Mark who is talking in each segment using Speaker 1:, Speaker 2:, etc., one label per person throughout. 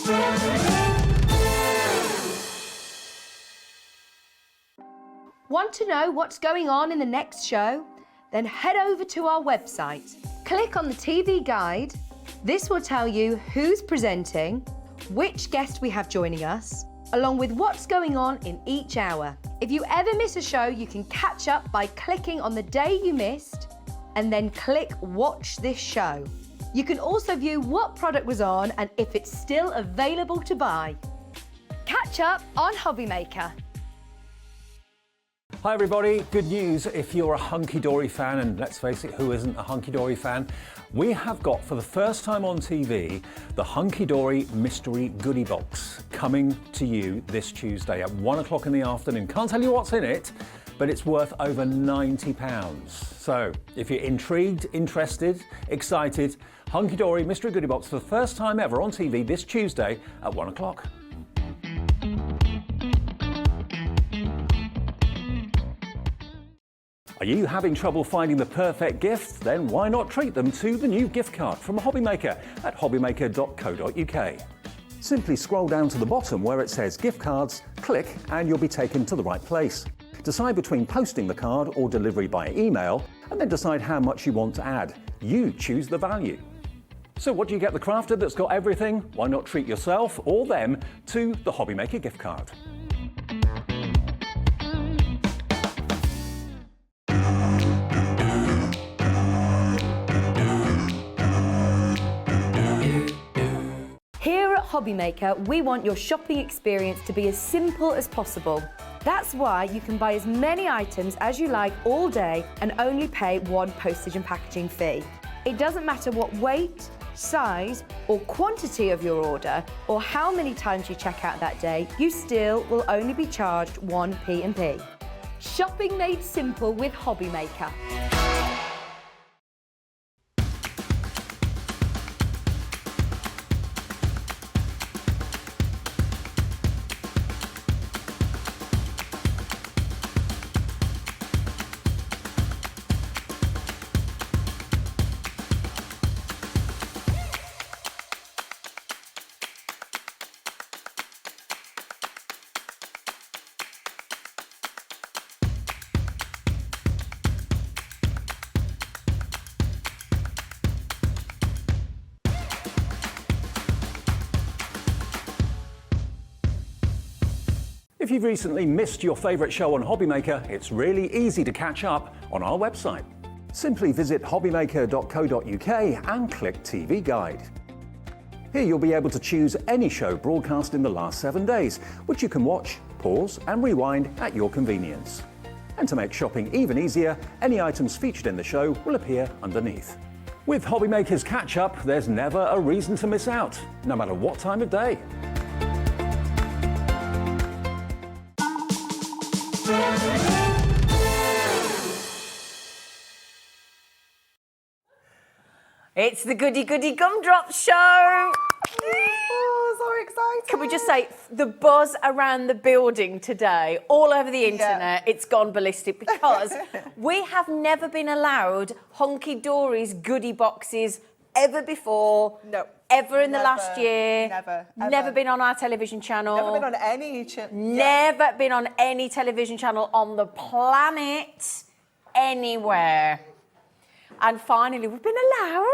Speaker 1: Want to know what's going on in the next show? Then head over to our website. Click on the TV guide. This will tell you who's presenting, which guest we have joining us, along with what's going on in each hour. If you ever miss a show, you can catch up by clicking on the day you missed and then click Watch This Show. You can also view what product was on and if it's still available to buy. Catch up on Hobby Maker.
Speaker 2: Hi everybody, good news if you're a Hunky-Dory fan, and let's face it, who isn't a Hunky-Dory fan? We have got, for the first time on TV, the Hunky-Dory Mystery Goodie Box coming to you this Tuesday at 1 o'clock in the afternoon. Can't tell you what's in it, but it's worth over £90. So, if you're intrigued, interested, excited, Hunky-Dory Mystery Goodie Box for the first time ever on TV this Tuesday at 1 o'clock. Are you having trouble finding the perfect gift? Then why not treat them to the new gift card from Hobby Maker at hobbymaker.co.uk. Simply scroll down to the bottom where it says gift cards, click and you'll be taken to the right place. Decide between posting the card or delivery by email and then decide how much you want to add. You choose the value. So what do you get the crafter that's got everything? Why not treat yourself or them to the Hobby Maker gift card?
Speaker 1: Here at Hobby Maker, we want your shopping experience to be as simple as possible. That's why you can buy as many items as you like all day and only pay one postage and packaging fee. It doesn't matter what weight, size or quantity of your order or how many times you check out that day, you still will only be charged one P&P. Shopping made simple with Hobby Maker.
Speaker 2: If you've recently missed your favourite show on Hobby Maker, it's really easy to catch up on our website. Simply visit hobbymaker.co.uk and click TV Guide. Here you'll be able to choose any show broadcast in the last 7 days, which you can watch, pause and rewind at your convenience. And to make shopping even easier, any items featured in the show will appear underneath. With Hobby Maker's Catch Up, there's never a reason to miss out, no matter what time of day.
Speaker 3: It's the Goody Gumdrop Show.
Speaker 4: Oh, so excited.
Speaker 3: Can we just say, the buzz around the building today, all over the internet, it's gone ballistic because we have never been allowed Hunky-Dory's goodie boxes ever before.
Speaker 4: No.
Speaker 3: Ever in the last year.
Speaker 4: Never.
Speaker 3: Never been on our television channel.
Speaker 4: Never been on any channel.
Speaker 3: Never been on any television channel on the planet, anywhere. And finally, we've been allowed.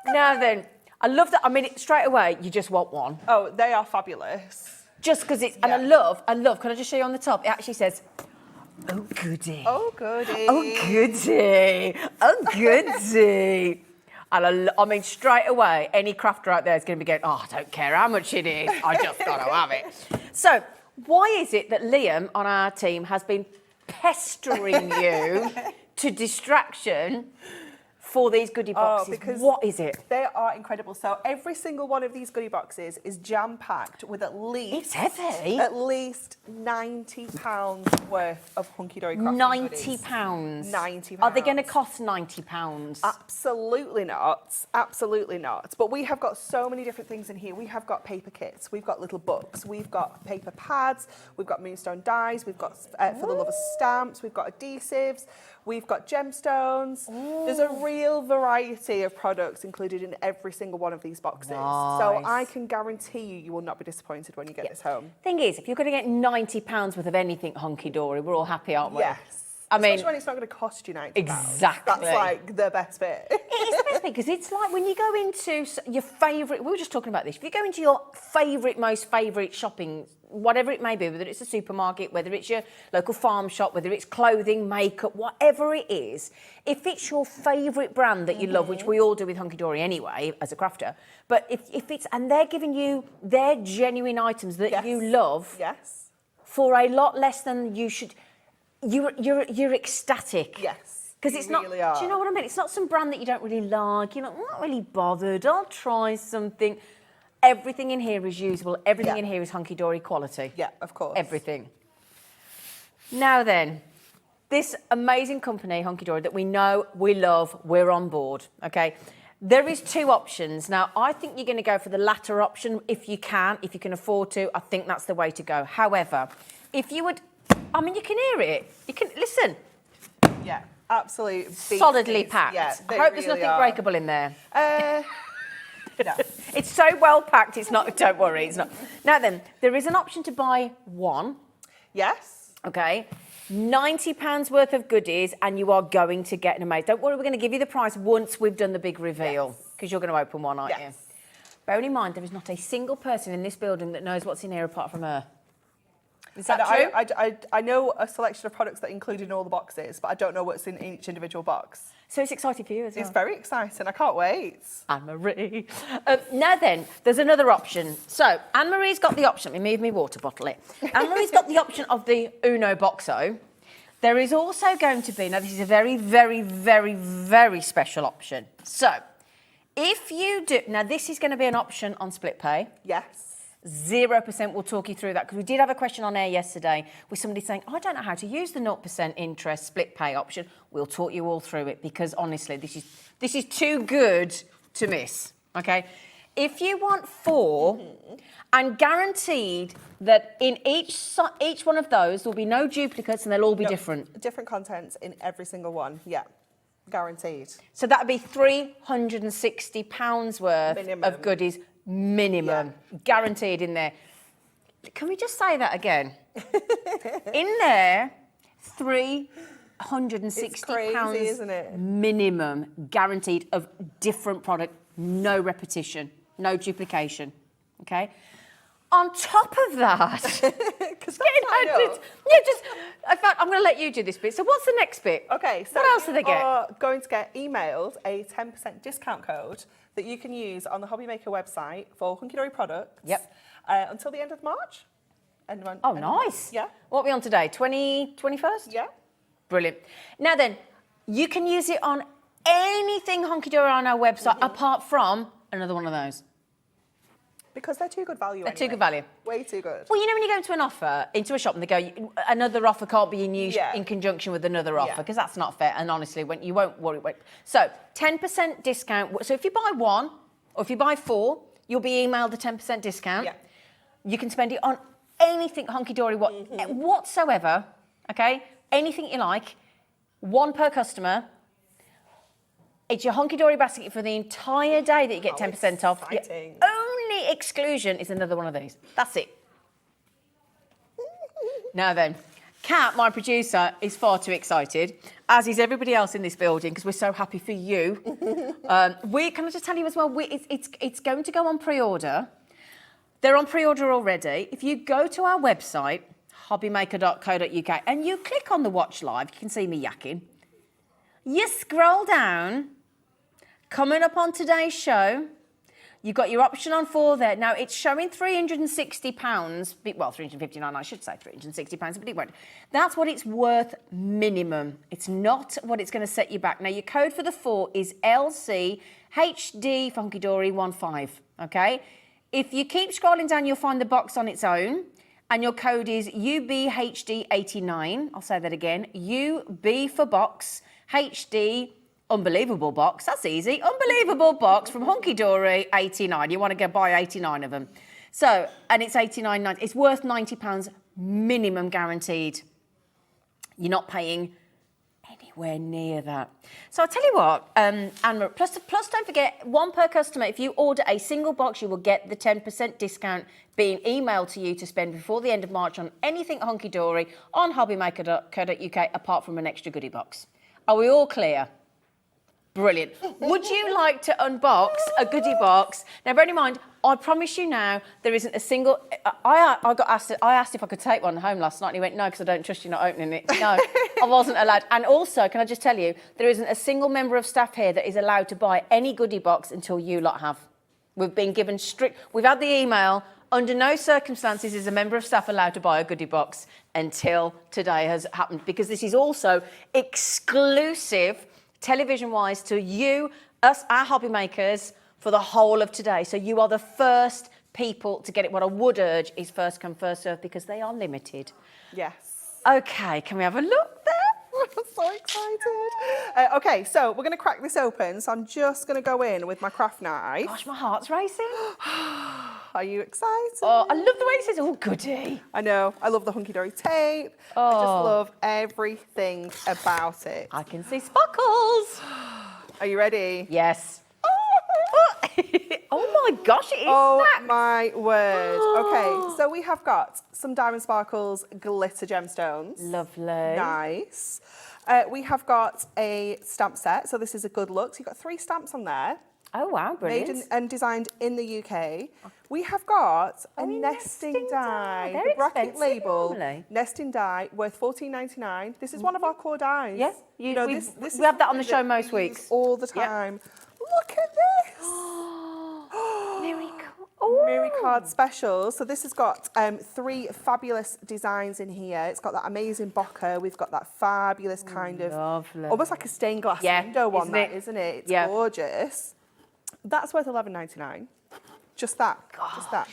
Speaker 3: Now then, I love that. I mean, straight away, you just want one.
Speaker 4: Oh, they are fabulous.
Speaker 3: Just because it's, and I love, can I just show you on the top? It actually says, oh, goody.
Speaker 4: Oh, goody.
Speaker 3: Oh, goody. Oh, goody. And I mean, straight away, any crafter out there is going to be going, oh, I don't care how much it is. I just got to have it. So why is it that Liam on our team has been pestering you to distraction for these goodie boxes?
Speaker 4: Because
Speaker 3: what is it?
Speaker 4: They are incredible. So every single one of these goodie boxes is jam-packed with at least...
Speaker 3: It's heavy.
Speaker 4: At least £90 worth of Hunky-Dory crafting goodies.
Speaker 3: £90?
Speaker 4: £90.
Speaker 3: Are they going to cost £90?
Speaker 4: Absolutely not. Absolutely not. But we have got so many different things in here. We have got paper kits. We've got little books. We've got paper pads. We've got moonstone dies. We've got For the Love of Stamps. We've got adhesives. We've got gemstones. There's a real variety of products included in every single one of these boxes. So I can guarantee you will not be disappointed when you get this home.
Speaker 3: Thing is, if you're going to get £90 worth of anything hunky-dory, we're all happy, aren't we?
Speaker 4: Yes.
Speaker 3: I mean,
Speaker 4: especially when it's not going to cost you £90.
Speaker 3: Exactly.
Speaker 4: That's like the best bit.
Speaker 3: It is the best bit because it's like when you go into your favourite, we were just talking about this, if you go into your most favourite shopping, whatever it may be, whether it's a supermarket, whether it's your local farm shop, whether it's clothing, makeup, whatever it is, if it's your favourite brand that you love, which we all do with Hunky-Dory anyway, as a crafter, but if it's, and they're giving you their genuine items that you love for a lot less than you should, you're ecstatic.
Speaker 4: Yes.
Speaker 3: Because it's not, do you know what I mean? It's not some brand that you don't really like. You're not, I'm not really bothered. I'll try something. Everything in here is usable. Everything in here is Hunky-Dory quality.
Speaker 4: Yeah, of course.
Speaker 3: Everything. Now then, this amazing company, Hunky-Dory, that we know, we love, we're on board, okay? There is two options. Now, I think you're going to go for the latter option if you can afford to. I think that's the way to go. However, if you would, I mean, you can hear it. You can, listen.
Speaker 4: Yeah, absolutely.
Speaker 3: Solidly packed.
Speaker 4: Yeah,
Speaker 3: I hope there's nothing breakable in there.
Speaker 4: No.
Speaker 3: It's so well packed, it's not, don't worry, it's not. Now then, there is an option to buy one.
Speaker 4: Yes.
Speaker 3: Okay. £90 worth of goodies and you are going to get an amazing. Don't worry, we're going to give you the price once we've done the big reveal because you're going to open one, aren't you? Bearing in mind, there is not a single person in this building that knows what's in here apart from her. Is that true?
Speaker 4: I know a selection of products that are included in all the boxes, but I don't know what's in each individual box.
Speaker 3: So it's exciting for you as well.
Speaker 4: It's very exciting. I can't wait.
Speaker 3: Anne-Marie. Now then, there's another option. So Anne-Marie's got the option. Let me move my water bottle it. Anne-Marie's got the option of the Uno Boxo. There is also going to be, now this is a very, very, very, very special option. So if you do, now this is going to be an option on split pay.
Speaker 4: Yes.
Speaker 3: 0%, we'll talk you through that because we did have a question on air yesterday with somebody saying, I don't know how to use the 0% interest split pay option. We'll talk you all through it because honestly, this is too good to miss, okay? If you want 4 and guaranteed that in each one of those, there'll be no duplicates and they'll all be different.
Speaker 4: Different contents in every single one, yeah. Guaranteed.
Speaker 3: So that'd be £360 worth of goodies minimum, guaranteed in there. Can we just say that again? In there, £360
Speaker 4: it's crazy, isn't it?
Speaker 3: minimum guaranteed of different product, no repetition, no duplication. Okay. On top of that,
Speaker 4: because
Speaker 3: in fact, I'm going to let you do this bit. So what's the next bit?
Speaker 4: Okay, so
Speaker 3: what else do they get?
Speaker 4: Are going to get emailed a 10% discount code that you can use on the Hobby Maker website for Hunky-Dory products.
Speaker 3: Yep.
Speaker 4: Until the end of March.
Speaker 3: Oh, nice.
Speaker 4: Yeah.
Speaker 3: What are we on today? 21st?
Speaker 4: Yeah.
Speaker 3: Brilliant. Now then, you can use it on anything Hunky-Dory on our website apart from another one of those.
Speaker 4: Because they're too good value.
Speaker 3: They're too good value.
Speaker 4: Way too good.
Speaker 3: Well, you know when you go into an offer, into a shop, and they go, another offer can't be used in conjunction with another offer, because that's not fair. And honestly, when you won't worry. So 10% discount. So if you buy 1 or if you buy 4, you'll be emailed a 10% discount.
Speaker 4: Yeah.
Speaker 3: You can spend it on anything Hunky-Dory whatsoever, okay? Anything you like, 1 per customer. It's your Hunky-Dory basket for the entire day that you get 10% off.
Speaker 4: Exciting.
Speaker 3: Only exclusion is another one of these. That's it. Now then, Kat, my producer, is far too excited, as is everybody else in this building, because we're so happy for you. Can I just tell you as well, it's going to go on pre-order. They're on pre-order already. If you go to our website, hobbymaker.co.uk, and you click on the watch live, you can see me yakking. You scroll down, coming up on today's show, you've got your option on 4 there. Now, it's showing £360, well, 359, I should say £360, but it won't. That's what it's worth minimum. It's not what it's going to set you back. Now, your code for the 4 is LCHD for Hunky-Dory 15, okay? If you keep scrolling down, you'll find the box on its own, and your code is UBHD89. I'll say that again, UB for box, HD, unbelievable box. That's easy. Unbelievable box from Hunky-Dory 89. You want to go buy 89 of them. So, and it's £89.90. It's worth £90 minimum guaranteed. You're not paying any anywhere near that. So I'll tell you what, Anne, plus don't forget, one per customer. If you order a single box, you will get the 10% discount being emailed to you to spend before the end of March on anything Hunky-Dory on hobbymaker.co.uk apart from an extra goodie box. Are we all clear? Brilliant. Would you like to unbox a goodie box? Now, bear in mind, I promise you now, there isn't a single... I asked if I could take one home last night, and he went, no, because I don't trust you not opening it. No, I wasn't allowed. And also, can I just tell you, there isn't a single member of staff here that is allowed to buy any goodie box until you lot have. We've been given strict... We've had the email. Under no circumstances is a member of staff allowed to buy a goodie box until today has happened, because this is also exclusive... television-wise to you, us, our hobby makers, for the whole of today. So you are the first people to get it. What I would urge is first come, first serve, because they are limited.
Speaker 4: Yes.
Speaker 3: Okay, can we have a look there?
Speaker 4: I'm so excited. Okay, so we're going to crack this open. So I'm just going to go in with my craft knife.
Speaker 3: Gosh, my heart's racing.
Speaker 4: Are you excited?
Speaker 3: Oh, I love the way it says, oh, goody.
Speaker 4: I know. I love the Hunky-Dory tape.
Speaker 3: Oh.
Speaker 4: I just love everything about it.
Speaker 3: I can see sparkles.
Speaker 4: Are you ready?
Speaker 3: Yes. Oh my gosh, it is
Speaker 4: Oh
Speaker 3: snapped.
Speaker 4: my word. Okay, so we have got some Diamond Sparkles glitter gemstones.
Speaker 3: Lovely.
Speaker 4: Nice. We have got a stamp set. So this is a good look. So you've got 3 stamps on there.
Speaker 3: Oh wow, brilliant.
Speaker 4: Made and designed in the UK. We have got a nesting die.
Speaker 3: They're
Speaker 4: The bracket
Speaker 3: expensive
Speaker 4: label,
Speaker 3: normally.
Speaker 4: nesting die, worth $14.99. This is one of our core dies.
Speaker 3: Yeah,
Speaker 4: You know,
Speaker 3: we
Speaker 4: this is
Speaker 3: have that on the
Speaker 4: something
Speaker 3: show most
Speaker 4: we use
Speaker 3: weeks.
Speaker 4: all the
Speaker 3: Yep.
Speaker 4: time. Look at this.
Speaker 3: Miri, oh.
Speaker 4: Miri card special. So this has got 3 fabulous designs in here. It's got that amazing bokeh. We've got that fabulous kind of,
Speaker 3: lovely.
Speaker 4: almost like a stained glass
Speaker 3: Yeah,
Speaker 4: window on
Speaker 3: isn't
Speaker 4: that,
Speaker 3: it?
Speaker 4: isn't it? It's
Speaker 3: Yeah.
Speaker 4: gorgeous. That's worth $11.99. Just that. Just that.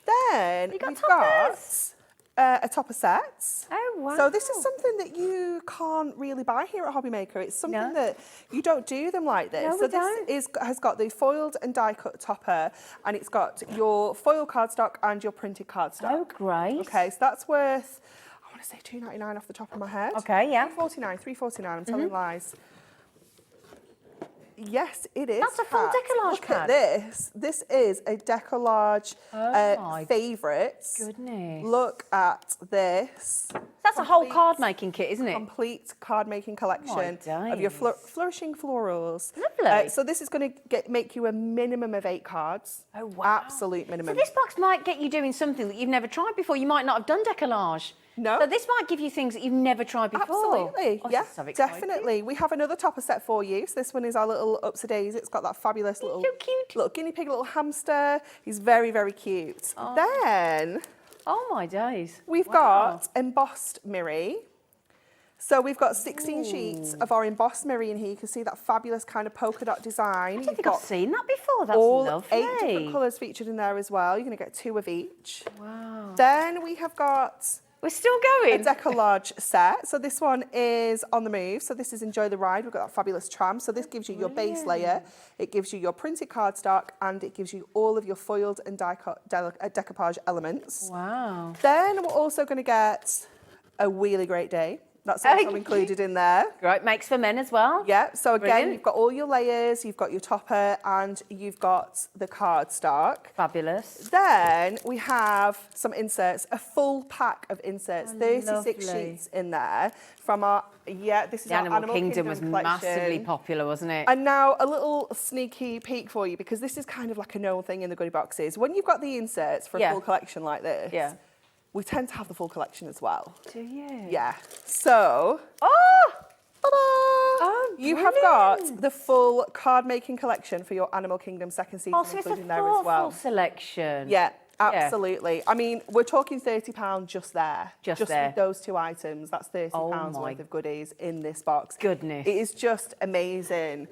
Speaker 4: Then
Speaker 3: got
Speaker 4: we've
Speaker 3: toppers.
Speaker 4: got a topper set.
Speaker 3: Oh, wow.
Speaker 4: So this is something that you can't really buy here at Hobby Maker. It's something
Speaker 3: No.
Speaker 4: that you don't do them like this.
Speaker 3: No,
Speaker 4: so
Speaker 3: we don't.
Speaker 4: this has got the foiled and die cut topper, and it's got your foil cardstock and your printed cardstock.
Speaker 3: Oh, great.
Speaker 4: Okay, so that's worth, I want to say $2.99 off the top of my head.
Speaker 3: Okay, yeah.
Speaker 4: $3.49. I'm telling lies. Yes, it is.
Speaker 3: That's a full
Speaker 4: Kat.
Speaker 3: decollage
Speaker 4: Look
Speaker 3: pad.
Speaker 4: at this. This is a decollage
Speaker 3: my
Speaker 4: favourites.
Speaker 3: goodness.
Speaker 4: Look at this.
Speaker 3: That's a whole card making kit, isn't it?
Speaker 4: Complete card making collection of your
Speaker 3: days.
Speaker 4: flourishing florals.
Speaker 3: Lovely.
Speaker 4: So this is going to make you a minimum of 8 cards.
Speaker 3: Oh, wow.
Speaker 4: Absolute minimum.
Speaker 3: So this box might get you doing something that you've never tried before. You might not have done decollage.
Speaker 4: No.
Speaker 3: So this might give you things that you've never tried before.
Speaker 4: Absolutely,
Speaker 3: Oh,
Speaker 4: yeah,
Speaker 3: this is so exciting.
Speaker 4: definitely. We have another topper set for you. So this one is our little Upsidays. It's got that fabulous little,
Speaker 3: so cute.
Speaker 4: little guinea pig, little hamster. He's very, very cute. Then
Speaker 3: Oh my days.
Speaker 4: we've
Speaker 3: Wow.
Speaker 4: got embossed Miri. So we've got 16 sheets of our embossed Miri in here. You can see that fabulous kind of polka dot design.
Speaker 3: I don't think I've seen that before. That's
Speaker 4: all
Speaker 3: lovely.
Speaker 4: 8 different colours featured in there as well. You're going to get 2 of each.
Speaker 3: Wow.
Speaker 4: Then we have got
Speaker 3: We're still
Speaker 4: a
Speaker 3: going.
Speaker 4: decollage set. So this one is on the move. So this is Enjoy the Ride. We've got that fabulous tram. So this gives you your base layer. It gives you your printed cardstock, and it gives you all of your foiled and decoupage elements.
Speaker 3: Wow.
Speaker 4: Then we're also going to get a really great day. That's also
Speaker 3: Okay.
Speaker 4: included in there.
Speaker 3: Right, makes for men as well.
Speaker 4: Yeah, so again,
Speaker 3: Brilliant.
Speaker 4: you've got all your layers, you've got your topper, and you've got the cardstock.
Speaker 3: Fabulous.
Speaker 4: Then we have some inserts, a full pack of inserts, 36
Speaker 3: lovely.
Speaker 4: sheets in there from our, this is
Speaker 3: The
Speaker 4: our
Speaker 3: Animal Kingdom was
Speaker 4: collection.
Speaker 3: massively popular, wasn't it?
Speaker 4: And now a little sneaky peek for you, because this is kind of like a known thing in the goodie boxes. When you've got the inserts for a
Speaker 3: Yeah.
Speaker 4: full collection like this,
Speaker 3: Yeah.
Speaker 4: we tend to have the full collection as well.
Speaker 3: Do you?
Speaker 4: Yeah. So,
Speaker 3: Oh!
Speaker 4: ta-da!
Speaker 3: Oh,
Speaker 4: you have got the full card making collection for your Animal Kingdom second season
Speaker 3: Oh, so it's a
Speaker 4: included in there as well.
Speaker 3: full selection.
Speaker 4: Yeah, absolutely. I mean, we're talking £30 just there.
Speaker 3: Just there.
Speaker 4: with those 2 items. That's £30
Speaker 3: Oh my
Speaker 4: worth of goodies in this box.
Speaker 3: goodness.
Speaker 4: It is just amazing.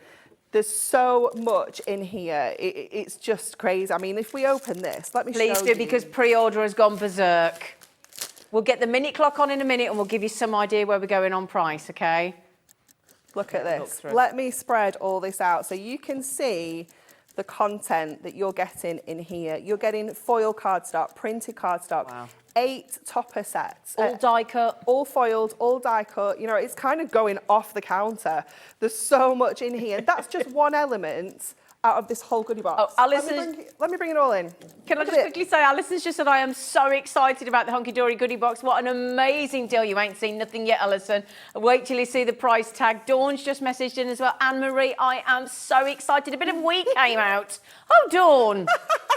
Speaker 4: There's so much in here. It's just crazy. I mean, if we open this, let me
Speaker 3: Please
Speaker 4: show
Speaker 3: do,
Speaker 4: you.
Speaker 3: because pre-order has gone berserk. We'll get the minute clock on in a minute and we'll give you some idea where we're going on price, okay?
Speaker 4: Look at
Speaker 3: Look
Speaker 4: this.
Speaker 3: through.
Speaker 4: Let me spread all this out so you can see the content that you're getting in here. You're getting foil cardstock, printed cardstock, 8 topper sets.
Speaker 3: All die cut.
Speaker 4: All foiled, all die cut. You know, it's kind of going off the counter. There's so much in here. That's just one element out of this whole goodie box.
Speaker 3: Oh, Alison,
Speaker 4: let me bring it all in.
Speaker 3: Can I just quickly say, Alison's just said, I am so excited about the Hunky-Dory goodie box. What an amazing deal. You ain't seen nothing yet, Alison. Wait till you see the price tag. Dawn's just messaged in as well. Anne-Marie, I am so excited. A bit of wheat came out. Oh, Dawn.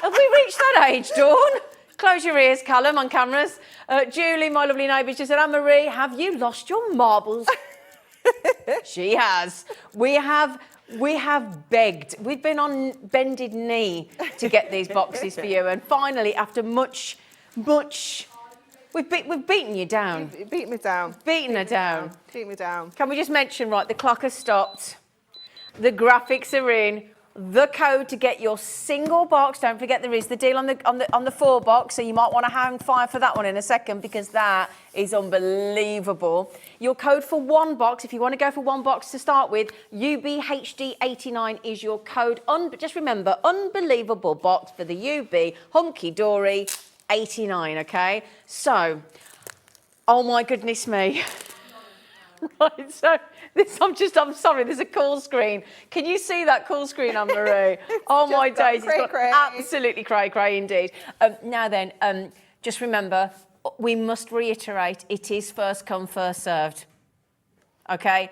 Speaker 3: Have we reached that age, Dawn? Close your ears, Callum, on cameras. Julie, my lovely neighbour, just said, Anne-Marie, have you lost your marbles? She has. We have begged. We've been on bended knee to get these boxes for you. And finally, after much, we've beaten you down.
Speaker 4: You beat me down.
Speaker 3: Beaten her down.
Speaker 4: Beat me down.
Speaker 3: Can we just mention, right, the clock has stopped. The graphics are in. The code to get your single box. Don't forget there is the deal on the 4 box, so you might want to hang fire for that one in a second because that is unbelievable. Your code for 1 box, if you want to go for 1 box to start with, UBHD89 is your code. Just remember, unbelievable box for the UB Hunky-Dory 89. Okay, so, oh my goodness me. Right, so I'm sorry, there's a call screen. Can you see that call screen, Anne-Marie? Oh my days, it's got absolutely cray indeed. Now then, just remember, we must reiterate, it is first come, first served. Okay?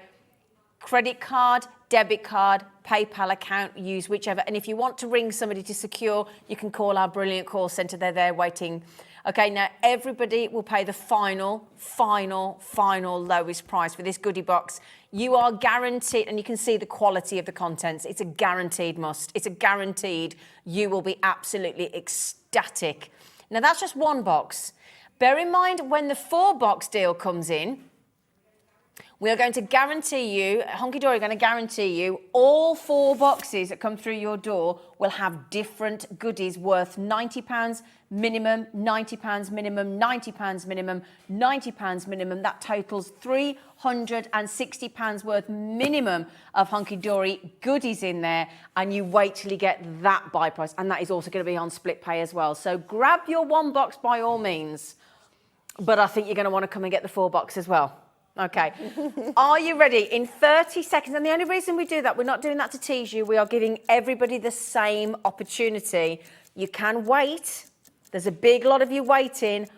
Speaker 3: Credit card, debit card, PayPal account, use whichever. And if you want to ring somebody to secure, you can call our brilliant call centre. They're there waiting. Okay, now everybody will pay the final lowest price for this goodie box. You are guaranteed, and you can see the quality of the contents. It's a guaranteed must. It's a guaranteed you will be absolutely ecstatic. Now that's just 1 box. Bear in mind when the 4 box deal comes in, we are going to guarantee you, Hunky-Dory are going to guarantee you, all 4 boxes that come through your door will have different goodies worth £90 minimum, £90 minimum, £90 minimum, £90 minimum. That totals £360 worth minimum of Hunky-Dory goodies in there, and you wait till you get that buy price, and that is also going to be on split pay as well. So grab your 1 box by all means, but I think you're going to want to come and get the 4 box as well. Okay, are you ready? In 30 seconds, and the only reason we do that, we're not doing that to tease you, we are giving everybody the same opportunity. You can wait. There's a big lot of you waiting.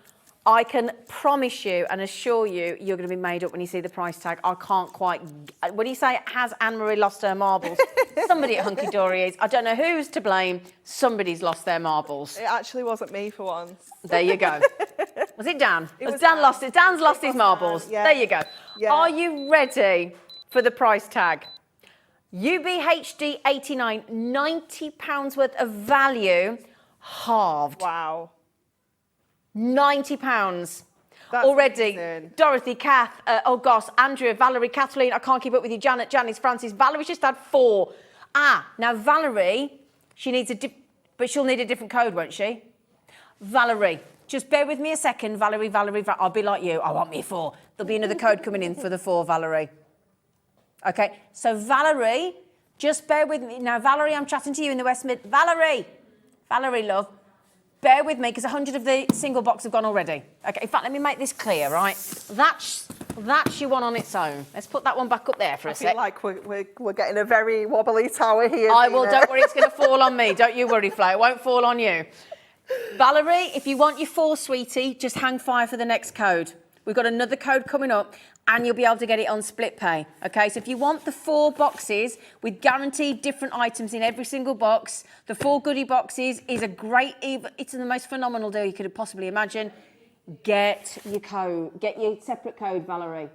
Speaker 3: I can promise you and assure you, you're going to be made up when you see the price tag. I can't quite... When you say, has Anne-Marie lost her marbles? Somebody at Hunky-Dory is. I don't know who's to blame. Somebody's lost their marbles.
Speaker 4: It actually wasn't me for once.
Speaker 3: There you go. Was it Dan? Dan lost it. Dan's lost his marbles.
Speaker 4: Yeah.
Speaker 3: There you go.
Speaker 4: Yeah.
Speaker 3: Are you ready for the price tag? UBHD 89, £90 worth of value, halved.
Speaker 4: Wow.
Speaker 3: £90
Speaker 4: That's
Speaker 3: already.
Speaker 4: amazing.
Speaker 3: Dorothy, Kath, oh gosh, Andrea, Valerie, Kathleen, I can't keep up with you, Janet, Janice, Francis, Valerie's just had 4. Now Valerie, but she'll need a different code, won't she? Valerie, just bear with me a second, Valerie, I'll be like you, I want me 4. There'll be another code coming in for the 4, Valerie. Okay, so Valerie, just bear with me. Now Valerie, I'm chatting to you in the West Mid. Valerie, love. Bear with me, because 100 of the single box have gone already. Okay, in fact, let me make this clear, right? That's your one on its own. Let's put that one back up there for a sec.
Speaker 4: I feel like we're getting a very wobbly tower here.
Speaker 3: I will, don't worry, it's going to fall on me. Don't you worry, Flo, it won't fall on you. Valerie, if you want your 4, sweetie, just hang fire for the next code. We've got another code coming up, and you'll be able to get it on split pay. Okay, so if you want the 4 boxes with guaranteed different items in every single box, the 4 goodie boxes is a great, it's the most phenomenal deal you could possibly imagine. Get your code, get your separate code, Valerie.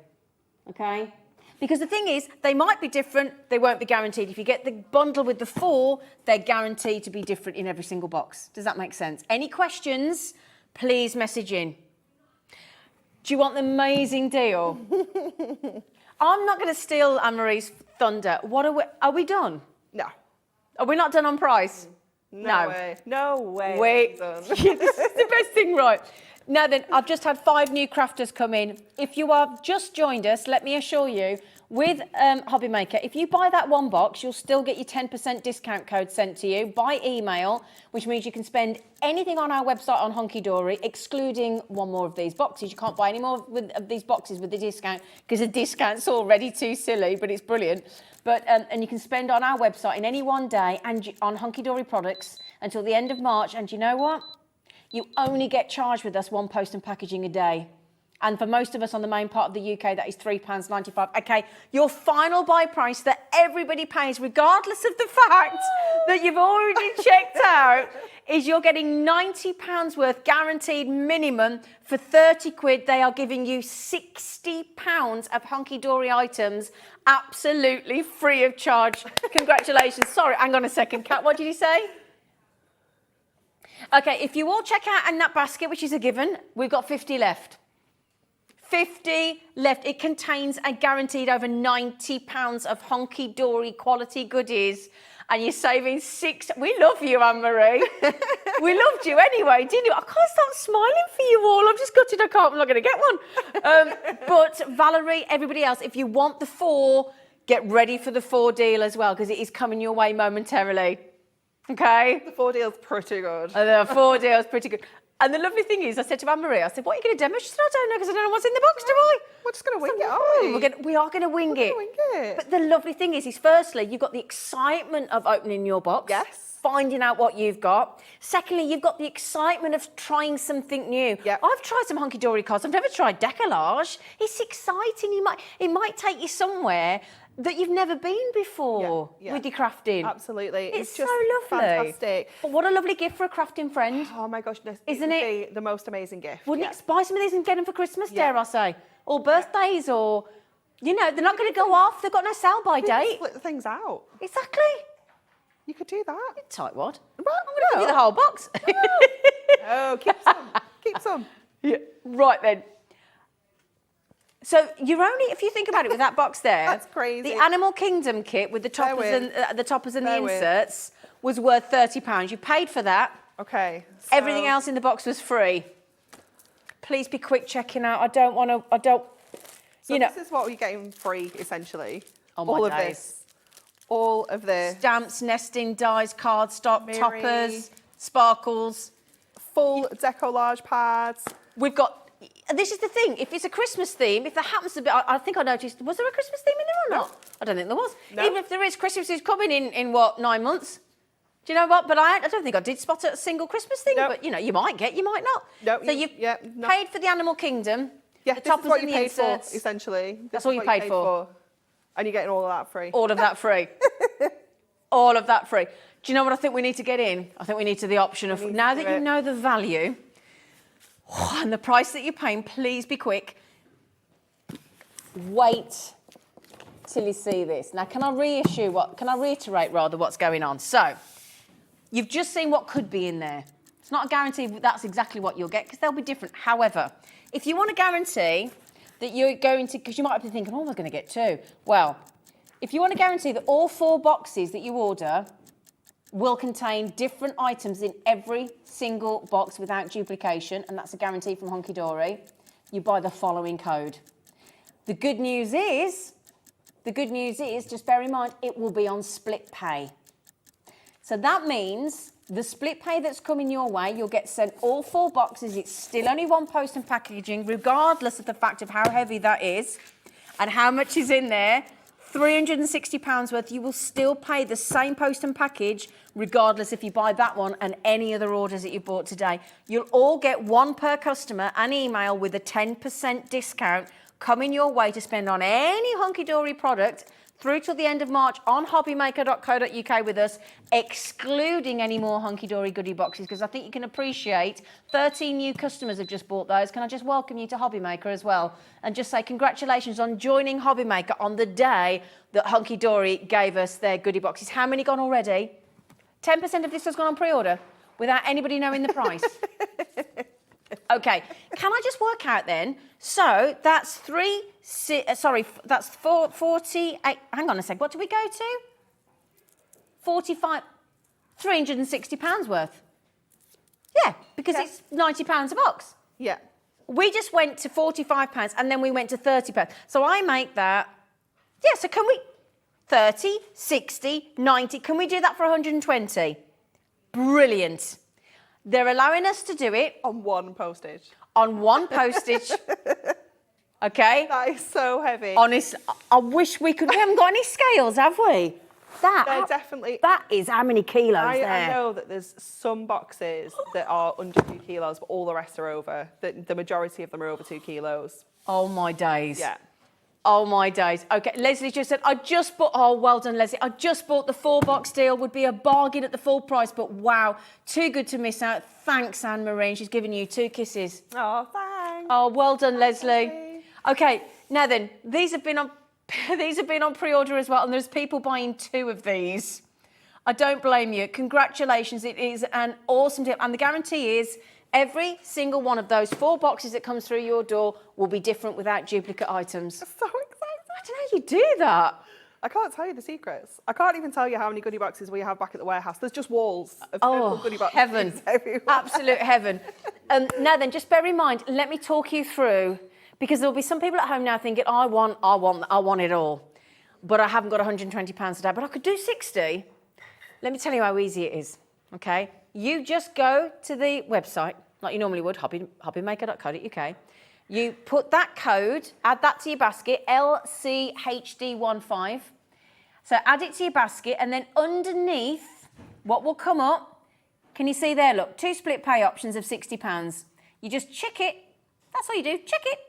Speaker 3: Okay? Because the thing is, they might be different, they won't be guaranteed. If you get the bundle with the 4, they're guaranteed to be different in every single box. Does that make sense? Any questions, please message in. Do you want the amazing deal? I'm not going to steal Anne-Marie's thunder. Are we done?
Speaker 4: No.
Speaker 3: Are we not done on price?
Speaker 4: No way. No way.
Speaker 3: Wait. This is the best thing, right? Now then, I've just had 5 new crafters come in. If you have just joined us, let me assure you, with Hobby Maker, if you buy that one box, you'll still get your 10% discount code sent to you by email, which means you can spend anything on our website on Hunky-Dory, excluding one more of these boxes. You can't buy any more of these boxes with the discount because the discount's already too silly, but it's brilliant. But and you can spend on our website in any one day and on Hunky-Dory products until the end of March. And you know what? You only get charged with us one post and packaging a day. And for most of us on the main part of the UK, that is £3.95. Okay, your final buy price that everybody pays, regardless of the fact that you've already checked out, is you're getting £90 worth guaranteed minimum for 30 quid. They are giving you £60 of Hunky-Dory items absolutely free of charge. Congratulations. Sorry, hang on a second, Kat, what did you say? Okay, if you all check out in that basket, which is a given, we've got 50 left. 50 left. It contains a guaranteed over £90 of Hunky-Dory quality goodies. And you're saving We love you, Anne-Marie. We loved you anyway, didn't you? I can't stop smiling for you all. I've just got it. I'm not going to get one. But Valerie, everybody else, if you want the 4, get ready for the 4 deal as well, because it is coming your way momentarily. Okay?
Speaker 4: The 4 deal's pretty good.
Speaker 3: The 4 deal's pretty good. And the lovely thing is, I said to Anne-Marie, I said, what are you going to demo? She said, I don't know, because I don't know what's in the box, do I?
Speaker 4: We're just going to wing it, aren't we?
Speaker 3: We are going to wing it. But the lovely thing is firstly, you've got the excitement of opening your box.
Speaker 4: Yes.
Speaker 3: Finding out what you've got. Secondly, you've got the excitement of trying something new.
Speaker 4: Yep.
Speaker 3: I've tried some Hunky-Dory cards. I've never tried decollage. It's exciting. It might take you somewhere that you've never been before with your crafting.
Speaker 4: Absolutely.
Speaker 3: It's
Speaker 4: just
Speaker 3: so lovely.
Speaker 4: Fantastic.
Speaker 3: But what a lovely gift for a crafting friend.
Speaker 4: Oh my gosh,
Speaker 3: Isn't it?
Speaker 4: Be the most amazing gift.
Speaker 3: Wouldn't it buy some of these and get them for Christmas, dare I say? Or birthdays, or, you know, they're not going to go off. They've got no sell-by date.
Speaker 4: Split the things out.
Speaker 3: Exactly.
Speaker 4: You could do that.
Speaker 3: Tightwad.
Speaker 4: Well,
Speaker 3: I'm going to give you the whole box.
Speaker 4: Oh, keep some. Keep some.
Speaker 3: Yeah. Right then. So you're only, if you think about it, with that box there,
Speaker 4: That's crazy.
Speaker 3: the Animal Kingdom kit with the toppers and the inserts was worth £30. You paid for that.
Speaker 4: Okay. So
Speaker 3: Everything else in the box was free. Please be quick checking out.
Speaker 4: So this is what we're getting free, essentially.
Speaker 3: Oh my
Speaker 4: all of
Speaker 3: days.
Speaker 4: this. All of the
Speaker 3: Stamps, nesting dies, cardstock,
Speaker 4: Miri.
Speaker 3: toppers, sparkles.
Speaker 4: full decollage pads.
Speaker 3: We've got. This is the thing. If it's a Christmas theme, if there happens to be, I think I noticed. Was there a Christmas theme in there or not? I don't think there was.
Speaker 4: No.
Speaker 3: Even if there is, Christmas is coming in what, 9 months? Do you know what? But I don't think I did spot a single Christmas thing.
Speaker 4: No.
Speaker 3: But you know, you might get, you might not.
Speaker 4: No,
Speaker 3: So you've paid for the Animal Kingdom.
Speaker 4: Yeah,
Speaker 3: the
Speaker 4: this is
Speaker 3: toppers
Speaker 4: what
Speaker 3: and
Speaker 4: you
Speaker 3: the
Speaker 4: paid for,
Speaker 3: inserts.
Speaker 4: essentially.
Speaker 3: That's all you paid for.
Speaker 4: And you're getting all of that free.
Speaker 3: All of that free. All of that free. Do you know what I think we need to get in? I think we need to the option of, now that you know the value and the price that you're paying, please be quick. Wait till you see this. Now, can I reiterate what's going on? So, you've just seen what could be in there. It's not a guarantee that's exactly what you'll get, because they'll be different. However, if you want a guarantee that you're going to, because you might be thinking, oh, I was going to get 2. Well, if you want a guarantee that all 4 boxes that you order will contain different items in every single box without duplication, and that's a guarantee from Hunky-Dory, you buy the following code. The good news is, just bear in mind, it will be on split pay. So that means the split pay that's coming your way, you'll get sent all 4 boxes. It's still only 1 post and packaging, regardless of the fact of how heavy that is and how much is in there. £360 worth, you will still pay the same post and package, regardless if you buy that one and any other orders that you bought today. You'll all get 1 per customer, an email with a 10% discount coming your way to spend on any Hunky-Dory product through till the end of March on hobbymaker.co.uk with us, excluding any more Hunky-Dory goodie boxes, because I think you can appreciate 13 new customers have just bought those. Can I just welcome you to Hobbymaker as well and just say congratulations on joining Hobbymaker on the day that Hunky-Dory gave us their goodie boxes. How many gone already? 10% of this has gone on pre-order without anybody knowing the price. Okay, can I just work out then? So that's 48. Hang on a sec. What do we go to? 45. £360 worth. Yeah, because it's £90 a box.
Speaker 4: Yeah.
Speaker 3: We just went to £45 and then we went to £30. So I make that Yeah, so can we 30, 60, 90, can we do that for 120? Brilliant. They're allowing us to do it
Speaker 4: On one postage.
Speaker 3: on one postage. Okay?
Speaker 4: That is so heavy.
Speaker 3: Honest, I wish we could. We haven't got any scales, have we?
Speaker 4: They're definitely.
Speaker 3: That is how many kilos
Speaker 4: I
Speaker 3: there?
Speaker 4: know that there's some boxes that are under 2 kilos, but all the rest are over. The majority of them are over 2 kilos.
Speaker 3: Oh my days.
Speaker 4: Yeah.
Speaker 3: Oh my days. Okay, Leslie just said, I just bought, oh, well done, Leslie. I just bought the 4-box deal, would be a bargain at the full price, but wow, too good to miss out. Thanks, Anne-Marie. She's giving you 2 kisses.
Speaker 4: Oh, thanks.
Speaker 3: Oh, well done, Leslie.
Speaker 4: Leslie.
Speaker 3: Okay, now then, these have been on pre-order as well, and there's people buying 2 of these. I don't blame you. Congratulations, it is an awesome deal. And the guarantee is every single one of those 4 boxes that comes through your door will be different without duplicate items.
Speaker 4: So excited.
Speaker 3: I don't know how you do that.
Speaker 4: I can't tell you the secrets. I can't even tell you how many goodie boxes we have back at the warehouse. There's just walls of purple goodie boxes.
Speaker 3: Heaven.
Speaker 4: Everywhere.
Speaker 3: Absolute heaven. Now then, just bear in mind, let me talk you through, because there'll be some people at home now thinking, I want it all. But I haven't got £120 today, but I could do 60. Let me tell you how easy it is, okay? You just go to the website, like you normally would, hobbymaker.co.uk. You put that code, add that to your basket, LCHD15. So add it to your basket, and then underneath, what will come up, can you see there, look, 2 split pay options of £60. You just check it, that's all you do, check it.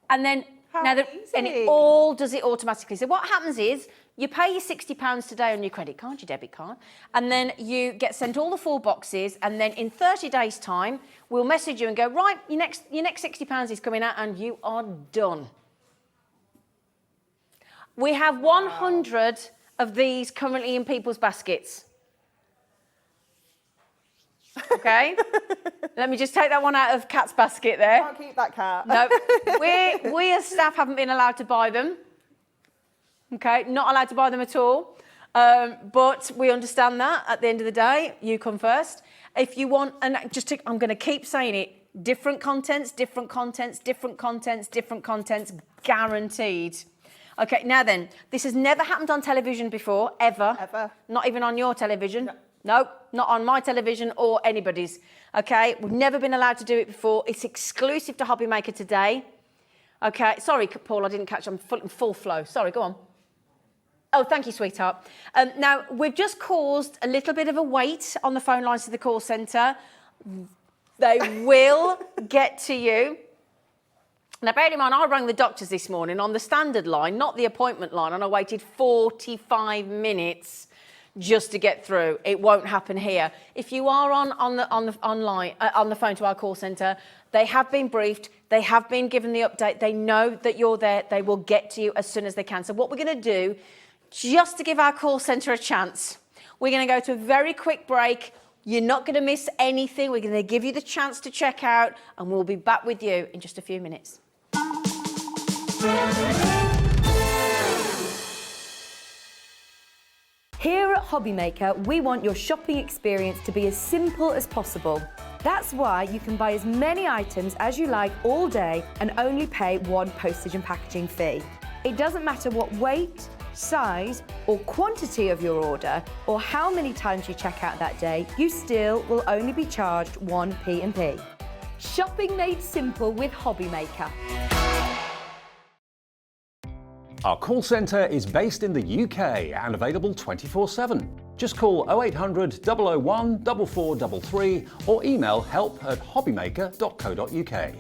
Speaker 3: And then, and it all does it automatically. So what happens is, you pay your £60 today on your credit card, your debit card, and then you get sent all the 4 boxes, and then in 30 days' time, we'll message you and go, right, your next £60 is coming out, and you are done. We have 100 of these currently in people's baskets. Okay? Let me just take that one out of Kat's basket there.
Speaker 4: Can't keep that cat.
Speaker 3: No, we as staff haven't been allowed to buy them. Okay, not allowed to buy them at all. But we understand that at the end of the day, you come first. If you want, and I'm going to keep saying it, different contents, different contents, different contents, different contents, guaranteed. Okay, now then, this has never happened on television before, ever.
Speaker 4: Ever.
Speaker 3: Not even on your television. No, not on my television or anybody's. Okay, we've never been allowed to do it before. It's exclusive to Hobby Maker today. Okay, sorry, Paul, I didn't catch. I'm in full flow. Sorry, go on. Oh, thank you, sweetheart. Now, we've just caused a little bit of a wait on the phone lines to the call centre. They will get to you. Now, bear in mind, I rang the doctors this morning on the standard line, not the appointment line, and I waited 45 minutes just to get through. It won't happen here. If you are on the phone to our call centre, they have been briefed. They have been given the update. They know that you're there. They will get to you as soon as they can. So what we're going to do, just to give our call centre a chance, we're going to go to a very quick break. You're not going to miss anything. We're going to give you the chance to check out, and we'll be back with you in just a few minutes.
Speaker 1: Here at Hobby Maker, we want your shopping experience to be as simple as possible. That's why you can buy as many items as you like all day and only pay 1 postage and packaging fee. It doesn't matter what weight, size or quantity of your order or how many times you check out that day, you still will only be charged 1 P&P. Shopping made simple with Hobby Maker.
Speaker 2: Our call centre is based in the UK and available 24/7. Just call 0800 001 4433 or email help@hobbymaker.co.uk.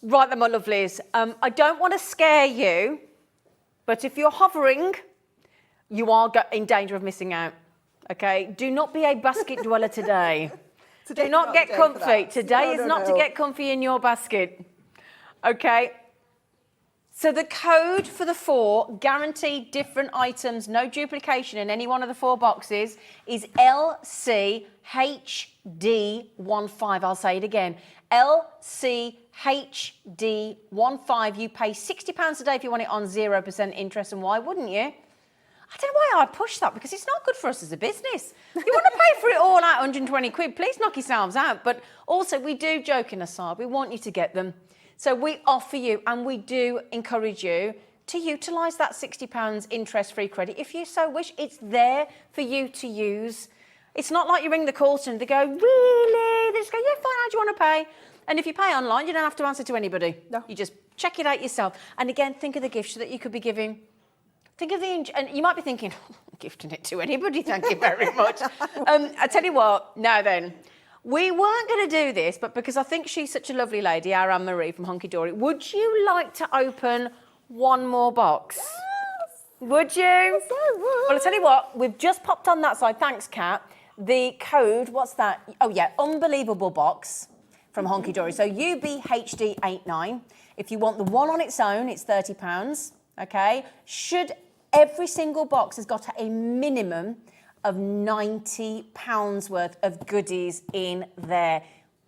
Speaker 3: Right then, my lovelies. I don't want to scare you, but if you're hovering, you are in danger of missing out. Okay? Do not be a basket dweller today. Do not get comfy. Today is not to get comfy in your basket. Okay? So the code for the 4 guaranteed different items, no duplication in any one of the 4 boxes, is LCHD15. I'll say it again. LCHD15. You pay £60 a day if you want it on 0% interest, and why wouldn't you? I don't know why I push that, because it's not good for us as a business. You want to pay for it all out, 120 quid, please knock yourselves out. But also, we do, joking aside, we want you to get them. So we offer you, and we do encourage you to utilise that £60 interest-free credit. If you so wish, it's there for you to use. It's not like you ring the call centre and they go, really? They just go, yeah, fine, how do you want to pay? And if you pay online, you don't have to answer to anybody. No. You just check it out yourself. And again, think of the gifts that you could be giving. Think of and you might be thinking, oh, I'm gifting it to anybody, thank you very much. I tell you what, now then, we weren't going to do this, but because I think she's such a lovely lady, our Miri from Hunky-Dory, would you like to open one more box?
Speaker 4: Yes.
Speaker 3: Would you?
Speaker 4: Yes, I would.
Speaker 3: Well, I tell you what, we've just popped on that side. Thanks, Kat. The code, what's that? Oh, yeah, unbelievable box from Hunky-Dory. So UBHD89. If you want the one on its own, it's £30, okay? Should every single box has got a minimum of £90 worth of goodies in there.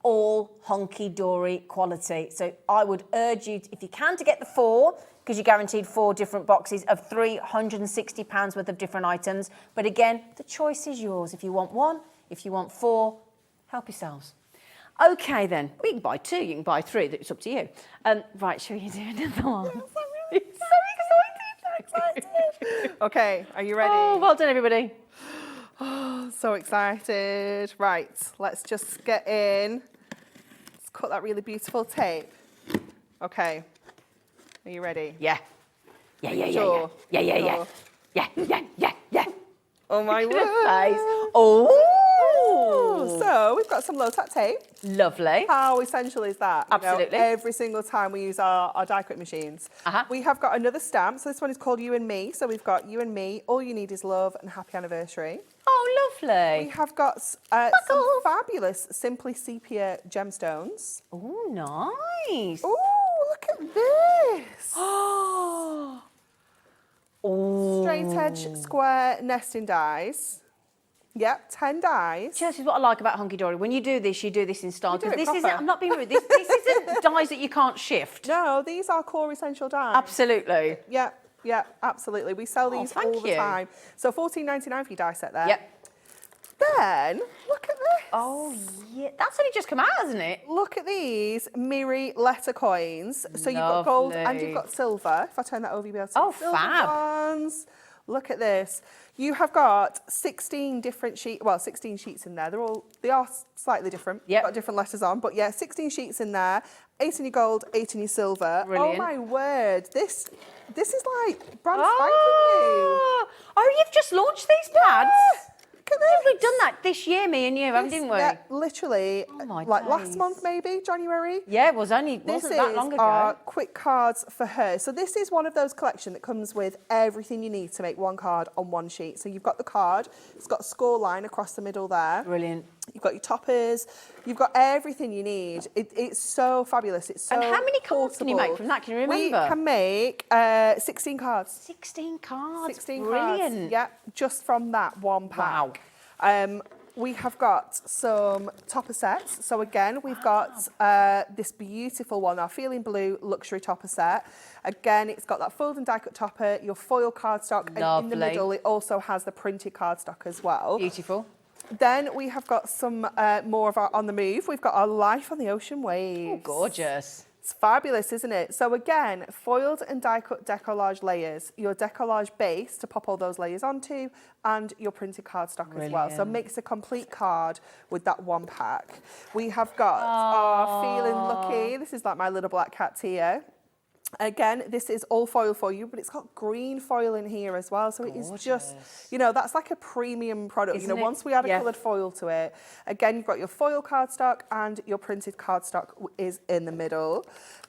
Speaker 3: All Hunky-Dory quality. So I would urge you, if you can, to get the 4, because you're guaranteed 4 different boxes of £360 worth of different items. But again, the choice is yours. If you want 1, if you want 4, help yourselves. Okay then, well, you can buy 2, you can buy 3, it's up to you. Right, shall we do another one?
Speaker 4: Yes, I'm really so excited. Okay, are you ready?
Speaker 3: Oh, well done, everybody.
Speaker 4: Oh, so excited. Right, let's just get in. Let's cut that really beautiful tape. Okay, are you ready?
Speaker 3: Yeah. Yeah.
Speaker 4: Sure.
Speaker 3: Yeah.
Speaker 4: Oh my word.
Speaker 3: Nice. Oh.
Speaker 4: So we've got some low tack tape.
Speaker 3: Lovely.
Speaker 4: How essential is that?
Speaker 3: Absolutely.
Speaker 4: Every single time we use our die cut machines. We have got another stamp. So this one is called You and Me. So we've got You and Me. All you need is love and happy anniversary.
Speaker 3: Oh, lovely.
Speaker 4: We have got some fabulous Simply Sepia gemstones.
Speaker 3: Oh, nice.
Speaker 4: Oh, look at this.
Speaker 3: Oh.
Speaker 4: Straight edge square nesting dies. Yep, 10 dies.
Speaker 3: This is what I like about Hunky-Dory. When you do this in style.
Speaker 4: You do it
Speaker 3: This isn't,
Speaker 4: proper.
Speaker 3: I'm not being rude, this isn't dies that you can't shift.
Speaker 4: No, these are core essential dies.
Speaker 3: Absolutely.
Speaker 4: Yeah, absolutely. We sell these all the time. So $14.99 for your die set there.
Speaker 3: Yep.
Speaker 4: Then, look at this.
Speaker 3: Oh, yeah. That's only just come out, hasn't it?
Speaker 4: Look at these Miri letter coins. So you've got gold and you've got silver. If I turn that over, you'll be able to see the silver
Speaker 3: fab.
Speaker 4: ones. Look at this. You have got 16 different sheets, well, 16 sheets in there. They are slightly different.
Speaker 3: Yep.
Speaker 4: Got different letters on, but yeah, 16 sheets in there. 8 in your gold, 8 in your silver.
Speaker 3: Brilliant.
Speaker 4: Oh my word. This is like brand spanking new.
Speaker 3: Oh, you've just launched these pads?
Speaker 4: Look at this.
Speaker 3: We've done that this year, me and you, didn't we?
Speaker 4: Yeah, literally,
Speaker 3: Oh my
Speaker 4: like
Speaker 3: days.
Speaker 4: last month maybe, January.
Speaker 3: Yeah, it wasn't that long ago.
Speaker 4: Our quick cards for her. So this is one of those collection that comes with everything you need to make one card on one sheet. So you've got the card, it's got a score line across the middle there.
Speaker 3: Brilliant.
Speaker 4: You've got your toppers, you've got everything you need. It's so fabulous. It's so
Speaker 3: And how many cards can you make from that? Can you remember?
Speaker 4: We can make 16 cards.
Speaker 3: 16 cards.
Speaker 4: 16
Speaker 3: Brilliant.
Speaker 4: cards. Yeah, just from that one pack. We have got some topper sets. So again, we've got this beautiful one, our Feeling Blue luxury topper set. Again, it's got that fold and die cut topper, your foil cardstock, and in the middle it also has the printed cardstock as well.
Speaker 3: Beautiful.
Speaker 4: Then we have got some more of our On the Move. We've got our Life on the Ocean Waves.
Speaker 3: Oh, gorgeous.
Speaker 4: It's fabulous, isn't it? So again, foiled and die-cut decollage layers, your decollage base to pop all those layers onto, and your printed cardstock as well. So it makes a complete card with that one pack. We have got our Feeling Lucky. This is like my little black cat here. Again, this is all foil for you, but it's got green foil in here as well. So it is just, you know, that's like a premium product.
Speaker 3: Isn't
Speaker 4: you know,
Speaker 3: it?
Speaker 4: once we add a coloured foil to it, again, you've got your foil cardstock and your printed cardstock is in the middle.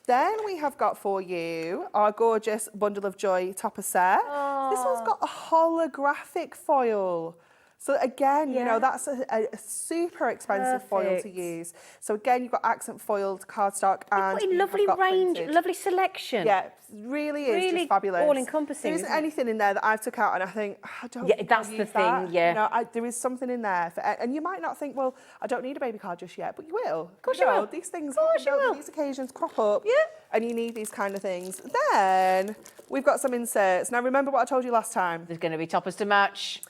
Speaker 4: Then we have got for you our gorgeous Bundle of Joy topper set. This one's got a holographic foil. So again, you know, that's a super expensive foil to use. So again, you've got accent foiled cardstock and
Speaker 3: You've got a lovely range,
Speaker 4: printed.
Speaker 3: lovely selection.
Speaker 4: Yeah, really is just fabulous.
Speaker 3: all-encompassing,
Speaker 4: There isn't
Speaker 3: isn't it?
Speaker 4: anything in there that I've took out and I think, I don't
Speaker 3: Yeah,
Speaker 4: think
Speaker 3: that's
Speaker 4: I'll
Speaker 3: the
Speaker 4: use
Speaker 3: thing,
Speaker 4: that.
Speaker 3: yeah.
Speaker 4: You know, there is something in there. And you might not think, well, I don't need a baby card just yet, but you will. Of
Speaker 3: course you will.
Speaker 4: These things,
Speaker 3: Of course you will.
Speaker 4: these occasions crop up.
Speaker 3: Yeah.
Speaker 4: and you need these kind of things. Then we've got some inserts. Now remember what I told you last time.
Speaker 3: There's going to be toppers to match.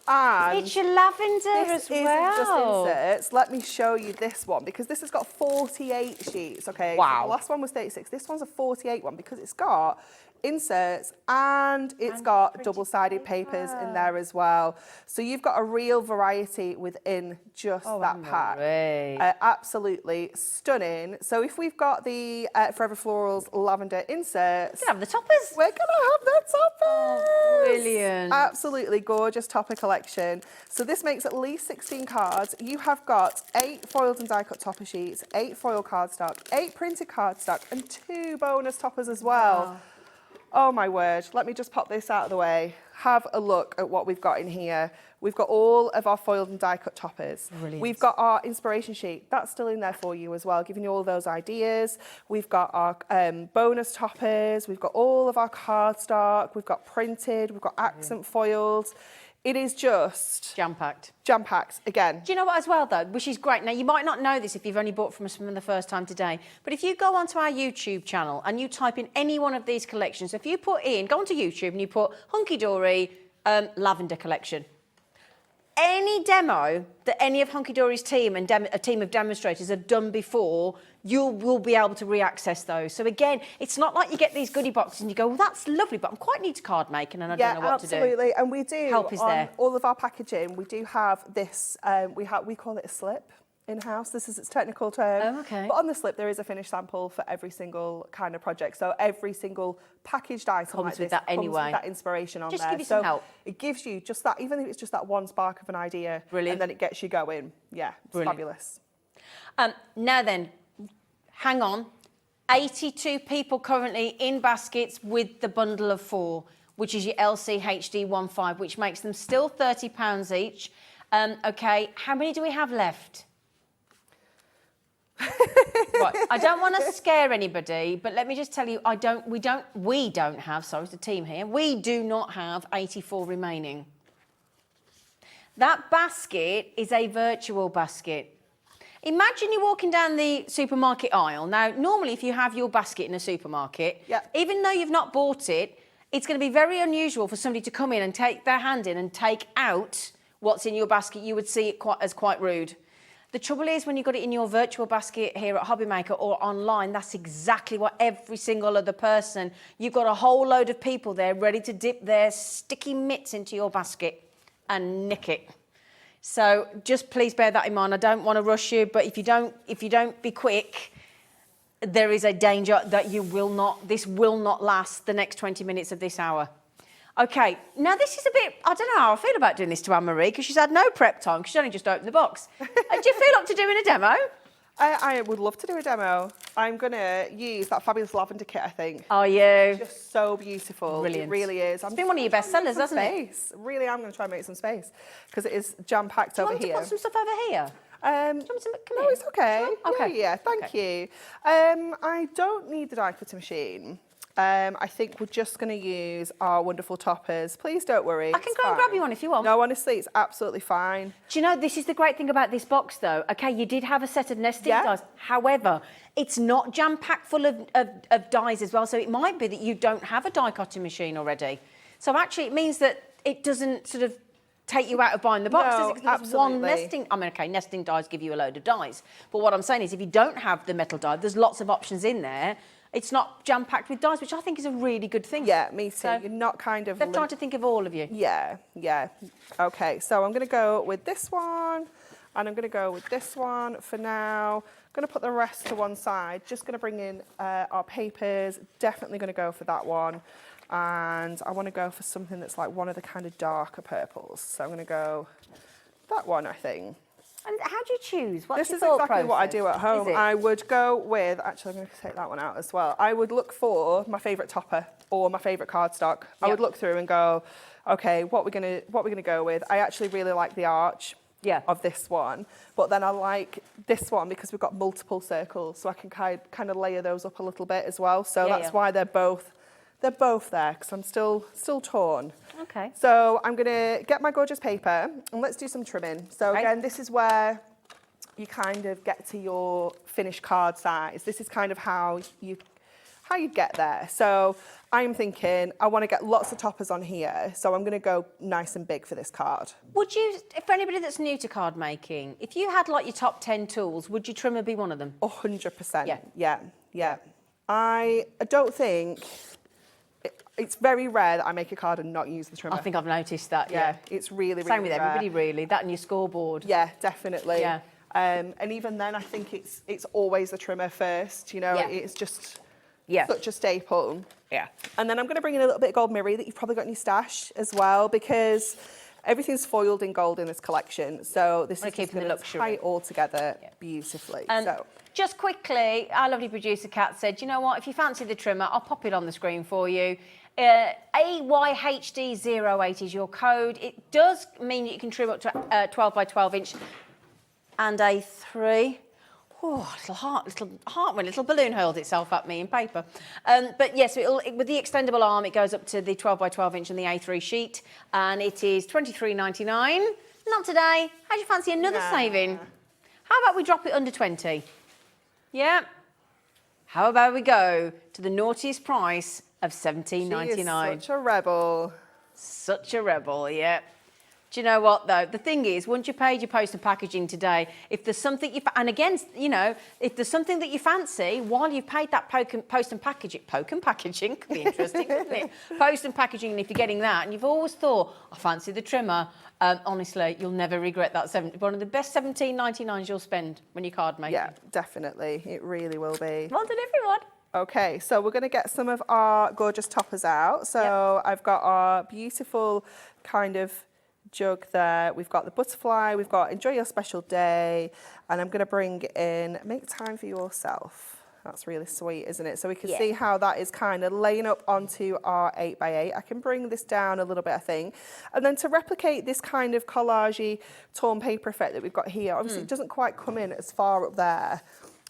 Speaker 4: And
Speaker 3: It's your lavender
Speaker 4: this
Speaker 3: as well.
Speaker 4: isn't just inserts. Let me show you this one because this has got 48 sheets, okay?
Speaker 3: Wow.
Speaker 4: So the last one was 36. This one's a 48 one because it's got inserts and it's got double-sided papers in there as well. So you've got a real variety within just that pack. Absolutely stunning. So if we've got the Forever Florals lavender inserts,
Speaker 3: You can have the toppers.
Speaker 4: we're gonna have the toppers.
Speaker 3: Oh, brilliant.
Speaker 4: Absolutely gorgeous topper collection. So this makes at least 16 cards. You have got 8 foiled and die cut topper sheets, 8 foil cardstock, 8 printed cardstock, and 2 bonus toppers as well.
Speaker 3: Wow.
Speaker 4: Oh my word, let me just pop this out of the way. Have a look at what we've got in here. We've got all of our foiled and die cut toppers.
Speaker 3: Brilliant.
Speaker 4: We've got our inspiration sheet. That's still in there for you as well, giving you all those ideas. We've got our bonus toppers. We've got all of our cardstock. We've got printed. We've got accent foils. It is just
Speaker 3: Jam-packed.
Speaker 4: jam-packed again.
Speaker 3: Do you know what as well, though, which is great? Now, you might not know this if you've only bought from us for the first time today, but if you go onto our YouTube channel and you type in any one of these collections, if you put in, go onto YouTube and you put Hunky-Dory lavender collection, any demo that any of Hunky-Dory's team and a team of demonstrators have done before, you will be able to re-access those. So again, it's not like you get these goodie boxes and you go, well, that's lovely, but I'm quite new to card making and I don't know what to do.
Speaker 4: Yeah, absolutely. And we do,
Speaker 3: Help is
Speaker 4: on
Speaker 3: there.
Speaker 4: all of our packaging, we do have this, we call it a slip in-house. This is its technical term.
Speaker 3: Oh, okay.
Speaker 4: But on the slip, there is a finished sample for every single kind of project. So every single packaged item
Speaker 3: Comes
Speaker 4: like
Speaker 3: with
Speaker 4: this
Speaker 3: that
Speaker 4: comes
Speaker 3: anyway.
Speaker 4: with that inspiration on
Speaker 3: Just
Speaker 4: there.
Speaker 3: give you some
Speaker 4: so
Speaker 3: help.
Speaker 4: It gives you just that, even if it's just that one spark of an idea.
Speaker 3: Brilliant.
Speaker 4: And then it gets you going. Yeah, it's
Speaker 3: Brilliant.
Speaker 4: fabulous.
Speaker 3: Now then, hang on. 82 people currently in baskets with the bundle of 4, which is your LCHD15, which makes them still £30 each. Okay, how many do we have left? Right, I don't want to scare anybody, but let me just tell you, we don't have, sorry, it's the team here, we do not have 84 remaining. That basket is a virtual basket. Imagine you're walking down the supermarket aisle. Now, normally if you have your basket in a supermarket, even though you've not bought it, it's going to be very unusual for somebody to come in and take their hand in and take out what's in your basket. You would see it as quite rude. The trouble is when you've got it in your virtual basket here at Hobbymaker or online, that's exactly what every single other person, you've got a whole load of people there ready to dip their sticky mitts into your basket and nick it. So just please bear that in mind. I don't want to rush you, but if you don't be quick, there is a danger that this will not last the next 20 minutes of this hour. Okay, now this is a bit, I don't know how I feel about doing this to Anne-Marie because she's had no prep time because she's only just opened the box. Do you feel up to doing a demo?
Speaker 4: I would love to do a demo. I'm going to use that fabulous lavender kit, I think.
Speaker 3: Are you?
Speaker 4: It's just so beautiful.
Speaker 3: Brilliant.
Speaker 4: It really is.
Speaker 3: It's been one of your best sellers, hasn't it?
Speaker 4: Really, I'm going to try and make some space because it is jam-packed over
Speaker 3: Do you
Speaker 4: here.
Speaker 3: want to put some stuff over here? Do you want to come
Speaker 4: No,
Speaker 3: here?
Speaker 4: it's okay.
Speaker 3: Sure? Okay.
Speaker 4: Yeah, thank you. I don't need the die cutter machine. I think we're just going to use our wonderful toppers. Please don't worry.
Speaker 3: I can go and grab you one if you want.
Speaker 4: No, honestly, it's absolutely fine.
Speaker 3: Do you know, this is the great thing about this box, though. Okay, you did have a set of nesting dies. However, it's not jam-packed full of dies as well, so it might be that you don't have a die-cutting machine already. So actually, it means that it doesn't sort of take you out of buying the box.
Speaker 4: No,
Speaker 3: there's one nesting. I mean, okay, nesting dies give you a load of dies. But what I'm saying is if you don't have the metal die, there's lots of options in there. It's not jam-packed with dies, which I think is a really good thing.
Speaker 4: Yeah, me too.
Speaker 3: So
Speaker 4: you're not kind of...
Speaker 3: They're trying to think of all of you.
Speaker 4: Yeah. Okay, so I'm going to go with this one, and I'm going to go with this one for now. I'm going to put the rest to one side. Just going to bring in our papers. Definitely going to go for that one. And I want to go for something that's like one of the kind of darker purples. So I'm going to go that one, I think.
Speaker 3: And how do you choose? What's
Speaker 4: This
Speaker 3: your
Speaker 4: is
Speaker 3: thought
Speaker 4: exactly what I
Speaker 3: process?
Speaker 4: do at home.
Speaker 3: Is it?
Speaker 4: I would go with, actually I'm going to take that one out as well. I would look for my favourite topper or my favourite cardstock. I would look through and go, okay, what we're gonna go with. I actually really like the arch of this one, but then I like this one because we've got multiple circles, so I can kind of layer those up a little bit as well. So that's why they're both there because I'm still torn.
Speaker 3: Okay.
Speaker 4: So I'm going to get my gorgeous paper and let's do some trimming. So again, this is where you kind of get to your finished card size. This is kind of how you get there. So I'm thinking I want to get lots of toppers on here, so I'm going to go nice and big for this card.
Speaker 3: Would you, for anybody that's new to card making, if you had like your top 10 tools, would your trimmer be one of them?
Speaker 4: 100%.
Speaker 3: Yeah.
Speaker 4: Yeah. I don't think, it's very rare that I make a card and not use the trimmer.
Speaker 3: I think I've noticed that, yeah.
Speaker 4: It's really, really
Speaker 3: Same with
Speaker 4: rare.
Speaker 3: everybody, really. That and your scoreboard.
Speaker 4: Yeah, definitely.
Speaker 3: Yeah.
Speaker 4: And even then, I think it's always the trimmer first, you know,
Speaker 3: Yeah.
Speaker 4: it's just
Speaker 3: Yeah.
Speaker 4: such a staple.
Speaker 3: Yeah.
Speaker 4: And then I'm going to bring in a little bit of gold Miri that you've probably got in your stash as well, because everything's foiled in gold in this collection. So this is just
Speaker 3: keeping the
Speaker 4: going to
Speaker 3: luxury.
Speaker 4: tie it all together beautifully.
Speaker 3: Just quickly, our lovely producer Kat said, you know what, if you fancy the trimmer, I'll pop it on the screen for you. AYHD08 is your code. It does mean that you can trim up to 12 by 12 inch and A3. Oh, little heart, when a little balloon hurled itself at me in paper. But yes, with the extendable arm, it goes up to the 12 by 12 inch and the A3 sheet, and it is $23.99. Not today. How do you fancy another saving? How about we drop it under 20? Yeah. How about we go to the naughtiest price of $17.99?
Speaker 4: She is such a rebel.
Speaker 3: Such a rebel, yeah. Do you know what, though? The thing is, once you paid your post and packaging today, if there's something and again, you know, if there's something that you fancy while you've paid that post and packaging could be interesting, couldn't it? Post and packaging, and if you're getting that, and you've always thought, I fancy the trimmer, honestly, you'll never regret that. One of the best $17.99s you'll spend when you card making.
Speaker 4: Yeah, definitely. It really will be.
Speaker 3: Well done, everyone.
Speaker 4: Okay, so we're going to get some of our gorgeous toppers out. So I've got our beautiful kind of jug there. We've got the butterfly, we've got enjoy your special day, and I'm going to bring in make time for yourself. That's really sweet, isn't it? So we can see how that is kind of laying up onto our 8x8. I can bring this down a little bit, I think. And then to replicate this kind of collagey torn paper effect that we've got here, obviously it doesn't quite come in as far up there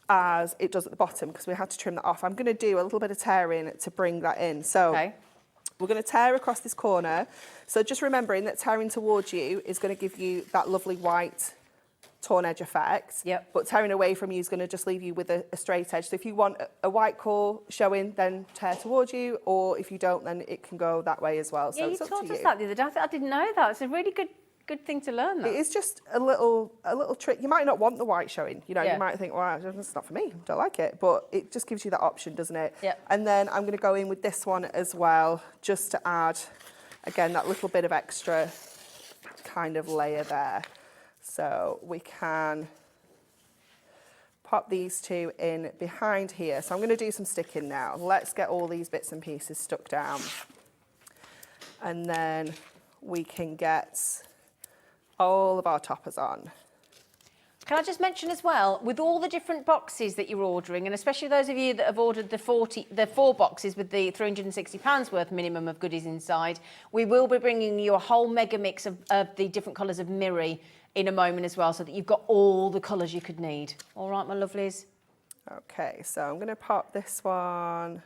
Speaker 4: as it does at the bottom because we had to trim that off. I'm going to do a little bit of tearing to bring that in. So we're going to tear across this corner. So just remembering that tearing towards you is going to give you that lovely white torn edge effect.
Speaker 3: Yep.
Speaker 4: But tearing away from you is going to just leave you with a straight edge. So if you want a white core showing, then tear towards you, or if you don't, then it can go that way as well.
Speaker 3: Yeah,
Speaker 4: so
Speaker 3: you
Speaker 4: it's up
Speaker 3: taught
Speaker 4: to
Speaker 3: us
Speaker 4: you.
Speaker 3: that the other day. I didn't know that. It's a really good thing to learn. That
Speaker 4: It is just a little trick. You might not want the white showing. You know, you might think, well, it's not for me. I don't like it. But it just gives you that option, doesn't it?
Speaker 3: Yep.
Speaker 4: And then I'm going to go in with this one as well, just to add, again, that little bit of extra kind of layer there. So we can pop these two in behind here. So I'm going to do some sticking now. Let's get all these bits and pieces stuck down. And then we can get all of our toppers on.
Speaker 3: Can I just mention as well, with all the different boxes that you're ordering, and especially those of you that have ordered the 4 boxes with the £360 worth minimum of goodies inside, we will be bringing you a whole mega mix of the different colours of Miri in a moment as well, so that you've got all the colours you could need. All right, my lovelies?
Speaker 4: Okay, so I'm going to pop this one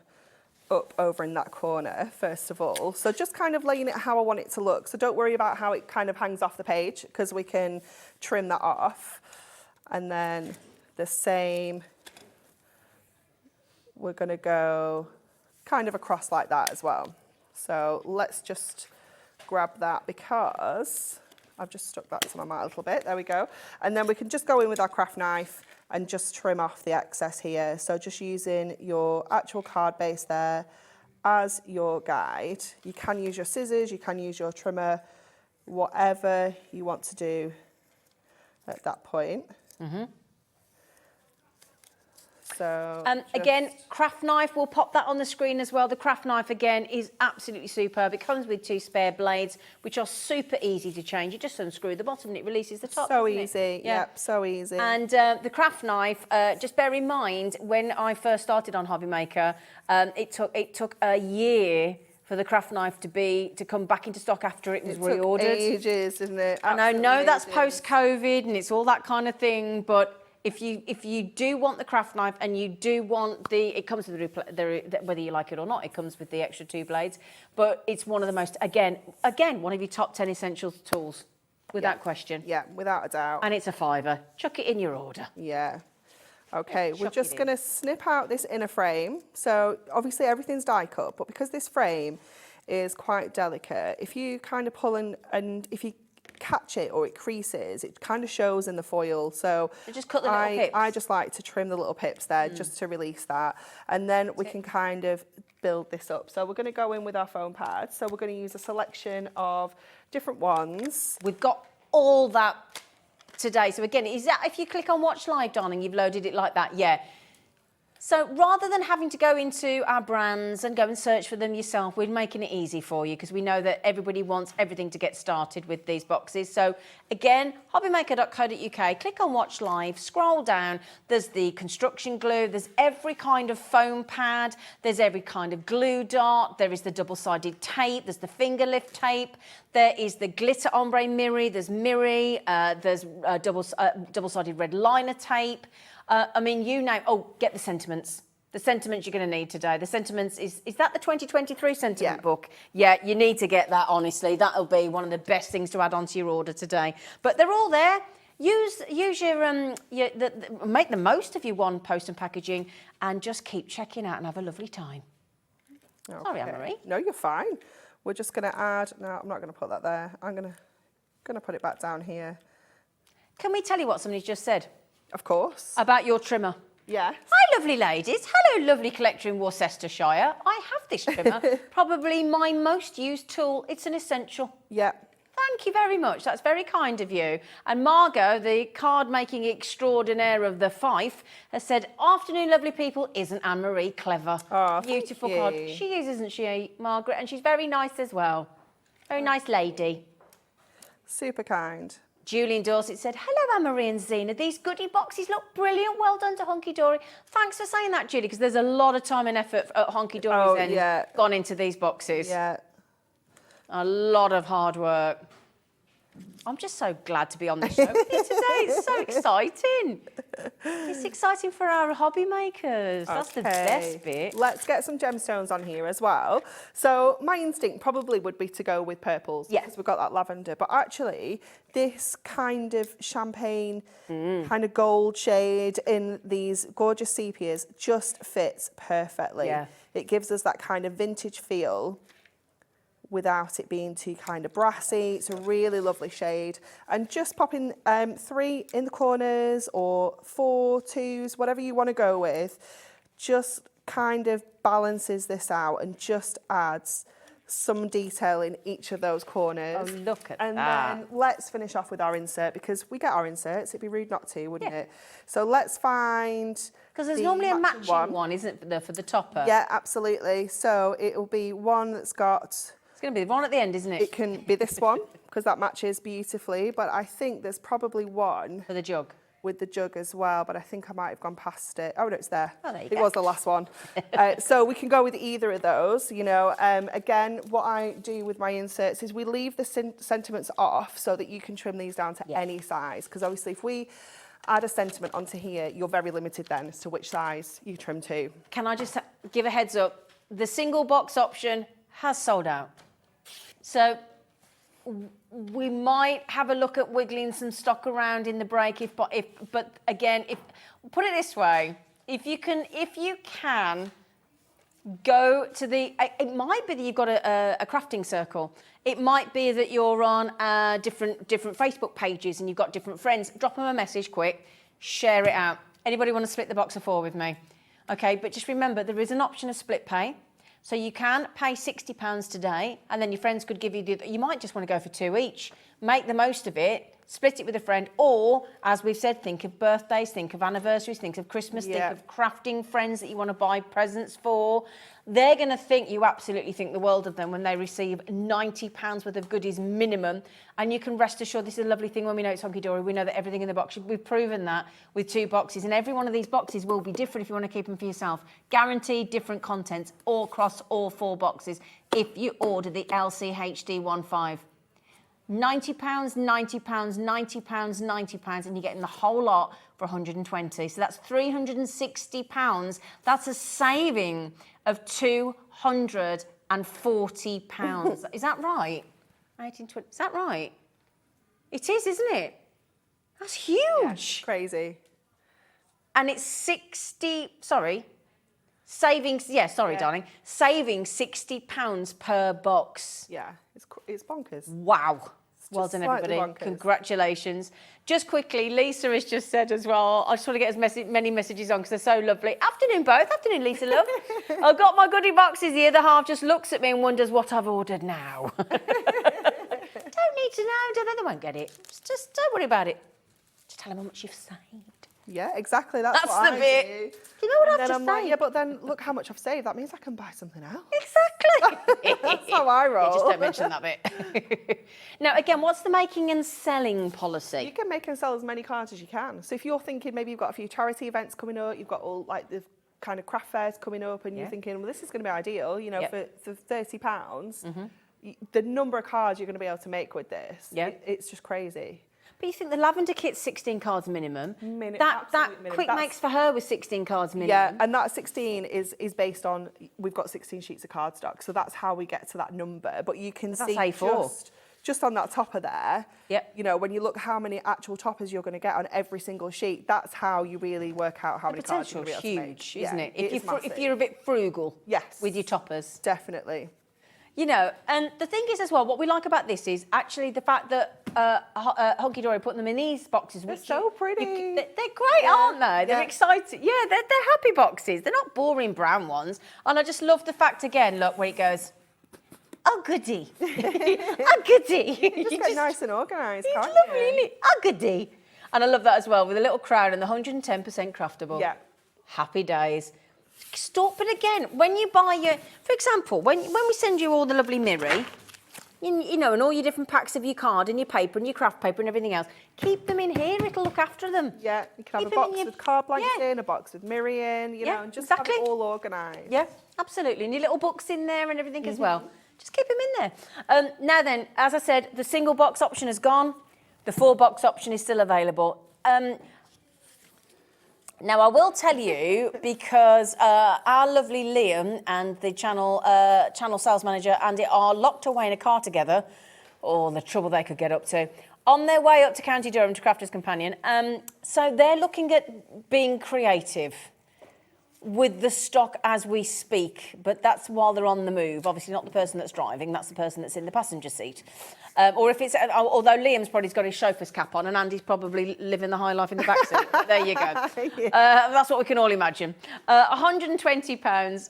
Speaker 4: up over in that corner, first of all. So just kind of laying it how I want it to look. So don't worry about how it kind of hangs off the page, because we can trim that off. And then the same, we're going to go kind of across like that as well. So let's just grab that, because I've just stuck that to my mat a little bit. There we go. And then we can just go in with our craft knife and just trim off the excess here. So just using your actual card base there as your guide. You can use your scissors, you can use your trimmer, whatever you want to do at that point. So
Speaker 3: again, craft knife, we'll pop that on the screen as well. The craft knife, again, is absolutely superb. It comes with 2 spare blades, which are super easy to change. You just unscrew the bottom and it releases the top.
Speaker 4: So easy, yep, so easy.
Speaker 3: And the craft knife, just bear in mind, when I first started on Hobby Maker, it took a year for the craft knife to come back into stock after it was reordered.
Speaker 4: Ages, didn't it?
Speaker 3: And I know that's post-COVID and it's all that kind of thing, but if you do want the craft knife and you do want it comes with whether you like it or not, it comes with the extra 2 blades. But it's one of the most, again, one of your top 10 essential tools. without question.
Speaker 4: Yeah, without a doubt.
Speaker 3: And it's a £5. Chuck it in your order.
Speaker 4: Yeah. Okay, we're
Speaker 3: chuck
Speaker 4: just
Speaker 3: it
Speaker 4: going to snip out this inner frame. So obviously everything's die cut, but because this frame is quite delicate, if you kind of pull and if you catch it or it creases, it kind of shows in the foil. So
Speaker 3: just cut the little pips.
Speaker 4: I just like to trim the little pips there just to release that. And then we can kind of build this up. So we're going to go in with our foam pad. So we're going to use a selection of different ones.
Speaker 3: We've got all that today. So again, is that if you click on watch live, darling, you've loaded it like that? Yeah. So rather than having to go into our brands and go and search for them yourself, we're making it easy for you because we know that everybody wants everything to get started with these boxes. So again, hobbymaker.co.uk, click on watch live, scroll down, there's the construction glue, there's every kind of foam pad, there's every kind of glue dot, there is the double-sided tape, there's the finger lift tape, there is the glitter ombre Miri, there's Miri, there's double-sided red liner tape. I mean, you name, get the sentiments. The sentiments you're going to need today. The sentiments, is that the 2023 sentiment book? Yeah, you need to get that, honestly. That'll be one of the best things to add onto your order today. But they're all there. Use your make the most of your one post and packaging and just keep checking out and have a lovely time. Okay. Sorry, Anne-Marie.
Speaker 4: No, you're fine. We're just going to add, no, I'm not going to put that there. I'm going to put it back down here.
Speaker 3: Can we tell you what somebody's just said?
Speaker 4: Of course.
Speaker 3: About your trimmer.
Speaker 4: Yes.
Speaker 3: Hi, lovely ladies. Hello, lovely collector in Worcestershire. I have this trimmer, probably my most used tool. It's an essential.
Speaker 4: Yeah.
Speaker 3: Thank you very much. That's very kind of you. And Margot, the card-making extraordinaire of the Fife, has said, afternoon, lovely people. Isn't Anne-Marie clever?
Speaker 4: Oh,
Speaker 3: beautiful
Speaker 4: thank
Speaker 3: card.
Speaker 4: you.
Speaker 3: She is, isn't she, Margaret? And she's very nice as well. Very nice lady.
Speaker 4: Super kind.
Speaker 3: Julian Dorset said, hello, Anne-Marie and Zena. These goodie boxes look brilliant. Well done to Hunky-Dory. Thanks for saying that, Julie, because there's a lot of time and effort at Hunky-Dory's end gone into these boxes.
Speaker 4: Yeah.
Speaker 3: A lot of hard work. I'm just so glad to be on the show with you today. It's so exciting. It's exciting for our hobby makers. That's the best bit.
Speaker 4: Let's get some gemstones on here as well. So my instinct probably would be to go with purples because we've got that lavender. But actually, this kind of champagne, kind of gold shade in these gorgeous sepias just fits perfectly.
Speaker 3: Yeah.
Speaker 4: It gives us that kind of vintage feel without it being too kind of brassy. It's a really lovely shade. And just popping 3 in the corners or 4, 2s, whatever you want to go with, just kind of balances this out and just adds some detail in each of those corners.
Speaker 3: Oh, look at
Speaker 4: and
Speaker 3: that.
Speaker 4: And then let's finish off with our insert because we get our inserts. It'd be rude not to, wouldn't it? So let's find...
Speaker 3: Because there's normally a matching one, isn't there, for the topper?
Speaker 4: Yeah, absolutely. So it'll be one that's got...
Speaker 3: It's going to be the one at the end, isn't it?
Speaker 4: It can be this one, because that matches beautifully, but I think there's probably one...
Speaker 3: For the jug.
Speaker 4: With the jug as well, but I think I might have gone past it. Oh, no, it's there.
Speaker 3: Oh, there you
Speaker 4: it
Speaker 3: go.
Speaker 4: was the last one. So we can go with either of those, you know. Again, what I do with my inserts is we leave the sentiments off so that you can trim these down to any size, because obviously if we add a sentiment onto here, you're very limited then as to which size you trim to.
Speaker 3: Can I just give a heads up? The single box option has sold out. So we might have a look at wiggling some stock around in the break, but again, put it this way, if you can go to the, it might be that you've got a crafting circle. It might be that you're on different Facebook pages and you've got different friends. Drop them a message quick, share it out. Anybody want to split the box of 4 with me? Okay, but just remember there is an option of split pay. So you can pay £60 today, and then your friends could give you you might just want to go for 2 each. Make the most of it, split it with a friend, or, as we've said, think of birthdays, think of anniversaries, think of Christmas, think of crafting friends that you want to buy presents for. They're going to think you absolutely think the world of them when they receive £90 worth of goodies minimum. And you can rest assured this is a lovely thing when we know it's Hunky-Dory. We know that everything in the box, we've proven that with 2 boxes. And every one of these boxes will be different if you want to keep them for yourself. Guaranteed different contents all across all 4 boxes if you order the LCHD15. £90, £90, £90, £90, and you're getting the whole lot for 120. So that's £360. That's a saving of £240. Is that right? 1820. Is that right? It is, isn't it? That's huge.
Speaker 4: Yeah, crazy.
Speaker 3: And it's darling, saving £60 per box.
Speaker 4: Yeah, it's bonkers.
Speaker 3: Wow. Well
Speaker 4: just
Speaker 3: done,
Speaker 4: slightly
Speaker 3: everybody.
Speaker 4: bonkers.
Speaker 3: Congratulations. Just quickly, Lisa has just said as well, I just want to get as many messages on because they're so lovely. Afternoon, both. Afternoon, Lisa, love. I've got my goodie boxes. The other half just looks at me and wonders what I've ordered now. Don't need to know, do they? They won't get it. Just don't worry about it. Just tell them how much you've saved.
Speaker 4: Yeah, exactly. That's what
Speaker 3: the
Speaker 4: I
Speaker 3: bit.
Speaker 4: do.
Speaker 3: Do you know what
Speaker 4: And
Speaker 3: I've
Speaker 4: then
Speaker 3: just
Speaker 4: I'm like,
Speaker 3: saved?
Speaker 4: yeah, but then look how much I've saved. That means I can buy something else.
Speaker 3: Exactly.
Speaker 4: That's how I roll.
Speaker 3: Yeah, just don't mention that bit. Now, again, what's the making and selling policy?
Speaker 4: You can make and sell as many cards as you can. So if you're thinking maybe you've got a few charity events coming up, you've got all like the kind of craft fairs coming up, and you're thinking, well, this is going to be ideal, you know, for £30, the number of cards you're going to be able to make with this, it's just crazy.
Speaker 3: But you think the lavender kit's 16 cards minimum. That
Speaker 4: minimum.
Speaker 3: quick makes for her with 16 cards minimum.
Speaker 4: Yeah, and that 16 is based on, we've got 16 sheets of cardstock, so that's how we get to that number. But you can see just on that topper there, you know, when you look how many actual toppers you're going to get on every single sheet, that's how you really work out how many cards you're going to be able to make.
Speaker 3: Huge, isn't it?
Speaker 4: If
Speaker 3: If you're a bit frugal with your toppers.
Speaker 4: Definitely.
Speaker 3: You know, and the thing is as well, what we like about this is actually the fact that Hunky-Dory put them in these boxes.
Speaker 4: They're so pretty.
Speaker 3: They're great, aren't they? They're exciting. Yeah, they're happy boxes. They're not boring brown ones. And I just love the fact, again, look, where it goes, oh, goody. Oh, goody.
Speaker 4: You just get nice and organised, can't
Speaker 3: It's lovely, isn't it? Oh, goody. And I love that as well, with a little crown and the 110% craftable.
Speaker 4: Yeah.
Speaker 3: Happy days. But again, when you buy your, for example, when we send you all the lovely Miri, you know, and all your different packs of your card and your paper and your craft paper and everything else, keep them in here, it'll look after them.
Speaker 4: Yeah, you can have a box with card blankets in, a box with Miri in, you know, and just have it all organised.
Speaker 3: Yeah, absolutely. And your little books in there and everything as well. Just keep them in there. Now then, as I said, the single box option is gone. The 4-box option is still available. Now, I will tell you, because our lovely Liam and the channel sales manager Andy are locked away in a car together, the trouble they could get up to, on their way up to County Durham to Crafter's Companion. So they're looking at being creative with the stock as we speak, but that's while they're on the move. Obviously not the person that's driving, that's the person that's in the passenger seat. Or if it's, although Liam's probably got his chauffeur's cap on and Andy's probably living the high life in the back seat. There you go. That's what we can all imagine. £120,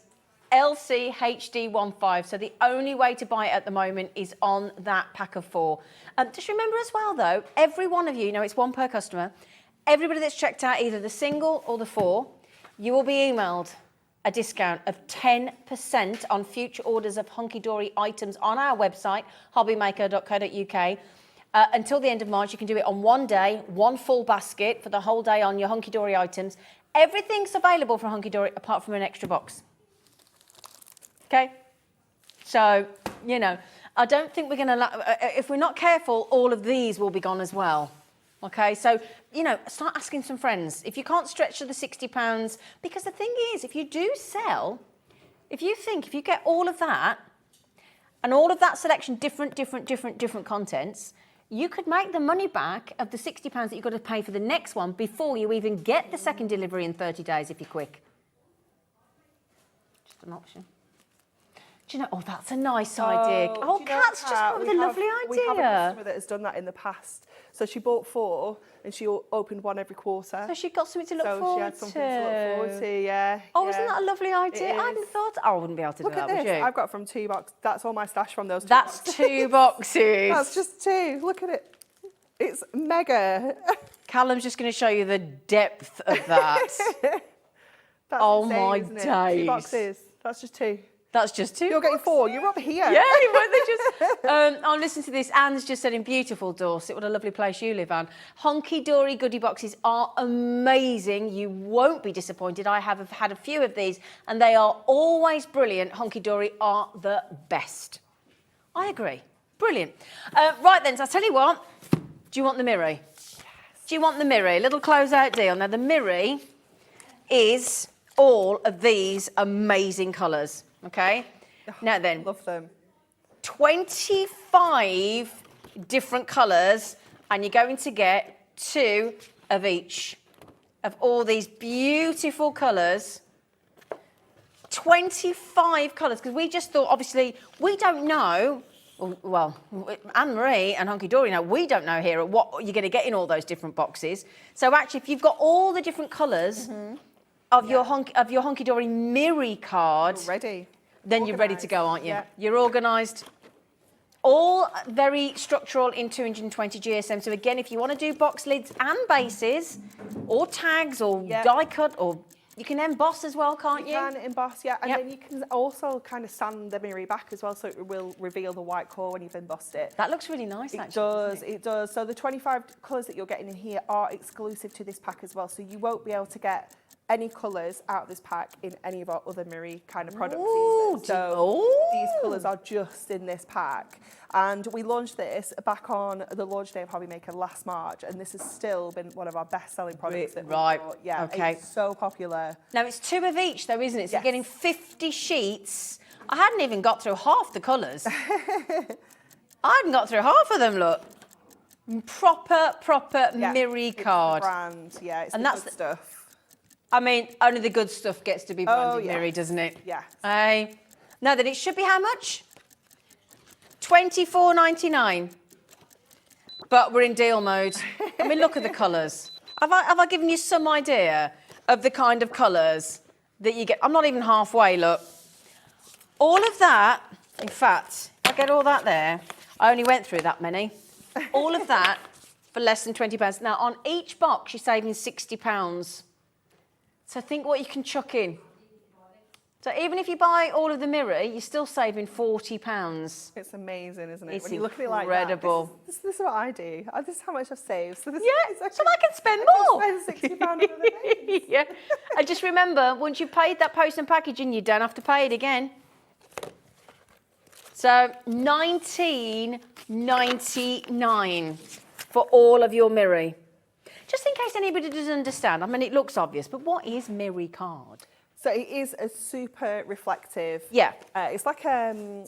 Speaker 3: LC HD15. So the only way to buy it at the moment is on that pack of 4. Just remember as well though, every one of you, it's one per customer, everybody that's checked out either the single or the 4, you will be emailed a discount of 10% on future orders of Hunky-Dory items on our website, hobbymaker.co.uk. Until the end of March, you can do it on one day, one full basket for the whole day on your Hunky-Dory items. Everything's available for Hunky-Dory apart from an extra box. Okay? So, I don't think we're going to... if we're not careful, all of these will be gone as well. Okay, so, start asking some friends. If you can't stretch to the £60, because the thing is, if you do sell, if you get all of that, and all of that selection, different contents, you could make the money back of the £60 that you've got to pay for the next one before you even get the second delivery in 30 days if you're quick. Just an option. Do you know, that's a nice idea. Kat's just come up with a lovely idea.
Speaker 4: We have a customer that has done that in the past. So she bought 4 and she opened one every quarter.
Speaker 3: So she got something to look forward to.
Speaker 4: So she had something to look forward to, yeah.
Speaker 3: Oh, isn't that a lovely idea? I hadn't thought. I wouldn't be able to do that, would you?
Speaker 4: I've got from 2 boxes. That's all my stash from those 2
Speaker 3: boxes.
Speaker 4: That's
Speaker 3: 2 boxes.
Speaker 4: That's just 2. Look at it. It's mega.
Speaker 3: Callum's just going to show you the depth of that.
Speaker 4: That's insane,
Speaker 3: my
Speaker 4: isn't it?
Speaker 3: days.
Speaker 4: 2 boxes. That's just 2.
Speaker 3: That's just 2.
Speaker 4: You're getting 4. You're up here.
Speaker 3: Yeah, weren't they just? Listen to this. Anne's just said in beautiful Dorset. What a lovely place you live, Anne. Hunky-Dory goodie boxes are amazing. You won't be disappointed. I have had a few of these, and they are always brilliant. Hunky-Dory are the best. I agree. Brilliant. Right then, so I'll tell you what. Do you want the Miri? Yes. Do you want the Miri? Little close-out deal. Now, the Miri is all of these amazing colours. Okay, now then,
Speaker 4: love them.
Speaker 3: 25 different colours and you're going to get 2 of each of all these beautiful colours. 25 colours, because we just thought, obviously, we don't know, well, Anne-Marie and Hunky-Dory know, we don't know here what you're going to get in all those different boxes. So actually, if you've got all the different colours of your Hunky-Dory Miri card,
Speaker 4: Ready.
Speaker 3: then you're ready to go, aren't you?
Speaker 4: Yeah.
Speaker 3: You're organised. All very structural in 220 GSM. So again, if you want to do box lids and bases, or tags, or die cut, or you can emboss as well, can't you?
Speaker 4: You can emboss, yeah. And then you can also kind of sand the Miri back as well, so it will reveal the white core when you've embossed it.
Speaker 3: That looks really nice,
Speaker 4: It
Speaker 3: actually.
Speaker 4: does, it does. So the 25 colours that you're getting in here are exclusive to this pack as well. So you won't be able to get any colours out of this pack in any of our other Miri kind of products either. So these colours are just in this pack. And we launched this back on the launch day of Hobby Maker last March, and this has still been one of our best-selling products. That we've bought. Yeah,
Speaker 3: okay.
Speaker 4: It's so popular.
Speaker 3: Now, it's 2 of each, though, isn't it? So
Speaker 4: Yes.
Speaker 3: you're getting 50 sheets. I hadn't even got through half the colours. I hadn't got through half of them, look. Proper Miri
Speaker 4: it's
Speaker 3: card.
Speaker 4: The brand, yeah, it's
Speaker 3: And
Speaker 4: the
Speaker 3: that's
Speaker 4: good stuff.
Speaker 3: I mean, only the good stuff gets to be branded
Speaker 4: yes.
Speaker 3: Miri, doesn't it?
Speaker 4: Yes.
Speaker 3: Now then, it should be how much? $24.99. But we're in deal mode. I mean, look at the colours. Have I given you some idea of the kind of colours that you get? I'm not even halfway, look. All of that, in fact, I get all that there. I only went through that many. All of that for less than £20. Now, on each box, you're saving £60. So think what you can chuck in. So even if you buy all of the Miri, you're still saving £40.
Speaker 4: It's amazing, isn't it?
Speaker 3: It's
Speaker 4: when you look at it like that.
Speaker 3: incredible.
Speaker 4: This is what I do. This is how much I've saved. So this
Speaker 3: Yeah,
Speaker 4: is
Speaker 3: so I can spend more.
Speaker 4: I can spend £60 on other things.
Speaker 3: Yeah. And just remember, once you've paid that post and packaging, you don't have to pay it again. So $19.99 for all of your Miri. Just in case anybody doesn't understand, I mean, it looks obvious, but what is Miri card?
Speaker 4: So it is a super reflective.
Speaker 3: Yeah.
Speaker 4: It's like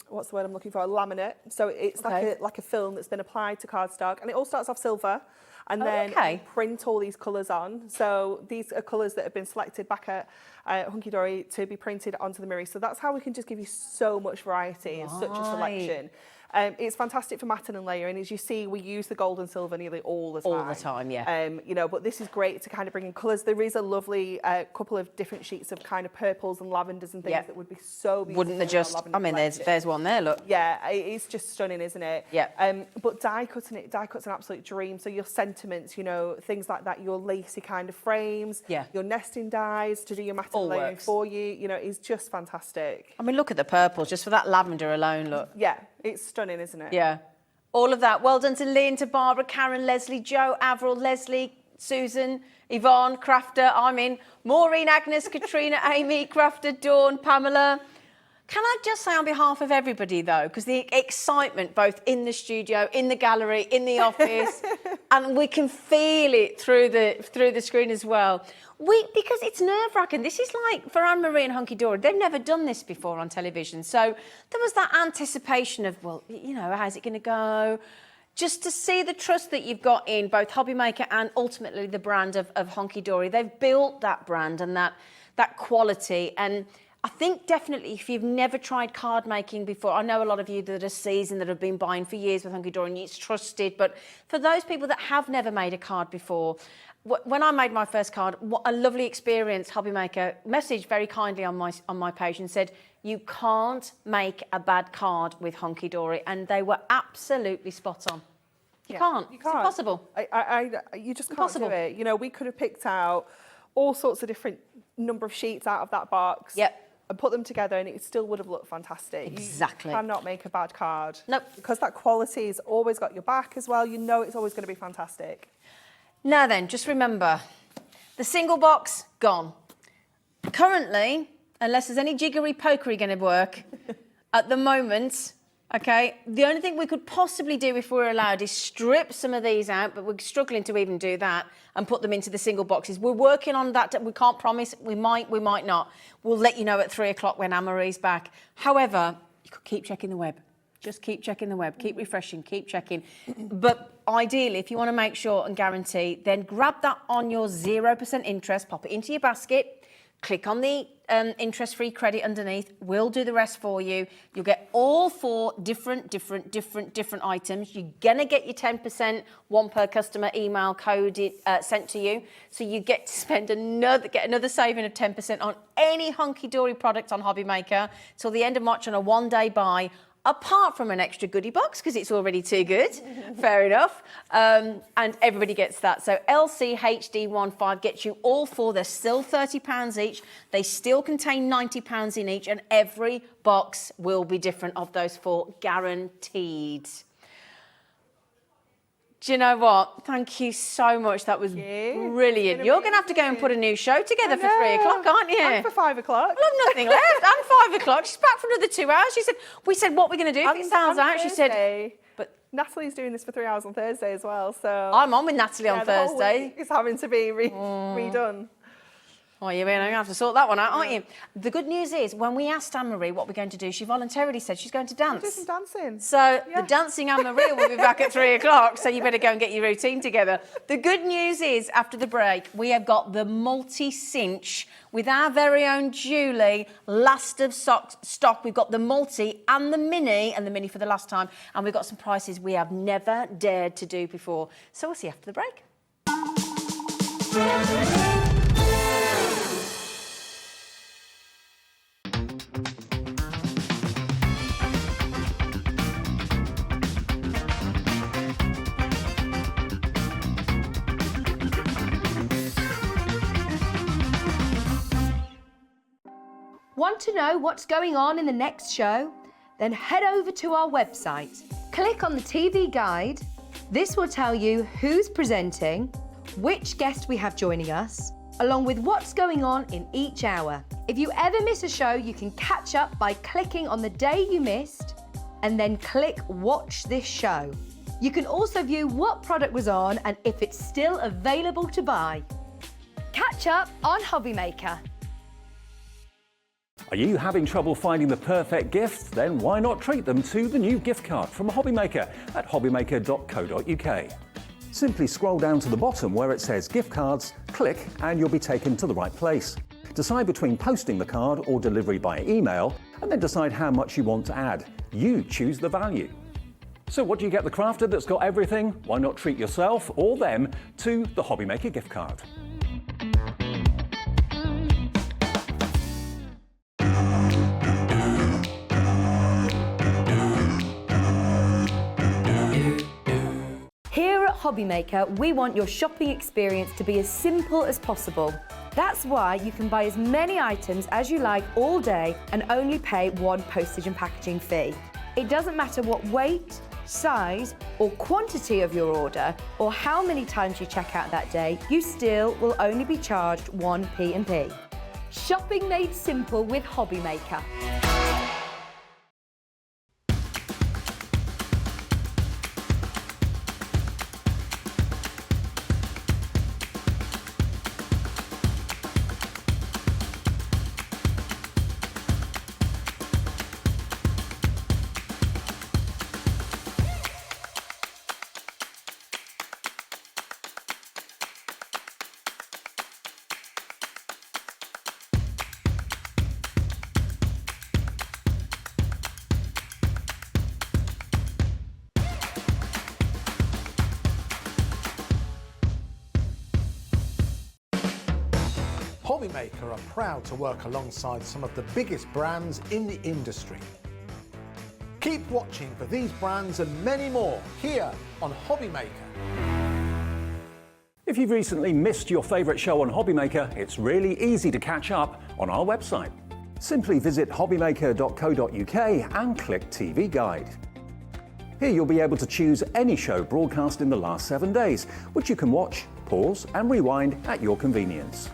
Speaker 4: what's the word I'm looking for? A laminate. So it's like a film that's been applied to cardstock, and it all starts off silver, and then you print all these colours on. So these are colours that have been selected back at Hunky-Dory to be printed onto the Miri. So that's how we can just give you so much variety and such a selection. It's fantastic for matting and layering. As you see, we use the gold and silver nearly all the time.
Speaker 3: All the time, yeah.
Speaker 4: You know, but this is great to kind of bring in colours. There is a lovely couple of different sheets of kind of purples and lavenders and things that would be so beautiful.
Speaker 3: Wouldn't they just? I mean, there's one there. Look.
Speaker 4: Yeah, it's just stunning, isn't it?
Speaker 3: Yeah.
Speaker 4: But die cut's an absolute dream. So your sentiments, you know, things like that, your lacy kind of frames, your nesting dies to do your matting layering for you. You know, it's just fantastic.
Speaker 3: I mean, look at the purples just for that lavender alone. Look.
Speaker 4: Yeah, it's stunning, isn't it?
Speaker 3: Yeah. All of that. Well done to Lynn, to Barbara, Karen, Leslie, Joe, Avril, Leslie, Susan, Yvonne, Crafter, I'm in, Maureen, Agnes, Katrina, Amy, Crafter, Dawn, Pamela. Can I just say on behalf of everybody, though, because the excitement both in the studio, in the gallery, in the office, and we can feel it through the screen as well. Because it's nerve-wracking. This is like, for Anne-Marie and Hunky-Dory, they've never done this before on television. So there was that anticipation of, well, you know, how's it going to go? Just to see the trust that you've got in both Hobby Maker and ultimately the brand of Hunky-Dory. They've built that brand and that quality. And I think definitely if you've never tried card making before, I know a lot of you that are seasoned that have been buying for years with Hunky-Dory and it's trusted. But for those people that have never made a card before, when I made my first card, what a lovely experience. Hobby Maker messaged very kindly on my page and said, you can't make a bad card with Hunky-Dory, and they were absolutely spot on. You can't. It's impossible.
Speaker 4: You just can't do it. You know, we could have picked out all sorts of different number of sheets out of that box. And put them together and it still would have looked fantastic.
Speaker 3: Exactly.
Speaker 4: You cannot make a bad card.
Speaker 3: Nope.
Speaker 4: Because that quality's always got your back as well. You know it's always going to be fantastic.
Speaker 3: Now then, just remember, the single box, gone. Currently, unless there's any jiggery pokery going to work, at the moment, okay, the only thing we could possibly do if we're allowed is strip some of these out, but we're struggling to even do that, and put them into the single boxes. We're working on that. We can't promise. We might not. We'll let you know at 3 o'clock when Anne-Marie's back. However, you could keep checking the web. Just keep checking the web, keep refreshing, keep checking. But ideally, if you want to make sure and guarantee, then grab that on your 0% interest, pop it into your basket, click on the interest-free credit underneath. We'll do the rest for you. You'll get all 4 different items. You're gonna get your 10% one per customer email code sent to you. So you get to spend another saving of 10% on any Hunky-Dory product on Hobby Maker till the end of March on a 1-day buy. Apart from an extra goodie box, because it's already too good, fair enough. And everybody gets that. So LCHD15 gets you all 4. They're still £30 each. They still contain £90 in each, and every box will be different of those 4, guaranteed. Do you know what? Thank you so much. That was brilliant. You're going to have to go and put a new show together for 3 o'clock, aren't you?
Speaker 4: And for 5 o'clock.
Speaker 3: Well, I've nothing left. And 5 o'clock. She's back for another 2 hours. We said, what we're going to do if it sells out? She said, but
Speaker 4: Natalie's doing this for 3 hours on Thursday as well, so...
Speaker 3: I'm on with Natalie on
Speaker 4: the whole
Speaker 3: Thursday.
Speaker 4: week is having to be redone.
Speaker 3: Oh, you're going to have to sort that one out, aren't you? The good news is, when we asked Anne-Marie what we're going to do, she voluntarily said she's going to dance.
Speaker 4: Do some dancing.
Speaker 3: So the dancing Anne-Marie will be back at 3 o'clock, so you better go and get your routine together. The good news is, after the break, we have got the Multi-Cinch with our very own Julie, last of stock. We've got the Multi and the Mini for the last time, and we've got some prices we have never dared to do before. So we'll see you after the break.
Speaker 1: Want to know what's going on in the next show? Then head over to our website. Click on the TV guide. This will tell you who's presenting, which guest we have joining us, along with what's going on in each hour. If you ever miss a show, you can catch up by clicking on the day you missed and then click Watch This Show. You can also view what product was on and if it's still available to buy. Catch up on Hobby Maker.
Speaker 2: Are you having trouble finding the perfect gift? Then why not treat them to the new gift card from Hobby Maker at hobbymaker.co.uk. Simply scroll down to the bottom where it says gift cards, click and you'll be taken to the right place. Decide between posting the card or delivery by email and then decide how much you want to add. You choose the value. So what do you get the crafter that's got everything? Why not treat yourself or them to the Hobby Maker gift card?
Speaker 1: Here at Hobby Maker, we want your shopping experience to be as simple as possible. That's why you can buy as many items as you like all day and only pay one postage and packaging fee. It doesn't matter what weight, size or quantity of your order or how many times you check out that day, you still will only be charged one P&P. Shopping made simple with Hobby Maker.
Speaker 5: Hobby Maker are proud to work alongside some of the biggest brands in the industry. Keep watching for these brands and many more here on Hobby Maker.
Speaker 2: If you've recently missed your favourite show on Hobby Maker, it's really easy to catch up on our website. Simply visit hobbymaker.co.uk and click TV Guide. Here you'll be able to choose any show broadcast in the last 7 days, which you can watch, pause and rewind at your convenience.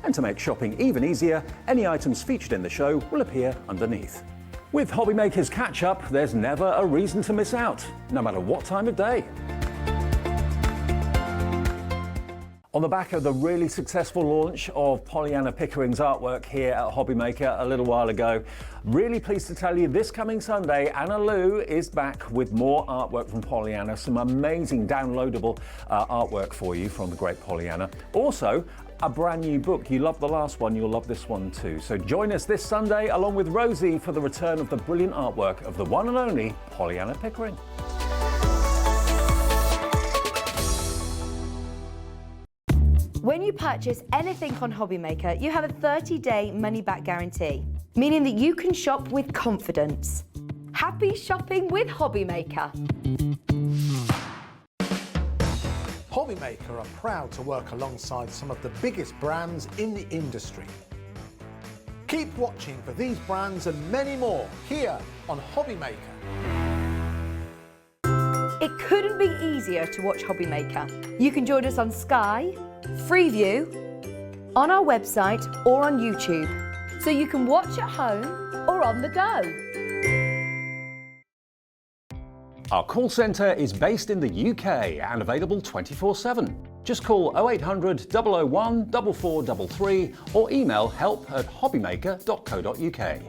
Speaker 2: And to make shopping even easier, any items featured in the show will appear underneath. With Hobby Maker's catch-up, there's never a reason to miss out, no matter what time of day. On the back of the really successful launch of Pollyanna Pickering's artwork here at Hobbymaker a little while ago, really pleased to tell you this coming Sunday, Anna Lou is back with more artwork from Pollyanna, some amazing downloadable artwork for you from the great Pollyanna. Also, a brand new book. You loved the last one, you'll love this one too. So join us this Sunday along with Rosie for the return of the brilliant artwork of the one and only Pollyanna Pickering.
Speaker 1: When you purchase anything on Hobbymaker, you have a 30-day money-back guarantee, meaning that you can shop with confidence. Happy shopping with Hobbymaker.
Speaker 5: Hobbymaker are proud to work alongside some of the biggest brands in the industry. Keep watching for these brands and many more here on Hobbymaker.
Speaker 1: It couldn't be easier to watch Hobbymaker. You can join us on Sky, Freeview, on our website or on YouTube, so you can watch at home or on the go.
Speaker 2: Our call centre is based in the UK and available 24/7. Just call 0800 001 4433 or email help@hobbymaker.co.uk.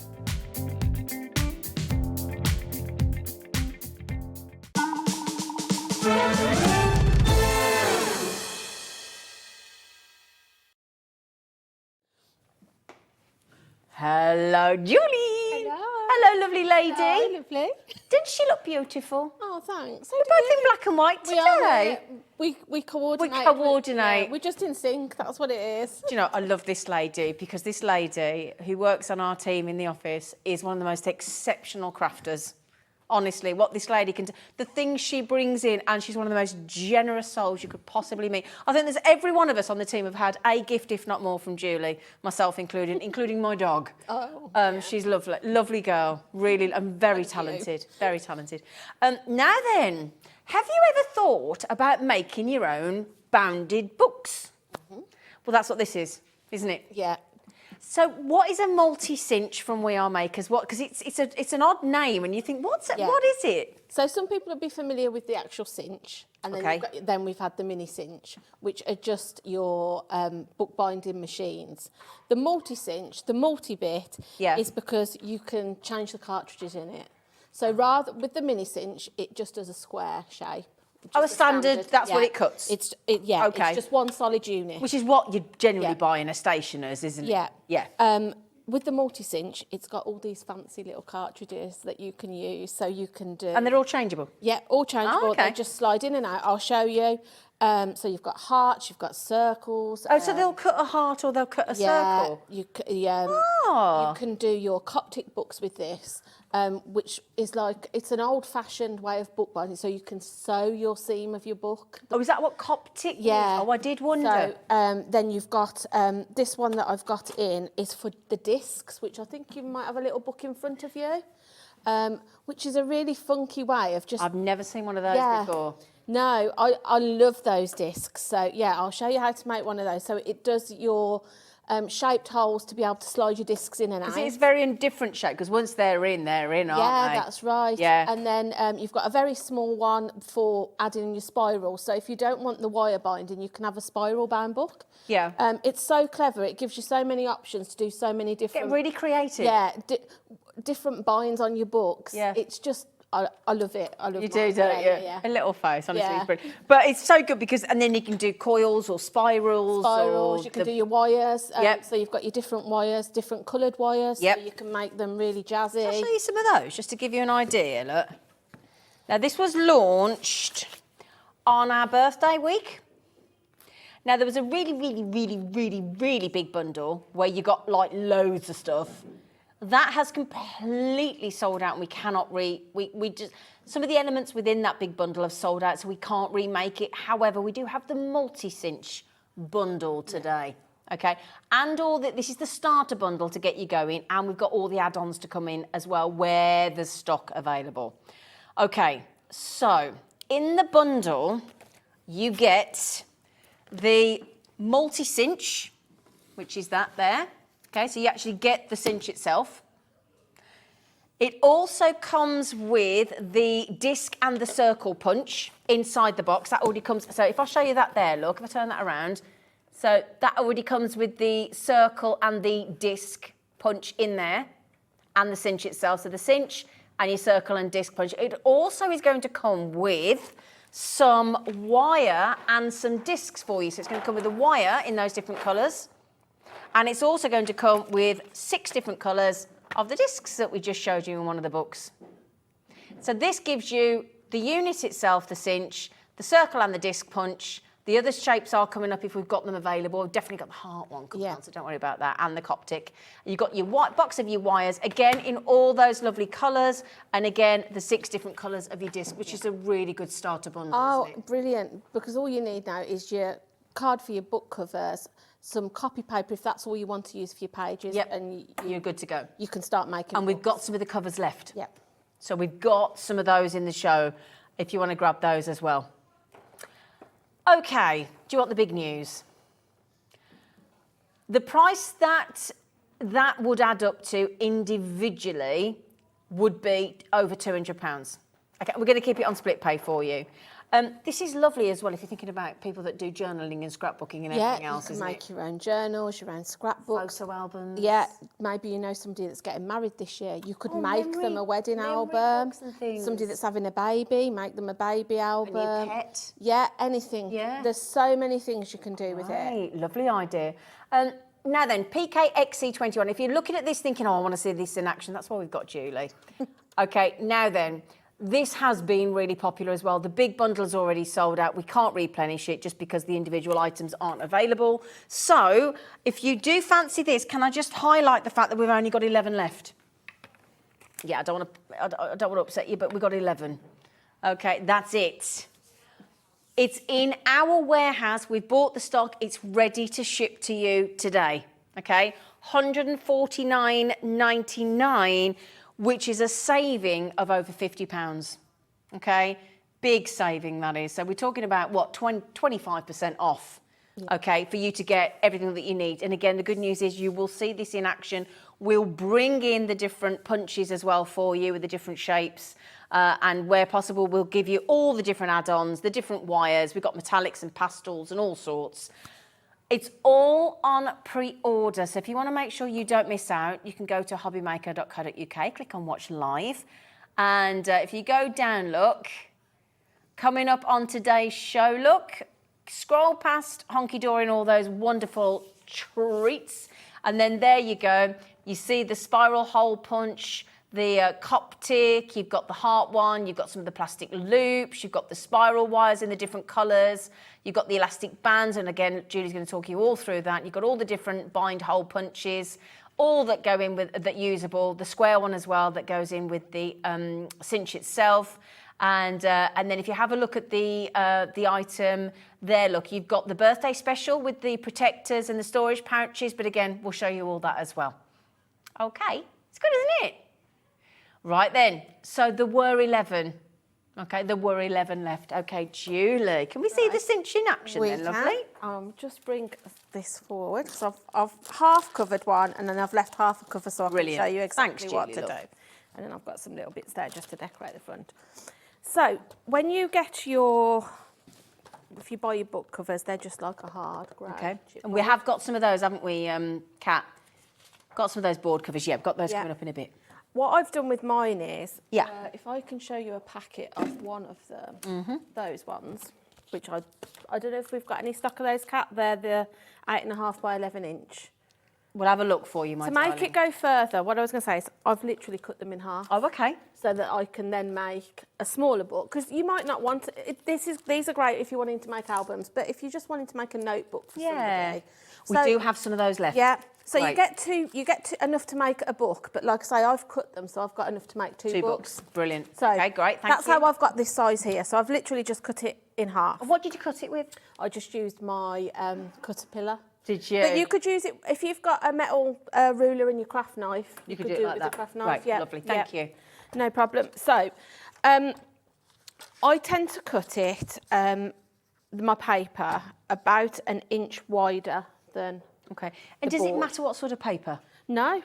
Speaker 3: Hello, Julie.
Speaker 6: Hello.
Speaker 3: Hello, lovely lady.
Speaker 6: Hello, lovely.
Speaker 3: Didn't she look beautiful?
Speaker 6: Oh, thanks.
Speaker 3: We're both in black and white
Speaker 6: We
Speaker 3: today.
Speaker 6: are. We coordinate.
Speaker 3: We coordinate.
Speaker 6: Yeah, we're just in sync. That's what it is.
Speaker 3: Do you know, I love this lady because this lady who works on our team in the office is one of the most exceptional crafters. Honestly, what this lady can do, the things she brings in, and she's one of the most generous souls you could possibly meet. I think there's every one of us on the team have had a gift, if not more, from Julie, myself including my dog.
Speaker 6: Oh.
Speaker 3: She's lovely, lovely girl, really, and very talented, very talented. Now then, have you ever thought about making your own bounded books? Mm-hmm. Well, that's what this is, isn't it?
Speaker 6: Yeah.
Speaker 3: So what is a multi-cinch from We Are Makers? What? Because it's an odd name, and you think, what is it?
Speaker 6: So some people will be familiar with the actual cinch, and then,
Speaker 3: Okay.
Speaker 6: then we've had the Mini-Cinch, which are just your bookbinding machines. The multi-cinch, the multi-bit,
Speaker 3: Yeah.
Speaker 6: is because you can change the cartridges in it. So rather with the Mini-Cinch, it just does a square shape.
Speaker 3: Oh,
Speaker 6: Just
Speaker 3: a standard, that's what it cuts?
Speaker 6: It's
Speaker 3: Okay.
Speaker 6: it's just one solid unit.
Speaker 3: Which is what you generally
Speaker 6: Yeah.
Speaker 3: buy in a stationer's, isn't it?
Speaker 6: Yeah.
Speaker 3: Yeah.
Speaker 6: With the multi-cinch, it's got all these fancy little cartridges that you can use, so you can do.
Speaker 3: And they're all changeable?
Speaker 6: Yeah, all changeable.
Speaker 3: Oh, okay.
Speaker 6: They just slide in and out. I'll show you. So you've got hearts, you've got circles.
Speaker 3: Oh, so they'll cut a heart or they'll cut a circle?
Speaker 6: You
Speaker 3: Oh.
Speaker 6: can do your Coptic books with this, which is like, it's an old-fashioned way of bookbinding, so you can sew your seam of your book.
Speaker 3: Oh, is that what Coptic is?
Speaker 6: Yeah.
Speaker 3: Oh, I did wonder.
Speaker 6: So then you've got this one that I've got in is for the discs, which I think you might have a little book in front of you, which is a really funky way of just...
Speaker 3: I've never seen one of those before.
Speaker 6: No, I love those discs. So yeah, I'll show you how to make one of those. So it does your shaped holes to be able to slide your discs in and out.
Speaker 3: It's very indifferent shape, because once they're in, aren't they?
Speaker 6: Yeah, that's right.
Speaker 3: Yeah.
Speaker 6: And then you've got a very small one for adding your spiral. So if you don't want the wire binding, you can have a spiral bound book.
Speaker 3: Yeah.
Speaker 6: It's so clever. It gives you so many options to do so many different...
Speaker 3: Get really creative.
Speaker 6: Yeah, different binds on your books.
Speaker 3: Yeah.
Speaker 6: It's just... I love it. I love
Speaker 3: You
Speaker 6: it.
Speaker 3: do, don't you?
Speaker 6: Yeah.
Speaker 3: A little face, honestly.
Speaker 6: Yeah.
Speaker 3: It's brilliant. But it's so good because, and then you can do coils or spirals.
Speaker 6: Spirals, you can do your wires.
Speaker 3: Yep.
Speaker 6: So you've got your different wires, different coloured wires.
Speaker 3: Yep.
Speaker 6: So you can make them really jazzy.
Speaker 3: I'll show you some of those just to give you an idea. Look. Now, this was launched on our birthday week. Now, there was a really big bundle where you got like loads of stuff. That has completely sold out, and we cannot we just, some of the elements within that big bundle have sold out, so we can't remake it. However, we do have the multi-cinch bundle today, okay? And this is the starter bundle to get you going, and we've got all the add-ons to come in as well where there's stock available. Okay, so in the bundle, you get the multi-cinch, which is that there. Okay, so you actually get the cinch itself. It also comes with the disc and the circle punch inside the box. That already comes. So if I show you that there, look, if I turn that around, So that already comes with the circle and the disc punch in there, and the cinch itself. So the cinch and your circle and disc punch. It also is going to come with some wire and some discs for you. So it's going to come with a wire in those different colours. And it's also going to come with 6 different colours of the discs that we just showed you in one of the books. So this gives you the unit itself, the cinch, the circle and the disc punch. The other shapes are coming up if we've got them available. We've definitely got the heart one coming on, so don't worry about that, and the Coptic. You've got your white box of your wires, again, in all those lovely colours, and again, the 6 different colours of your disc, which is a really good starter bundle, isn't it?
Speaker 6: Brilliant, because all you need now is your card for your book covers, some copy paper if that's all you want to use for your pages, and
Speaker 3: you're good to go.
Speaker 6: You can start making
Speaker 3: And
Speaker 6: books.
Speaker 3: we've got some of the covers left.
Speaker 6: Yep.
Speaker 3: So we've got some of those in the show, if you want to grab those as well. Okay, do you want the big news? The price that would add up to individually would be over £200. Okay, we're going to keep it on split pay for you. This is lovely as well if you're thinking about people that do journaling and scrapbooking and everything else,
Speaker 6: you
Speaker 3: isn't
Speaker 6: can
Speaker 3: it?
Speaker 6: make your own journals, your own scrapbooks.
Speaker 3: Photo albums.
Speaker 6: Yeah, maybe you know somebody that's getting married this year. You could make them a wedding album.
Speaker 3: books and things.
Speaker 6: Somebody that's having a baby, make them a baby album.
Speaker 3: And your pet.
Speaker 6: Yeah, anything.
Speaker 3: Yeah.
Speaker 6: There's so many things you can do with it.
Speaker 3: Right, lovely idea. Now then, PKXC21, if you're looking at this thinking, oh, I want to see this in action, that's why we've got Julie. Okay, now then, this has been really popular as well. The big bundle is already sold out. We can't replenish it just because the individual items aren't available. So if you do fancy this, can I just highlight the fact that we've only got 11 left? Yeah, I don't want to upset you, but we've got 11. Okay, that's it. It's in our warehouse. We've bought the stock. It's ready to ship to you today. Okay, £149.99, which is a saving of over £50. Okay, big saving that is. So we're talking about what, 25% off. Okay, for you to get everything that you need. And again, the good news is you will see this in action. We'll bring in the different punches as well for you with the different shapes. And where possible, we'll give you all the different add-ons, the different wires. We've got metallics and pastels and all sorts. It's all on pre-order. So if you want to make sure you don't miss out, you can go to hobbymaker.co.uk, click on Watch Live. And if you go down, look, coming up on today's show, look, scroll past Hunky-Dory and all those wonderful treats. And then there you go. You see the spiral hole punch, the Coptic, you've got the heart one, you've got some of the plastic loops, you've got the spiral wires in the different colours, you've got the elastic bands, and again, Julie's going to talk you all through that. You've got all the different bind hole punches, all that go in with that usable, the square one as well that goes in with the cinch itself. And then if you have a look at the item there, look, you've got the birthday special with the protectors and the storage pouches, but again, we'll show you all that as well. Okay, it's good, isn't it? Right then, so there were 11. Okay, there were 11 left. Okay, Julie, can we see the cinch in action then, lovely?
Speaker 6: Just bring this forward, because I've half covered one, and then I've left half a cover so I can show you exactly what to do. And then I've got some little bits there just to decorate the front. So, when you get your, if you buy your book covers, they're just like a hard grey.
Speaker 3: Okay, and we have got some of those, haven't we, Kat? Got some of those board covers, yeah, we've got those coming up in a bit.
Speaker 6: What I've done with mine is,
Speaker 3: Yeah.
Speaker 6: if I can show you a packet of one of them, those ones, which I don't know if we've got any stock of those, Kat. They're the 8.5 by 11 inch.
Speaker 3: We'll have a look for you, my
Speaker 6: To
Speaker 3: darling.
Speaker 6: make it go further, what I was going to say is I've literally cut them in half.
Speaker 3: Oh, okay.
Speaker 6: So that I can then make a smaller book, because you might not want these are great if you're wanting to make albums, but if you're just wanting to make a notebook for somebody.
Speaker 3: We do have some of those left.
Speaker 6: Yeah. So
Speaker 3: Great.
Speaker 6: you get to enough to make a book, but like I say, I've cut them, so I've got enough to make two books.
Speaker 3: Brilliant.
Speaker 6: So
Speaker 3: okay, great. Thank you.
Speaker 6: That's how I've got this size here. So I've literally just cut it in half.
Speaker 3: What did you cut it with?
Speaker 6: I just used my Caterpillar.
Speaker 3: Did you?
Speaker 6: But you could use it if you've got a metal ruler in your craft knife.
Speaker 3: You could do it like
Speaker 6: with
Speaker 3: that.
Speaker 6: a craft knife.
Speaker 3: Right,
Speaker 6: Yeah,
Speaker 3: lovely. Thank you.
Speaker 6: No problem. So, I tend to cut it my paper about an inch wider than.
Speaker 3: Okay. And does it matter what sort of paper?
Speaker 6: No,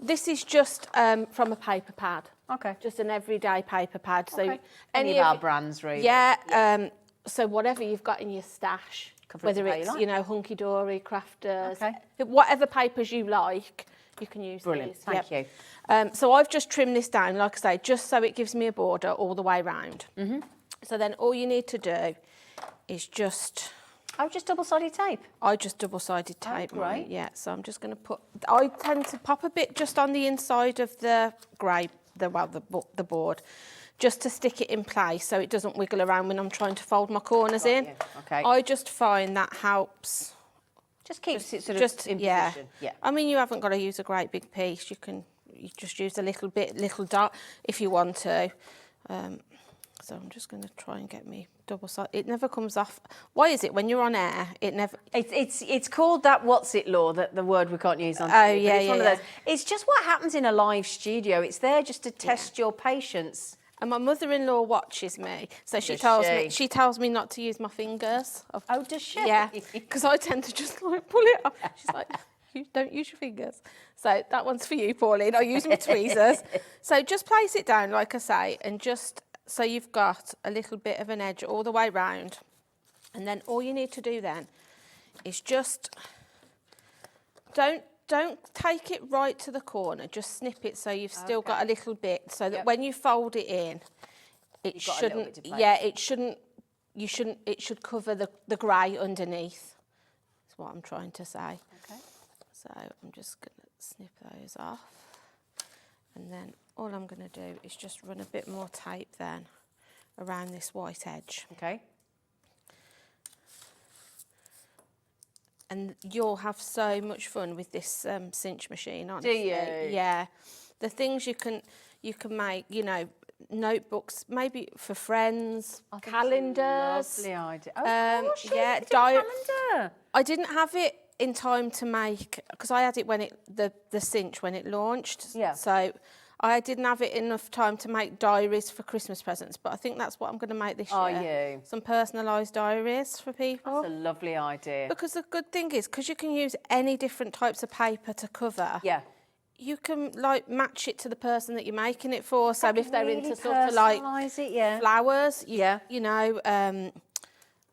Speaker 6: this is just from a paper pad.
Speaker 3: Okay.
Speaker 6: Just an everyday paper pad. So
Speaker 3: Okay. Any of our brands, really.
Speaker 6: Yeah. So whatever you've got in your stash. whether it's, you know, Hunky-Dory, Crafters,
Speaker 3: Okay.
Speaker 6: whatever papers you like, you can use
Speaker 3: Brilliant,
Speaker 6: these.
Speaker 3: thank you.
Speaker 6: So I've just trimmed this down, like I say, just so it gives me a border all the way round. So then all you need to do is just...
Speaker 3: Oh, just double-sided tape?
Speaker 6: I just double-sided tape mine,
Speaker 3: great.
Speaker 6: yeah. So I'm just going to put... I tend to pop a bit just on the inside of the the board, just to stick it in place so it doesn't wiggle around when I'm trying to fold my corners in.
Speaker 3: you, okay.
Speaker 6: I just find that helps.
Speaker 3: Just keeps it sort of
Speaker 6: Just,
Speaker 3: in
Speaker 6: yeah.
Speaker 3: position. Yeah.
Speaker 6: I mean, you haven't got to use a great big piece. You just use a little dot if you want to. So I'm just going to try and get me double side. It never comes off. Why is it when you're on air? It never.
Speaker 3: It's called that what's it law, that the word we can't use on.
Speaker 6: Oh,
Speaker 3: TV,
Speaker 6: yeah,
Speaker 3: but it's one
Speaker 6: yeah,
Speaker 3: of those. It's just what happens in a live studio. It's there just to test your patience.
Speaker 6: And my mother-in-law watches me, so she
Speaker 3: Does she?
Speaker 6: tells me not to use my fingers.
Speaker 3: Oh, does she?
Speaker 6: Yeah, because I tend to just like pull it off. She's like, you don't use your fingers. So that one's for you, Pauline. I use my tweezers. So just place it down, like I say, and just so you've got a little bit of an edge all the way round. And then all you need to do then is just don't take it right to the corner. Just snip it so you've still got a little bit, so that when you fold it in, it shouldn't. Yeah, it shouldn't. You shouldn't. It should cover the grey underneath. That's what I'm trying to say.
Speaker 3: Okay.
Speaker 6: So I'm just going to snip those off, and then all I'm going to do is just run a bit more tape then around this white edge.
Speaker 3: Okay.
Speaker 6: And you'll have so much fun with this cinch machine, honestly.
Speaker 3: Do you?
Speaker 6: Yeah. The things you can make, you know, notebooks, maybe for friends, calendars.
Speaker 3: Lovely idea. Oh, gosh,
Speaker 6: yeah,
Speaker 3: calendar.
Speaker 6: I didn't have it in time to make, because I had it when the cinch when it launched.
Speaker 3: Yeah.
Speaker 6: So I didn't have it enough time to make diaries for Christmas presents, but I think that's what I'm going to make this year.
Speaker 3: Are you?
Speaker 6: Some personalised diaries for people.
Speaker 3: That's a lovely idea.
Speaker 6: Because the good thing is, because you can use any different types of paper to cover,
Speaker 3: Yeah.
Speaker 6: you can like match it to the person that you're making it for. So if they're
Speaker 3: really
Speaker 6: into sort of like
Speaker 3: personalise it, yeah.
Speaker 6: flowers,
Speaker 3: Yeah.
Speaker 6: you know,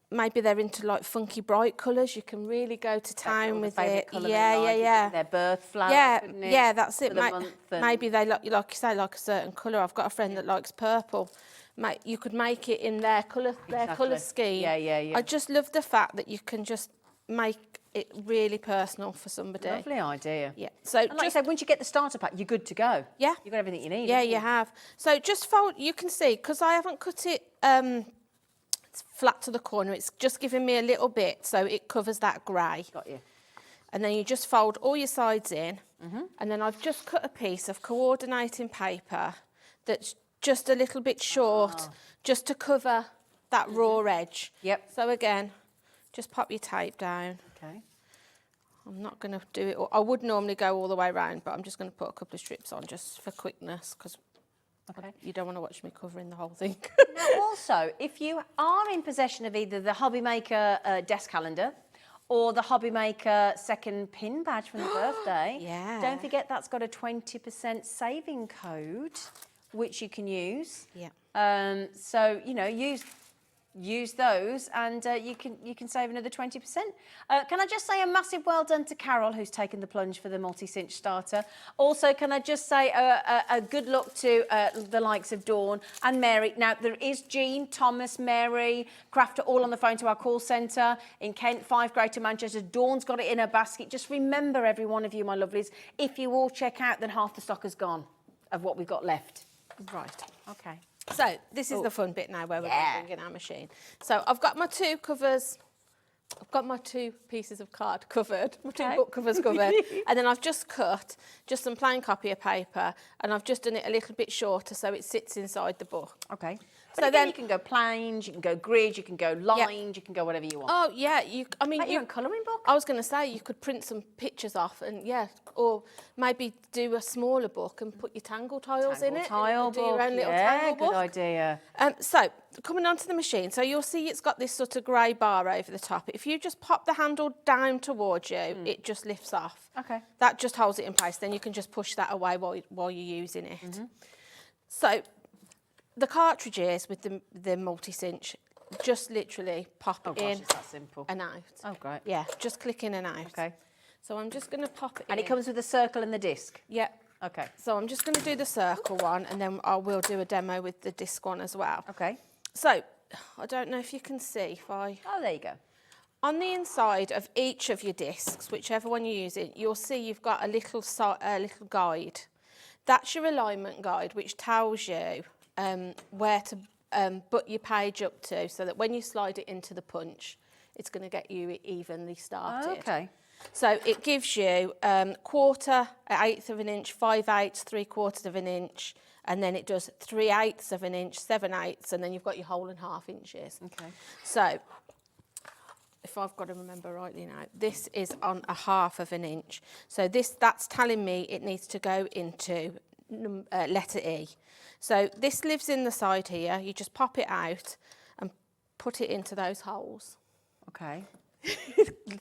Speaker 6: maybe they're into like funky bright colours, you can really go to town with it. Yeah.
Speaker 3: Their birth flower. couldn't it?
Speaker 6: Yeah, that's it.
Speaker 3: For the month and-
Speaker 6: Maybe they like you say, like a certain colour. I've got a friend that likes purple. You could make it in their colour scheme.
Speaker 3: Yeah.
Speaker 6: I just love the fact that you can just make it really personal for somebody.
Speaker 3: Lovely idea.
Speaker 6: Yeah. So
Speaker 3: And like I said, once you get the starter pack, you're good to go.
Speaker 6: Yeah.
Speaker 3: You've got everything you need.
Speaker 6: Yeah,
Speaker 3: haven't
Speaker 6: you have. So just fold, you can see, because I haven't cut it it's flat to the corner, it's just giving me a little bit so it covers that grey.
Speaker 3: Got you.
Speaker 6: And then you just fold all your sides in, and then I've just cut a piece of coordinating paper that's just a little bit short, just to cover that raw edge.
Speaker 3: Yep.
Speaker 6: So again, just pop your tape down.
Speaker 3: Okay.
Speaker 6: I'm not going to do it, I would normally go all the way around, but I'm just going to put a couple of strips on just for quickness, because you don't want to watch me covering the whole thing.
Speaker 3: Now, also, if you are in possession of either the Hobby Maker desk calendar or the Hobby Maker second pin badge from the birthday,
Speaker 6: Yeah.
Speaker 3: don't forget that's got a 20% saving code, which you can use.
Speaker 6: Yeah.
Speaker 3: So, you know, use those and you can save another 20%. Can I just say a massive well done to Carol, who's taken the plunge for the multi-cinch starter. Also, can I just say a good luck to the likes of Dawn and Mary. Now, there is Jean, Thomas, Mary, Crafter, all on the phone to our call centre in Kent, 5 Greater Manchester. Dawn's got it in her basket. Just remember, every one of you, my lovelies, if you all check out, then half the stock is gone of what we've got left.
Speaker 6: Right.
Speaker 3: Okay.
Speaker 6: So this is the fun bit now where we're going to bring in our machine. So I've got my 2 covers. I've got my 2 pieces of card covered, my 2 book covers covered, and then I've just cut just some plain copy of paper, and I've just done it a little bit shorter so it sits inside the book.
Speaker 3: Okay.
Speaker 6: So
Speaker 3: So
Speaker 6: then
Speaker 3: then you can go planes, you can go grid, you can go lined, you can go whatever you want.
Speaker 6: Oh yeah, I mean,
Speaker 3: Like your own colouring book?
Speaker 6: I was going to say you could print some pictures off, and or maybe do a smaller book and put your tangle tiles in it.
Speaker 3: Tile
Speaker 6: Do your
Speaker 3: book,
Speaker 6: own little
Speaker 3: yeah,
Speaker 6: tangle
Speaker 3: good
Speaker 6: book.
Speaker 3: idea.
Speaker 6: So coming onto the machine, so you'll see it's got this sort of grey bar over the top. If you just pop the handle down towards you, it just lifts off.
Speaker 3: Okay.
Speaker 6: That just holds it in place. Then you can just push that away while you're using it. So the cartridges with the multi-cinch, just literally pop it in
Speaker 3: It's that simple.
Speaker 6: and out.
Speaker 3: Oh, great.
Speaker 6: Yeah, just click in and out.
Speaker 3: Okay.
Speaker 6: So I'm just going to pop it in.
Speaker 3: And it comes with a circle and the disc?
Speaker 6: Yeah.
Speaker 3: Okay.
Speaker 6: So I'm just going to do the circle one, and then I will do a demo with the disc one as well.
Speaker 3: Okay.
Speaker 6: So I don't know if you can see if I...
Speaker 3: Oh, there you go.
Speaker 6: On the inside of each of your discs, whichever one you're using, you'll see you've got a little guide. That's your alignment guide, which tells you where to butt your page up to, so that when you slide it into the punch, it's going to get you evenly started.
Speaker 3: Oh, okay.
Speaker 6: So it gives you quarter, an eighth of an inch, 5/8, 3/4 of an inch, and then it does 3/8 of an inch, 7/8, and then you've got your whole and half inches.
Speaker 3: Okay.
Speaker 6: So if I've got to remember rightly now, this is on a 1/2 of an inch. So that's telling me it needs to go into letter E. So this lives in the side here. You just pop it out and put it into those holes.
Speaker 3: Okay.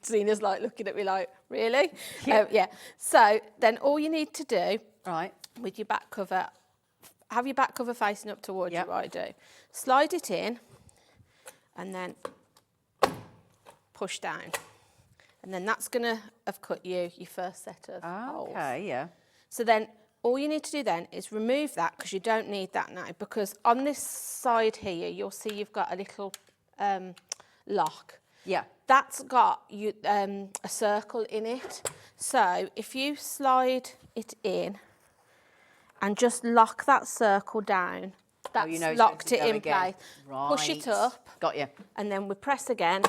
Speaker 6: Zena's like looking at me like, really? Yeah. So then all you need to do,
Speaker 3: Right.
Speaker 6: with your back cover, have your back cover facing up towards
Speaker 3: Yep.
Speaker 6: you, what I do. Slide it in and then push down. And then that's going to have cut you your first set of holes.
Speaker 3: Okay, yeah.
Speaker 6: So then all you need to do then is remove that, because you don't need that now, because on this side here, you'll see you've got a little lock.
Speaker 3: Yeah.
Speaker 6: That's got a circle in it. So if you slide it in and just lock that circle down, that's
Speaker 3: you know it's
Speaker 6: locked
Speaker 3: ready to
Speaker 6: it
Speaker 3: go
Speaker 6: in
Speaker 3: again.
Speaker 6: place. Push it
Speaker 3: Right.
Speaker 6: up.
Speaker 3: Got you.
Speaker 6: And then we press again,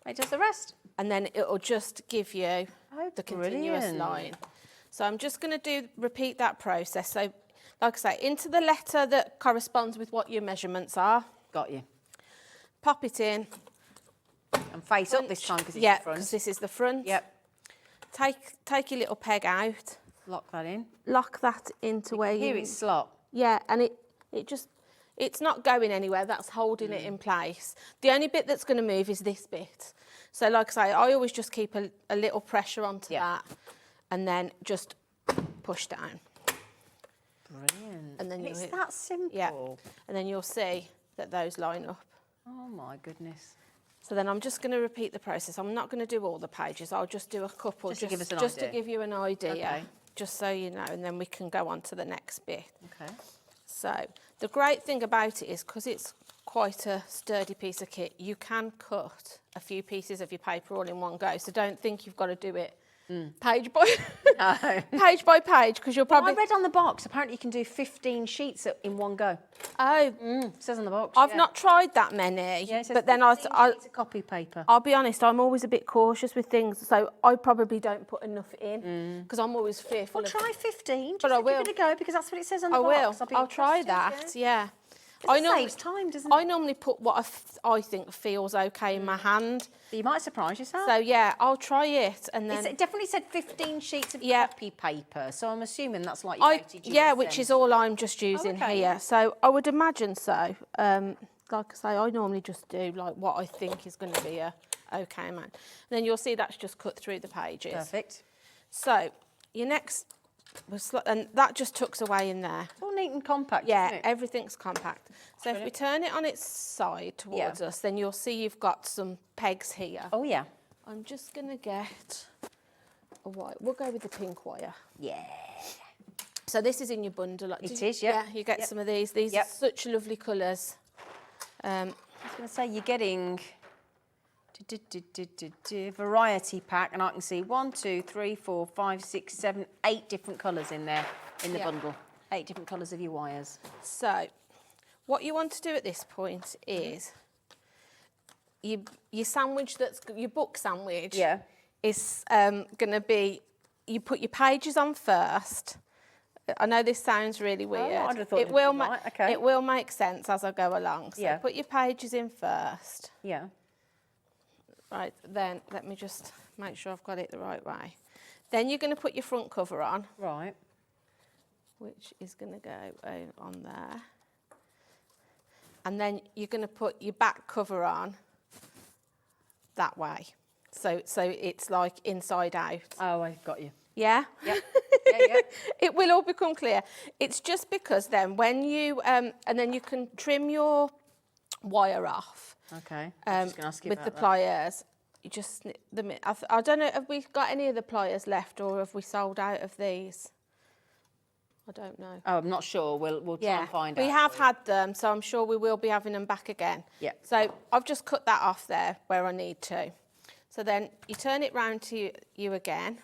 Speaker 3: It does the rest.
Speaker 6: and then it'll just give you
Speaker 3: Oh,
Speaker 6: the continuous
Speaker 3: brilliant.
Speaker 6: line. So I'm just going to repeat that process. So like I say, into the letter that corresponds with what your measurements are,
Speaker 3: Got you.
Speaker 6: pop it in.
Speaker 3: And face up this time because it's
Speaker 6: Yeah,
Speaker 3: the front.
Speaker 6: because this is the front.
Speaker 3: Yep.
Speaker 6: Take your little peg out,
Speaker 3: Lock that in.
Speaker 6: lock that into where
Speaker 3: Here
Speaker 6: you...
Speaker 3: it's slot.
Speaker 6: Yeah, and it's not going anywhere, that's holding it in place. The only bit that's going to move is this bit. So like I say, I always just keep a little pressure onto that, and then just push down.
Speaker 3: Brilliant.
Speaker 6: And then
Speaker 3: it's that simple.
Speaker 6: Yeah, and then you'll see that those line up.
Speaker 3: Oh my goodness.
Speaker 6: So then I'm just going to repeat the process. I'm not going to do all the pages. I'll just do a couple,
Speaker 3: Just to give us an
Speaker 6: to
Speaker 3: idea.
Speaker 6: give you an idea,
Speaker 3: Okay.
Speaker 6: just so you know, and then we can go on to the next bit.
Speaker 3: Okay.
Speaker 6: So the great thing about it is, because it's quite a sturdy piece of kit, you can cut a few pieces of your paper all in one go. So don't think you've got to do it page by page by page, because you'll probably...
Speaker 3: I read on the box, apparently you can do 15 sheets in one go.
Speaker 6: Oh,
Speaker 3: It says on the box.
Speaker 6: I've not tried that many,
Speaker 3: Yeah, it says
Speaker 6: but then
Speaker 3: 15 sheets of copy paper.
Speaker 6: I'll be honest, I'm always a bit cautious with things, so I probably don't put enough in, because I'm always fearful
Speaker 3: Well,
Speaker 6: of...
Speaker 3: try 15.
Speaker 6: But
Speaker 3: Just
Speaker 6: I
Speaker 3: give
Speaker 6: will.
Speaker 3: it a go, because that's what it says on the
Speaker 6: I will.
Speaker 3: box.
Speaker 6: I'll try that, yeah.
Speaker 3: It saves time, doesn't it?
Speaker 6: I normally put what I think feels okay in my hand.
Speaker 3: But you might surprise yourself.
Speaker 6: So yeah, I'll try it, and then
Speaker 3: It definitely said 15 sheets of
Speaker 6: Yeah.
Speaker 3: copy paper, so I'm assuming that's like your 80
Speaker 6: yeah, which is all I'm just using
Speaker 3: okay.
Speaker 6: here. So I would imagine so. Like I say, I normally just do like what I think is going to be a okay amount. And then you'll see that's just cut through the pages.
Speaker 3: Perfect.
Speaker 6: So your next was, and that just tucks away in there.
Speaker 3: It's all neat and compact,
Speaker 6: Yeah,
Speaker 3: isn't it?
Speaker 6: everything's compact. So if we turn it on its side towards us, then you'll see you've got some pegs here.
Speaker 3: Oh, yeah.
Speaker 6: I'm just going to get a white. We'll go with the pink wire.
Speaker 3: Yeah.
Speaker 6: So this is in your bundle.
Speaker 3: It is, yeah.
Speaker 6: Yeah, you get some of these. These are such lovely colours.
Speaker 3: I was going to say, you're getting variety pack, and I can see 1, 2, 3, 4, 5, 6, 7, 8 different colours in there in the bundle. 8 different colours of your wires.
Speaker 6: So what you want to do at this point is your sandwich, your book sandwich is going to be, you put your pages on first. I know this sounds really weird.
Speaker 3: I'd have thought
Speaker 6: it
Speaker 3: it'd
Speaker 6: will
Speaker 3: be right, okay.
Speaker 6: It will make sense as I go along. So put your pages in first.
Speaker 3: Yeah.
Speaker 6: Right, then let me just make sure I've got it the right way. Then you're going to put your front cover on,
Speaker 3: Right.
Speaker 6: which is going to go on there. And then you're going to put your back cover on that way. So it's like inside out.
Speaker 3: Oh, I've got you.
Speaker 6: Yeah?
Speaker 3: Yep. Yeah.
Speaker 6: It will all become clear. It's just because then when you, and then you can trim your wire off.
Speaker 3: Okay. I'm just going to ask you
Speaker 6: with
Speaker 3: about
Speaker 6: the
Speaker 3: that.
Speaker 6: pliers. You just snip them in. I don't know, have we got any of the pliers left, or have we sold out of these? I don't know.
Speaker 3: Oh, I'm not sure. We'll try and find out.
Speaker 6: We have
Speaker 3: for you.
Speaker 6: had them, so I'm sure we will be having them back again.
Speaker 3: Yeah.
Speaker 6: So I've just cut that off there where I need to. So then you turn it round to you again.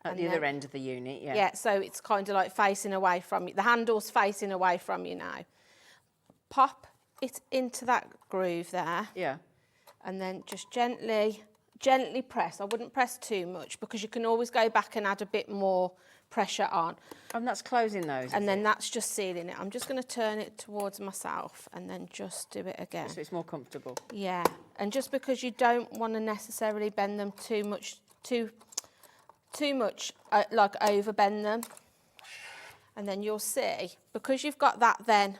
Speaker 3: At the other end of the unit, yeah.
Speaker 6: Yeah, so it's kind of like facing away from you. The handle's facing away from you now. Pop it into that groove there.
Speaker 3: Yeah.
Speaker 6: And then just gently press. I wouldn't press too much because you can always go back and add a bit more pressure on.
Speaker 3: And that's closing those.
Speaker 6: And then that's just sealing it. I'm just going to turn it towards myself and then just do it again.
Speaker 3: So it's more comfortable.
Speaker 6: Yeah, and just because you don't want to necessarily bend them too much, like over bend them. And then you'll see, because you've got that then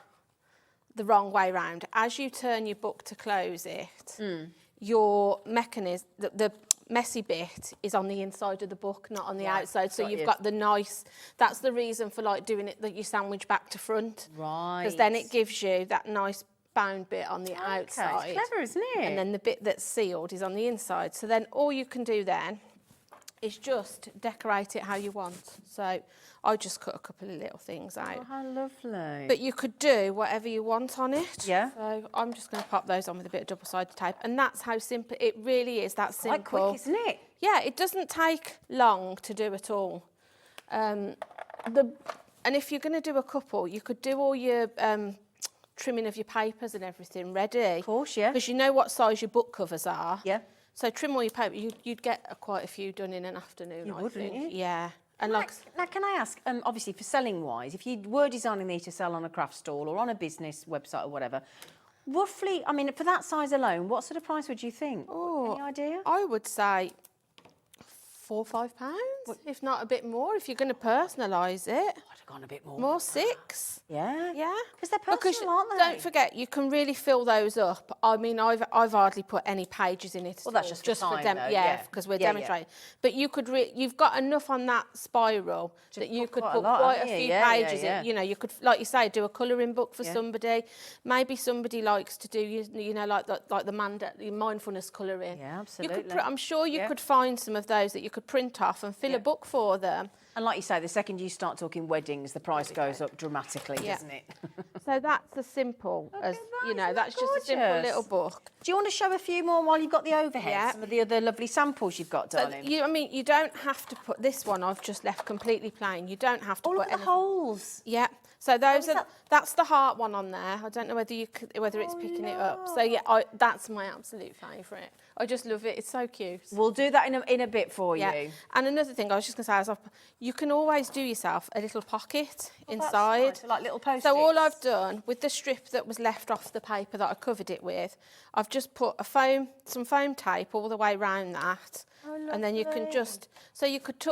Speaker 6: the wrong way round, as you turn your book to close it, your mechanism, the messy bit is on the inside of the book, not on the outside. So you've got the nice, that's the reason for like doing it that you sandwich back to front.
Speaker 3: Right.
Speaker 6: Because then it gives you that nice bound bit on the outside.
Speaker 3: It's clever, isn't it?
Speaker 6: And then the bit that's sealed is on the inside. So then all you can do then is just decorate it how you want. So I just cut a couple of little things out.
Speaker 3: Oh, how lovely.
Speaker 6: But you could do whatever you want on it.
Speaker 3: Yeah.
Speaker 6: So I'm just going to pop those on with a bit of double-sided tape. And that's how simple, it really is that simple.
Speaker 3: Quite quick, isn't it?
Speaker 6: Yeah, it doesn't take long to do at all. And if you're going to do a couple, you could do all your trimming of your papers and everything ready.
Speaker 3: Of course, yeah.
Speaker 6: Because you know what size your book covers are.
Speaker 3: Yeah.
Speaker 6: So trim all your paper, you'd get quite a few done in an afternoon,
Speaker 3: You
Speaker 6: I
Speaker 3: would,
Speaker 6: think.
Speaker 3: wouldn't you?
Speaker 6: Yeah. And
Speaker 3: Now, can I ask, obviously for selling wise, if you were designing these to sell on a craft stall or on a business website or whatever, roughly, I mean, for that size alone, what sort of price would you think?
Speaker 6: Oh,
Speaker 3: Any idea?
Speaker 6: I would say £4 or £5, if not a bit more, if you're going to personalise it.
Speaker 3: I'd have gone a bit more.
Speaker 6: More £6.
Speaker 3: Yeah?
Speaker 6: Yeah.
Speaker 3: Because they're personal, aren't they?
Speaker 6: Don't forget, you can really fill those up. I mean, I've hardly put any pages in it.
Speaker 3: Well, that's just for time, though,
Speaker 6: yeah, because we're demonstrating. But you could, you've got enough on that spiral that you could put quite a few pages in. You know, you could, like you say, do a colouring book for somebody. Maybe somebody likes to do, you know, like the mindfulness colouring.
Speaker 3: Yeah, absolutely.
Speaker 6: I'm sure you could find some of those that you could print off and fill a book for them.
Speaker 3: And like you say, the second you start talking weddings, the price goes up dramatically, doesn't it?
Speaker 6: So that's as simple as, you know, that's just a simple
Speaker 3: gorgeous.
Speaker 6: little book.
Speaker 3: Do you want to show a few more while you've got the overhead?
Speaker 6: Yeah.
Speaker 3: Some of the other lovely samples you've got, darling.
Speaker 6: I mean, you don't have to put this one. I've just left completely plain. You don't have to
Speaker 3: Oh,
Speaker 6: put
Speaker 3: look at the
Speaker 6: anything.
Speaker 3: holes.
Speaker 6: Yeah. So those
Speaker 3: is
Speaker 6: are that's the heart one on there. I don't know whether it's picking it up. So yeah, that's my absolute favourite. I just love it. It's so cute.
Speaker 3: We'll do that in a bit for
Speaker 6: Yeah.
Speaker 3: you.
Speaker 6: And another thing I was just going to say is you can always do yourself a little pocket
Speaker 3: That's
Speaker 6: inside.
Speaker 3: nice, like little post-its.
Speaker 6: So all I've done with the strip that was left off the paper that I covered it with, I've just put some foam tape all the way around that. And then you can just, so you could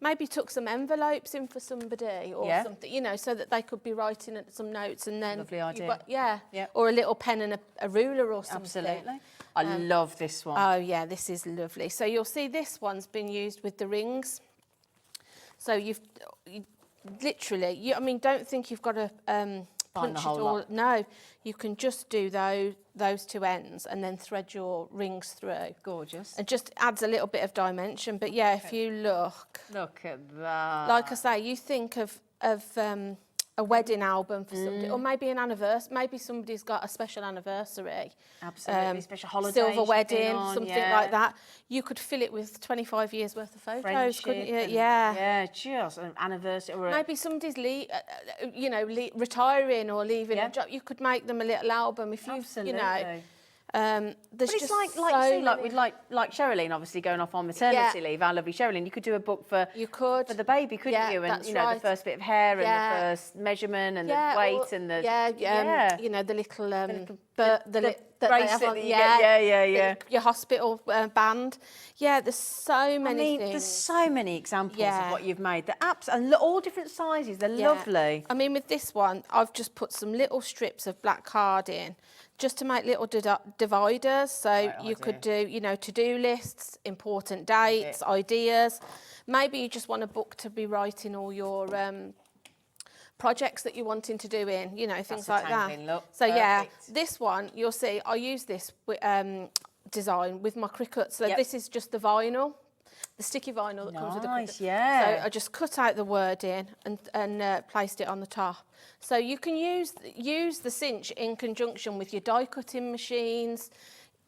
Speaker 6: maybe tuck some envelopes in for somebody or something, you know, so that they could be writing some notes and then.
Speaker 3: Lovely idea.
Speaker 6: Yeah. Or a little pen and a ruler or something.
Speaker 3: Absolutely. I love this one.
Speaker 6: Oh yeah, this is lovely. So you'll see this one's been used with the rings. So you literally, I mean, don't think you've got to punch
Speaker 3: the
Speaker 6: it
Speaker 3: whole
Speaker 6: all.
Speaker 3: lot.
Speaker 6: No, you can just do those two ends and then thread your rings through.
Speaker 3: Gorgeous.
Speaker 6: It just adds a little bit of dimension. But yeah, if you look,
Speaker 3: at that.
Speaker 6: like I say, you think of a wedding album for somebody, or maybe an anniversary. Maybe somebody's got a special anniversary.
Speaker 3: Absolutely, special holidays.
Speaker 6: Silver
Speaker 3: you've been
Speaker 6: wedding,
Speaker 3: on,
Speaker 6: something like that. You could fill it with 25 years worth of photos,
Speaker 3: Friendship
Speaker 6: couldn't you?
Speaker 3: and-
Speaker 6: Yeah.
Speaker 3: Yeah, just an anniversary. Or
Speaker 6: Maybe somebody's retiring or leaving
Speaker 3: Yeah.
Speaker 6: a job. You could make them a little album if you,
Speaker 3: Absolutely.
Speaker 6: you know. There's
Speaker 3: But it's
Speaker 6: just
Speaker 3: like
Speaker 6: so
Speaker 3: with
Speaker 6: many-
Speaker 3: like Sherilyn obviously going off on maternity leave, our lovely Sherilyn. You could do a book for the baby, couldn't
Speaker 6: Yeah,
Speaker 3: you? And
Speaker 6: that's
Speaker 3: you know
Speaker 6: right.
Speaker 3: the first bit of hair and
Speaker 6: Yeah.
Speaker 3: the first measurement and
Speaker 6: Yeah,
Speaker 3: the weight
Speaker 6: or-
Speaker 3: and the
Speaker 6: you know, the little
Speaker 3: the
Speaker 6: that they
Speaker 3: bracelet
Speaker 6: have on-
Speaker 3: that you get. Yeah.
Speaker 6: your hospital band. Yeah, there's so many
Speaker 3: I mean,
Speaker 6: things.
Speaker 3: there's so many examples
Speaker 6: Yeah.
Speaker 3: of what you've made. The apps and all different sizes. They're lovely.
Speaker 6: I mean, with this one, I've just put some little strips of black card in just to make little dividers. So you could do, you know, to-do lists, important dates, ideas. Maybe you just want a book to be writing all your projects that you're wanting to do in, you know, things
Speaker 3: That's
Speaker 6: like
Speaker 3: a
Speaker 6: that.
Speaker 3: tangling look.
Speaker 6: So yeah,
Speaker 3: Perfect.
Speaker 6: this one, you'll see, I use this design with my Cricut. So
Speaker 3: Yep.
Speaker 6: this is just the vinyl, the sticky vinyl that comes with the Cricut.
Speaker 3: Nice, yeah.
Speaker 6: So I just cut out the word in and placed it on the top. So you can use the cinch in conjunction with your die cutting machines,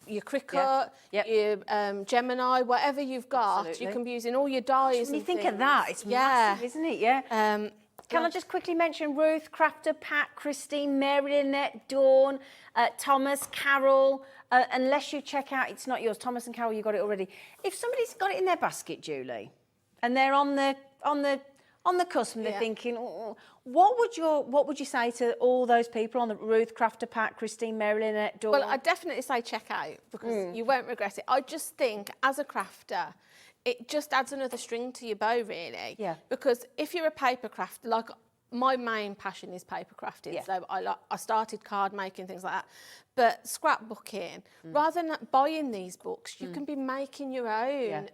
Speaker 6: your Cricut,
Speaker 3: Yep.
Speaker 6: your Gemini, whatever you've got,
Speaker 3: Absolutely.
Speaker 6: you can be using all your dies.
Speaker 3: When you
Speaker 6: and
Speaker 3: think
Speaker 6: things.
Speaker 3: of that, it's massive, isn't it? Yeah. Can I just quickly mention Ruth, Crafter, Pat, Christine, Mary, Lynette, Dawn, Thomas, Carol. Unless you check out, it's not yours. Thomas and Carol, you got it already. If somebody's got it in their basket, Julie, and they're on the cusp, and they're thinking, oh, what would you say to all those people on the Ruth, Crafter, Pat, Christine, Mary, Lynette, Dawn?
Speaker 6: Well, I'd definitely say check out because you won't regret it. I just think as a crafter, it just adds another string to your bow, really.
Speaker 3: Yeah.
Speaker 6: Because if you're a paper crafter, like my main passion is paper crafting,
Speaker 3: Yeah.
Speaker 6: so I started card making, things like that. But scrapbooking, rather than buying these books, you can be making your own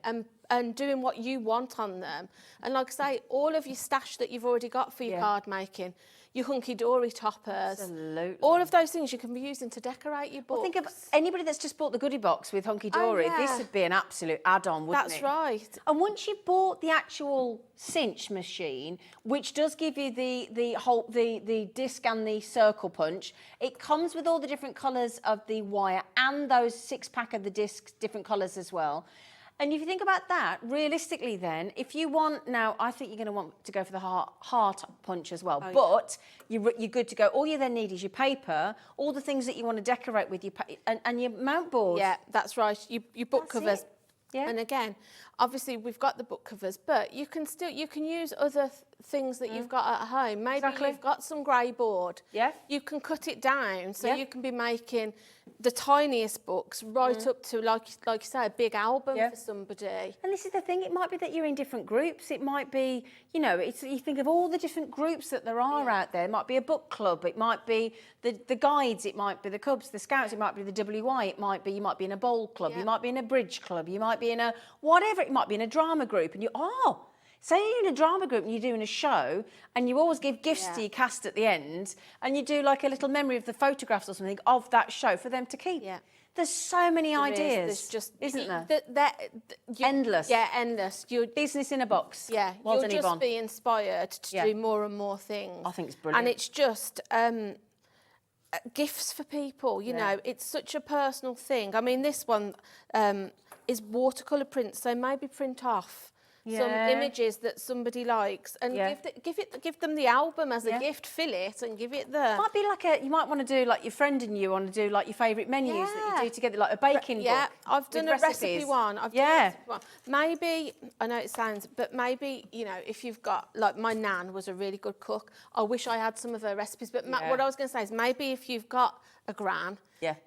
Speaker 6: and doing what you want on them. And like I say, all of your stash that you've already got for your card making, your Hunky-Dory toppers,
Speaker 3: Absolutely.
Speaker 6: all of those things you can be using to decorate your books.
Speaker 3: Well, think of anybody that's just bought the goodie box with Hunky-Dory.
Speaker 6: Oh,
Speaker 3: This
Speaker 6: yeah.
Speaker 3: would be an absolute add-on, wouldn't it?
Speaker 6: That's right.
Speaker 3: And once you bought the actual cinch machine, which does give you the disc and the circle punch, it comes with all the different colours of the wire and those 6-pack of the discs, different colours as well. And if you think about that, realistically then, if you want, now I think you're going to want to go for the heart punch as well, but you're good to go. All you then need is your paper, all the things that you want to decorate with, and your mount board.
Speaker 6: Yeah, that's right. Your book
Speaker 3: That's
Speaker 6: covers.
Speaker 3: it. Yeah.
Speaker 6: And again, obviously we've got the book covers, but you can use other things that you've got at home. Maybe
Speaker 3: Exactly.
Speaker 6: you've got some grey board.
Speaker 3: Yeah.
Speaker 6: You can cut it down so
Speaker 3: Yeah.
Speaker 6: you can be making the tiniest books right up to like you say a big album
Speaker 3: Yeah.
Speaker 6: for somebody.
Speaker 3: And this is the thing, it might be that you're in different groups. It might be, you know, you think of all the different groups that there are out there. It might be a book club, it might be the guides, it might be the Cubs, the Scouts, it might be the WY, you might be in a bowl club, you might be in a bridge club, you might be in a whatever, it might be in a drama group. And say you're in a drama group and you're doing a show and you always give gifts to your cast at the end and you do like a little memory of the photographs or something of that show for them to keep.
Speaker 6: Yeah.
Speaker 3: There's so many ideas,
Speaker 6: There's just
Speaker 3: isn't there?
Speaker 6: Endless. Yeah, endless.
Speaker 3: Business in a box.
Speaker 6: Yeah,
Speaker 3: Well
Speaker 6: you'll
Speaker 3: done,
Speaker 6: just
Speaker 3: Yvonne.
Speaker 6: be inspired to do more and more things.
Speaker 3: I think it's brilliant.
Speaker 6: And it's just gifts for people, you know, it's such a personal thing. I mean, this one is watercolor print, so maybe print off some images that somebody likes and give them the album as a gift, fill it and give it the...
Speaker 3: Might be like you might want to do like your friend and you want to do like your favourite menus that you do together, like a baking book.
Speaker 6: Yeah, I've done a
Speaker 3: recipes.
Speaker 6: recipe one. I've done a recipe one. Maybe, I know it sounds, but maybe, you know, if you've got, like my nan was a really good cook. I wish I had some of her recipes, but what I was going to say is maybe if you've got a gran,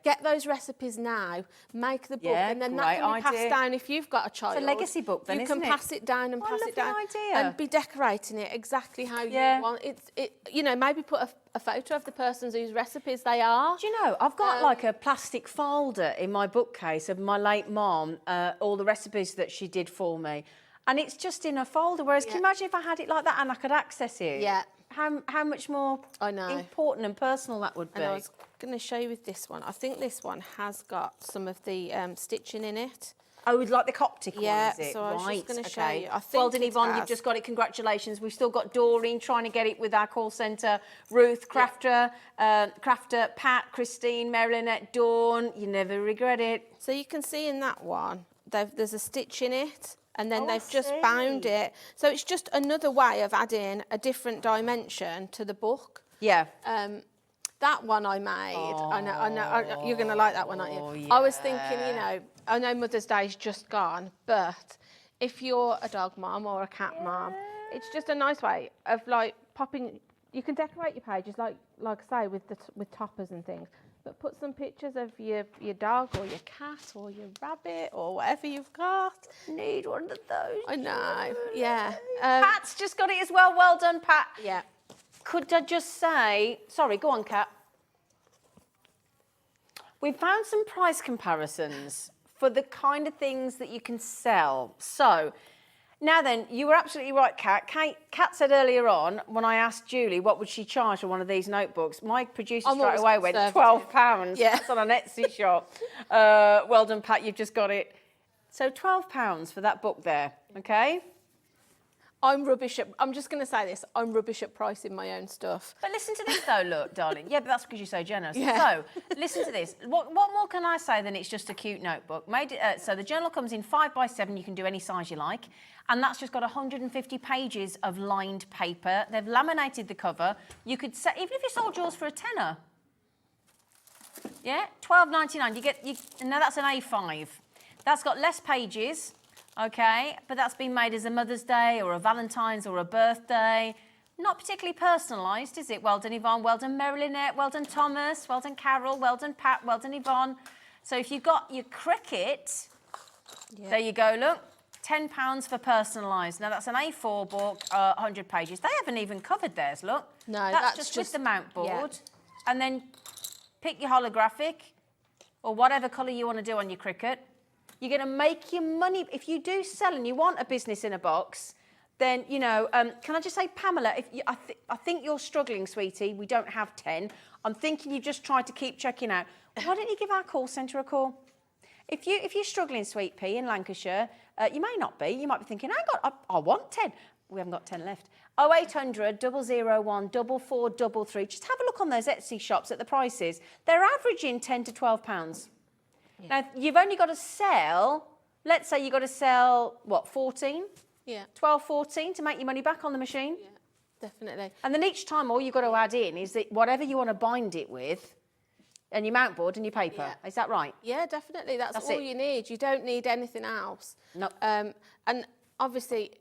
Speaker 6: get those recipes now, make the book, and then that can be passed down if you've got a child.
Speaker 3: It's a legacy book then,
Speaker 6: you
Speaker 3: isn't
Speaker 6: can
Speaker 3: it?
Speaker 6: pass it down and pass it down.
Speaker 3: idea.
Speaker 6: And be decorating it exactly how you want. You know, maybe put a photo of the person whose recipes they are.
Speaker 3: Do you know, I've got like a plastic folder in my bookcase of my late mum, all the recipes that she did for me. And it's just in a folder, whereas can you imagine if I had it like that and I could access it?
Speaker 6: Yeah.
Speaker 3: How much more important and personal that would be.
Speaker 6: And I was going to show you with this one. I think this one has got some of the stitching in it.
Speaker 3: Oh, like the Coptic one, is it?
Speaker 6: So I was just going to show you. I think
Speaker 3: well done, Yvonne. You've just got it. Congratulations. We've still got Doreen trying to get it with our call centre. Ruth, Crafter, Pat, Christine, Marilynette, Dawn. You never regret it.
Speaker 6: So you can see in that one, there's a stitch in it. And then they've just bound it. So it's just another way of adding a different dimension to the book.
Speaker 3: Yeah.
Speaker 6: That one I made. I know you're going to like that one, aren't you? I was thinking, you know, I know Mother's Day's just gone, but if you're a dog mum or a cat mum, it's just a nice way of like popping. You can decorate your pages like I say with toppers and things. But put some pictures of your dog or your cat or your rabbit or whatever you've got.
Speaker 3: Need one of those.
Speaker 6: I know, yeah.
Speaker 3: Pat's just got it as well. Well done, Pat.
Speaker 6: Yeah.
Speaker 3: Could I just say, sorry, go on, Kat. We found some price comparisons for the kind of things that you can sell. So Now then, you were absolutely right, Kat. Kat said earlier on, when I asked Julie what would she charge for one of these notebooks, my producer straight away went £12.
Speaker 6: Yeah.
Speaker 3: That's on an Etsy shop. Well done, Pat, you've just got it. So £12 for that book there, okay?
Speaker 6: I'm rubbish at, I'm just going to say this, I'm rubbish at pricing my own stuff.
Speaker 3: But listen to this though, look, darling. Yeah, but that's because you're so generous.
Speaker 6: Yeah.
Speaker 3: So, listen to this. What more can I say than it's just a cute notebook? So the journal comes in 5x7, you can do any size you like. And that's just got 150 pages of lined paper. They've laminated the cover. You could say, even if you sold yours for a tenner, yeah, £12.99. Now that's an A5. That's got less pages. Okay, but that's been made as a Mother's Day or a Valentine's or a birthday. Not particularly personalised, is it? Well done, Yvonne. Well done, Marilynette. Well done, Thomas. Well done, Carol. Well done, Pat. Well done, Yvonne. So if you've got your cricket, there you go, look. £10 for personalised. Now, that's an A4 book, 100 pages. They haven't even covered theirs, look.
Speaker 6: No,
Speaker 3: that's just with the mount board. And then pick your holographic or whatever colour you want to do on your cricket. You're going to make your money. If you do sell and you want a business in a box, then, you know, can I just say, Pamela, I think you're struggling, sweetie. We don't have 10. I'm thinking you just tried to keep checking out. Why don't you give our call centre a call? If you're struggling, sweet pea, in Lancashire, you may not be. You might be thinking, hang on, I want 10. We haven't got 10 left. 0800 001 4433. Just have a look on those Etsy shops at the prices. They're averaging £10 to £12. Yeah. Now, you've only got to sell, let's say you've got to sell, what, 14?
Speaker 6: Yeah.
Speaker 3: 12, 14 to make your money back on the machine?
Speaker 6: Yeah, definitely.
Speaker 3: And then each time, all you've got to add in is that whatever you want to bind it with, and your mount board and your paper. Yeah. Is that right?
Speaker 6: Yeah, definitely. That's all you need. You don't need anything else.
Speaker 3: No.
Speaker 6: And obviously,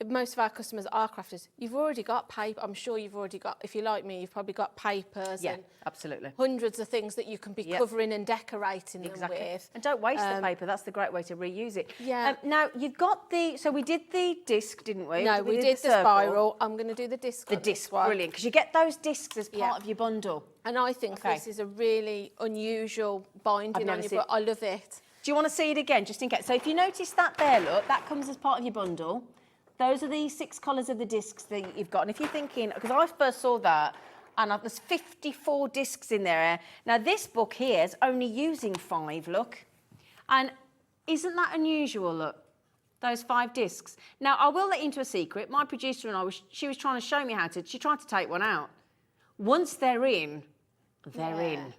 Speaker 6: most of our customers are crafters. You've already got paper. I'm sure you've already got, if you're like me, you've probably got papers and
Speaker 3: absolutely.
Speaker 6: hundreds of things that you can be covering and decorating them with.
Speaker 3: And don't waste the paper. That's the great way to reuse it.
Speaker 6: Yeah.
Speaker 3: Now, you've got so we did the disc, didn't we?
Speaker 6: No, we did the spiral. I'm going to do the disc.
Speaker 3: The disc, brilliant, because you get those discs as part of your bundle.
Speaker 6: And I think this is a really unusual binding on your book. I love it.
Speaker 3: Do you want to see it again, just in case? So if you notice that there, look, that comes as part of your bundle. Those are the 6 colours of the discs that you've got. And if you're thinking, because I first saw that, and there's 54 discs in there. Now, this book here is only using 5, look. And isn't that unusual, look? Those 5 discs. Now, I will let you into a secret. My producer and she was trying to show me how to, she tried to take one out. Once they're in, they're in.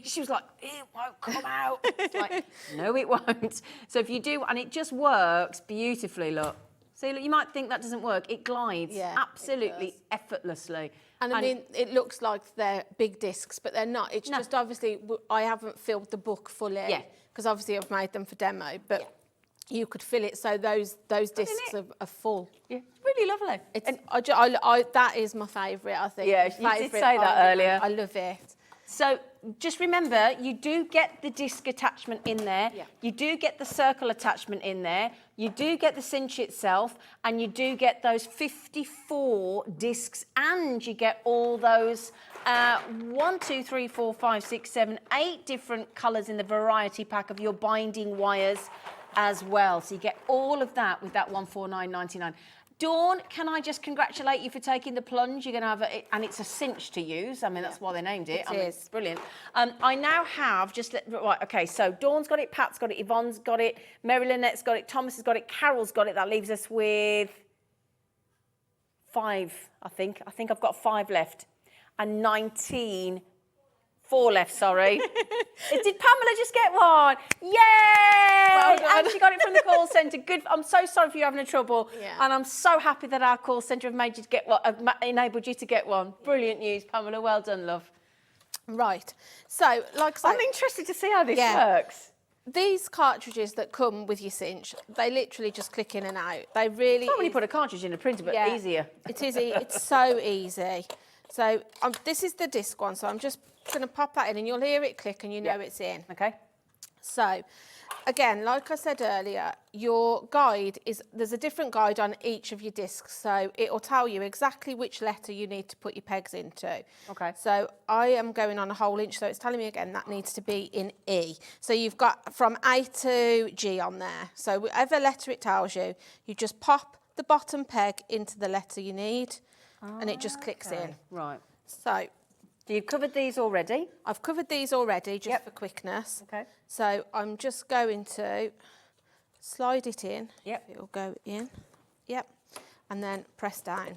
Speaker 3: She was like, it won't come out. It's like, no, it won't. So if you do, and it just works beautifully, look. So you might think that doesn't work. It glides absolutely effortlessly.
Speaker 6: And I mean, it looks like they're big discs, but they're not. It's just obviously, I haven't filled the book fully. Yeah. Because obviously I've made them for demo, but you could fill it so those discs are full.
Speaker 3: Yeah, really lovely.
Speaker 6: That is my favourite, I think.
Speaker 3: Yeah, you did say that earlier.
Speaker 6: I love it.
Speaker 3: So just remember, you do get the disc attachment in there. Yeah. You do get the circle attachment in there. You do get the cinch itself, and you do get those 54 discs, and you get all those 1, 2, 3, 4, 5, 6, 7, 8 different colours in the variety pack of your binding wires as well. So you get all of that with that £149.99. Dawn, can I just congratulate you for taking the plunge? You're going to have and it's a cinch to use. I mean, that's why they named it.
Speaker 6: It is.
Speaker 3: Brilliant. I now have right, okay, so Dawn's got it, Pat's got it, Yvonne's got it, Mary Lynette's got it, Thomas has got it, Carol's got it. That leaves us with 5, I think. I think I've got 5 left. And 19... 4 left, sorry. Did Pamela just get one? Yay! Well done. And she got it from the call centre. Good. I'm so sorry for you having trouble. Yeah. And I'm so happy that our call centre have made you get one, enabled you to get one. Brilliant news, Pamela. Well done, love.
Speaker 6: Right. So, like I said,
Speaker 3: I'm interested to see how this works.
Speaker 6: These cartridges that come with your cinch, they literally just click in and out. They really...
Speaker 3: It's not when you put a cartridge in a printer, but easier.
Speaker 6: It is. It's so easy. So this is the disc one, so I'm just going to pop that in and you'll hear it click and you know it's in.
Speaker 3: Okay.
Speaker 6: So again, like I said earlier, your guide there's a different guide on each of your discs, so it'll tell you exactly which letter you need to put your pegs into.
Speaker 3: Okay.
Speaker 6: So I am going on a whole inch, so it's telling me again that needs to be in E. So you've got from A to G on there. So whatever letter it tells you, you just pop the bottom peg into the letter you need, and it just clicks in.
Speaker 3: Right.
Speaker 6: So
Speaker 3: you've covered these already?
Speaker 6: I've covered these already, just for quickness.
Speaker 3: Okay.
Speaker 6: So I'm just going to slide it in.
Speaker 3: Yep.
Speaker 6: It'll go in. Yep. And then press down.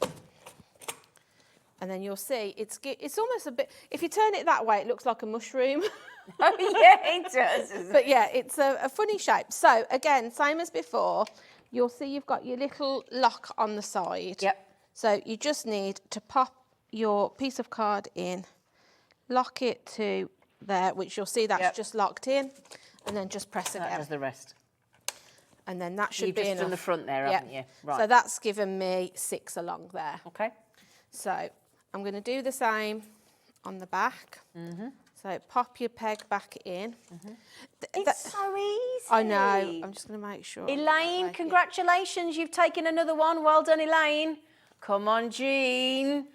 Speaker 6: And then you'll see it's almost a bit, if you turn it that way, it looks like a mushroom.
Speaker 3: Oh, yeah, it does.
Speaker 6: But yeah, it's a funny shape. So again, same as before, you'll see you've got your little lock on the side.
Speaker 3: Yep.
Speaker 6: So you just need to pop your piece of card in, lock it to there, which you'll see that's just locked in, and then just press again.
Speaker 3: That does the rest.
Speaker 6: And then that should
Speaker 3: You've
Speaker 6: be
Speaker 3: just
Speaker 6: enough.
Speaker 3: done the front there, haven't you? Right.
Speaker 6: So that's given me 6 along there.
Speaker 3: Okay.
Speaker 6: So I'm going to do the same on the back. So pop your peg back in.
Speaker 3: It's so easy.
Speaker 6: I know. I'm just going to make sure.
Speaker 3: Elaine, congratulations. You've taken another one. Well done, Elaine. Come on, Jean.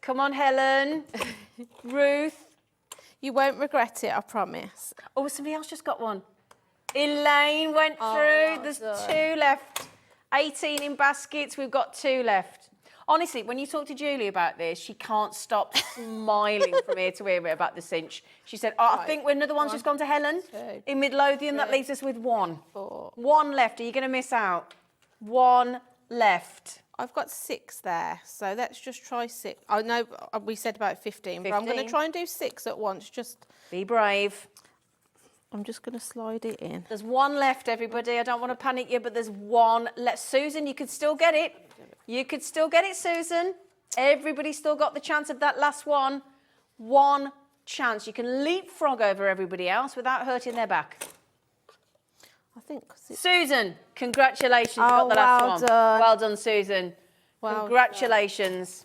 Speaker 3: Come on, Helen. Ruth.
Speaker 6: You won't regret it, I promise.
Speaker 3: Oh, somebody else just got one. Elaine went through. There's 2 left. 18 in baskets. We've got 2 left. Honestly, when you talk to Julie about this, she can't stop smiling from ear to ear about the cinch. She said, I think another one's just gone to Helen in Midlothian. That leaves us with 1.
Speaker 6: 4.
Speaker 3: 1 left. Are you going to miss out? 1 left.
Speaker 6: I've got 6 there, so let's just try 6. I know we said about 15, but I'm going to try and do 6 at once. Just
Speaker 3: be brave.
Speaker 6: I'm just going to slide it in.
Speaker 3: There's 1 left, everybody. I don't want to panic you, but there's 1 left. Susan, you could still get it. You could still get it, Susan. Everybody's still got the chance of that last one. 1 chance. You can leapfrog over everybody else without hurting their back.
Speaker 6: I think.
Speaker 3: Susan, congratulations. You got the last one.
Speaker 6: Done.
Speaker 3: Well done, Susan.
Speaker 6: Well
Speaker 3: congratulations.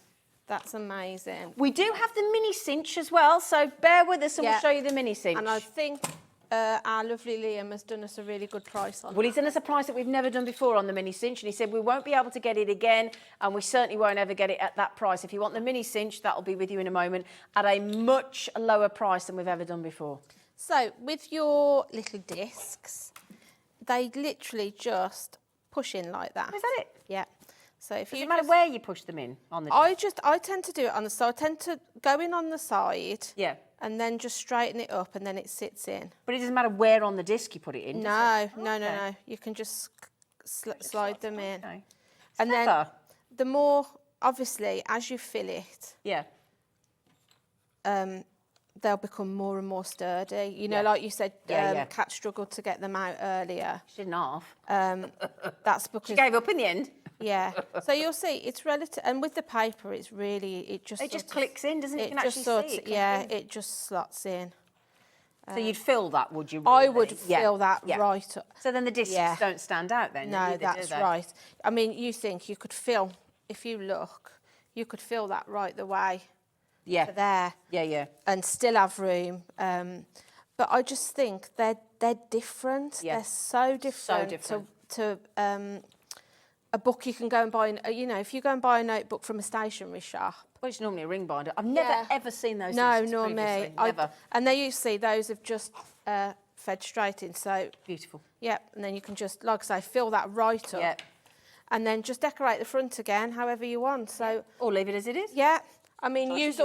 Speaker 6: Done. That's amazing.
Speaker 3: We do have the Mini-Cinch as well, so bear with us and we'll show you the Mini-Cinch.
Speaker 6: And I think our lovely Liam has done us a really good price on
Speaker 3: Well, he's done us a price that we've never done before on the Mini-Cinch, and he said we won't be able to get it again, and we certainly won't ever get it at that price. If you want the Mini-Cinch, that'll be with you in a moment, at a much lower price than we've ever done before. So,
Speaker 6: with your little discs, they literally just push in like that.
Speaker 3: Is that it?
Speaker 6: Yeah. So if
Speaker 3: Does it matter where you push them in on the disc?
Speaker 6: I tend to do it on the side. I tend to go in on the side.
Speaker 3: Yeah.
Speaker 6: And then just straighten it up, and then it sits in.
Speaker 3: But it doesn't matter where on the disc you put it in, does it?
Speaker 6: No. You can just slide them in.
Speaker 3: Okay.
Speaker 6: And then the more, obviously, as you fill it, they'll become more and more sturdy. You know, like you said, Kat struggled to get them out earlier.
Speaker 3: She didn't half.
Speaker 6: That's because
Speaker 3: she gave up in the end.
Speaker 6: Yeah. So you'll see it's relative, and with the paper, it's really
Speaker 3: it just clicks in, doesn't it? You can actually see it.
Speaker 6: Yeah, it just slots in.
Speaker 3: So you'd fill that, would you?
Speaker 6: Really? I would fill that right up.
Speaker 3: So then the discs don't stand out then?
Speaker 6: No, that's right. I mean, you think you could fill, if you look, you could fill that right the way to there.
Speaker 3: Yeah.
Speaker 6: And still have room. But I just think they're different.
Speaker 3: Yeah.
Speaker 6: They're so different. To a book you can go and buy, you know, if you go and buy a notebook from a stationery shop.
Speaker 3: Well, it's normally a ring binder. I've never ever seen those.
Speaker 6: No, nor me.
Speaker 3: Never.
Speaker 6: And there you see, those have just fed straight in. So
Speaker 3: beautiful.
Speaker 6: Yeah, and then you can just, like I say, fill that right up.
Speaker 3: Yeah.
Speaker 6: And then just decorate the front again, however you want. So
Speaker 3: or leave it as it is.
Speaker 6: Yeah. I mean, use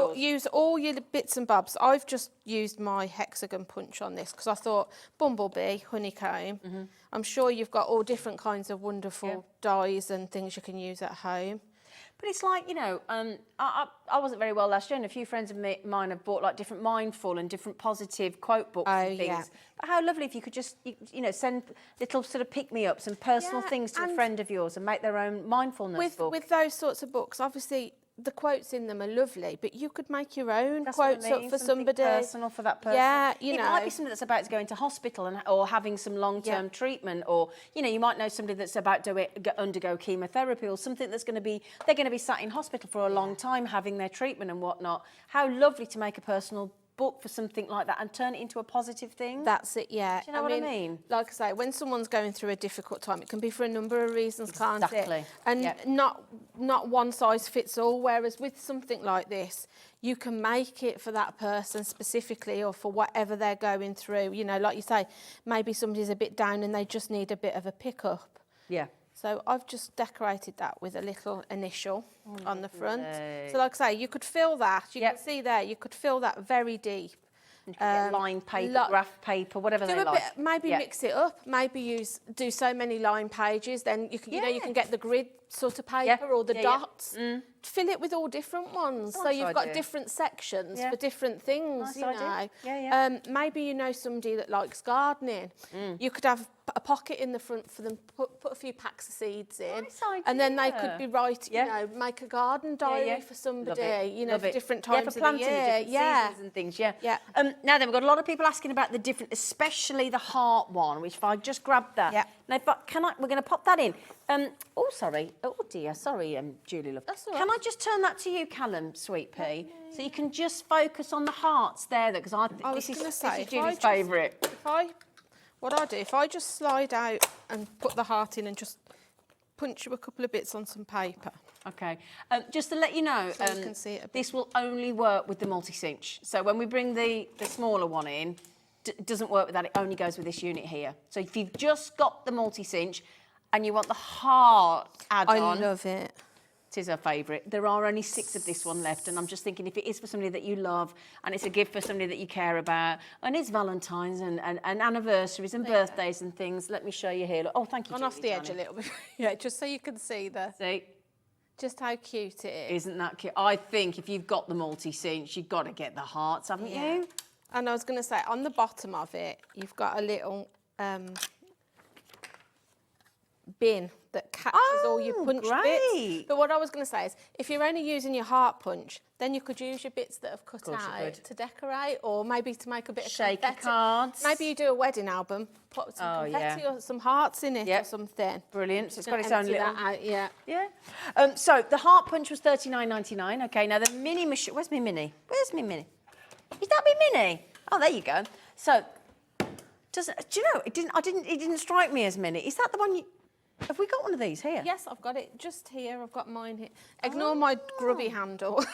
Speaker 6: all your bits and bobs. I've just used my hexagon punch on this because I thought bumblebee, honeycomb. I'm sure you've got all different kinds of wonderful dies and things you can use at home.
Speaker 3: But it's like, you know, I wasn't very well last year, and a few friends of mine have bought like different mindful and different positive quote books and things. Yeah. But how lovely if you could just, you know, send little sort of pick-me-ups and personal things to a friend of yours and make their own mindfulness book. With those sorts of books, obviously, the quotes in them are lovely, but you could make your own quotes up for somebody. Personal for that person. Yeah, you know. It might be something that's about to go into hospital or having some long-term treatment, or, you know, you might know somebody that's about to undergo chemotherapy or something that's going to be, they're going to be sat in hospital for a long time having their treatment and whatnot. How lovely to make a personal book for something like that and turn it into a positive thing.
Speaker 6: That's it, yeah.
Speaker 3: Do you know what I mean?
Speaker 6: Like I say, when someone's going through a difficult time, it can be for a number of reasons, can't
Speaker 3: Exactly.
Speaker 6: it? And not one size fits all, whereas with something like this, you can make it for that person specifically or for whatever they're going through. You know, like you say, maybe somebody's a bit down and they just need a bit of a pick-up.
Speaker 3: Yeah.
Speaker 6: So I've just decorated that with a little initial on the front. So like I say, you could fill that. You can see there, you could fill that very deep.
Speaker 3: You can get line paper, graph paper, whatever they like.
Speaker 6: Maybe mix it up. Maybe do so many line pages. Then you can, you know, you can get the grid sort of paper or the dots. Fill it with all different ones. So you've got different sections for different things.
Speaker 3: Nice
Speaker 6: you
Speaker 3: idea.
Speaker 6: know. Maybe you know somebody that likes gardening. You could have a pocket in the front for them. Put a few packs of seeds in, and then they could be writing. You know, make a garden diary for somebody. You know, for different times
Speaker 3: for planting
Speaker 6: of the year.
Speaker 3: seasons and things. Yeah. Now then, we've got a lot of people asking about the different, especially the heart one. Which if I just grab that.
Speaker 6: Yeah.
Speaker 3: Now, we're going to pop that in. Oh, sorry. Oh, dear. Sorry, Julie, love.
Speaker 6: That's all right.
Speaker 3: Can I just turn that to you, Callum, sweet pea? So you can just focus on the hearts there, because this is Julie's favourite.
Speaker 6: What I do, if I just slide out and put the heart in and just punch you a couple of bits on some paper.
Speaker 3: Okay. Just to let you know,
Speaker 6: So you can see it a bit.
Speaker 3: this will only work with the multi-cinch. So when we bring the smaller one in, it doesn't work with that. It only goes with this unit here. So if you've just got the multi-cinch and you want the heart add-on...
Speaker 6: I love it.
Speaker 3: It is her favourite. There are only 6 of this one left, and I'm just thinking if it is for somebody that you love and it's a gift for somebody that you care about, and it's Valentine's and anniversaries and birthdays and things, let me show you here. Look. Oh, thank you,
Speaker 6: Gone
Speaker 3: Julie,
Speaker 6: off the edge a
Speaker 3: darling.
Speaker 6: little bit. Yeah, just so you can see just how cute it is.
Speaker 3: Isn't that cute? I think if you've got the multi-cinch, you've got to get the hearts, haven't you?
Speaker 6: And I was going to say, on the bottom of it, you've got a little bin that catches all your punch bits. But what I was going to say is, if you're only using your heart punch, then you could use your bits that have cut out to decorate, or maybe to make a bit of
Speaker 3: shaky
Speaker 6: confetti.
Speaker 3: cards.
Speaker 6: Maybe you do a wedding album, put some confetti or some hearts in it or something.
Speaker 3: Brilliant. So it's got its own little...
Speaker 6: that out,
Speaker 3: Yeah. So the heart punch was $39.99. Okay, now the mini machine... Where's my mini? Where's my mini? Is that my mini? Oh, there you go. So, do you know, it didn't strike me as mini. Is that the one you... Have we got one of these here?
Speaker 6: Yes, I've got it just here. I've got mine here. Ignore my grubby handle.
Speaker 3: So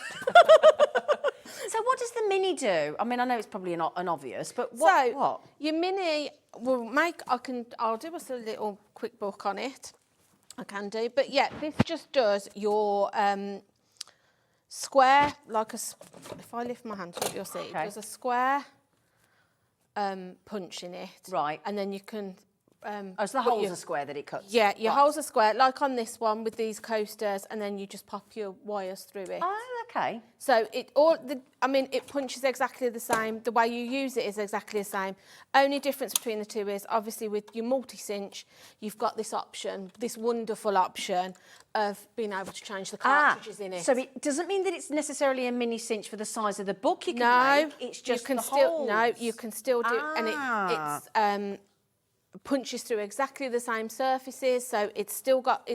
Speaker 3: what does the mini do? I mean, I know it's probably an obvious, but what?
Speaker 6: Your mini will make... I'll do a little quick book on it. I can do. But yeah, this just does your square, like a... If I lift my hand up, you'll see. It does a square punch in it.
Speaker 3: Right.
Speaker 6: And then you can...
Speaker 3: so the holes are square that it cuts?
Speaker 6: Yeah, your holes are square, like on this one with these coasters, and then you just pop your wires through it.
Speaker 3: Oh, okay.
Speaker 6: So it punches exactly the same. The way you use it is exactly the same. Only difference between the two is, obviously, with your multi-cinch, you've got this option, this wonderful option of being able to change the cartridges in it.
Speaker 3: So it doesn't mean that it's necessarily a mini-cinch for the size of the book you can make. It's just holes.
Speaker 6: No, you can still do, and it's punches through exactly the same surfaces, so it's still got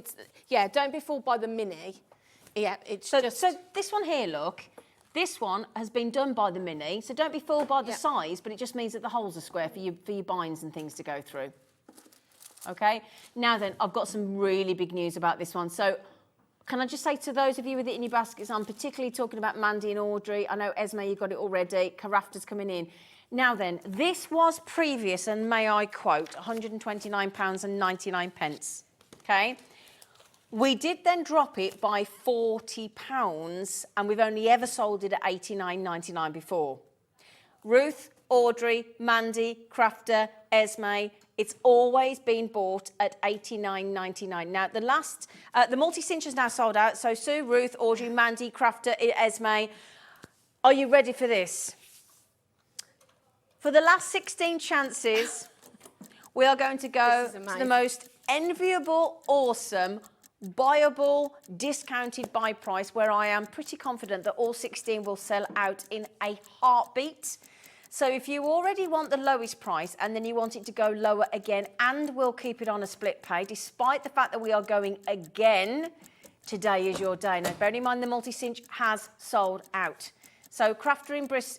Speaker 6: don't be fooled by the mini. So this one here, look, this one has been done by the mini, so don't be fooled by the size, but it just means that the holes are square for your binds and things to go through. Okay, now then, I've got some really big news about this one. So can I just say to those of you with it in your baskets, I'm particularly talking about Mandy and Audrey. I know Esme, you've got it already. Carafta's coming in. Now then, this was previous, and may I quote, £129.99, okay? We did then drop it by £40, and we've only ever sold it at $89.99 before. Ruth, Audrey, Mandy, Crafter, Esme, it's always been bought at $89.99. Now, the multi-cinch is now sold out, so Sue, Ruth, Audrey, Mandy, Crafter, Esme, are you ready for this? For the last 16 chances, we are going to go to the most enviable, awesome, buyable, discounted buy price, where I am pretty confident that all 16 will sell out in a heartbeat. So if you already want the lowest price and then you want it to go lower again, and we'll keep it on a split pay, despite the fact that we are going again, today is your day. Now, bearing in mind the multi-cinch has sold out.
Speaker 3: So Crafter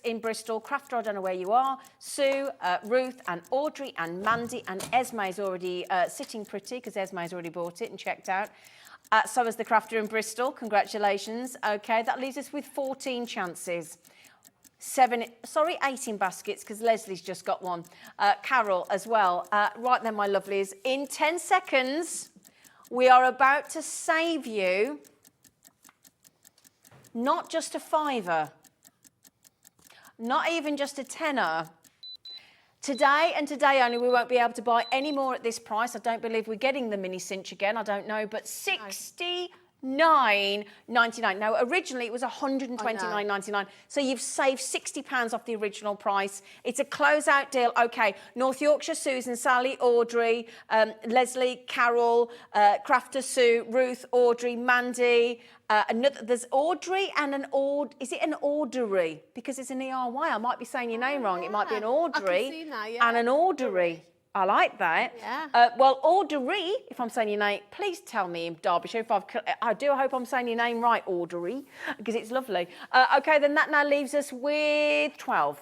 Speaker 3: in Bristol, Crafter, I don't know where you are, Sue, Ruth and Audrey and Mandy and Esme's already sitting pretty because Esme's already bought it and checked out. So is the Crafter in Bristol, congratulations. Okay, that leaves us with 14 chances. 18 baskets because Leslie's just got one. Carol as well. Right then, my lovelies, in 10 seconds, we are about to save you not just a £5, not even just a £10. Today and today only, we won't be able to buy any more at this price. I don't believe we're getting the Mini-Cinch again. I don't know, but $69.99. Now, originally it was $129.99. So you've saved £60 off the original price. It's a closeout deal. Okay, North Yorkshire, Susan, Sally, Audrey, Leslie, Carol, Crafter, Sue, Ruth, Audrey, Mandy. There's Audrey and is it an Ordery? Because it's an E-R-Y. I might be saying your name wrong. It might be an Audrey and an Ordery. I like that.
Speaker 6: Yeah.
Speaker 3: Well, Ordery, if I'm saying your name, please tell me in Derbyshire if I do hope I'm saying your name right, Ordery, because it's lovely. Okay, then that now leaves us with 12.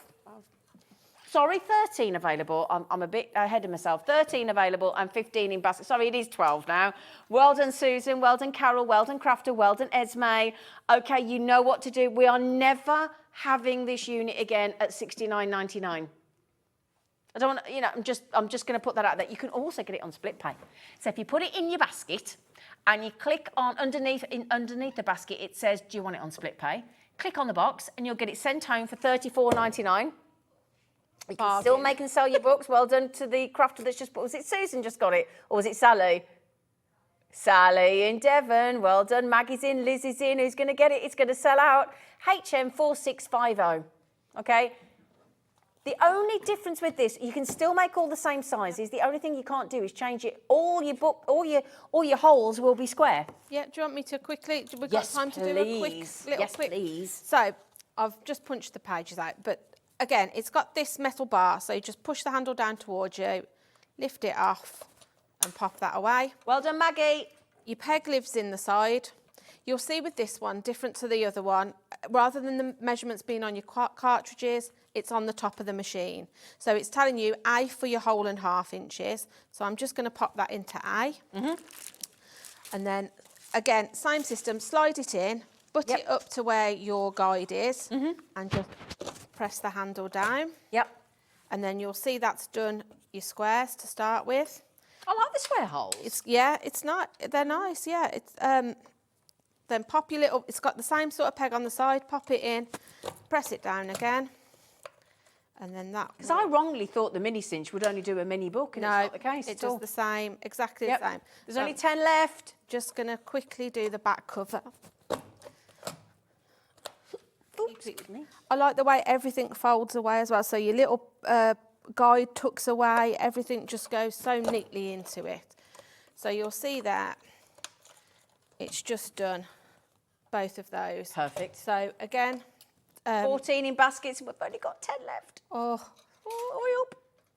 Speaker 3: Sorry, 13 available. I'm a bit ahead of myself. 13 available and 15 in basket. Sorry, it is 12 now. Well done, Susan. Well done, Carol. Well done, Crafter. Well done, Esme. Okay, you know what to do. We are never having this unit again at $69.99. I don't want to, I'm just going to put that out there. You can also get it on split pay. So if you put it in your basket and you click on underneath the basket, it says, do you want it on split pay? Click on the box and you'll get it sent home for $34.99. You can still make and sell your books. Well done to the crafter that's just, was it Susan just got it? Or was it Sally? Sally in Devon. Well done. Maggie's in, Liz is in. Who's going to get it? It's going to sell out. HM4650. Okay? The only difference with this, you can still make all the same sizes. The only thing you can't do is change it. All your holes will be square.
Speaker 6: Yeah, do you want me to quickly, we've got time to do a quick little quick.
Speaker 3: Please.
Speaker 6: So I've just punched the pages out, but again, it's got this metal bar, so you just push the handle down towards you, lift it off and pop that away.
Speaker 3: Well done, Maggie.
Speaker 6: Your peg lives in the side. You'll see with this one, different to the other one, rather than the measurements being on your cartridges, it's on the top of the machine. So it's telling you A for your 1/2 inches. So I'm just going to pop that into A. And then, again, same system, slide it in, butt it up to where your guide is, and just press the handle down. And then you'll see that's done your squares to start with.
Speaker 3: I like the square holes.
Speaker 6: They're nice, yeah. It's then pop your little, it's got the same sort of peg on the side, pop it in, press it down again. And then that.
Speaker 3: Because I wrongly thought the Mini-Cinch would only do a mini book, and it's not the case.
Speaker 6: It does the same, exactly the same.
Speaker 3: There's only 10 left.
Speaker 6: Just going to quickly do the back cover.
Speaker 3: Oops, me.
Speaker 6: I like the way everything folds away as well. So your little guide tucks away, everything just goes so neatly into it. So you'll see that it's just done both of those.
Speaker 3: Perfect.
Speaker 6: So again,
Speaker 3: 14 in baskets, we've only got 10 left.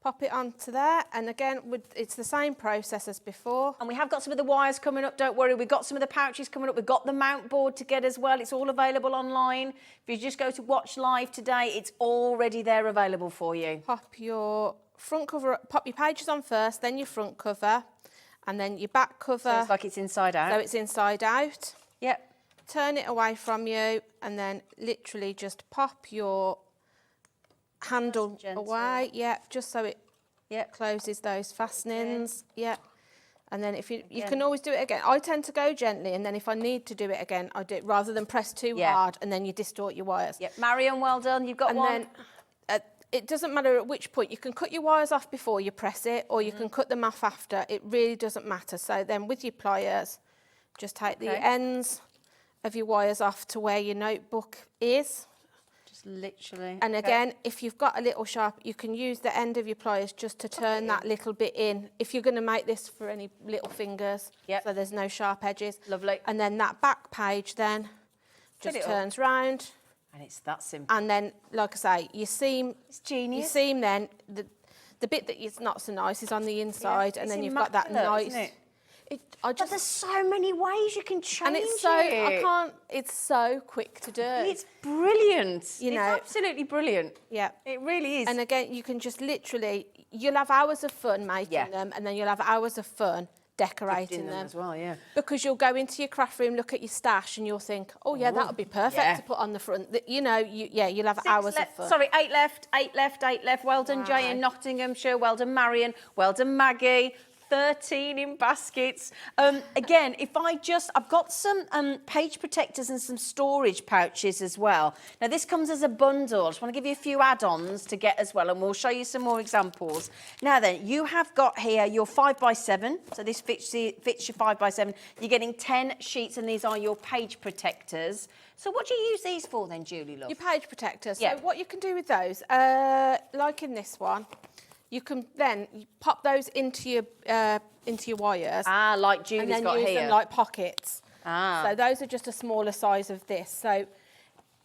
Speaker 6: Pop it onto there, and again, it's the same process as before.
Speaker 3: And we have got some of the wires coming up, don't worry. We've got some of the pouches coming up. We've got the mount board to get as well. It's all available online. If you just go to Watch Live today, it's already there available for you.
Speaker 6: Pop your front cover, pop your pages on first, then your front cover, and then your back cover.
Speaker 3: So it's like it's inside out.
Speaker 6: So it's inside out.
Speaker 3: Yep.
Speaker 6: Turn it away from you, and then literally just pop your handle away, just so it closes those fastenings, and then if you can always do it again. I tend to go gently, and then if I need to do it again, I do it rather than press too hard, and then you distort your wires.
Speaker 3: Marion, well done, you've got one.
Speaker 6: And then it doesn't matter at which point, you can cut your wires off before you press it, or you can cut them off after. It really doesn't matter. So then with your pliers, just take the ends of your wires off to where your notebook is.
Speaker 3: Literally.
Speaker 6: And again, if you've got a little sharp, you can use the end of your pliers just to turn that little bit in. If you're going to make this for any little fingers, so there's no sharp edges.
Speaker 3: Lovely.
Speaker 6: And then that back page then just turns round.
Speaker 3: And it's that simple.
Speaker 6: And then, like I say, your seam.
Speaker 3: It's genius.
Speaker 6: Your seam then, the bit that is not so nice is on the inside, and then you've got that nice.
Speaker 3: But there's so many ways you can change
Speaker 6: and it's so it's so quick to do.
Speaker 3: It's brilliant.
Speaker 6: You know,
Speaker 3: it's absolutely brilliant.
Speaker 6: Yeah,
Speaker 3: it really is.
Speaker 6: And again, you can just literally, you'll have hours of fun making them, and then you'll have hours of fun decorating them
Speaker 3: as well. Yeah,
Speaker 6: because you'll go into your craft room, look at your stash, and you'll think, oh yeah, that would be perfect to put on the front. You know, you'll have hours of fun.
Speaker 3: Sorry, 8 left, 8 left, 8 left. Well done, Jay in Nottinghamshire. Well done, Marion. Well done, Maggie. 13 in baskets. Again, I've got some page protectors and some storage pouches as well. Now, this comes as a bundle. I just want to give you a few add-ons to get as well, and we'll show you some more examples. Now then, you have got here your 5x7. So this fits your 5x7. You're getting 10 sheets, and these are your page protectors. So what do you use these for then, Julie, love?
Speaker 6: Your page protectors.
Speaker 3: Yeah.
Speaker 6: So what you can do with those, like in this one, you can then pop those into your wires.
Speaker 3: Ah, like Julie's
Speaker 6: and then
Speaker 3: got
Speaker 6: use
Speaker 3: here.
Speaker 6: them like pockets.
Speaker 3: Ah.
Speaker 6: So those are just a smaller size of this. So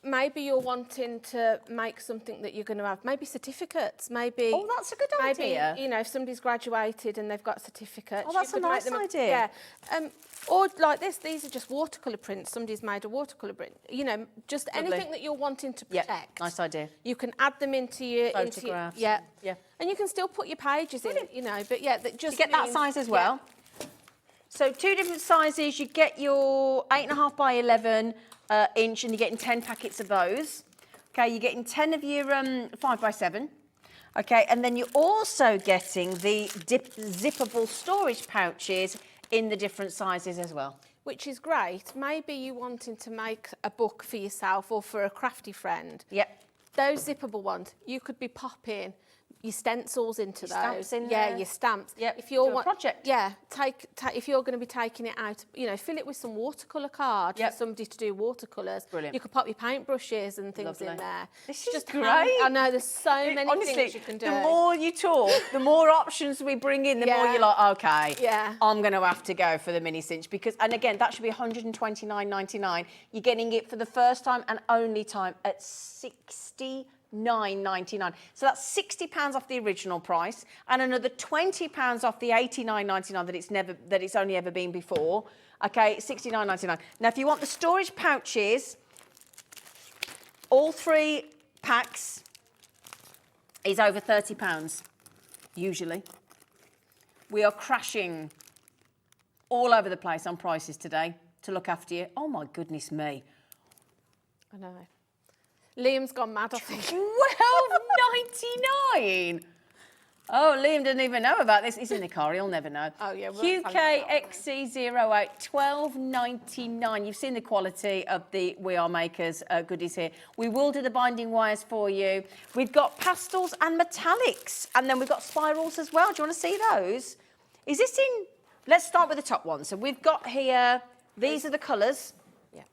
Speaker 6: maybe you're wanting to make something that you're going to have, maybe certificates, maybe.
Speaker 3: Oh, that's a good idea.
Speaker 6: Maybe, you know, if somebody's graduated and they've got certificates.
Speaker 3: Oh, that's a nice idea.
Speaker 6: Yeah. Or like this, these are just watercolour prints. Somebody's made a watercolour print. You know, just anything that you're wanting to protect.
Speaker 3: Yeah, nice idea.
Speaker 6: You can add them into your
Speaker 3: Photographs.
Speaker 6: yeah.
Speaker 3: Yeah.
Speaker 6: And you can still put your pages in, you know, but yeah, that just
Speaker 3: You get that size as well. Yeah. So 2 different sizes. You get your 8.5 by 11 inch, and you're getting 10 packets of those. Okay, you're getting 10 of your 5x7. Okay, and then you're also getting the zippable storage pouches in the different sizes as well.
Speaker 6: Which is great. Maybe you wanting to make a book for yourself or for a crafty friend.
Speaker 3: Yep.
Speaker 6: Those zippable ones, you could be popping your stencils into those.
Speaker 3: Stamps in
Speaker 6: yeah,
Speaker 3: there.
Speaker 6: your stamps.
Speaker 3: Yep,
Speaker 6: If you're
Speaker 3: do a project.
Speaker 6: Yeah, if you're going to be taking it out, you know, fill it with some watercolour cards
Speaker 3: Yep.
Speaker 6: for somebody to do watercolours.
Speaker 3: Brilliant.
Speaker 6: You could pop your paintbrushes and things
Speaker 3: Lovely.
Speaker 6: in there.
Speaker 3: This is
Speaker 6: Just
Speaker 3: great.
Speaker 6: I know there's so many
Speaker 3: Honestly,
Speaker 6: things you can do.
Speaker 3: the more you talk, the more options we bring in, the more you're like, okay, I'm going to have to go for the Mini-Cinch because, and again, that should be $129.99. You're getting it for the first time and only time at $69.99. So that's £60 off the original price and another £20 off the $89.99 that it's only ever been before. Okay, $69.99. Now, if you want the storage pouches, all 3 packs is over £30, usually. We are crashing all over the place on prices today to look after you. Oh, my goodness me.
Speaker 6: I know. Liam's gone mad, I think.
Speaker 3: $12.99. Oh, Liam doesn't even know about this. He's in the car. He'll never know.
Speaker 6: Oh, yeah.
Speaker 3: UK XC08, $12.99. You've seen the quality of the We Are Makers goodies here. We will do the binding wires for you. We've got pastels and metallics, and then we've got spirals as well. Do you want to see those? Is this in... Let's start with the top one. So we've got here, these are the colours.
Speaker 6: Yeah.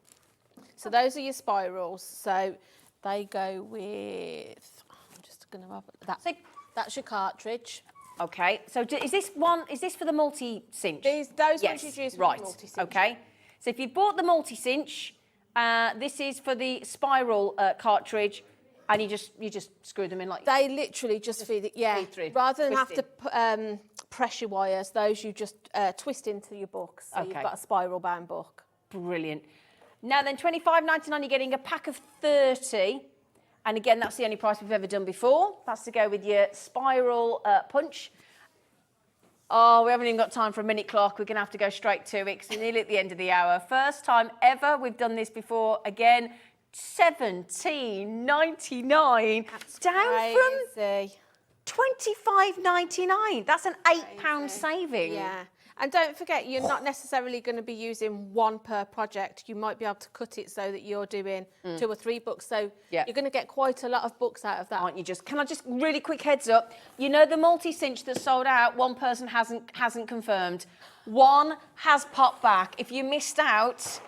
Speaker 6: So those are your spirals. So they go with... I'm just going to have that.
Speaker 3: So,
Speaker 6: that's your cartridge.
Speaker 3: okay, so is this for the multi-cinch?
Speaker 6: Those ones you use for the multi-cinch.
Speaker 3: Okay. So if you bought the multi-cinch, this is for the spiral cartridge, and you just screw them in like...
Speaker 6: They literally just feed it,
Speaker 3: feed through,
Speaker 6: rather than
Speaker 3: twist
Speaker 6: have to pressure wires, those you just twist into your book. So you've got a spiral bound book.
Speaker 3: Brilliant. Now then, $25.99, you're getting a pack of 30. And again, that's the only price we've ever done before. That's to go with your spiral punch. Oh, we haven't even got time for a minute clock. We're going to have to go straight to it because we're nearly at the end of the hour. First time ever we've done this before. Again, $17.99. Down from $25.99. That's an £8 saving.
Speaker 6: Yeah. And don't forget, you're not necessarily going to be using one per project. You might be able to cut it so that you're doing 2 or 3 books. So you're going to get quite a lot of books out of that.
Speaker 3: Aren't you just? Can I just really quick heads up? You know the multi-cinch that sold out, one person hasn't confirmed. One has popped back. If you missed out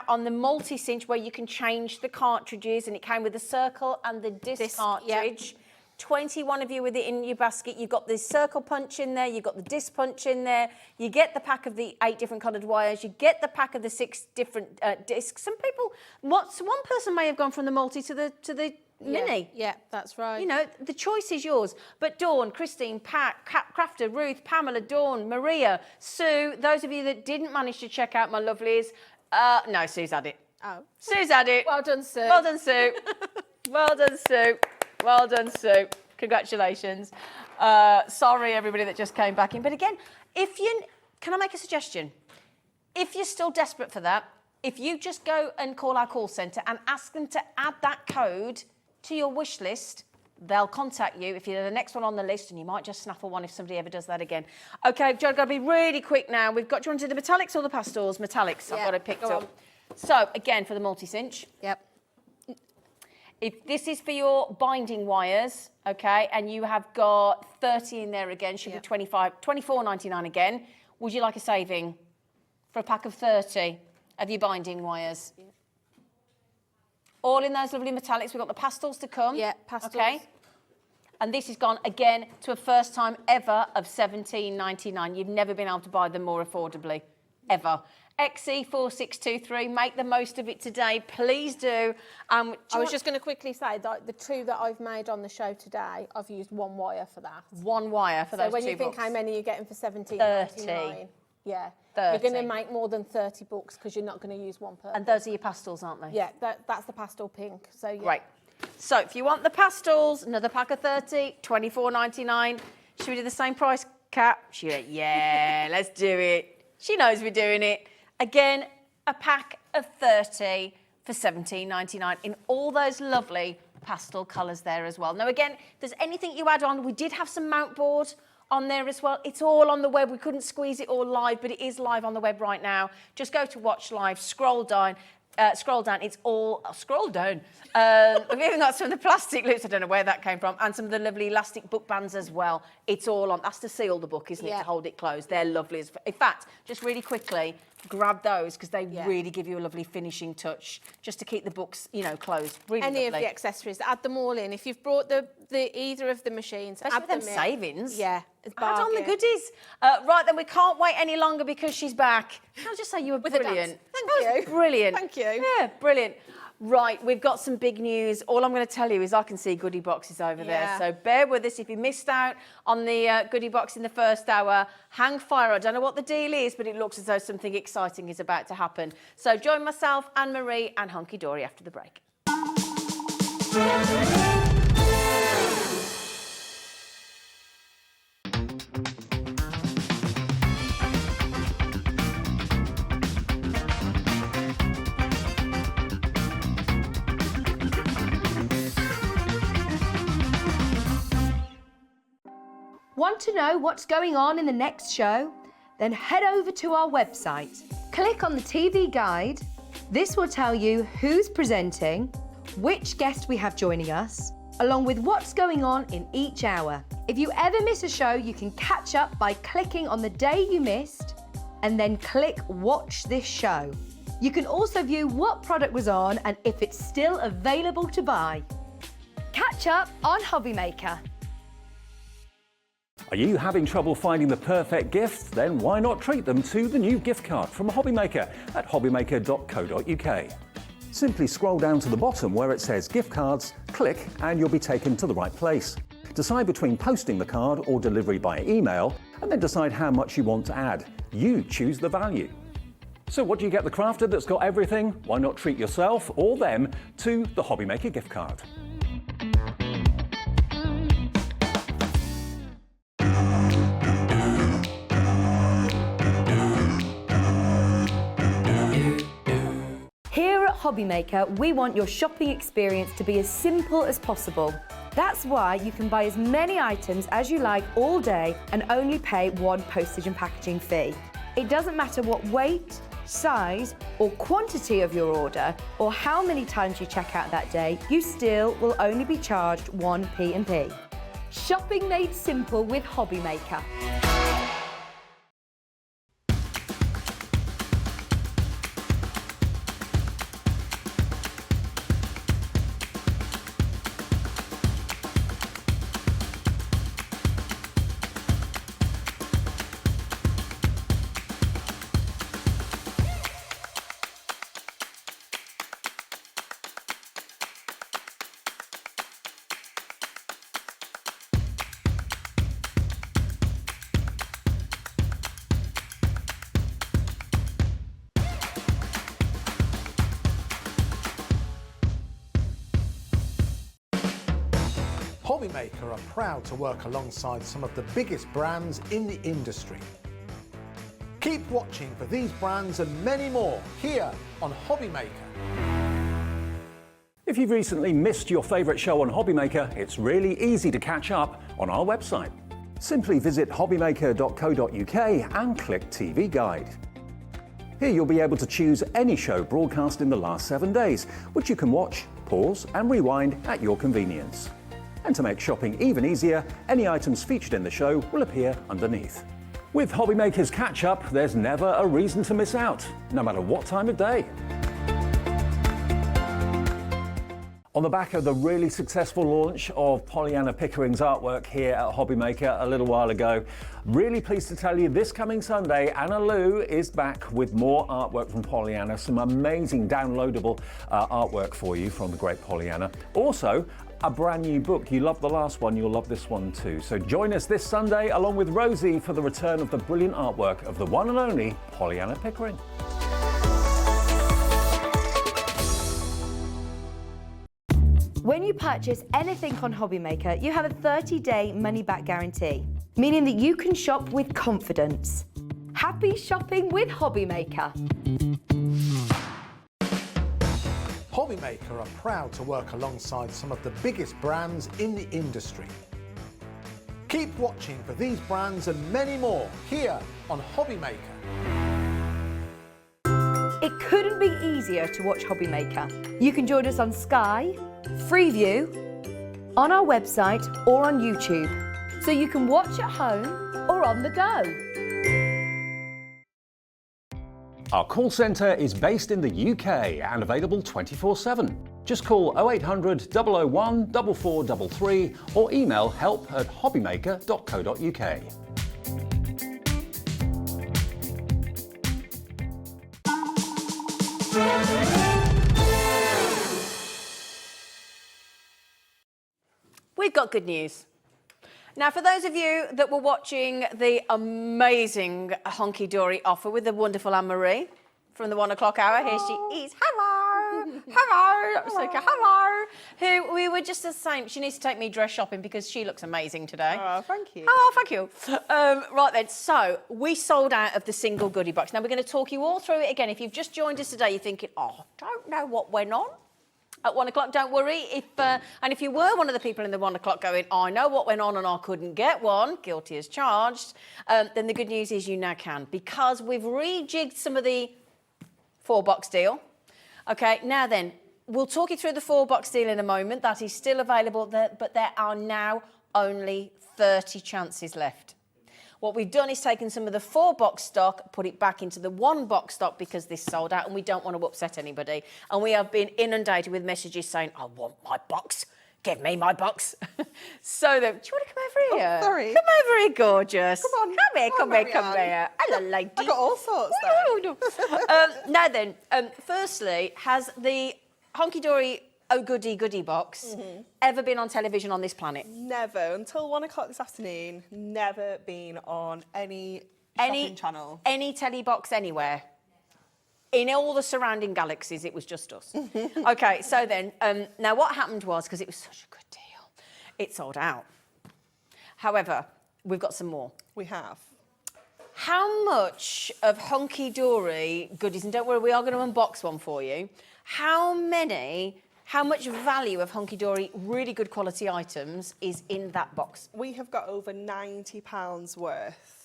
Speaker 3: on the multi-cinch where you can change the cartridges and it came with the circle and the disc cartridge, 21 of you with it in your basket. You've got the circle punch in there, you've got the disc punch in there, you get the pack of the 8 different coloured wires, you get the pack of the 6 different discs. Some people, one person may have gone from the multi to the Mini.
Speaker 6: Yeah, that's right.
Speaker 3: You know, the choice is yours. But Dawn, Christine, Pat, Crafter, Ruth, Pamela, Dawn, Maria, Sue, those of you that didn't manage to check out my lovelies, no, Sue's had it.
Speaker 6: Oh.
Speaker 3: Sue's had it.
Speaker 6: Well done, Sue.
Speaker 3: Well done, Sue. Well done, Sue. Well done, Sue. Congratulations. Sorry, everybody that just came back in. But again, can I make a suggestion? If you're still desperate for that, if you just go and call our call centre and ask them to add that code to your wish list, they'll contact you if you're the next one on the list, and you might just snaffle one if somebody ever does that again. Okay, Joe, I've got to be really quick now. Do you want to do the metallics or the pastels? Metallics, I've got it picked up. So, again, for the multi-cinch.
Speaker 6: Yep.
Speaker 3: If this is for your binding wires, okay, and you have got 30 in there again, should be $24.99 again. Would you like a saving for a pack of 30 of your binding wires? Yeah. All in those lovely metallics. We've got the pastels to come.
Speaker 6: Yeah, pastels.
Speaker 3: Okay. And this has gone again to a first time ever of $17.99. You've never been able to buy them more affordably, ever. XE4623, make the most of it today, please do.
Speaker 6: I was just going to quickly say that the two that I've made on the show today, I've used one wire for that.
Speaker 3: One wire for those two books.
Speaker 6: So when you think how many you're getting for $17.99, yeah,
Speaker 3: 30.
Speaker 6: you're going to make more than 30 books because you're not going to use one per.
Speaker 3: And those are your pastels, aren't they?
Speaker 6: Yeah, that's the pastel pink. So yeah.
Speaker 3: Right. So if you want the pastels, another pack of 30, $24.99. Should we do the same price, Kat? She went, yeah, let's do it. She knows we're doing it. Again, a pack of 30 for $17.99 in all those lovely pastel colours there as well. Now, again, if there's anything you add on, we did have some mount board on there as well. It's all on the web. We couldn't squeeze it all live, but it is live on the web right now. Just go to Watch Live, scroll down. It's all scroll down. We've even got some of the plastic loops. I don't know where that came from, and some of the lovely elastic book bands as well. It's all on. That's to seal the book, isn't it? To hold it closed. They're lovely. In fact, just really quickly, grab those because they really give you a lovely finishing touch, just to keep the books, closed. Really
Speaker 6: Any
Speaker 3: lovely.
Speaker 6: of the accessories, add them all in. If you've brought the either of the machines,
Speaker 3: especially
Speaker 6: add
Speaker 3: them
Speaker 6: in.
Speaker 3: savings.
Speaker 6: Yeah, it's
Speaker 3: add on the goodies. Right then, we can't wait any longer because she's back. I'll just say you were brilliant.
Speaker 6: Thank you.
Speaker 3: Brilliant.
Speaker 6: Thank you.
Speaker 3: Yeah, brilliant. Right, we've got some big news. All I'm going to tell you is I can see goodie boxes over there. So bear with us. If you missed out on the goodie box in the first hour, hang fire. I don't know what the deal is, but it looks as though something exciting is about to happen. So join myself and Miri and Hunky-Dory after the break.
Speaker 1: Want to know what's going on in the next show? Then head over to our website. Click on the TV guide. This will tell you who's presenting, which guest we have joining us, along with what's going on in each hour. If you ever miss a show, you can catch up by clicking on the day you missed and then click Watch This Show. You can also view what product was on and if it's still available to buy. Catch up on Hobby Maker.
Speaker 2: Are you having trouble finding the perfect gift? Then why not treat them to the new gift card from Hobby Maker at hobbymaker.co.uk. Simply scroll down to the bottom where it says gift cards, click and you'll be taken to the right place. Decide between posting the card or delivery by email and then decide how much you want to add. You choose the value. So what do you get the crafter that's got everything? Why not treat yourself or them to the Hobby Maker gift card?
Speaker 1: Here at Hobby Maker, we want your shopping experience to be as simple as possible. That's why you can buy as many items as you like all day and only pay one postage and packaging fee. It doesn't matter what weight, size or quantity of your order or how many times you check out that day, you still will only be charged one P&P. Shopping made simple with Hobby Maker.
Speaker 5: Hobbymaker are proud to work alongside some of the biggest brands in the industry. Keep watching for these brands and many more here on Hobbymaker.
Speaker 2: If you've recently missed your favourite show on Hobbymaker, it's really easy to catch up on our website. Simply visit hobbymaker.co.uk and click TV Guide. Here you'll be able to choose any show broadcast in the last 7 days, which you can watch, pause and rewind at your convenience. And to make shopping even easier, any items featured in the show will appear underneath. With Hobbymaker's Catch-Up, there's never a reason to miss out, no matter what time of day. On the back of the really successful launch of Pollyanna Pickering's artwork here at Hobbymaker a little while ago, really pleased to tell you this coming Sunday, Anna Lou is back with more artwork from Pollyanna, some amazing downloadable artwork for you from the great Pollyanna. Also, a brand new book. You loved the last one, you'll love this one too. So join us this Sunday along with Rosie for the return of the brilliant artwork of the one and only Pollyanna Pickering.
Speaker 1: When you purchase anything on Hobbymaker, you have a 30-day money-back guarantee, meaning that you can shop with confidence. Happy shopping with Hobbymaker.
Speaker 5: Hobbymaker are proud to work alongside some of the biggest brands in the industry. Keep watching for these brands and many more here on Hobbymaker.
Speaker 1: It couldn't be easier to watch Hobbymaker. You can join us on Sky, Freeview, on our website or on YouTube, so you can watch at home or on the go.
Speaker 2: Our call centre is based in the UK and available 24/7. Just call 0800 001 4433 or email help@hobbymaker.co.uk.
Speaker 3: We've got good news. Now, for those of you that were watching the amazing Hunky-Dory offer with the wonderful Miri from the 1 o'clock hour, here she is. Hello! Hello! Hello! Who we were just the same. She needs to take me dress shopping because she looks amazing today.
Speaker 4: Oh, thank you.
Speaker 3: Oh, thank you. Right then, so we sold out of the single goodie box. Now, we're going to talk you all through it again. If you've just joined us today, you're thinking, oh, don't know what went on. At 1 o'clock, don't worry. And if you were one of the people in the 1 o'clock going, I know what went on and I couldn't get one, guilty as charged, then the good news is you now can, because we've rejigged some of the 4-box deal. Okay, now then, we'll talk you through the 4-box deal in a moment. That is still available, but there are now only 30 chances left. What we've done is taken some of the 4-box stock, put it back into the 1-box stock because this sold out and we don't want to upset anybody. And we have been inundated with messages saying, I want my box. Give me my box. So then, do you want to come over here?
Speaker 4: Oh, sorry.
Speaker 3: Come over here, gorgeous.
Speaker 4: Come on.
Speaker 3: Come here, come here, come
Speaker 4: Marianne.
Speaker 3: here. Hello, lady.
Speaker 4: I got all sorts there.
Speaker 3: Now then, firstly, has the Hunky-Dory Goody box ever been on television on this planet?
Speaker 4: Never. Until 1 o'clock this afternoon, never been on any shopping channel.
Speaker 3: Any telly box anywhere. In all the surrounding galaxies, it was just us. Okay, so then, now what happened was, because it was such a good deal, it sold out. However, we've got some more.
Speaker 4: We have.
Speaker 3: How much of Hunky-Dory goodies, and don't worry, we are going to unbox one for you, how much value of Hunky-Dory really good quality items is in that box?
Speaker 4: We have got over £90 worth.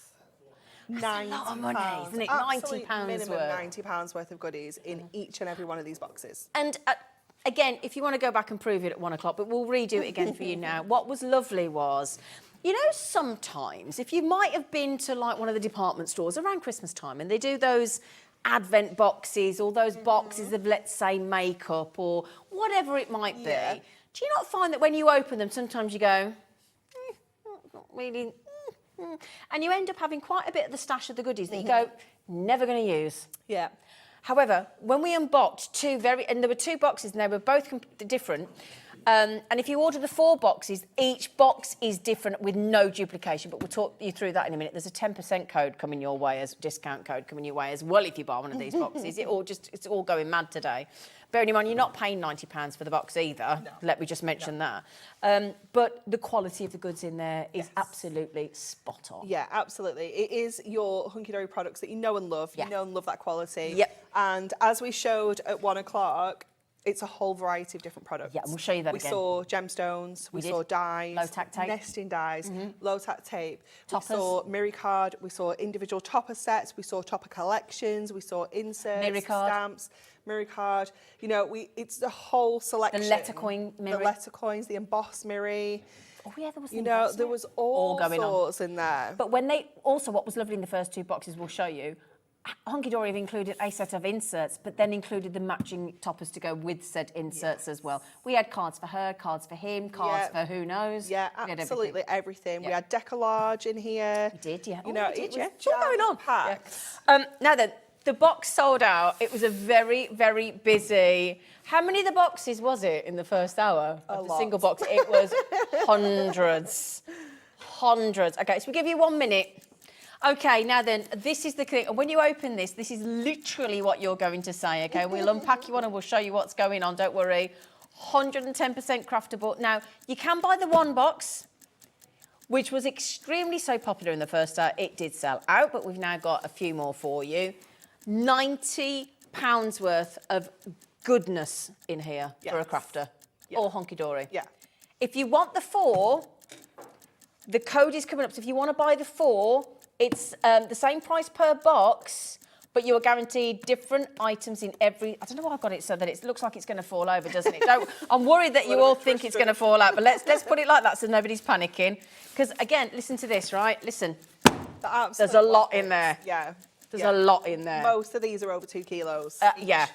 Speaker 3: That's a lot of money, isn't it?
Speaker 4: Absolute
Speaker 3: £90
Speaker 4: minimum
Speaker 3: worth.
Speaker 4: £90 worth of goodies in each and every one of these boxes.
Speaker 3: And again, if you want to go back and prove it at 1 o'clock, but we'll redo it again for you now. What was lovely was, you know, sometimes if you might have been to like one of the department stores around Christmas time and they do those advent boxes or those boxes of, let's say, makeup or whatever it might be.
Speaker 4: Yeah.
Speaker 3: Do you not find that when you open them, sometimes you go, not really, and you end up having quite a bit of the stash of the goodies that you go, never going to use.
Speaker 4: Yeah.
Speaker 3: However, when we unboxed and there were 2 boxes and they were both different, And if you order the 4 boxes, each box is different with no duplication, but we'll talk you through that in a minute. There's a 10% code coming your way, as discount code coming your way as well if you buy one of these boxes. It's all going mad today. Bearing in mind, you're not paying £90 for the box either. No. Let me just mention that. But the quality of the goods in there is absolutely spot on.
Speaker 4: Yeah, absolutely. It is your Hunky-Dory products that you know and love. You know and love that quality.
Speaker 3: Yep.
Speaker 4: And as we showed at 1 o'clock, it's a whole variety of different products.
Speaker 3: Yeah, and we'll show you that
Speaker 4: we
Speaker 3: again.
Speaker 4: We saw gemstones, we saw dies,
Speaker 3: low tack tape,
Speaker 4: nesting dies, low tack tape.
Speaker 3: Toppers.
Speaker 4: We saw Miri card, we saw individual topper sets, we saw topper collections, we saw inserts,
Speaker 3: Miri card.
Speaker 4: stamps, Miri card. You know, it's the whole selection.
Speaker 3: The letter coin Miri.
Speaker 4: The letter coins, the embossed Miri.
Speaker 3: Oh yeah, there was.
Speaker 4: You know, there was all
Speaker 3: going
Speaker 4: sorts in there.
Speaker 3: But when they also, what was lovely in the first 2 boxes, we'll show you. Hunky-Dory have included a set of inserts, but then included the matching toppers to go with said inserts as well. We had cards for her, cards for him, cards for who knows.
Speaker 4: Yeah, absolutely everything.
Speaker 3: Yeah.
Speaker 4: We had decollage in here.
Speaker 3: We did, yeah.
Speaker 4: You know,
Speaker 3: we did,
Speaker 4: it was
Speaker 3: What's going on?
Speaker 4: packed.
Speaker 3: Yeah. Now then, the box sold out. It was a very, very busy. How many of the boxes was it in the first hour of the single box? It was hundreds. Hundreds. Okay, so we give you 1 minute. Okay, now then, this is the thing. When you open this is literally what you're going to say, okay? We'll unpack you one and we'll show you what's going on, don't worry. 110% craftable. Now, you can buy the 1 box, which was extremely so popular in the first hour. It did sell out, but we've now got a few more for you. £90 worth of goodness in here for a crafter or Hunky-Dory.
Speaker 4: Yeah.
Speaker 3: If you want the 4, the code is coming up. So if you want to buy the 4, it's the same price per box, but you are guaranteed different items in every... I don't know why I've got it so that it looks like it's going to fall over, doesn't it? I'm worried that you all think it's going to fall out, but let's put it like that so nobody's panicking. Because, again, listen to this, right? Listen. There's a lot in there.
Speaker 4: Yeah.
Speaker 3: There's a lot in there.
Speaker 4: Most of these are over 2 kilos.
Speaker 3: Yeah.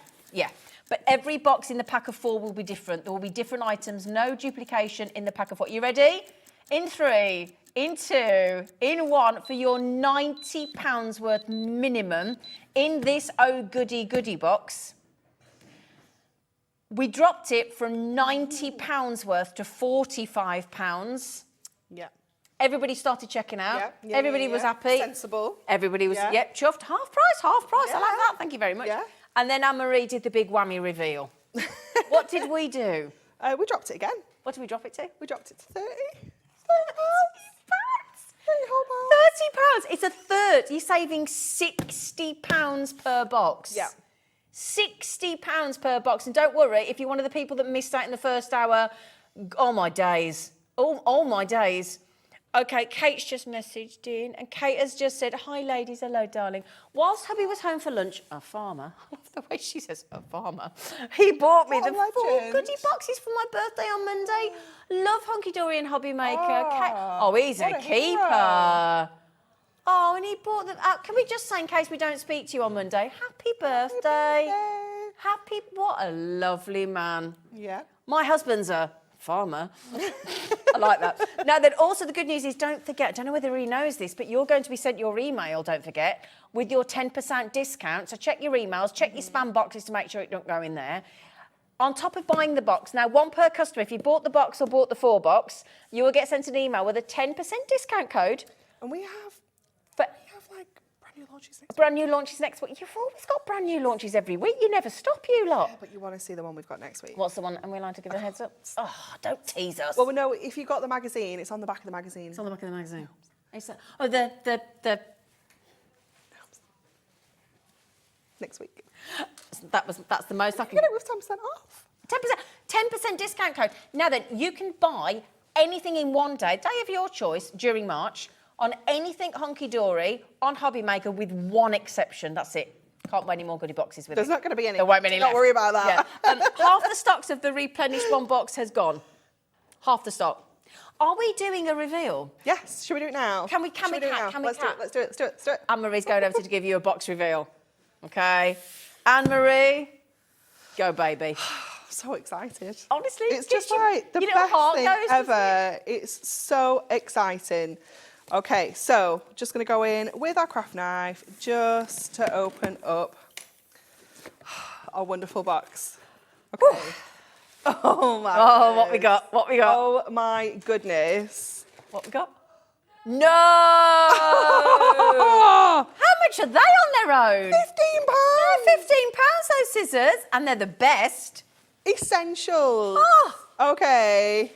Speaker 3: But every box in the pack of 4 will be different. There will be different items, no duplication in the pack of 4. You ready? In 3, in 2, in 1 for your £90 worth minimum in this Oh Goody Goody box. We dropped it from £90 worth to £45.
Speaker 4: Yeah.
Speaker 3: Everybody started checking out. Everybody was happy.
Speaker 4: Sensible.
Speaker 3: Everybody was, chuffed. Half price. I like that. Thank you very much.
Speaker 4: Yeah.
Speaker 3: And then Anne-Marie did the big whammy reveal. What did we do?
Speaker 4: We dropped it again.
Speaker 3: What did we drop it to?
Speaker 4: We dropped it to 30.
Speaker 3: £30. It's a third. You're saving £60 per box.
Speaker 4: Yeah.
Speaker 3: £60 per box. And don't worry, if you're one of the people that missed out in the first hour, oh my days. Oh my days. Okay, Kate's just messaged in, and Kate has just said, hi ladies, hello darling. Whilst hubby was home for lunch, a farmer, I love the way she says a farmer, he bought me the 4 goodie boxes for my birthday on Monday. Love Hunky-Dory and Hobby Maker. Oh, he's a keeper. Oh, and he bought them out. Can we just say, in case we don't speak to you on Monday, happy birthday. What a lovely man.
Speaker 4: Yeah.
Speaker 3: My husband's a farmer. I like that. Now then, also the good news is, don't forget, I don't know whether he knows this, but you're going to be sent your email, don't forget, with your 10% discount. So check your emails, check your spam boxes to make sure it don't go in there. On top of buying the box, now 1 per customer, if you bought the box or bought the 4 box, you will get sent an email with a 10% discount code.
Speaker 4: And we have like brand new launches next week.
Speaker 3: Brand new launches next week. You've always got brand new launches every week. You never stop, you lot.
Speaker 4: Yeah, but you want to see the one we've got next week.
Speaker 3: What's the one? And we're allowed to give a heads up? Oh, don't tease us.
Speaker 4: Well, no, if you got the magazine, it's on the back of the magazine.
Speaker 3: It's on the back of the magazine. Oh, the...
Speaker 4: Next week.
Speaker 3: That's the most I can...
Speaker 4: Get it with 10% off.
Speaker 3: 10% discount code. Now then, you can buy anything in one day of your choice during March, on anything Hunky-Dory, on Hobby Maker, with one exception. That's it. Can't buy any more goodie boxes with it.
Speaker 4: There's not going to be any.
Speaker 3: There won't be any left.
Speaker 4: Don't worry about that.
Speaker 3: Yeah. Half the stocks of the replenished 1 box has gone. Half the stock. Are we doing a reveal?
Speaker 4: Yes. Should we do it now?
Speaker 3: Can we
Speaker 4: do it now? Let's do it.
Speaker 3: Anne-Marie's going over to give you a box reveal. Okay. Anne-Marie, go baby.
Speaker 4: So excited.
Speaker 3: Honestly,
Speaker 4: it's just like the best thing ever. It's so exciting. Okay, so just going to go in with our craft knife just to open up our wonderful box. Okay. Oh my
Speaker 3: Oh, what we got? What we got?
Speaker 4: Oh my goodness.
Speaker 3: What we got? No! How much are they on their own?
Speaker 4: £15.
Speaker 3: They're £15, those scissors, and they're the best.
Speaker 4: Essentials.
Speaker 3: Oh.
Speaker 4: Okay.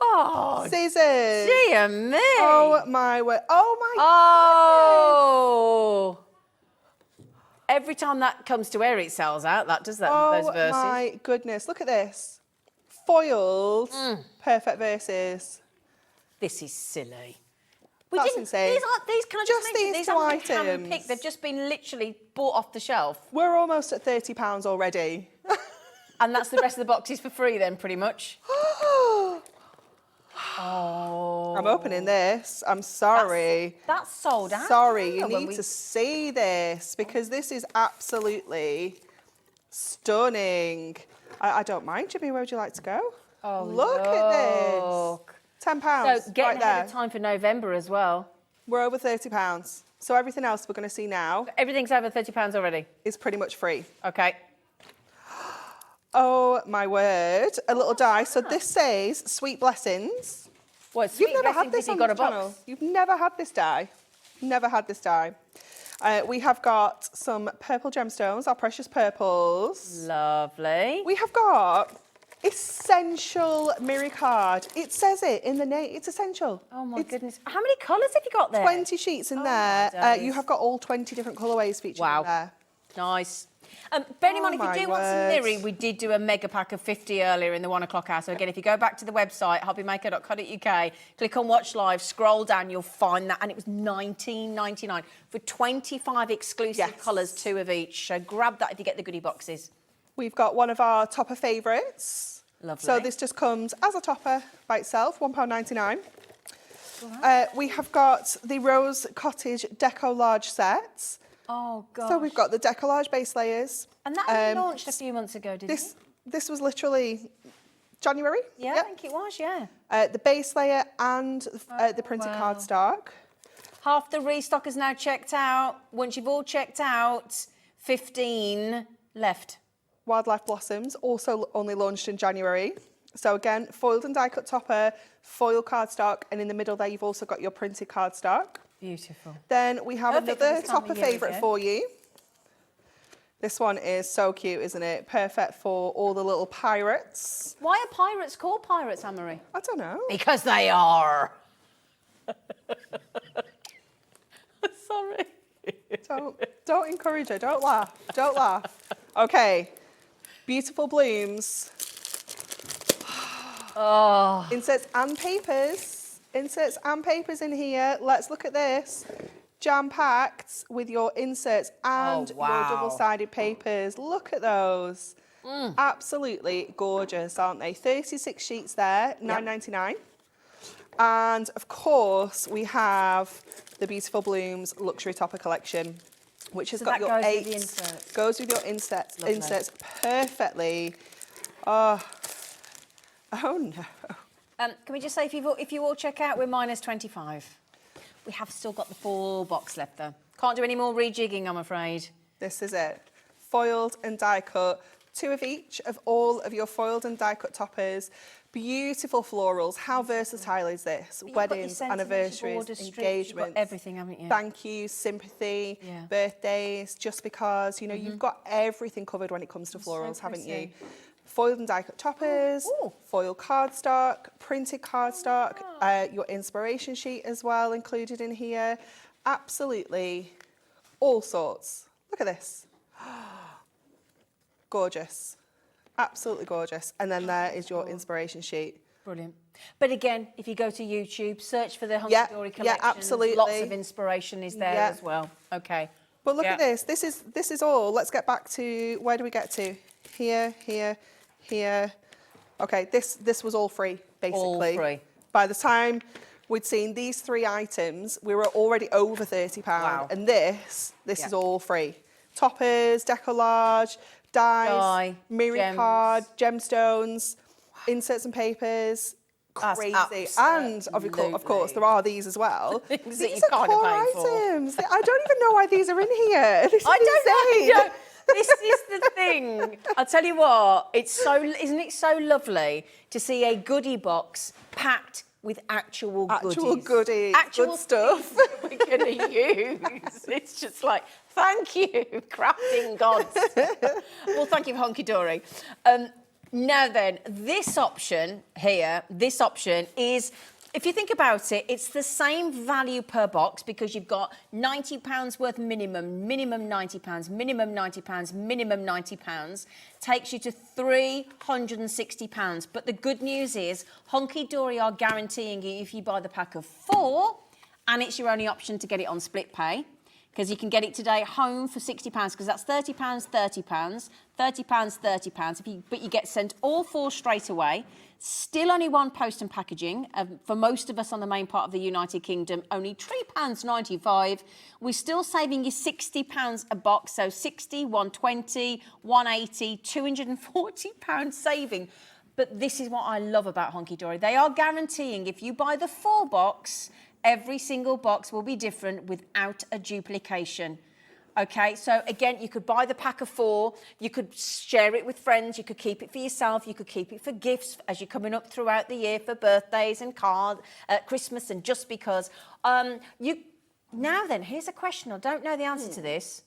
Speaker 3: Oh,
Speaker 4: Scissors.
Speaker 3: dear me.
Speaker 4: Oh my word. Oh my
Speaker 3: Oh. Every time that comes to air, it sells out. That does that. Those verses.
Speaker 4: Oh my goodness. Look at this. Foiled. Perfect verses.
Speaker 3: This is silly.
Speaker 4: That's insane.
Speaker 3: These can I
Speaker 4: Just
Speaker 3: mention,
Speaker 4: these
Speaker 3: these
Speaker 4: two
Speaker 3: aren't been
Speaker 4: items.
Speaker 3: hand-picked. They've just been literally bought off the shelf.
Speaker 4: We're almost at £30 already.
Speaker 3: And that's the rest of the boxes for free then, pretty much. Oh.
Speaker 4: I'm opening this. I'm sorry.
Speaker 3: That's sold out.
Speaker 4: Sorry, you
Speaker 3: When
Speaker 4: need
Speaker 3: we-
Speaker 4: to see this because this is absolutely stunning. I don't mind, Jimmy. Where would you like to go?
Speaker 3: Oh,
Speaker 4: look at this.
Speaker 3: look.
Speaker 4: £10
Speaker 3: So getting
Speaker 4: right there.
Speaker 3: ahead of time for November as well.
Speaker 4: We're over £30. So everything else we're going to see now
Speaker 3: Everything's over £30 already.
Speaker 4: is pretty much free.
Speaker 3: Okay.
Speaker 4: Oh my word. A little die. So this says Sweet Blessings.
Speaker 3: Well, sweet
Speaker 4: You've never had
Speaker 3: blessings
Speaker 4: this
Speaker 3: if
Speaker 4: on
Speaker 3: you got
Speaker 4: the
Speaker 3: a box.
Speaker 4: channel. You've never had this die. Never had this die. We have got some purple gemstones, our precious purples.
Speaker 3: Lovely.
Speaker 4: We have got essential Miri card. It says it in the name. It's essential.
Speaker 3: Oh my
Speaker 4: It's
Speaker 3: goodness. How many colours have you got there?
Speaker 4: 20 sheets in
Speaker 3: Oh,
Speaker 4: there.
Speaker 3: my days.
Speaker 4: You have got all 20 different colourways featured
Speaker 3: Wow.
Speaker 4: in there.
Speaker 3: Nice. Bearing in
Speaker 4: Oh
Speaker 3: mind, if you
Speaker 4: my
Speaker 3: do want some
Speaker 4: word.
Speaker 3: Miri, we did do a mega pack of 50 earlier in the 1 o'clock hour. So again, if you go back to the website, hobbymaker.co.uk, click on Watch Live, scroll down, you'll find that. And it was $19.99 for 25 exclusive
Speaker 4: Yes.
Speaker 3: colours, 2 of each. So grab that if you get the goodie boxes.
Speaker 4: We've got one of our topper favourites.
Speaker 3: Lovely.
Speaker 4: So this just comes as a topper by itself, £1.99. We have got the Rose Cottage Decollage set.
Speaker 3: Oh, God.
Speaker 4: So we've got the decollage base layers.
Speaker 3: And that only launched a few months ago, didn't it?
Speaker 4: This was literally January.
Speaker 3: Yeah, I
Speaker 4: Yep.
Speaker 3: think it was, yeah.
Speaker 4: The base layer and the printed
Speaker 3: wow.
Speaker 4: cardstock.
Speaker 3: Half the restock is now checked out. Once you've all checked out, 15 left.
Speaker 4: Wildlife Blossoms, also only launched in January. So again, foiled and die cut topper, foil cardstock, and in the middle there you've also got your printed cardstock.
Speaker 3: Beautiful.
Speaker 4: Then we have
Speaker 3: Perfect for
Speaker 4: another
Speaker 3: this time of
Speaker 4: topper
Speaker 3: year,
Speaker 4: favourite
Speaker 3: yeah.
Speaker 4: for you. This one is so cute, isn't it? Perfect for all the little pirates.
Speaker 3: Why are pirates called pirates, Anne-Marie?
Speaker 4: I don't know.
Speaker 3: Because they are. Sorry.
Speaker 4: Don't encourage her. Don't laugh. Don't laugh. Okay. Beautiful blooms.
Speaker 3: Oh.
Speaker 4: Inserts and papers. Inserts and papers in here. Let's look at this. Jam-packed with your inserts and
Speaker 3: wow.
Speaker 4: your double-sided papers. Look at those. Absolutely gorgeous, aren't they? 36 sheets there, $9.99. And of course, we have the Beautiful Blooms Luxury Topper Collection, which has
Speaker 3: So
Speaker 4: got
Speaker 3: that
Speaker 4: your
Speaker 3: goes with
Speaker 4: 8.
Speaker 3: the inserts.
Speaker 4: Goes with your inserts,
Speaker 3: Lovely.
Speaker 4: inserts perfectly. Oh no.
Speaker 3: Can we just say, if you all check out, we're minus 25. We have still got the full box left, though. Can't do any more rejigging, I'm afraid.
Speaker 4: This is it. Foiled and die cut. 2 of each of all of your foiled and die cut toppers. Beautiful florals. How versatile is this?
Speaker 3: You've got your
Speaker 4: Weddings,
Speaker 3: sentiments,
Speaker 4: anniversaries,
Speaker 3: border strips,
Speaker 4: engagements.
Speaker 3: You've got everything, haven't you?
Speaker 4: Thank you, sympathy,
Speaker 3: Yeah.
Speaker 4: birthdays, just because, you know, you've got everything covered when it comes to florals, haven't you?
Speaker 3: pretty.
Speaker 4: Foiled and die cut toppers,
Speaker 3: Ooh.
Speaker 4: foil cardstock, printed cardstock, your inspiration sheet as well included in here. Absolutely all sorts. Look at this. Gorgeous. Absolutely gorgeous. And then there is your inspiration sheet.
Speaker 3: Brilliant. But again, if you go to YouTube, search for the
Speaker 4: Yeah,
Speaker 3: Hunky-Dory
Speaker 4: yeah,
Speaker 3: collection.
Speaker 4: absolutely.
Speaker 3: Lots of inspiration is there
Speaker 4: Yeah.
Speaker 3: as well. Okay.
Speaker 4: But look
Speaker 3: Yeah.
Speaker 4: at this. This is all. Let's get back to, where do we get to? Here, here, here. Okay, this was all free, basically.
Speaker 3: All free.
Speaker 4: By the time we'd seen these 3 items, we were already over £30.
Speaker 3: Wow.
Speaker 4: And this
Speaker 3: Yeah.
Speaker 4: is all free. Toppers, decollage, dies,
Speaker 3: Die,
Speaker 4: Miri
Speaker 3: gems.
Speaker 4: card, gemstones, inserts and papers.
Speaker 3: That's
Speaker 4: Crazy. And of course,
Speaker 3: absolutely
Speaker 4: there are these as well.
Speaker 3: Things that
Speaker 4: These
Speaker 3: you
Speaker 4: are
Speaker 3: can't
Speaker 4: core
Speaker 3: pay for.
Speaker 4: items. I don't even know why these are in here. This is
Speaker 3: I don't
Speaker 4: insane.
Speaker 3: know. This is the thing. I'll tell you what, isn't it so lovely to see a goodie box packed with actual
Speaker 4: goodies, good stuff
Speaker 3: that we're going to use. It's just like, thank you, crafting gods. Well, thank you, Hunky-Dory. Now then, this option here, is, if you think about it, it's the same value per box because you've got £90 worth minimum £90, minimum £90, minimum £90, takes you to £360. But the good news is Hunky-Dory are guaranteeing you if you buy the pack of 4, and it's your only option to get it on split pay, because you can get it today home for £60, because that's £30, £30, £30, £30. But you get sent all 4 straight away. Still only 1 post and packaging. For most of us on the main part of the United Kingdom, only £3.95. We're still saving you £60 a box, so 60, 120, 180, £240 saving. But this is what I love about Hunky-Dory. They are guaranteeing if you buy the 4 box, every single box will be different without a duplication. Okay, so again, you could buy the pack of 4, you could share it with friends, you could keep it for yourself, you could keep it for gifts as you're coming up throughout the year for birthdays and Christmas and just because. Now then, here's a question. I don't know the answer to this.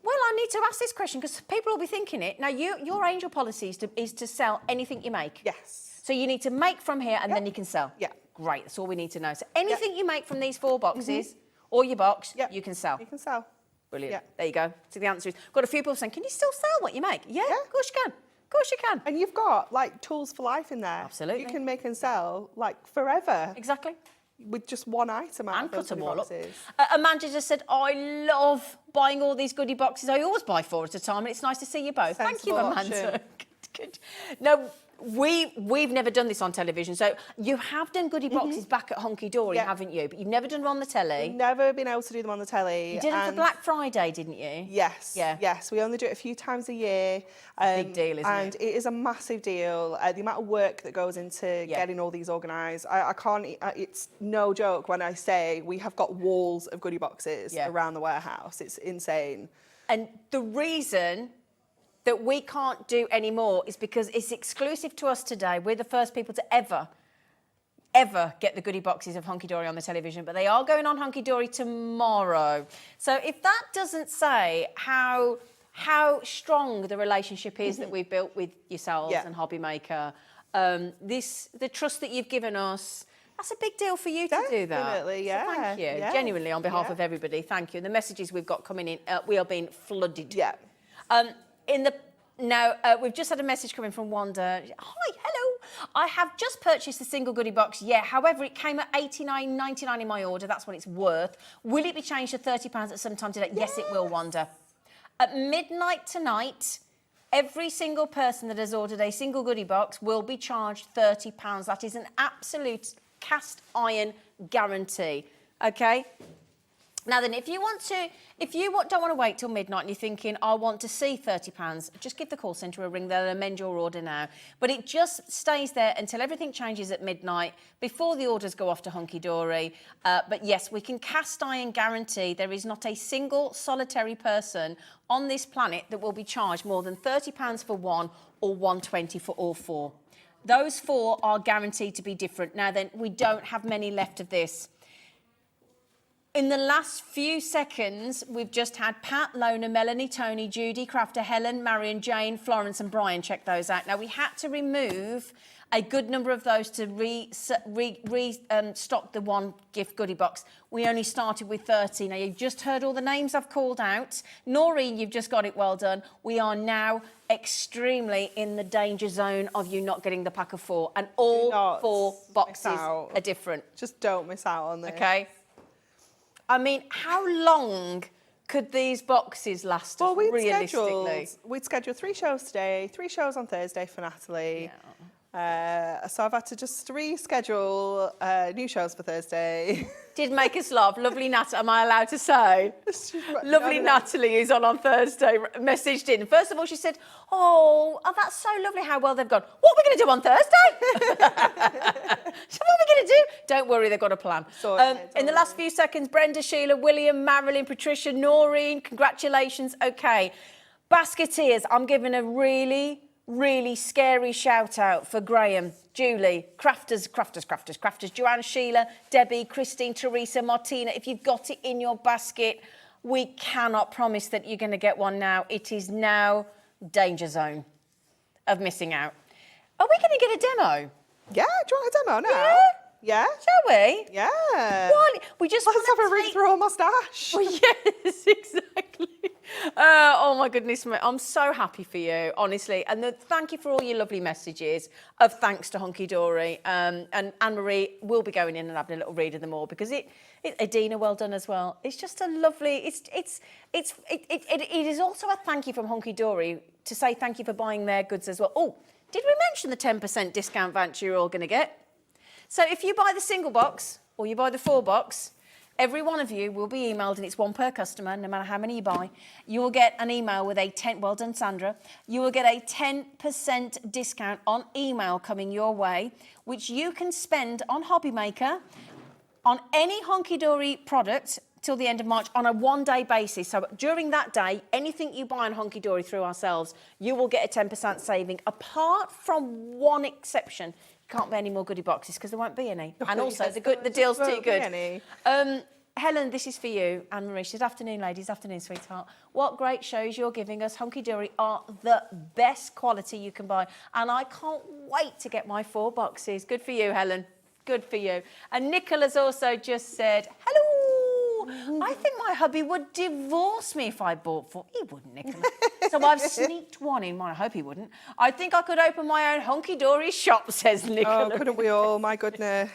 Speaker 3: Well, I need to ask this question because people will be thinking it. Now, your angel policy is to sell anything you make.
Speaker 4: Yes.
Speaker 3: So you need to make from here and then you can sell.
Speaker 4: Yeah.
Speaker 3: Great, that's all we need to know. So anything you make from these 4 boxes, or your box, you can sell.
Speaker 4: You can sell.
Speaker 3: Brilliant.
Speaker 4: Yeah.
Speaker 3: There you go. So the answer is, got a few people saying, can you still sell what you make? Yeah, of course you can. Of course you can.
Speaker 4: And you've got like tools for life in there.
Speaker 3: Absolutely.
Speaker 4: You can make and sell like forever.
Speaker 3: Exactly.
Speaker 4: With just one item out
Speaker 3: And
Speaker 4: of
Speaker 3: put
Speaker 4: those
Speaker 3: them
Speaker 4: goodie
Speaker 3: all up.
Speaker 4: boxes.
Speaker 3: Amanda just said, I love buying all these goodie boxes. I always buy 4 at a time, and it's nice to see you both. Thank you,
Speaker 4: Sensible
Speaker 3: Amanda.
Speaker 4: option.
Speaker 3: Good. No, we've never done this on television. So you have done goodie boxes back at Hunky-Dory, haven't you? But you've never done them on the telly.
Speaker 4: Never been able to do them on the telly.
Speaker 3: You did them for Black Friday, didn't you?
Speaker 4: Yes.
Speaker 3: Yeah.
Speaker 4: Yes. We only do it a few times a year.
Speaker 3: Big deal, isn't it?
Speaker 4: And it is a massive deal. The amount of work that goes into getting all these organised. I can't. It's no joke when I say we have got walls of goodie boxes around the warehouse. It's insane.
Speaker 3: And the reason that we can't do anymore is because it's exclusive to us today. We're the first people to ever get the goodie boxes of Hunky-Dory on the television, but they are going on Hunky-Dory tomorrow. So if that doesn't say how strong the relationship is that we've built with yourselves and Hobbymaker, the trust that you've given us, that's a big deal for you to do that.
Speaker 4: Definitely, yeah.
Speaker 3: So thank you.
Speaker 4: Yeah.
Speaker 3: Genuinely, on behalf of everybody, thank you. And the messages we've got coming in, we are being flooded.
Speaker 4: Yeah.
Speaker 3: We've just had a message coming from Wanda. Hi, hello. I have just purchased a single goodie box. Yeah, however, it came at $89.99 in my order. That's what it's worth. Will it be changed to £30 at some time today? Yes, it will, Wanda. At midnight tonight, every single person that has ordered a single goodie box will be charged £30. That is an absolute cast iron guarantee. Okay? Now then, if you don't want to wait till midnight and you're thinking, I want to see £30, just give the call centre a ring. They'll amend your order now. But it just stays there until everything changes at midnight, before the orders go off to Hunky-Dory. But yes, we can cast iron guarantee there is not a single solitary person on this planet that will be charged more than £30 for one or $120 for all 4. Those 4 are guaranteed to be different. Now then, we don't have many left of this. In the last few seconds, we've just had Pat, Lona, Melanie, Tony, Judy, Crafter, Helen, Marion, Jane, Florence and Brian. Check those out. Now, we had to remove a good number of those to stock the one gift goodie box. We only started with 30. Now, you've just heard all the names I've called out. Noreen, you've just got it well done. We are now extremely in the danger zone of you not getting the pack of 4. And all 4 boxes are different.
Speaker 4: Just don't miss out on this.
Speaker 3: Okay? I mean, how long could these boxes last realistically?
Speaker 4: We'd schedule 3 shows today, 3 shows on Thursday for Natalie. So I've had to just reschedule new shows for Thursday.
Speaker 3: Did make us laugh. Lovely Natalie, am I allowed to say? Lovely Natalie is on Thursday, messaged in. First of all, she said, oh, that's so lovely how well they've gone. What are we going to do on Thursday? So what are we going to do? Don't Don't worry, they've got a plan. In the last few seconds, Brenda, Sheila, William, Marilyn, Patricia, Noreen, congratulations. Okay, basketeers, I'm giving a really scary shout out for Graham, Julie, crafters, Joanne, Sheila, Debbie, Christine, Teresa, Martina. If you've got it in your basket, we cannot promise that you're going to get one now. It is now danger zone of missing out. Are we going to get a demo?
Speaker 4: Yeah, do you want a demo now?
Speaker 3: Yeah.
Speaker 4: Yeah?
Speaker 3: Shall we?
Speaker 4: Yeah.
Speaker 3: Why? We just
Speaker 4: Let's have a read
Speaker 3: take...
Speaker 4: through all my stash.
Speaker 3: Well, yes, exactly. Oh my goodness me, I'm so happy for you, honestly. And thank you for all your lovely messages of thanks to Hunky-Dory. And Anne-Marie will be going in and having a little read of them all because Adina, well done as well. It's just a lovely, it is also a thank you from Hunky-Dory to say thank you for buying their goods as well. Oh, did we mention the 10% discount voucher you're all going to get? So if you buy the single box or you buy the 4 box, every one of you will be emailed, and it's one per customer, no matter how many you buy. You will get an email with a 10, well done, Sandra. You will get a 10% discount on email coming your way, which you can spend on Hobby Maker on any Hunky-Dory product till the end of March on a 1-day basis. So during that day, anything you buy on Hunky-Dory through ourselves, you will get a 10% saving, apart from one exception. Can't buy any more Goodie boxes because there won't be any. And also,
Speaker 4: yes,
Speaker 3: the deal's too good.
Speaker 4: Any.
Speaker 3: Helen, this is for you. Anne-Marie, good afternoon, ladies. Afternoon, sweetheart. What great shows you're giving us. Hunky-Dory are the best quality you can buy. And I can't wait to get my 4 boxes. Good for you, Helen. Good for you. And Nicola's also just said, hello. I think my hubby would divorce me if I bought 4. He wouldn't, Nicola. So I've sneaked one in. I hope he wouldn't. I think I could open my own Hunky-Dory shop, says Nicola.
Speaker 4: Oh, couldn't we all? My goodness.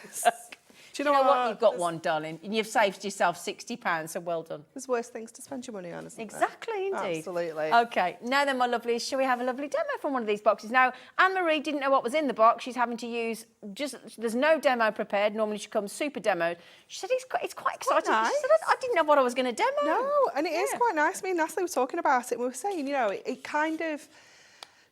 Speaker 4: Do you know
Speaker 3: what? You've got one, darling. And you've saved yourself £60, so well done.
Speaker 4: There's worse things to spend your money on, isn't there?
Speaker 3: Exactly, indeed.
Speaker 4: Absolutely.
Speaker 3: Okay, now then, my lovelies, shall we have a lovely demo from one of these boxes? Now, Anne-Marie didn't know what was in the box. She's having to use there's no demo prepared. Normally she comes super demoed. She said it's quite exciting.
Speaker 4: Nice.
Speaker 3: She said, I didn't know what I was going to demo.
Speaker 4: No, and it is quite nice. Me and Natalie were talking about it, and we were saying, you know, it kind of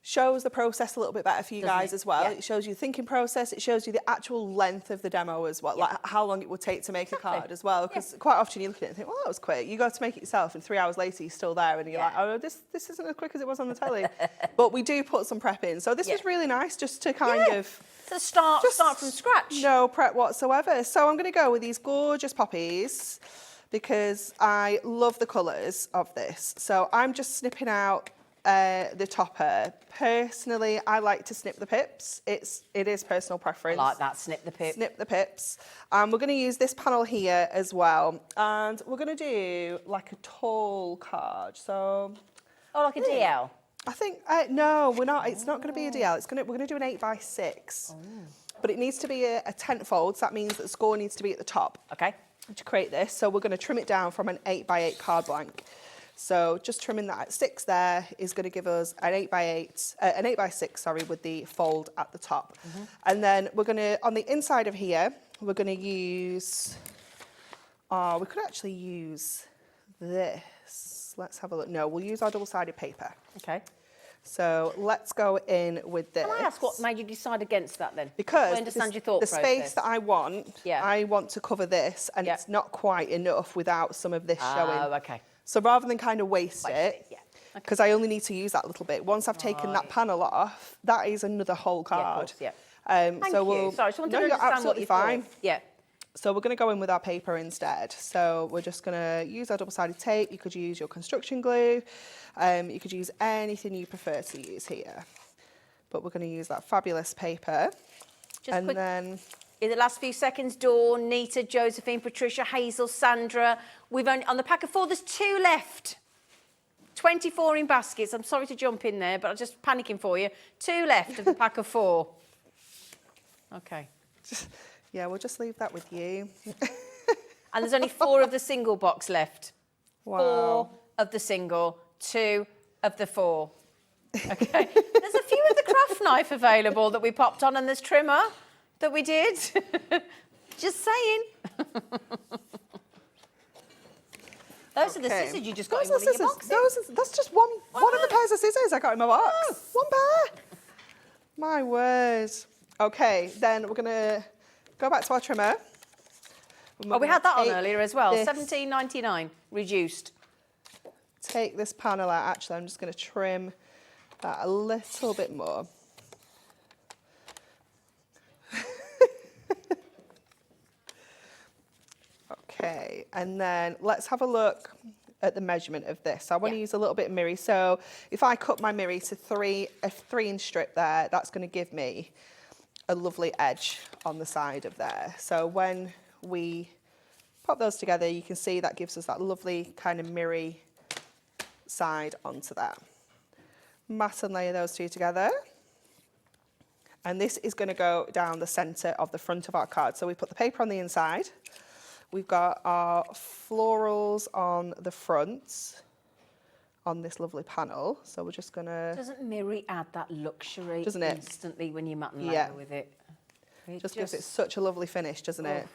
Speaker 4: shows the process a little bit better for you guys as well. Yeah. It shows you the thinking process. It shows you the actual length of the demo as well, like how long it would take to make a card as well. Because quite often you look at it and think, well, that was quick. You go to make it yourself, and 3 hours later you're still there, and you're like, oh, this isn't as quick as it was on the telly. But we do put some prep in, so this was really nice just to kind of
Speaker 3: to start from scratch.
Speaker 4: No prep whatsoever. So I'm going to go with these gorgeous poppies because I love the colours of this. So I'm just snipping out the topper. Personally, I like to snip the pips. It is personal preference.
Speaker 3: I like that, snip the pips.
Speaker 4: Snip the pips. We're going to use this panel here as well, and we're going to do like a tall card. So,
Speaker 3: like a DL.
Speaker 4: I think no, we're not. It's not going to be a DL. We're going to do an 8x6, but it needs to be a 10 fold. So that means that the score needs to be at the top.
Speaker 3: Okay.
Speaker 4: To create this, so we're going to trim it down from an 8x8 card blank. So just trimming that at 6 there is going to give us an 8x6, sorry, with the fold at the top. And then we're going to, on the inside of here, we're going to use, we could actually use this. Let's have a look. No, we'll use our double-sided paper.
Speaker 3: Okay.
Speaker 4: So let's go in with this.
Speaker 3: Can I ask what made you decide against that then?
Speaker 4: Because
Speaker 3: I understand your thought
Speaker 4: the
Speaker 3: process.
Speaker 4: space that I want to cover this, and it's not quite enough without some of this showing.
Speaker 3: Oh, okay.
Speaker 4: So rather than kind of waste it, because I only need to use that little bit. Once I've taken that panel off, that is another whole card.
Speaker 3: Yeah, of course,
Speaker 4: Thank you. Sorry, I just wanted to understand you're absolutely fine.
Speaker 3: Yeah.
Speaker 4: So we're going to go in with our paper instead. So we're just going to use our double-sided tape. You could use your construction glue. You could use anything you prefer to use here. But we're going to use that fabulous paper.
Speaker 3: In the last few seconds, Dawn, Nita, Josephine, Patricia, Hazel, Sandra. We've only, on the pack of 4, there's 2 left. 24 in baskets. I'm sorry to jump in there, but I'm just panicking for you. 2 left of the pack of 4. Okay.
Speaker 4: Yeah, we'll just leave that with you.
Speaker 3: And there's only 4 of the single box left.
Speaker 4: Wow.
Speaker 3: 4 of the single, 2 of the 4. Okay. There's a few of the craft knife available that we popped on, and there's trimmer that we did. Just saying. Those are the scissors you just got in one of your boxes.
Speaker 4: That's just one of the pairs of scissors I got in my box. Oh. 1 pair. My word. Okay, then we're going to go back to our trimmer.
Speaker 3: Oh, we had that on
Speaker 4: Take
Speaker 3: earlier as well.
Speaker 4: this-
Speaker 3: $17.99 reduced.
Speaker 4: Take this panel out. Actually, I'm just going to trim that a little bit more. Okay, and then let's have a look at the measurement of this. So I want to use a little bit of Miri. So if I cut my Miri to a 3-inch strip there, that's going to give me a lovely edge on the side of there. So when we pop those together, you can see that gives us that lovely kind of Miri side onto that. Mat and layer those two together. And this is going to go down the centre of the front of our card. So we put the paper on the inside. We've got our florals on the front on this lovely panel. So we're just going to...
Speaker 3: Doesn't Miri add that luxury
Speaker 4: Doesn't it?
Speaker 3: instantly when you mat and layer with it? It
Speaker 4: just gives it such a lovely finish, doesn't it?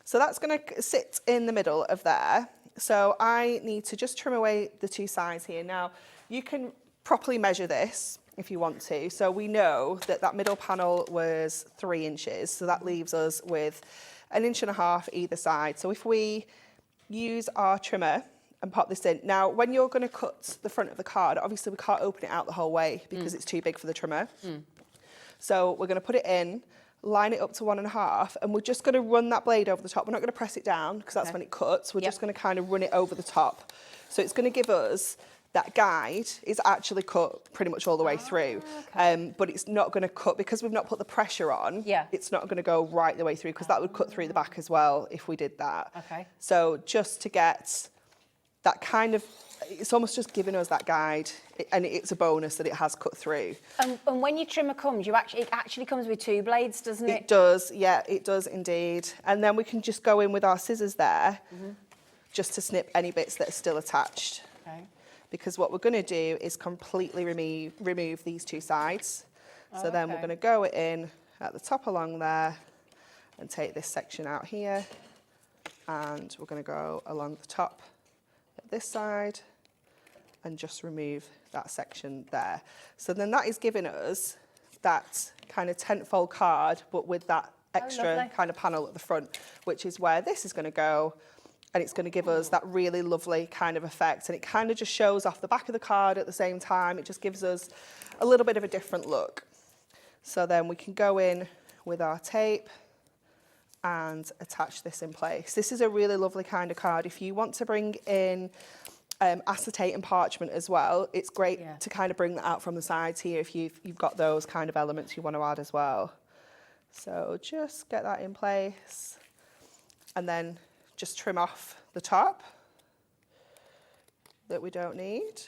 Speaker 4: So that's going to sit in the middle of there. So I need to just trim away the two sides here. Now, you can properly measure this if you want to. So we know that that middle panel was 3 inches. So that leaves us with 1.5 inches either side. So if we use our trimmer and pop this in. Now, when you're going to cut the front of the card, obviously we can't open it out the whole way because it's too big for the trimmer. So we're going to put it in, line it up to 1.5, and we're just going to run that blade over the top. We're not going to press it down because that's when it cuts. We're just going to kind of run it over the top. So it's going to give us that guide is actually cut pretty much all the way through. But it's not going to cut, because we've not put the pressure on, it's not going to go right the way through, because that would cut through the back as well if we did that. So just to get that kind of, it's almost just giving us that guide, and it's a bonus that it has cut through.
Speaker 3: And when your trimmer comes, it actually comes with 2 blades, doesn't it?
Speaker 4: It does, yeah, it does indeed. And then we can just go in with our scissors there, just to snip any bits that are still attached. Because what we're going to do is completely remove these 2 sides. So then we're going to go in at the top along there and take this section out here, and we're going to go along the top at this side and just remove that section there. So then that is giving us that kind of tent-fold card, but with that extra kind of panel at the front, which is where this is going to go. And it's going to give us that really lovely kind of effect. And it kind of just shows off the back of the card at the same time. It just gives us a little bit of a different look. So then we can go in with our tape and attach this in place. This is a really lovely kind of card. If you want to bring in acetate and parchment as well, it's great to kind of bring that out from the sides here if you've got those kind of elements you want to add as well. So just get that in place, and then just trim off the top that we don't need.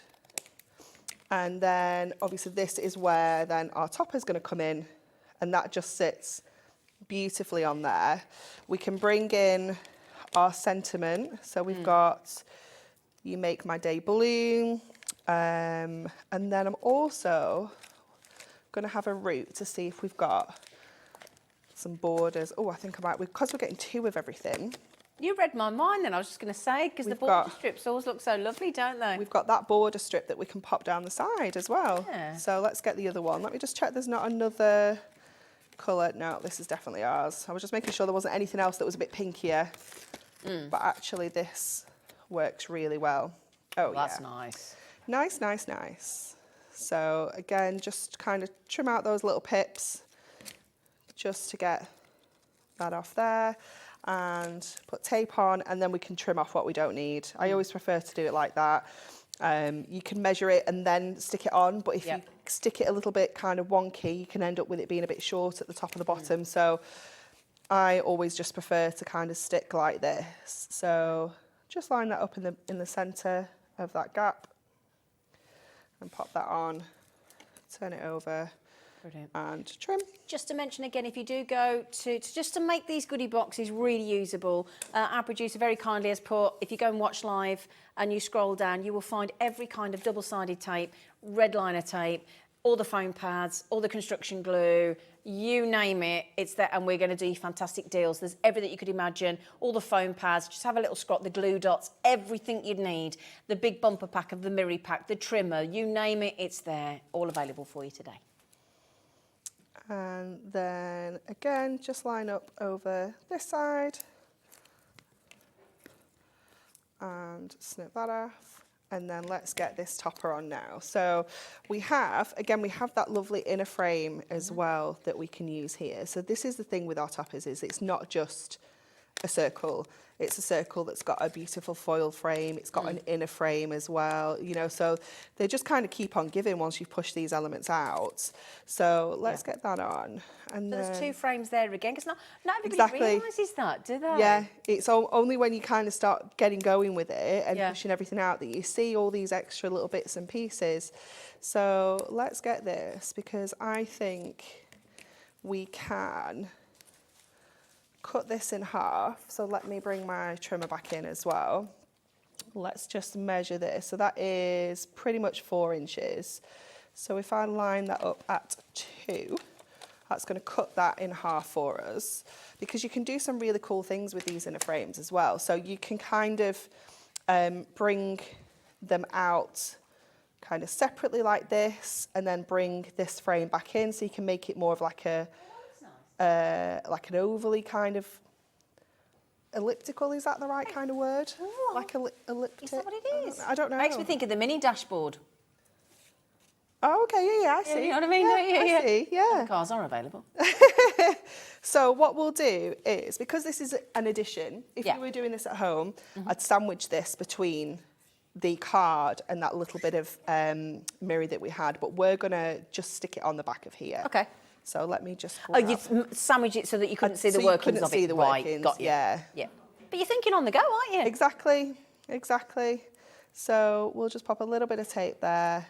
Speaker 4: And then obviously this is where then our topper is going to come in, and that just sits beautifully on there. We can bring in our sentiment. So we've got You Make My Day Blue. And then I'm also going to have a route to see if we've got some borders. Oh, I think I might, because we're getting 2 of everything.
Speaker 3: You read my mind then, I was just going to say, because the border strips always look so lovely, don't they?
Speaker 4: We've got that border strip that we can pop down the side as well. So let's get the other one. Let me just check there's not another colour. No, this is definitely ours. I was just making sure there wasn't anything else that was a bit pinkier. But actually this works really well. Oh,
Speaker 3: that's nice.
Speaker 4: Nice, nice, nice. So again, just kind of trim out those little pips just to get that off there. And put tape on, and then we can trim off what we don't need. I always prefer to do it like that. You can measure it and then stick it on, but if you stick it a little bit kind of wonky, you can end up with it being a bit short at the top and the bottom. So I always just prefer to kind of stick like this. So just line that up in the centre of that gap and pop that on, turn it over.
Speaker 3: Brilliant.
Speaker 4: And trim.
Speaker 3: Just to mention again, if you do go just to make these goodie boxes really usable, our producer very kindly has put, if you go and watch live and you scroll down, you will find every kind of double-sided tape, red liner tape, all the foam pads, all the construction glue, you name it, it's there, and we're going to do fantastic deals. There's everything you could imagine, all the foam pads, just have a little scrot, the glue dots, everything you'd need, the big bumper pack of the Miri pack, the trimmer, you name it, it's there, all available for you today.
Speaker 4: And then again, just line up over this side and snip that off. And then let's get this topper on now. So we have, again, we have that lovely inner frame as well that we can use here. So this is the thing with our toppers, is it's not just a circle. It's a circle that's got a beautiful foil frame. It's got an inner frame as well, you know, so they just kind of keep on giving once you've pushed these elements out. So let's get that on. And
Speaker 3: So there's two frames there again, because not everybody
Speaker 4: Exactly.
Speaker 3: realises that, do they?
Speaker 4: yeah, it's only when you kind of start getting going with it and pushing everything out that you see all these extra little bits and pieces. So let's get this, because I think we can cut this in half. So let me bring my trimmer back in as well. Let's just measure this. So that is pretty much 4 inches. So if I line that up at 2, that's going to cut that in half for us, because you can do some really cool things with these inner frames as well. So you can kind of bring them out kind of separately like this, and then bring this frame back in, so you can make it more of like a like an ovally kind of elliptical. Is that the right kind of word?
Speaker 3: Oh,
Speaker 4: like elliptic.
Speaker 3: Is that what it is?
Speaker 4: I don't know.
Speaker 3: Makes me think of the mini dashboard.
Speaker 4: Oh, okay, yeah, I see.
Speaker 3: You know what I mean?
Speaker 4: I see, yeah.
Speaker 3: The cars are available.
Speaker 4: So what we'll do is, because this is an addition, if you were doing this at home, I'd sandwich this between the card and that little bit of Miri that we had, but we're going to just stick it on the back of here.
Speaker 3: Okay.
Speaker 4: So let me just...
Speaker 3: Oh, you sandwich it so that you couldn't see the workings of it.
Speaker 4: See the workings,
Speaker 3: got you.
Speaker 4: Yeah.
Speaker 3: Yeah. But you're thinking on the go, aren't you?
Speaker 4: Exactly, exactly. So we'll just pop a little bit of tape there.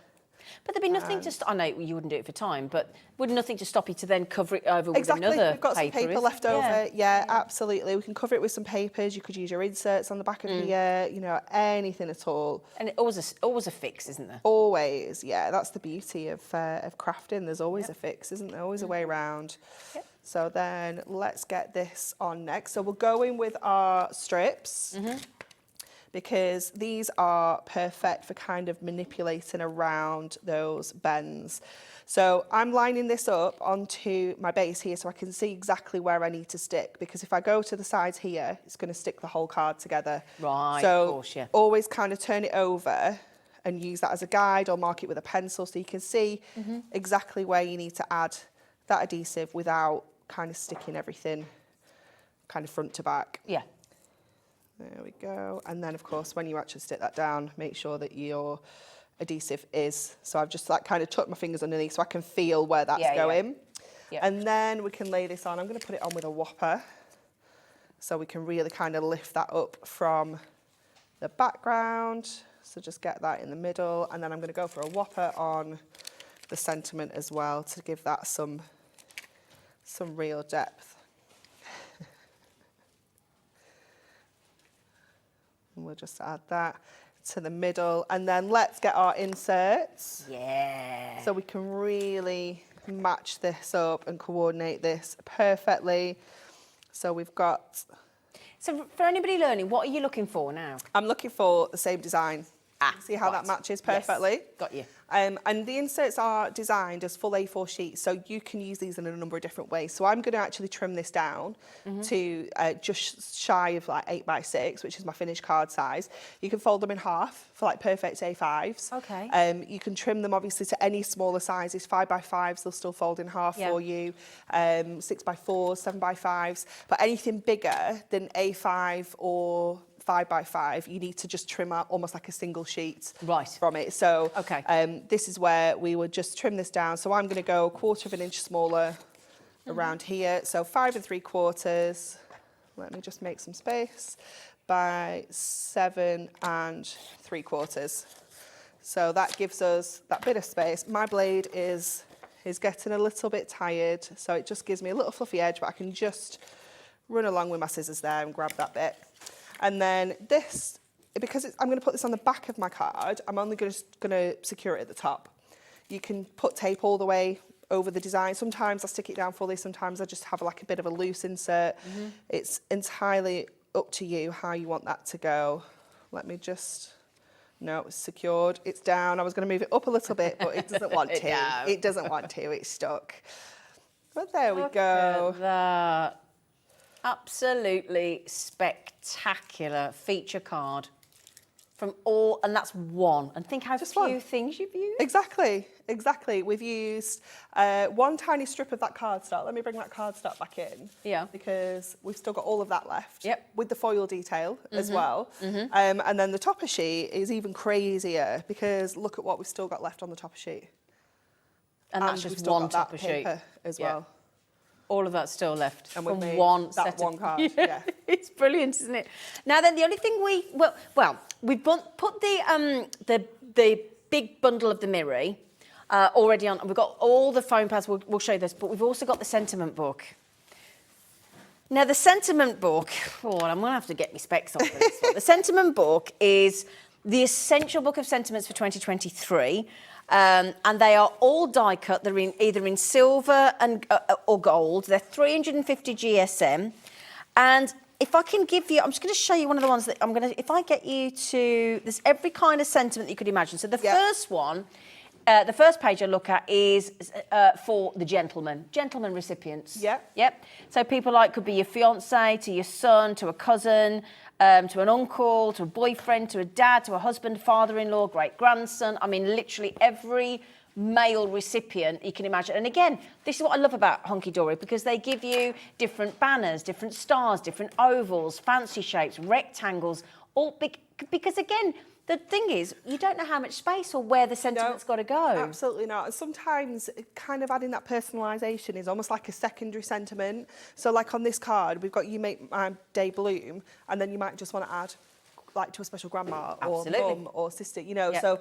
Speaker 3: But there'd be nothing to I know you wouldn't do it for time, but would nothing to stop you to then cover it over with
Speaker 4: Exactly.
Speaker 3: another
Speaker 4: We've got some paper left over. Yeah, absolutely. We can cover it with some papers. You could use your inserts on the back of here, you know, anything at all.
Speaker 3: And always a fix, isn't there?
Speaker 4: Always, yeah. That's the beauty of crafting. There's always a fix, isn't there? Always a way around.
Speaker 3: Yep.
Speaker 4: So then let's get this on next. So we'll go in with our strips. Because these are perfect for kind of manipulating around those bends. So I'm lining this up onto my base here so I can see exactly where I need to stick, because if I go to the sides here, it's going to stick the whole card together.
Speaker 3: Right,
Speaker 4: so
Speaker 3: of course, yeah.
Speaker 4: Always kind of turn it over and use that as a guide, or mark it with a pencil so you can see exactly where you need to add that adhesive without kind of sticking everything kind of front to back.
Speaker 3: Yeah.
Speaker 4: There we go. And then, of course, when you actually stick that down, make sure that your adhesive is. So I've just like kind of tucked my fingers underneath so I can feel where that's going. Yeah. And then we can lay this on. I'm going to put it on with a whopper so we can really kind of lift that up from the background. So just get that in the middle. And then I'm going to go for a whopper on the sentiment as well to give that some real depth. And we'll just add that to the middle, and then let's get our inserts.
Speaker 3: Yeah.
Speaker 4: So we can really match this up and coordinate this perfectly. So we've got...
Speaker 3: So for anybody learning, what are you looking for now?
Speaker 4: I'm looking for the same design. See how that matches perfectly?
Speaker 3: Yes. Got you.
Speaker 4: And the inserts are designed as full A4 sheets, so you can use these in a number of different ways. So I'm going to actually trim this down to just shy of like 8x6, which is my finished card size. You can fold them in half for like perfect A5s.
Speaker 3: Okay.
Speaker 4: You can trim them obviously to any smaller sizes, 5x5s, they'll still fold in half for you, 6x4s, 7x5s, but anything bigger than A5 or 5x5, you need to just trim out almost like a single sheet from it. So this is where we would just trim this down. So I'm going to go 1/4 of an inch smaller around here. So 5 3/4. Let me just make some space by 7 3/4. So that gives us that bit of space. My blade is getting a little bit tired, so it just gives me a little fluffy edge, but I can just run along with my scissors there and grab that bit. And then this, because I'm going to put this on the back of my card, I'm only going to secure it at the top. You can put tape all the way over the design. Sometimes I stick it down fully, sometimes I just have like a bit of a loose insert. It's entirely up to you how you want that to go. Let me just... No, it's secured. It's down. I was going to move it up a little bit, but it doesn't want to. It doesn't want to. It's stuck. But there we go.
Speaker 3: Look at that. Absolutely spectacular feature card. from all, and that's one. And think how
Speaker 4: Just
Speaker 3: few
Speaker 4: one.
Speaker 3: things you've used.
Speaker 4: Exactly. We've used one tiny strip of that cardstock. Let me bring that cardstock back in.
Speaker 3: Yeah.
Speaker 4: Because we've still got all of that left.
Speaker 3: Yep.
Speaker 4: With the foil detail as well. And then the topper sheet is even crazier because look at what we've still got left on the topper sheet.
Speaker 3: And that's
Speaker 4: we've
Speaker 3: just
Speaker 4: still
Speaker 3: one
Speaker 4: got that
Speaker 3: topper sheet
Speaker 4: paper as
Speaker 3: Yeah.
Speaker 4: well.
Speaker 3: All of that's still left
Speaker 4: And
Speaker 3: from
Speaker 4: we've made
Speaker 3: one
Speaker 4: that
Speaker 3: set
Speaker 4: one
Speaker 3: of
Speaker 4: card. Yeah.
Speaker 3: It's brilliant, isn't it? Now then, the only thing we've put the big bundle of the Miri already on. We've got all the foam pads. We'll show you this, but we've also got the sentiment book. Now the sentiment book. Oh, I'm going to have to get my specs on for this one. The sentiment book is the essential book of sentiments for 2023. And they are all die cut. They're either in silver and or gold. They're 350 GSM. And if I can give you, I'm just going to show you one of the ones that if I get you to, there's every kind of sentiment that you could imagine. So the first one, the first page I look at is for the gentleman recipients. Yep. So people could be your fiance, to your son, to a cousin, to an uncle, to a boyfriend, to a dad, to a husband, father-in-law, great-grandson. I mean, literally every male recipient you can imagine. And again, this is what I love about Hunky-Dory, because they give you different banners, different stars, different ovals, fancy shapes, rectangles, all big, because again, the thing is, you don't know how much space or where the sentiment's got to go.
Speaker 4: Absolutely not. And sometimes kind of adding that personalisation is almost like a secondary sentiment. So like on this card, we've got you make my day bloom, and then you might just want to add like to a special grandma or mum or sister, you know. So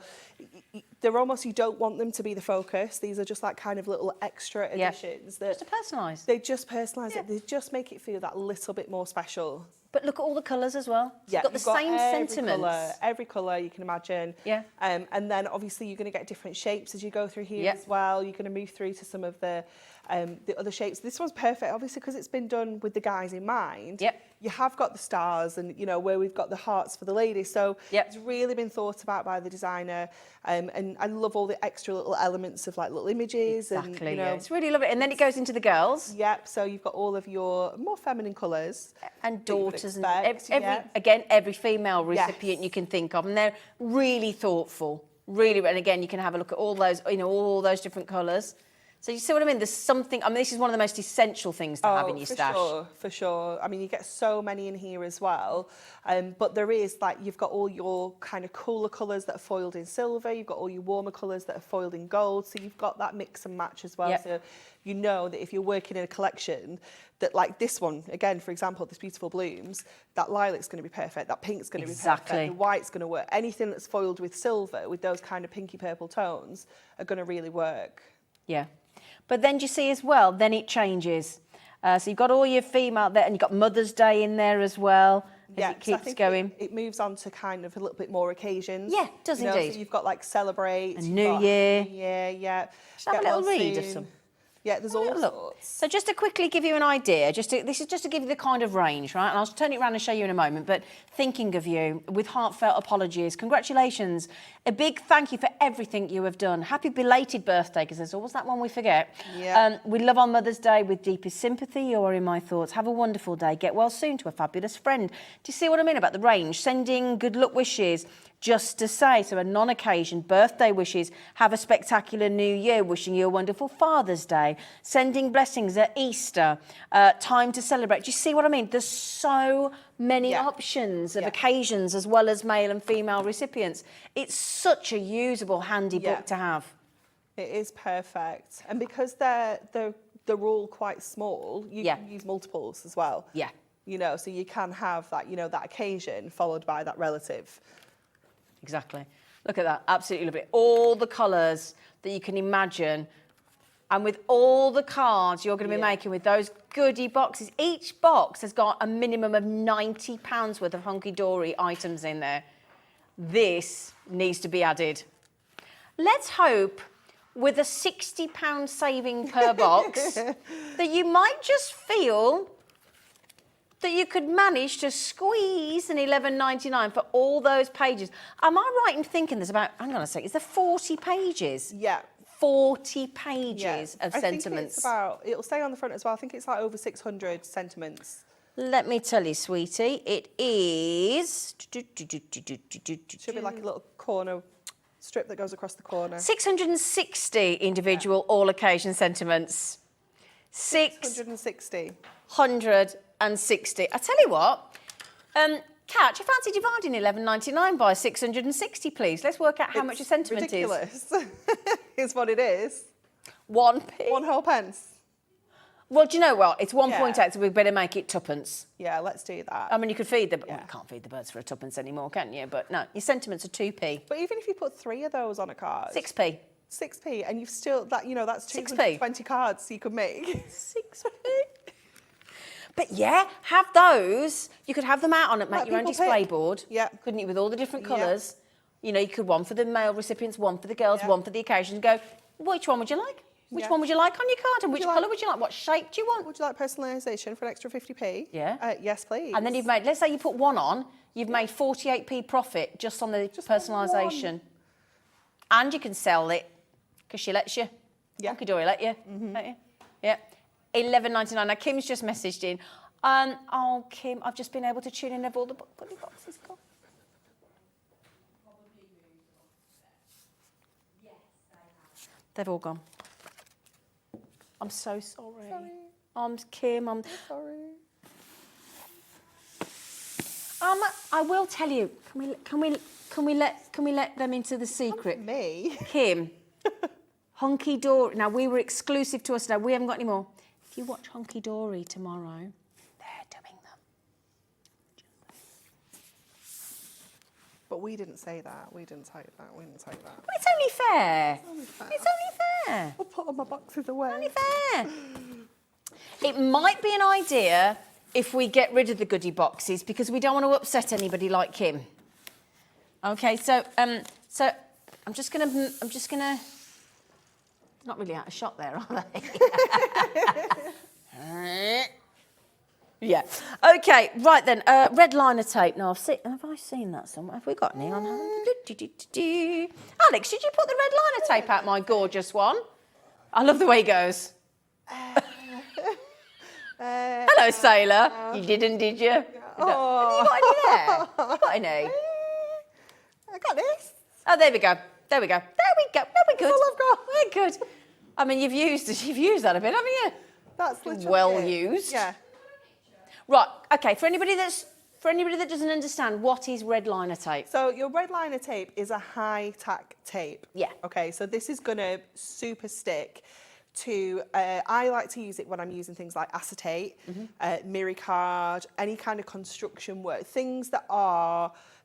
Speaker 4: they're almost, you don't want them to be the focus. These are just like kind of little extra additions. That
Speaker 3: just to personalise.
Speaker 4: They just personalise it. They just make it feel that little bit more special.
Speaker 3: But look at all the colours as well.
Speaker 4: Yeah,
Speaker 3: you've got the same sentiments.
Speaker 4: Every colour you can imagine.
Speaker 3: Yeah.
Speaker 4: And then obviously you're going to get different shapes as you go through here as well. You're going to move through to some of the other shapes. This one's perfect, obviously, because it's been done with the guys in mind.
Speaker 3: Yep.
Speaker 4: You have got the stars and, you know, where we've got the hearts for the ladies. So it's really been thought about by the designer. And I love all the extra little elements of like little images.
Speaker 3: Exactly,
Speaker 4: and, you know,
Speaker 3: it's really lovely. And then it goes into the girls.
Speaker 4: Yep, so you've got all of your more feminine colours.
Speaker 3: And daughters and
Speaker 4: expect,
Speaker 3: every female recipient you can think of. And they're really thoughtful, really. And again, you can have a look at all those, you know, all those different colours. So you see what I mean? There's something, I mean, this is one of the most essential things to have in your stash.
Speaker 4: For sure. I mean, you get so many in here as well. But there is, like, you've got all your kind of cooler colours that are foiled in silver. You've got all your warmer colours that are foiled in gold. So you've got that mix and match as well. Yep. So you know that if you're working in a collection, that like this one, again, for example, this beautiful blooms, that lilac's going to be perfect, that pink's going to be perfect, the white's going to work. Anything that's foiled with silver, with those kind of pinky purple tones, are going to really work.
Speaker 3: Yeah. But then do you see as well, then it changes. So you've got all your female there, and you've got Mother's Day in there as well, as it keeps going.
Speaker 4: It moves on to kind of a little bit more occasions.
Speaker 3: Yeah, it does indeed.
Speaker 4: So you've got like Celebrate.
Speaker 3: And New Year.
Speaker 4: New Year, yeah.
Speaker 3: Just have a little read of some.
Speaker 4: Yeah, there's all sorts.
Speaker 3: So just to quickly give you an idea, this is just to give you the kind of range, right? And I'll turn it around and show you in a moment. But thinking of you with heartfelt apologies, congratulations, a big thank you for everything you have done. Happy belated birthday, because there's always that one we forget.
Speaker 4: Yeah.
Speaker 3: We love on Mother's Day with deepest sympathy. You're in my thoughts. Have a wonderful day. Get well soon to a fabulous friend. Do you see what I mean about the range? Sending good luck wishes. Just to say, so a non-occasion, birthday wishes, have a spectacular new year, wishing you a wonderful Father's Day, sending blessings at Easter, time to celebrate. Do you see what I mean? There's so many options of occasions as well as male and female recipients. It's such a usable, handy book to have.
Speaker 4: It is perfect. And because they're all quite small, you can use multiples as well.
Speaker 3: Yeah.
Speaker 4: You know, so you can have that, you know, that occasion followed by that relative.
Speaker 3: Exactly. Look at that. Absolutely lovely. All the colours that you can imagine. And with all the cards you're going to be making with those Goody boxes. Each box has got a minimum of £90 worth of Hunky-Dory items in there. This needs to be added. Let's hope with a £60 saving per box that you might just feel that you could manage to squeeze an $11.99 for all those pages. Am I right in thinking there's about, hang on a sec, is there 40 pages?
Speaker 4: Yeah.
Speaker 3: 40 pages of sentiments.
Speaker 4: I think it's about, it'll say on the front as well, I think it's like over 600 sentiments.
Speaker 3: Let me tell you, sweetie, it is...
Speaker 4: Should be like a little corner strip that goes across the corner.
Speaker 3: 660 individual all occasion sentiments.
Speaker 4: 660.
Speaker 3: 660. I tell you what, Kat, do you fancy dividing £11.99 by 660, please? Let's work out how much a sentiment
Speaker 4: ridiculous. Is what it is.
Speaker 3: 1p.
Speaker 4: 1 whole pence.
Speaker 3: Well, do you know what? It's 1.8, so we better make it tuppence.
Speaker 4: Yeah, let's do that.
Speaker 3: I mean, you could feed the... Well, you can't feed the birds for a tuppence anymore, can you? But no, your sentiments are 2p.
Speaker 4: But even if you put 3 of those on a card...
Speaker 3: 6p.
Speaker 4: 6p, and you've still... that's
Speaker 3: 6p.
Speaker 4: 220 cards you could make.
Speaker 3: 6p. But yeah, have those. You could have them out on it, make your own display board.
Speaker 4: Yeah.
Speaker 3: Couldn't you, with all the different colours? You know, you could one for the male recipients, one for the girls, one for the occasion. Go, which one would you like? Which one would you like on your card? And which colour would you like? What shape do you want?
Speaker 4: Would you like personalisation for an extra 50p?
Speaker 3: Yeah.
Speaker 4: Yes, please.
Speaker 3: And then you've made, let's say you put one on, you've made 48p profit just on the personalisation. And you can sell it, because she lets you.
Speaker 4: Yeah.
Speaker 3: Hunky-Dory let you. Let you. Yeah. £11.99. Now, Kim's just messaged in. Oh, Kim, I've just been able to tune in of all the Goodie boxes gone. They've all gone. I'm so sorry. Kim, I'm
Speaker 4: sorry.
Speaker 3: I will tell you. Can we let them into the secret?
Speaker 4: Me?
Speaker 3: Kim, Hunky-Dory. Now, we were exclusive to us now. We haven't got any more. If you watch Hunky-Dory tomorrow, they're doing them.
Speaker 4: But we didn't say that. We didn't say that. We didn't say that.
Speaker 3: Well, it's only fair. It's only fair.
Speaker 4: I'll put all my boxes away.
Speaker 3: Only fair. It might be an idea if we get rid of the goodie boxes because we don't want to upset anybody like Kim. Okay, so I'm just gonna. Not really out of shot there, are they? Yeah. Okay. Right then. Red liner tape. Now have I seen that somewhere? Have we got any on? Alex, did you put the red liner tape out, my gorgeous one? I love the way he goes. Hello, sailor. You didn't, did you?
Speaker 4: Oh.
Speaker 3: Have you got any there? You got any?
Speaker 4: I got this.
Speaker 3: Oh, there we go. There we go. There we go. There we go.
Speaker 4: That's all I've got.
Speaker 3: We're good. I mean, you've used that a bit, haven't you?
Speaker 4: That's literally
Speaker 3: well
Speaker 4: it.
Speaker 3: used.
Speaker 4: Yeah.
Speaker 3: Right. Okay. For anybody that doesn't understand, what is red liner tape?
Speaker 4: So your red liner tape is a high tack tape.
Speaker 3: Yeah.
Speaker 4: Okay. So this is gonna super stick to. I like to use it when I'm using things like acetate, Miri card, any kind of construction work, things that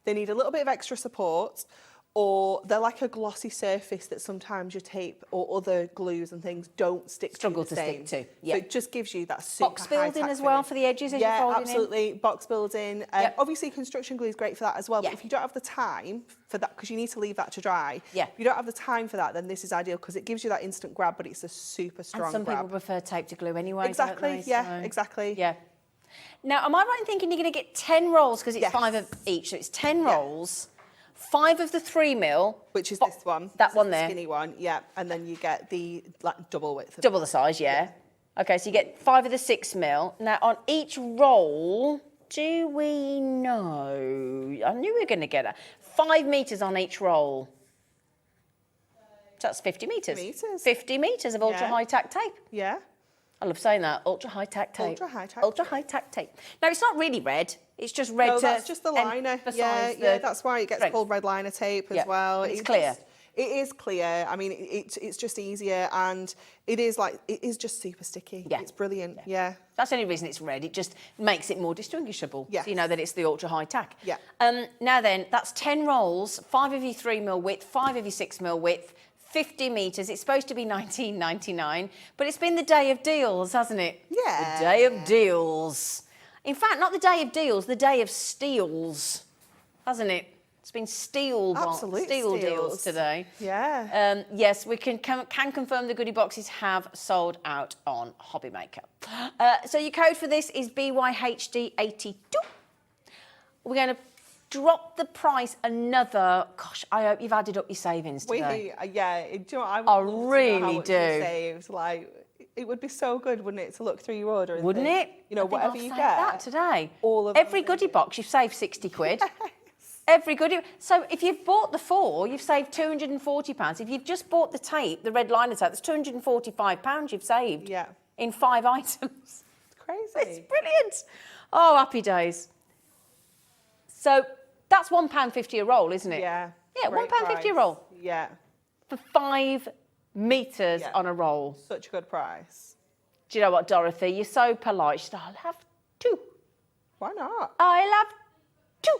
Speaker 4: they need a little bit of extra support. Or they're like a glossy surface that sometimes your tape or other glues and things don't
Speaker 3: Struggle to stick to. Yeah.
Speaker 4: So it just gives you that super
Speaker 3: Box building
Speaker 4: high-tack
Speaker 3: as well
Speaker 4: finish.
Speaker 3: for the edges as you're folding in?
Speaker 4: Yeah, absolutely. Box building. Obviously, construction glue is great for that as well. But if you don't have the time for that, because you need to leave that to dry.
Speaker 3: Yeah.
Speaker 4: If you don't have the time for that, then this is ideal because it gives you that instant grab, but it's a super strong
Speaker 3: And some
Speaker 4: grab.
Speaker 3: people prefer tape to glue anyway.
Speaker 4: Exactly.
Speaker 3: Don't they?
Speaker 4: Yeah.
Speaker 3: So,
Speaker 4: exactly.
Speaker 3: Yeah. Now, am I right in thinking you're going to get 10 rolls because it's 5 of each? So it's 10 rolls. 5 of the 3mm.
Speaker 4: Which is this one.
Speaker 3: That one there.
Speaker 4: The skinny one, yeah. And then you get the double width.
Speaker 3: Double the size, yeah. Okay, so you get 5 of the 6mm. Now, on each roll, do we know? I knew we were going to get 5 metres on each roll. So that's 50 metres. 50 metres of ultra-high tack tape.
Speaker 4: Yeah.
Speaker 3: I love saying that, ultra-high tack tape.
Speaker 4: Ultra-high tack.
Speaker 3: Ultra-high tack tape. Now, it's not really red. It's just red
Speaker 4: No,
Speaker 3: to
Speaker 4: that's just the liner. Yeah, that's why it gets called red liner tape as well.
Speaker 3: It's clear.
Speaker 4: It is clear. I mean, it's just easier, and it is just super sticky.
Speaker 3: Yeah.
Speaker 4: It's brilliant. Yeah.
Speaker 3: That's the only reason it's red. It just makes it more distinguishable.
Speaker 4: Yes.
Speaker 3: So you know that it's the ultra-high tack.
Speaker 4: Yeah.
Speaker 3: Now then, that's 10 rolls, 5 of your 3mm width, 5 of your 6mm width, 50 metres. It's supposed to be $19.99, but it's been the day of deals, hasn't it?
Speaker 4: Yeah.
Speaker 3: The day of deals. In fact, not the day of deals, the day of steals, hasn't it? It's been steel
Speaker 4: Absolute
Speaker 3: deals today.
Speaker 4: Yeah.
Speaker 3: Yes, we can confirm the goodie boxes have sold out on Hobby Maker. So your code for this is BYHD82. We're going to drop the price another. Gosh, I hope you've added up your savings today.
Speaker 4: Yeah. Do you know what, I
Speaker 3: I
Speaker 4: would love to know
Speaker 3: really
Speaker 4: how much
Speaker 3: do.
Speaker 4: you saved. Like, it would be so good, wouldn't it, to look through your order and
Speaker 3: Wouldn't
Speaker 4: think,
Speaker 3: it?
Speaker 4: you know,
Speaker 3: I think
Speaker 4: whatever
Speaker 3: I'll
Speaker 4: you
Speaker 3: save
Speaker 4: get.
Speaker 3: that today.
Speaker 4: All of
Speaker 3: every
Speaker 4: them.
Speaker 3: goodie box, you've saved 60 quid. Every goodie. So if you've bought the 4, you've saved £240. If you've just bought the tape, the red liner tape, that's £245 you've saved.
Speaker 4: Yeah.
Speaker 3: In 5 items.
Speaker 4: It's crazy.
Speaker 3: It's brilliant. Oh, happy days. So that's £1.50 a roll, isn't it?
Speaker 4: Yeah.
Speaker 3: Yeah,
Speaker 4: Great
Speaker 3: £1.50 a
Speaker 4: price.
Speaker 3: roll.
Speaker 4: Yeah.
Speaker 3: For 5 metres
Speaker 4: Yeah.
Speaker 3: on a roll.
Speaker 4: Such a good price.
Speaker 3: Do you know what, Dorothy? You're so polite. She said, I'll have 2.
Speaker 4: Why not?
Speaker 3: I'll have 2.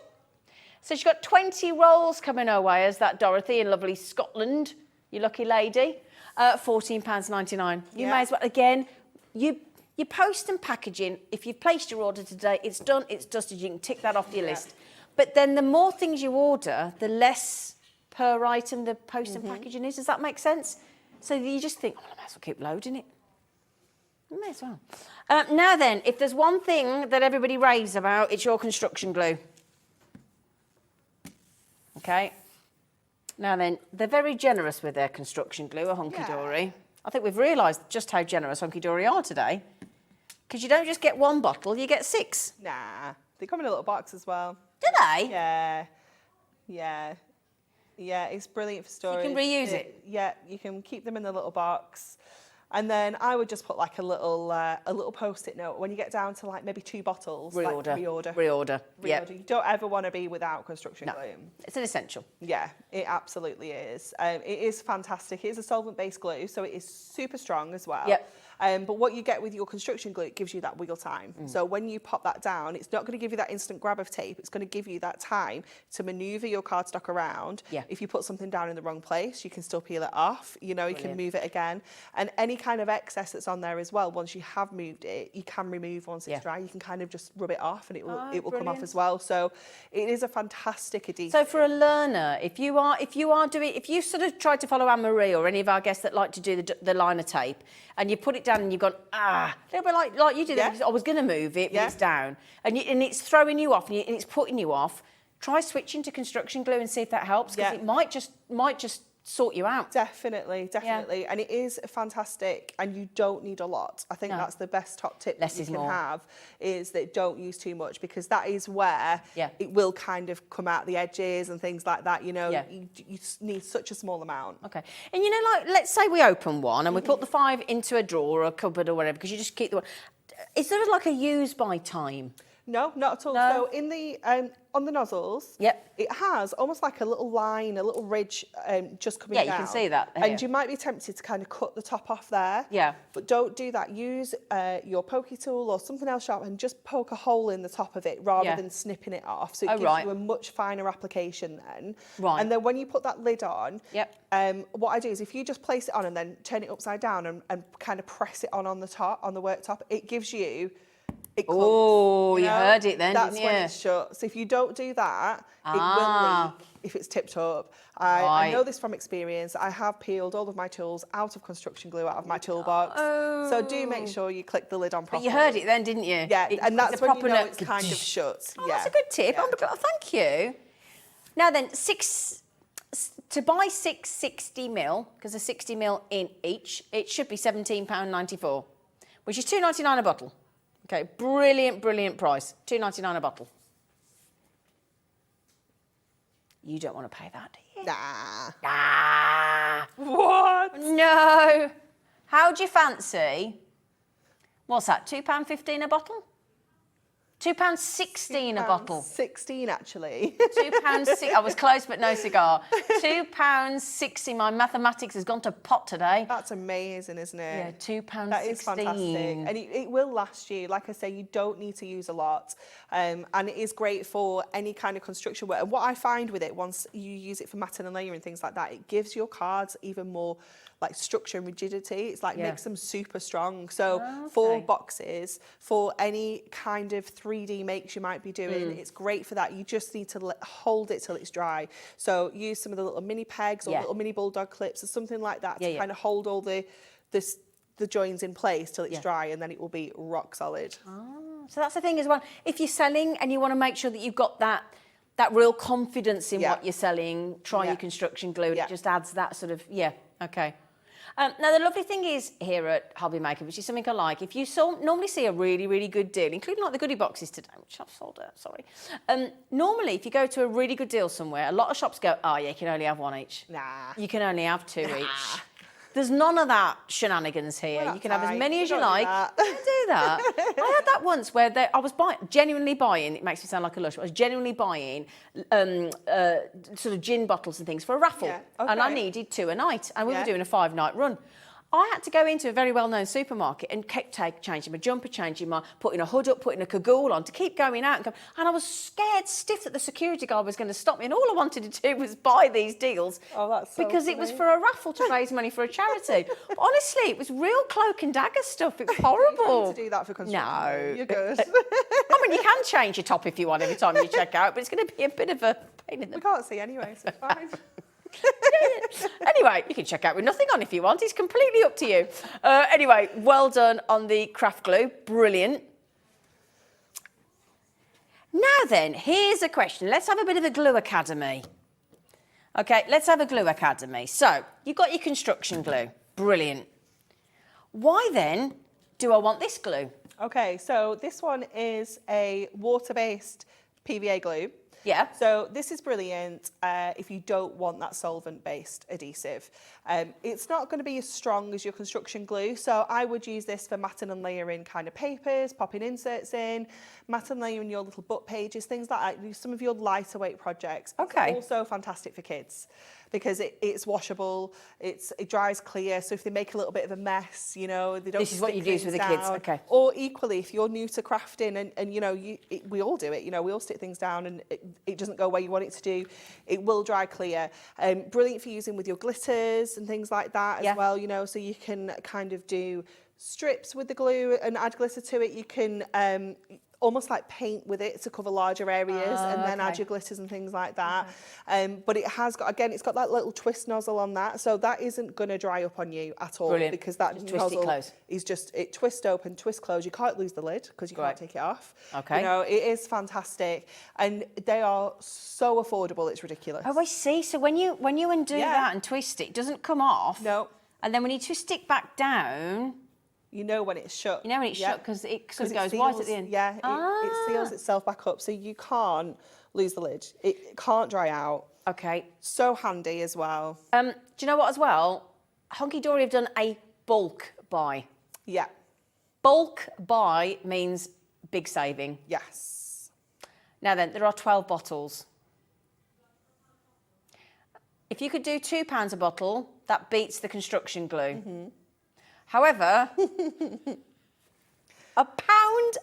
Speaker 3: So she's got 20 rolls coming her way as that Dorothy in lovely Scotland, you lucky lady. £14.99. You
Speaker 4: Yeah.
Speaker 3: may as well, again, you post and packaging, if you've placed your order today, it's done, it's dusted, you can tick that off your list. But then the more things you order, the less per item the post and packaging is. Does that make sense? So you just think, oh, I might as well keep loading it. You may as well. Now then, if there's one thing that everybody raves about, it's your construction glue. Okay. Now then, they're very generous with their construction glue, a Hunky-Dory.
Speaker 4: Yeah.
Speaker 3: I think we've realised just how generous Hunky-Dory are today. Because you don't just get 1 bottle, you get 6.
Speaker 4: Nah. They come in a little box as well.
Speaker 3: Do they?
Speaker 4: Yeah. Yeah. Yeah, it's brilliant for storage.
Speaker 3: can reuse it?
Speaker 4: Yeah, you can keep them in the little box. And then I would just put like a little post-it note when you get down to like maybe 2 bottles.
Speaker 3: Reorder.
Speaker 4: Like reorder.
Speaker 3: Reorder. Yep.
Speaker 4: You don't ever want to be without construction
Speaker 3: No.
Speaker 4: glue.
Speaker 3: It's an essential.
Speaker 4: Yeah, it absolutely is. It is fantastic. It is a solvent-based glue, so it is super strong as well.
Speaker 3: Yep.
Speaker 4: But what you get with your construction glue, it gives you that wiggle time. So when you pop that down, it's not going to give you that instant grab of tape. It's going to give you that time to manoeuvre your cardstock around.
Speaker 3: Yeah.
Speaker 4: If you put something down in the wrong place, you can still peel it off. You know, you can move it again. And any kind of excess that's on there as well, once you have moved it, you can remove once it's dry. You can kind of just rub it off and it will come off as well. So it is a fantastic adhesive.
Speaker 3: So for a learner, if you sort of tried to follow Anne-Marie or any of our guests that like to do the liner tape, and you put it down and you've gone, a little bit like you did, I was going to move it, but it's down, and it's throwing you off and it's putting you off, try switching to construction glue and see if that helps, because it might just sort you out.
Speaker 4: Definitely. And it is fantastic, and you don't need a lot. I think that's the best top tip
Speaker 3: Less
Speaker 4: that you
Speaker 3: is
Speaker 4: can
Speaker 3: more.
Speaker 4: have, is that don't use too much, because that is where it will kind of come out the edges and things like that, you know. You need such a small amount.
Speaker 3: Okay. And you know, like, let's say we open one and we put the 5 into a drawer or a cupboard or whatever, because you just keep the one. Is there like a use by time?
Speaker 4: No, not at all.
Speaker 3: No.
Speaker 4: So in the on the nozzles, it has almost like a little line, a little ridge just coming down.
Speaker 3: Yeah, you can see that here.
Speaker 4: And you might be tempted to kind of cut the top off there.
Speaker 3: Yeah.
Speaker 4: But don't do that. Use your pokey tool or something else sharp and just poke a hole in the top of it rather than snipping it off. So it gives you a much finer application then.
Speaker 3: Right.
Speaker 4: And then when you put that lid on,
Speaker 3: Yep.
Speaker 4: what I do is if you just place it on and then turn it upside down and kind of press it on the top, on the worktop, it gives you...
Speaker 3: Oh, you heard it then,
Speaker 4: That's
Speaker 3: didn't
Speaker 4: when
Speaker 3: you?
Speaker 4: it's shut. So if you don't do that, it will leak if it's tipped up. I know this from experience. I have peeled all of my tools out of construction glue out of my toolbox. So do make sure you click the lid on properly.
Speaker 3: But you heard it then, didn't you?
Speaker 4: Yeah, and that's when you know
Speaker 3: note.
Speaker 4: it's kind of shut.
Speaker 3: Oh, that's a good tip. Oh, thank you. Now then, to buy 6 60ml, because there's 60ml in each, it should be £17.94, which is £2.99 a bottle. Okay, brilliant price. £2.99 a bottle. You don't want to pay that, do you?
Speaker 4: Nah.
Speaker 3: What? No. How'd you fancy? What's that? £2.15 a bottle? £2.16 a bottle.
Speaker 4: 16 actually.
Speaker 3: £2.60. I was close, but no cigar. £2.60. My mathematics has gone to pot today.
Speaker 4: That's amazing, isn't it?
Speaker 3: Yeah, £2.16.
Speaker 4: That is fantastic. And it will last you. Like I say, you don't need to use a lot. And it is great for any kind of construction work. And what I find with it, once you use it for matting and layering and things like that, it gives your cards even more like structure and rigidity. It's like makes them super strong. So for boxes, for any kind of 3D makes you might be doing, it's great for that. You just need to hold it till it's dry. So use some of the little mini pegs or little mini bulldog clips or something like that to kind of hold all the joins in place till it's dry, and then it will be rock solid.
Speaker 3: Oh, so that's the thing as well. If you're selling and you want to make sure that you've got that real confidence in what you're selling, try your construction glue. It just adds that sort of, okay. Now, the lovely thing is here at Hobby Maker, which is something I like, if you normally see a really, really good deal, including like the goodie boxes today, which I've sold out, sorry. Normally, if you go to a really good deal somewhere, a lot of shops go, oh, yeah, you can only have one each.
Speaker 4: Nah.
Speaker 3: You can only have two each. There's none of that shenanigans here. You can have as many as you like. Don't do that. I had that once where I was genuinely buying, it makes me sound like a lush, I was genuinely buying sort of gin bottles and things for a raffle.
Speaker 4: Yeah, okay.
Speaker 3: And I needed 2 a night. And we were doing a 5-night run. I had to go into a very well-known supermarket and kept changing my jumper, putting a hood up, putting a cagoule on to keep going out. And I was scared stiff that the security guard was going to stop me. And all I wanted to do was buy these deals.
Speaker 4: Oh, that's so
Speaker 3: because
Speaker 4: funny.
Speaker 3: it was for a raffle to raise money for a charity. But honestly, it was real cloak and dagger stuff. It was horrible.
Speaker 4: You don't need to do that for construction.
Speaker 3: No.
Speaker 4: You're good.
Speaker 3: I mean, you can change your top if you want every time you check out, but it's going to be a bit of a pain in the...
Speaker 4: We can't see anyway, so it's fine.
Speaker 3: Anyway, you can check out with nothing on if you want. It's completely up to you. Anyway, well done on the craft glue. Brilliant. Now then, here's a question. Let's have a bit of a glue academy. Okay, let's have a glue academy. So, you've got your construction glue. Brilliant. Why then do I want this glue?
Speaker 4: Okay, so this one is a water-based PVA glue.
Speaker 3: Yeah.
Speaker 4: So this is brilliant if you don't want that solvent-based adhesive. It's not going to be as strong as your construction glue, so I would use this for matting and layering kind of papers, popping inserts in, matting and layering your little book pages, things like that. Some of your lighter weight projects.
Speaker 3: Okay.
Speaker 4: It's also fantastic for kids because it's washable, it dries clear, so if they make a little bit of a mess, you know, they don't
Speaker 3: This is what you
Speaker 4: stick
Speaker 3: use with the
Speaker 4: things
Speaker 3: kids,
Speaker 4: down.
Speaker 3: okay.
Speaker 4: Or equally, if you're new to crafting and you know, we all do it, you know, we all stick things down and it doesn't go where you want it to do, it will dry clear. Brilliant for using with your glitters and things like that as well, you know, so you can kind of do strips with the glue and add glitter to it. You can almost like paint with it to cover larger areas and then add your glitters and things like that. But it has got, again, it's got that little twist nozzle on that, so that isn't going to dry up on you at all.
Speaker 3: Brilliant.
Speaker 4: Because that
Speaker 3: just twist it
Speaker 4: nozzle
Speaker 3: close.
Speaker 4: is just, it twists open, twist close. You can't lose the lid because you can't take it off.
Speaker 3: Okay.
Speaker 4: You know, it is fantastic and they are so affordable, it's ridiculous.
Speaker 3: Oh, I see. So when you undo that and twist it, it doesn't come off.
Speaker 4: No.
Speaker 3: And then when you twist it back down,
Speaker 4: you know when it's shut.
Speaker 3: you know when it's shut because it sort of goes
Speaker 4: seals,
Speaker 3: white at the end.
Speaker 4: Yeah, it seals itself back up, so you can't lose the lid. It can't dry out.
Speaker 3: Okay.
Speaker 4: So handy as well.
Speaker 3: Do you know what as well? Hunky-Dory have done a bulk buy.
Speaker 4: Yeah.
Speaker 3: Bulk buy means big saving.
Speaker 4: Yes.
Speaker 3: Now then, there are 12 bottles. If you could do £2 a bottle, that beats the construction glue. Mm-hmm. However, £1,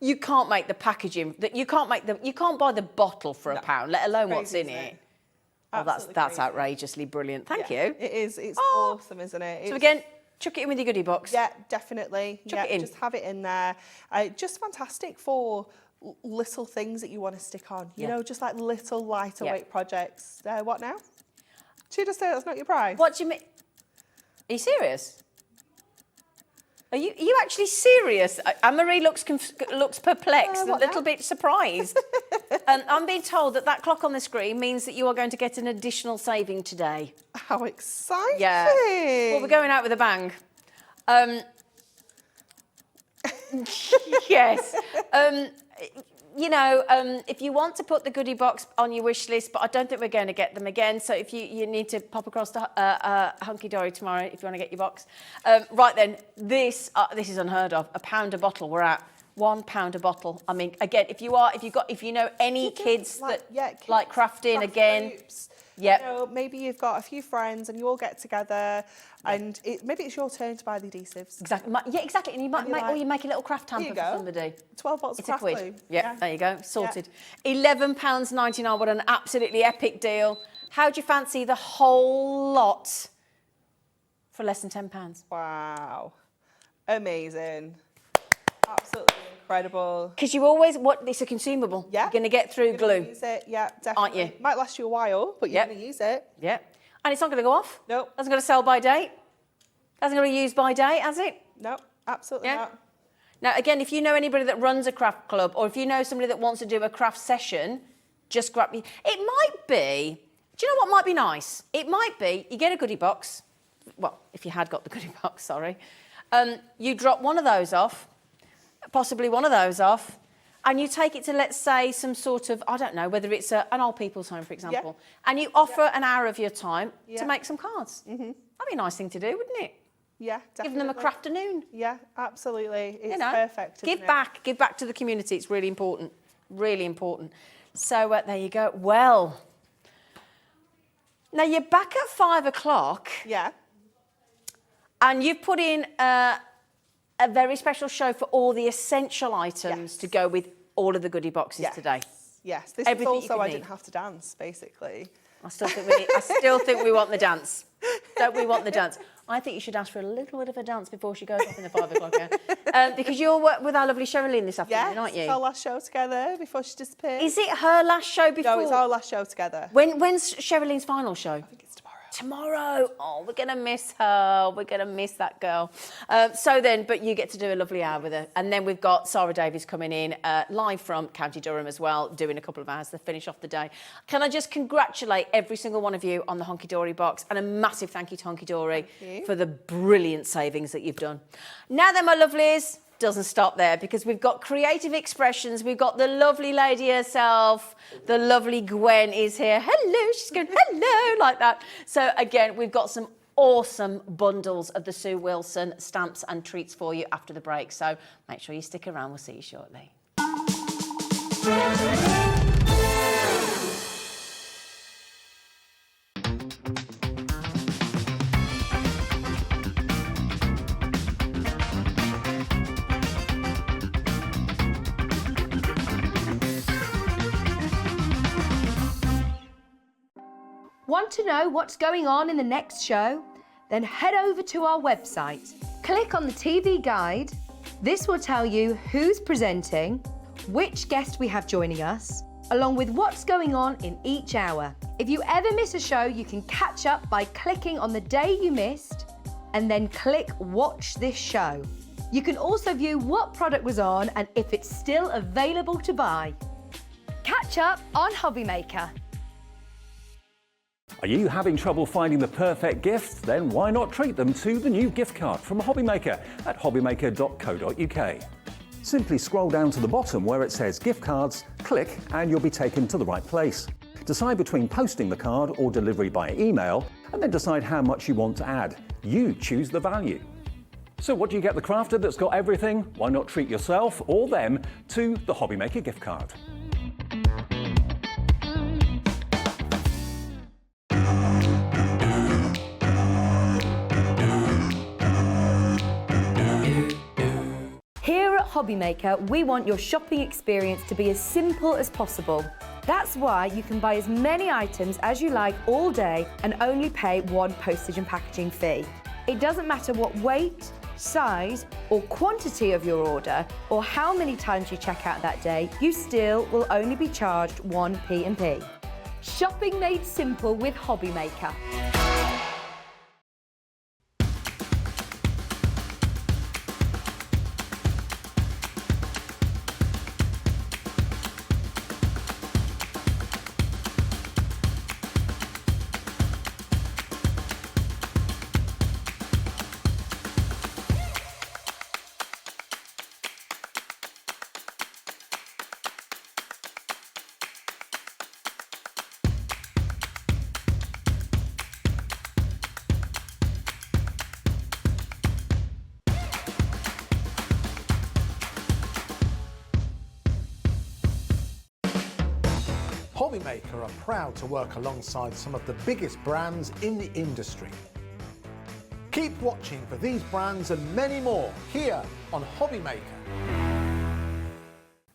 Speaker 3: you can't make the packaging. You can't buy the bottle for £1, let alone what's in it. Oh, that's outrageously brilliant. Thank you.
Speaker 4: It is. It's awesome, isn't it?
Speaker 3: So again, chuck it in with your goodie box.
Speaker 4: Yeah, definitely.
Speaker 3: Chuck it in.
Speaker 4: Just have it in there. Just fantastic for little things that you want to stick on. You know, just like little lighter weight projects. What now? She just said that's not your prize.
Speaker 3: What do you mean? Are you serious? Are you actually serious? Anne-Marie looks perplexed, a little bit surprised. I'm being told that clock on the screen means that you are going to get an additional saving today.
Speaker 4: How exciting!
Speaker 3: Yeah. Well, we're going out with a bang. Yes. You know, if you want to put the goodie box on your wish list, but I don't think we're going to get them again. So if you need to pop across to Hunky-Dory tomorrow if you want to get your box. Right then, this is unheard of. £1 a bottle. We're at £1 a bottle. I mean, again, if you know any kids that like crafting, again.
Speaker 4: Groups.
Speaker 3: Yep.
Speaker 4: You know, maybe you've got a few friends and you all get together and maybe it's your turn to buy the adhesives.
Speaker 3: Exactly. Yeah, exactly. And you might make a little craft hamper for somebody.
Speaker 4: 12 bottles of craft
Speaker 3: £1.
Speaker 4: glue.
Speaker 3: Yeah, there you go. Sorted. £11.99. What an absolutely epic deal. How do you fancy the whole lot for less than £10?
Speaker 4: Wow. Amazing. Absolutely incredible.
Speaker 3: Because it's a consumable.
Speaker 4: Yeah.
Speaker 3: You're going to get through glue.
Speaker 4: Use it, yeah, definitely.
Speaker 3: Aren't you?
Speaker 4: Might last you a while, but you're going to use it.
Speaker 3: Yeah. And it's not going to go off.
Speaker 4: Nope.
Speaker 3: Hasn't got to sell by date. Hasn't got to use by date, has it?
Speaker 4: Nope, absolutely not.
Speaker 3: Now, again, if you know anybody that runs a craft club or if you know somebody that wants to do a craft session, just grab me. It might be, do you know what might be nice? It might be you get a goodie box well, if you had got the goodie box, sorry, you drop one of those off, possibly one of those off, and you take it to, let's say, some sort of, I don't know, whether it's an old people's home, for example, and you offer an hour of your time to make some cards. That'd be a nice thing to do, wouldn't it?
Speaker 4: Yeah, definitely.
Speaker 3: Give them a craft afternoon.
Speaker 4: Yeah, absolutely. It's perfect.
Speaker 3: Give back to the community. It's really important, really important. So there you go. Well, now you're back at 5 o'clock.
Speaker 4: Yeah.
Speaker 3: And you've put in a very special show for all the essential items to go with all of the goodie boxes today.
Speaker 4: Yes, this
Speaker 3: Everything
Speaker 4: is also I
Speaker 3: need.
Speaker 4: didn't have to dance, basically.
Speaker 3: I still think we want the dance. Don't we want the dance? I think you should ask for a little bit of a dance before she goes off in the 5 o'clock hour. Because you'll work with our lovely Sherilyn this afternoon, aren't you?
Speaker 4: It's our last show together before she disappears.
Speaker 3: Is it her last show before?
Speaker 4: No, it's our last show together.
Speaker 3: When's Sherilyn's final show?
Speaker 4: I think it's tomorrow.
Speaker 3: Tomorrow. Oh, we're going to miss her. We're going to miss that girl. But you get to do a lovely hour with her. And then we've got Sara Davies coming in live from County Durham as well, doing a couple of hours to finish off the day. Can I just congratulate every single one of you on the Hunky-Dory box, and a massive thank you to Hunky-Dory for the brilliant savings that you've done. Now then, my lovelies, doesn't stop there, because we've got creative expressions. We've got the lovely lady herself. The lovely Gwen is here. Hello, she's going hello like that. So again, we've got some awesome bundles of the Sue Wilson stamps and treats for you after the break. So make sure you stick around. We'll see you shortly.
Speaker 1: Want to know what's going on in the next show? Then head over to our website. Click on the TV guide. This will tell you who's presenting, which guest we have joining us, along with what's going on in each hour. If you ever miss a show, you can catch up by clicking on the day you missed and then click Watch This Show. You can also view what product was on and if it's still available to buy. Catch up on Hobby Maker.
Speaker 2: Are you having trouble finding the perfect gift? Then why not treat them to the new gift card from Hobby Maker at hobbymaker.co.uk. Simply scroll down to the bottom where it says gift cards, click and you'll be taken to the right place. Decide between posting the card or delivery by email, and then decide how much you want to add. You choose the value. So what do you get the crafter that's got everything? Why not treat yourself or them to the Hobby Maker gift card?
Speaker 1: Here at Hobby Maker, we want your shopping experience to be as simple as possible. That's why you can buy as many items as you like all day and only pay one postage and packaging fee. It doesn't matter what weight, size or quantity of your order or how many times you check out that day, you still will only be charged one P&P. Shopping made simple with Hobby Maker.
Speaker 5: Hobby Maker are proud to work alongside some of the biggest brands in the industry. Keep watching for these brands and many more here on Hobby Maker.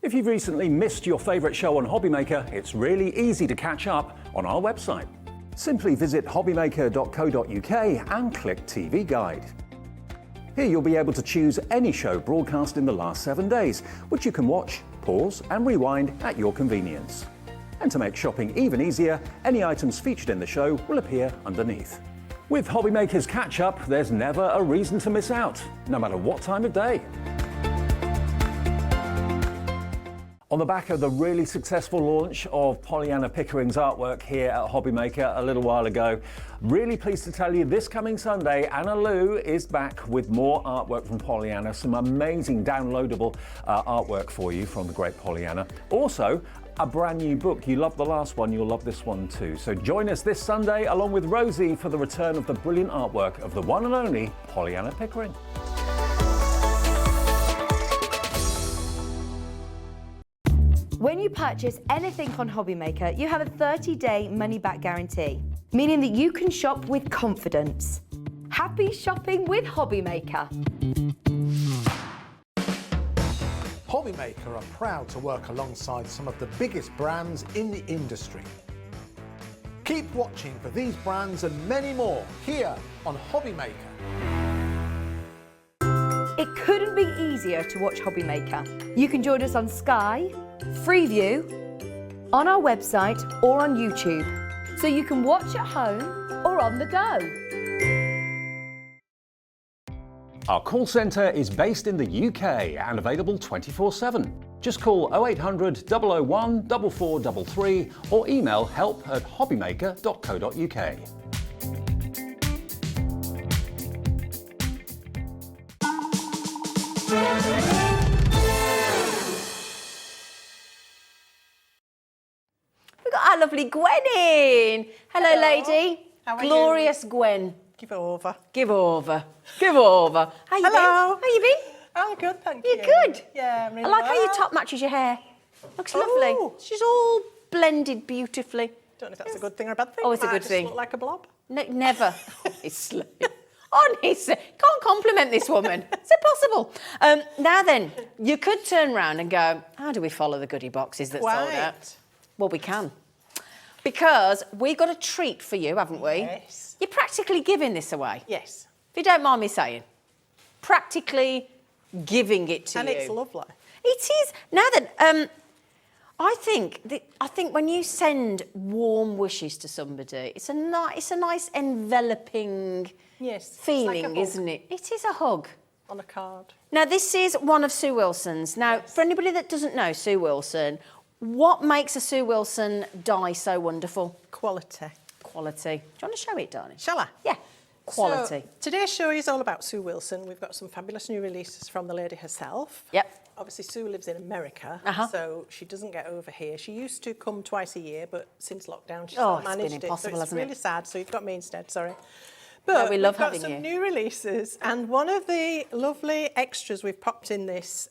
Speaker 2: If you've recently missed your favourite show on Hobby Maker, it's really easy to catch up on our website. Simply visit hobbymaker.co.uk and click TV Guide. Here you'll be able to choose any show broadcast in the last 7 days, which you can watch, pause and rewind at your convenience. And to make shopping even easier, any items featured in the show will appear underneath. With Hobby Maker's catch-up, there's never a reason to miss out, no matter what time of day. On the back of the really successful launch of Pollyanna Pickering's artwork here at Hobbymaker a little while ago, really pleased to tell you this coming Sunday, Anna Lou is back with more artwork from Pollyanna, some amazing downloadable artwork for you from the great Pollyanna. Also, a brand new book. You loved the last one, you'll love this one too. So join us this Sunday along with Rosie for the return of the brilliant artwork of the one and only Pollyanna Pickering.
Speaker 1: When you purchase anything on Hobbymaker, you have a 30-day money-back guarantee, meaning that you can shop with confidence. Happy shopping with Hobbymaker.
Speaker 5: Hobbymaker are proud to work alongside some of the biggest brands in the industry. Keep watching for these brands and many more here on Hobbymaker.
Speaker 1: It couldn't be easier to watch Hobbymaker. You can join us on Sky, Freeview, on our website or on YouTube, so you can watch at home or on the go.
Speaker 2: Our call centre is based in the UK and available 24/7. Just call 0800 001 4433 or email help@hobbymaker.co.uk.
Speaker 3: We've got our lovely Gwen in. Hello, lady.
Speaker 7: How are you?
Speaker 3: Glorious Gwen.
Speaker 7: Give over.
Speaker 3: Give over. Give over. How you
Speaker 7: Hello.
Speaker 3: been? How you been?
Speaker 7: I'm good, thank you.
Speaker 3: You're good.
Speaker 7: Yeah, I'm really
Speaker 3: I like how your
Speaker 7: well.
Speaker 3: top matches your hair. Looks
Speaker 7: Oh.
Speaker 3: lovely. She's all blended beautifully.
Speaker 7: Don't know if that's a good thing or a bad thing.
Speaker 3: Oh, it's a
Speaker 7: Might
Speaker 3: good
Speaker 7: just
Speaker 3: thing.
Speaker 7: Look like a blob.
Speaker 3: No, never. Honestly. Honestly. Can't compliment this woman. It's impossible. Now then, you could turn around and go, how do we follow the goodie boxes that sold out?
Speaker 7: Right.
Speaker 3: Well, we can. Because we've got a treat for you, haven't we?
Speaker 7: Yes.
Speaker 3: You're practically giving this away.
Speaker 7: Yes.
Speaker 3: If you don't mind me saying. Practically giving it to
Speaker 7: And
Speaker 3: you.
Speaker 7: it's lovely.
Speaker 3: It is. Now then, I think when you send warm wishes to somebody, it's a nice enveloping
Speaker 7: Yes. it's
Speaker 3: feeling,
Speaker 7: like a hug
Speaker 3: isn't it? It is a hug.
Speaker 7: on a card.
Speaker 3: Now, this is one of Sue Wilson's. Now, for anybody that doesn't know Sue Wilson, what makes a Sue Wilson die so wonderful?
Speaker 7: Quality.
Speaker 3: Quality. Do you want to show it, darling?
Speaker 7: Shall I?
Speaker 3: Yeah. Quality.
Speaker 7: So, today's show is all about Sue Wilson. We've got some fabulous new releases from the lady herself.
Speaker 3: Yep.
Speaker 7: Obviously, Sue lives in America,
Speaker 3: Uh-huh.
Speaker 7: so she doesn't get over here. She used to come twice a year, but since lockdown, she's
Speaker 3: Oh,
Speaker 7: not
Speaker 3: it's been
Speaker 7: managed
Speaker 3: impossible,
Speaker 7: it. So
Speaker 3: hasn't it?
Speaker 7: it's really sad. So you've got me instead. Sorry. But
Speaker 3: we love
Speaker 7: we've got
Speaker 3: having
Speaker 7: some
Speaker 3: you.
Speaker 7: new releases, and one of the lovely extras we've popped in this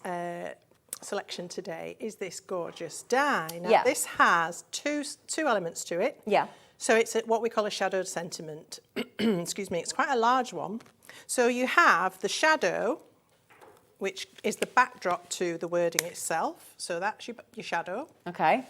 Speaker 7: selection today is this gorgeous die. Now,
Speaker 3: Yeah.
Speaker 7: this has two elements to it.
Speaker 3: Yeah.
Speaker 7: So it's what we call a shadowed sentiment. Excuse me, it's quite a large one. So you have the shadow, which is the backdrop to the wording itself. So that's your shadow.
Speaker 3: Okay.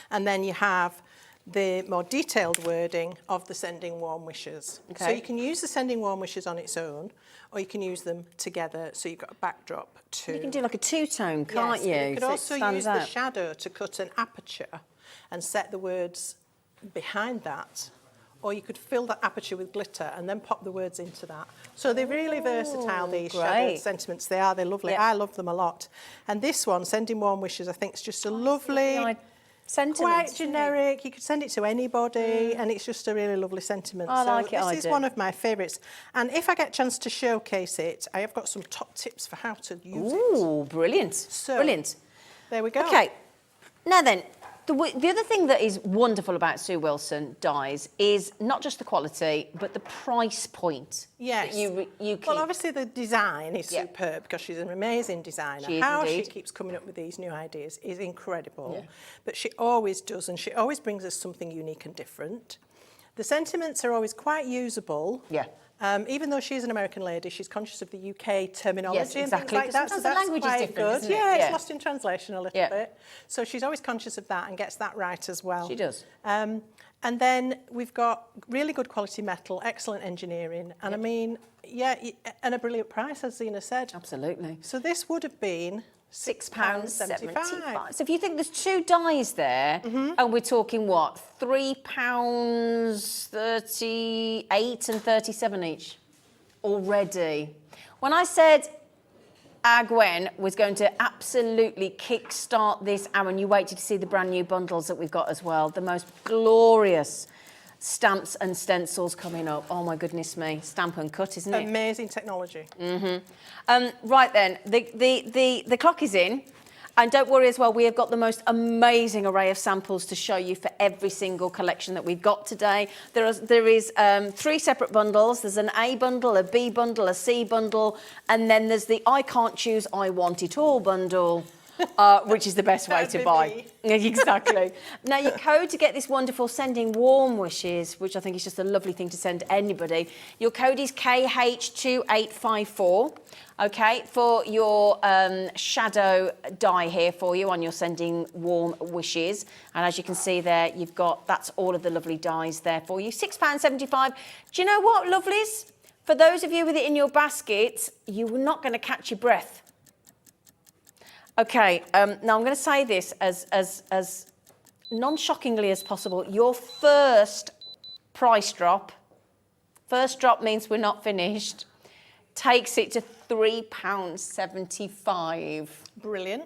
Speaker 7: And then you have the more detailed wording of the sending warm wishes. So
Speaker 3: Okay.
Speaker 7: you can use the sending warm wishes on its own, or you can use them together, so you've got a backdrop to...
Speaker 3: You can do like a two-tone, can't
Speaker 7: Yes,
Speaker 3: you?
Speaker 7: but you could
Speaker 3: So it
Speaker 7: also
Speaker 3: stands
Speaker 7: use the
Speaker 3: out.
Speaker 7: shadow to cut an aperture and set the words behind that, or you could fill that aperture with glitter and then pop the words into that. So they're really versatile, these shadowed
Speaker 3: great.
Speaker 7: sentiments. They're lovely.
Speaker 3: Yep.
Speaker 7: I love them a lot. And this one, Sending Warm Wishes, I think is just a lovely,
Speaker 3: Sentiment.
Speaker 7: quite generic. You could send it to anybody, and it's just a really lovely sentiment.
Speaker 3: I
Speaker 7: so
Speaker 3: like it,
Speaker 7: this
Speaker 3: I
Speaker 7: is
Speaker 3: do.
Speaker 7: one of my favourites. And if I get a chance to showcase it, I have got some top tips for how to use it.
Speaker 3: Ooh, brilliant.
Speaker 7: So-
Speaker 3: Brilliant.
Speaker 7: There we go.
Speaker 3: Okay. Now then, the other thing that is wonderful about Sue Wilson dies is not just the quality, but the price point.
Speaker 7: Yes.
Speaker 3: That you keep.
Speaker 7: Well, obviously the design is
Speaker 3: Yeah.
Speaker 7: superb because she's an amazing designer.
Speaker 3: She is
Speaker 7: How
Speaker 3: indeed.
Speaker 7: she keeps coming up with these new ideas is incredible.
Speaker 3: Yeah.
Speaker 7: But she always does, and she always brings us something unique and different. The sentiments are always quite usable.
Speaker 3: Yeah.
Speaker 7: Even though she's an American lady, she's conscious of the UK terminology
Speaker 3: Yes,
Speaker 7: and
Speaker 3: exactly,
Speaker 7: things like
Speaker 3: 'cause
Speaker 7: that. So
Speaker 3: sometimes the
Speaker 7: that's
Speaker 3: language is
Speaker 7: quite
Speaker 3: different,
Speaker 7: good.
Speaker 3: isn't it?
Speaker 7: Yeah,
Speaker 3: Yeah.
Speaker 7: it's lost in translation a little
Speaker 3: Yeah.
Speaker 7: bit. So she's always conscious of that and gets that right as well.
Speaker 3: She does.
Speaker 7: And then we've got really good quality metal, excellent engineering, and I mean, and a brilliant price, as Zena said.
Speaker 3: Absolutely.
Speaker 7: So this would have been
Speaker 3: £6.75. So if you think there's two dies there, and we're talking what, £3.38 and 37 each already. When I said our Gwen was going to absolutely kickstart this, and when you waited to see the brand new bundles that we've got as well, the most glorious stamps and stencils coming up. Oh my goodness me, stamp and cut, isn't it?
Speaker 7: Amazing technology.
Speaker 3: Right then, the clock is in. And don't worry as well, we have got the most amazing array of samples to show you for every single collection that we've got today. There is 3 separate bundles. There's an A bundle, a B bundle, a C bundle, and then there's the I can't choose, I want it all bundle. Which is the best way to buy. Exactly. Now, your code to get this wonderful sending warm wishes, which I think is just a lovely thing to send to anybody. Your code is KH2854, okay, for your shadow die here for you on your sending warm wishes. And as you can see there, you've got, that's all of the lovely dies there for you. £6.75. Do you know what, lovelies? For those of you with it in your basket, you're not going to catch your breath. Okay, now I'm going to say this as non-shockingly as possible. Your first price drop, first drop means we're not finished, takes it to £3.75.
Speaker 7: Brilliant.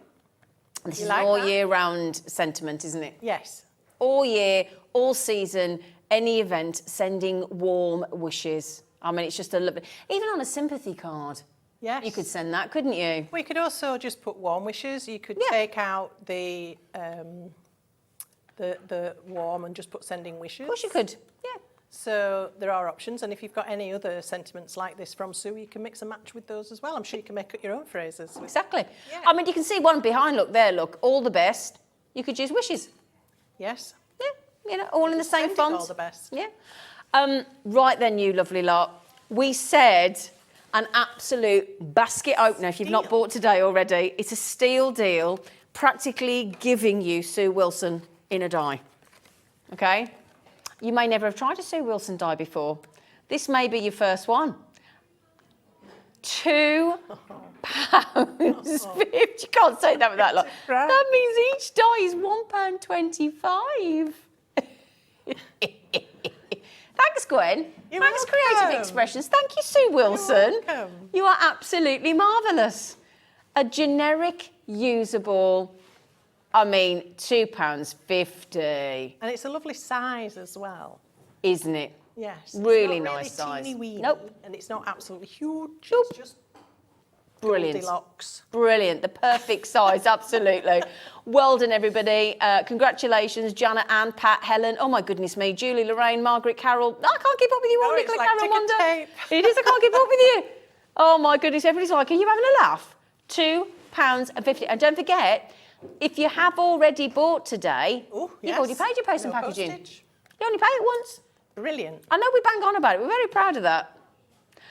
Speaker 3: This is an all year round sentiment, isn't it?
Speaker 7: Yes.
Speaker 3: All year, all season, any event, sending warm wishes. I mean, it's just a lovely, even on a sympathy card.
Speaker 7: Yes.
Speaker 3: You could send that, couldn't you?
Speaker 7: We could also just put warm wishes. You could take out the warm and just put sending wishes.
Speaker 3: Of course you could, yeah.
Speaker 7: So there are options, and if you've got any other sentiments like this from Sue, you can mix and match with those as well. I'm sure you can make up your own phrases.
Speaker 3: Exactly.
Speaker 7: Yeah.
Speaker 3: I mean, you can see one behind, look there, look, all the best. You could use wishes.
Speaker 7: Yes.
Speaker 3: Yeah, you know, all in the same
Speaker 7: Sending
Speaker 3: font.
Speaker 7: all the best.
Speaker 3: Yeah. Right then, you lovely lot. We said an absolute basket opener, if you've not bought today already. It's a steal deal, practically giving you Sue Wilson in a die. Okay? You may never have tried a Sue Wilson die before. This may be your first one. £2.50. You can't say that with that lot. That means each die is £1.25. Thanks, Gwen. Thanks, Creative Expressions. Thank you, Sue Wilson.
Speaker 7: You're welcome.
Speaker 3: You are absolutely marvellous. A generic, usable, I mean, £2.50.
Speaker 7: And it's a lovely size as well.
Speaker 3: Isn't it?
Speaker 7: Yes.
Speaker 3: Really
Speaker 7: it's not
Speaker 3: nice size.
Speaker 7: Teeny-weeny,
Speaker 3: Nope.
Speaker 7: And it's not absolutely huge.
Speaker 3: Nope.
Speaker 7: It's just
Speaker 3: Brilliant.
Speaker 7: Goldilocks.
Speaker 3: Brilliant. The perfect size, absolutely. Well done, everybody. Congratulations, Jana, Anne, Pat, Helen. Oh, my goodness me. Julie, Lorraine, Margaret, Carol. I can't keep up with you all,
Speaker 7: No, it's
Speaker 3: Nicola,
Speaker 7: like
Speaker 3: Carol,
Speaker 7: ticker
Speaker 3: Wanda.
Speaker 7: tape.
Speaker 3: It is. I can't keep up with you. Oh, my goodness. Everybody's like, are you having a laugh? £2.50. And don't forget, if you have already bought today,
Speaker 7: Oh,
Speaker 3: you've
Speaker 7: yes.
Speaker 3: already paid your post and
Speaker 7: No
Speaker 3: packaging.
Speaker 7: postage.
Speaker 3: You only pay it once.
Speaker 7: Brilliant.
Speaker 3: I know we bang on about it. We're very proud of that.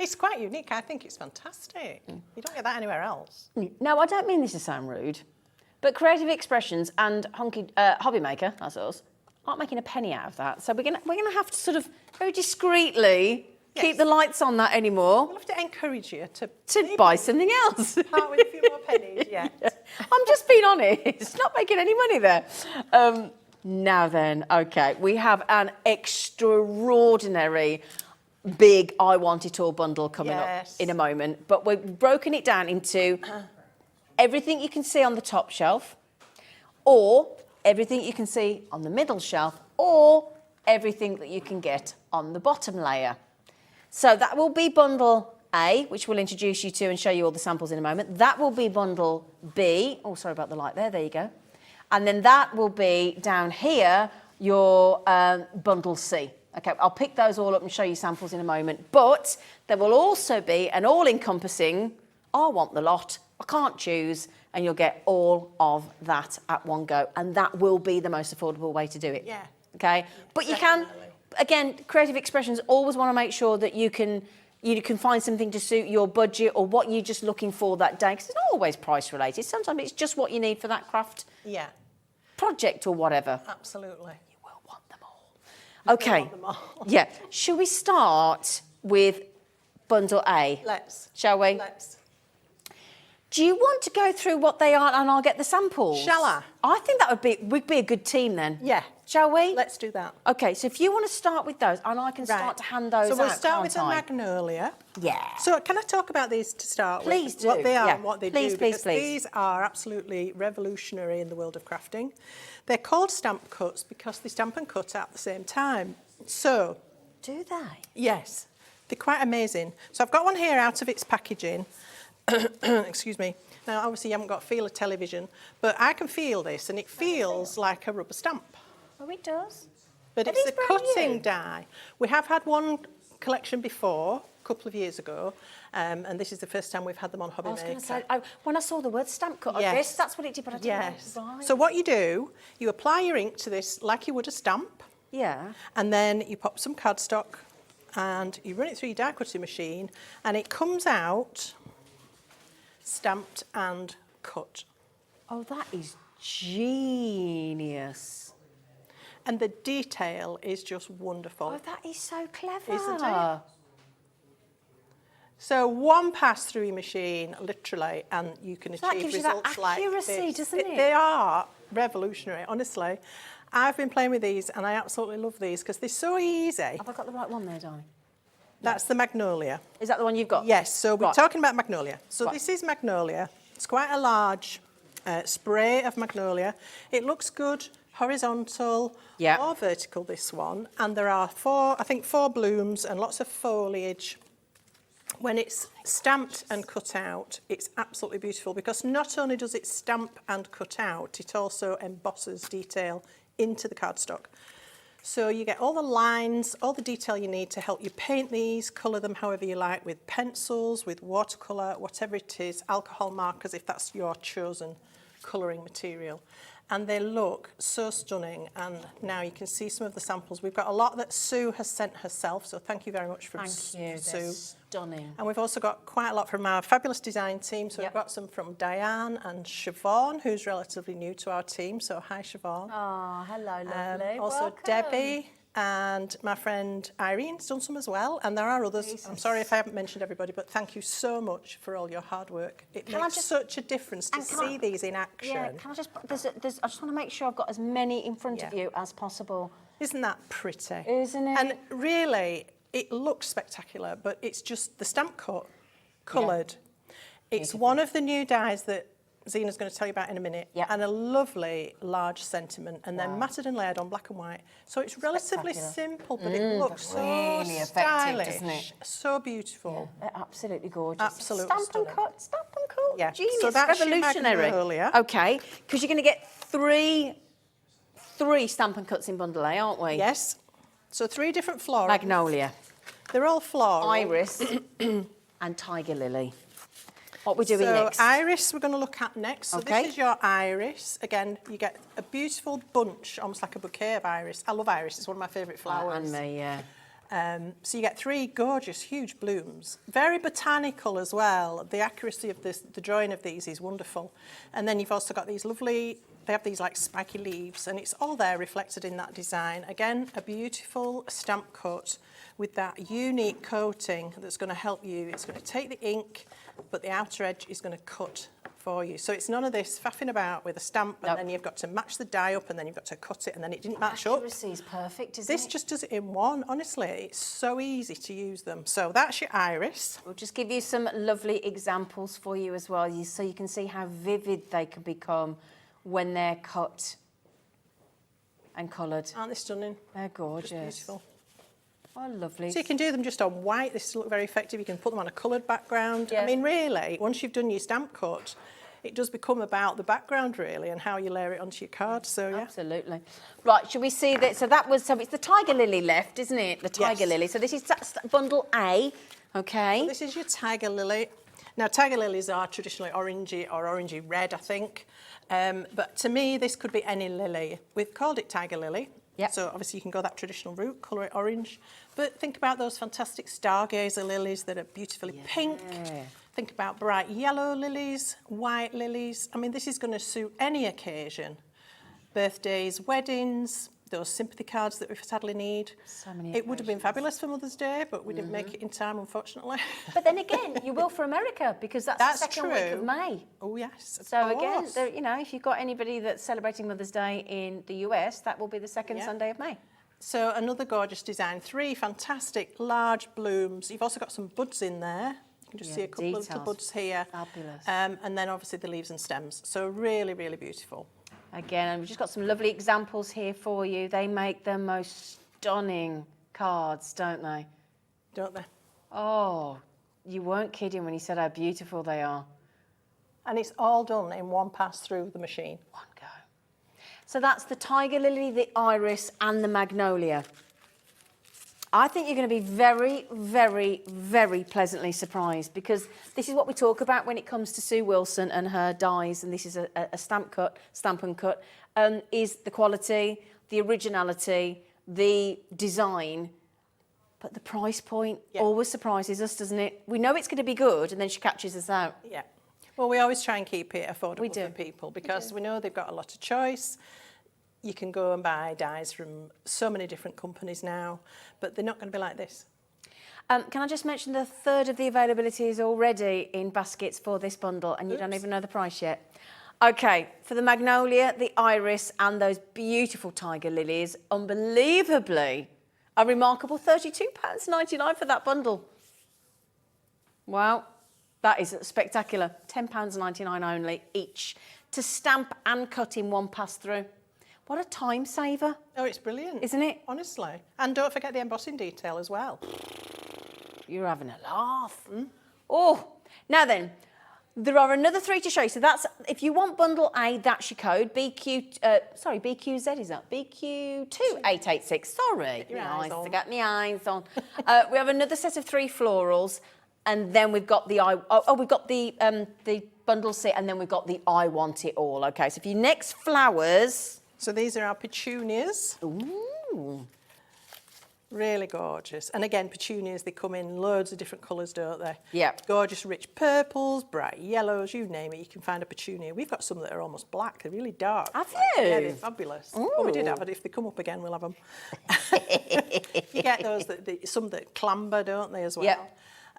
Speaker 7: It's quite unique. I think it's fantastic. You don't get that anywhere else.
Speaker 3: Now, I don't mean this to sound rude, but Creative Expressions and Hobby Maker, that's us, aren't making a penny out of that. So we're gonna have to sort of very discreetly keep the lights on that anymore.
Speaker 7: We'll have to encourage you to
Speaker 3: Buy something else.
Speaker 7: part with a few more pennies. Yeah.
Speaker 3: I'm just being honest, not making any money there. Now then, okay, we have an extraordinary big I Want It All bundle coming up in a moment, but we've broken it down into everything you can see on the top shelf, or everything you can see on the middle shelf, or everything that you can get on the bottom layer. So that will be bundle A, which we'll introduce you to and show you all the samples in a moment. That will be bundle B. Oh, sorry about the light there. There you go. And then that will be down here, your bundle C. Okay, I'll pick those all up and show you samples in a moment. But there will also be an all-encompassing, I want the lot, I can't choose, and you'll get all of that at one go. And that will be the most affordable way to do it.
Speaker 7: Yeah.
Speaker 3: Okay? But you can, again, Creative Expressions always want to make sure that you can find something to suit your budget or what you're just looking for that day. Because it's not always price related. Sometimes it's just what you need for that craft project or whatever.
Speaker 7: Absolutely.
Speaker 3: Okay. Yeah. Shall we start with bundle A?
Speaker 7: Let's.
Speaker 3: Shall we?
Speaker 7: Let's.
Speaker 3: Do you want to go through what they are and I'll get the samples?
Speaker 7: Shall I?
Speaker 3: I think we'd be a good team then.
Speaker 7: Yeah.
Speaker 3: Shall we?
Speaker 7: Let's do that.
Speaker 3: Okay, so if you want to start with those, and I can start to hand those out,
Speaker 7: So we'll start with the
Speaker 3: can't I?
Speaker 7: magnolia.
Speaker 3: Yeah.
Speaker 7: So can I talk about these to start
Speaker 3: Please
Speaker 7: with?
Speaker 3: do.
Speaker 7: What they are
Speaker 3: Yeah.
Speaker 7: and what they
Speaker 3: Please,
Speaker 7: do.
Speaker 3: please,
Speaker 7: Because
Speaker 3: please.
Speaker 7: these are absolutely revolutionary in the world of crafting. They're called stamp cuts because they stamp and cut at the same time. So,
Speaker 3: Do they?
Speaker 7: yes, they're quite amazing. So I've got one here out of its packaging. Excuse me. Now, obviously, you haven't got a feel of television, but I can feel this, and it feels like a rubber stamp.
Speaker 3: Oh, it does.
Speaker 7: But
Speaker 3: Are
Speaker 7: it's
Speaker 3: these
Speaker 7: a
Speaker 3: brand
Speaker 7: cutting
Speaker 3: new?
Speaker 7: die. We have had one collection before, a couple of years ago, and this is the first time we've had them on Hobby
Speaker 3: I was going
Speaker 7: Maker.
Speaker 3: to say, when I saw the word stamp cut, I
Speaker 7: Yes.
Speaker 3: guess that's what it did, but I didn't
Speaker 7: Yes.
Speaker 3: know. Right.
Speaker 7: So what you do, you apply your ink to this like you would a stamp,
Speaker 3: Yeah.
Speaker 7: and then you pop some cardstock, and you run it through your die cutting machine, and it comes out stamped and cut.
Speaker 3: Oh, that is genius.
Speaker 7: And the detail is just wonderful.
Speaker 3: Oh, that is so clever.
Speaker 7: Isn't it? So one pass through your machine, literally, and you can
Speaker 3: that
Speaker 7: achieve
Speaker 3: gives you that
Speaker 7: results like
Speaker 3: accuracy,
Speaker 7: this.
Speaker 3: doesn't it?
Speaker 7: They are revolutionary, honestly. I've been playing with these, and I absolutely love these because they're so easy.
Speaker 3: Have I got the right one there, darling?
Speaker 7: That's the magnolia.
Speaker 3: Is that the one you've got?
Speaker 7: Yes, so we're
Speaker 3: Right.
Speaker 7: talking about magnolia. So
Speaker 3: Right.
Speaker 7: this is magnolia. It's quite a large spray of magnolia. It looks good horizontal
Speaker 3: Yeah.
Speaker 7: or vertical, this one. And there are four blooms and lots of foliage. When it's stamped and cut out, it's absolutely beautiful because not only does it stamp and cut out, it also embosses detail into the cardstock. So you get all the lines, all the detail you need to help you paint these, colour them however you like with pencils, with watercolour, whatever it is, alcohol markers if that's your chosen colouring material. And they look so stunning, and now you can see some of the samples. We've got a lot that Sue has sent herself, so thank you very much from
Speaker 3: Thank you.
Speaker 7: Sue.
Speaker 3: They're stunning.
Speaker 7: And we've also got quite a lot from our fabulous design team. So
Speaker 3: Yep.
Speaker 7: we've got some from Diane and Siobhan, who's relatively new to our team. So hi, Siobhan.
Speaker 3: Oh, hello, lovely.
Speaker 7: Also
Speaker 3: Welcome.
Speaker 7: Debbie and my friend Irene's done some as well. And there are others. I'm sorry if I haven't mentioned everybody, but thank you so much for all your hard work. It
Speaker 3: Can I
Speaker 7: makes
Speaker 3: just-
Speaker 7: such a difference to
Speaker 3: and can I-
Speaker 7: see these in action.
Speaker 3: Yeah, can I just, I just want to make sure I've got as many in front of
Speaker 7: Yeah.
Speaker 3: you as possible.
Speaker 7: Isn't that pretty?
Speaker 3: Isn't it?
Speaker 7: And really, it looks spectacular, but it's just the stamp cut, coloured. It's one of the new dies that Zena's going to tell you about in a minute,
Speaker 3: Yeah.
Speaker 7: and a lovely large sentiment, and then
Speaker 3: Wow.
Speaker 7: matted and layered on black and white. So it's relatively
Speaker 3: Spectacular.
Speaker 7: simple, but it looks so
Speaker 3: really effective,
Speaker 7: stylish,
Speaker 3: doesn't it?
Speaker 7: so beautiful.
Speaker 3: They're absolutely gorgeous.
Speaker 7: Absolutely
Speaker 3: Stamp
Speaker 7: stunning.
Speaker 3: and cut, stamp and cut.
Speaker 7: Yeah,
Speaker 3: Genius,
Speaker 7: so that's your
Speaker 3: revolutionary.
Speaker 7: magnolia.
Speaker 3: Okay, because you're going to get three stamp and cuts in bundle A, aren't we?
Speaker 7: Yes. So 3 different florals.
Speaker 3: Magnolia,
Speaker 7: They're all floral.
Speaker 3: iris, and tiger lily. What we're doing
Speaker 7: So
Speaker 3: next?
Speaker 7: iris we're going to look at next. So
Speaker 3: Okay.
Speaker 7: this is your iris. Again, you get a beautiful bunch, almost like a bouquet of iris. I love iris. It's one of my favourite flowers.
Speaker 3: And me, yeah.
Speaker 7: So you get 3 gorgeous, huge blooms. Very botanical as well. The accuracy of the drawing of these is wonderful. And then you've also got these lovely, they have these like spiky leaves, and it's all there reflected in that design. Again, a beautiful stamp cut with that unique coating that's going to help you. It's going to take the ink, but the outer edge is going to cut for you. So it's none of this faffing about with a stamp, and
Speaker 3: Nope.
Speaker 7: then you've got to match the die up, and then you've got to cut it, and then it didn't match up.
Speaker 3: Accuracy is perfect, isn't
Speaker 7: This
Speaker 3: it?
Speaker 7: just does it in one, honestly. It's so easy to use them. So that's your iris.
Speaker 3: We'll just give you some lovely examples for you as well, so you can see how vivid they can become when they're cut and coloured.
Speaker 7: Aren't they stunning?
Speaker 3: They're gorgeous.
Speaker 7: Just beautiful.
Speaker 3: Oh, lovely.
Speaker 7: So you can do them just on white. This look very effective. You can put them on a coloured background.
Speaker 3: Yeah.
Speaker 7: I mean, really, once you've done your stamp cut, it does become about the background, really, and how you layer it onto your card. So, yeah.
Speaker 3: Absolutely. Right, should we see that? So it's the tiger lily left, isn't it? The tiger
Speaker 7: Yes.
Speaker 3: lily. So this is bundle A, okay?
Speaker 7: This is your tiger lily. Now, tiger lilies are traditionally orangey or orangey red, I think. But to me, this could be any lily. We've called it tiger lily.
Speaker 3: Yep.
Speaker 7: So obviously you can go that traditional route, colour it orange. But think about those fantastic stargazer lilies that are beautifully pink. Think about bright yellow lilies, white lilies. I mean, this is going to suit any occasion. Birthdays, weddings. those sympathy cards that we sadly need.
Speaker 3: So many
Speaker 7: It would have been
Speaker 3: occasions.
Speaker 7: fabulous for Mother's Day, but we didn't make it in time, unfortunately.
Speaker 3: But then again, you will for America because that's the second week of
Speaker 7: true.
Speaker 3: May.
Speaker 7: Oh, yes. of
Speaker 3: So again,
Speaker 7: course.
Speaker 3: there, you know, if you've got anybody that's celebrating Mother's Day in the US, that will be the second
Speaker 7: Yeah.
Speaker 3: Sunday of May.
Speaker 7: So another gorgeous design, 3 fantastic large blooms. You've also got some buds in there. You can just
Speaker 3: Yeah,
Speaker 7: see a couple of little
Speaker 3: details.
Speaker 7: buds here.
Speaker 3: Fabulous.
Speaker 7: And then obviously the leaves and stems. So really, really beautiful.
Speaker 3: Again, and we've just got some lovely examples here for you. They make the most stunning cards, don't they?
Speaker 7: Don't they?
Speaker 3: Oh, you weren't kidding when you said how beautiful they are.
Speaker 7: And it's all done in one pass through the machine.
Speaker 3: One go. So that's the tiger lily, the iris, and the magnolia. I think you're going to be very, very, very pleasantly surprised because this is what we talk about when it comes to Sue Wilson and her dies, and this is a stamp and cut, is the quality, the originality, the design, but the price point always surprises us, doesn't it? We know it's going to be good, and then she catches us out.
Speaker 7: Yeah. Well, we always try and keep it affordable
Speaker 3: We do.
Speaker 7: for people because we know they've got a lot of choice. You can go and buy dyes from so many different companies now, but they're not going to be like this.
Speaker 3: Can I just mention the third of the availability is already in baskets for this bundle, and you don't even know the price yet. Okay, for the magnolia, the iris, and those beautiful tiger lilies, unbelievably, a remarkable £32.99 for that bundle. Wow, that is spectacular. £10.99 only each to stamp and cut in one pass through. What a time saver.
Speaker 7: Oh, it's brilliant.
Speaker 3: Isn't it?
Speaker 7: Honestly. And don't forget the embossing detail as well.
Speaker 3: You're having a laugh. Oh, now then, there are another 3 to show you. So that's, if you want bundle A, that's your code. BQZ is that? BQ2886. Sorry.
Speaker 7: Get your eyes on.
Speaker 3: I got my eyes on. We have another set of 3 florals, and then we've got the we've got the bundle C, and then we've got the I want it all. Okay, so for your next flowers.
Speaker 7: So these are our petunias.
Speaker 3: Ooh.
Speaker 7: Really gorgeous. And again, petunias, they come in loads of different colours, don't they?
Speaker 3: Yeah.
Speaker 7: Gorgeous, rich purples, bright yellows, you name it, you can find a petunia. We've got some that are almost black, they're really dark.
Speaker 3: Have
Speaker 7: Yeah,
Speaker 3: you?
Speaker 7: they're fabulous. Well, we did have it. If they come up again, we'll have them. You get those, some that clamber, don't they, as well?
Speaker 3: Yeah.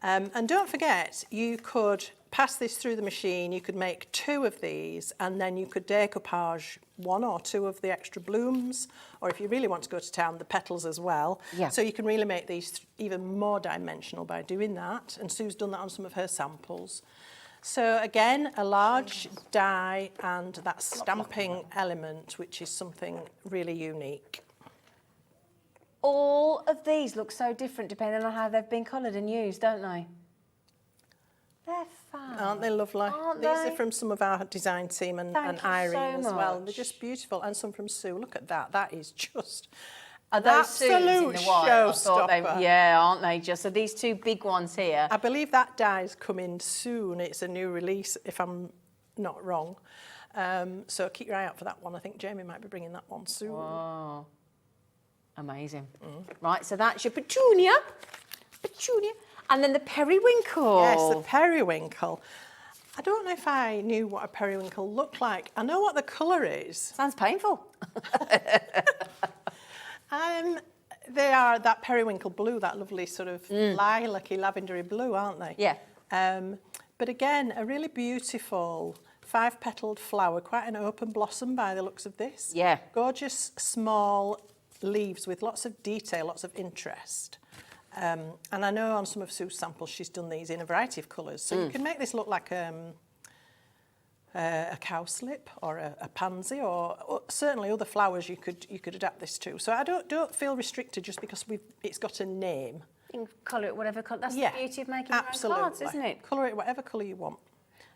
Speaker 7: And don't forget, you could pass this through the machine, you could make 2 of these, and then you could decoupage 1 or 2 of the extra blooms, or if you really want to go to town, the petals as well.
Speaker 3: Yeah.
Speaker 7: So you can really make these even more dimensional by doing that, and Sue's done that on some of her samples. So again, a large die and that stamping element, which is something really unique.
Speaker 3: All of these look so different depending on how they've been coloured and used, don't they? They're fab.
Speaker 7: Aren't they lovely?
Speaker 3: Aren't
Speaker 7: These
Speaker 3: they?
Speaker 7: are from some of our design team and
Speaker 3: Thank you
Speaker 7: Irene
Speaker 3: so
Speaker 7: as well.
Speaker 3: much.
Speaker 7: They're just beautiful. And some from Sue. Look at that. That is just
Speaker 3: Are those Sues in
Speaker 7: absolute
Speaker 3: the white? I thought
Speaker 7: showstopper.
Speaker 3: yeah, aren't they just? So these 2 big ones here.
Speaker 7: I believe that die's coming soon. It's a new release, if I'm not wrong. So keep your eye out for that one. I think Jamie might be bringing that one soon.
Speaker 3: Oh, amazing. Right, so that's your petunia. And then the periwinkle.
Speaker 7: Yes, the periwinkle. I don't know if I knew what a periwinkle looked like. I know what the colour is.
Speaker 3: Sounds painful.
Speaker 7: They are that periwinkle blue, that lovely sort of lilac-y, lavendery blue, aren't they?
Speaker 3: Yeah.
Speaker 7: But again, a really beautiful 5-petaled flower, quite an open blossom by the looks of this.
Speaker 3: Yeah.
Speaker 7: Gorgeous small leaves with lots of detail, lots of interest. And I know on some of Sue's samples she's done these in a variety of colours. So you can make this look like a cowslip or a pansy, or certainly other flowers you could adapt this to. So I don't feel restricted just because it's got a name.
Speaker 3: You can colour it whatever colour. That's
Speaker 7: Yeah,
Speaker 3: the beauty of making
Speaker 7: absolutely.
Speaker 3: your own cards, isn't it?
Speaker 7: Colour it whatever colour you want.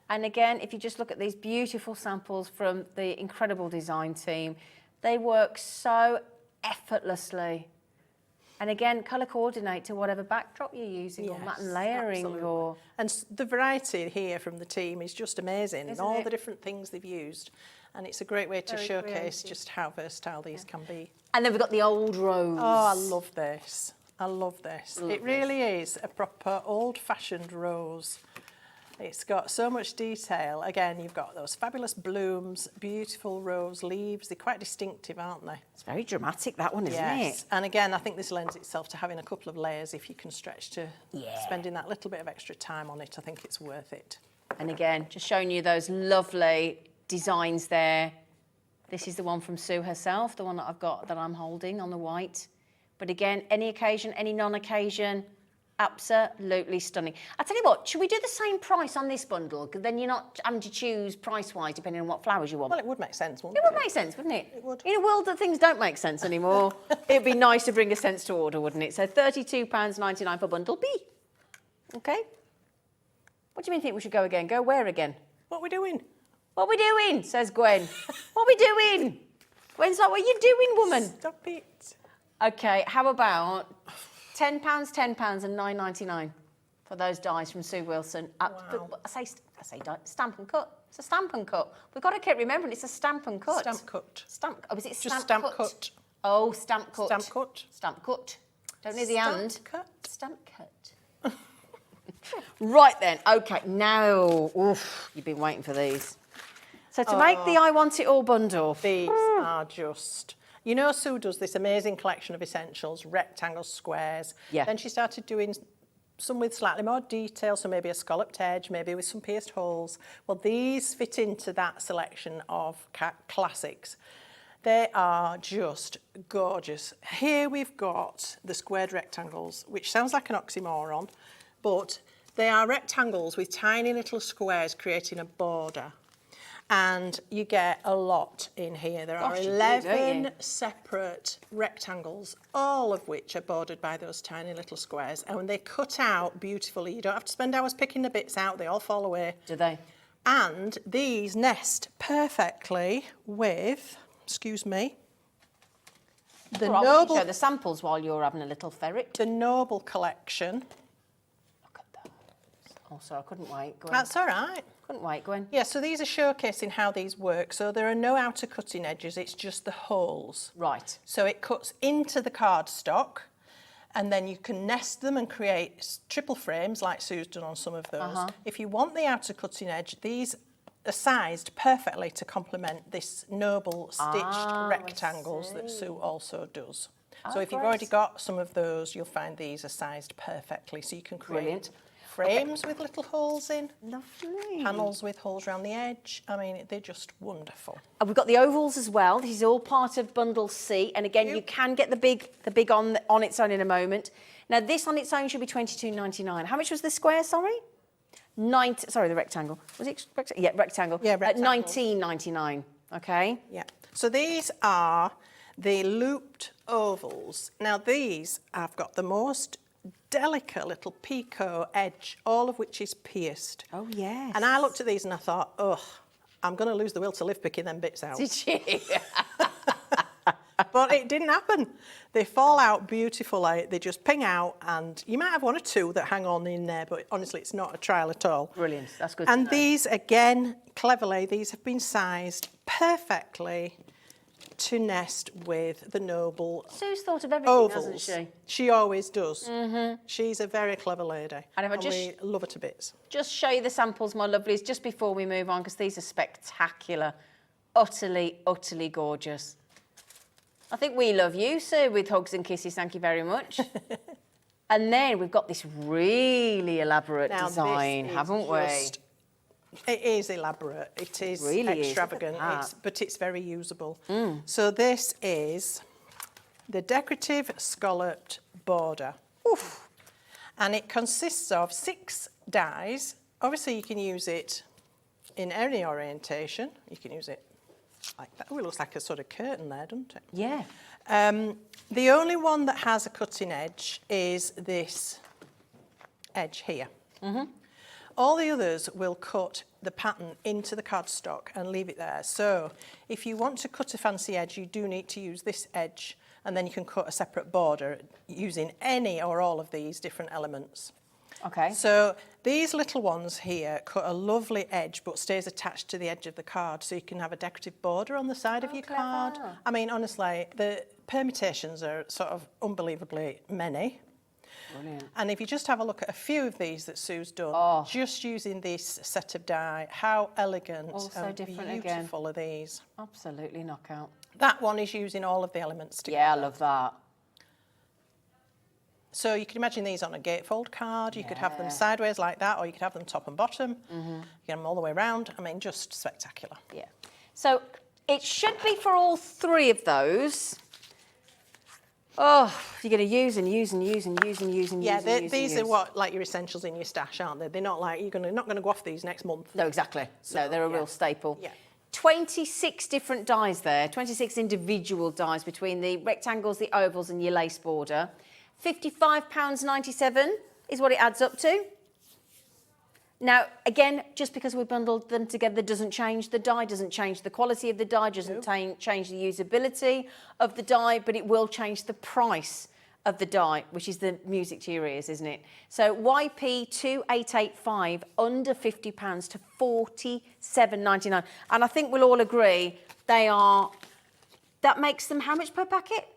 Speaker 3: And again, if you just look at these beautiful samples from the incredible design team, they work so effortlessly. And again, colour coordinate to whatever backdrop you're using, or matte and layering,
Speaker 7: absolutely.
Speaker 3: or...
Speaker 7: And the variety here from the team is just amazing.
Speaker 3: Isn't
Speaker 7: all
Speaker 3: it?
Speaker 7: the different things they've used. And it's a great way to
Speaker 3: Very
Speaker 7: showcase
Speaker 3: creative.
Speaker 7: just how versatile these can be.
Speaker 3: And then we've got the old rose.
Speaker 7: Oh, I love this. I love this. It really is a proper old-fashioned rose. It's got so much detail. Again, you've got those fabulous blooms, beautiful rose leaves. They're quite distinctive, aren't they?
Speaker 3: It's very dramatic, that one, isn't
Speaker 7: Yes.
Speaker 3: it?
Speaker 7: And again, I think this lends itself to having a couple of layers if you can stretch to spending that little bit of extra time on it. I think it's worth it.
Speaker 3: And again, just showing you those lovely designs there. This is the one from Sue herself, the one that I've got that I'm holding on the white. But again, any occasion, any non-occasion, absolutely stunning. I'll tell you what, should we do the same price on this bundle? Because then you're not having to choose price-wise depending on what flowers you want.
Speaker 7: Well, it would make sense, wouldn't
Speaker 3: It
Speaker 7: it?
Speaker 3: would make sense, wouldn't it?
Speaker 7: It would.
Speaker 3: In a world that things don't make sense anymore, it'd be nice to bring a sense to order, wouldn't it? So £32.99 for bundle B. Okay? What do you mean think we should go again? Go where again?
Speaker 7: What are we doing?
Speaker 3: What we doing? Says Gwen. What we doing? Gwen's like, what are you doing, woman?
Speaker 7: Stop it.
Speaker 3: Okay, how about £10, £10 and £9.99 for those dies from Sue Wilson.
Speaker 7: Wow.
Speaker 3: I say die, stamp and cut. It's a stamp and cut. We've got to keep remembering it's a stamp and cut.
Speaker 7: Stamp cut.
Speaker 3: Stamp. Oh, is it
Speaker 7: Just
Speaker 3: stamp,
Speaker 7: stamp
Speaker 3: cut?
Speaker 7: cut.
Speaker 3: Oh, stamp cut.
Speaker 7: Stamp cut.
Speaker 3: Stamp cut. Don't need the
Speaker 7: Stamp
Speaker 3: and.
Speaker 7: cut.
Speaker 3: Stamp cut. Right then. Okay. Now, oof, you've been waiting for these. So to make the I Want It All bundle,
Speaker 7: These are just... You know, Sue does this amazing collection of essentials, rectangles, squares.
Speaker 3: Yeah.
Speaker 7: Then she started doing some with slightly more detail, so maybe a scalloped edge, maybe with some pierced holes. Well, these fit into that selection of classics. They are just gorgeous. Here we've got the squared rectangles, which sounds like an oxymoron, but they are rectangles with tiny little squares creating a border. And you get a lot in here. There are
Speaker 3: Gosh, you do,
Speaker 7: 11
Speaker 3: don't you?
Speaker 7: separate rectangles, all of which are bordered by those tiny little squares. And when they cut out beautifully, you don't have to spend hours picking the bits out, they all fall away.
Speaker 3: do they?
Speaker 7: And these nest perfectly with, excuse me, the
Speaker 3: All right, we can
Speaker 7: Noble,
Speaker 3: show the samples while you're having a little ferret.
Speaker 7: the Noble collection.
Speaker 3: Look at that. Also, I couldn't wait. Go on.
Speaker 7: That's all right.
Speaker 3: Couldn't wait, Gwen.
Speaker 7: Yeah, so these are showcasing how these work. So there are no outer cutting edges, it's just the holes.
Speaker 3: Right.
Speaker 7: So it cuts into the cardstock, and then you can nest them and create triple frames like Sue's done on some of those. If you want the outer cutting edge, these are sized perfectly to complement this Noble stitched rectangles that Sue also does. So if you've already got some of those, you'll find these are sized perfectly, so you can create
Speaker 3: Brilliant.
Speaker 7: frames with little holes in,
Speaker 3: Lovely.
Speaker 7: panels with holes around the edge. I mean, they're just wonderful.
Speaker 3: And we've got the ovals as well. This is all part of bundle C. And again, you can get the big on its own in a moment. Now, this on its own should be £22.99. How much was the square, sorry? Sorry, the rectangle. Was it rectangle? Yeah, rectangle.
Speaker 7: Yeah,
Speaker 3: At
Speaker 7: rectangle.
Speaker 3: £19.99, okay?
Speaker 7: Yeah. So these are the looped ovals. Now, these have got the most delicate little picot edge, all of which is pierced.
Speaker 3: Oh, yes.
Speaker 7: And I looked at these and I thought, oh, I'm going to lose the will to live picking them bits out.
Speaker 3: Did you?
Speaker 7: But it didn't happen. They fall out beautifully. They just ping out, and you might have one or two that hang on in there, but honestly, it's not a trial at all.
Speaker 3: Brilliant. That's good to
Speaker 7: And
Speaker 3: know.
Speaker 7: these, again, cleverly, these have been sized perfectly to nest with the Noble
Speaker 3: Sue's thought of everything,
Speaker 7: ovals.
Speaker 3: hasn't she?
Speaker 7: She always does. She's a very clever lady,
Speaker 3: And if I just-
Speaker 7: we love her to bits.
Speaker 3: Just show you the samples, my lovelies, just before we move on, because these are spectacular. Utterly, utterly gorgeous. I think we love you, Sue, with hugs and kisses. Thank you very much. And then we've got this really elaborate
Speaker 7: Now,
Speaker 3: design,
Speaker 7: this is
Speaker 3: haven't we?
Speaker 7: just- It is elaborate. It is
Speaker 3: really is.
Speaker 7: extravagant,
Speaker 3: Look at that.
Speaker 7: but it's very usable. So this is the decorative scalloped border. Oof. And it consists of 6 dies. Obviously, you can use it in any orientation. You can use it like that. Oh, it looks like a sort of curtain there, doesn't it?
Speaker 3: Yeah.
Speaker 7: The only one that has a cutting edge is this edge here. All the others will cut the pattern into the cardstock and leave it there. So if you want to cut a fancy edge, you do need to use this edge, and then you can cut a separate border using any or all of these different elements.
Speaker 3: Okay.
Speaker 7: So these little ones here cut a lovely edge but stays attached to the edge of the card, so you can have a decorative border on the side of your card. I mean, honestly, the permutations are sort of unbelievably many.
Speaker 3: Brilliant.
Speaker 7: And if you just have a look at a few of these that Sue's done, just using this set of die, how elegant and beautiful are these?
Speaker 3: Absolutely knockout.
Speaker 7: That one is using all of the elements together.
Speaker 3: Yeah, I love that.
Speaker 7: So you can imagine these on a gatefold card. You could have them sideways like that, or you could have them top and bottom. You get them all the way around. I mean, just spectacular.
Speaker 3: Yeah. So it should be for all three of those. Oh, you're going to use and use and use and use and use and use.
Speaker 7: Yeah, these are what, like your essentials in your stash, aren't they? They're not like not going to go off these next month.
Speaker 3: No, exactly. So they're a real staple.
Speaker 7: Yeah.
Speaker 3: 26 different dies there, 26 individual dies between the rectangles, the ovals and your lace border. £55.97 is what it adds up to. Now, again, just because we bundled them together doesn't change the die, doesn't change the quality of the die, doesn't change the usability of the die, but it will change the price of the die, which is the music to your ears, isn't it? So YP2885, under £50 to £47.99. And I think we'll all agree that makes them how much per packet?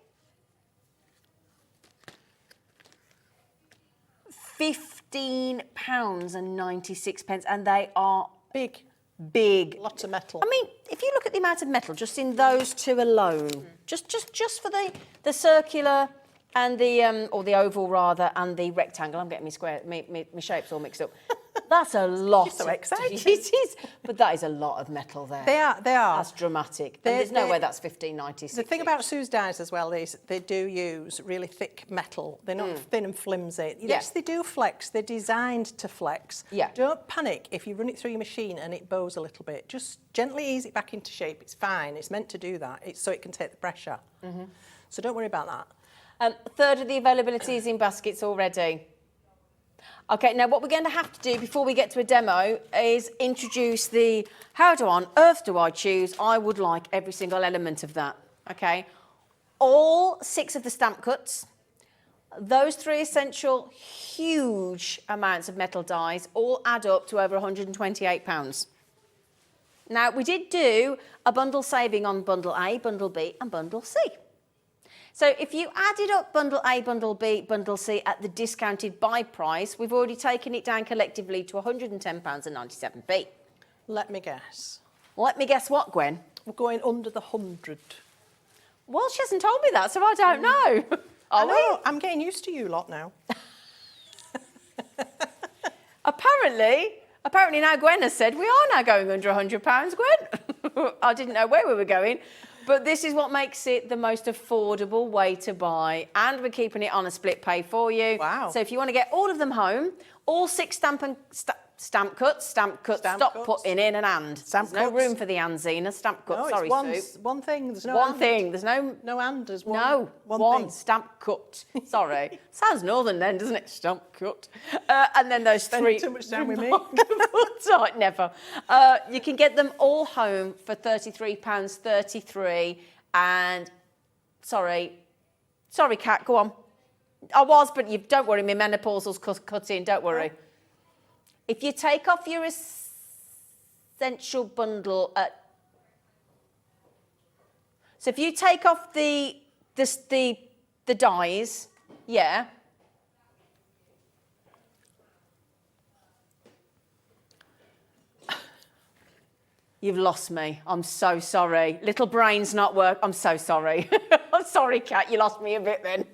Speaker 3: £15.96, and they are
Speaker 7: big.
Speaker 3: Lots
Speaker 7: of metal.
Speaker 3: I mean, if you look at the amount of metal just in those two alone, just for the circular and the or the oval rather and the rectangle. I'm getting my shapes all mixed up. That's a lot.
Speaker 7: You're so excited.
Speaker 3: It is, but that is a lot of metal there.
Speaker 7: They are.
Speaker 3: That's dramatic. And there's no way that's £15.96.
Speaker 7: The thing about Sue's dies as well is they do use really thick metal. They're not thin and flimsy. Yes, they do flex. They're designed to flex.
Speaker 3: Yeah.
Speaker 7: Don't panic if you run it through your machine and it bows a little bit. Just gently ease it back into shape. It's fine. It's meant to do that. It's so it can take the pressure. So don't worry about that.
Speaker 3: A third of the availability is in baskets already. Okay, now what we're going to have to do before we get to a demo is introduce the how on earth do I choose? I would like every single element of that, okay? All 6 of the stamp cuts, those 3 essential huge amounts of metal dies all add up to over £128. Now, we did do a bundle saving on bundle A, bundle B and bundle C. So if you added up bundle A, bundle B, bundle C at the discounted buy price, we've already taken it down collectively to £110.97.
Speaker 7: Let me guess.
Speaker 3: Let me guess what, Gwen?
Speaker 7: We're going under the 100.
Speaker 3: Well, she hasn't told me that, so I don't know.
Speaker 7: I know. I'm getting used to you lot now.
Speaker 3: Apparently now Gwen has said we are now going under £100, Gwen. I didn't know where we were going. But this is what makes it the most affordable way to buy. And we're keeping it on a split pay for you.
Speaker 7: Wow.
Speaker 3: So if you want to get all of them home, all 6 stamp cuts, stop putting in an and. There's no room for the and, Zena. Stamp cuts, sorry, Sue.
Speaker 7: One thing, there's no
Speaker 3: one
Speaker 7: and.
Speaker 3: thing, there's no
Speaker 7: and, there's one.
Speaker 3: No, one stamp cut. Sorry. Sounds northern then, doesn't it? Stamp cut. And then those 3.
Speaker 7: Too much time with me.
Speaker 3: Sorry, never. You can get them all home for £33.33. And sorry, Kat, go on. I was, but don't worry, my menopausal's cut in, don't worry. If you take off your essential bundle so if you take off the dies, yeah. You've lost me. I'm so sorry. Little brain's not work. I'm so sorry. I'm sorry, Kat. You lost me a bit then.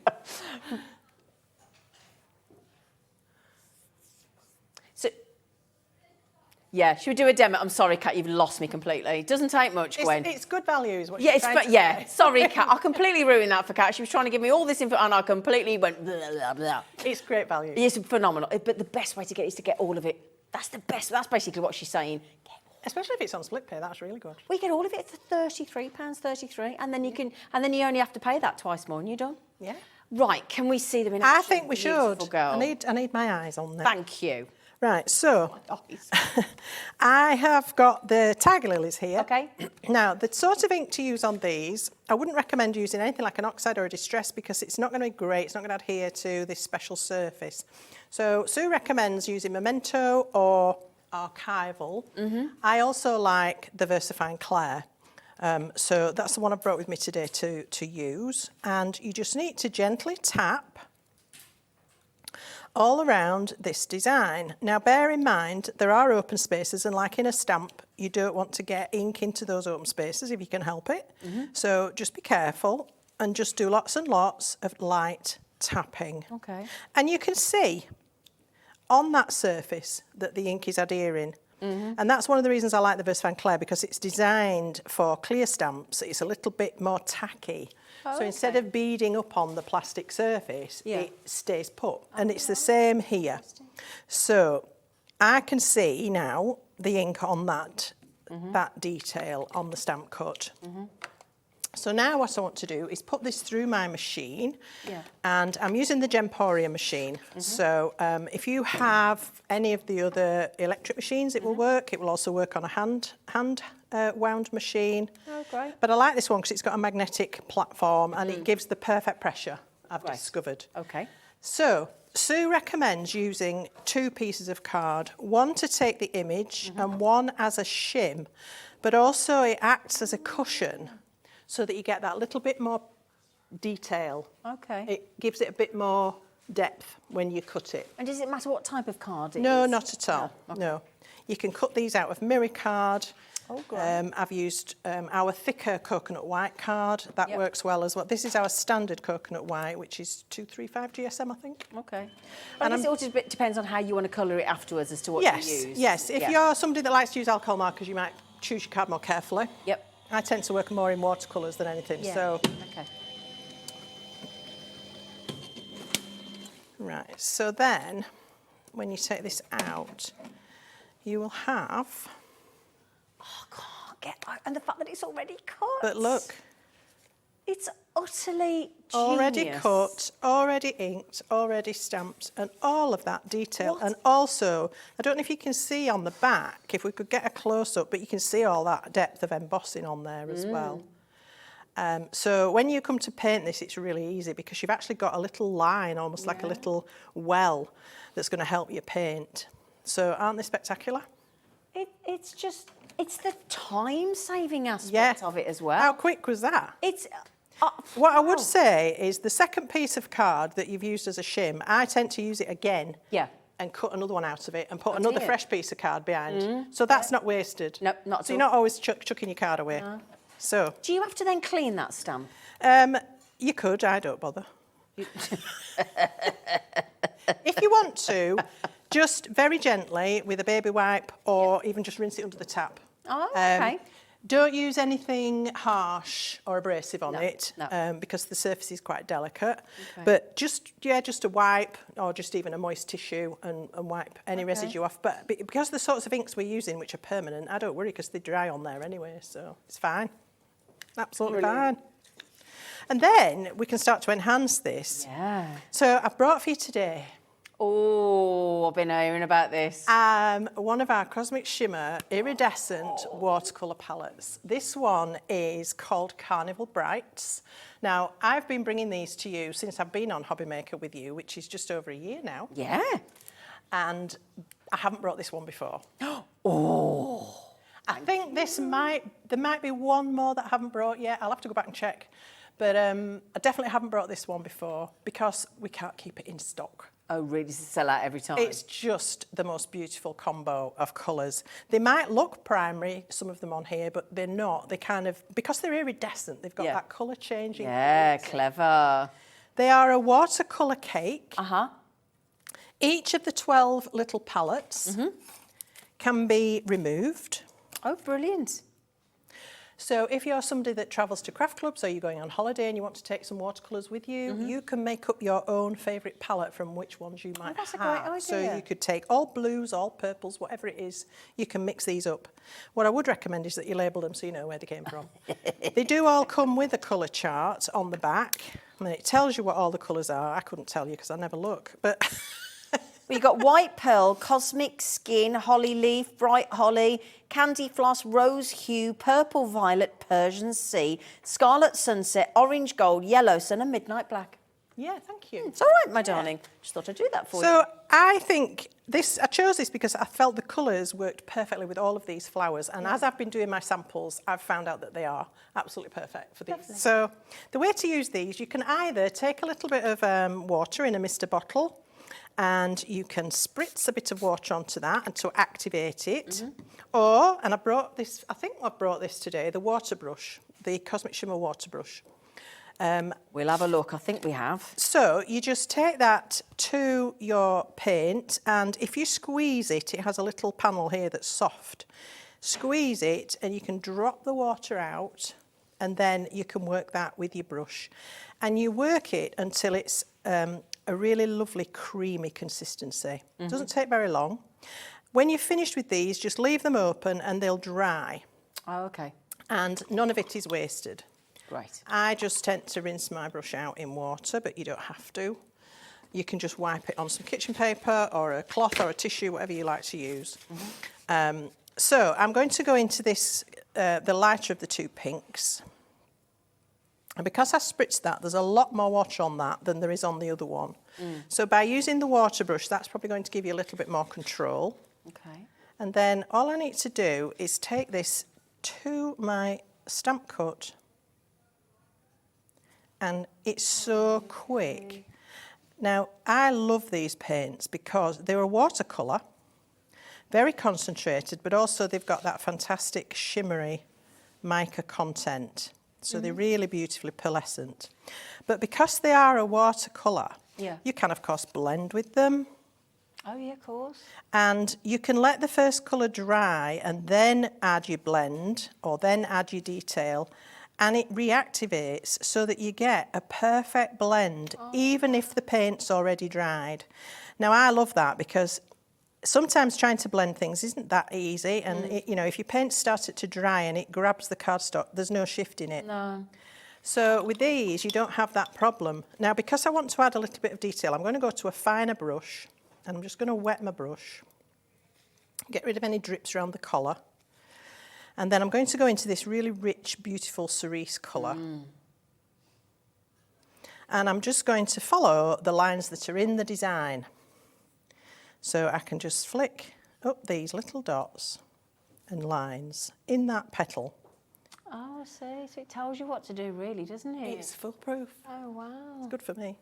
Speaker 3: Yeah, should we do a demo? I'm sorry, Kat, you've lost me completely. It doesn't take much, Gwen.
Speaker 7: It's good value is what she's trying to say.
Speaker 3: Sorry, Kat, I completely ruined that for Kat. She was trying to give me all this info and I completely went blah, blah, blah.
Speaker 7: It's great value.
Speaker 3: It's phenomenal. But the best way to get it is to get all of it. That's the best. That's basically what she's saying.
Speaker 7: Especially if it's on split pay, that's really good.
Speaker 3: We get all of it for £33.33, and then you only have to pay that twice more and you're done.
Speaker 7: Yeah.
Speaker 3: Right, can we see them in action?
Speaker 7: I think we should.
Speaker 3: Girl?
Speaker 7: I need my eyes on them.
Speaker 3: Thank you.
Speaker 7: Right, so I have got the Tiger Lilies here.
Speaker 3: Okay.
Speaker 7: Now, the sort of ink to use on these, I wouldn't recommend using anything like an oxide or a distress because it's not going to be great. It's not going to adhere to this special surface. So Sue recommends using Memento or Archival. I also like the VersaFine Claire. So that's the one I brought with me today to use. And you just need to gently tap all around this design. Now bear in mind there are open spaces, and like in a stamp you don't want to get ink into those open spaces if you can help it. So just be careful and just do lots and lots of light tapping.
Speaker 3: Okay.
Speaker 7: And you can see on that surface that the ink is adhering. And that's one of the reasons I like the Vers Van Clair, because it's designed for clear stamps. It's a little bit more tacky. So instead of beading up on the plastic surface, it stays put. And it's the same here. So I can see now the ink on that, that detail on the stamp cut. So now what I want to do is put this through my machine, and I'm using the Gemporia machine. So if you have any of the other electric machines, it will work. It will also work on a hand wound machine.
Speaker 3: Oh, great.
Speaker 7: But I like this one because it's got a magnetic platform and it gives the perfect pressure, I've discovered.
Speaker 3: Okay.
Speaker 7: So Sue recommends using 2 pieces of card, one to take the image and one as a shim, but also it acts as a cushion, so that you get that little bit more detail.
Speaker 3: Okay.
Speaker 7: It gives it a bit more depth when you cut it.
Speaker 3: And does it matter what type of card it is?
Speaker 7: No, not at all.
Speaker 3: No. Okay.
Speaker 7: No. You can cut these out of Miri card.
Speaker 3: Oh, great.
Speaker 7: I've used our thicker coconut white card. That works well as well. This is our standard coconut white, which is 235 GSM, I think.
Speaker 3: Okay. And I guess it also depends on how you want to colour it afterwards as to what you use.
Speaker 7: Yes. If you're somebody that likes to use alcohol markers, you might choose your card more carefully.
Speaker 3: Yep.
Speaker 7: I tend to work more in watercolours than anything, so...
Speaker 3: Okay.
Speaker 7: Right, so then, when you take this out, you will have...
Speaker 3: Oh, I can't get... And the fact that it's already cut.
Speaker 7: But look.
Speaker 3: It's utterly genius.
Speaker 7: Already cut, already inked, already stamped, and all of that detail. And also, I don't know if you can see on the back, if we could get a close-up, but you can see all that depth of embossing on there as well. So when you come to paint this, it's really easy because you've actually got a little line, almost like a little well, that's going to help you paint. So aren't they spectacular?
Speaker 3: It's just... It's the time-saving aspect of it as well.
Speaker 7: How quick was that?
Speaker 3: It's...
Speaker 7: What I would say is the second piece of card that you've used as a shim, I tend to use it again and cut another one out of it and put another fresh piece of card behind. So that's not wasted.
Speaker 3: No, not at all.
Speaker 7: So you're not always chucking your card away.
Speaker 3: No.
Speaker 7: So.
Speaker 3: Do you have to then clean that stamp?
Speaker 7: You could, I don't bother. If you want to, just very gently with a baby wipe or even just rinse it under the tap.
Speaker 3: Oh, okay.
Speaker 7: Don't use anything harsh or abrasive on it because the surface is quite delicate.
Speaker 3: Okay.
Speaker 7: But just a wipe or just even a moist tissue and wipe any residue off. But because the sorts of inks we're using, which are permanent, I don't worry because they dry on there anyway, so it's fine. Absolutely fine. And then we can start to enhance this.
Speaker 3: Yeah.
Speaker 7: So I've brought for you today...
Speaker 3: Oh, I've been hearing about this.
Speaker 7: One of our Cosmic Shimmer iridescent watercolour palettes. This one is called Carnival Brights. Now, I've been bringing these to you since I've been on Hobby Maker with you, which is just over a year now.
Speaker 3: Yeah.
Speaker 7: And I haven't brought this one before.
Speaker 3: Oh.
Speaker 7: I think there might be one more that I haven't brought yet. I'll have to go back and check. But I definitely haven't brought this one before because we can't keep it in stock.
Speaker 3: Oh, really? Does it sell out every time?
Speaker 7: It's just the most beautiful combo of colours. They might look primary, some of them on here, but they're not. They kind of, because they're iridescent, they've got that colour changing.
Speaker 3: Yeah, clever.
Speaker 7: They are a watercolour cake.
Speaker 3: Uh-huh.
Speaker 7: Each of the 12 little palettes can be removed.
Speaker 3: Oh, brilliant.
Speaker 7: So if you're somebody that travels to craft clubs or you're going on holiday and you want to take some watercolours with you, you can make up your own favourite palette from which ones you might
Speaker 3: that's
Speaker 7: have.
Speaker 3: a great idea.
Speaker 7: So you could take all blues, all purples, whatever it is, you can mix these up. What I would recommend is that you label them so you know where they came from. They do all come with a colour chart on the back. I mean, it tells you what all the colours are. I couldn't tell you because I never look, but...
Speaker 3: Well, you've got White Pearl, Cosmic Skin, Holly Leaf, Bright Holly, Candy Floss, Rose Hue, Purple Violet, Persian Sea, Scarlet Sunset, Orange Gold, Yellow Sun and Midnight Black.
Speaker 7: Yeah, thank you.
Speaker 3: It's all right, my darling. Just thought I'd do that for you.
Speaker 7: So I think I chose this because I felt the colours worked perfectly with all of these flowers. And as I've been doing my samples, I've found out that they are absolutely perfect for these.
Speaker 3: Lovely.
Speaker 7: So the way to use these, you can either take a little bit of water in a mister bottle and you can spritz a bit of water onto that and to activate it. Or, and I brought this, I think I brought this today, the water brush, the Cosmic Shimmer water brush.
Speaker 3: We'll have a look. I think we have.
Speaker 7: So you just take that to your paint, and if you squeeze it, it has a little panel here that's soft. Squeeze it and you can drop the water out, and then you can work that with your brush. And you work it until it's a really lovely creamy consistency. It doesn't take very long. When you're finished with these, just leave them open and they'll dry.
Speaker 3: Oh, okay.
Speaker 7: And none of it is wasted.
Speaker 3: Great.
Speaker 7: I just tend to rinse my brush out in water, but you don't have to. You can just wipe it on some kitchen paper or a cloth or a tissue, whatever you like to use. So I'm going to go into this, the lighter of the two pinks. And because I spritzed that, there's a lot more water on that than there is on the other one. So by using the water brush, that's probably going to give you a little bit more control.
Speaker 3: Okay.
Speaker 7: And then all I need to do is take this to my stamp cut. And it's so quick. Now, I love these paints because they're a watercolour, very concentrated, but also they've got that fantastic shimmery mica content. So they're really beautifully pearlescent. But because they are a watercolour, you can, of course, blend with them.
Speaker 3: Oh, yeah, of course.
Speaker 7: And you can let the first colour dry and then add your blend or then add your detail. And it reactivates so that you get a perfect blend, even if the paint's already dried. Now, I love that because sometimes trying to blend things isn't that easy. And, it, you know, if your paint started to dry and it grabs the cardstock, there's no shift in it.
Speaker 3: No.
Speaker 7: So with these, you don't have that problem. Now, because I want to add a little bit of detail, I'm going to go to a finer brush. And I'm just going to wet my brush, get rid of any drips around the collar. And then I'm going to go into this really rich, beautiful cerise colour. And I'm just going to follow the lines that are in the design. So I can just flick up these little dots and lines in that petal.
Speaker 3: Oh, I see. So it tells you what to do, really, doesn't it?
Speaker 7: It's foolproof.
Speaker 3: Oh, wow.
Speaker 7: It's good for me.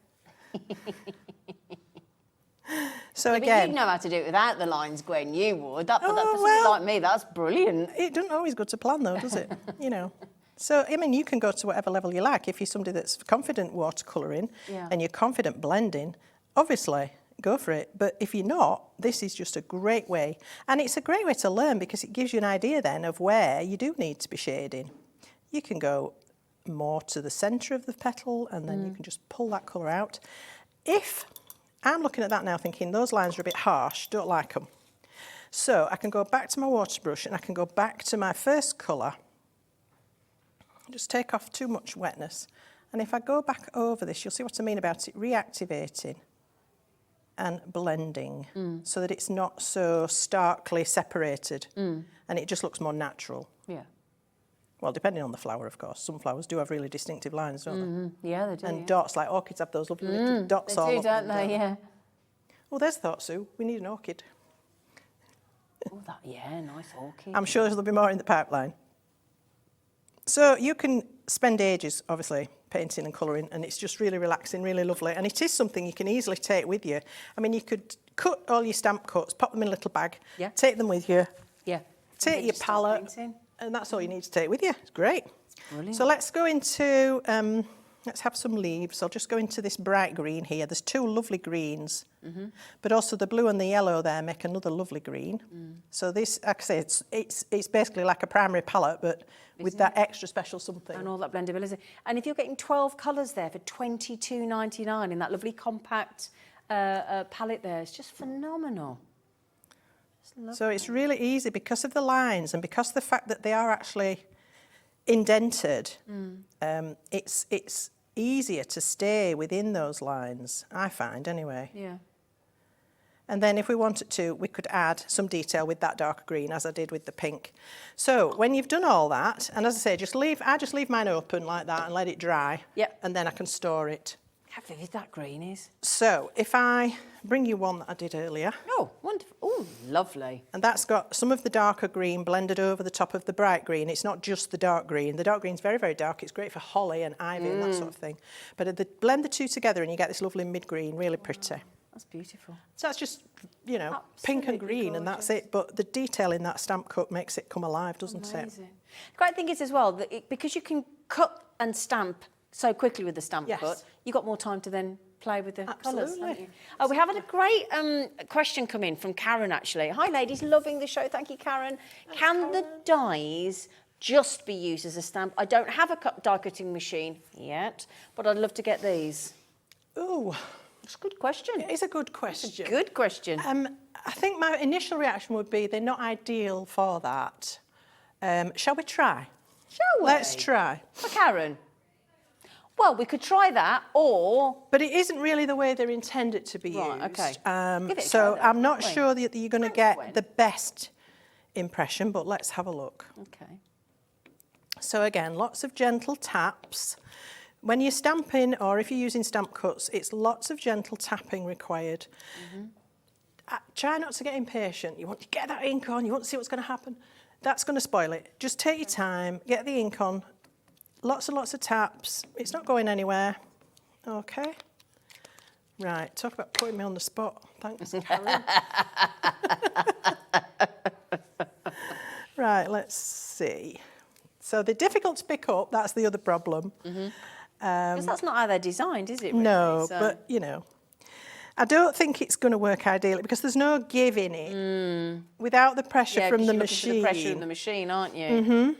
Speaker 7: So
Speaker 3: Yeah,
Speaker 7: again,
Speaker 3: but you'd know how to do it without the lines, Gwen. You would. But
Speaker 7: Oh,
Speaker 3: for somebody
Speaker 7: well.
Speaker 3: like me, that's brilliant.
Speaker 7: it doesn't always go to plan though, does it? You know. So, I mean, you can go to whatever level you like. If you're somebody that's confident watercolouring and you're confident blending, obviously, go for it. But if you're not, this is just a great way. And it's a great way to learn because it gives you an idea then of where you do need to be shading. You can go more to the centre of the petal and then you can just pull that colour out. If I'm looking at that now thinking those lines are a bit harsh, don't like them. So I can go back to my water brush and I can go back to my first colour. Just take off too much wetness. And if I go back over this, you'll see what I mean about it reactivating and blending so that it's not so starkly separated and it just looks more natural.
Speaker 3: Yeah.
Speaker 7: Well, depending on the flower, of course. Some flowers do have really distinctive lines, don't they?
Speaker 3: Yeah, they do.
Speaker 7: And dots, like orchids have those lovely little dots
Speaker 3: They
Speaker 7: all
Speaker 3: do,
Speaker 7: over
Speaker 3: don't
Speaker 7: them,
Speaker 3: they? Yeah.
Speaker 7: Oh, there's Thought Sue. We need an orchid.
Speaker 3: Oh, that, yeah, nice orchid.
Speaker 7: I'm sure there'll be more in the pipeline. So you can spend ages, obviously, painting and colouring, and it's just really relaxing, really lovely. And it is something you can easily take with you. I mean, you could cut all your stamp cuts, pop them in a little bag, take them with you,
Speaker 3: Yeah.
Speaker 7: take your palette, and that's all you need to take with you. It's great. So let's go into, let's have some leaves. I'll just go into this bright green here. There's two lovely greens, but also the blue and the yellow there make another lovely green. So this, like I say, it's basically like a primary palette, but with that extra special something.
Speaker 3: And all that blendability. And if you're getting 12 colours there for $22.99 in that lovely compact palette there, it's just phenomenal.
Speaker 7: So it's really easy because of the lines and because of the fact that they are actually indented. It's easier to stay within those lines, I find anyway.
Speaker 3: Yeah.
Speaker 7: And then if we wanted to, we could add some detail with that darker green, as I did with the pink. So when you've done all that, and as I say, I just leave mine open like that and let it dry.
Speaker 3: Yep.
Speaker 7: And then I can store it.
Speaker 3: How vivid that green is.
Speaker 7: So if I bring you one that I did earlier.
Speaker 3: Oh, wonderful. Oh, lovely.
Speaker 7: And that's got some of the darker green blended over the top of the bright green. It's not just the dark green. The dark green's very, very dark. It's great for holly and ivy and that sort of thing. But blend the two together and you get this lovely mid-green, really pretty.
Speaker 3: That's beautiful.
Speaker 7: So that's just, you know, pink and green and that's it. But the detail in that stamp cut makes it come alive, doesn't it?
Speaker 3: The great thing is as well, that because you can cut and stamp so quickly with the stamp cut, you've got more time to then play with the colours. Oh, we have had a great question come in from Karen, actually. Hi, ladies, loving the show. Thank you, Karen. Can the dies just be used as a stamp? I don't have a die cutting machine yet, but I'd love to get these.
Speaker 7: Ooh.
Speaker 3: It's a good question.
Speaker 7: It is a good question.
Speaker 3: Good question.
Speaker 7: I think my initial reaction would be they're not ideal for that. Shall we try?
Speaker 3: Shall we?
Speaker 7: Let's try.
Speaker 3: For Karen? Well, we could try that, or...
Speaker 7: But it isn't really the way they're intended to be used.
Speaker 3: Okay.
Speaker 7: So I'm not sure that you're going to get the best impression, but let's have a look.
Speaker 3: Okay.
Speaker 7: So again, lots of gentle taps. When you're stamping, or if you're using stamp cuts, it's lots of gentle tapping required. Try not to get impatient. You want to get that ink on, you want to see what's going to happen. That's going to spoil it. Just take your time, get the ink on. Lots and lots of taps. It's not going anywhere. Okay. Right, talk about putting me on the spot. Thanks, Karen. Right, let's see. So they're difficult to pick up, that's the other problem.
Speaker 3: Because that's not how they're designed, is it? Really?
Speaker 7: No,
Speaker 3: So...
Speaker 7: but, you know, I don't think it's going to work ideally because there's no give in it without the pressure from the machine.
Speaker 3: The pressure of the machine, aren't you?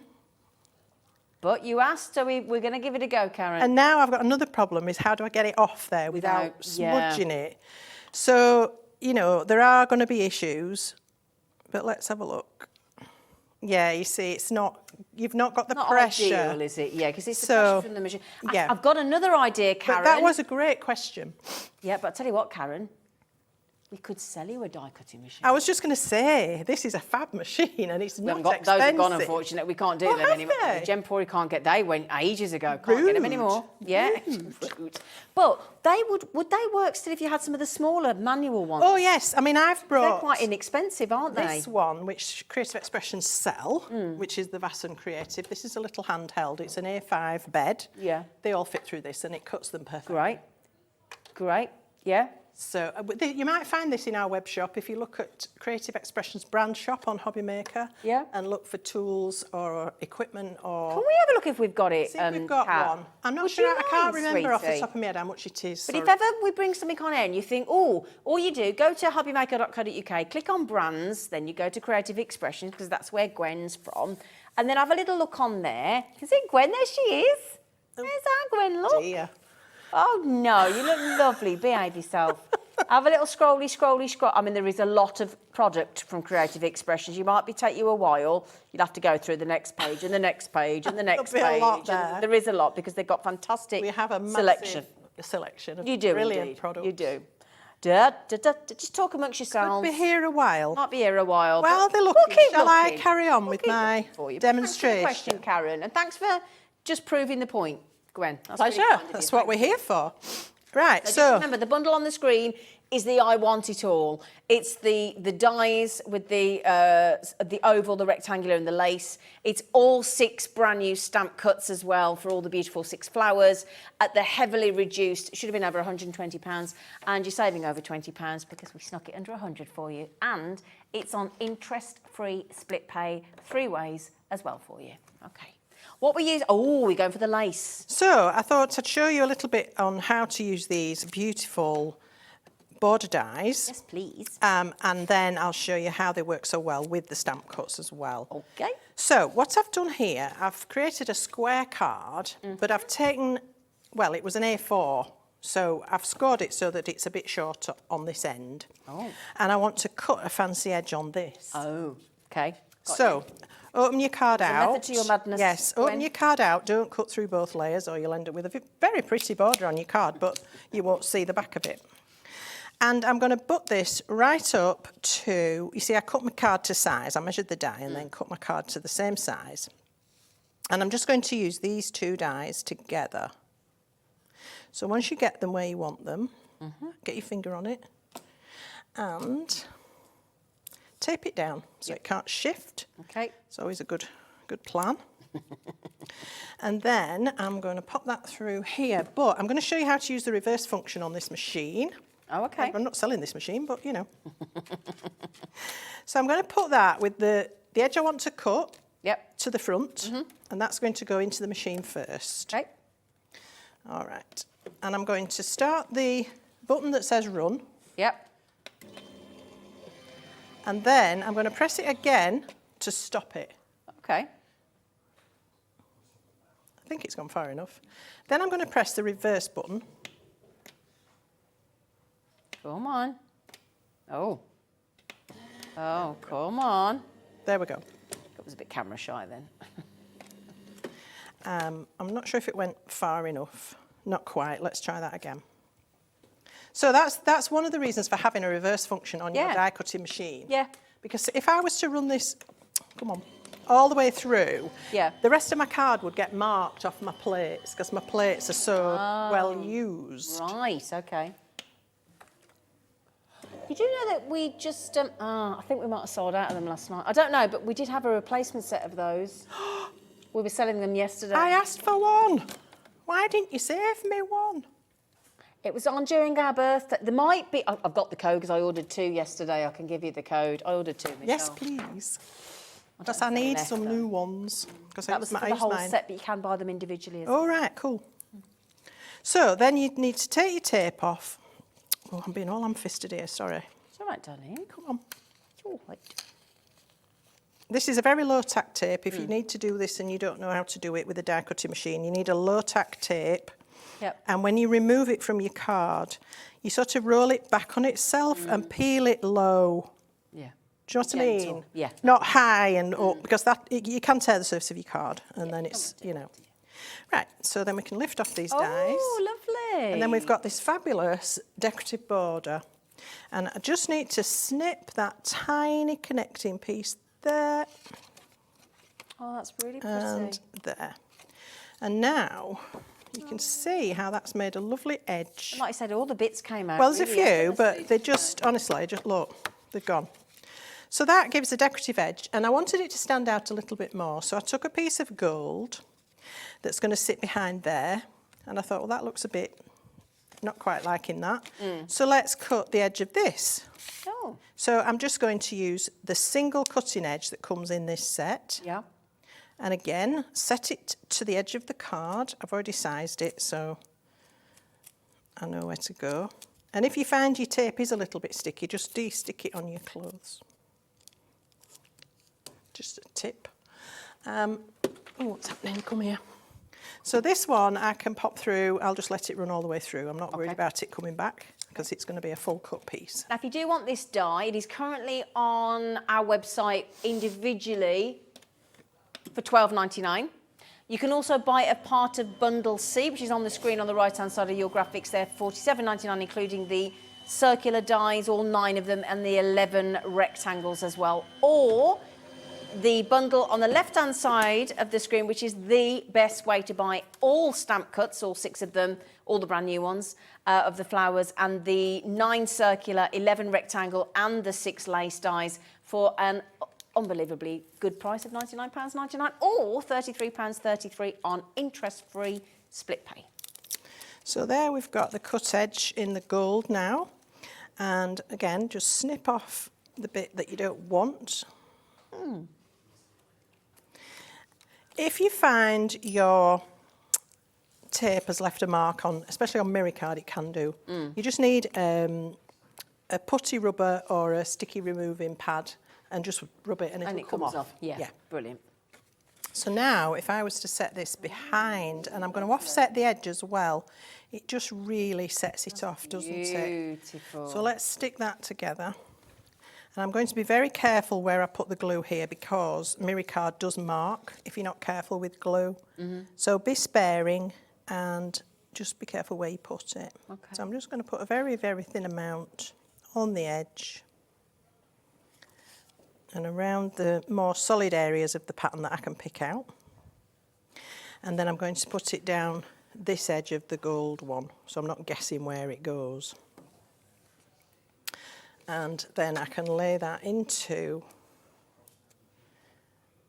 Speaker 3: But you asked, so we're going to give it a go, Karen.
Speaker 7: And now I've got another problem, is how do I get it off there without smudging it? So, you know, there are going to be issues, but let's have a look. Yeah, you see, it's not, you've not got the pressure.
Speaker 3: Not ideal, is it? Yeah, because it's the pressure from the machine.
Speaker 7: Yeah.
Speaker 3: I've got another idea, Karen.
Speaker 7: But that was a great question.
Speaker 3: Yeah, but I'll tell you what, Karen, we could sell you a die cutting machine.
Speaker 7: I was just going to say, this is a fab machine and it's not expensive.
Speaker 3: Those are gone, unfortunately. We can't do them anymore. Gempory can't get, they went ages ago. Can't get them anymore. Yeah. Rude. But would they work still if you had some of the smaller manual ones?
Speaker 7: Oh, yes. I mean, I've brought...
Speaker 3: They're quite inexpensive, aren't they?
Speaker 7: This one, which Creative Expressions sell, which is the Vasson Creative. This is a little handheld. It's an A5 bed.
Speaker 3: Yeah.
Speaker 7: They all fit through this and it cuts them perfectly.
Speaker 3: Great. Great. Yeah.
Speaker 7: So you might find this in our web shop if you look at Creative Expressions brand shop on Hobby Maker.
Speaker 3: Yeah.
Speaker 7: And look for tools or equipment or...
Speaker 3: Can we have a look if we've got it,
Speaker 7: See if we've got
Speaker 3: Kat?
Speaker 7: one. I'm not
Speaker 3: Would
Speaker 7: sure,
Speaker 3: you
Speaker 7: I can't
Speaker 3: mind,
Speaker 7: remember off the
Speaker 3: sweetie?
Speaker 7: top of my head how much it is.
Speaker 3: But if ever we bring something on air and you think, oh, all you do, go to hobbymaker.co.uk, click on brands, then you go to Creative Expressions, because that's where Gwen's from, and then have a little look on there. Is it Gwen? There she is. There's our Gwen, look.
Speaker 7: Dear.
Speaker 3: Oh, no, you look lovely. Behave yourself. Have a little scroll. I mean, there is a lot of product from Creative Expressions. You might take you a while. You'd have to go through the next page and the next page and the next page.
Speaker 7: There'll be a lot there.
Speaker 3: There is a lot because they've got fantastic
Speaker 7: We have a
Speaker 3: selection.
Speaker 7: massive selection of
Speaker 3: You do
Speaker 7: brilliant
Speaker 3: indeed.
Speaker 7: products.
Speaker 3: You do. Just talk amongst yourselves.
Speaker 7: Could be here a while.
Speaker 3: Might be here a while.
Speaker 7: While
Speaker 3: but
Speaker 7: they're looking,
Speaker 3: we'll keep
Speaker 7: shall I
Speaker 3: looking.
Speaker 7: carry on
Speaker 3: We'll
Speaker 7: with
Speaker 3: keep
Speaker 7: my
Speaker 3: looking for you.
Speaker 7: demonstration?
Speaker 3: Thanks for the question, Karen, and thanks for just proving the point, Gwen. That's
Speaker 7: Pleasure.
Speaker 3: really kind of you.
Speaker 7: That's what we're here for. Right,
Speaker 3: So
Speaker 7: so
Speaker 3: just remember, the bundle on the screen is the I Want It All. It's the dies with the oval, the rectangular and the lace. It's all 6 brand new stamp cuts as well for all the beautiful 6 flowers at the heavily reduced, should have been over £120, and you're saving over £20 because we snuck it under 100 for you. And it's on interest-free split pay 3 ways as well for you. Okay. What we use, we're going for the lace.
Speaker 7: So I thought I'd show you a little bit on how to use these beautiful border dies.
Speaker 3: Yes, please.
Speaker 7: And then I'll show you how they work so well with the stamp cuts as well.
Speaker 3: Okay.
Speaker 7: So what I've done here, I've created a square card, but I've taken, well, it was an A4, so I've scored it so that it's a bit shorter on this end.
Speaker 3: Oh.
Speaker 7: And I want to cut a fancy edge on this.
Speaker 3: Oh, okay.
Speaker 7: So, open your card out.
Speaker 3: method to your madness,
Speaker 7: Yes,
Speaker 3: Gwen.
Speaker 7: open your card out. Don't cut through both layers or you'll end up with a very pretty border on your card, but you won't see the back of it. And I'm going to butt this right up to, you see, I cut my card to size. I measured the die and then cut my card to the same size. And I'm just going to use these 2 dies together. So once you get them where you want them, get your finger on it and tape it down so it can't shift.
Speaker 3: Okay.
Speaker 7: It's always a good plan. And then I'm going to pop that through here, but I'm going to show you how to use the reverse function on this machine.
Speaker 3: Oh, okay.
Speaker 7: I'm not selling this machine, but you know. So I'm going to put that with the edge I want to cut to the front, and that's going to go into the machine first.
Speaker 3: Okay.
Speaker 7: All right. And I'm going to start the button that says run.
Speaker 3: Yep.
Speaker 7: And then I'm going to press it again to stop it.
Speaker 3: Okay.
Speaker 7: I think it's gone far enough. Then I'm going to press the reverse button.
Speaker 3: Come on. Oh. Oh, come on.
Speaker 7: There we go.
Speaker 3: It was a bit camera shy then.
Speaker 7: I'm not sure if it went far enough. Not quite. Let's try that again. So that's one of the reasons for having a reverse function on your die cutting machine.
Speaker 3: Yeah.
Speaker 7: Because if I was to run this, come on, all the way through, the rest of my card would get marked off my plates because my plates are so well used.
Speaker 3: Right, okay. Did you know that we just, I think we might have sold out of them last night. I don't know, but we did have a replacement set of those. We were selling them yesterday.
Speaker 7: I asked for one. Why didn't you save me one?
Speaker 3: It was on during our birthday. There might be, I've got the code because I ordered 2 yesterday. I can give you the code. I ordered 2, Michelle.
Speaker 7: Yes, please. Because I need some new ones.
Speaker 3: That was for the whole set, but you can buy them individually as well.
Speaker 7: All right, cool. So then you'd need to take your tape off. Oh, I'm being all ham-fisted here, sorry.
Speaker 3: It's all right, darling.
Speaker 7: Come on.
Speaker 3: It's all right.
Speaker 7: This is a very low tack tape. If you need to do this and you don't know how to do it with a die cutting machine, you need a low tack tape.
Speaker 3: Yep.
Speaker 7: And when you remove it from your card, you sort of roll it back on itself and peel it low.
Speaker 3: Yeah.
Speaker 7: Do you know what I mean?
Speaker 3: Yeah.
Speaker 7: Not high and up, because you can tear the surface of your card, and then it's, you know. Right, so then we can lift off these dies.
Speaker 3: Oh, lovely.
Speaker 7: And then we've got this fabulous decorative border. And I just need to snip that tiny connecting piece there.
Speaker 3: Oh, that's really pretty.
Speaker 7: And there. And now you can see how that's made a lovely edge.
Speaker 3: Like I said, all the bits came out.
Speaker 7: Well, there's
Speaker 3: really
Speaker 7: a few, but they just, honestly, just look, they've gone. So that gives a decorative edge, and I wanted it to stand out a little bit more. So I took a piece of gold that's going to sit behind there, and I thought, well, that looks a bit not quite liking that. So let's cut the edge of this.
Speaker 3: Oh.
Speaker 7: So I'm just going to use the single cutting edge that comes in this set.
Speaker 3: Yeah.
Speaker 7: And again, set it to the edge of the card. I've already sized it, so I know where to go. And if you find your tape is a little bit sticky, just de-stick it on your clothes. Just a tip. Oh, what's happening? Come here. So this one I can pop through. I'll just let it run all the way through. I'm not worried about it coming back because it's going to be a full cut piece.
Speaker 3: Now, if you do want this die, it is currently on our website individually for $12.99. You can also buy a part of Bundle C, which is on the screen on the right-hand side of your graphics there, $47.99, including the circular dies, all 9 of them, and the 11 rectangles as well. Or the bundle on the left-hand side of the screen, which is the best way to buy all stamp cuts, all 6 of them, all the brand new ones, of the flowers, and the 9 circular, 11 rectangle, and the 6 lace dies for an unbelievably good price of £99.99 or £33.33 on interest-free split pay.
Speaker 7: So there we've got the cut edge in the gold now. And again, just snip off the bit that you don't want. If you find your tape has left a mark on, especially on Miri card, it can do. You just need a putty rubber or a sticky removing pad and just rub it and it'll come off.
Speaker 3: Yeah, brilliant.
Speaker 7: So now if I was to set this behind, and I'm going to offset the edge as well, it just really sets it off, doesn't it?
Speaker 3: Beautiful.
Speaker 7: So let's stick that together. And I'm going to be very careful where I put the glue here because Miri card does mark if you're not careful with glue. So be sparing and just be careful where you put it.
Speaker 3: Okay.
Speaker 7: So I'm just going to put a very, very thin amount on the edge and around the more solid areas of the pattern that I can pick out. And then I'm going to put it down this edge of the gold one, so I'm not guessing where it goes. And then I can lay that into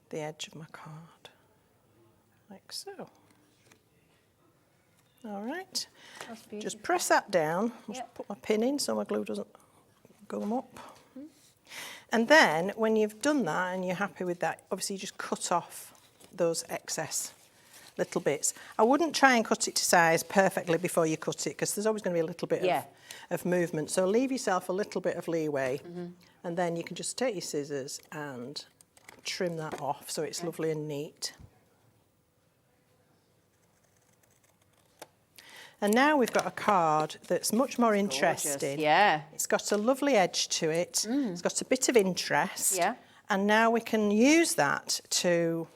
Speaker 7: the edge of my card, like so. All right.
Speaker 1: That's beautiful.
Speaker 7: Just press that down. Just
Speaker 1: Yep.
Speaker 7: put my pin in so my glue doesn't gum up. And then when you've done that and you're happy with that, obviously you just cut off those excess little bits. I wouldn't try and cut it to size perfectly before you cut it because there's always going to be a little bit of movement. So leave yourself a little bit of leeway and then you can just take your scissors and trim that off so it's lovely and neat. And now we've got a card that's much more interesting.
Speaker 3: Yeah.
Speaker 7: It's got a lovely edge to it. It's got a bit of interest.
Speaker 3: Yeah.
Speaker 7: And now we can use that to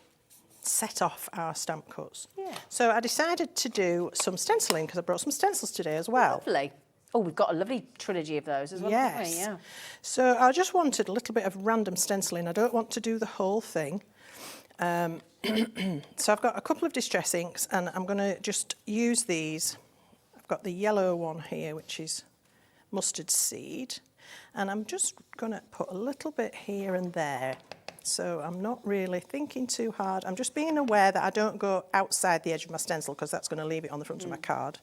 Speaker 7: set off our stamp cuts.
Speaker 3: Yeah.
Speaker 7: So I decided to do some stenciling because I brought some stencils today as well.
Speaker 3: Lovely. Oh, we've got a lovely trilogy of those as well. haven't we?
Speaker 7: Yes.
Speaker 3: Yeah.
Speaker 7: So I just wanted a little bit of random stenciling. I don't want to do the whole thing. So I've got a couple of distress inks and I'm going to just use these. I've got the yellow one here, which is mustard seed. And I'm just going to put a little bit here and there. So I'm not really thinking too hard. I'm just being aware that I don't go outside the edge of my stencil because that's going to leave it on the front of my card.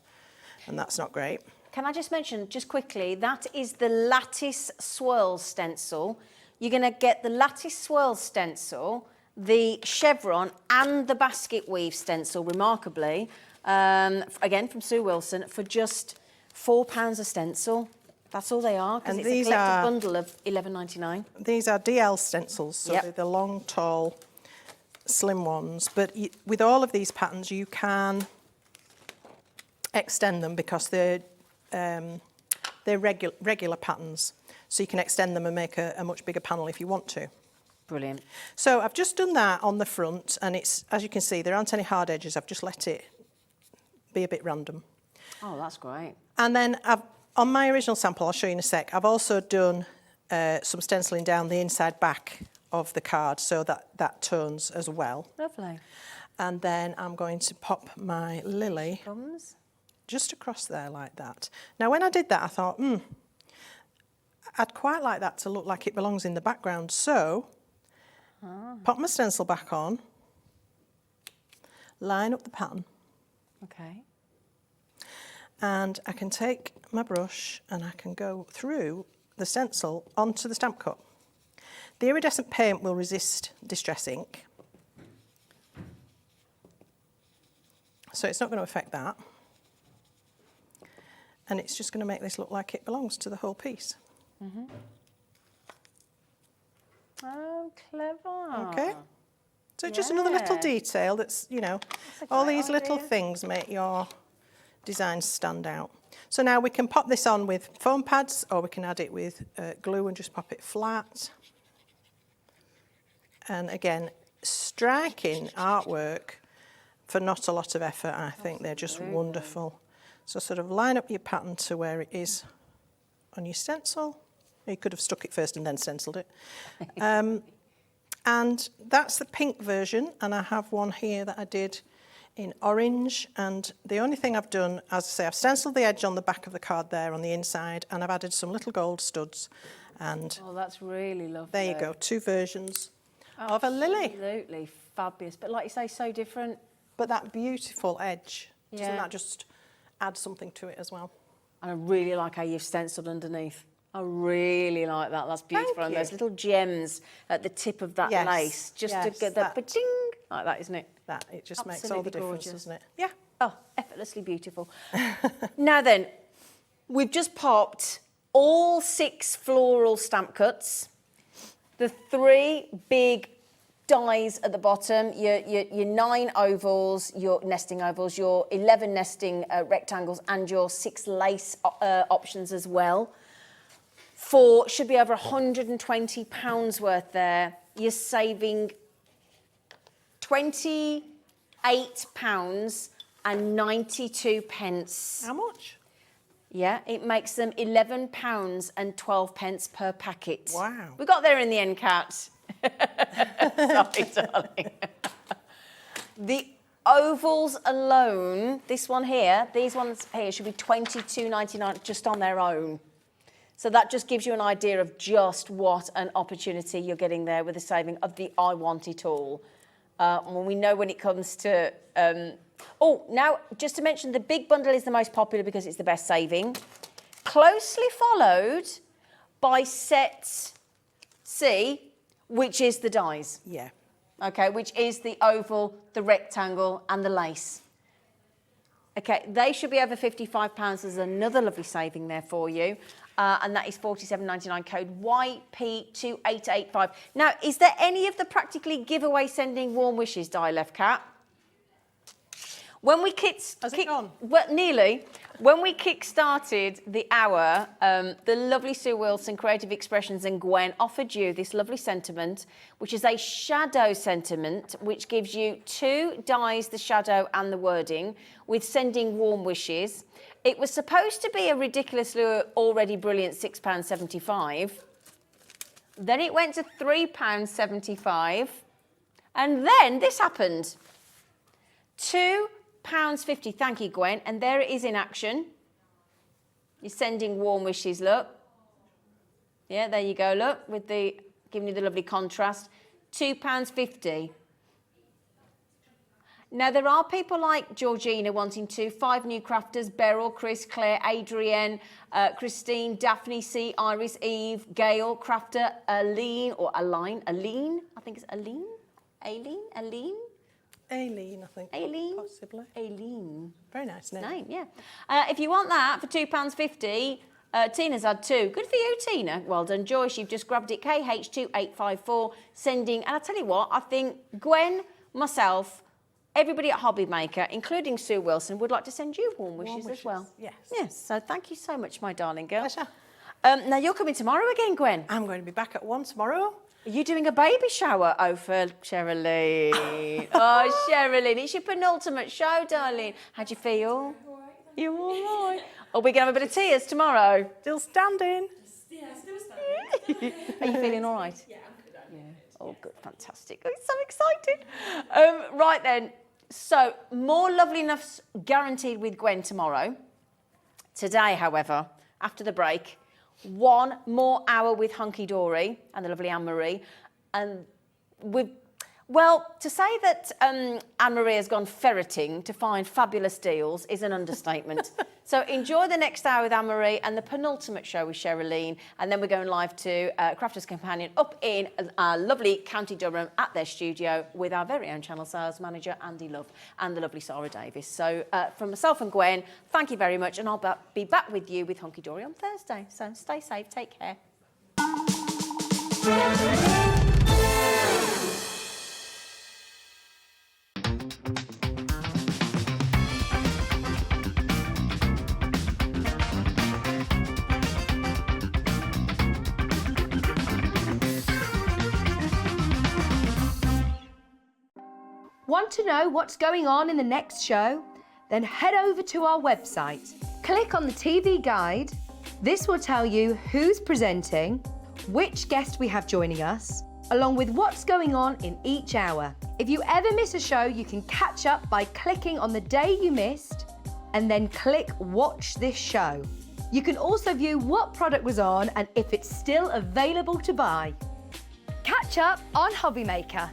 Speaker 7: And that's not great.
Speaker 3: Can I just mention, just quickly, that is the lattice swirl stencil. You're going to get the lattice swirl stencil, the chevron and the basket weave stencil, remarkably, again from Sue Wilson, for just £4 a stencil. That's all they are, because
Speaker 7: And
Speaker 3: it's a
Speaker 7: these
Speaker 3: collected
Speaker 7: are-
Speaker 3: bundle of £11.99.
Speaker 7: These are DL stencils, so
Speaker 3: Yep.
Speaker 7: they're the long, tall, slim ones. But with all of these patterns, you can extend them because they're regular patterns. So you can extend them and make a much bigger panel if you want to.
Speaker 3: Brilliant.
Speaker 7: So I've just done that on the front, and it's, as you can see, there aren't any hard edges. I've just let it be a bit random.
Speaker 3: Oh, that's great.
Speaker 7: And then on my original sample, I'll show you in a sec, I've also done some stenciling down the inside back of the card so that tones as well.
Speaker 3: Lovely.
Speaker 7: And then I'm going to pop my lily
Speaker 3: Thumbs.
Speaker 7: just across there like that. Now, when I did that, I thought, I'd quite like that to look like it belongs in the background. So, pop my stencil back on, line up the pattern,
Speaker 3: Okay.
Speaker 7: and I can take my brush and I can go through the stencil onto the stamp cut. The iridescent paint will resist distress ink, so it's not going to affect that. And it's just going to make this look like it belongs to the whole piece.
Speaker 3: Oh, clever.
Speaker 7: Okay? So just another little
Speaker 3: Yeah.
Speaker 7: detail that's,
Speaker 3: a
Speaker 7: all
Speaker 3: great
Speaker 7: these little
Speaker 3: idea.
Speaker 7: things make your design stand out. So now we can pop this on with foam pads, or we can add it with glue and just pop it flat. And again, striking artwork for not a lot of effort. I think they're just wonderful. So sort of line up your pattern to where it is on your stencil. You could have stuck it first and then stenciled it. And that's the pink version, and I have one here that I did in orange, and the only thing I've done, as I say, I've stenciled the edge on the back of the card there on the inside, and I've added some little gold studs, and
Speaker 3: Oh, that's really lovely.
Speaker 7: there you go, two versions of a lily.
Speaker 3: Absolutely fabulous. But like you say, so different.
Speaker 7: But that beautiful edge, doesn't
Speaker 3: Yeah.
Speaker 7: that just add something to it as well?
Speaker 3: And I really like how you've stenciled underneath. I really like that. That's beautiful.
Speaker 7: Thank
Speaker 3: And
Speaker 7: you.
Speaker 3: those little gems at the tip of that
Speaker 7: Yes,
Speaker 3: lace, just to
Speaker 7: yes,
Speaker 3: get that
Speaker 7: that-
Speaker 3: ba-ching, like that, isn't it?
Speaker 7: That, it just makes all the
Speaker 3: Absolutely
Speaker 7: difference,
Speaker 3: gorgeous.
Speaker 7: doesn't it? Yeah.
Speaker 3: Oh, effortlessly beautiful. Now then, we've just popped all 6 floral stamp cuts, the 3 big dies at the bottom, your 9 ovals, your nesting ovals, your 11 nesting rectangles, and your 6 lace options as well. For should be over £120 worth there. You're saving £28.92.
Speaker 7: How much?
Speaker 3: Yeah, it makes them £11.12 per packet.
Speaker 7: Wow.
Speaker 3: We got there in the end, Kat. Sorry, darling. The ovals alone, this one here, these ones here should be £22.99 just on their own. So that just gives you an idea of just what an opportunity you're getting there with the saving of the I Want It All. When we know when it comes to Oh, now, just to mention, the big bundle is the most popular because it's the best saving. Closely followed by set C, which is the dies.
Speaker 7: Yeah.
Speaker 3: Okay, which is the oval, the rectangle, and the lace. Okay, they should be over £55. There's another lovely saving there for you. And that is $47.99, code YP2885. Now, is there any of the practically giveaway sending warm wishes die left, Kat? When we
Speaker 7: Has it gone?
Speaker 3: Well, nearly. When we kick-started the hour, the lovely Sue Wilson, Creative Expressions, and Gwen offered you this lovely sentiment, which is a shadow sentiment, which gives you 2 dies, the shadow and the wording, with sending warm wishes. It was supposed to be a ridiculously already brilliant £6.75. Then it went to £3.75. And then this happened. £2.50. Thank you, Gwen. And there it is in action. You're sending warm wishes, look. Yeah, there you go, look, with the giving you the lovely contrast. £2.50. Now, there are people like Georgina wanting to, 5 new crafters, Beryl, Chris, Claire, Adrienne, Christine, Daphne, C, Iris, Eve, Gail, Crafter, Aline, I think it's Aline? Aileen,
Speaker 7: Aileen, I think.
Speaker 3: Aileen?
Speaker 7: Possibly.
Speaker 3: Aileen.
Speaker 7: Very nice name.
Speaker 3: Yeah. If you want that for £2.50, Tina's had 2. Good for you, Tina. Well done, Joyce. You've just grabbed it. KH2854, sending. And I tell you what, I think Gwen, myself, everybody at Hobby Maker, including Sue Wilson, would like to send you warm wishes as well.
Speaker 7: Yes.
Speaker 3: Yes. So thank you so much, my darling girl.
Speaker 7: Pleasure.
Speaker 3: Now, you're coming tomorrow again, Gwen.
Speaker 7: I'm going to be back at 1 tomorrow.
Speaker 3: Are you doing a baby shower? Oh, for Sherilyn. Oh, Sherilyn, it's your penultimate show, darling. How do you feel? You're all right. Are we going to have a bit of tears tomorrow?
Speaker 7: Still standing.
Speaker 8: Yeah, still standing.
Speaker 3: Are you feeling all right?
Speaker 8: Yeah, I'm good.
Speaker 3: Yeah. Oh, good, fantastic. I'm so excited. Right then, so more loveliness guaranteed with Gwen tomorrow. Today, however, after the break, 1 more hour with Hunky-Dory and the lovely Anne-Marie. And to say that Anne-Marie has gone ferreting to find fabulous deals is an understatement. So enjoy the next hour with Anne-Marie and the penultimate show with Sherilyn. And then we're going live to Crafter's Companion up in our lovely County Durham at their studio with our very own channel sales manager, Andy Love, and the lovely Sara Davies. So from myself and Gwen, thank you very much. And I'll be back with you with Hunky-Dory on Thursday. So stay safe, take care.
Speaker 1: Want to know what's going on in the next show? Then head over to our website. Click on the TV guide. This will tell you who's presenting, which guest we have joining us, along with what's going on in each hour. If you ever miss a show, you can catch up by clicking on the day you missed and then click Watch This Show. You can also view what product was on and if it's still available to buy. Catch up on Hobby Maker.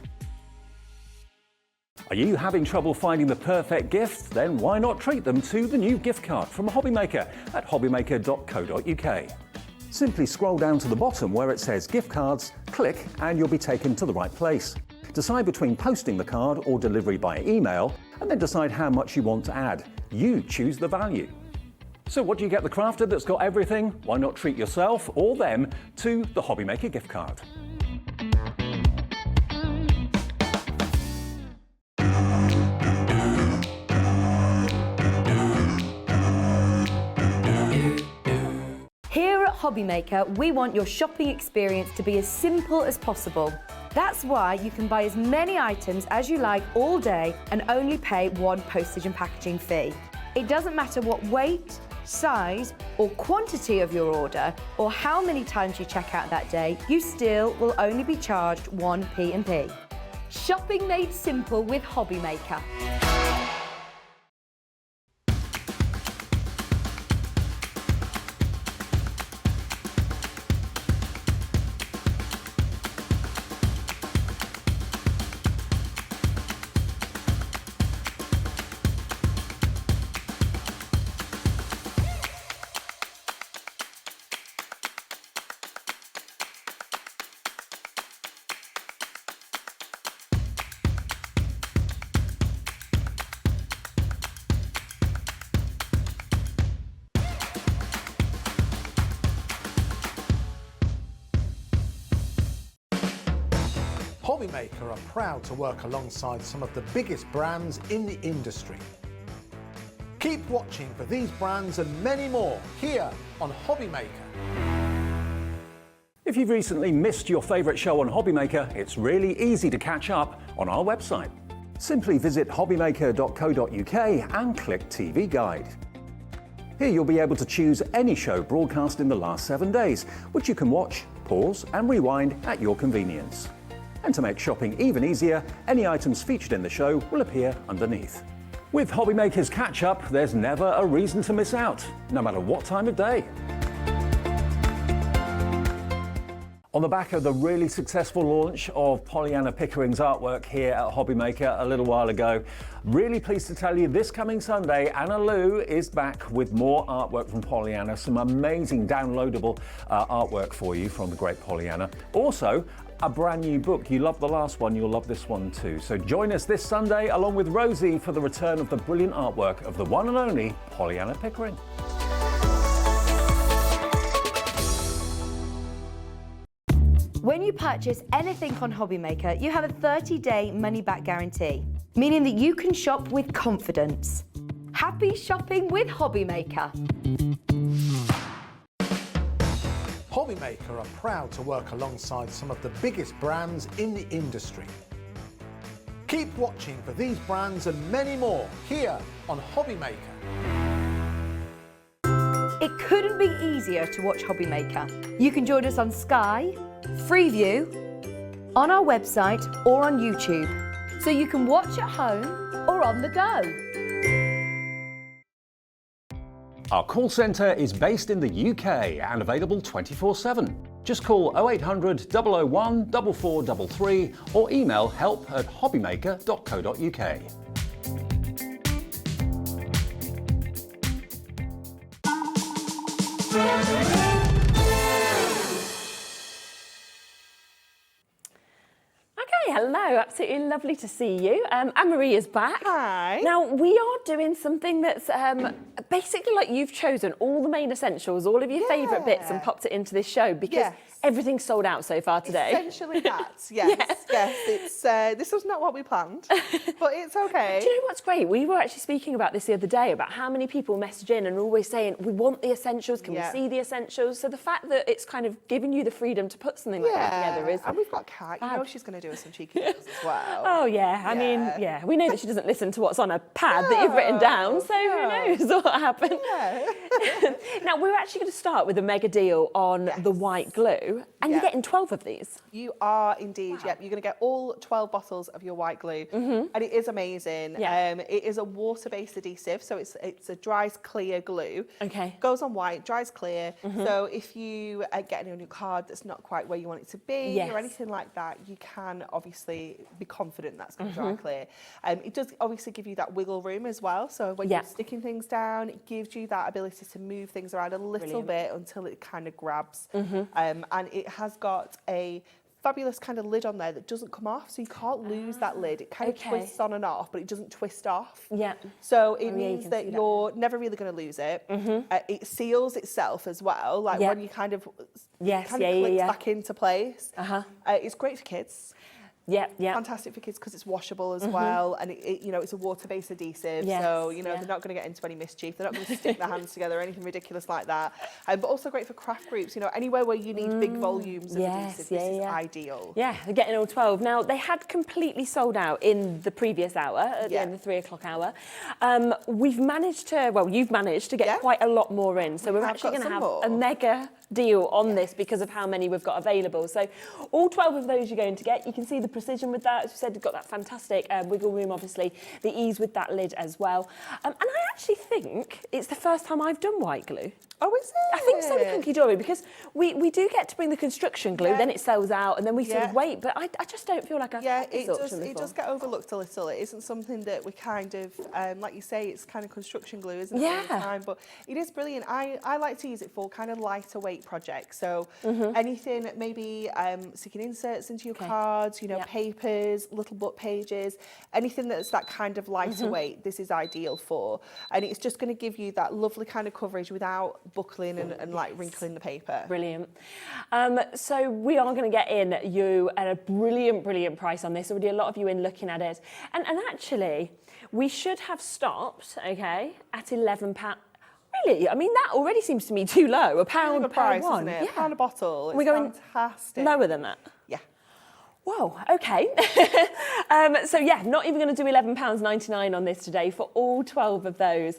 Speaker 2: Are you having trouble finding the perfect gift? Then why not treat them to the new gift card from Hobby Maker at hobbymaker.co.uk. Simply scroll down to the bottom where it says gift cards, click and you'll be taken to the right place. Decide between posting the card or delivery by email and then decide how much you want to add. You choose the value. So what do you get the crafter that's got everything? Why not treat yourself or them to the Hobby Maker gift card?
Speaker 1: Here at Hobby Maker, we want your shopping experience to be as simple as possible. That's why you can buy as many items as you like all day and only pay 1 postage and packaging fee. It doesn't matter what weight, size or quantity of your order or how many times you check out that day, you still will only be charged 1 P&P. Shopping made simple with Hobby Maker.
Speaker 5: Hobbymaker are proud to work alongside some of the biggest brands in the industry. Keep watching for these brands and many more here on Hobbymaker.
Speaker 2: If you've recently missed your favourite show on Hobbymaker, it's really easy to catch up on our website. Simply visit hobbymaker.co.uk and click TV Guide. Here you'll be able to choose any show broadcast in the last 7 days, which you can watch, pause and rewind at your convenience. And to make shopping even easier, any items featured in the show will appear underneath. With Hobbymaker's Catch-Up, there's never a reason to miss out, no matter what time of day. On the back of the really successful launch of Pollyanna Pickering's artwork here at Hobbymaker a little while ago, really pleased to tell you this coming Sunday, Anna Lou is back with more artwork from Pollyanna, some amazing downloadable artwork for you from the great Pollyanna. Also, a brand new book. You loved the last one, you'll love this one too. So join us this Sunday along with Rosie for the return of the brilliant artwork of the one and only Pollyanna Pickering.
Speaker 1: When you purchase anything on Hobbymaker, you have a 30-day money-back guarantee, meaning that you can shop with confidence. Happy shopping with Hobbymaker.
Speaker 5: Hobbymaker are proud to work alongside some of the biggest brands in the industry. Keep watching for these brands and many more here on Hobbymaker.
Speaker 1: It couldn't be easier to watch Hobbymaker. You can join us on Sky, Freeview, on our website or on YouTube, so you can watch at home or on the go.
Speaker 2: Our call centre is based in the UK and available 24/7. Just call 0800 001 4433 or email help@hobbymaker.co.uk.
Speaker 8: Hello, absolutely lovely to see you. Anne-Marie is back.
Speaker 4: Hi.
Speaker 8: Now, we are doing something that's basically like you've chosen all the main essentials, all of your favourite bits and popped it into this show because everything's sold out so far today.
Speaker 4: Essentially that, yes. It's, this was not what we planned, but it's okay.
Speaker 8: Do you know what's great? We were actually speaking about this the other day, about how many people message in and are always saying, we want the essentials, can we see the essentials? So the fact that it's kind of giving you the freedom to put something like that together is...
Speaker 4: And we've got Kat, you know she's going to do us some cheeky deals as well.
Speaker 8: Oh, yeah. I mean, we know that she doesn't listen to what's on a pad that you've written down, so who knows what happened.
Speaker 4: Yeah.
Speaker 8: Now, we're actually going to start with a mega deal on the white glue, and you're getting 12 of these.
Speaker 4: You are indeed, yep. You're going to get all 12 bottles of your white glue, and it is amazing. It is a water-based adhesive, so it's a dries clear glue.
Speaker 8: Okay.
Speaker 4: Goes on white, dries clear. So if you get any on your card that's not quite where you want it to be or anything like that, you can obviously be confident that's going to dry clear. It does obviously give you that wiggle room as well. So when you're sticking things down, it gives you that ability to move things around a little bit until it kind of grabs. And it has got a fabulous kind of lid on there that doesn't come off, so you can't lose that lid. It kind of twists on and off, but it doesn't twist off. So it means that you're never really going to lose it. It seals itself as well, like when you kind of clicks back into place. It's great for kids. Fantastic for kids because it's washable as well, and you know, it's a water-based adhesive, so you know they're not going to get into any mischief. They're not going to stick their hands together or anything ridiculous like that. But also great for craft groups. You know, anywhere where you need big volumes of adhesive, this is ideal.
Speaker 8: Yeah, they're getting all 12. Now, they had completely sold out in the previous hour, at the end of the 3 o'clock hour. We've managed to, well, you've managed to get quite a lot more in, so we're actually going to have a mega deal on this because of how many we've got available. So all 12 of those you're going to get. You can see the precision with that. As we said, you've got that fantastic wiggle room, obviously, the ease with that lid as well. And I actually think it's the first time I've done white glue.
Speaker 4: Oh, is it?
Speaker 8: I think so with Hunky-Dory, because we do get to bring the construction glue, then it sells out, and then we sort of wait, but I just don't feel like I've had this option before.
Speaker 4: It does get overlooked a little. It isn't something that we kind of, like you say, it's kind of construction glue, isn't it, all the time? But it is brilliant. I like to use it for kind of lighter weight projects. So anything, maybe sticking inserts into your cards, you know, papers, little book pages, anything that's that kind of lighter weight, this is ideal for. And it's just going to give you that lovely kind of coverage without buckling and like wrinkling the paper.
Speaker 8: Brilliant. So we are going to get in you at a brilliant price on this. Already a lot of you in looking at it. And actually, we should have stopped, okay, at £11. Really? I mean, that already seems to me too low. £1 per
Speaker 4: price,
Speaker 8: one.
Speaker 4: isn't it? £1 a bottle. It's
Speaker 8: We're going
Speaker 4: fantastic.
Speaker 8: lower than that?
Speaker 4: Yeah.
Speaker 8: Whoa, okay. So yeah, not even going to do £11.99 on this today for all 12 of those.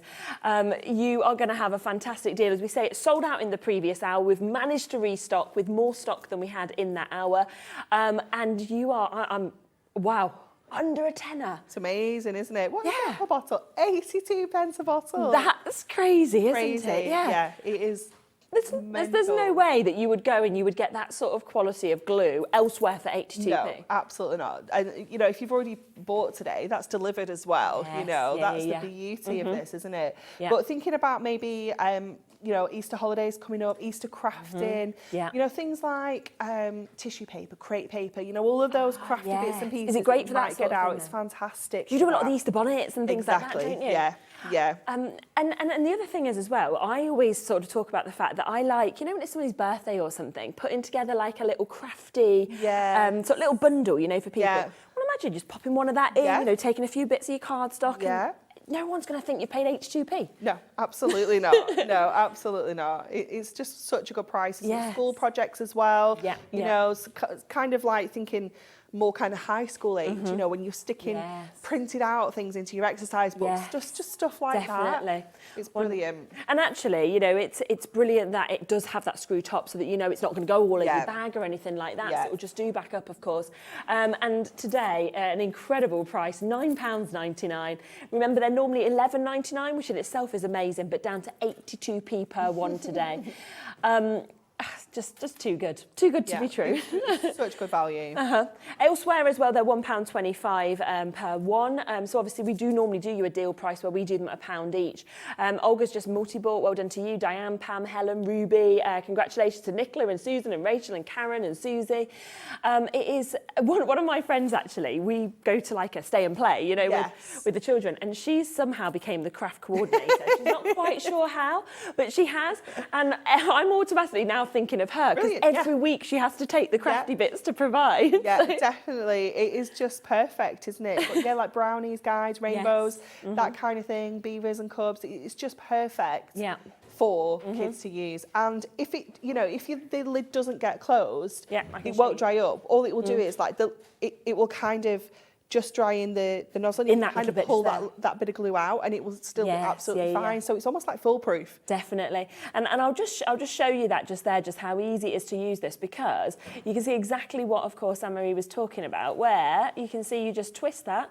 Speaker 8: You are going to have a fantastic deal. As we say, it sold out in the previous hour. We've managed to restock with more stock than we had in that hour. And you are, wow, under a tenner.
Speaker 4: It's amazing, isn't it? What is that a bottle? 82 pence a bottle.
Speaker 8: That's crazy, isn't it?
Speaker 4: Yeah, it is.
Speaker 8: There's no way that you would go and you would get that sort of quality of glue elsewhere for 82p.
Speaker 4: No, absolutely not. And, you know, if you've already bought today, that's delivered as well.
Speaker 8: Yes,
Speaker 4: you know,
Speaker 8: yeah,
Speaker 4: that's
Speaker 8: yeah.
Speaker 4: the beauty of this, isn't it?
Speaker 8: Yeah.
Speaker 4: But thinking about maybe, you know, Easter holidays coming up, Easter crafting,
Speaker 8: Yeah.
Speaker 4: you know, things like tissue paper, crepe paper, you know, all of those crafty bits and pieces.
Speaker 8: Is it great for that
Speaker 4: might
Speaker 8: sort
Speaker 4: get
Speaker 8: of
Speaker 4: out?
Speaker 8: thing,
Speaker 4: It's
Speaker 8: then?
Speaker 4: fantastic.
Speaker 8: You do a lot of the Easter bonnets and things like that, don't you?
Speaker 4: Yeah, yeah.
Speaker 8: And the other thing is as well, I always sort of talk about the fact that I like, you know, when it's somebody's birthday or something, putting together like a little crafty, sort of little bundle, you know, for people.
Speaker 4: Yeah.
Speaker 8: Well, imagine just popping one of that in,
Speaker 4: Yeah.
Speaker 8: you know, taking a few bits of your cardstock.
Speaker 4: Yeah.
Speaker 8: And no one's going to think you paid H2P.
Speaker 4: No, absolutely not. No, absolutely not. It's just such a good price. It's
Speaker 8: Yes.
Speaker 4: school projects as well.
Speaker 8: Yeah,
Speaker 4: You
Speaker 8: yeah.
Speaker 4: know, it's kind of like thinking more kind of high school age, you know, when you're sticking
Speaker 8: Yes.
Speaker 4: printed out things into your exercise books,
Speaker 8: Yes.
Speaker 4: just stuff like
Speaker 8: Definitely.
Speaker 4: that. It's brilliant.
Speaker 8: And actually, you know, it's brilliant that it does have that screw top so that you know it's not going to go all over
Speaker 4: Yeah.
Speaker 8: your bag or anything like that.
Speaker 4: Yeah.
Speaker 8: So it will just do back up, of course. And today, an incredible price, £9.99. Remember, they're normally £11.99, which in itself is amazing, but down to 82p per one today. Just too good to be true.
Speaker 4: Such good value.
Speaker 8: Elsewhere as well, they're £1.25 per one. So obviously we do normally do you a deal price where we do them at £1 each. Olga's just multi-bought. Well done to you, Diane, Pam, Helen, Ruby. Congratulations to Nicola and Susan and Rachel and Karen and Susie. It is one of my friends actually. We go to like a stay and play, you know, with the children, and she somehow became the craft coordinator. She's not quite sure how, but she has, and I'm automatically now thinking of her because every week she has to take the crafty bits to provide.
Speaker 4: Yeah, definitely. It is just perfect, isn't it? But yeah, like brownies, guides, rainbows, that kind of thing, beavers and cubs. It's just perfect for kids to use. And if it, you know, if the lid doesn't get closed, it won't dry up. All it will do is like it will kind of just dry in the nozzle and you kind of pull that bit of glue out and it will still be absolutely fine. So it's almost like foolproof.
Speaker 8: Definitely. And I'll just show you that just there, just how easy it is to use this, because you can see exactly what, of course, Anne-Marie was talking about, where you can see you just twist that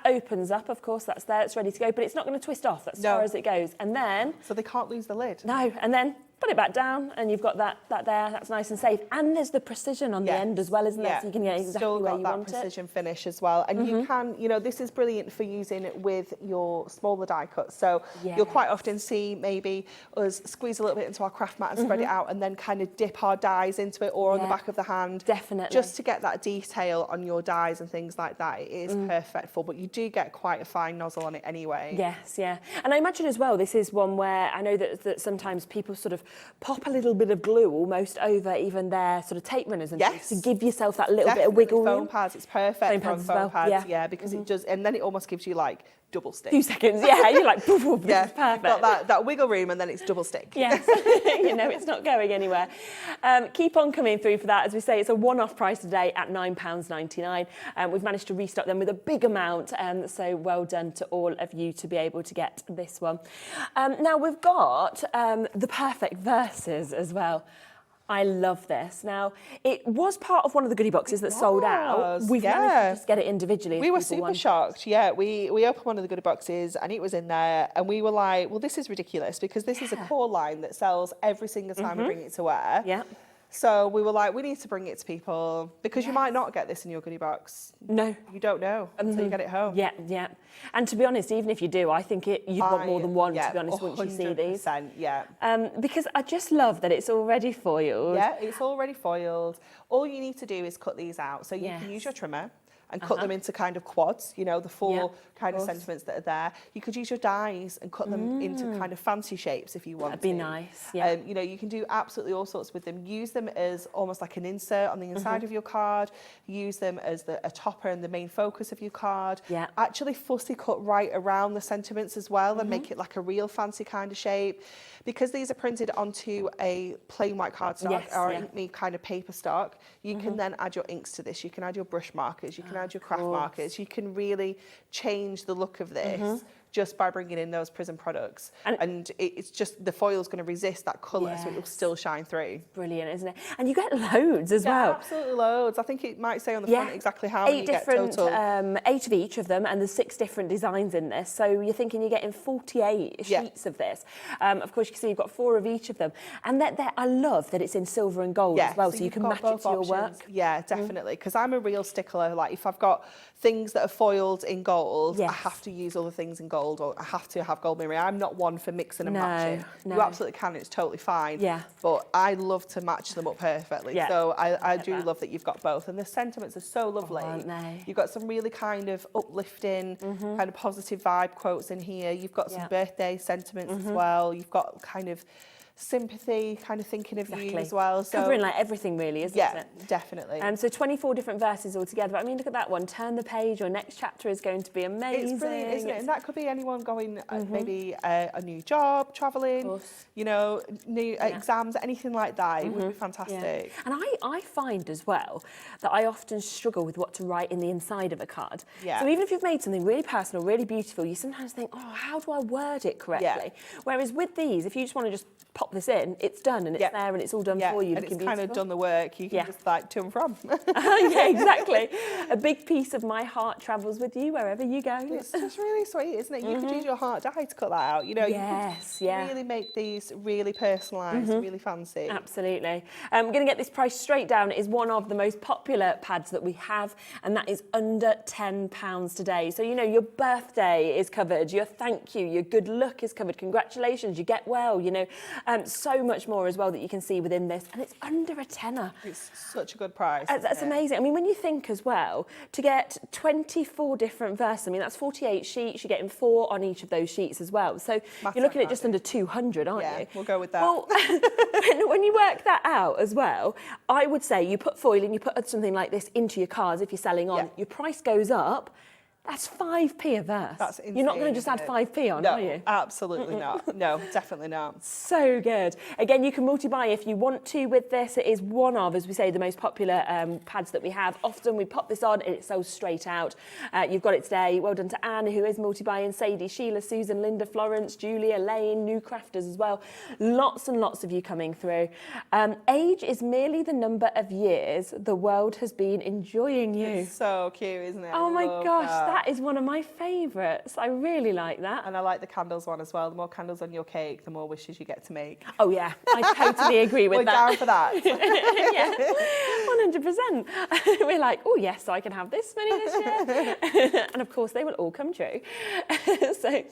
Speaker 8: opens up, of course, that's there, it's ready to go, but it's not going to twist off, that's as far as it goes. And then...
Speaker 4: So they can't lose the lid.
Speaker 8: No, and then put it back down and you've got that there, that's nice and safe. And there's the precision on the end as well, isn't there? So you can get exactly where you want it.
Speaker 4: Still got that precision finish as well. And you can, you know, this is brilliant for using it with your smaller die cuts. So you'll quite often see maybe us squeeze a little bit into our craft mat and spread it out and then kind of dip our dies into it or on the back of the hand.
Speaker 8: Definitely.
Speaker 4: Just to get that detail on your dies and things like that. It is perfect for, but you do get quite a fine nozzle on it anyway.
Speaker 8: Yes, yeah. And I imagine as well, this is one where I know that sometimes people sort of pop a little bit of glue almost over even their sort of tape runners and things to give yourself that little bit of wiggle room.
Speaker 4: Foam pads, it's perfect for foam pads, because it does, and then it almost gives you like double stick.
Speaker 8: 2 seconds, you're like, poof, poof, this is perfect.
Speaker 4: Got that wiggle room and then it's double stick.
Speaker 8: Yes, you know, it's not going anywhere. Keep on coming through for that. As we say, it's a one-off price today at £9.99. We've managed to restock them with a big amount, so well done to all of you to be able to get this one. Now, we've got the perfect verses as well. I love this. Now, it was part of one of the goodie boxes that sold out. We've managed to just get it individually.
Speaker 4: We were super shocked. Yeah, we opened one of the goodie boxes and it was in there and we were like, well, this is ridiculous because this is a core line that sells every single time we bring it to wear.
Speaker 8: Yeah.
Speaker 4: So we were like, we need to bring it to people because you might not get this in your goodie box. No. You don't know until you get it home.
Speaker 8: Yeah, yeah. And to be honest, even if you do, I think you'd want more than one, to be honest, once you see these.
Speaker 4: Yeah.
Speaker 8: Because I just love that it's already foiled.
Speaker 4: Yeah, it's already foiled. All you need to do is cut these out. So you can use your trimmer and cut them into kind of quads, you know, the four kind of sentiments that are there. You could use your dies and cut them into kind of fancy shapes if you want to.
Speaker 8: That'd be nice, yeah.
Speaker 4: You know, you can do absolutely all sorts with them. Use them as almost like an insert on the inside of your card. Use them as a topper and the main focus of your card.
Speaker 8: Yeah.
Speaker 4: Actually fussy cut right around the sentiments as well and make it like a real fancy kind of shape. Because these are printed onto a plain white cardstock or Ink Me kind of paper stock, you can then add your inks to this. You can add your brush markers, you can add your craft markers. You can really change the look of this just by bringing in those Prism products. And it's just, the foil's going to resist that colour, so it will still shine through.
Speaker 8: Brilliant, isn't it? And you get loads as well.
Speaker 4: Absolutely loads. I think it might say on the front exactly how many you get total.
Speaker 8: 8 of each of them, and there's 6 different designs in this. So you're thinking you're getting 48 sheets of this. Of course, you can see you've got 4 of each of them. And I love that it's in silver and gold as well, so you can match it to your work.
Speaker 4: Yeah, definitely. Because I'm a real stickler. Like, if I've got things that are foiled in gold, I have to use other things in gold, or I have to have gold Miri. I'm not one for mixing and matching. You absolutely can, it's totally fine. But I love to match them up perfectly. So I do love that you've got both. And the sentiments are so lovely.
Speaker 8: Aren't they?
Speaker 4: You've got some really kind of uplifting, kind of positive vibe quotes in here. You've got some birthday sentiments as well. You've got kind of sympathy, kind of thinking of you as well. So
Speaker 8: covering like everything really, isn't it?
Speaker 4: Yeah, definitely.
Speaker 8: So 24 different verses altogether. But I mean, look at that one. Turn the page. Your next chapter is going to be amazing.
Speaker 4: It's brilliant, isn't it? And that could be anyone going maybe a new job, travelling, you know, new exams, anything like that. It would be fantastic.
Speaker 8: And I find as well that I often struggle with what to write in the inside of a card. So even if you've made something really personal, really beautiful, you sometimes think, oh, how do I word it correctly? Whereas with these, if you just want to just pop this in, it's done and it's there and it's all done for you.
Speaker 4: And it's kind of done the work. You can just like to and from.
Speaker 8: Yeah, exactly. A big piece of my heart travels with you wherever you go.
Speaker 4: It's just really sweet, isn't it? You could use your heart die to cut that out. You know, you could really make these really personalised, really fancy.
Speaker 8: Absolutely. We're going to get this price straight down. It is one of the most popular pads that we have, and that is under £10 today. So, you know, your birthday is covered, your thank you, your good luck is covered, congratulations, you get well, you know. So much more as well that you can see within this, and it's under a tenner.
Speaker 4: It's such a good price.
Speaker 8: That's amazing. I mean, when you think as well, to get 24 different verses, I mean, that's 48 sheets, you're getting 4 on each of those sheets as well. So you're looking at just under 200, aren't you?
Speaker 4: Yeah, we'll go with that.
Speaker 8: Well, when you work that out as well, I would say you put foil and you put something like this into your cards if you're selling on, your price goes up. That's 5p a verse.
Speaker 4: That's insane.
Speaker 8: You're not going to just add 5p on,
Speaker 4: no,
Speaker 8: are you?
Speaker 4: Absolutely not. No, definitely not.
Speaker 8: So good. Again, you can multi-buy if you want to with this. It is one of, as we say, the most popular pads that we have. Often we pop this on and it sells straight out. You've got it today. Well done to Anne, who is multi-buying, Sadie, Sheila, Susan, Linda, Florence, Julia, Lane, new crafters as well. Lots and lots of you coming through. Age is merely the number of years the world has been enjoying you.
Speaker 4: It's so cute, isn't it?
Speaker 8: Oh my gosh, that is one of my favourites. I really like that.
Speaker 4: And I like the candles one as well. The more candles on your cake, the more wishes you get to make.
Speaker 8: Oh yeah, I totally agree with
Speaker 4: We're
Speaker 8: that.
Speaker 4: down for that.
Speaker 8: Yeah, 100%. We're like, oh yes, so I can have this many this year. And of course, they will all come true. So,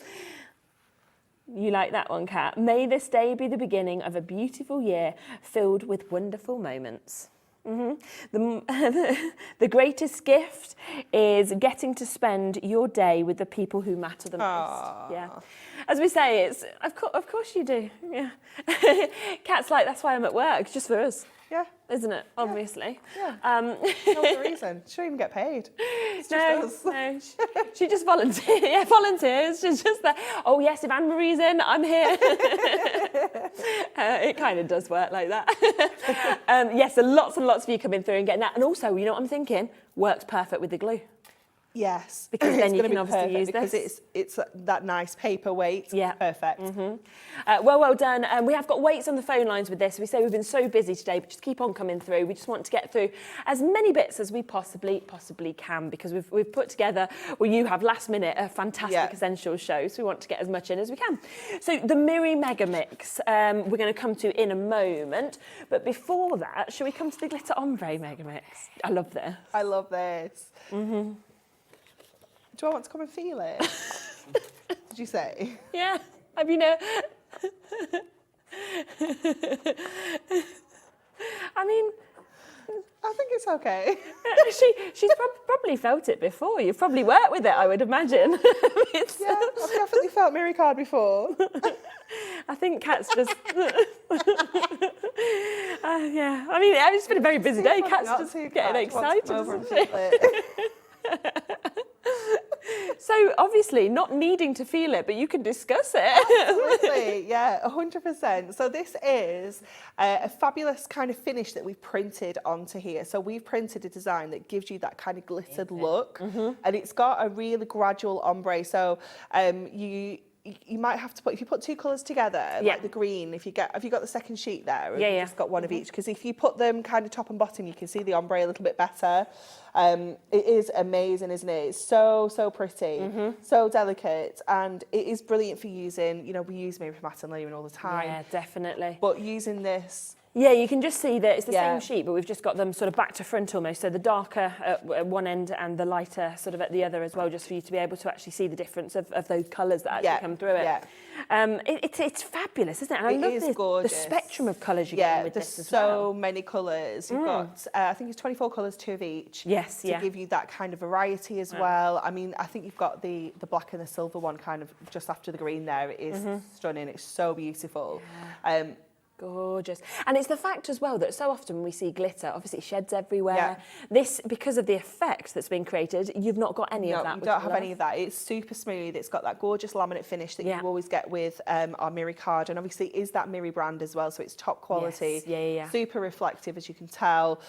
Speaker 8: you like that one, Kat? May this day be the beginning of a beautiful year filled with wonderful moments. The greatest gift is getting to spend your day with the people who matter the most. Yeah, as we say, it's of course you do. Yeah, Kat's like, that's why I'm at work, just for us.
Speaker 4: Yeah,
Speaker 8: isn't it? Obviously.
Speaker 4: Yeah. No other reason. She don't even get paid. It's just us.
Speaker 8: No, she just volunteers. Yeah, volunteers. She's just there. Oh yes, if Anne Marie's in, I'm here. It kind of does work like that. Yes, so lots and lots of you coming through and getting that. And also, you know what I'm thinking? Works perfect with the glue.
Speaker 4: Yes,
Speaker 8: because then you can obviously use this.
Speaker 4: Because it's that nice paper weight.
Speaker 8: Yeah,
Speaker 4: perfect.
Speaker 8: Well done. We have got weights on the phone lines with this. We say we've been so busy today, but just keep on coming through. We just want to get through as many bits as we possibly can, because we've put together, well, you have last minute a fantastic essentials show, so we want to get as much in as we can. So the Miri Mega Mix, we're going to come to in a moment, but before that, shall we come to the Glitter Ombre Mega Mix? I love this.
Speaker 4: I love this. Do I want to come and feel it? Did you say?
Speaker 8: Yeah. Have you know?
Speaker 4: I mean, I think it okay.
Speaker 8: She's probably felt it before. You've probably worked with it, I would imagine.
Speaker 4: Yeah, I've definitely felt Miri card before.
Speaker 8: I think Kat's just... yeah, I mean, it's been a very busy day. Kat's just getting excited. So obviously not needing to feel it, but you can discuss it.
Speaker 4: Absolutely, yeah, 100%. So this is a fabulous kind of finish that we've printed onto here. So we've printed a design that gives you that kind of glittered look, and it's got a really gradual ombre. So you might have to put, if you put two colours together, like the green, have you got the second sheet there?
Speaker 8: Yeah,
Speaker 4: You've just got one of each, because if you put them kind of top and bottom, you can see the ombre a little bit better. It is amazing, isn't it? It's so pretty, so delicate, and it is brilliant for using, you know, we use Miri for matte and layering all the time.
Speaker 8: Yeah, definitely.
Speaker 4: But using this...
Speaker 8: Yeah, you can just see that it's the same sheet, but we've just got them sort of back to front almost. So the darker at one end and the lighter sort of at the other as well, just for you to be able to actually see the difference of those colours that actually come through it. Yeah. It's fabulous, isn't it? And I love the spectrum of colours you get with this as well.
Speaker 4: So many colours. You've got, I think it's 24 colours, 2 of each.
Speaker 8: Yes,
Speaker 4: to give you that kind of variety as well. I mean, I think you've got the black and the silver one kind of just after the green there. It is stunning. It's so beautiful.
Speaker 8: Gorgeous. And it's the fact as well that so often when we see glitter, obviously it sheds everywhere. This, because of the effect that's been created, you've not got any of that.
Speaker 4: You don't have any of that. It's super smooth. It's got that gorgeous laminate finish that you always get with our Miri card. And obviously it is that Miri brand as well, so it's top quality. Super reflective, as you can tell.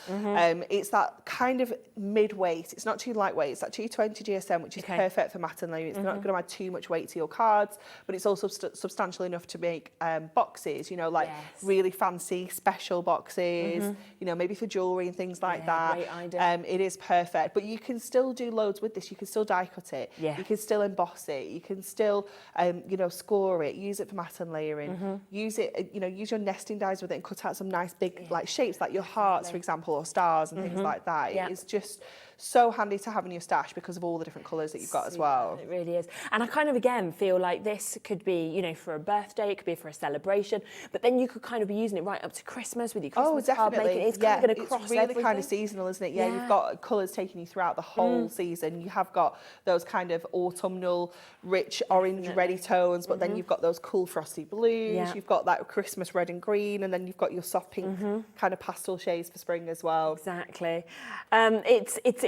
Speaker 4: It's that kind of mid-weight. It's not too lightweight. It's that 220 GSM, which is perfect for matte and layering. It's not going to add too much weight to your cards, but it's also substantial enough to make boxes, you know, like really fancy special boxes, you know, maybe for jewellery and things like that.
Speaker 8: Great idea.
Speaker 4: It is perfect, but you can still do loads with this. You can still die cut it. You can still emboss it. You can still, you know, score it. Use it for matte and layering. Use it, you know, use your nesting dies with it and cut out some nice big like shapes, like your hearts, for example, or stars and things like that. It's just so handy to have in your stash because of all the different colours that you've got as well.
Speaker 8: It really is. And I kind of, again, feel like this could be, you know, for a birthday, it could be for a celebration, but then you could kind of be using it right up to Christmas with your Christmas card making. It's kind of going to cross
Speaker 4: really
Speaker 8: everything.
Speaker 4: kind of seasonal, isn't it? You've got colours taking you throughout the whole season. You have got those kind of autumnal, rich orange, reddy tones, but then you've got those cool frosty blues. You've got that Christmas red and green, and then you've got your soft pink kind of pastel shades for spring as well.
Speaker 8: Exactly.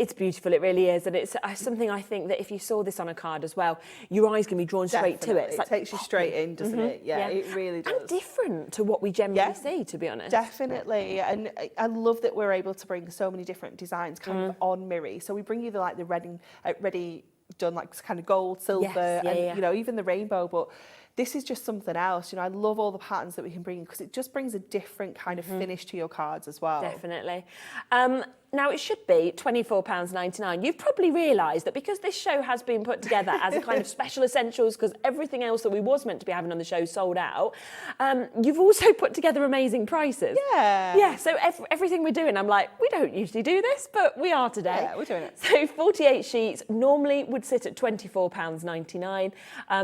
Speaker 8: It's beautiful. It really is, and it's something I think that if you saw this on a card as well, your eyes can be drawn straight to it. It's like,
Speaker 4: it takes you straight in, doesn't it? Yeah, it really does.
Speaker 8: And different to what we generally see, to be honest.
Speaker 4: Definitely, and I love that we're able to bring so many different designs kind of on Miri. So we bring you the ready done like kind of gold, silver, and you know, even the rainbow, but this is just something else. You know, I love all the patterns that we can bring because it just brings a different kind of finish to your cards as well.
Speaker 8: Definitely. Now, it should be £24.99. You've probably realised that because this show has been put together as a kind of special essentials because everything else that we was meant to be having on the show sold out, you've also put together amazing prices. Yeah, so everything we're doing, I'm like, we don't usually do this, but we are today.
Speaker 4: Yeah, we're doing it.
Speaker 8: So 48 sheets normally would sit at £24.99,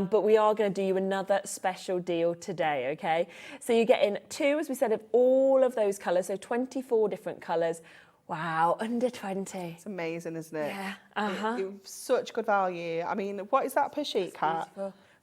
Speaker 8: but we are going to do you another special deal today, okay? So you're getting 2, as we said, of all of those colours, so 24 different colours. Wow, under 20.
Speaker 4: It's amazing, isn't it?
Speaker 8: Yeah.
Speaker 4: It's such good value. I mean, what is that per sheet, Kat?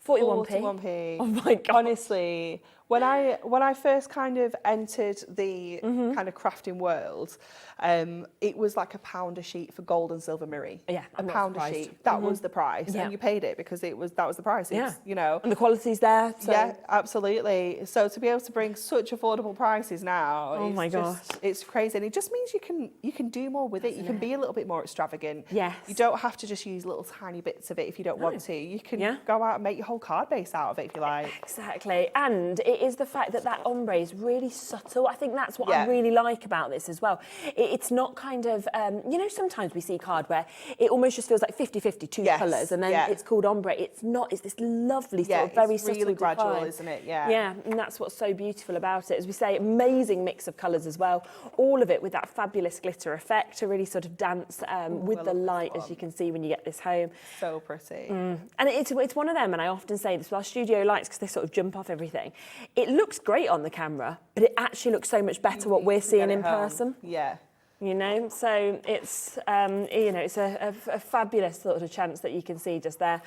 Speaker 8: 41p.
Speaker 4: 41p.
Speaker 8: Oh my God.
Speaker 4: Honestly, when I first kind of entered the kind of crafting world, it was like £1 a sheet for gold and silver Miri.
Speaker 8: Yeah,
Speaker 4: £1 a sheet. That was the price, and you paid it because that was the price. It's, you know,
Speaker 8: and the quality's there. So.
Speaker 4: Yeah, absolutely. So to be able to bring such affordable prices now,
Speaker 8: oh my gosh,
Speaker 4: it's crazy, and it just means you can do more with it. You can be a little bit more extravagant.
Speaker 8: Yes.
Speaker 4: You don't have to just use little tiny bits of it if you don't want to. You can go out and make your whole card base out of it if you like.
Speaker 8: Exactly, and it is the fact that ombre is really subtle. I think that's what I really like about this as well. It's not kind of, you know, sometimes we see card where it almost just feels like 50-50, two colours, and then it's called ombre. It's not, it's this lovely sort of very subtle
Speaker 4: really gradual,
Speaker 8: decline.
Speaker 4: isn't it?
Speaker 8: Yeah, and that's what's so beautiful about it. As we say, amazing mix of colours as well. All of it with that fabulous glitter effect to really sort of dance with the light, as you can see when you get this home.
Speaker 4: So pretty.
Speaker 8: And it's one of them, and I often say this with our studio lights because they sort of jump off everything. It looks great on the camera, but it actually looks so much better what we're seeing in person.
Speaker 4: Yeah.
Speaker 8: You know, so it's you know, it's a fabulous sort of chance that you can see just there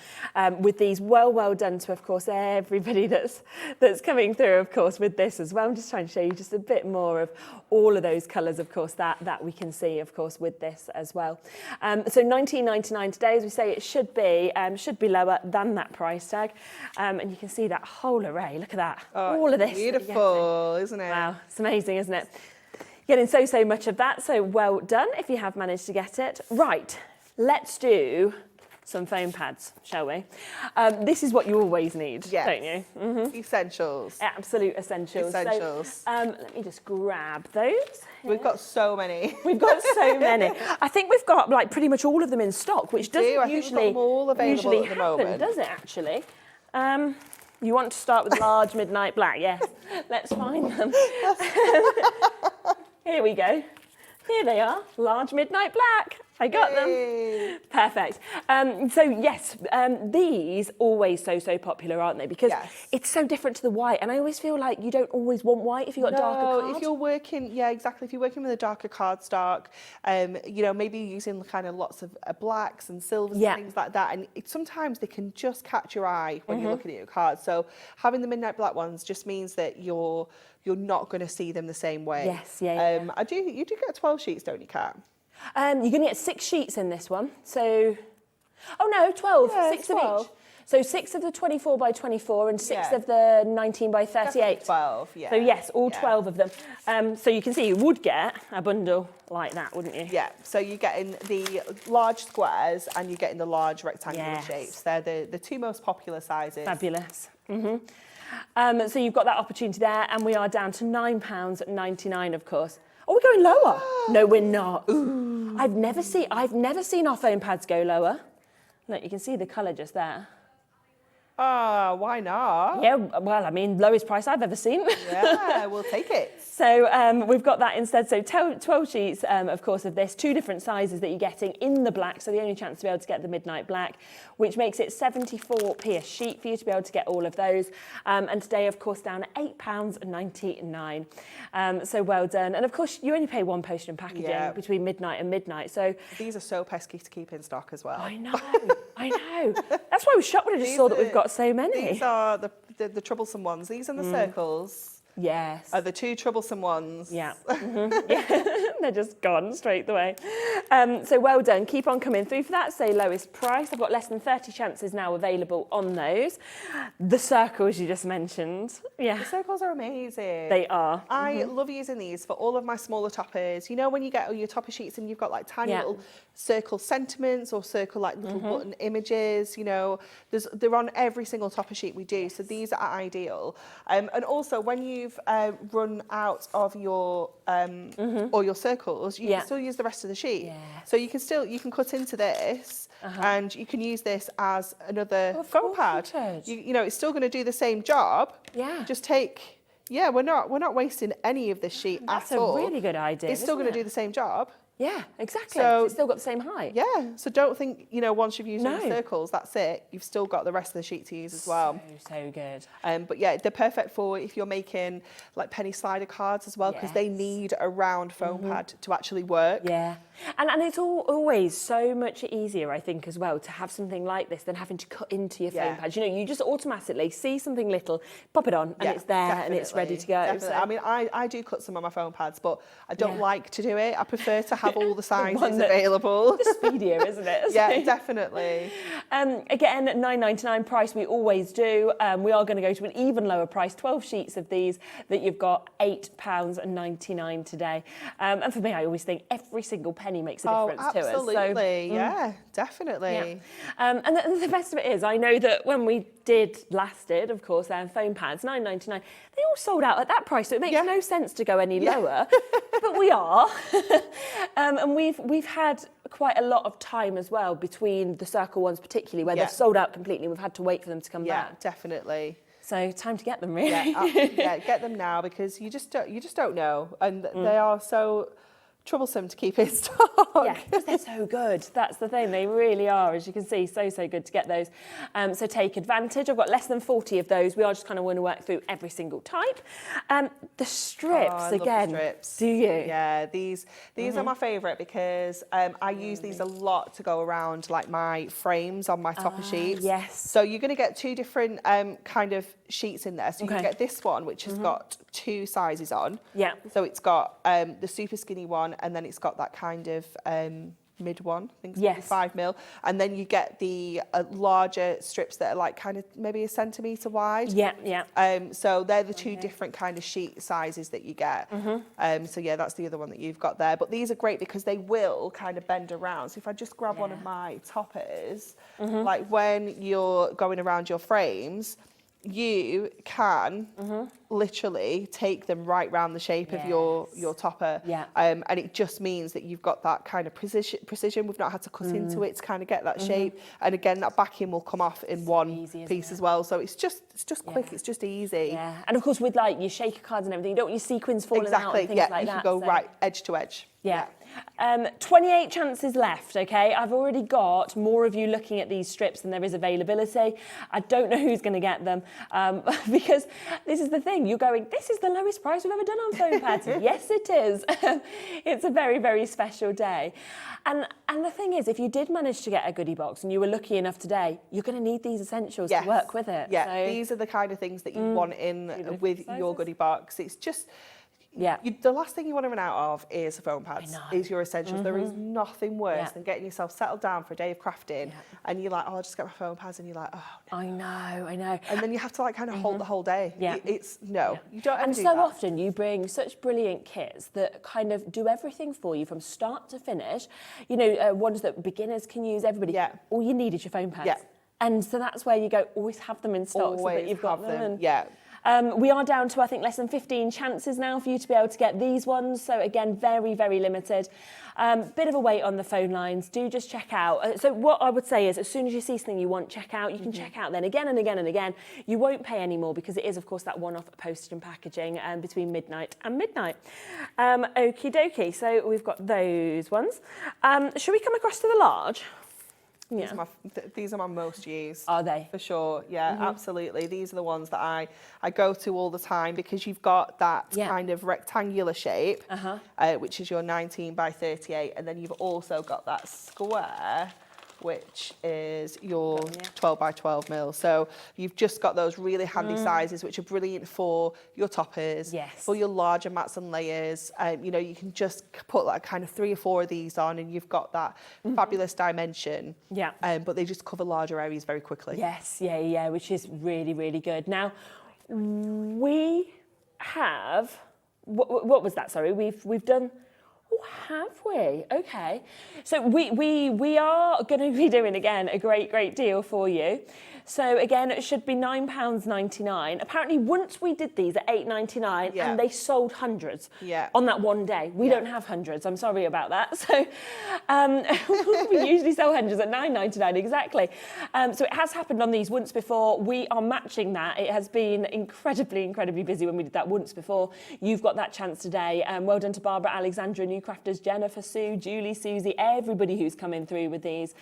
Speaker 8: with these. Well done to, of course, everybody that's coming through, of course, with this as well. I'm just trying to show you just a bit more of all of those colours, of course, that we can see, of course, with this as well. So $19.99 today, as we say, it should be lower than that price tag, and you can see that whole array. Look at that, all of this.
Speaker 4: Beautiful, isn't it?
Speaker 8: Wow, it's amazing, isn't it? Getting so much of that, so well done if you have managed to get it. Right, let's do some foam pads, shall we? This is what you always need, don't you?
Speaker 4: Mm-hmm. Essentials.
Speaker 8: Absolute essentials.
Speaker 4: Essentials.
Speaker 8: So, let me just grab those.
Speaker 4: We've got so many.
Speaker 8: We've got so many. I think we've got like pretty much all of them in stock, which doesn't usually happen, does it actually? You want to start with large midnight black, yes. Let's find them. Here we go. Here they are, large midnight black. I got them. Perfect. So yes, these always so popular, aren't they? Because it's so different to the white, and I always feel like you don't always want white if you've got darker card.
Speaker 4: If you're working, exactly. If you're working with a darker cardstock, you know, maybe you're using kind of lots of blacks and silvers and things like that, and sometimes they can just catch your eye when you're looking at your cards. So having the midnight black ones just means that you're not going to see them the same way.
Speaker 8: Yes,
Speaker 4: You do get 12 sheets, don't you, Kat?
Speaker 8: You're going to get 6 sheets in this one. So, 12, 6 of each. So 6 of the 24 by 24 and 6 of the 19 by 38.
Speaker 4: Definitely 12,
Speaker 8: So yes, all 12 of them. So you can see you would get a bundle like that, wouldn't you?
Speaker 4: Yeah, so you're getting the large squares and you're getting the large rectangular shapes. They're the two most popular sizes.
Speaker 8: Fabulous. So you've got that opportunity there, and we are down to £9.99, of course. Are we going lower? No, we're not. Ooh. I've never seen our foam pads go lower. Look, you can see the colour just there.
Speaker 4: Why not?
Speaker 8: Yeah, well, I mean, lowest price I've ever seen.
Speaker 4: Yeah, we'll take it.
Speaker 8: So we've got that instead. So 12 sheets, of course, of this, 2 different sizes that you're getting in the black. So the only chance to be able to get the midnight black, which makes it 74p a sheet for you to be able to get all of those. And today, of course, down at £8.99. So well done. And of course, you only pay one postage and packaging between midnight and midnight. So
Speaker 4: these are so pesky to keep in stock as well.
Speaker 8: I know. That's why I was shocked when I just saw that we've got so many.
Speaker 4: These are the troublesome ones. These are the circles.
Speaker 8: Yes.
Speaker 4: Are the 2 troublesome ones.
Speaker 8: Yeah. They're just gone straight away. So well done. Keep on coming through for that. Say lowest price. I've got less than 30 chances now available on those. The circles you just mentioned. Yeah.
Speaker 4: The circles are amazing.
Speaker 8: They are.
Speaker 4: I love using these for all of my smaller toppers. You know, when you get all your topper sheets and you've got like tiny little circle sentiments or circle like little button images, you know, they're on every single topper sheet we do. So these are ideal. And also when you've run out of your or your circles, you can still use the rest of the sheet. So you can cut into this and you can use this as another foam pad. You know, it's still going to do the same job. Just take. Yeah, we're not wasting any of this sheet at all.
Speaker 8: That's a really good idea.
Speaker 4: It's still going to do the same job.
Speaker 8: Yeah, exactly.
Speaker 4: So
Speaker 8: it's still got the same height.
Speaker 4: Yeah, so don't think, you know, once you've used all the circles, that's it. You've still got the rest of the sheet to use as well.
Speaker 8: So good.
Speaker 4: But yeah, they're perfect for if you're making like penny slider cards as well, because they need a round foam pad to actually work.
Speaker 8: Yeah, and it's always so much easier, I think, as well, to have something like this than having to cut into your foam pads. You know, you just automatically see something little, pop it on, and it's there and it's ready to go.
Speaker 4: So. I mean, I do cut some on my foam pads, but I don't like to do it. I prefer to have all the sizes available.
Speaker 8: It's speedier, isn't it?
Speaker 4: Yeah, definitely.
Speaker 8: Again, $9.99 price, we always do. We are going to go to an even lower price, 12 sheets of these that you've got £8.99 today. And for me, I always think every single penny makes a difference to us.
Speaker 4: Absolutely, so, yeah, definitely.
Speaker 8: Yeah. And the best of it is, I know that when we last did, of course, foam pads, $9.99, they all sold out at that price, so it makes no sense to go any lower. But we are. And we've had quite a lot of time as well between the circle ones particularly, where they've sold out completely and we've had to wait for them to come back.
Speaker 4: Yeah, definitely.
Speaker 8: So time to get them, really.
Speaker 4: Yeah, get them now, because you just don't know. And they are so troublesome to keep in stock.
Speaker 8: Yeah, because they're so good. That's the thing. They really are, as you can see, so good to get those. So take advantage. I've got less than 40 of those. We are just kind of want to work through every single type. The strips,
Speaker 4: I
Speaker 8: again.
Speaker 4: love the strips.
Speaker 8: Do you?
Speaker 4: Yeah, these are my favourite because I use these a lot to go around like my frames on my topper sheets.
Speaker 8: Yes.
Speaker 4: So you're going to get two different kind of sheets in there. So you can get this one, which has got 2 sizes on.
Speaker 8: Yeah.
Speaker 4: So it's got the super skinny one, and then it's got that kind of mid one, I think it's 5mm, and then you get the larger strips that are like kind of maybe a centimetre wide. So they're the 2 different kind of sheet sizes that you get. So yeah, that's the other one that you've got there. But these are great because they will kind of bend around. So if I just grab one of my toppers, like when you're going around your frames, you can literally take them right round the shape of your topper. And it just means that you've got that kind of precision. We've not had to cut into it to kind of get that shape. And again, that backing will come off in one piece as well. So it's just quick, it's just easy.
Speaker 8: Yeah, and of course with like your shaker cards and everything, you don't want your sequins falling out and things like that.
Speaker 4: You can go right edge to edge.
Speaker 8: 28 chances left, okay? I've already got more of you looking at these strips than there is availability. I don't know who's going to get them because this is the thing. You're going, this is the lowest price we've ever done on foam pads. Yes, it is. It's a very, very special day. And the thing is, if you did manage to get a goodie box and you were lucky enough today, you're going to need these essentials to work with it.
Speaker 4: Yeah,
Speaker 8: so,
Speaker 4: these are the kind of things that you want in with your goodie box. It's just... the last thing you want to run out of is foam pads, is your essentials. There is nothing worse than getting yourself settled down for a day of crafting and you're like, oh, I'll just get my foam pads, and you're like, oh, no.
Speaker 8: I know.
Speaker 4: And then you have to like kind of hold the whole day. It's, you don't ever do that.
Speaker 8: And so often you bring such brilliant kits that kind of do everything for you from start to finish. You know, ones that beginners can use, everybody. All you need is your foam pads. And so that's where you go, always have them in stock so that you've got them. We are down to, I think, less than 15 chances now for you to be able to get these ones. So again, very, very limited. Bit of a wait on the phone lines. Do just check out. So what I would say is, as soon as you see something you want, check out. You can check out then again and again and again. You won't pay any more because it is, of course, that one-off postage and packaging between midnight and midnight. Okie dokie. So we've got those ones. Should we come across to the large?
Speaker 4: These are my most used.
Speaker 8: Are they?
Speaker 4: For sure, absolutely. These are the ones that I go to all the time because you've got that kind of rectangular shape, which is your 19 by 38, and then you've also got that square, which is your 12 by 12 mil. So you've just got those really handy sizes, which are brilliant for your toppers, for your larger mats and layers. You know, you can just put like kind of 3 or 4 of these on and you've got that fabulous dimension. But they just cover larger areas very quickly.
Speaker 8: Which is really, really good. Now, we have, what was that, sorry? We've done... Oh, have we? Okay. So we are going to be doing, again, a great deal for you. So, again, it should be £9.99. Apparently, once we did these at £8.99 and they sold hundreds on that one day. We don't have hundreds. I'm sorry about that. So, we usually sell hundreds at £9.99, exactly. So, it has happened on these once before. We are matching that. It has been incredibly busy when we did that once before. You've got that chance today. Well done to Barbara, Alexandra, New Crafters, Jennifer, Sue, Julie, Susie, everybody who's coming through with these.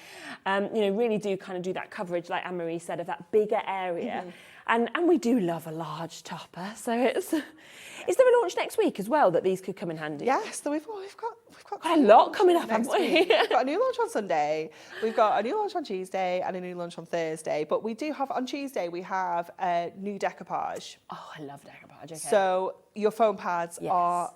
Speaker 8: You know, really do kind of do that coverage, like Anne-Marie said, of that bigger area. And we do love a large topper. So it's... Is there a launch next week as well that these could come in handy?
Speaker 4: Yes, so we've got
Speaker 8: quite a lot coming up, haven't we?
Speaker 4: We've got a new launch on Sunday, we've got a new launch on Tuesday and a new launch on Thursday. But we do have, on Tuesday, we have a new decoupage.
Speaker 8: Oh, I love decoupage, okay.
Speaker 4: So your foam pads are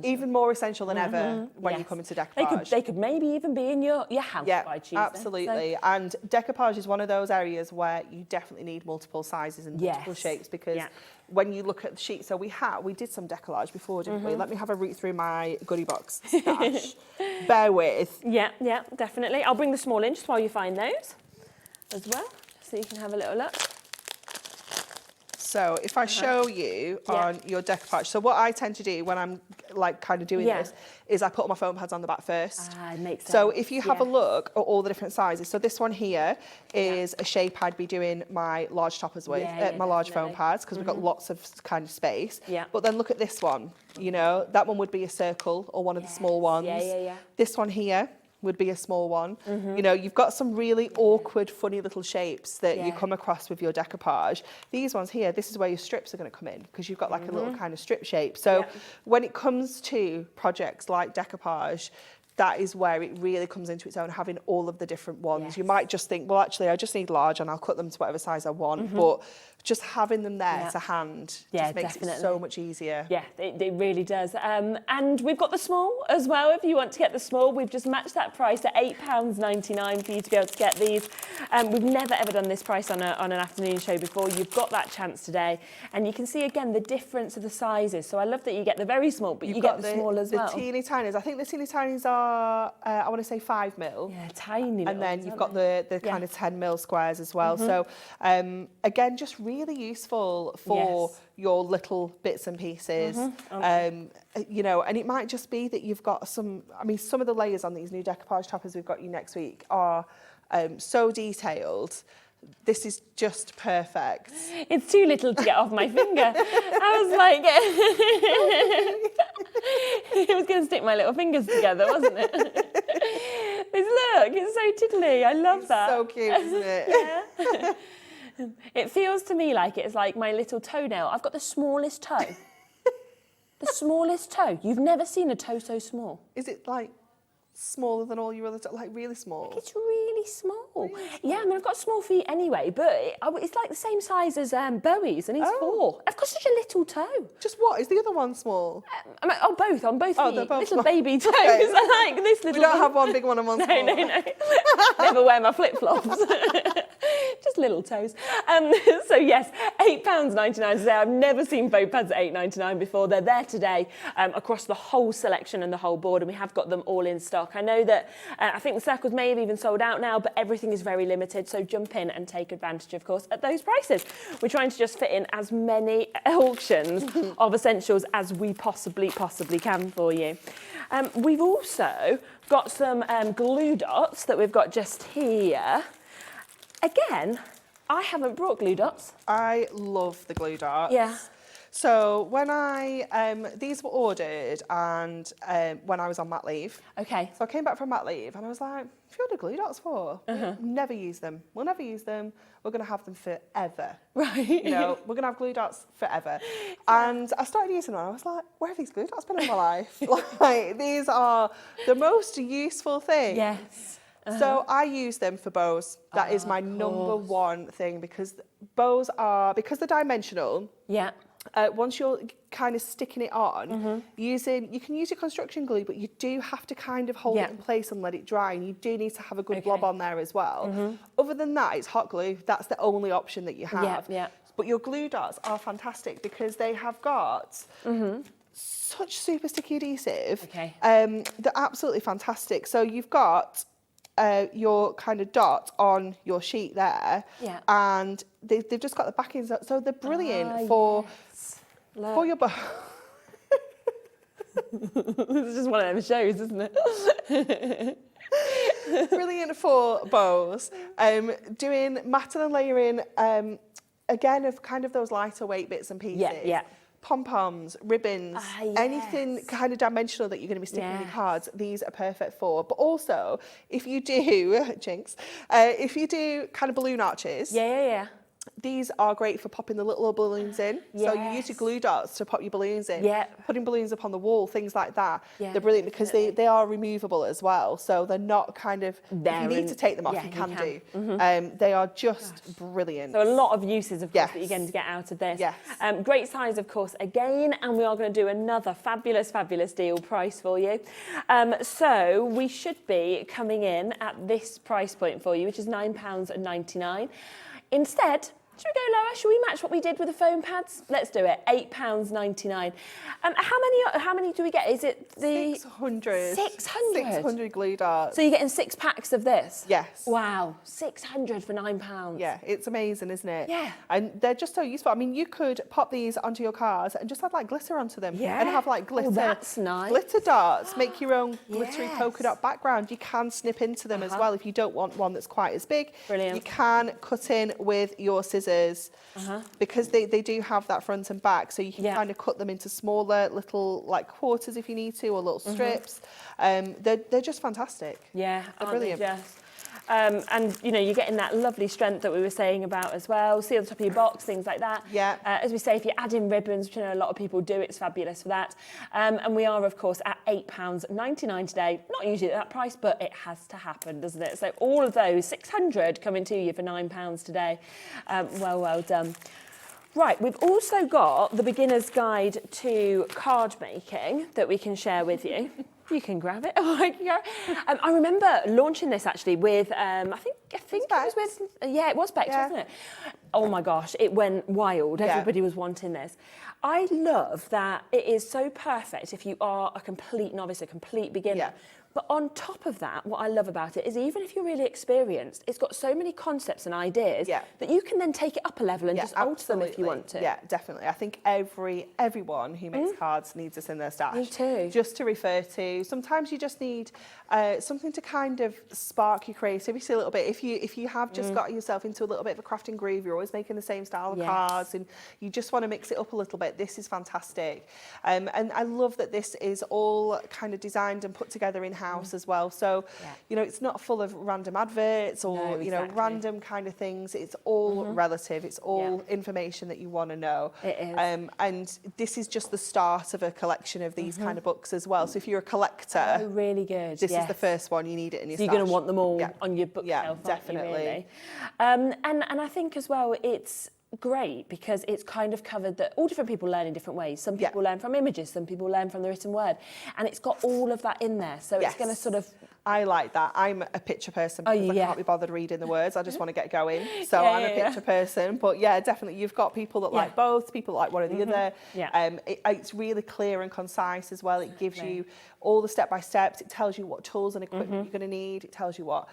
Speaker 4: even more essential than ever when you come into decoupage.
Speaker 8: They could maybe even be in your house by Tuesday.
Speaker 4: Absolutely. So. And decoupage is one of those areas where you definitely need multiple sizes and multiple shapes because when you look at the sheet, so we did some decoupage before, didn't we? Let me have a route through my goodie box stash. Bear with.
Speaker 8: Yeah, definitely. I'll bring the small in just while you find those as well, so you can have a little look.
Speaker 4: So if I show you on your decoupage, so what I tend to do when I'm like kind of doing this is I put all my foam pads on the back first.
Speaker 8: It makes sense.
Speaker 4: So if you have a look at all the different sizes, so this one here is a shape I'd be doing my large toppers with, my large foam pads, because we've got lots of kind of space. But then look at this one, you know, that one would be a circle or one of the small ones. This one here would be a small one. You know, you've got some really awkward, funny little shapes that you come across with your decoupage. These ones here, this is where your strips are going to come in, because you've got like a little kind of strip shape. So when it comes to projects like decoupage, that is where it really comes into its own, having all of the different ones. You might just think, well, actually, I just need large and I'll cut them to whatever size I want. But just having them there to hand just makes it so much easier.
Speaker 8: Yeah, it really does. And we've got the small as well. If you want to get the small, we've just matched that price at £8.99 for you to be able to get these. We've never ever done this price on an afternoon show before. You've got that chance today. And you can see again the difference of the sizes. So I love that you get the very small, but you get the small as well.
Speaker 4: The teeny tinies. I think the teeny tinies are, I want to say 5 mil.
Speaker 8: Yeah, tiny little.
Speaker 4: And then you've got the kind of 10 mil squares as well. So again, just really useful for your little bits and pieces. You know, and it might just be that you've got some, I mean, some of the layers on these new decoupage toppers we've got you next week are so detailed. This is just perfect.
Speaker 8: It's too little to get off my finger. I was like, it was going to stick my little fingers together, wasn't it? Look, it's so tiddly. I love that.
Speaker 4: So cute, isn't it?
Speaker 8: It feels to me like it's like my little toenail. I've got the smallest toe. The smallest toe. You've never seen a toe so small.
Speaker 4: Is it like smaller than all your other toes? Like really small?
Speaker 8: It's really small. Yeah, I mean, I've got small feet anyway, but it's like the same size as Bowie's, and he's 4. I've got such a little toe.
Speaker 4: Just what? Is the other one small?
Speaker 8: I mean, both, on both feet.
Speaker 4: They're both
Speaker 8: little
Speaker 4: small.
Speaker 8: baby toes. I like this little.
Speaker 4: We don't have one big one and one small.
Speaker 8: No. Never wear my flip-flops. Just little toes. So yes, £8.99 today. I've never seen foam pads at £8.99 before. They're there today across the whole selection and the whole board, and we have got them all in stock. I know that I think the circles may have even sold out now, but everything is very limited, so jump in and take advantage, of course, at those prices. We're trying to just fit in as many auctions of essentials as we possibly can for you. We've also got some glue dots that we've got just here. Again, I haven't brought glue dots.
Speaker 4: I love the glue dots.
Speaker 8: Yeah.
Speaker 4: So when these were ordered and when I was on mat leave.
Speaker 8: Okay.
Speaker 4: So I came back from mat leave and I was like, what are the glue dots for? We'll never use them. We'll never use them. We're going to have them forever.
Speaker 8: Right.
Speaker 4: You know, we're going to have glue dots forever. And I started using them and I was like, where have these glue dots been in my life? Like, these are the most useful thing.
Speaker 8: Yes.
Speaker 4: So I use them for bows. That is my number one thing, because bows are, because they're dimensional.
Speaker 8: Yeah.
Speaker 4: Once you're kind of sticking it on, you can use your construction glue, but you do have to kind of hold it in place and let it dry, and you do need to have a good blob on there as well. Other than that, it's hot glue. That's the only option that you have.
Speaker 8: Yeah.
Speaker 4: But your glue dots are fantastic because they have got such super sticky adhesive.
Speaker 8: Okay.
Speaker 4: They're absolutely fantastic. So you've got your kind of dot on your sheet there, and they've just got the backings, so they're brilliant for your bow.
Speaker 8: This is just one of them shows, isn't it?
Speaker 4: Brilliant for bows. Doing matting and layering, again, of kind of those lighter weight bits and pieces.
Speaker 8: Yeah.
Speaker 4: Pom-poms, ribbons, anything kind of dimensional that you're going to be sticking in your cards, these are perfect for. But also, if you do, jinx, if you do kind of balloon arches, these are great for popping the little balloons in. So you use your glue dots to pop your balloons in. Putting balloons up on the wall, things like that. They're brilliant because they are removable as well. So they're not kind of, if you need to take them off, you can do. They are just brilliant.
Speaker 8: So a lot of uses, of course, that you're going to get out of this. Great size, of course, again, and we are going to do another fabulous deal price for you. So we should be coming in at this price point for you, which is £9.99. Instead, Should we go lower? Should we match what we did with the foam pads? Let's do it. £8.99. How many do we get? Is it the
Speaker 4: 600?
Speaker 8: 600.
Speaker 4: 600 glue darts.
Speaker 8: So you're getting 6 packs of this?
Speaker 4: Yes.
Speaker 8: Wow, 600 for £9.
Speaker 4: Yeah, it's amazing, isn't it?
Speaker 8: Yeah.
Speaker 4: And they're just so useful. I mean, you could pop these onto your cars and just add like glitter onto them.
Speaker 8: Yeah.
Speaker 4: And have like glitter.
Speaker 8: Oh, that's nice.
Speaker 4: Glitter darts. Make your own glittery
Speaker 8: Yes.
Speaker 4: polka dot background. You can snip into them as well if you don't want one that's quite as big.
Speaker 8: Brilliant.
Speaker 4: You can cut in with your scissors because they do have that front and back, so you can kind of cut them into smaller little like quarters if you need to, or little strips. They're just fantastic.
Speaker 8: Yeah,
Speaker 4: they're brilliant.
Speaker 8: And you know, you're getting that lovely strength that we were saying about as well. See on the top of your box, things like that.
Speaker 4: Yeah.
Speaker 8: As we say, if you add in ribbons, which I know a lot of people do, it's fabulous for that. And we are, of course, at £8.99 today. Not usually at that price, but it has to happen, doesn't it? So all of those 600 coming to you for £9 today. Well done. Right, we've also got the beginner's guide to card making that we can share with you. You can grab it. Oh my God. I remember launching this actually with, I think it was with, it was Bex, wasn't it? Oh my gosh, it went wild. Everybody was wanting this. I love that it is so perfect if you are a complete novice, a complete beginner.
Speaker 4: Yeah.
Speaker 8: But on top of that, what I love about it is even if you're really experienced, it's got so many concepts and ideas that you can then take it up a level and just alter them if you want to.
Speaker 4: Yeah, definitely. I think everyone who makes cards needs this in their stash.
Speaker 8: Me too.
Speaker 4: Just to refer to. Sometimes you just need something to kind of spark your creativity a little bit. If you have just got yourself into a little bit of a crafting groove, you're always making the same style of cards and you just want to mix it up a little bit, this is fantastic. And I love that this is all kind of designed and put together in-house as well. So, you know, it's not full of random adverts or, you know, random kind of things. It's all relative. It's all information that you want to know.
Speaker 8: It is.
Speaker 4: And this is just the start of a collection of these kind of books as well. So if you're a collector,
Speaker 8: oh, really good.
Speaker 4: This is the first one. You need it in your
Speaker 8: So
Speaker 4: stash.
Speaker 8: you're going to want them all on your bookshelf,
Speaker 4: Yeah, definitely.
Speaker 8: Really? And I think as well, it's great because it's kind of covered that all different people learn in different ways. Some people learn from images, some people learn from the written word, and it's got all of that in there. So it's going to sort of.
Speaker 4: I like that. I'm a picture person because I can't be bothered reading the words. I just want to get going. So I'm a picture person. But yeah, definitely, you've got people that like both, people that like one or the other. It's really clear and concise as well. It gives you all the step-by-steps. It tells you what tools and equipment you're going to need. It tells you what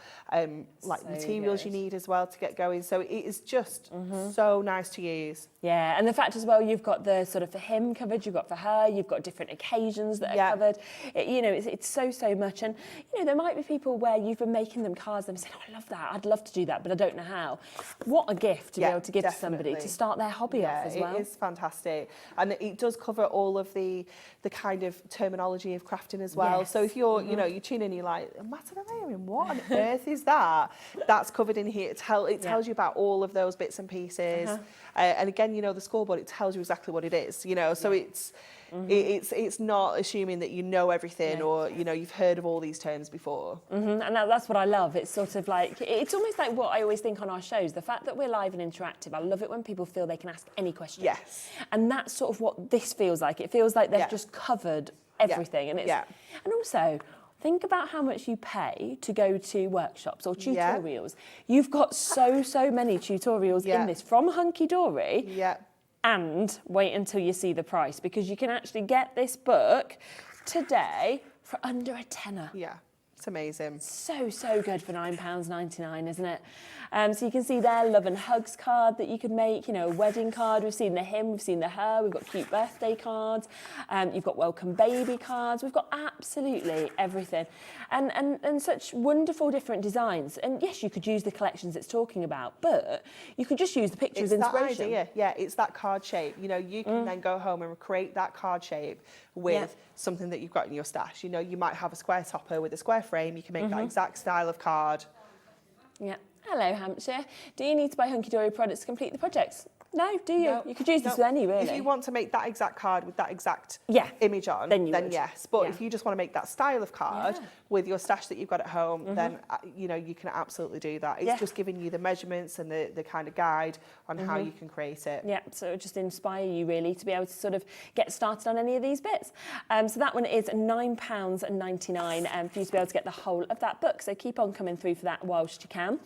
Speaker 4: materials you need as well to get going. So it is just so nice to use.
Speaker 8: Yeah, and the fact as well, you've got the sort of for him covered, you've got for her, you've got different occasions that are covered. You know, it's so much. And, you know, there might be people where you've been making them cards and saying, oh, I love that, I'd love to do that, but I don't know how. What a gift to be able to give to somebody to start their hobby off as well.
Speaker 4: It is fantastic. And it does cover all of the kind of terminology of crafting as well.
Speaker 8: Yes.
Speaker 4: So if you're, you know, you tune in, you're like, Matadorian, what on earth is that? That's covered in here. It tells you about all of those bits and pieces. And again, you know, the scoreboard, it tells you exactly what it is, you know, so it's not assuming that you know everything or, you know, you've heard of all these terms before.
Speaker 8: And that's what I love. It's sort of like, it's almost like what I always think on our shows, the fact that we're live and interactive. I love it when people feel they can ask any question.
Speaker 4: Yes.
Speaker 8: And that's sort of what this feels like. It feels like they've just covered everything. And and also, think about how much you pay to go to workshops or tutorials. You've got so many tutorials in this from Hunky-Dory. And wait until you see the price, because you can actually get this book today for under a tenner.
Speaker 4: Yeah, it's amazing.
Speaker 8: So good for £9.99, isn't it? So you can see there, love and hugs card that you could make, you know, a wedding card. We've seen the him, we've seen the her, we've got cute birthday cards. You've got welcome baby cards. We've got absolutely everything. And such wonderful different designs. And yes, you could use the collections it's talking about, but you could just use the picture as inspiration.
Speaker 4: That idea. Yeah, it's that card shape. You know, you can then go home and create that card shape with something that you've got in your stash. You know, you might have a square topper with a square frame. You can make that exact style of card.
Speaker 8: Yeah. Hello, Hampshire. Do you need to buy Hunky-Dory products to complete the projects? No, do you?
Speaker 4: No.
Speaker 8: You could use this
Speaker 4: No.
Speaker 8: with any, really.
Speaker 4: If you want to make that exact card with that exact image on,
Speaker 8: then you would.
Speaker 4: yes. But
Speaker 8: Yeah.
Speaker 4: if you just want to make that style of card with your stash that you've got at home, then you know, you can absolutely do that. It's just giving you the measurements and the kind of guide on how you can create it.
Speaker 8: Yeah, so it would just inspire you really to be able to sort of get started on any of these bits. So that one is £9.99 for you to be able to get the whole of that book. So keep on coming through for that whilst you can.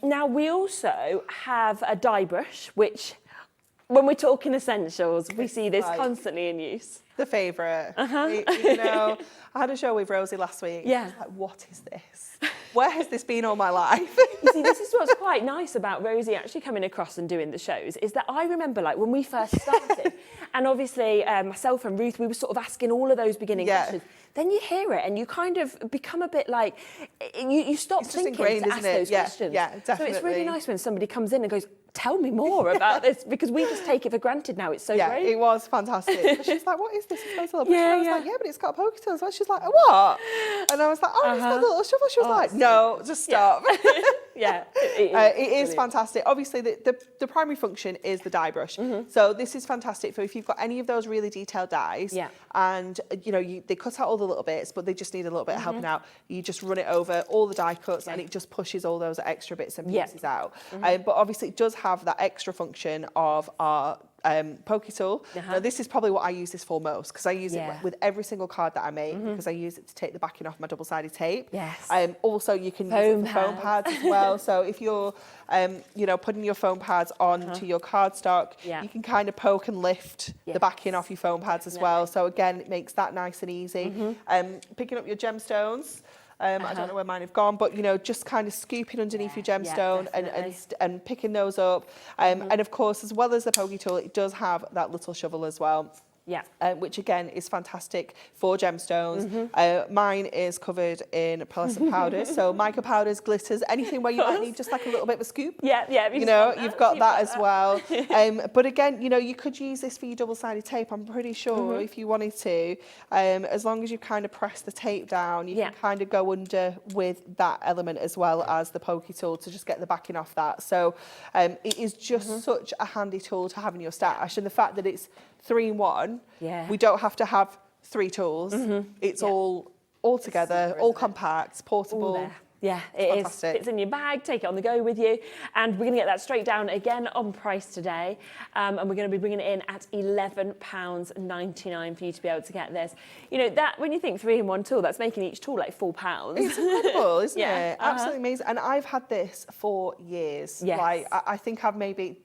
Speaker 8: Now we also have a die brush, which when we're talking essentials, we see this constantly in use.
Speaker 4: The favourite. You know, I had a show with Rosie last week.
Speaker 8: Yeah.
Speaker 4: I was like, what is this? Where has this been all my life?
Speaker 8: You see, this is what's quite nice about Rosie actually coming across and doing the shows, is that I remember like when we first started, and obviously myself and Ruth, we were sort of asking all of those beginning questions. Then you hear it and you kind of become a bit like, you stop thinking to ask those questions.
Speaker 4: Yeah, definitely.
Speaker 8: So it's really nice when somebody comes in and goes, tell me more about this, because we just take it for granted now. It's so great.
Speaker 4: It was fantastic. But she's like, what is this? It's got a little brush. And I was like, yeah, but it's got a pokey tool as well. She's like, what? And I was like, oh, it's got a little shovel. She was like, no, just stop.
Speaker 8: Yeah,
Speaker 4: it is fantastic. Obviously, the primary function is the die brush. So this is fantastic for if you've got any of those really detailed dies, and you know they cut out all the little bits, but they just need a little bit of helping out. You just run it over all the die cuts, and it just pushes all those extra bits and pieces out. But obviously, it does have that extra function of our pokey tool. Now this is probably what I use this for most, because I use it with every single card that I make, because I use it to take the backing off my double-sided tape. Also you can use it for foam pads as well. So if you're you know, putting your foam pads onto your cardstock, you can kind of poke and lift the backing off your foam pads as well. So again, it makes that nice and easy. Picking up your gemstones. I don't know where mine have gone, but you know, just kind of scooping underneath your gemstone and picking those up. And of course, as well as the pokey tool, it does have that little shovel as well. Which again is fantastic for gemstones. Mine is covered in pearlescent powders, so mica powders, glitters, anything where you might need just like a little bit of a scoop. You know, you've got that as well. But again, you know, you could use this for your double-sided tape. I'm pretty sure if you wanted to, as long as you kind of press the tape down, you can kind of go under with that element as well as the pokey tool to just get the backing off that. So it is just such a handy tool to have in your stash, and the fact that it's 3-in-1, we don't have to have 3 tools. It's all together, all compact, portable.
Speaker 8: Yeah, it is. It's in your bag, take it on the go with you. And we're going to get that straight down again on price today. And we're going to be bringing it in at £11.99 for you to be able to get this. You know, that when you think 3-in-1 tool, that's making each tool like £4.
Speaker 4: It's incredible, isn't it? Absolutely amazing. And I've had this for years. Like, I think I've maybe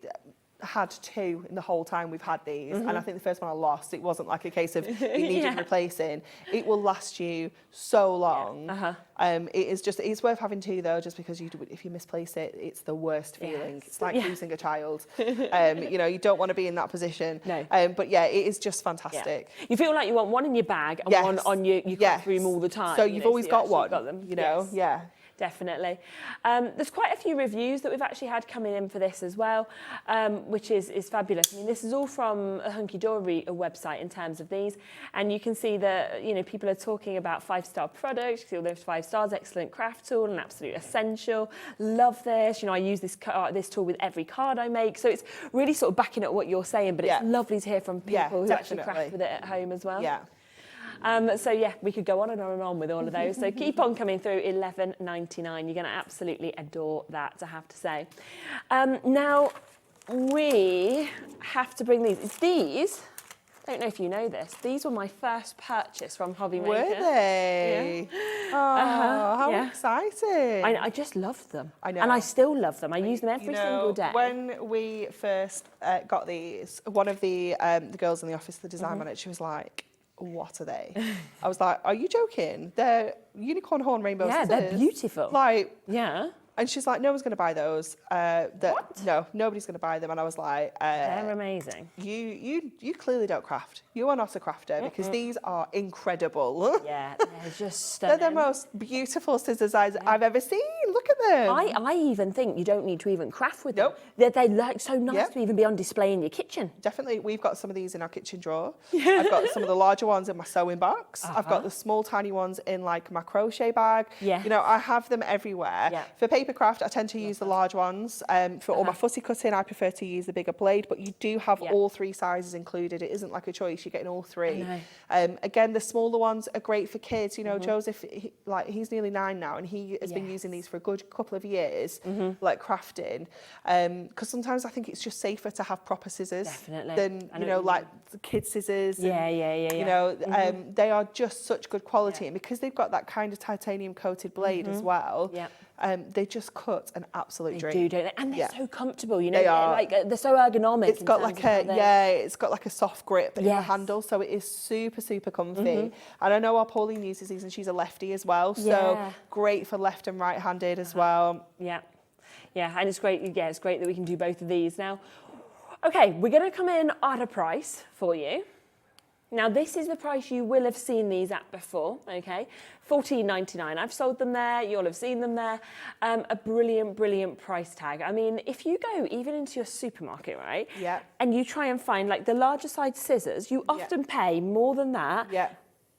Speaker 4: had 2 in the whole time we've had these, and I think the first one I lost. It wasn't like a case of it needed replacing. It will last you so long. It's worth having 2 though, just because if you misplace it, it's the worst feeling. It's like losing a child. You know, you don't want to be in that position. But yeah, it is just fantastic.
Speaker 8: You feel like you want one in your bag and one on your room all the time.
Speaker 4: So you've always got one.
Speaker 8: Got them.
Speaker 4: You know,
Speaker 8: Definitely. There's quite a few reviews that we've actually had coming in for this as well, which is fabulous. I mean, this is all from a Hunky-Dory website in terms of these, and you can see that, you know, people are talking about 5-star products. You see all those 5 stars, excellent craft tool, an absolute essential. Love this. You know, I use this tool with every card I make, so it's really sort of backing up what you're saying, but it's lovely to hear from people who actually craft with it at home as well. So yeah, we could go on and on and on with all of those. So keep on coming through, £11.99. You're going to absolutely adore that, I have to say. Now, we have to bring these. These, I don't know if you know this, these were my first purchase from Hobby Maker.
Speaker 4: Were they? How exciting.
Speaker 8: I just loved them.
Speaker 4: I know.
Speaker 8: And I still love them. I use them every single day.
Speaker 4: When we first got these, one of the girls in the office, the design manager, she was like, what are they? I was like, are you joking? They're unicorn horn rainbow scissors.
Speaker 8: Yeah, they're beautiful.
Speaker 4: Like,
Speaker 8: yeah.
Speaker 4: And she's like, no one's going to buy those. What? No, nobody's going to buy them. And I was like,
Speaker 8: they're amazing.
Speaker 4: You clearly don't craft. You are not a crafter, because these are incredible.
Speaker 8: Yeah, they're just stunning.
Speaker 4: They're the most beautiful scissors I've ever seen. look at them.
Speaker 8: I even think you don't need to even craft with
Speaker 4: Nope.
Speaker 8: them. They're like so nice to even be on display in your kitchen.
Speaker 4: Definitely. We've got some of these in our kitchen drawer. I've got some of the larger ones in my sewing box. I've got the small, tiny ones in like my crochet bag.
Speaker 8: Yeah.
Speaker 4: You know, I have them everywhere.
Speaker 8: Yeah.
Speaker 4: For paper craft, I tend to use the large ones. For all my fussy cutting, I prefer to use the bigger blade, but you do have all 3 sizes included. It isn't like a choice. You're getting all 3. Again, the smaller ones are great for kids. You know, Joseph, he's nearly 9 now, and he has been using these for a good couple of years, like crafting. Because sometimes I think it's just safer to have proper scissors than, you know, like the kid scissors. You know, they are just such good quality. And because they've got that kind of titanium coated blade as well, they just cut an absolute dream.
Speaker 8: They do, don't they? And they're so comfortable, you know. They are. Like, they're so ergonomic.
Speaker 4: It's got like it's got like a soft grip in the handle, so it is super, super comfy. And I know our Pauline uses these, and she's a lefty as well, so great for left and right-handed as well.
Speaker 8: Yeah, and it's great. Yeah, it's great that we can do both of these now. Okay, we're going to come in at a price for you. Now, this is the price you will have seen these at before, okay? $14.99. I've sold them there. You'll have seen them there. A brilliant, brilliant price tag. I mean, if you go even into your supermarket, right?
Speaker 4: Yeah.
Speaker 8: And you try and find, like, the larger size scissors, you often pay more than that.
Speaker 4: Yeah.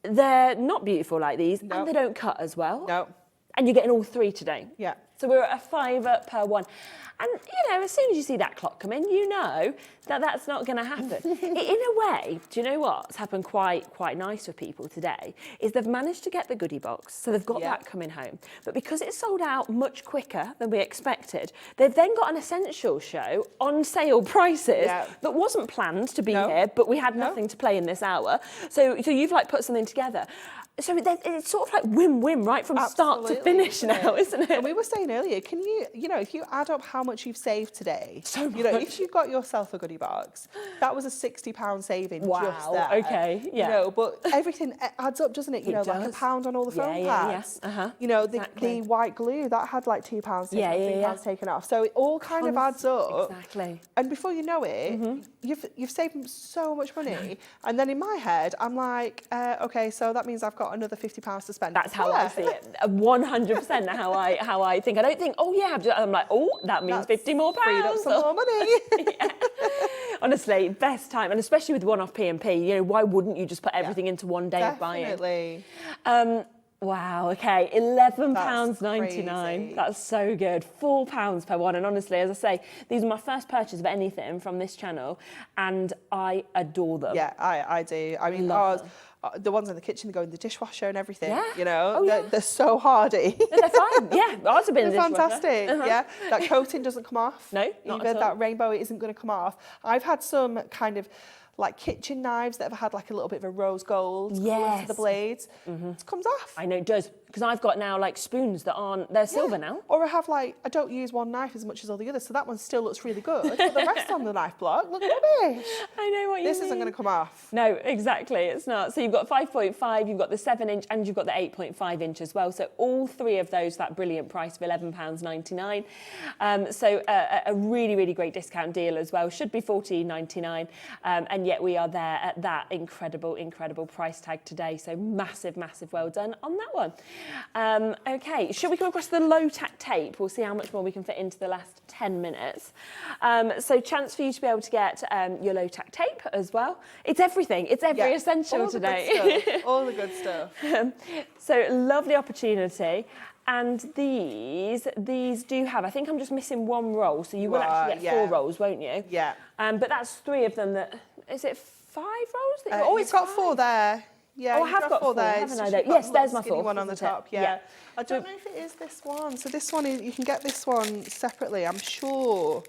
Speaker 8: They're not beautiful like these, and they don't cut as well.
Speaker 4: No.
Speaker 8: And you're getting all 3 today.
Speaker 4: Yeah.
Speaker 8: So we're at a $5 per one. And, you know, as soon as you see that clock come in, you know that that's not going to happen. In a way, do you know what's happened quite nice for people today is they've managed to get the goodie box, so they've got that coming home. But because it sold out much quicker than we expected, they've then got an essential show on sale prices that wasn't planned to be here, but we had nothing to play in this hour. So you've, like, put something together. So it's sort of like win-win, right, from start to finish now, isn't it?
Speaker 4: And we were saying earlier, can you know, if you add up how much you've saved today, you know, if you got yourself a goodie box, that was a £60 saving just there.
Speaker 8: Okay,
Speaker 4: You know, but everything adds up, doesn't it? You know, like £1 on all the foam pads. You know, the white glue, that had like £2 taken off, £3 taken off. So it all kind of adds up.
Speaker 8: Exactly.
Speaker 4: And before you know it, you've saved so much money. And then in my head, I'm like, okay, so that means I've got another £50 to spend.
Speaker 8: That's how I see it. 100% how I think. I don't think, oh yeah, I'm like, oh, that means 50 more pounds.
Speaker 4: Freed up some more money.
Speaker 8: Honestly, best time, and especially with one-off P&P, you know, why wouldn't you just put everything into one day of buying?
Speaker 4: Definitely.
Speaker 8: Wow, okay, £11.99. That's so good. £4 per one. And honestly, as I say, these are my first purchase of anything from this channel, and I adore them.
Speaker 4: Yeah, I do. I mean, the ones in the kitchen, they go in the dishwasher and everything.
Speaker 8: Yeah.
Speaker 4: You know, they're so hardy.
Speaker 8: They're fine. Yeah, ours have been in the dishwasher.
Speaker 4: Fantastic. Yeah, that coating doesn't come off.
Speaker 8: No, not
Speaker 4: either.
Speaker 8: at all.
Speaker 4: That rainbow isn't going to come off. I've had some kind of like kitchen knives that have had like a little bit of a rose gold colour to the blades. It comes off.
Speaker 8: I know it does, because I've got now like spoons that they're silver now.
Speaker 4: Or I have like, I don't use one knife as much as all the others, so that one still looks really good, but the rest on the knife block look rubbish.
Speaker 8: I know what you mean.
Speaker 4: This isn't going to come off.
Speaker 8: No, exactly, it's not. So you've got 5.5, you've got the 7-inch, and you've got the 8.5 inch as well. So all 3 of those, that brilliant price of £11.99. So a really, really great discount deal as well. Should be $14.99, and yet we are there at that incredible, incredible price tag today. So massive, massive well done on that one. Okay, should we go across the low tack tape? We'll see how much more we can fit into the last 10 minutes. So chance for you to be able to get your low tack tape as well. It's everything. It's every essential
Speaker 4: all
Speaker 8: today.
Speaker 4: All the good stuff.
Speaker 8: So lovely opportunity. And these do have, I think I'm just missing 1 roll, so you will actually get 4 rolls, won't you?
Speaker 4: Yeah.
Speaker 8: But that's 3 of them that, is it 5 rolls?
Speaker 4: It's got 4 there. Yeah,
Speaker 8: I have got 4
Speaker 4: there.
Speaker 8: haven't I? Yes, there's my 4th
Speaker 4: one on the top. Yeah. I don't know if it is this one. So this one, you can get this one separately, I'm sure.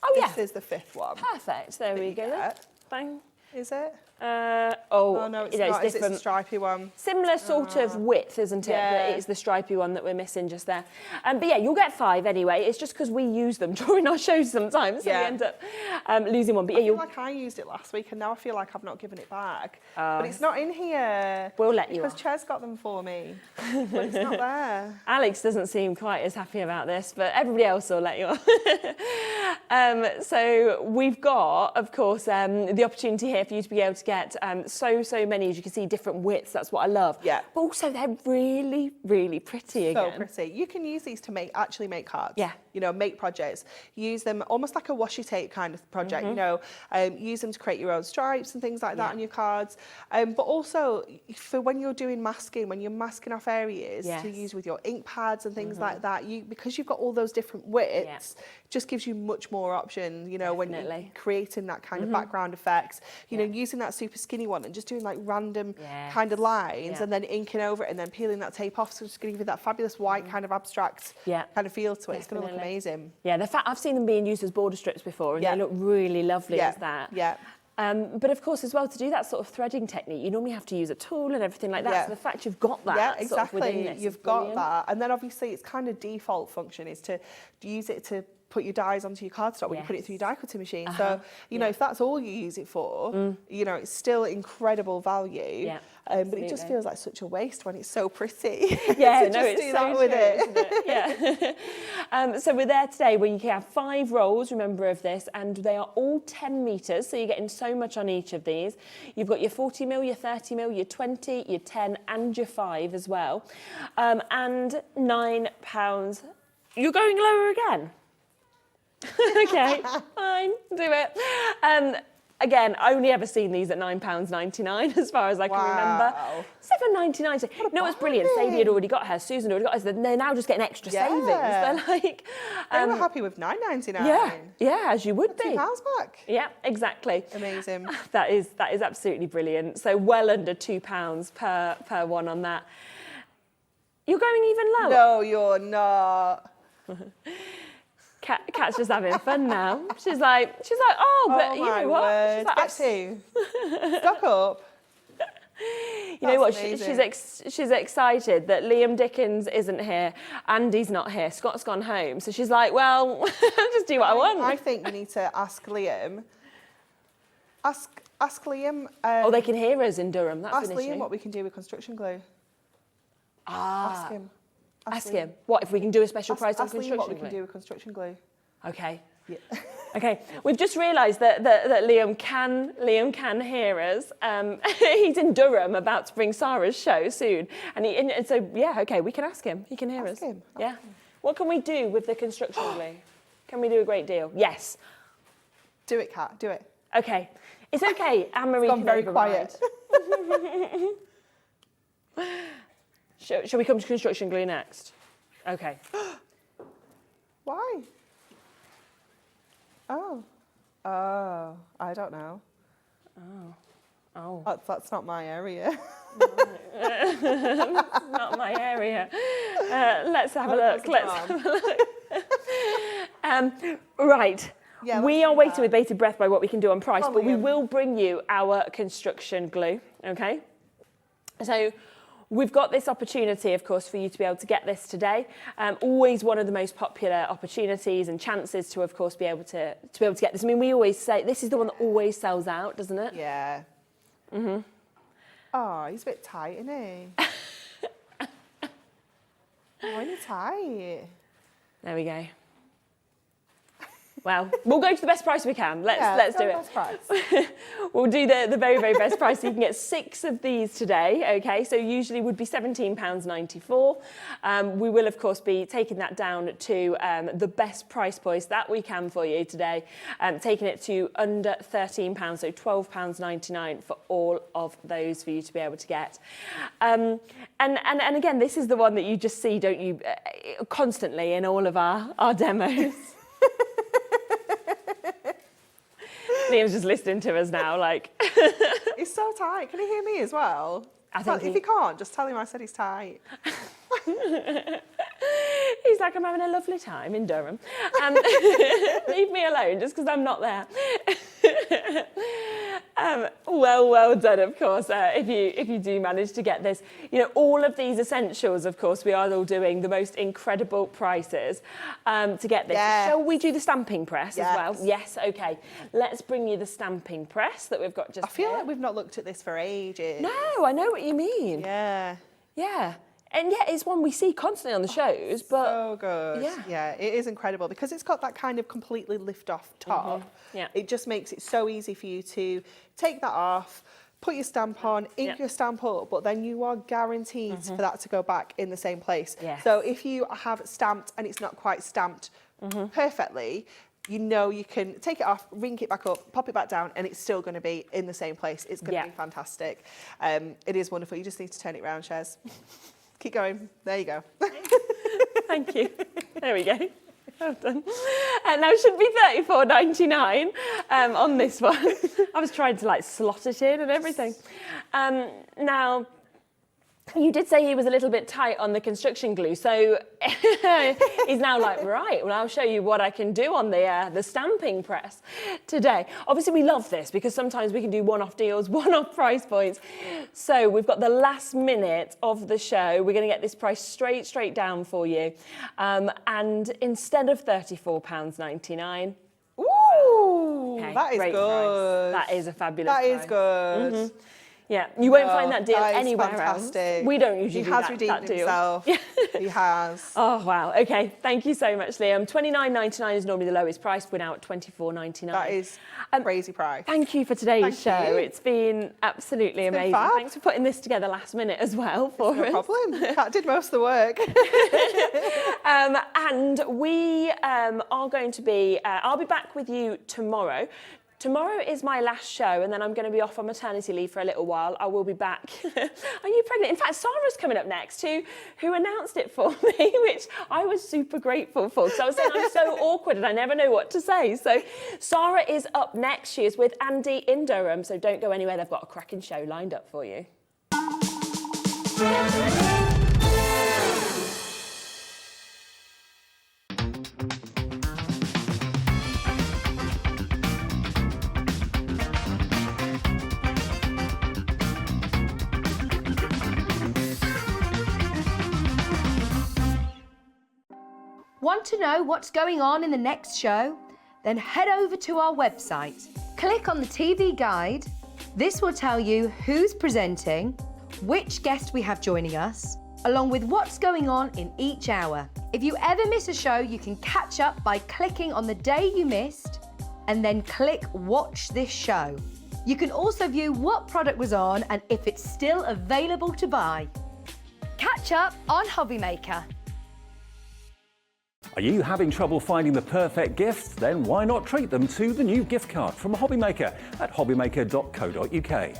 Speaker 8: Oh, yeah.
Speaker 4: This is the 5th one.
Speaker 8: Perfect. There we go. Then. Bang.
Speaker 4: Is it?
Speaker 8: Oh
Speaker 4: no, it's not. It's a stripy one.
Speaker 8: Similar sort of width, isn't it?
Speaker 4: Yeah.
Speaker 8: But it's the stripy one that we're missing just there. But yeah, you'll get 5 anyway. It's just because we use them during our shows sometimes, so we end up losing one. But yeah,
Speaker 4: I feel like I used it last week, and now I feel like I've not given it back. But it's not in here.
Speaker 8: We'll let you.
Speaker 4: Because Ches got them for me, but it's not there.
Speaker 8: Alex doesn't seem quite as happy about this, but everybody else will let you on. So we've got, of course, the opportunity here for you to be able to get so many, as you can see, different widths. That's what I love.
Speaker 4: Yeah.
Speaker 8: But also they're really, really pretty again.
Speaker 4: So pretty. You can use these to actually make cards.
Speaker 8: Yeah.
Speaker 4: You know, make projects. Use them almost like a washi tape kind of project, you know, use them to create your own stripes and things like that on your cards. But also for when you're doing masking, when you're masking off areas to use with your ink pads and things like that, because you've got all those different widths, just gives you much more options, you know, when you're creating that kind of background effects, you know, using that super skinny one and just doing like random kind of lines and then inking over it and then peeling that tape off. So it's going to give you that fabulous white kind of abstract kind of feel to it. It's going to look amazing.
Speaker 8: Yeah, I've seen them being used as border strips before and they look really lovely as that.
Speaker 4: Yeah.
Speaker 8: But of course, as well, to do that sort of threading technique, you normally have to use a tool and everything like that. So the fact you've got that sort of within this
Speaker 4: you've got that. And then obviously it's kind of default function is to use it to put your dies onto your cardstock when you put it through your die cutting machine. So, you know, if that's all you use it for, you know, it's still incredible value.
Speaker 8: Yeah,
Speaker 4: but it just feels like such a waste when it's so pretty.
Speaker 8: Yeah,
Speaker 4: to
Speaker 8: no,
Speaker 4: just
Speaker 8: it's
Speaker 4: do
Speaker 8: so
Speaker 4: that with
Speaker 8: true,
Speaker 4: it.
Speaker 8: isn't it? Yeah. So we're there today where you can have 5 rolls, remember, of this, and they are all 10 metres, so you're getting so much on each of these. You've got your 40mm, your 30mm, your 20, your 10 and your 5 as well. And £9. You're going lower again? Okay, fine, do it. Again, only ever seen these at £9.99 as far as I can remember. £7.99. So, you know what's brilliant? Sadie had already got hers, Susan had already got hers. They're now just getting extra savings. They're like...
Speaker 4: they were happy with £9.99.
Speaker 8: Yeah, as you would be.
Speaker 4: £2 back.
Speaker 8: Yeah, exactly.
Speaker 4: Amazing.
Speaker 8: That is absolutely brilliant. So well under £2 per one on that. You're going even lower?
Speaker 4: No, you're not.
Speaker 8: Kat's just having fun now. She's like, oh, but you know what?
Speaker 4: Word.
Speaker 8: She's like,
Speaker 4: Get two. Stock up.
Speaker 8: You know what? She's excited that Liam Dickens isn't here, Andy's not here, Scott's gone home. So she's like, well, just do what I want.
Speaker 4: I think you need to ask Liam. Ask Liam.
Speaker 8: Oh, they can hear us in Durham. That's
Speaker 4: ask
Speaker 8: an
Speaker 4: Liam
Speaker 8: issue.
Speaker 4: what we can do with construction glue.
Speaker 8: Ask
Speaker 4: him.
Speaker 8: Ask him. What, if we can do a special price on
Speaker 4: Ask Liam
Speaker 8: construction
Speaker 4: what
Speaker 8: glue?
Speaker 4: we can do with construction glue.
Speaker 8: Okay.
Speaker 4: Yeah.
Speaker 8: Okay, we've just realised that Liam can hear us. He's in Durham about to bring Sara's show soon, and so yeah, okay, we can ask him. He can hear us.
Speaker 4: Ask him.
Speaker 8: Yeah. What can we do with the construction glue? Can we do a great deal? Yes.
Speaker 4: Do it, Kat. Do it.
Speaker 8: Okay. It's okay. Anne-Marie
Speaker 4: Gone
Speaker 8: can
Speaker 4: very
Speaker 8: override.
Speaker 4: quiet.
Speaker 8: Shall we come to construction glue next? Okay.
Speaker 4: Why? Oh, I don't know.
Speaker 8: Oh.
Speaker 4: That's not my area.
Speaker 8: Not my area. Let's have a look. Right.
Speaker 4: Yeah,
Speaker 8: we are waiting with bated breath by what we can do on price, but we
Speaker 4: Liam.
Speaker 8: will bring you our construction glue, okay? So we've got this opportunity, of course, for you to be able to get this today. Always one of the most popular opportunities and chances to, of course, be able to get this. I mean, we always say this is the one that always sells out, doesn't it?
Speaker 4: Yeah. Mhm. Oh, he's a bit tight, isn't he? Why is he tight?
Speaker 8: There we go. Well, we'll go to the best price we can. Let's do it.
Speaker 4: Best price.
Speaker 8: We'll do the very, very best price. So you can get 6 of these today, okay? So usually would be £17.94. We will, of course, be taking that down to the best price point that we can for you today, taking it to under £13, so £12.99 for all of those for you to be able to get. And again, this is the one that you just see, don't you, constantly in all of our demos. Liam's just listening to us now, like.
Speaker 4: He's so tight. Can he hear me as well?
Speaker 8: I think
Speaker 4: if he can't, just tell him I said he's tight.
Speaker 8: He's like, I'm having a lovely time in Durham. Leave me alone, just because I'm not there. Well done, of course, if you do manage to get this. You know, all of these essentials, of course, we are all doing the most incredible prices to get this.
Speaker 4: Yes.
Speaker 8: Shall we do the stamping press
Speaker 4: Yes.
Speaker 8: as well? Yes, okay. Let's bring you the stamping press that we've got just
Speaker 4: I feel
Speaker 8: here.
Speaker 4: like we've not looked at this for ages.
Speaker 8: No, I know what you mean.
Speaker 4: Yeah.
Speaker 8: Yeah. And yeah, it's one we see constantly on the shows, but...
Speaker 4: So good.
Speaker 8: Yeah.
Speaker 4: Yeah, it is incredible because it's got that kind of completely lift-off top.
Speaker 8: Yeah.
Speaker 4: It just makes it so easy for you to take that off, put your stamp on, ink your stamp up, but then you are guaranteed for that to go back in the same place.
Speaker 8: Yes.
Speaker 4: So if you have stamped and it's not quite stamped perfectly, you know you can take it off, ring it back up, pop it back down, and it's still going to be in the same place. It's going to be fantastic. It is wonderful. You just need to turn it around, Shez. Keep going. There you go.
Speaker 8: Thank you. There we go. Well done. Now it should be $34.99 on this one. I was trying to like slot it in and everything. Now, you did say he was a little bit tight on the construction glue, so he's now like, right, well, I'll show you what I can do on the stamping press today. Obviously, we love this because sometimes we can do one-off deals, one-off price points. So we've got the last minute of the show. We're going to get this price straight down for you. And instead of £34.99,
Speaker 4: Ooh,
Speaker 8: okay,
Speaker 4: that is
Speaker 8: great
Speaker 4: good.
Speaker 8: price. That is a fabulous
Speaker 4: That
Speaker 8: price.
Speaker 4: is good.
Speaker 8: Yeah, you won't find that deal
Speaker 4: that is
Speaker 8: anywhere
Speaker 4: fantastic.
Speaker 8: else. We don't usually do
Speaker 4: He has
Speaker 8: that
Speaker 4: redeemed
Speaker 8: deal.
Speaker 4: himself. He has.
Speaker 8: Oh, wow. Okay, thank you so much, Liam. $29.99 is normally the lowest price. We're now at $24.99.
Speaker 4: That is crazy price.
Speaker 8: Thank you for today's show.
Speaker 4: you.
Speaker 8: It's been absolutely amazing.
Speaker 4: fab.
Speaker 8: Thanks for putting this together last minute as well for us.
Speaker 4: No problem. Kat did most of the work.
Speaker 8: And we are going to be, I'll be back with you tomorrow. Tomorrow is my last show, and then I'm going to be off on maternity leave for a little while. I will be back. Are you pregnant? In fact, Sara's coming up next, who announced it for me, which I was super grateful for. So I was saying I'm so awkward and I never know what to say. So Sara is up next. She is with Andy in Durham, so don't go anywhere. They've got a cracking show lined up for you.
Speaker 1: Want to know what's going on in the next show? Then head over to our website. Click on the TV guide. This will tell you who's presenting, which guest we have joining us, along with what's going on in each hour. If you ever miss a show, you can catch up by clicking on the day you missed and then click Watch This Show. You can also view what product was on and if it's still available to buy. Catch up on Hobby Maker.
Speaker 2: Are you having trouble finding the perfect gift? Then why not treat them to the new gift card from Hobby Maker at hobbymaker.co.uk.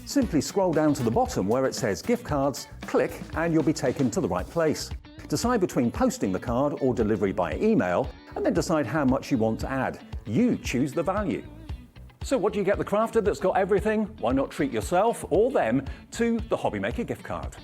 Speaker 2: Simply scroll down to the bottom where it says gift cards, click and you'll be taken to the right place. Decide between posting the card or delivery by email and then decide how much you want to add. You choose the value. So what do you get the crafter that's got everything? Why not treat yourself or them to the Hobby Maker gift card?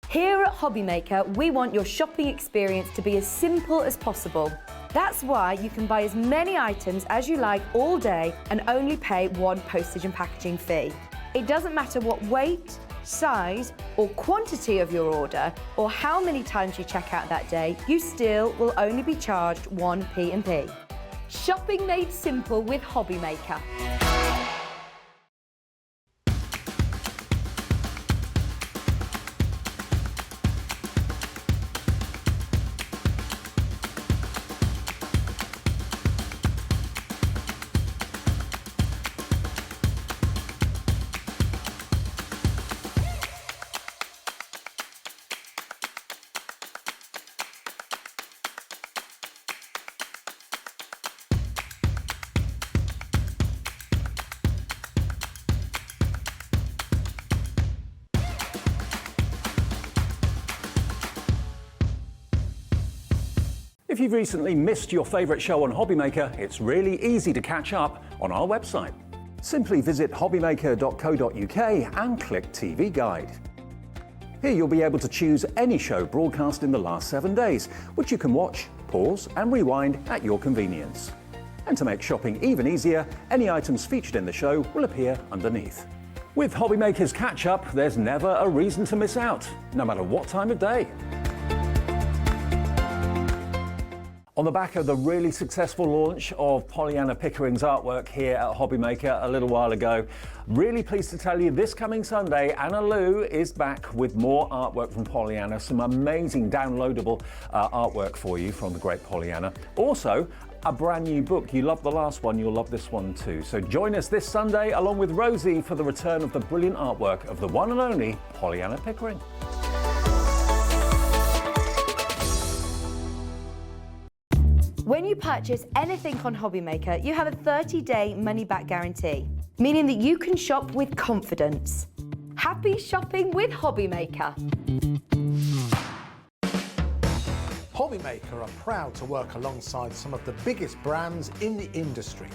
Speaker 1: Here at Hobby Maker, we want your shopping experience to be as simple as possible. That's why you can buy as many items as you like all day and only pay one postage and packaging fee. It doesn't matter what weight, size or quantity of your order or how many times you check out that day, you still will only be charged one P&P. Shopping made simple with Hobby Maker.
Speaker 2: If you've recently missed your favourite show on Hobby Maker, it's really easy to catch up on our website. Simply visit hobbymaker.co.uk and click TV Guide. Here you'll be able to choose any show broadcast in the last 7 days, which you can watch, pause and rewind at your convenience. And to make shopping even easier, any items featured in the show will appear underneath. With Hobby Maker's Catch Up, there's never a reason to miss out, no matter what time of day. On the back of the really successful launch of Pollyanna Pickering's artwork here at Hobbymaker a little while ago, really pleased to tell you this coming Sunday, Anna Lou is back with more artwork from Pollyanna, some amazing downloadable artwork for you from the great Pollyanna. Also, a brand new book. You loved the last one, you'll love this one too. So join us this Sunday along with Rosie for the return of the brilliant artwork of the one and only Pollyanna Pickering.
Speaker 1: When you purchase anything on Hobbymaker, you have a 30-day money-back guarantee, meaning that you can shop with confidence. Happy shopping with Hobbymaker.
Speaker 5: Hobbymaker are proud to work alongside some of the biggest brands in the industry.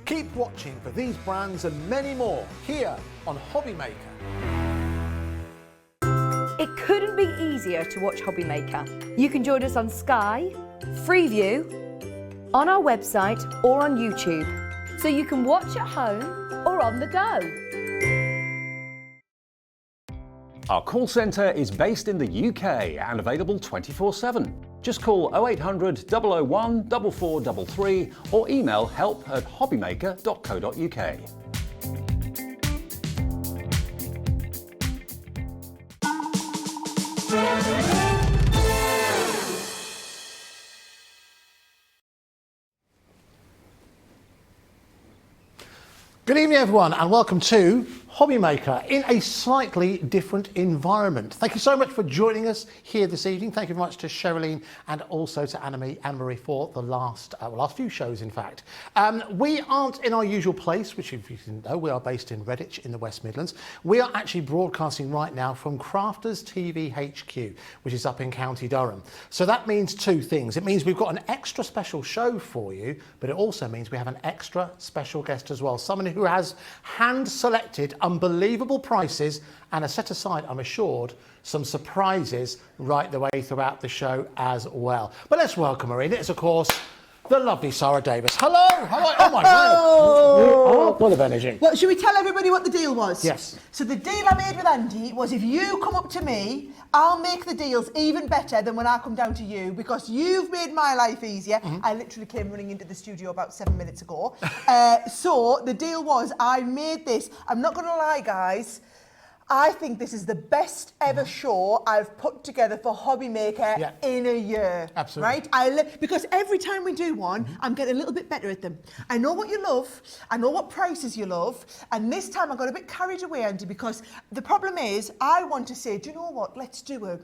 Speaker 5: Keep watching for these brands and many more here on Hobbymaker.
Speaker 1: It couldn't be easier to watch Hobbymaker. You can join us on Sky, Freeview, on our website or on YouTube, so you can watch at home or on the go.
Speaker 2: Our call centre is based in the UK and available 24/7. Just call 0800 001 4433 or email help@hobbymaker.co.uk.
Speaker 5: Good evening everyone and welcome to Hobbymaker in a slightly different environment. Thank you so much for joining us here this evening. Thank you very much to Sherilyn and also to Anne-Marie for the last few shows in fact. We aren't in our usual place, which if you didn't know, we are based in Redditch in the West Midlands. We are actually broadcasting right now from Crafters TV HQ, which is up in County Durham. So that means two things. It means we've got an extra special show for you, but it also means we have an extra special guest as well. Someone who has hand-selected unbelievable prices and has set aside, I'm assured, some surprises right the way throughout the show as well. But let's welcome her in. It's, of course, the lovely Sara Davies. Hello! How are you? Oh my God! You are full of energy.
Speaker 9: Well, should we tell everybody what the deal was?
Speaker 5: Yes.
Speaker 9: So the deal I made with Andy was if you come up to me, I'll make the deals even better than when I come down to you because you've made my life easier. I literally came running into the studio about 7 minutes ago. So the deal was I made this. I'm not going to lie, guys. I think this is the best ever show I've put together for Hobbymaker in a year.
Speaker 5: Absolutely.
Speaker 9: Right? Because every time we do one, I'm getting a little bit better at them. I know what you love. I know what prices you love. And this time I got a bit carried away, Andy, because the problem is I want to say, do you know what? Let's do a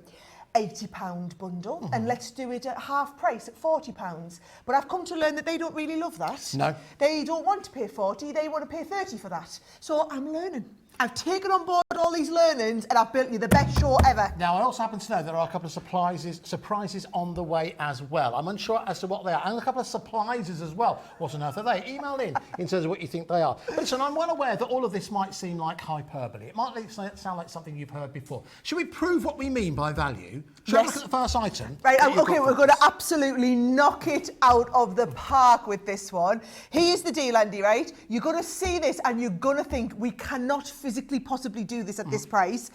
Speaker 9: £80 bundle and let's do it at half price at £40. But I've come to learn that they don't really love that.
Speaker 5: No.
Speaker 9: They don't want to pay 40, they want to pay 30 for that. So I'm learning. I've taken on board all these learnings and I've built you the best show ever.
Speaker 5: Now, I also happen to know there are a couple of surprises on the way as well. I'm unsure as to what they are. And a couple of surprises as well. What on earth are they? Email in terms of what you think they are. But listen, I'm well aware that all of this might seem like hyperbole. It might sound like something you've heard before. Should we prove what we mean by value? Should we look at the first item?
Speaker 9: Right, okay, we're going to absolutely knock it out of the park with this one. Here's the deal, Andy, right? You're going to see this and you're going to think we cannot physically possibly do this at this price.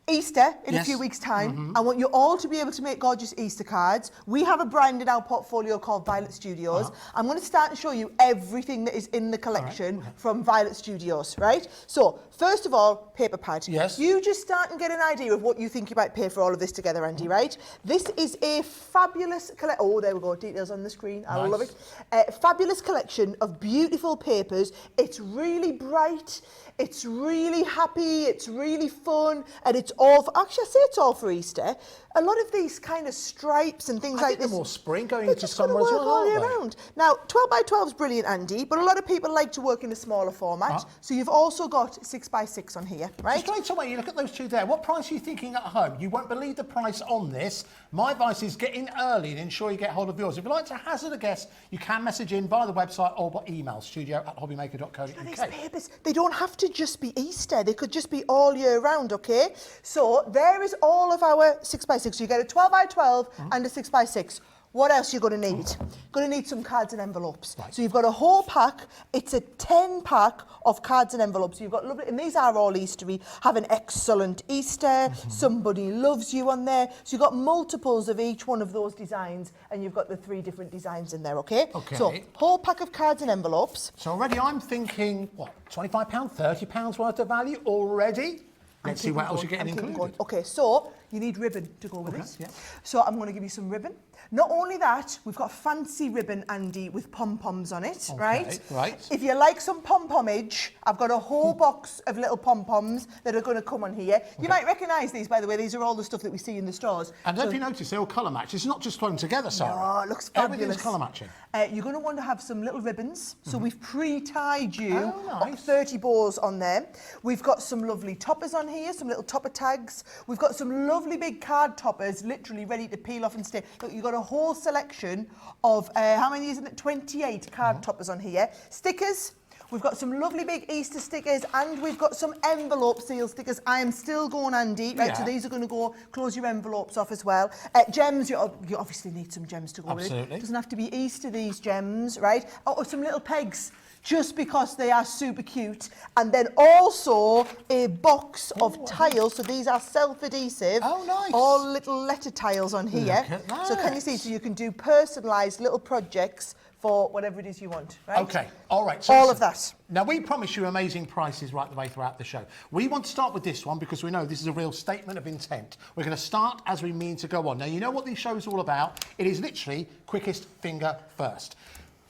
Speaker 9: Easter in a few weeks' time. I want you all to be able to make gorgeous Easter cards. We have a brand in our portfolio called Violet Studios. I'm going to start and show you everything that is in the collection from Violet Studios, right? So, first of all, paper pad.
Speaker 5: Yes.
Speaker 9: You just start and get an idea of what you think you might pay for all of this together, Andy, right? This is a fabulous collection. Oh, there we go, details on the screen. I love it. A fabulous collection of beautiful papers. It's really bright. It's really happy, it's really fun, and it's all for, actually I say it's all for Easter. A lot of these kind of stripes and things like this.
Speaker 5: They're more spring going
Speaker 9: into
Speaker 5: into
Speaker 9: summer
Speaker 5: summer as well,
Speaker 9: all year
Speaker 5: aren't they?
Speaker 9: round. Now, 12 by 12 is brilliant, Andy, but a lot of people like to work in a smaller format. So you've also got 6 by 6 on here, right?
Speaker 5: Straight away, you look at those two there. What price are you thinking at home? You won't believe the price on this. My advice is get in early and ensure you get hold of yours. If you'd like to hazard a guess, you can message in via the website or by email, studio@hobbymaker.co.uk.
Speaker 9: These papers, they don't have to just be Easter. They could just be all year round, okay? So there is all of our 6 by 6. You get a 12 by 12 and a 6 by 6. What else you're going to need? Going to need some cards and envelopes. Right. So you've got a whole pack. It's a 10 pack of cards and envelopes. You've got lovely, and these are all Eastery. Have an excellent Easter. Somebody loves you on there. So you've got multiples of each one of those designs, and you've got the 3 different designs in there. Okay. So whole pack of cards and envelopes.
Speaker 5: So already I'm thinking, what, £25, £30 worth of value already? Let's see what else you're getting included.
Speaker 9: Okay, so you need ribbon to go with it. Yeah. So I'm going to give you some ribbon. Not only that, we've got fancy ribbon, Andy, with pom-poms on it, right?
Speaker 5: Right.
Speaker 9: If you like some pom-pomage, I've got a whole box of little pom-poms that are going to come on here. You might recognise these, by the way. These are all the stuff that we see in the stores.
Speaker 5: And if you notice, they're all colour match. It's not just thrown together, Sarah.
Speaker 9: No, it looks fabulous.
Speaker 5: Everything's colour matching.
Speaker 9: You're going to want to have some little ribbons. So we've pre-tied you 30 bows on there. We've got some lovely toppers on here, some little topper tags. We've got some lovely big card toppers, literally ready to peel off and stay. Look, you've got a whole selection of, how many isn't it? 28 card toppers on here. Stickers. We've got some lovely big Easter stickers, and we've got some envelope seal stickers. I am still going, Andy, right? So these are going to go, close your envelopes off as well. Gems, you obviously need some gems to go with it. It doesn't have to be Easter, these gems, right? Oh, some little pegs, just because they are super cute. And then also a box of tiles. So these are self-adhesive. Oh, nice. All little letter tiles on here.
Speaker 5: Look at that.
Speaker 9: So can you see? So you can do personalised little projects for whatever it is you want, right?
Speaker 5: Okay, all right. So
Speaker 9: all of that.
Speaker 5: Now, we promise you amazing prices right the way throughout the show. We want to start with this one because we know this is a real statement of intent. We're going to start as we mean to go on. Now, you know what these shows are all about? It is literally quickest finger first.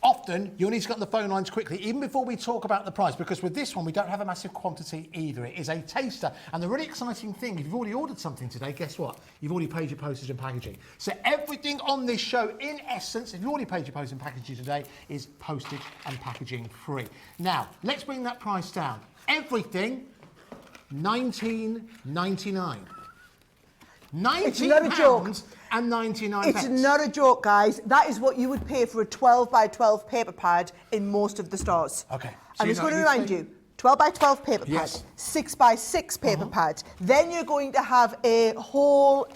Speaker 5: Often, you'll need to get on the phone lines quickly, even before we talk about the price, because with this one, we don't have a massive quantity either. It is a taster. And the really exciting thing, if you've already ordered something today, guess what? You've already paid your postage and packaging. So everything on this show, in essence, if you've already paid your postage and packaging today, is postage and packaging free. Now, let's bring that price down. Everything, $19.99. £19 and 99 pence.
Speaker 9: It's not a joke, guys. That is what you would pay for a 12 by 12 paper pad in most of the stores.
Speaker 5: Okay.
Speaker 9: I'm just going to remind you, 12 by 12 paper pad, 6 by 6 paper pad. Then you're going to have a whole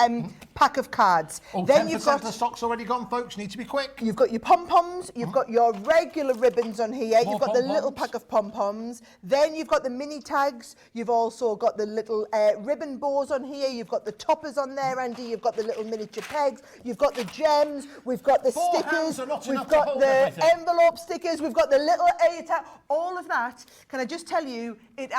Speaker 9: pack of cards.
Speaker 5: Oh,
Speaker 9: then
Speaker 5: 10%
Speaker 9: you've got
Speaker 5: of the stock's already gone, folks. Need to be quick.
Speaker 9: You've got your pom-poms, you've got your regular ribbons on here, you've got the little pack of pom-poms, then you've got the mini tags, you've also got the little ribbon bows on here, you've got the toppers on there, Andy, you've got the little miniature pegs, you've got the gems, we've got the stickers, we've got the envelope stickers, we've got the little A tag, all of that. Can I just tell you, it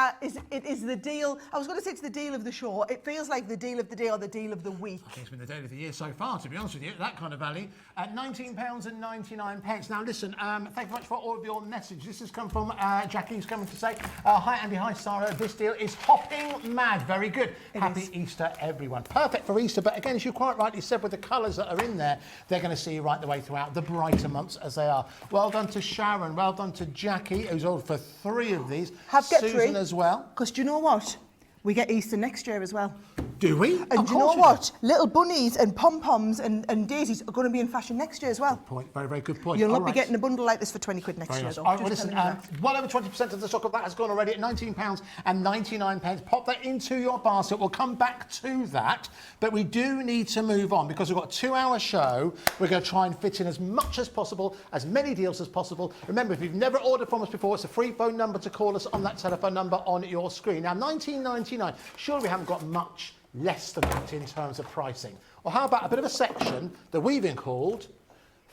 Speaker 9: is the deal. I was going to say it's the deal of the show. It feels like the deal of the day or the deal of the week.
Speaker 5: I think it's been the deal of the year so far, to be honest with you. That kind of value at £19 and 99 pence. Now, listen, thank you very much for all of your message. This has come from Jackie, who's coming to say, hi, Andy, hi, Sarah. This deal is hopping mad. Very good. Happy Easter, everyone. Perfect for Easter, but again, as you quite rightly said, with the colours that are in there, they're going to see you right the way throughout the brighter months as they are. Well done to Sharon. Well done to Jackie, who's ordered for 3 of these. Susan as well.
Speaker 9: Because do you know what? We get Easter next year as well.
Speaker 5: Do we?
Speaker 9: And do you know what? Little bunnies and pom-poms and daisies are going to be in fashion next year as well.
Speaker 5: Good point. Very, very good point.
Speaker 9: You'll not be getting a bundle like this for 20 quid next year, though.
Speaker 5: All right, well, listen, well over 20% of the stock of that has gone already at £19 and 99 pence. Pop that into your basket. We'll come back to that, but we do need to move on because we've got a 2-hour show. We're going to try and fit in as much as possible, as many deals as possible. Remember, if you've never ordered from us before, it's a free phone number to call us on that telephone number on your screen. Now, £19.99. Surely we haven't got much less than that in terms of pricing. Or how about a bit of a section that we've been called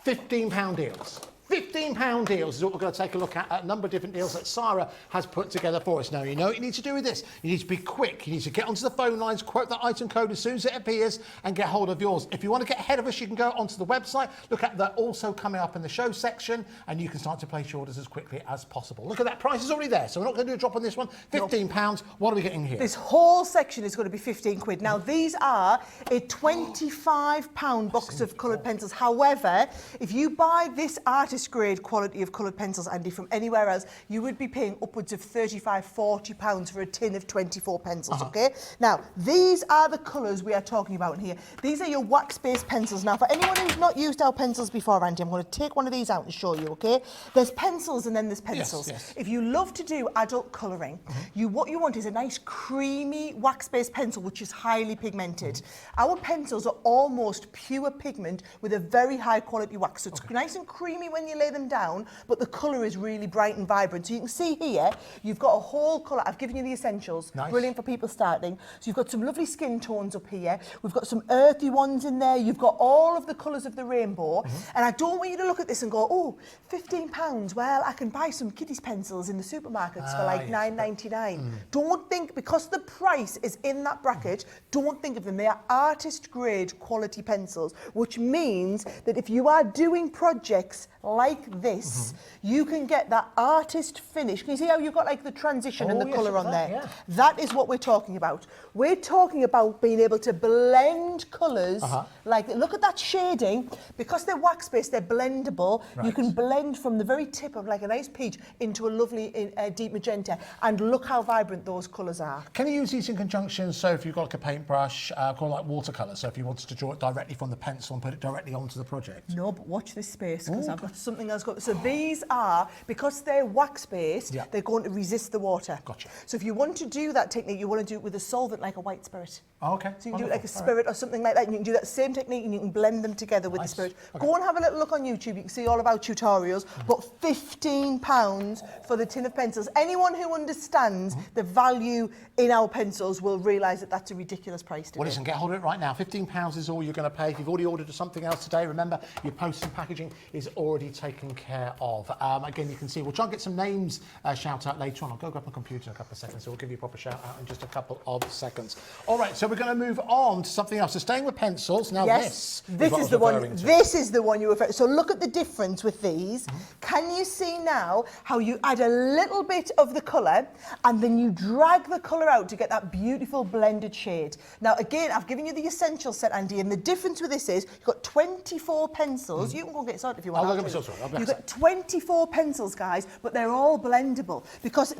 Speaker 5: £15 deals. £15 deals is what we're going to take a look at a number of different deals that Sara has put together for us. Now, you know what you need to do with this. You need to be quick. You need to get onto the phone lines, quote that item code as soon as it appears and get hold of yours. If you want to get ahead of us, you can go onto the website, look at that also coming up in the show section, and you can start to place your orders as quickly as possible. Look at that, price is already there, so we're not going to do a drop on this one. £15. What are we getting here?
Speaker 9: This whole section is going to be 15 quid. Now, these are a £25 box of coloured pencils. However, if you buy this artist artist grade quality of coloured pencils, Andy, from anywhere else, you would be paying upwards of £35–40 for a tin of 24 pencils, okay? Now, these are the colours we are talking about in here. These are your wax-based pencils. Now, for anyone who's not used our pencils before, Andy, I'm going to take one of these out and show you, okay? There's pencils and then there's pencils.
Speaker 5: Yes.
Speaker 9: If you love to do adult colouring, what you want is a nice creamy wax-based pencil which is highly pigmented. Our pencils are almost pure pigment with a very high quality wax. So it's nice and creamy when you lay them down, but the colour is really bright and vibrant. So you can see here, you've got a whole colour. I've given you the essentials.
Speaker 5: Nice.
Speaker 9: Brilliant for people starting. So you've got some lovely skin tones up here. We've got some earthy ones in there. You've got all of the colours of the rainbow. And I don't want you to look at this and go, oh, £15. Well, I can buy some kiddies pencils in the supermarkets for like £9.99. Don't think, because the price is in that bracket, don't think of them. They are artist grade quality pencils, which means that if you are doing projects like this, you can get that artist finish. Can you see how you've got like the transition and the colour on there?
Speaker 5: Yeah.
Speaker 9: That is what we're talking about. We're talking about being able to blend colours. Like, look at that shading. Because they're wax-based, they're blendable. You can blend from the very tip of like a nice peach into a lovely deep magenta. And look how vibrant those colours are.
Speaker 5: Can you use these in conjunction? So if you've got like a paintbrush, called like watercolor, so if you wanted to draw it directly from the pencil and put it directly onto the project?
Speaker 9: No, but watch this space, because I've got something else. So these are, because they're wax-based, they're going to resist the water.
Speaker 5: Gotcha.
Speaker 9: So if you want to do that technique, you want to do it with a solvent like a white spirit.
Speaker 5: Oh, okay.
Speaker 9: So you can do it like a spirit or something like that, and you can do that same technique and you can blend them together with the spirit. Go and have a little look on YouTube. You can see all of our tutorials. But £15 for the tin of pencils. Anyone who understands the value in our pencils will realise that that's a ridiculous price today.
Speaker 5: Well, listen, get hold of it right now. £15 is all you're going to pay. If you've already ordered something else today, remember, your post and packaging is already taken care of. Again, you can see, we'll try and get some names shout out later on. I'll go grab my computer in a couple of seconds, so we'll give you a proper shout out in just a couple of seconds. All right, so we're going to move on to something else. So staying with pencils, now
Speaker 9: this is the one. This is the one you refer to. So look at the difference with these. Can you see now how you add a little bit of the colour and then you drag the colour out to get that beautiful blended shade? Now again, I've given you the essential set, Andy, and the difference with this is you've got 24 pencils. You can go and get it sorted if you want.
Speaker 5: I'll go get myself sorted.
Speaker 9: You've got 24 pencils, guys, but they're all blendable because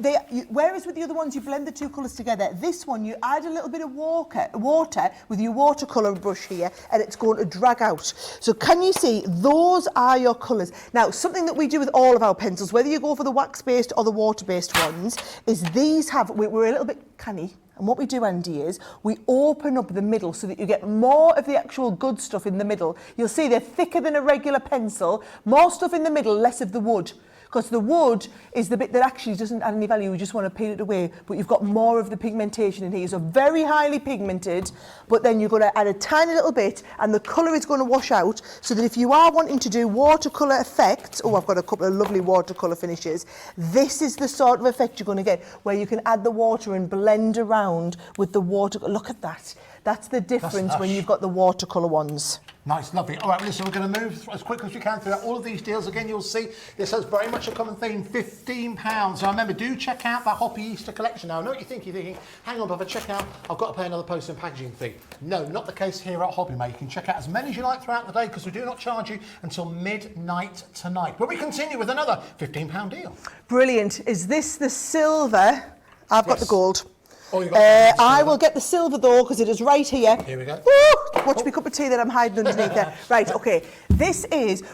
Speaker 9: whereas with the other ones you blend the two colours together, this one you add a little bit of water with your watercolour brush here and it's going to drag out. So can you see, those are your colours. Now, something that we do with all of our pencils, whether you go for the wax-based or the water-based ones, is these we're a little bit canny. And what we do, Andy, is we open up the middle so that you get more of the actual good stuff in the middle. You'll see they're thicker than a regular pencil, more stuff in the middle, less of the wood. Because the wood is the bit that actually doesn't add any value, we just want to peel it away, but you've got more of the pigmentation in here. So very highly pigmented, but then you're going to add a tiny little bit and the colour is going to wash out, so that if you are wanting to do watercolour effects, I've got a couple of lovely watercolour finishes, this is the sort of effect you're going to get, where you can add the water and blend around with the water. Look at that. That's the difference when you've got the watercolour ones.
Speaker 5: Nice, lovely. All right, listen, we're going to move as quick as we can through all of these deals. Again, you'll see this has very much a common theme, £15. Now remember, do check out that Hoppy Easter collection. Now I know what you're thinking, hang on, but if I check out, I've got to pay another post and packaging fee. No, not the case here at Hobby Mate. You can check out as many as you like throughout the day, because we do not charge you until midnight tonight. But we continue with another £15 deal.
Speaker 9: Brilliant. Is this the silver? I've got the gold.
Speaker 5: Oh, you got
Speaker 9: I will get the silver though, because it is right here.
Speaker 5: Here we go.
Speaker 9: Woo! Watch me cup of tea that I'm hiding underneath there. Right, okay.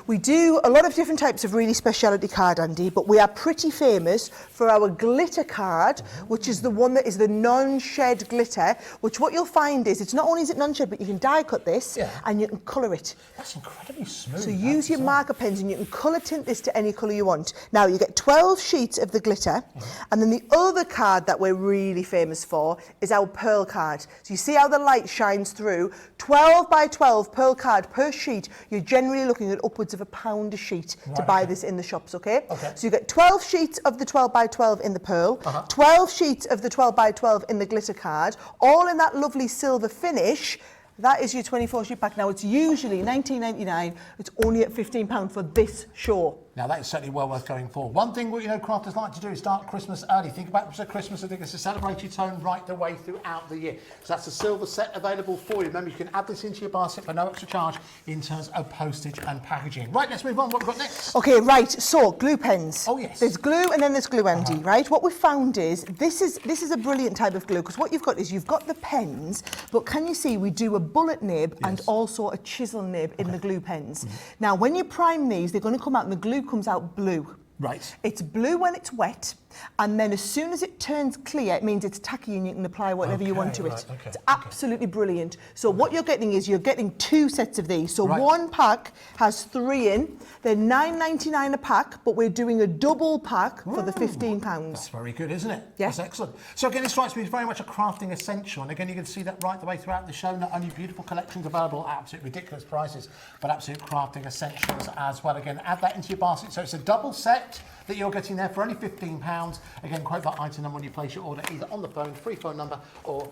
Speaker 9: We do a lot of different types of really speciality card, Andy, but we are pretty famous for our glitter card, which is the one that is the non-shed glitter, which what you'll find is, it's not only is it non-shed, but you can die cut this and you can colour it.
Speaker 5: That's incredibly smooth.
Speaker 9: So use your marker pens and you can colour tint this to any colour you want. Now you get 12 sheets of the glitter, and then the other card that we're really famous for is our pearl card. So you see how the light shines through. 12 by 12 pearl card per sheet. You're generally looking at upwards of £1 a sheet to buy this in the shops, okay? So you get 12 sheets of the 12 by 12 in the pearl, 12 sheets of the 12 by 12 in the glitter card, all in that lovely silver finish. That is your 24 sheet pack. Now it's usually £19.99. It's only at £15 for this show.
Speaker 5: Now that is certainly well worth going for. One thing what crafters like to do is start Christmas early. Think about Christmas. I think it's a celebratory tone right the way throughout the year. So that's a silver set available for you. Remember, you can add this into your basket for no extra charge in terms of postage and packaging. Right, let's move on. What we've got next?
Speaker 9: Okay, right. So glue pens.
Speaker 5: Oh yes.
Speaker 9: There's glue and then there's glue Andy, right? What we've found is this is a brilliant type of glue because what you've got is you've got the pens, but can you see we do a bullet nib and also a chisel nib in the glue pens. Now, when you prime these, they're going to come out and the glue comes out blue.
Speaker 5: Right.
Speaker 9: It's blue when it's wet, and then as soon as it turns clear, it means it's tacky and you can apply whatever you want to it. It's absolutely brilliant. So what you're getting is you're getting 2 sets of these. So one pack has 3 in. They're £9.99 a pack, but we're doing a double pack for the £15.
Speaker 5: That's very good, isn't it?
Speaker 9: Yes.
Speaker 5: That's excellent. So again, it strikes me as very much a crafting essential. And again, you can see that right the way throughout the show. Not only beautiful collections available at absolutely ridiculous prices, but absolute crafting essentials as well. Again, add that into your basket. So it's a double set that you're getting there for only £15. Again, quote that item number when you place your order, either on the phone, free phone number, or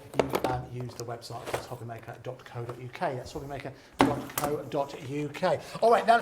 Speaker 5: you use the website. That's hobbymaker.co.uk. That's hobbymaker.co.uk. All right, now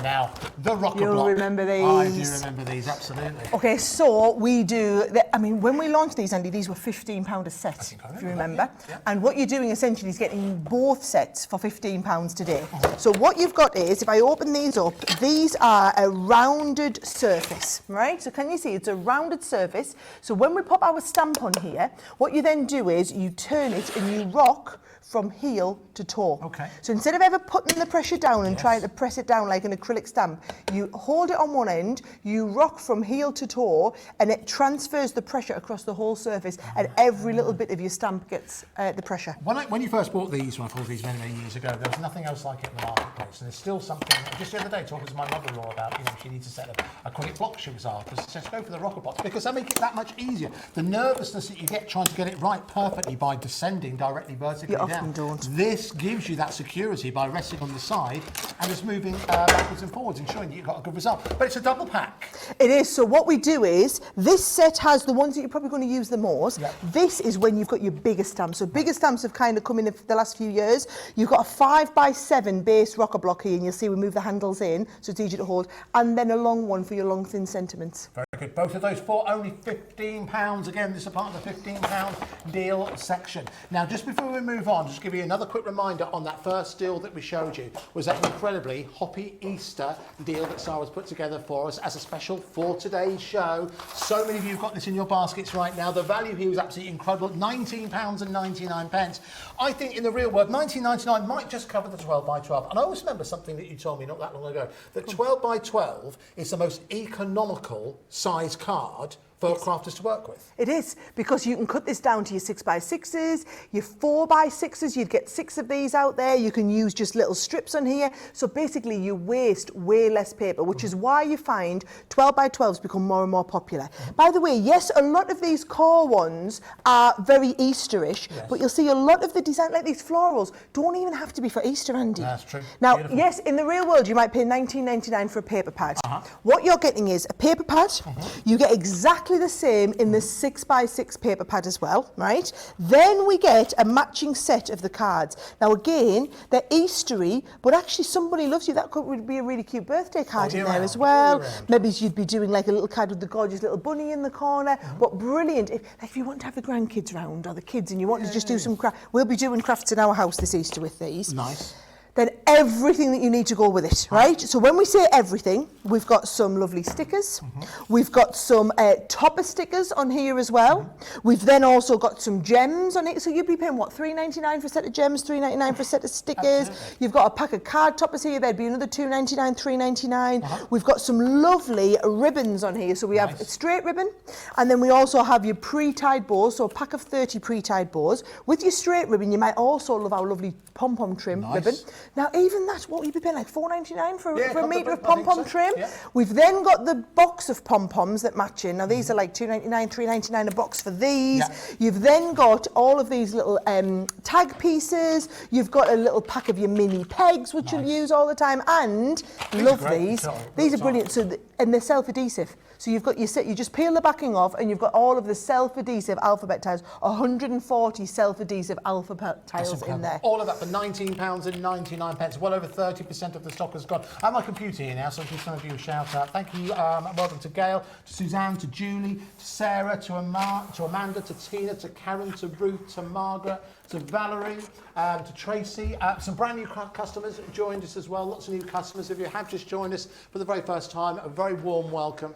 Speaker 5: now the rocker block.
Speaker 9: You'll remember these.
Speaker 5: I do remember these, absolutely.
Speaker 9: Okay, so we do. I mean, when we launched these, Andy, these were £15 a set.
Speaker 5: I think I
Speaker 9: if you
Speaker 5: remember
Speaker 9: remember.
Speaker 5: that, yeah.
Speaker 9: And what you're doing essentially is getting both sets for £15 today. So what you've got is, if I open these up, these are a rounded surface, right? So can you see it's a rounded surface? So when we pop our stamp on here, what you then do is you turn it and you rock from heel to toe.
Speaker 5: Okay.
Speaker 9: So instead of ever putting the pressure down and trying to press it down like an acrylic stamp, you hold it on one end, you rock from heel to toe, and it transfers the pressure across the whole surface, and every little bit of your stamp gets the pressure.
Speaker 5: When you first bought these, when I bought these many, many years ago, there was nothing else like it in the marketplace. And there's still something, just the other day, talking to my mother-in-law about, she needs a set of acrylic blocks she was after. So just go for the rocker blocks because they make it that much easier. The nervousness that you get trying to get it right perfectly by descending directly vertically down. Don't. This gives you that security by resting on the side and just moving backwards and forwards, ensuring that you've got a good result. But it's a double pack.
Speaker 9: It is. So what we do is, this set has the ones that you're probably going to use the most.
Speaker 5: Yep.
Speaker 9: This is when you've got your bigger stamps. So bigger stamps have kind of come in the last few years. You've got a 5x7 base rocker block here, and you'll see we move the handles in, so it's easy to hold, and then a long one for your long, thin sentiments.
Speaker 5: Very good. Both of those for only £15. Again, this is part of the £15 deal section. Now, just before we move on, just give you another quick reminder on that first deal that we showed you was that incredibly hoppy Easter deal that Sara's put together for us as a special for today's show. So many of you have got this in your baskets right now. The value here is absolutely incredible. £19.99. I think in the real world, £19.99 might just cover the 12x12. And I always remember something that you told me not that long ago, that 12x12 is the most economical size card for crafters to work with.
Speaker 9: It is, because you can cut this down to your 6x6s, your 4x6s, you'd get 6 of these out there, you can use just little strips on here, so basically you waste way less paper, which is why you find 12x12s become more and more popular. By the way, yes, a lot of these core ones are very Easterish, but you'll see a lot of the design, like these florals, don't even have to be for Easter, Andy.
Speaker 5: That's true.
Speaker 9: Now,
Speaker 5: Beautiful.
Speaker 9: yes, in the real world, you might pay £19.99 for a paper pad. What you're getting is a paper pad, you get exactly the same in the 6x6 paper pad as well, right? Then we get a matching set of the cards. Now again, they're Eastery, but actually somebody loves you. That would be a really cute birthday card in there as well. Maybe you'd be doing like a little card with the gorgeous little bunny in the corner. But brilliant. If you want to have the grandkids round or the kids and you want to just do some craft, we'll be doing crafts in our house this Easter with these.
Speaker 5: Nice.
Speaker 9: Then everything that you need to go with it, right? So when we say everything, we've got some lovely stickers. We've got some topper stickers on here as well. We've then also got some gems on it. So you'd be paying, what, $3.99 for a set of gems, $3.99 for a set of stickers. Absolutely. You've got a pack of card toppers here. There'd be another $2.99, $3.99. We've got some lovely ribbons on here. So we have a straight ribbon, and then we also have your pre-tied bows, so a pack of 30 pre-tied bows. With your straight ribbon, you might also love our lovely pom-pom trim ribbon. Now, even that's what you'd be paying, like $4.99 for a metre of pom-pom trim. We've then got the box of pom-poms that match in. Now, these are like $2.99, $3.99 a box for these. You've then got all of these little tag pieces. You've got a little pack of your mini pegs, which you'll use all the time. And love these. These are brilliant. So and they're self-adhesive. So you've got your set, you just peel the backing off and you've got all of the self-adhesive alphabet tiles, 140 self-adhesive alphabet tiles in there.
Speaker 5: All of that for £19.99. pence. Well over 30% of the stock has gone. I have my computer here now, so I'll give some of you a shout out. Thank you. Welcome to Gail, to Suzanne, to Julie, to Sarah, to Amanda, to Tina, to Karen, to Ruth, to Margaret, to Valerie, to Tracy. Some brand new customers joined us as well. Lots of new customers. If you have just joined us for the very first time, a very warm welcome.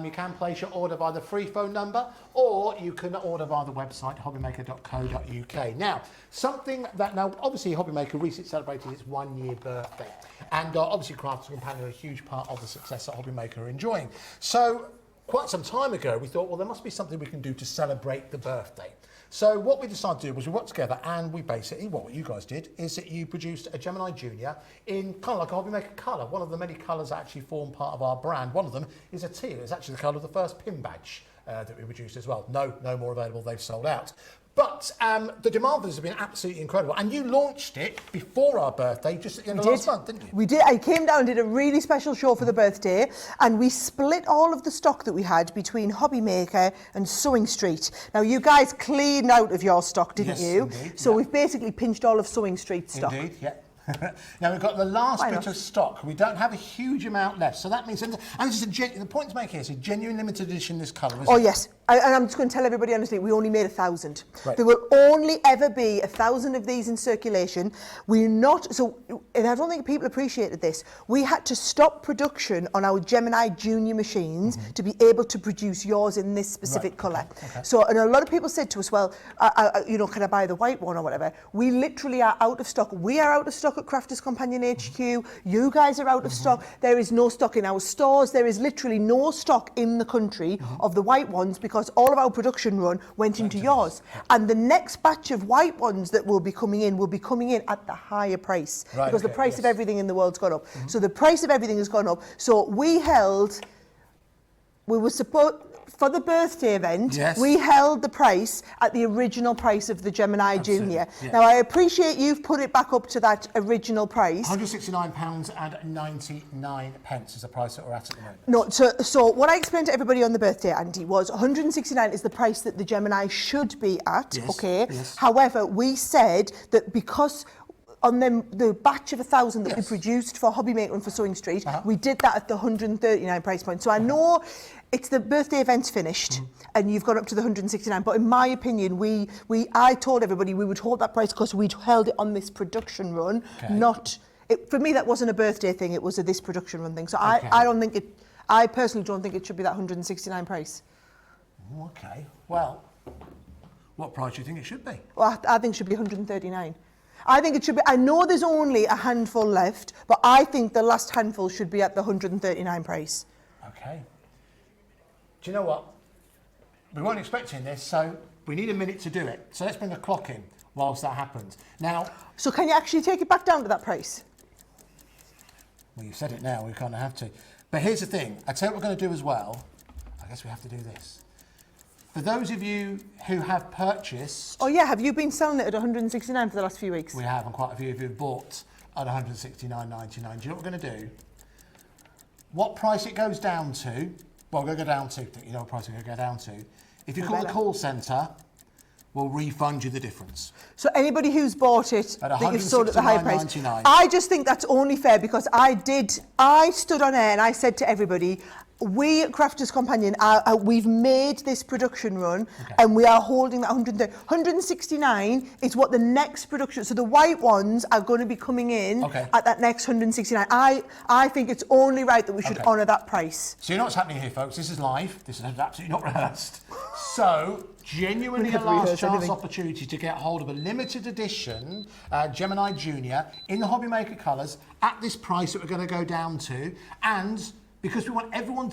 Speaker 5: You can place your order by the free phone number, or you can order via the website hobbymaker.co.uk. Now, something that obviously Hobbymaker recently celebrated its 1 year birthday, and obviously Crafters Companion are a huge part of the success that Hobbymaker are enjoying. So quite some time ago, we thought, well, there must be something we can do to celebrate the birthday. So what we decided to do was we worked together, and we basically, what you guys did is that you produced a Gemini Junior in kind of like a Hobbymaker colour. One of the many colours that actually form part of our brand. One of them is a teal. It's actually the colour of the first pin badge that we produced as well. No more available. They've sold out. But the demand for this has been absolutely incredible. And you launched it before our birthday, just at the end of last month, didn't you?
Speaker 9: We did. I came down and did a really special show for the birthday, and we split all of the stock that we had between Hobbymaker and Sewing Street. Now, you guys cleaned out of your stock, didn't you?
Speaker 5: Indeed,
Speaker 9: so we've basically pinched all of Sewing Street stock.
Speaker 5: Indeed, yeah. Now we've got the last bit of stock. We don't have a huge amount left, so that means, and this is the point to make here is a genuine limited edition. This colour, isn't it?
Speaker 9: Yes, and I'm just going to tell everybody honestly, we only made 1,000.
Speaker 5: Right.
Speaker 9: There will only ever be 1,000 of these in circulation. And I don't think people appreciated this. We had to stop production on our Gemini Junior machines to be able to produce yours in this specific colour. Okay. So, and a lot of people said to us, well, can I buy the white one or whatever? We literally are out of stock. We are out of stock at Crafters Companion HQ. You guys are out of stock. There is no stock in our stores. There is literally no stock in the country of the white ones, because all of our production run went into yours. And the next batch of white ones that will be coming in at the higher price, because the price of everything in the world's gone up. So the price of everything has gone up. So we were supposed, for the birthday event, we held the price at the original price of the Gemini Junior. Yeah. Now, I appreciate you've put it back up to that original price.
Speaker 5: £169.99 is the price that we're at the moment.
Speaker 9: No, so what I explained to everybody on the birthday, Andy, was 169 is the price that the Gemini should be at, okay? Yes. However, we said that because on the batch of 1,000 that we produced for Hobbymaker and for Sewing Street, we did that at the 139 price point. So I know it's the birthday event's finished and you've gone up to the 169, but in my opinion, I told everybody we would hold that price because we'd held it on this production run, for me that wasn't a birthday thing, it was this production run thing. So I personally don't think it should be that 169 price.
Speaker 5: Okay, well, what price do you think it should be?
Speaker 9: Well, I think it should be 139. I think it should be, I know there's only a handful left, but I think the last handful should be at the 139 price.
Speaker 5: Okay. Do you know what? We weren't expecting this, so we need a minute to do it. So let's bring a clock in whilst that happens. Now...
Speaker 9: So can you actually take it back down to that price?
Speaker 5: Well, you've said it now, we kind of have to. But here's the thing. I tell you what we're going to do as well. I guess we have to do this. For those of you who have purchased...
Speaker 9: Oh yeah, have you been selling it at 169 for the last few weeks?
Speaker 5: We have, and quite a few of you have bought at 169.99. Do you know what we're going to do? What price it goes down to... Well, we're going to go down to... You know what price we're going to go down to? If you call the call centre, we'll refund you the difference.
Speaker 9: So anybody who's bought it,
Speaker 5: at
Speaker 9: that you've sold at the high price.
Speaker 5: $169.99.
Speaker 9: I just think that's only fair because I stood on air and I said to everybody, we at Crafters Companion, we've made this production run and we are holding that 130. 169 is what the next production, so the white ones are going to be coming in at that next 169. I think it's only right that we should honour that price.
Speaker 5: So you know what's happening here, folks? This is live. This is absolutely not rehearsed. So, genuinely a last chance opportunity to get hold of a limited edition Gemini Junior in the Hobbymaker colours at this price that we're going to go down to, and because we want everyone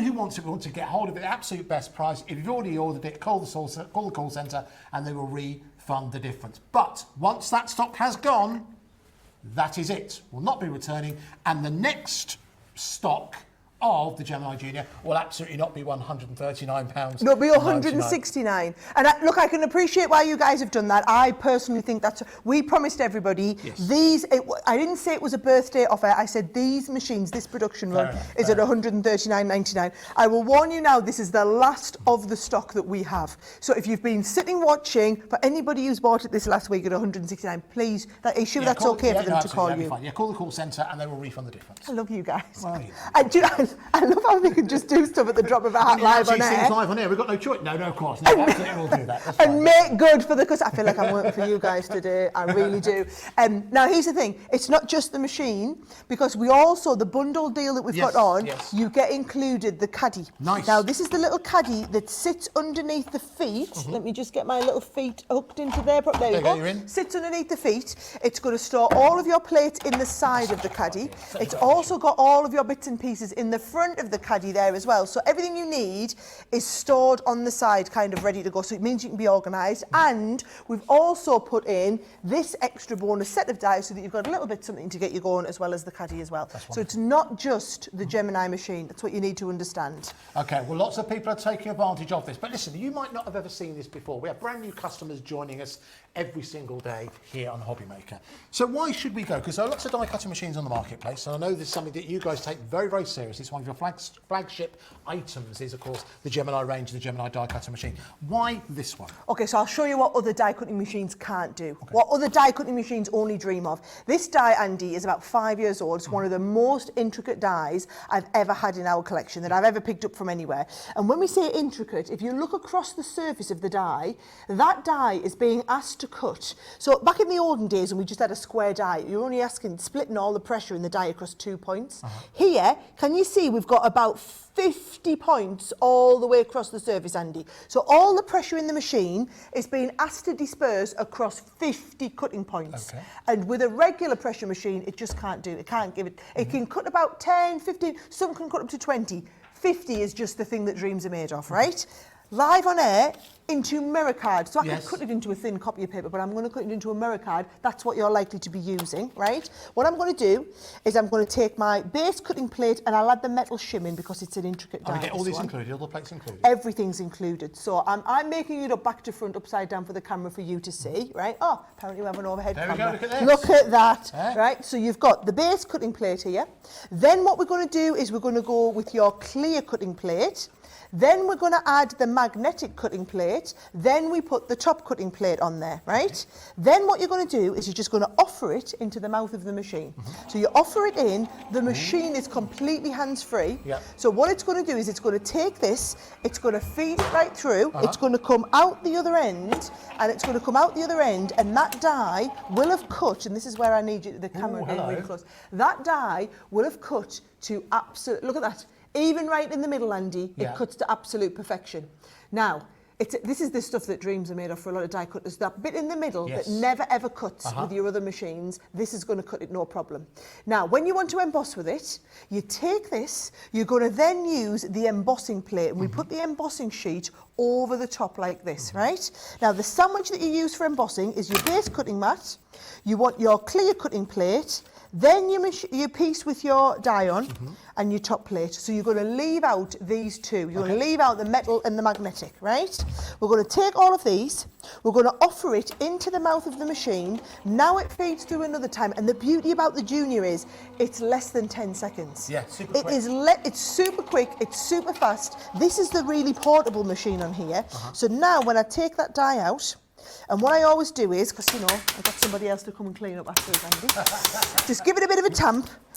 Speaker 5: who wants it, we want to get hold of it at the absolute best price. If you've already ordered it, call the call centre and they will refund the difference. But once that stock has gone, that is it. We'll not be returning. And the next stock of the Gemini Junior will absolutely not be £139.
Speaker 9: No, it'll be 169. And look, I can appreciate why you guys have done that. I personally think that's... We promised everybody these... I didn't say it was a birthday offer. I said these machines, this production run, is at 139.99. I will warn you now, this is the last of the stock that we have. So if you've been sitting watching, for anybody who's bought it this last week at 169, please, are you sure that's okay for them to call you?
Speaker 5: Fine. Yeah, call the call centre and they will refund the difference.
Speaker 9: I love you guys.
Speaker 5: Well,
Speaker 9: I love how they can just do stuff at the drop of a hat live on air.
Speaker 5: Live on air. We've got no choice. No, of course. No, absolutely, we'll do that. That's
Speaker 9: and
Speaker 5: fine.
Speaker 9: make good for the... Because I feel like I'm working for you guys today. I really do. Now, here's the thing. It's not just the machine, because we also, the bundle deal that we've got on, you get included the caddy.
Speaker 5: Nice.
Speaker 9: Now, this is the little caddy that sits underneath the feet. Let me just get my little feet hooked into there. There you go. You're in. Sits underneath the feet. It's going to store all of your plates in the side of the caddy. It's also got all of your bits and pieces in the front of the caddy there as well. So everything you need is stored on the side, kind of ready to go. So it means you can be organised. And we've also put in this extra bonus set of dies so that you've got a little bit something to get you going, as well as the caddy as well. So it's not just the Gemini machine. That's what you need to understand.
Speaker 5: Okay, well, lots of people are taking advantage of this. But listen, you might not have ever seen this before. We have brand new customers joining us every single day here on Hobby Maker. So why should we go? Because there are lots of die cutting machines on the marketplace, and I know this is something that you guys take very, very seriously. It's one of your flagship items is, of course, the Gemini range, the Gemini die cutting machine. Why this one?
Speaker 9: Okay, so I'll show you what other die cutting machines can't do. Okay. What other die cutting machines only dream of. This die, Andy, is about 5 years old. It's one of the most intricate dies I've ever had in our collection, that I've ever picked up from anywhere. And when we say intricate, if you look across the surface of the die, that die is being asked to cut. So back in the olden days, when we just had a square die, you're only splitting all the pressure in the die across 2 points. Here, can you see we've got about 50 points all the way across the surface, Andy. So all the pressure in the machine is being asked to disperse across 50 cutting points. Okay. And with a regular pressure machine, it just can't do it. It can't give it. It can cut about 10, 15, some can cut up to 20. 50 is just the thing that dreams are made of, right? Live on air into mirror card. So I could cut it into a thin copy of paper, but I'm going to cut it into a mirror card. That's what you're likely to be using, right? What I'm going to do is I'm going to take my base cutting plate and I'll add the metal shim in because it's an intricate die.
Speaker 5: I get all these included, all the plates included?
Speaker 9: Everything's included. So I'm making it up back to front, upside down for the camera for you to see, right? Oh, apparently we have an overhead camera.
Speaker 5: There we go, look at this.
Speaker 9: Look at that, right? So you've got the base cutting plate here. Then what we're going to do is we're going to go with your clear cutting plate. Then we're going to add the magnetic cutting plate. Then we put the top cutting plate on there, right? Then what you're going to do is you're just going to offer it into the mouth of the machine. So you offer it in, the machine is completely hands-free. So what it's going to do is it's going to take this, it's going to feed it right through, it's going to come out the other end, and it's going to come out the other end, and that die will have cut, and this is where I need you, the camera getting really close. That die will have cut to absolute, look at that. Even right in the middle, Andy, it cuts to absolute perfection. Now, this is the stuff that dreams are made of for a lot of die cutters. That bit in the middle that never ever cuts with your other machines, this is going to cut it no problem. Now, when you want to emboss with it, you take this, you're going to then use the embossing plate, and we put the embossing sheet over the top like this, right? Now, the sandwich that you use for embossing is your base cutting mat, you want your clear cutting plate, then you piece with your die on and your top plate. So you're going to leave out these two. You're going to leave out the metal and the magnetic, right? We're going to take all of these. We're going to offer it into the mouth of the machine. Now it feeds through another time. And the beauty about the Junior is it's less than 10 seconds.
Speaker 5: Yeah, super quick.
Speaker 9: It's super quick. It's super fast. This is the really portable machine on here. So now when I take that die out, and what I always do is, because, you know, I've got somebody else to come and clean up afterwards, Andy. Just give it a bit of a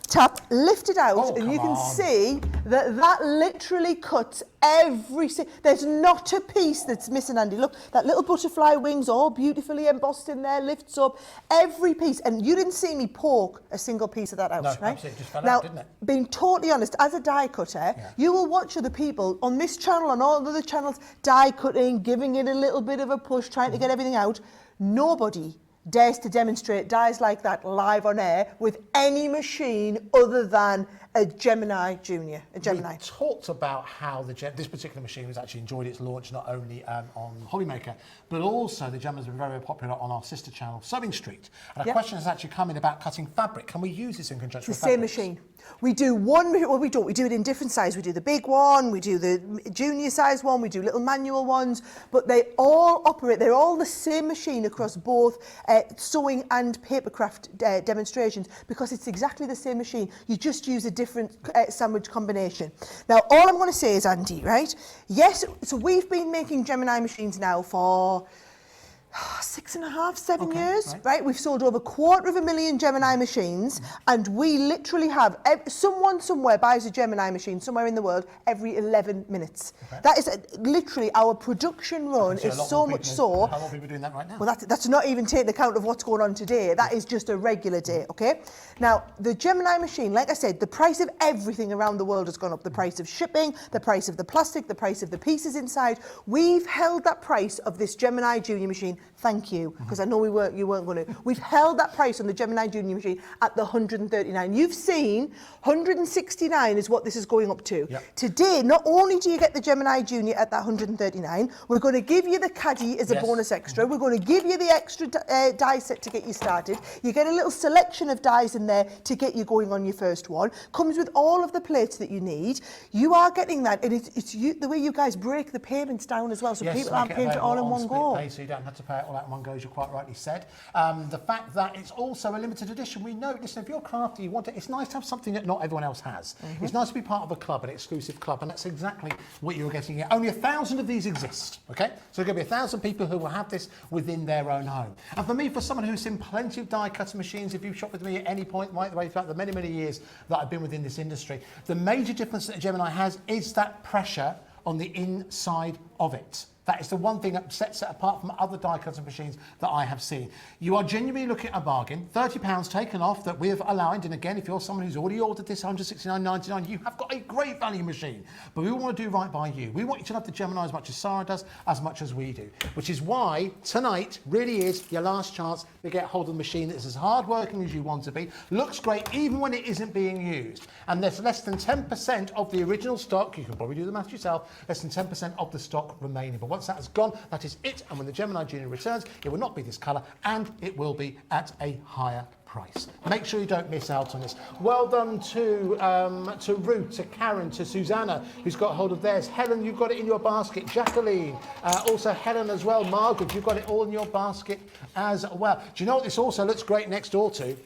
Speaker 9: tap, lift it out, and you can see that literally cuts there's not a piece that's missing, Andy. Look, that little butterfly wings all beautifully embossed in there, lifts up every piece. And you didn't see me poke a single piece of that out, right?
Speaker 5: Absolutely, just fell out, didn't it?
Speaker 9: Being totally honest, as a die cutter, you will watch other people on this channel and all other channels die cutting, giving it a little bit of a push, trying to get everything out. Nobody dares to demonstrate dies like that live on air with any machine other than a Gemini Junior, a Gemini.
Speaker 5: We talked about how this particular machine has actually enjoyed its launch not only on Hobby Maker, but also the Gemini's been very, very popular on our sister channel, Sewing Street. And a question has actually come in about cutting fabric. Can we use this in conjunction with fabric?
Speaker 9: It's the same machine. We do one, well, we don't. We do it in different sizes. We do the big one, we do the junior size one, we do little manual ones, but they all operate, they're all the same machine across both sewing and papercraft demonstrations, because it's exactly the same machine. You just use a different sandwich combination. Now, all I'm going to say is, Andy, right? Yes, so we've been making Gemini machines now for 6.5, 7 years, right? We've sold over 250,000 Gemini machines, and we literally have someone somewhere buys a Gemini machine somewhere in the world every 11 minutes. That is literally our production run is so much so.
Speaker 5: How are people doing that right now?
Speaker 9: Well, that's not even taking account of what's going on today. That is just a regular day, okay? Now, the Gemini machine, like I said, the price of everything around the world has gone up. The price of shipping, the price of the plastic, the price of the pieces inside. We've held that price of this Gemini Junior machine. Thank you, because I know you weren't going to. We've held that price on the Gemini Junior machine at the 139. You've seen 169 is what this is going up to. Yep. Today, not only do you get the Gemini Junior at that 139, we're going to give you the caddy as a bonus extra. We're going to give you the extra die set to get you started. You get a little selection of dies in there to get you going on your first one. Comes with all of the plates that you need. You are getting that, and it's the way you guys break the payments down as well, so people aren't paying it all in one go.
Speaker 5: So you don't have to pay it all out in one go, as you quite rightly said. The fact that it's also a limited edition, we know, listen, if you're crafty, you want it, it's nice to have something that not everyone else has. It's nice to be part of a club, an exclusive club, and that's exactly what you're getting here. Only 1,000 of these exist, okay? So there's going to be 1,000 people who will have this within their own home. And for me, for someone who's seen plenty of die cutting machines, if you've shopped with me at any point right the way throughout the many, many years that I've been within this industry, the major difference that Gemini has is that pressure on the inside of it. That is the one thing that sets it apart from other die cutting machines that I have seen. You are genuinely looking at a bargain. £30 taken off that we've allowed. And again, if you're someone who's already ordered this £169.99, you have got a great value machine. But we want to do right by you. We want you to love the Gemini as much as Sara does, as much as we do. Which is why tonight really is your last chance to get hold of the machine that is as hard working as you want to be. Looks great even when it isn't being used. And there's less than 10% of the original stock. You can probably do the math yourself. Less than 10% of the stock remaining. But once that is gone, that is it. And when the Gemini Junior returns, it will not be this colour, and it will be at a higher price. Make sure you don't miss out on this. Well done to Ruth, to Karen, to Susanna, who's got hold of theirs. Helen, you've got it in your basket. Jacqueline, also Helen as well. Margaret, you've got it all in your basket as well. Do you know what this also looks great next door to?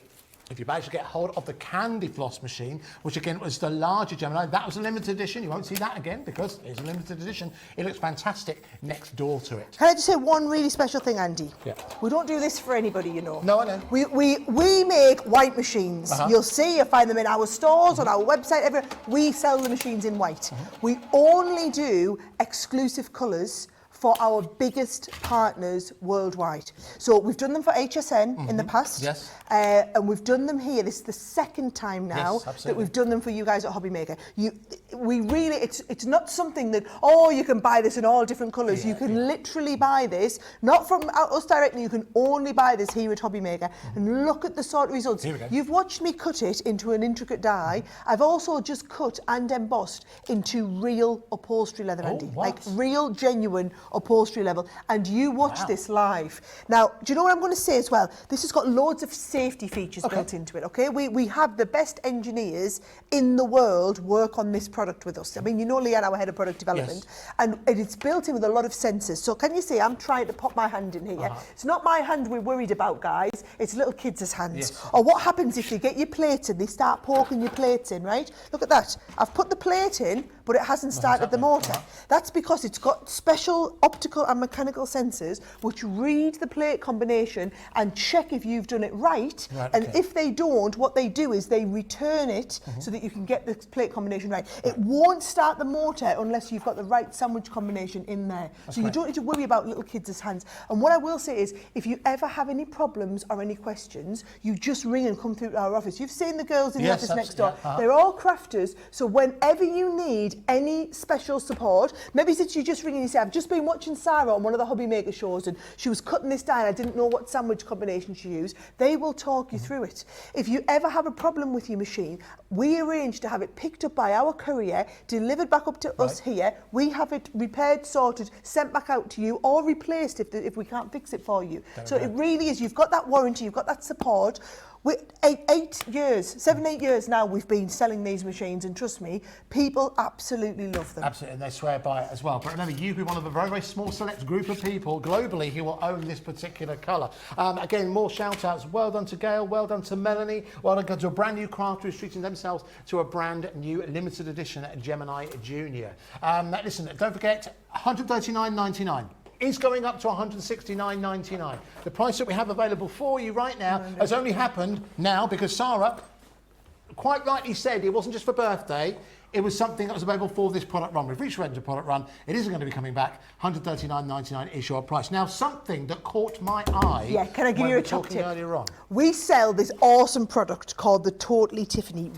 Speaker 5: If you manage to get hold of the Candy Floss machine, which again was the larger Gemini, that was a limited edition. You won't see that again because it's a limited edition. It looks fantastic next door to it.
Speaker 9: Can I just say one really special thing, Andy?
Speaker 5: Yeah.
Speaker 9: We don't do this for anybody, you know.
Speaker 5: No, I know.
Speaker 9: We make white machines. You'll see, you'll find them in our stores, on our website, everywhere. We sell the machines in white. We only do exclusive colours for our biggest partners worldwide. So we've done them for HSN in the past.
Speaker 5: Yes.
Speaker 9: And we've done them here. This is the second time now that we've done them for you guys at Hobby Maker. We really, it's not something that, oh, you can buy this in all different colours. You can literally buy this, not from us directly, you can only buy this here at Hobby Maker. And look at the sort of results. You've watched me cut it into an intricate die. I've also just cut and embossed into real upholstery leather, Andy. Like real, genuine upholstery level, and you watch this live. Now, do you know what I'm going to say as well? This has got loads of safety features built into it, okay? We have the best engineers in the world work on this product with us. I mean, you know Leanne, our head of product development, and it's built in with a lot of sensors. So can you see, I'm trying to pop my hand in here. It's not my hand we're worried about, guys. It's little kids' hands. Or what happens if you get your plates and they start poking your plates in, right? Look at that. I've put the plate in, but it hasn't started the motor. That's because it's got special optical and mechanical sensors which read the plate combination and check if you've done it right. And if they don't, what they do is they return it so that you can get the plate combination right. It won't start the motor unless you've got the right sandwich combination in there. So you don't need to worry about little kids' hands. And what I will say is, if you ever have any problems or any questions, you just ring and come through to our office. You've seen the girls in the office next door. They're all crafters, so whenever you need any special support, maybe since you just ring and you say, I've just been been watching Sara on one of the Hobby Maker shows and she was cutting this down, I didn't know what sandwich combination she used, they will talk you through it. If you ever have a problem with your machine, we arrange to have it picked up by our courier, delivered back up to us here. We have it repaired, sorted, sent back out to you, or replaced if we can't fix it for you. So it really is, you've got that warranty, you've got that support. We're 7, 8 years now we've been selling these machines, and trust me, people absolutely love them.
Speaker 5: Absolutely, and they swear by it as well. But remember, you be one of a very, very small select group of people globally who will own this particular colour. Again, more shout-outs. Well done to Gail, well done to Melanie, well done to a brand new crafter who's treating themselves to a brand new limited edition Gemini Junior. Listen, don't forget, $139.99. Is going up to $169.99. The price that we have available for you right now has only happened now because Sara quite rightly said it wasn't just for birthday. It was something that was available for this product run. We've reached the end of the product run. It isn't going to be coming back. $139.99 is your price. Now, something that caught my eye.
Speaker 9: Yeah, can I give you a top tip?
Speaker 5: Earlier on.
Speaker 9: We sell this awesome product called the Totally Tiffany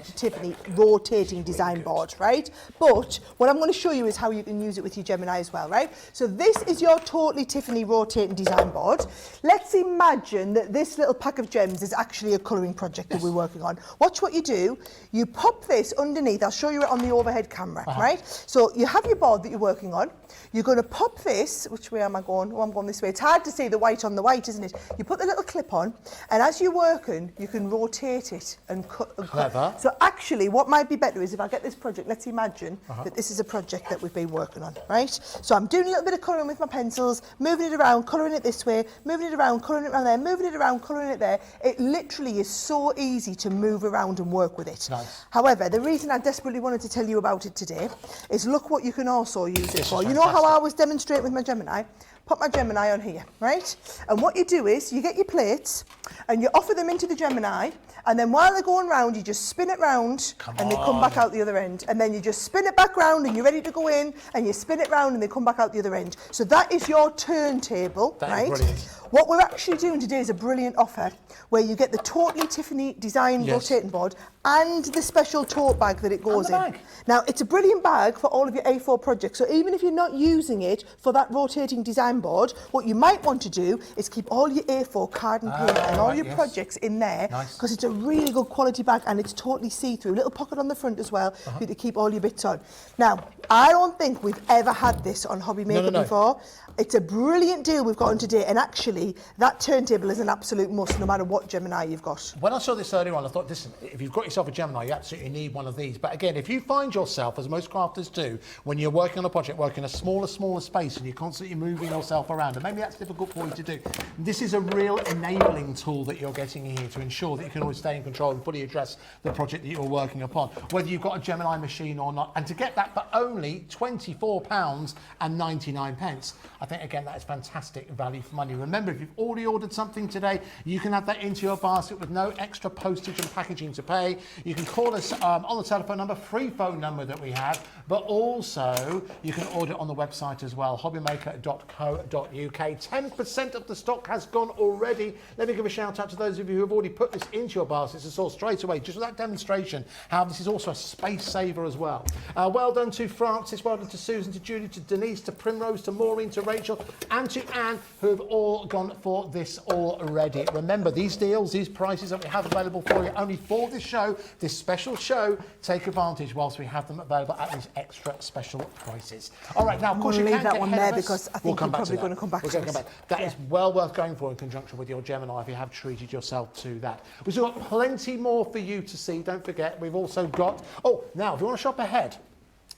Speaker 9: rotating design board, right? But what I'm going to show you is how you can use it with your Gemini as well, right? So this is your Totally Tiffany rotating design board. Let's imagine that this little pack of gems is actually a colouring project that we're working on. Watch what you do. You pop this underneath. I'll show you it on the overhead camera, right? So you have your board that you're working on. You're going to pop this, which way am I going? Oh, I'm going this way. It's hard to see the white on the white, isn't it? You put the little clip on, and as you're working, you can rotate it and cut.
Speaker 5: Clever.
Speaker 9: So actually, what might be better is if I get this project, let's imagine that this is a project that we've been working on, right? So I'm doing a little bit of colouring with my pencils, moving it around, colouring it this way, moving it around, colouring it around there, moving it around, colouring it there. It literally is so easy to move around and work with it.
Speaker 5: Nice.
Speaker 9: However, the reason I desperately wanted to tell you about it today is look what you can also use it for. You know how I was demonstrating with my Gemini? Pop my Gemini on here, right? And what you do is you get your plates and you offer them into the Gemini, and then while they're going round, you just spin it round and they come back out the other end. And then you just spin it back round and you're ready to go in, and you spin it round and they come back out the other end. So that is your turntable, right?
Speaker 5: Brilliant.
Speaker 9: What we're actually doing today is a brilliant offer where you get the Totally Tiffany design rotating board and the special tote bag that it goes in. Now, it's a brilliant bag for all of your A4 projects. So even if you're not using it for that rotating design board, what you might want to do is keep all your A4 card and paper and all your projects in there, because it's a really good quality bag and it's totally see-through. Little pocket on the front as well for you to keep all your bits on. Now, I don't think we've ever had this on Hobby Maker before. It's a brilliant deal we've got on today, and actually that turntable is an absolute must no matter what Gemini you've got.
Speaker 5: When I saw this earlier on, I thought, listen, if you've got yourself a Gemini, you absolutely need one of these. But again, if you find yourself, as most crafters do, when you're working on a project, working in a smaller space and you're constantly moving yourself around, and maybe that's difficult for you to do, this is a real enabling tool that you're getting here to ensure that you can always stay in control and fully address the project that you're working upon, whether you've got a Gemini machine or not. And to get that for only £24.99, I think, again, that is fantastic value for money. Remember, if you've already ordered something today, you can add that into your basket with no extra postage and packaging to pay. You can call us on the telephone number, free phone number that we have, but also you can order it on the website as well, hobbymaker.co.uk. 10% of the stock has gone already. Let me give a shout out to those of you who have already put this into your baskets and saw straight away, just with that demonstration, how this is also a space saver as well. Well done to Francis, well done to Susan, to Judy, to Denise, to Primrose, to Maureen, to Rachel, and to Anne, who have all gone for this already. Remember, these deals, these prices that we have available for you only for this show, this special show, take advantage whilst we have them available at these extra special prices. All right, now, of course, you
Speaker 9: leave
Speaker 5: can
Speaker 9: that
Speaker 5: get
Speaker 9: one
Speaker 5: ahead
Speaker 9: there
Speaker 5: of us.
Speaker 9: because I think you're probably going to come back to us.
Speaker 5: That is well worth going for in conjunction with your Gemini if you have treated yourself to that. We've still got plenty more for you to see. Don't forget, we've also got... Oh, now, if you want to shop ahead,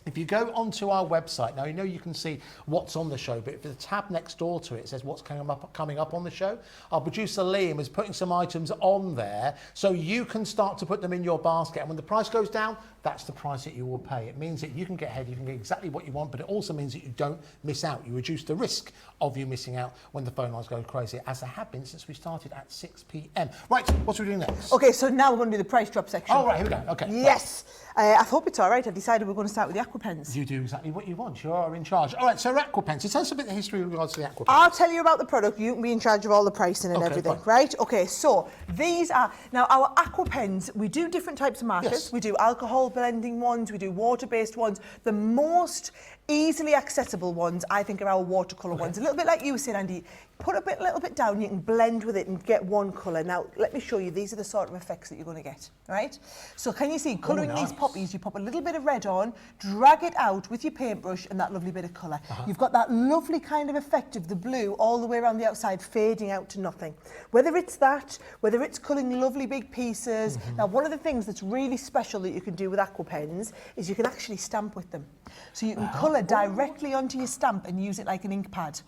Speaker 5: if you go onto our website, now you know you can see what's on the show, but if the tab next door to it says what's coming up on the show, our producer Liam is putting some items on there so you can start to put them in your basket. And when the price goes down, that's the price that you will pay. It means that you can get ahead, you can get exactly what you want, but it also means that you don't miss out. You reduce the risk of you missing out when the phone lines go crazy, as there have been since we started at 6 p.m. Right, what are we doing next?
Speaker 9: Okay, so now we're going to do the price drop section.
Speaker 5: Oh, right, here we go. Okay.
Speaker 9: Yes. I hope it's all right. I've decided we're going to start with the aqua pens.
Speaker 5: You do exactly what you want. You are in charge. All right, so aqua pens. So tell us a bit of the history with regards to the aqua pens.
Speaker 9: I'll tell you about the product. You can be in charge of all the pricing and everything,
Speaker 5: fine.
Speaker 9: right? Okay, so these are... Now, our aqua pens, we do different types of markers.
Speaker 5: Yes.
Speaker 9: We do alcohol blending ones. We do water-based ones. The most easily accessible ones, I think, are our watercolor ones. A little bit like you said, Andy. Put a little bit down, you can blend with it and get one colour. Now, let me show you, these are the sort of effects that you're going to get, right? So can you see, colouring these poppies, you pop a little bit of red on, drag it out with your paintbrush and that lovely bit of colour. You've got that lovely kind of effect of the blue all the way around the outside, fading out to nothing. Whether it's that, whether it's colouring lovely big pieces. Now, one of the things that's really special that you can do with aqua pens is you can actually stamp with them. So you can colour directly onto your stamp and use it like an ink pad.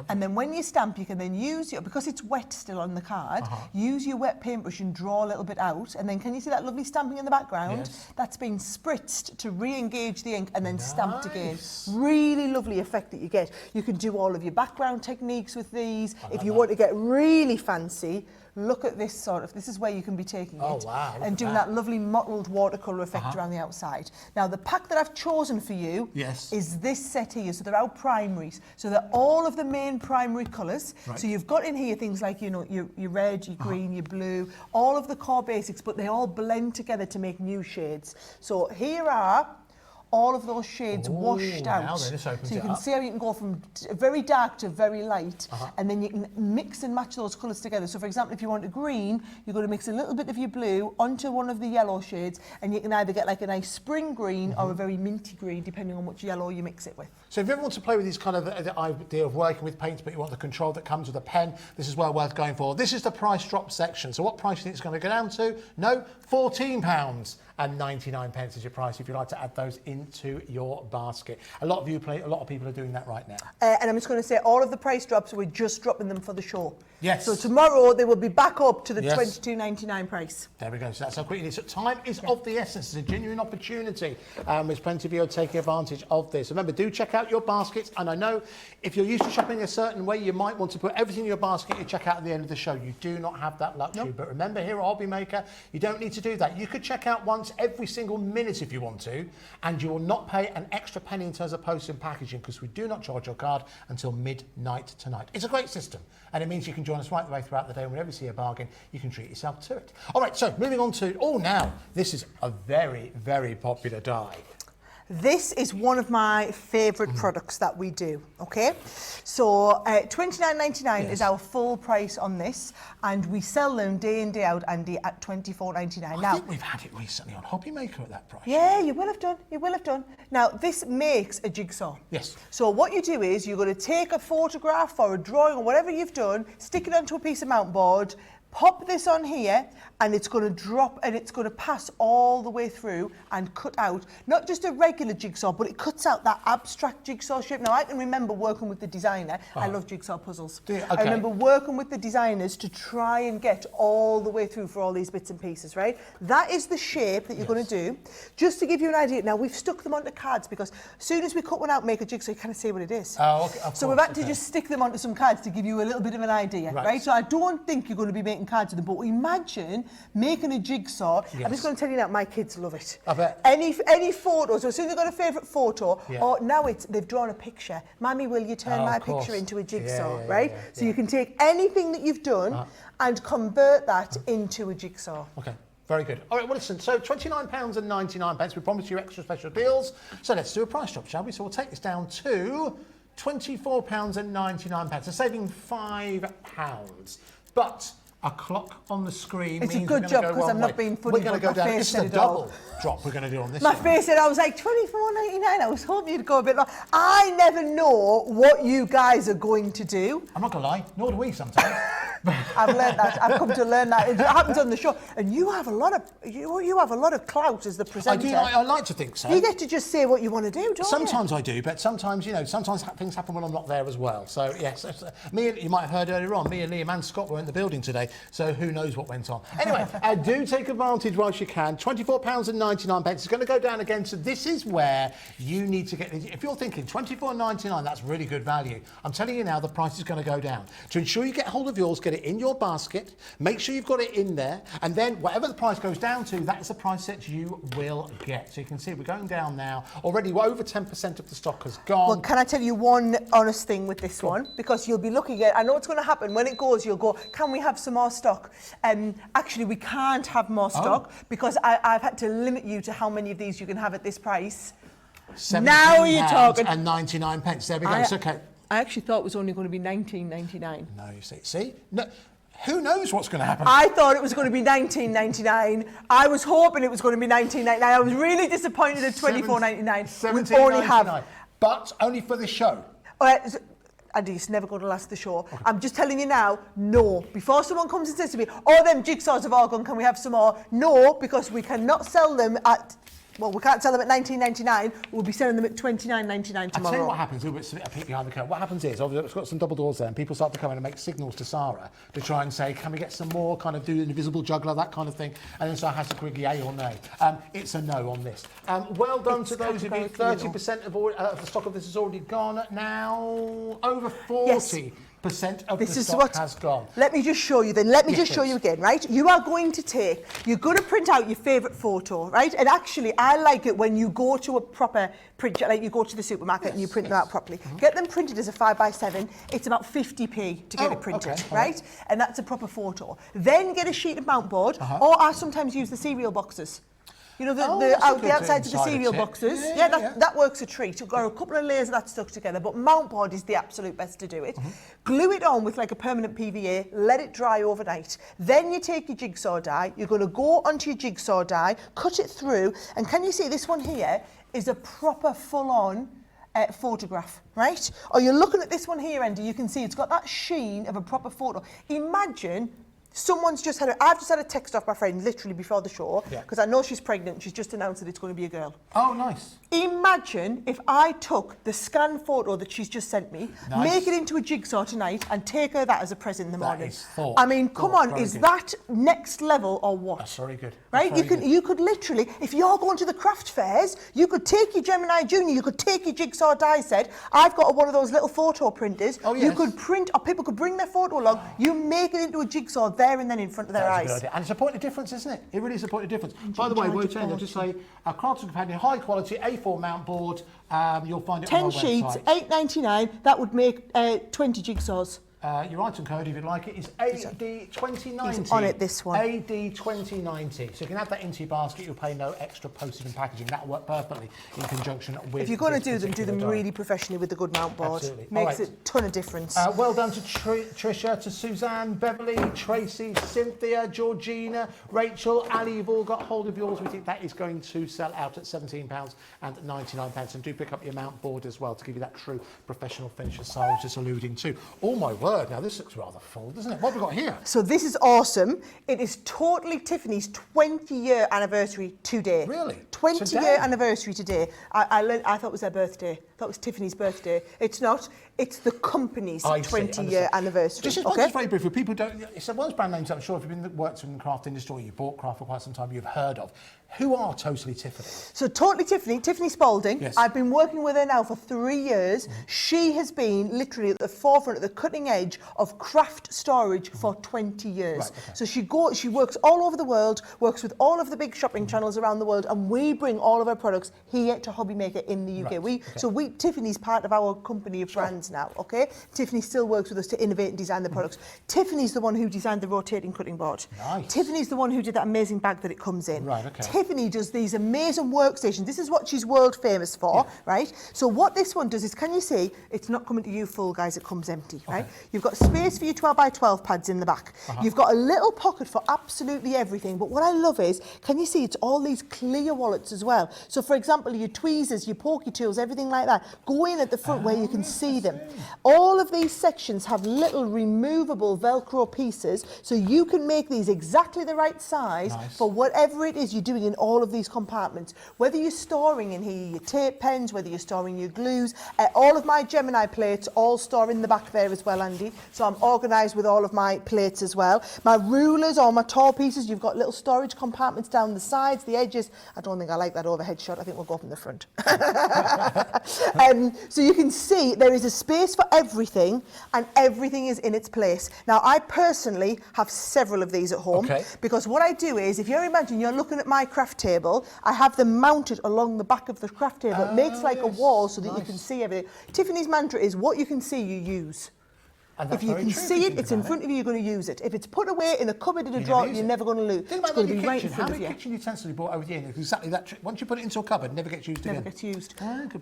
Speaker 9: And then when you stamp, you can then use your, because it's wet still on the card, use your wet paintbrush and draw a little bit out. And then can you see that lovely stamping in the background?
Speaker 5: Yes.
Speaker 9: That's been spritzed to re-engage the ink and then stamped again. Really lovely effect that you get. You can do all of your background techniques with these. If you want to get really fancy, look at this sort of, this is where you can be taking it and doing that lovely mottled watercolour effect around the outside. Now, the pack that I've chosen for you is this set here. So they're our primaries. So they're all of the main primary colours. So you've got in here things like, you know, your red, your green, your blue, all of the core basics, but they all blend together to make new shades. So here are all of those shades washed out. So you can see how you can go from very dark to very light, and then you can mix and match those colours together. So for example, if you want a green, you're going to mix a little bit of your blue onto one of the yellow shades, and you can either get like a nice spring green or a very minty green, depending on which yellow you mix it with.
Speaker 5: So if you ever want to play with this kind of the idea of working with paints, but you want the control that comes with a pen, this is well worth going for. This is the price drop section. So what price do you think it's going to go down to? No, £14.99 is your price if you'd like to add those into your basket. A lot of people are doing that right now.
Speaker 9: And I'm just going to say, all of the price drops, we're just dropping them for the show.
Speaker 5: Yes.
Speaker 9: So tomorrow they will be back up to the $22.99 price.
Speaker 5: There we go. So that's how quick it is. So time is of the essence. It's a genuine opportunity. There's plenty of you taking advantage of this. Remember, do check out your baskets. And I know if you're used to shopping a certain way, you might want to put everything in your basket you check out at the end of the show. You do not have that luxury. But remember, here at Hobby Maker, you don't need to do that. You could check out once every single minute if you want to, and you will not pay an extra penny in terms of post and packaging, because we do not charge your card until midnight tonight. It's a great system, and it means you can join us right the way throughout the day, and whenever you see a bargain, you can treat yourself to it. All right, so moving on to, now, this is a very, very popular die.
Speaker 9: This is one of my favourite products that we do, okay? So $29.99 is our full price on this, and we sell them day in, day out, Andy, at $24.99.
Speaker 5: I think we've had it recently on Hobby Maker at that price.
Speaker 9: Yeah, you will have done, you will have done. Now, this makes a jigsaw.
Speaker 5: Yes.
Speaker 9: So what you do is you're going to take a photograph or a drawing or whatever you've done, stick it onto a piece of mount board, pop this on here, and it's going to drop and it's going to pass all the way through and cut out not just a regular jigsaw, but it cuts out that abstract jigsaw shape. Now, I can remember working with the designer. I love jigsaw puzzles. I remember working with the designers to try and get all the way through for all these bits and pieces, right? That is the shape that you're going to do. Just to give you an idea, now we've stuck them onto cards because as soon as we cut one out, make a jigsaw, you kind of see what it is.
Speaker 5: Oh, okay.
Speaker 9: So we've had to just stick them onto some cards to give you a little bit of an idea, right? So I don't think you're going to be making cards with them, but imagine making a jigsaw. I'm just going to tell you now, my kids love it.
Speaker 5: I bet.
Speaker 9: Any photo, so as soon as they've got a favourite photo, or now they've drawn a picture. Mammy, will you turn my picture into a jigsaw, right? So you can take anything that you've done and convert that into a jigsaw.
Speaker 5: Okay. Very good. All right, well, listen, so £29.99. We promised you extra special deals. So let's do a price drop, shall we? So we'll take this down to £24.99. So saving £5. But a clock on the screen
Speaker 9: it's
Speaker 5: means
Speaker 9: a good job because I'm not being funny.
Speaker 5: We're going to go down. This is a double drop we're going to do on this
Speaker 9: My
Speaker 5: one.
Speaker 9: face said, I was like, $24.99. I was hoping you'd go a bit long. I never know what you guys are going to do.
Speaker 5: I'm not going to lie, nor do we sometimes.
Speaker 9: I've learned that. I've come to learn that. It happens on the show, and you have a lot of clout as the presenter.
Speaker 5: I do. I like to think so.
Speaker 9: You get to just say what you want to do, don't you?
Speaker 5: Sometimes I do, but sometimes sometimes things happen when I'm not there as well. So yes, you might have heard earlier on, me and Liam and Scott were in the building today, so who knows what went on. Anyway, do take advantage whilst you can. £24.99. It's going to go down again. So this is where you need to get. If you're thinking £24.99, that's really good value. I'm telling you now, the price is going to go down. To ensure you get hold of yours, get get it in your basket, make sure you've got it in there, and then whatever the price goes down to, that is the price that you will get. So you can see we're going down now. Already over 10% of the stock has gone.
Speaker 9: Well, can I tell you one honest thing with this one? Because you'll be looking at, I know what's going to happen. When it goes, you'll go, can we have some more stock? Actually, we can't have more stock because I've had to limit you to how many of these you can have at this price. Now you're talking.
Speaker 5: And 99 pence. There we go. It's okay.
Speaker 9: I actually thought it was only going to be $19.99.
Speaker 5: No, you see. See? No, who knows what's going to happen?
Speaker 9: I thought it was going to be $19.99. I was hoping it was going to be $19.99. I was really disappointed at $24.99. We only have,
Speaker 5: but only for the show.
Speaker 9: Andy, it's never going to last the show. Okay. I'm just telling you now, no. Before someone comes and says to me, oh, them jigsaws have all gone, can we have some more? No, because we cannot sell them at, well, we can't sell them at $19.99. We'll be selling them at $29.99 tomorrow.
Speaker 5: I'll tell you what happens, a little bit a peek behind the curtain. What happens is, obviously, it's got some double doors there, and people start to come in and make signals to Sara to try and say, can we get some more, kind of do an invisible juggler, that kind of thing. And then Sara has to quick yay or nay. It's a no on this. Well done to those of you. 30% of the stock of this has already gone. Now, over 40%. Of the stock has gone.
Speaker 9: Let me just show you then. Let me just show you again, right? You are going to you're going to print out your favourite photo, right? And actually, I like it when you go to a proper print, like you go to the supermarket and you print them out properly. Get them printed as a 5x7. It's about 50p to get it printed, right? And that's a proper photo. Then get a sheet of mount board, or I sometimes use the cereal boxes. You know, the outsides of the cereal boxes. That works a treat. You've got a couple of layers of that stuck together, but mount board is the absolute best to do it. Glue it on with like a permanent PVA, let it dry overnight. Then you take your jigsaw die, you're going to go onto your jigsaw die, cut it through, and can you see this one here is a proper full-on photograph, right? Or you're looking at this one here, Andy, you can see it's got that sheen of a proper photo. Imagine I've just had a text off my friend literally before the show because I know she's pregnant. She's just announced that it's going to be a girl.
Speaker 5: Oh, nice.
Speaker 9: Imagine if I took the scanned photo that she's just sent me, make it into a jigsaw tonight and take her that as a present in the morning.
Speaker 5: That is thought.
Speaker 9: I mean, come on, is that next level or what?
Speaker 5: That's very good.
Speaker 9: Right? You could literally, if you're going to the craft fairs, you could take your Gemini Junior, you could take your jigsaw die set. I've got one of those little photo printers. Oh, yes. You could print, or people could bring their photo along. You make it into a jigsaw there and then in front of their eyes.
Speaker 5: And it's a point of difference, isn't it? It really is a point of difference. By the way, we'll just say a Cardstock companion, high quality A4 mount board. You'll find it
Speaker 9: 10
Speaker 5: on our
Speaker 9: sheets,
Speaker 5: website.
Speaker 9: $8.99. That would make 20 jigsaws.
Speaker 5: Your item code, if you'd like it, is AD2090.
Speaker 9: He's on it, this one.
Speaker 5: AD2090. So you can add that into your basket. You'll pay no extra postage and packaging. That'll work perfectly in conjunction with.
Speaker 9: If you're going to do them really professionally with a good mount board.
Speaker 5: Absolutely.
Speaker 9: Makes a ton of difference.
Speaker 5: Well done to Trisha, to Suzanne, Beverly, Tracy, Cynthia, Georgina, Rachel, Ali. You've all got hold of yours. We think that is going to sell out at £17.99. And do pick up your mount board as well to give you that true professional finish as Sara was just alluding to. Oh my word. Now this looks rather full, doesn't it? What have we got here?
Speaker 9: So this is awesome. It is totally Tiffany's 20-year anniversary today.
Speaker 5: Really?
Speaker 9: 20-year anniversary today. I thought it was their birthday. I thought it was Tiffany's birthday. It's not. It's the company's 20-year anniversary.
Speaker 5: Just very briefly, people don't. It's one of those brand names I'm sure if you've worked in the craft industry or you bought craft for quite some time, you've heard of. Who are Totally Tiffany?
Speaker 9: So Totally Tiffany, Tiffany Spalding. Yes. I've been working with her now for 3 years. She has been literally at the forefront, at the cutting edge of craft storage for 20 years. Right, okay. So she works all over the world, works with all of the big shopping channels around the world, and we bring all of our products here to Hobby Maker in the UK. Right, So Tiffany's part of our company of brands now, okay? Tiffany still works with us to innovate and design the products. Tiffany's the one who designed the rotating cutting board.
Speaker 5: Nice.
Speaker 9: Tiffany's the one who did that amazing bag that it comes in.
Speaker 5: Right, okay.
Speaker 9: Tiffany does these amazing workstations. This is what she's world famous for, right? So what this one does is, can you see, it's not coming to you full, guys, it comes empty, right? You've got space for your 12x12 pads in the back. You've got a little pocket for absolutely everything, but what I love is, can you see, it's all these clear wallets as well. So for example, your tweezers, your pokey tools, everything like that, go in at the front where you can see them. All of these sections have little removable Velcro pieces, so you can make these exactly the right size for whatever it is you're doing in all of these compartments. Whether you're storing in here your tape pens, whether you're storing your glues, all of my Gemini plates all store in the back there as well, Andy. So I'm organised with all of my plates as well. My rulers, all my tall pieces, you've got little storage compartments down the sides, the edges. I don't think think I like that overhead shot. I think we'll go up in the front. So you can see there is a space for everything, and everything is in its place. Now, I personally have several of these at home, because what I do is, if you imagine you're looking at my craft table, I have them mounted along the back of the craft table. It makes like a wall so that you can see everything. Tiffany's mantra is, what you can see, you use. If you can see it, it's in front of you, you're going to use it. If it's put away in a cupboard in a drawer, you're never going to lose.
Speaker 5: Think about your kitchen. How many kitchen utensils you bought over the year? Exactly that trick. Once you put it into a cupboard, it never gets used again.
Speaker 9: Never gets used.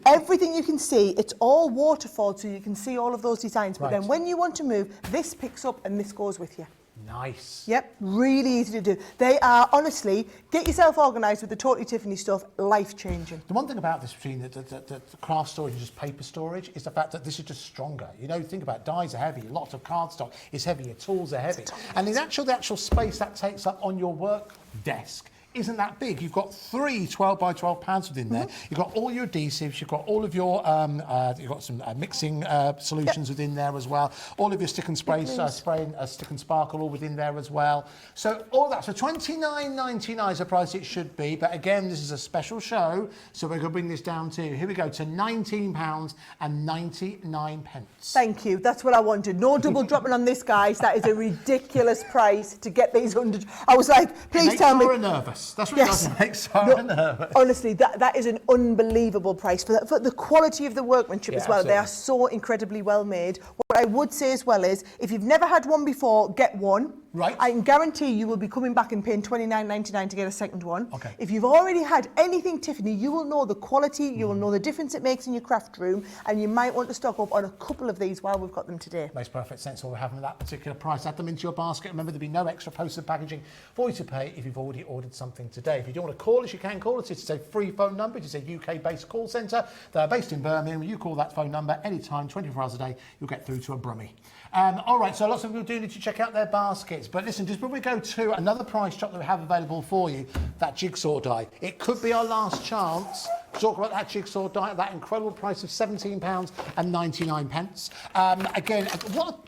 Speaker 9: Everything you can see, it's all waterfall, so you can see all of those designs. But then when you want to move, this picks up and this goes with you.
Speaker 5: Nice.
Speaker 9: Yep, really easy to do. They are, honestly, get yourself organised with the Totally Tiffany stuff, life-changing.
Speaker 5: The one thing about this between the craft storage and just paper storage is the fact that this is just stronger. You know, think about it, dies are heavy, lots of cardstock is heavy, your tools are heavy. And the actual space that takes up on your work desk isn't that big. You've got 3 12 by 12 pads within there. You've got all your adhesives. You've got all of your you've got some mixing solutions within there as well. All of your stick and spray, stick and sparkle all within there as well. So all that. So $29.99 is the price it should be. But again, this is a special show, so we're going to bring this down to, here we go, to £19.99.
Speaker 9: Thank you. That's what I wanted. No double dropping on this, guys. That is a ridiculous price to get these 100. I was like, please tell me.
Speaker 5: Nervous. That's what does make Sara nervous.
Speaker 9: Honestly, that is an unbelievable price for the quality of the workmanship as well. Absolutely. They are so incredibly well made. What I would say as well is, if you've never had one before, get one.
Speaker 5: Right.
Speaker 9: I can guarantee you will be coming back and paying $29.99 to get a second one. Okay. If you've already had anything Tiffany, you will know the quality, you will know the difference it makes in your craft room, and you might want to stock up on a couple of these while we've got them today.
Speaker 5: Makes perfect sense while we're having that particular price. Add them into your basket. Remember, there'll be no extra postage packaging for you to pay if you've already ordered something today. If you don't want to call us, you can call us. It's a free phone number. It's a UK-based call centre. They're based in Birmingham. You call that phone number anytime, 24 hours a day, you'll get through to a brummie. All right, so lots of people do need to check out their baskets. But listen, just before we go to another price shop that we have available for you, that jigsaw die. It could be our last chance to talk about that jigsaw die at that incredible price of £17.99. Again, what...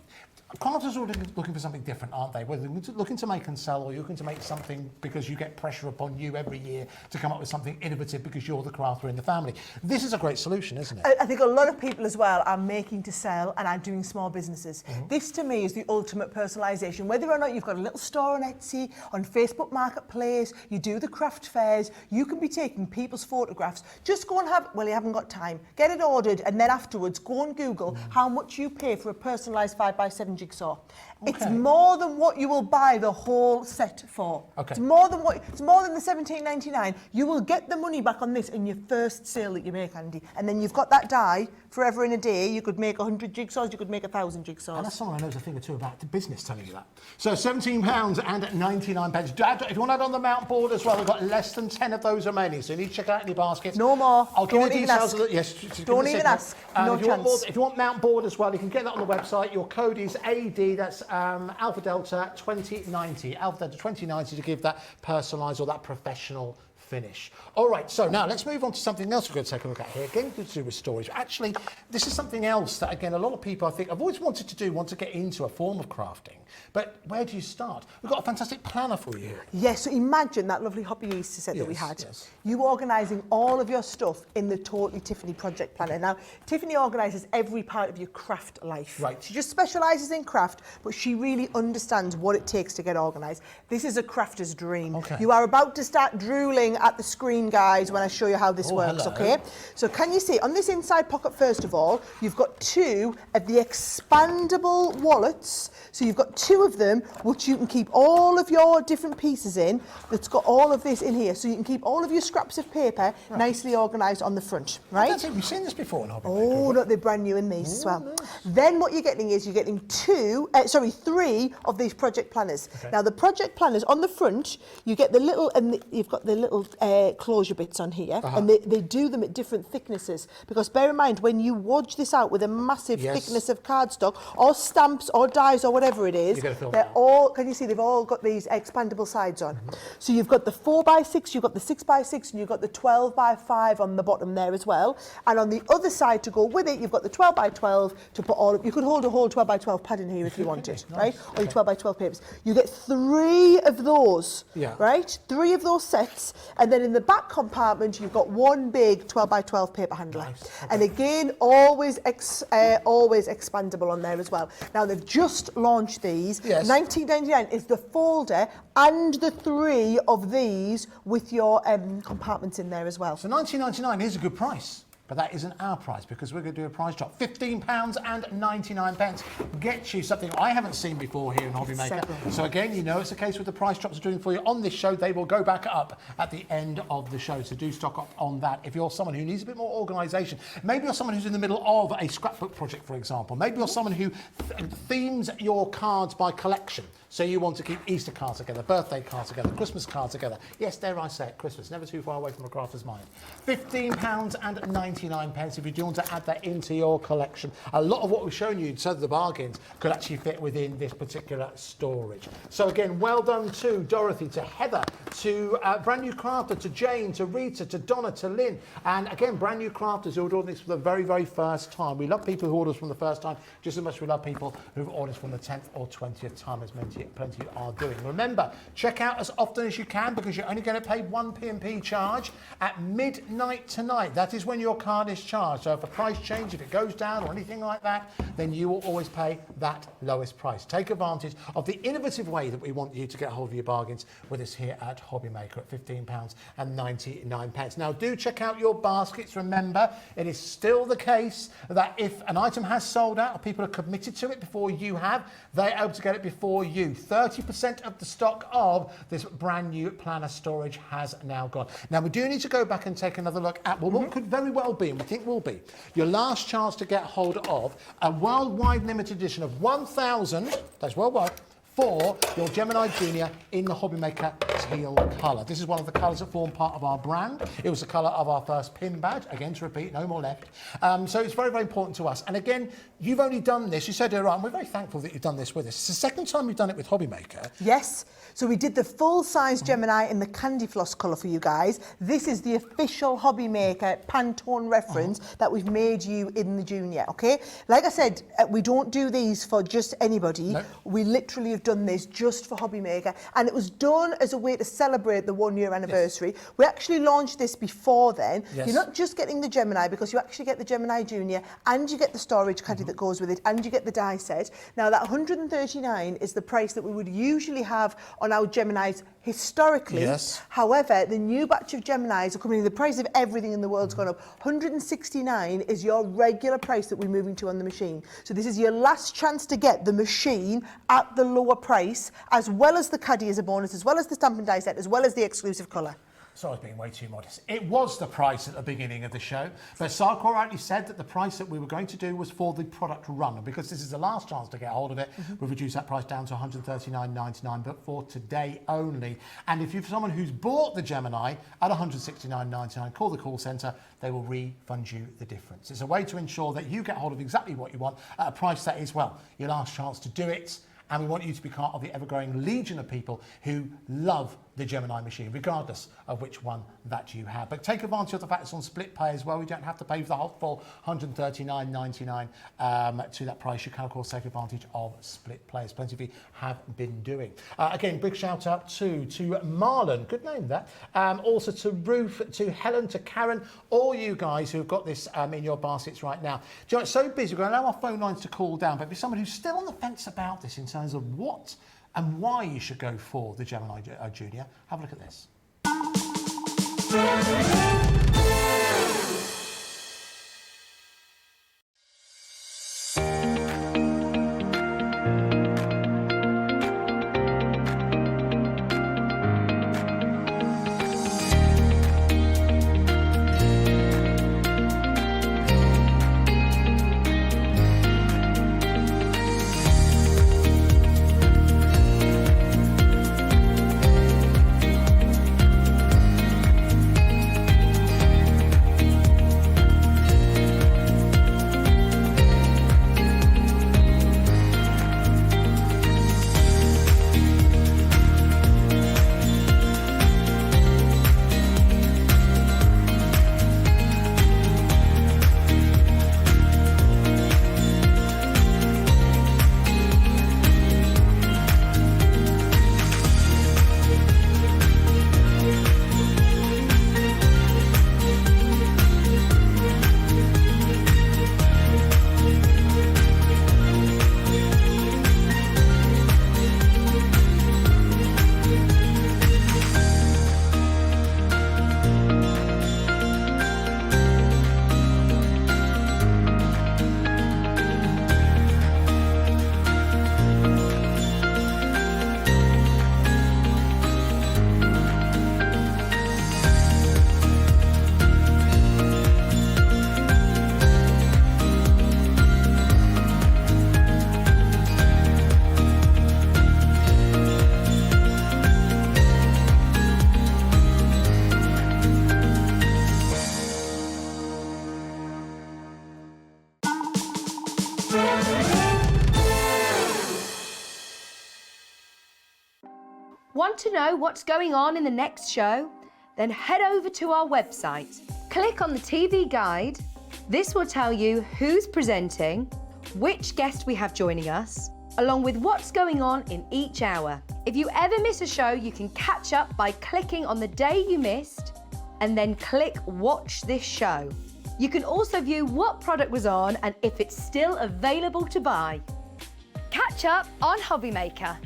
Speaker 5: Crafters are looking for something different, aren't they? Whether they're looking to make and sell, or you're looking to make something because you get pressure upon you every year to come up with something innovative because you're the crafter in the family. This is a great solution, isn't it?
Speaker 9: I think a lot of people as well are making to sell and are doing small businesses. This to me is the ultimate personalisation. Whether or not you've got a little store on Etsy, on Facebook Marketplace, you do the craft fairs, you can be taking people's photographs. Just go and you haven't got time. Get it ordered, and then afterwards go and Google how much you pay for a personalised 5x7 jigsaw. It's more than what you will buy the whole set for. It's more than the $17.99. You will get the money back on this in your first sale that you make, Andy. And then you've got that die forever in a day. You could make 100 jigsaws, you could make 1,000 jigsaws.
Speaker 5: And that's someone who knows a thing or two about the business telling you that. So £17.99. If you want to add on the mount board as well, we've got less than 10 of those remaining. So you need to check out in your baskets.
Speaker 9: No more.
Speaker 5: I'll give you the details. Don't
Speaker 9: even ask. No chance.
Speaker 5: If you want mount board as well, you can get that on the website. Your code is AD. That's Alpha Delta 2090. Alpha Delta 2090 to give that personalised or that professional finish. All right, so now let's move on to something else we're going to take a look at here. Again, to do with storage. Actually, this is something else that, again, a lot of people, I think, have always wanted to do, want to get into a form of crafting. But where do you start? We've got a fantastic planner for you here.
Speaker 9: Yes, so imagine that lovely Hoppy Easter set that we had. You organising all of your stuff in the Totally Tiffany project planner. Now, Tiffany organises every part of your craft life.
Speaker 5: Right.
Speaker 9: She just specialises in craft, but she really understands what it takes to get organised. This is a crafter's dream. You are about to start drooling at the screen, guys, when I show you how this works, okay? So can you see, on this inside pocket, first of all, you've got 2 of the expandable wallets. So you've got 2 of them, which you can keep all of your different pieces in, that's got all of this in here. So you can keep all of your scraps of paper nicely organised on the front, right?
Speaker 5: That's it. We've seen this before in Hobby Maker.
Speaker 9: Oh, no, they're brand new in these as well. Nice. Then what you're getting is you're getting 3 of these project planners. Now, the project planners, on the front, you get the little, and you've got the little closure bits on here, and they do them at different thicknesses, because bear in mind, when you wodge this out with a massive thickness of cardstock, or stamps, or dies, or whatever it is, they're all, can you see, they've all got these expandable sides on. So you've got the 4x6, you've got the 6x6, and you've got the 12x5 on the bottom there as well. And on the other side to go with it, you've got the 12x12 to put all of, you could hold a whole 12x12 pad in here if you wanted, right? Or your 12x12 papers. You get 3 of those, right? 3 of those sets, And then in the back compartment, you've got one big 12 by 12 paper handler. Nice. Okay. And again, always expandable on there as well. Now, they've just launched these. Yes. $19.99 is the folder and the 3 of these with your compartments in there as well.
Speaker 5: So $19.99 is a good price. But that isn't our price, because we're going to do a price drop. £15.99 gets you something I haven't seen before here in Hobby Maker. So again, you know it's a case with the price drops are doing for you on this show. They will go back up at the end of the show. So do stock up on that. If you're someone who needs a bit more organisation, maybe you're someone who's in the middle of a scrapbook project, for example. Maybe you're someone who themes your cards by collection. So you want to keep Easter cards together, birthday cards together, Christmas cards together. Yes, dare I say it, Christmas, never too far away from a crafter's mind. £15.99 if you do want to add that into your collection. A lot of what we've shown you, so the bargains, could actually fit within this particular storage. So again, well done to Dorothy, to Heather, to brand new crafter, to Jane, to Rita, to Donna, to Lynn. And again, brand new crafters who are doing this for the very, very first time. We love people who order us from the first time, just as much as we love people who've ordered from the 10th or 20th time, as plenty are doing. Remember, check out as often as you can, because you're only going to pay one P&P charge at midnight tonight. That is when your card is charged. So if the price changes, if it goes down or anything like that, then you will always pay that lowest price. Take advantage of the innovative way that we want you to get hold of your bargains with us here at Hobby Maker at £15.99. Now do check out your baskets. Remember, it is still the case that if an item has sold out or people are committed to it before you have, they're able to get it before you. 30% of the stock of this brand new planner storage has now gone. Now we do need to go back and take another look at what could very well be, and we think will be, your last chance to get hold of a worldwide limited edition of 1,000, that's worldwide, for your Gemini Junior in the Hobby Maker teal colour. This is one of the colours that form part of our brand. It was the colour of our first pin badge. Again, to repeat, no more left. So it's very, very important to us. And again, you've only done this, you said earlier on, we're very thankful that you've done this with us. It's the second time we've done it with Hobby Maker.
Speaker 9: Yes. So we did the full-size Gemini in the candy floss colour for you guys. This is the official Hobby Maker Pantone reference that we've made you in the Junior, okay? Like I said, we don't do these for just anybody. Nope. We literally have done this just for Hobby Maker, and it was done as a way to celebrate the 1 year anniversary. Yes. We actually launched this before then. Yes. You're not just getting the Gemini, because you actually get the Gemini Junior and you get the storage caddy that goes with it, and you get the die set. Now that $139 is the price that we would usually have on our Geminis historically. Yes. However, the new batch of Geminis are coming in, the price of everything in the world's gone up. $169 is your regular price that we're moving to on the machine. So this is your last chance to get the machine at the lower price, as well as the caddy as a bonus, as well as the stamp and die set, as well as the exclusive colour.
Speaker 5: So I was being way too modest. It was the price at the beginning of the show, but Sara quite rightly said that the price that we were going to do was for the product run. And because this is the last chance to get hold of it, we've reduced that price down to $139.99, but for today only. And if you're someone who's bought the Gemini at $169.99, call the call centre. They will refund you the difference. It's a way to ensure that you get hold of exactly what you want at a price that is, well, your last chance to do it. And we want you to be part of the ever-growing legion of people who love the Gemini machine, regardless of which one that you have. But take advantage of the fact it's on split pay as well. You don't have to pay for the whole full $139.99 to that price. You can, of course, take advantage of split pay, as plenty of you have been doing. Again, big shout out to Marlon, good name that. Also to Ruth, to Helen, to Karen, all you guys who've got this in your baskets right now. Do you know, it's so busy, we're going to allow our phone lines to cool down, but if you're someone who's still on the fence about this in terms of what and why you should go for the Gemini Junior, have a look at this.
Speaker 1: Want to know what's going on in the next show? Then head over to our website. Click on the TV guide. This will tell you who's presenting, which guest we have joining us, along with what's going on in each hour. If you ever miss a show, you can catch up by clicking on the day you missed and then click Watch This Show. You can also view what product was on and if it's still available to buy. Catch up on Hobby Maker.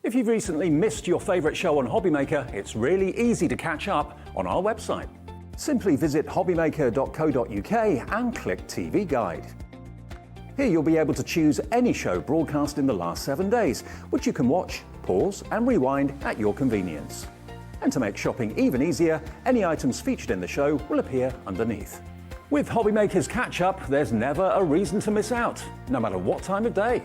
Speaker 2: If you've recently missed your favourite show on Hobby Maker, it's really easy to catch up on our website. Simply visit hobbymaker.co.uk and click TV Guide. Here you'll be able to choose any show broadcast in the last 7 days, which you can watch, pause and rewind at your convenience. And to make shopping even easier, any items featured in the show will appear underneath. With Hobby Maker's catch-up, there's never a reason to miss out, no matter what time of day.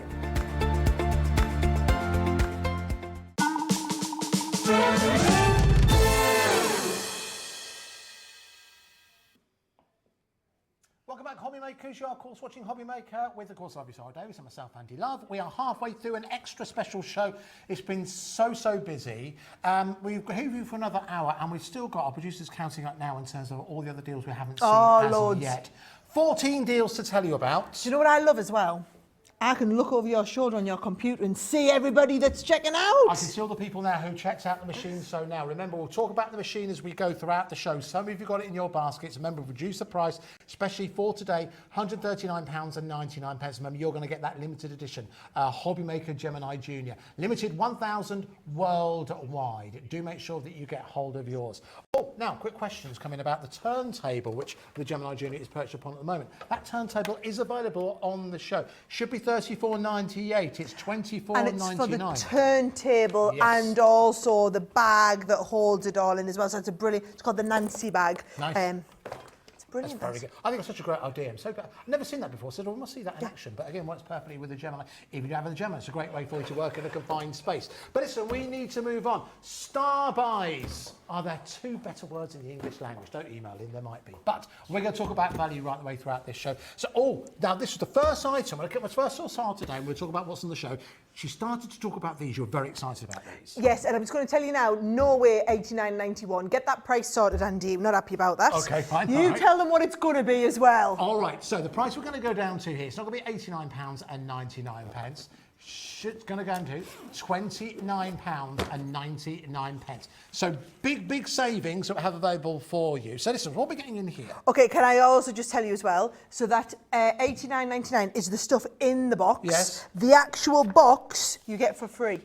Speaker 5: Welcome back, Hobby Makers. You are, of course, watching Hobby Maker with, of course, I, Sara Davies, and myself, Andy Love. We are halfway through an extra special show. It's been so busy. We've got here for another hour, and we've still got our producers counting up now in terms of all the other deals we haven't seen as of yet. 14 deals to tell you about.
Speaker 9: Do you know what I love as well? I can look over your shoulder on your computer and see everybody that's checking out.
Speaker 5: I can see all the people now who checked out the machine. So now, remember, we'll talk about the machine as we go throughout the show. Some of you got it in your baskets. Remember, we've reduced the price, especially for today, £139.99. Remember, you're going to get that limited edition Hobby Maker Gemini Junior. Limited 1,000 worldwide. Do make sure that you get hold of yours. Oh, now, quick questions coming about the turntable, which the Gemini Junior is perched upon at the moment. That turntable is available on the show. Should be $34.98. It's $24.99.
Speaker 9: And it's for the turntable and also the bag that holds it all in as well. So it's a brilliant, it's called the Nancy bag.
Speaker 5: Nice.
Speaker 9: It's brilliant.
Speaker 5: That's very good. I think it's such a great idea. So I've never seen that before, so we must see that in action. But again, works perfectly with the Gemini. Even if you have the Gemini, it's a great way for you to work in a confined space. But listen, we need to move on. Star buys. Are there two better words in the English language? Don't email in, there might be. But we're going to talk about value right the way throughout this show. So, now this is the first item. When I first saw Sara today, and we'll talk about what's on the show. She started to talk about these. You were very excited about these.
Speaker 9: Yes, and I'm just going to tell you now, no way $89.91. Get that price sorted, Andy. I'm not happy about that.
Speaker 5: Okay, fine.
Speaker 9: You tell them what it's going to be as well.
Speaker 5: All right, so the price we're going to go down to here, it's not going to be £89.99. It's going to go to £29.99. So big savings that we have available for you. So listen, what are we getting in here?
Speaker 9: Okay, can I also just tell you as well, so that $89.99 is the stuff in the box.
Speaker 5: Yes.
Speaker 9: The actual box you get for free.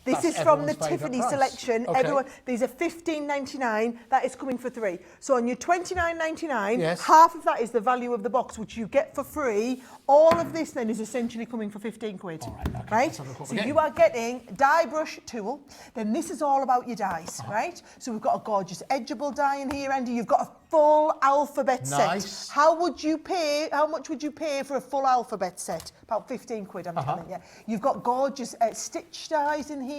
Speaker 9: This is from the Tiffany
Speaker 5: price.
Speaker 9: selection.
Speaker 5: Okay.
Speaker 9: Everyone, these are $15.99. That is coming for free. So on your $29.99,
Speaker 5: yes,
Speaker 9: half of that is the value of the box, which you get for free. All of this then is essentially coming for 15 quid.
Speaker 5: All right, okay,
Speaker 9: right?
Speaker 5: so
Speaker 9: you are getting dye brush tool. Then this is all about your dyes, right? So we've got a gorgeous edgeable die in here, Andy. You've got a full alphabet set. How much would you pay for a full alphabet set? About 15 quid, I'm telling you. You've got gorgeous stitch dies in here.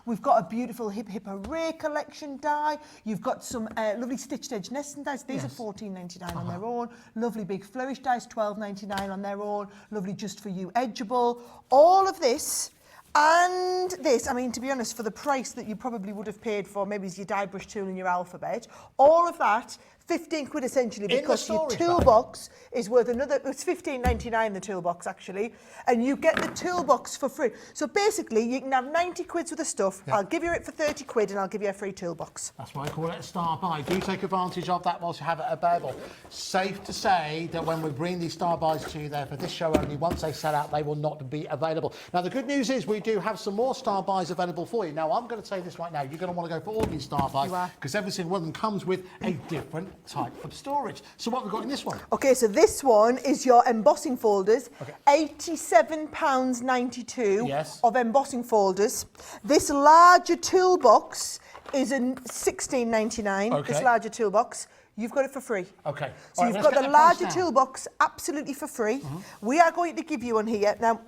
Speaker 9: We've got a beautiful hip array collection die. You've got some lovely stitched edge nesting dies. These are $14.99 on their own. Lovely big flourish dies, $12.99 on their own. Lovely just for you edgeable. All of this. And this, I mean, to be honest, for the price that you probably would have paid for maybe your die brush tool and your alphabet, all of that, 15 quid essentially, because your toolbox is worth another, it's $15.99 the toolbox actually, and you get the toolbox for free. So basically, you can have 90 quids worth of stuff, I'll give you it for 30 quid and I'll give you a free toolbox.
Speaker 5: That's why I call it a star buy. Do take advantage of that whilst you have it available. Safe to say that when we bring these star buys to you there for this show only, once they sell out, they will not be available. Now, the good news is we do have some more star buys available for you. Now, I'm going to say this right now, you're going to want to go for all these star buys because every single one of them comes with a different type of storage. So what have we got in this one?
Speaker 9: Okay, so this one is your embossing folders. £87.92 of embossing folders. This larger toolbox is a $16.99. This larger toolbox. You've got it for free.
Speaker 5: Okay.
Speaker 9: So you've got the larger toolbox absolutely for free. We are going to give you on here now.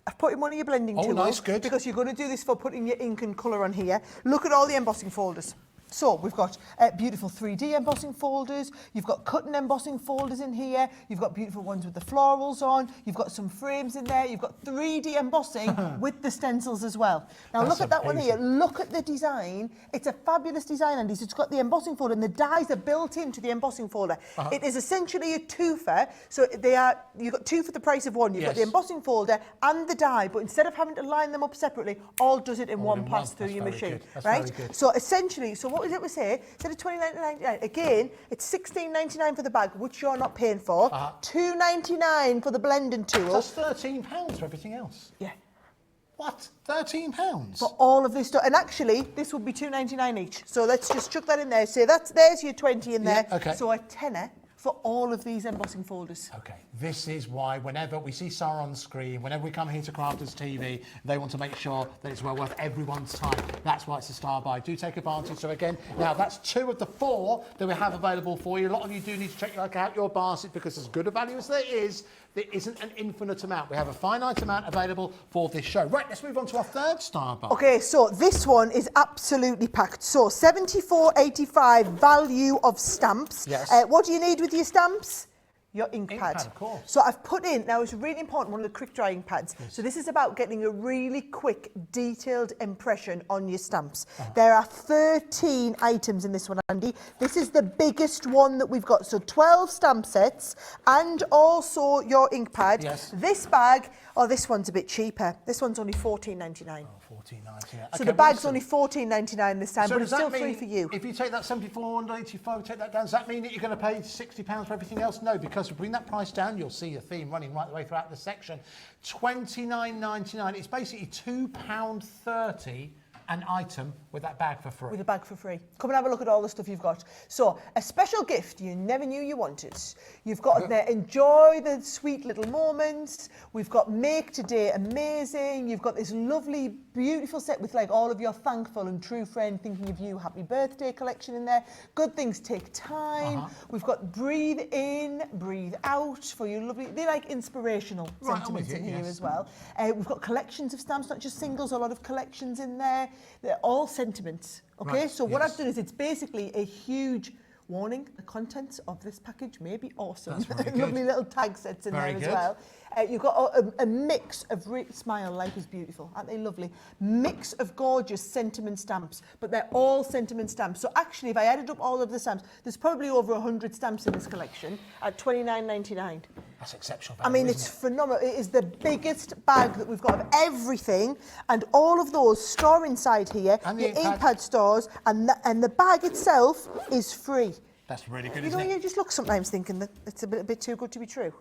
Speaker 9: I've put in one of your blending tools.
Speaker 5: Nice, good.
Speaker 9: Because you're going to do this for putting your ink and colour on here. Look at all the embossing folders. So we've got beautiful 3D embossing folders, you've got cut and embossing folders in here, you've got beautiful ones with the florals on, you've got some frames in there, you've got 3D embossing with the stencils as well. Now look at that one here, look at the design. It's a fabulous design, Andy. So it's got the embossing folder and the dies are built into the embossing folder. It is essentially a twofer, so you've got two for the price of one. You've got the embossing folder and the die, but instead of having to line them up separately, all does it in one pass through your machine, right? So essentially, so what was it we say? Instead of $29.99, again, it's $16.99 for the bag, which you're not paying for. $2.99 for the blending tool.
Speaker 5: That's £13 for everything else.
Speaker 9: Yeah.
Speaker 5: What? £13?
Speaker 9: For all of this stuff. And actually, this would be $2.99 each. So let's just chuck that in there. Say there's your 20 in there.
Speaker 5: Okay.
Speaker 9: So a tenner for all of these embossing folders.
Speaker 5: Okay, this is why whenever we see Sara on screen, whenever we come here to Crafters TV, they want to make sure that it's well worth everyone's time. That's why it's a star buy. Do take advantage. So again, now that's 2 of the 4 that we have available for you. A lot of you do need to check out your basket because as good a value as there isn't an infinite amount. We have a finite amount available for this show. Right, let's move on to our 3rd star buy.
Speaker 9: Okay, so this one is absolutely packed. So $74.85 value of stamps.
Speaker 5: Yes.
Speaker 9: What do you need with your stamps? Your ink pad.
Speaker 5: Of course.
Speaker 9: So I've put in, now it's really important, one of the quick dry ink pads. Yes. So this is about getting a really quick, detailed impression on your stamps. There are 13 items in this one, Andy. This is the biggest one that we've got. So 12 stamp sets and also your ink pad.
Speaker 5: Yes.
Speaker 9: This bag, this one's a bit cheaper. This one's only $14.99.
Speaker 5: Oh, $14.99.
Speaker 9: So
Speaker 5: Okay,
Speaker 9: the bag's
Speaker 5: listen.
Speaker 9: only $14.99 this time,
Speaker 5: So
Speaker 9: but
Speaker 5: does
Speaker 9: it's still
Speaker 5: that
Speaker 9: free
Speaker 5: mean
Speaker 9: for you.
Speaker 5: If you take that $74.85, take that down, does that mean that you're going to pay £60 for everything else? No, because to bring that price down, you'll see a theme running right the way throughout the section. $29.99. It's basically £2.30 an item with that bag for free.
Speaker 9: With a bag for free. Come and have a look at all the stuff you've got. So, a special gift you never knew you wanted. You've got there, enjoy the sweet little moments. We've got Make Today Amazing. You've got this lovely, beautiful set with like all of your thankful and true friend thinking of you, happy birthday collection in there. Good things take time. We've got Breathe In, Breathe Out for you lovely. They're like inspirational sentiments in here as well. We've got collections of stamps, not just singles, a lot of collections in there. They're all sentiments, okay?
Speaker 5: Right,
Speaker 9: so what I've done is it's basically a huge warning. The contents of this package may be awesome.
Speaker 5: That's really good.
Speaker 9: Lovely little tag sets in
Speaker 5: Very
Speaker 9: there
Speaker 5: good.
Speaker 9: as well. You've got a mix of Smile, life is beautiful. Aren't they lovely? Mix of gorgeous sentiment stamps, but they're all sentiment stamps. So actually, if I added up all of the stamps, there's probably over 100 stamps in this collection at $29.99.
Speaker 5: That's exceptional value,
Speaker 9: I mean, it's phenomenal. It is the biggest bag that we've got of everything, and all of those store inside here.
Speaker 5: And the
Speaker 9: your ink pad stores, and the bag itself is free.
Speaker 5: That's really good,
Speaker 9: You know,
Speaker 5: isn't it?
Speaker 9: you just look sometimes thinking that it's a bit too good to be true.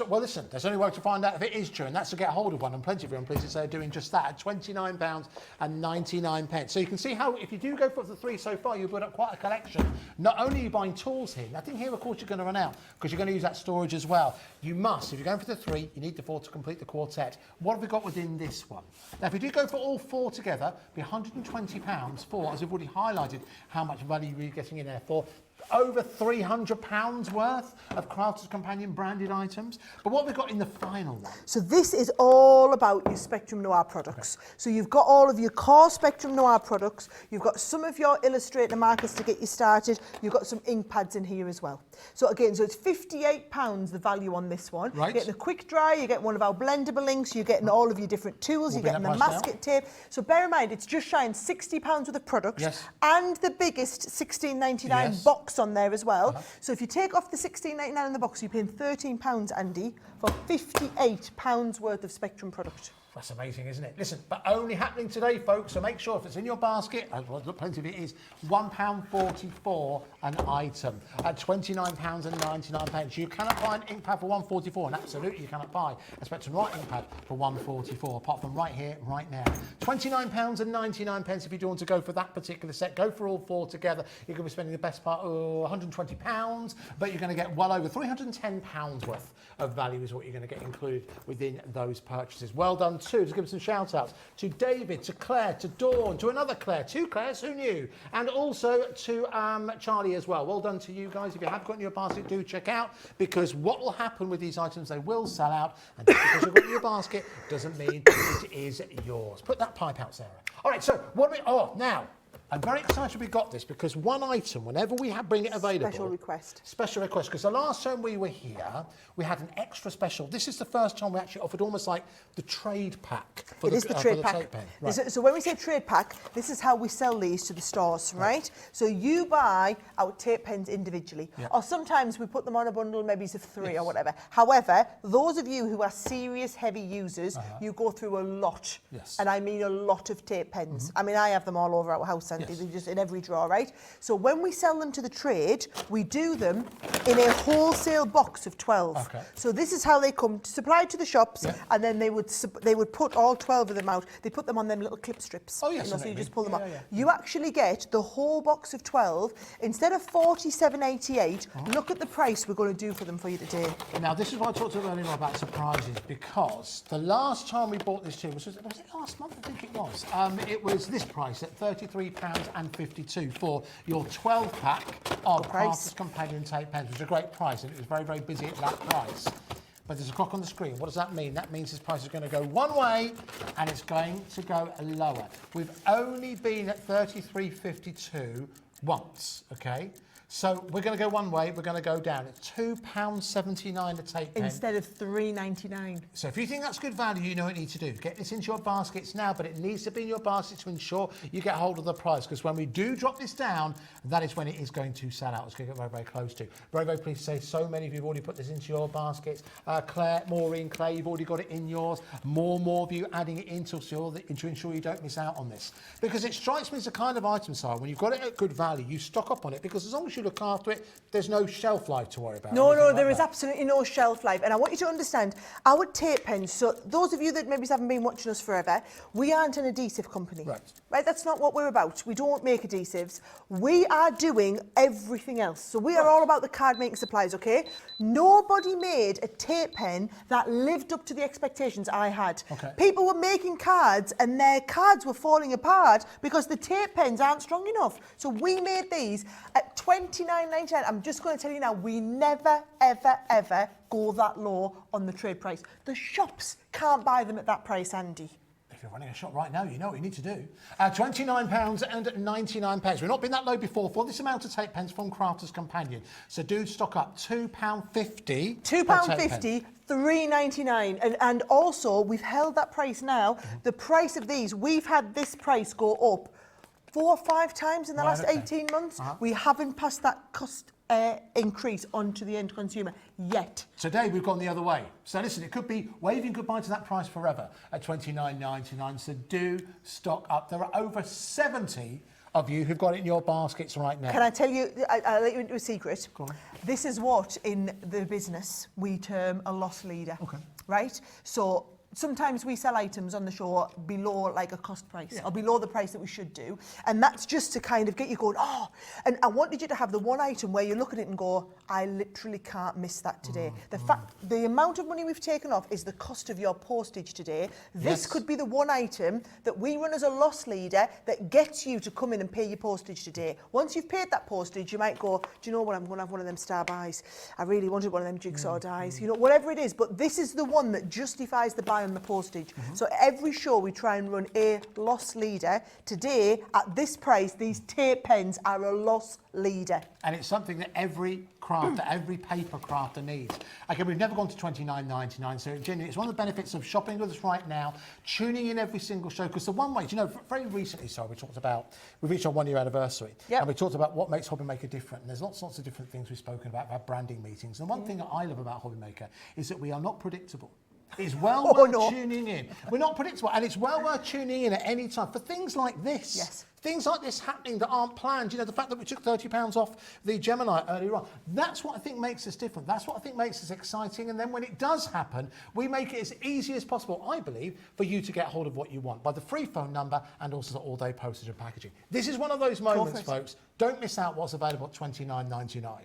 Speaker 5: Well, listen, there's only way to find out if it is true, and that's to get hold of one, and plenty of you, I'm pleased to say, are doing just that at £29.99. So you can see how, if you do go for the 3 so far, you'll build up quite a collection. Not only are you buying tools here, nothing here, of course, you're going to run out, because you're going to use that storage as well. You must, if you're going for the 3, you need the 4 to complete the quartet. What have we got within this one? Now, if you do go for all 4 together, it'll be £120 for, as we've already highlighted, how much value you're getting in there for. Over £300 worth of Crafters Companion branded items. But what have we got in the final one?
Speaker 9: So this is all about your Spectrum Noir products. Okay. So you've got all of your core Spectrum Noir products. You've got some of your Illustrator markers to get you started. You've got some ink pads in here as well. So again, so it's £58 the value on this one.
Speaker 5: Right.
Speaker 9: You're getting a quick dry, you're getting one of our blendable inks, you're getting all of your different tools, you're getting the masket tape. So bear in mind, it's just shy of £60 worth of products.
Speaker 5: Yes.
Speaker 9: And the biggest $16.99 box on there as well. So if you take off the $16.99 in the box, you're paying £13, Andy, for £58 worth of Spectrum product.
Speaker 5: That's amazing, isn't it? Listen, but only happening today, folks, so make sure if it's in your basket, as well, plenty of it is, £1.44 an item at £29.99. You cannot buy an ink pad for £1.44, and absolutely you cannot buy a Spectrum Noir ink pad for £1.44, apart from right here, right now. £29.99 if you do want to go for that particular set. Go for all 4 together. You're going to be spending the best part of £120, but you're going to get well over £310 worth of value is what you're going to get included within those purchases. Well done too. Just give us some shout outs to David, to Claire, to Dawn, to another Claire, 2 Claires, who knew, and also to Charlie as well. Well done to you guys. If you have got in your basket, do check out, because what will happen with these items, they will sell out, and just because you've got in your basket doesn't mean it is yours. Put that pipe out, Sarah. All right, so what are we, now, I'm very excited we got this because one item, whenever we bring it available...
Speaker 9: Special request.
Speaker 5: Special request, because the last time we were here, we had an extra special. This is the first time we actually offered almost like the trade pack for
Speaker 9: the trade pack.
Speaker 5: tape pen. Right.
Speaker 9: So when we say trade pack, this is how we sell these to the stores, right? So you buy our tape pens individually, or sometimes we put them on a bundle, maybe it's of 3 or whatever. However, those of you who are serious heavy users, you go through a lot, and I mean a lot of tape pens. I mean, I have them all over our house, and they're just in every drawer, right? So when we sell them to the trade, we do them in a wholesale box of 12.
Speaker 5: Okay.
Speaker 9: So this is how they come supplied to the shops, and then they would put all 12 of them out. They put them on them little clip strips.
Speaker 5: Oh, yes,
Speaker 9: you know, so you just pull them off.
Speaker 5: yeah.
Speaker 9: You actually get the whole box of 12 instead of $47.88. Look at the price we're going to do for them for you today.
Speaker 5: Now, this is what I talked earlier about surprises, because the last time we bought this to you, was it last month? I think it was. It was this price at £33.52 for your 12-pack of Crafters Companion tape pens, which is a great price, and it was very, very busy at that price. But there's a clock on the screen. What does that mean? That means this price is going to go one way, and it's going to go lower. We've only been at £33.52 once, okay? So we're going to go one way, we're going to go down. It's £2.79 a tape pen.
Speaker 9: Instead of $3.99.
Speaker 5: So if you think that's good value, you know what you need to do. Get this into your baskets now, but it needs to be in your basket to ensure you get hold of the price, because when we do drop this down, that is when it is going to sell out. It's going to get very, very close to. Very, very pleased to say so many of you have already put this into your baskets. Claire, Maureen, Claire, you've already got it in yours. More of you adding it in to ensure you don't miss out on this. Because it strikes me as the kind of item, Sara, when you've got it at good value, you stock up on it, because as long as you look after it, there's no shelf life to worry about.
Speaker 9: No, there is absolutely no shelf life. And I want you to understand, our tape pens, so those of you that maybe haven't been watching us forever, we aren't an adhesive company. Right, that's not what we're about. We don't make adhesives. We are doing everything else. So we are all about the card making supplies, okay? Nobody made a tape pen that lived up to the expectations I had. People were making cards and their cards were falling apart because the tape pens aren't strong enough. So we made these at $29.99. I'm just going to tell you now, we never, ever go that low on the trade price. The shops can't buy them at that price, Andy.
Speaker 5: If you're running a shop right now, you know what you need to do. £29.99. We've not been that low before for this amount of tape pens from Crafters Companion. So do stock up. £2.50.
Speaker 9: £2.50. $3.99, and also we've held that price now. The price of these, we've had this price go up 4 or 5 times in the last 18 months. We haven't passed that cost increase onto the end consumer yet.
Speaker 5: Today we've gone the other way. So listen, it could be waving goodbye to that price forever at $29.99. So do stock up. There are over 70 of you who've got it in your baskets right now.
Speaker 9: Can I tell you, I'll let you into a secret. Go on. This is what in the business we term a loss leader. Right? So sometimes we sell items on the show below like a cost price or below the price that we should do. And that's just to kind of get you going, oh, and I wanted you to have the one item where you look at it and go, I literally can't miss that today. The amount of money we've taken off is the cost of your postage today. This could be the one item that we run as a loss leader that gets you to come in and pay your postage today. Once you've paid that postage, you might go, do you know what, I'm going to have one of them star buys. I really wanted one of them Jigsaw dies. You know, whatever it is, but this is the one that justifies the buy on the postage. So every show we try and run a loss leader. Today, at this price, these tape pens are a loss leader.
Speaker 5: And it's something that every crafter, every paper crafter needs. Okay, we've never gone to $29.99, so genuinely, it's one of the benefits of shopping with us right now, tuning in every single show, because the one way, you know, very recently, Sara, we've reached our 1-year anniversary, and we talked about what makes Hobby Maker different, and there's lots of different things we've spoken about branding meetings, and one thing that I love about Hobby Maker is that we are not predictable. It's well worth tuning in. We're not predictable, and it's well worth tuning in at any time for things like this. Things like this happening that aren't planned. You know, the fact that we took £30 off the Gemini earlier on. That's what I think makes us different. That's what I think makes us exciting. And then when it does happen, we make it as easy as possible, I believe, for you to get hold of what you want by the free phone number and also the all-day postage and packaging. This is one of those moments, folks. Don't miss out what's available at $29.99.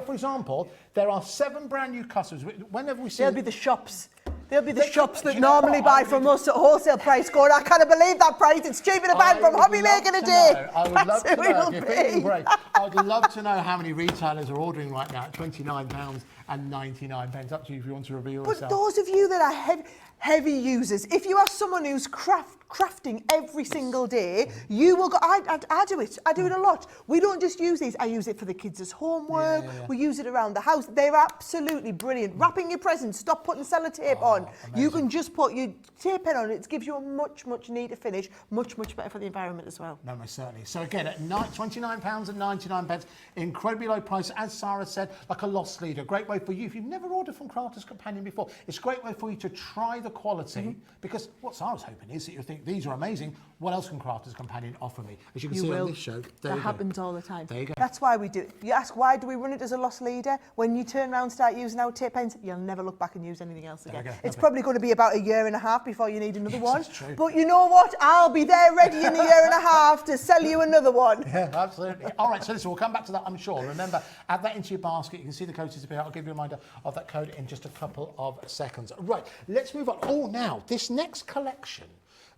Speaker 5: For example, there are 7 brand new customers. Whenever we see...
Speaker 9: They'll be the shops. They'll be the shops that normally buy from us at wholesale price going, I can't believe that price, it's cheaper to buy from Hobby Maker today.
Speaker 5: I would love to know, if you're feeling brave, I'd love to know how many retailers are ordering right now at £29.99. Up to you if you want to reveal yourself.
Speaker 9: But those of you that are heavy, heavy users. If you are someone who's crafting every single day, you will go, I do it. I do it a lot. We don't just use these. I use it for the kids as homework. We use it around the house. They're absolutely brilliant. Wrapping your presents, stop putting sellotape on. Amazing. You can just put your tape pen on it. It gives you a much neater finish. Much better for the environment as well.
Speaker 5: No, most certainly. So again, at £29.99, incredibly low price. As Sara said, like a loss leader. Great way for you. If you've never ordered from Crafter's Companion before, it's a great way for you to try the quality, because what Sara's hoping is that you'll think these are amazing. What else can Crafter's Companion offer me? As you can see on this show,
Speaker 9: that happens all the time.
Speaker 5: There you go.
Speaker 9: That's why we do it. You ask, why do we run it as a loss leader? When you turn around and start using our tape pens, you'll never look back and use anything else again. It's probably going to be about a year and a half before you need another one.
Speaker 5: That's true.
Speaker 9: But you know what? I'll be there ready in a year and a half to sell you another one.
Speaker 5: Yeah, absolutely. All right, so listen, we'll come back to that, I'm sure. Remember, add that into your basket. You can see the code disappear. I'll give you a reminder of that code in just a couple of seconds. Right, let's move on. Oh, now, this next collection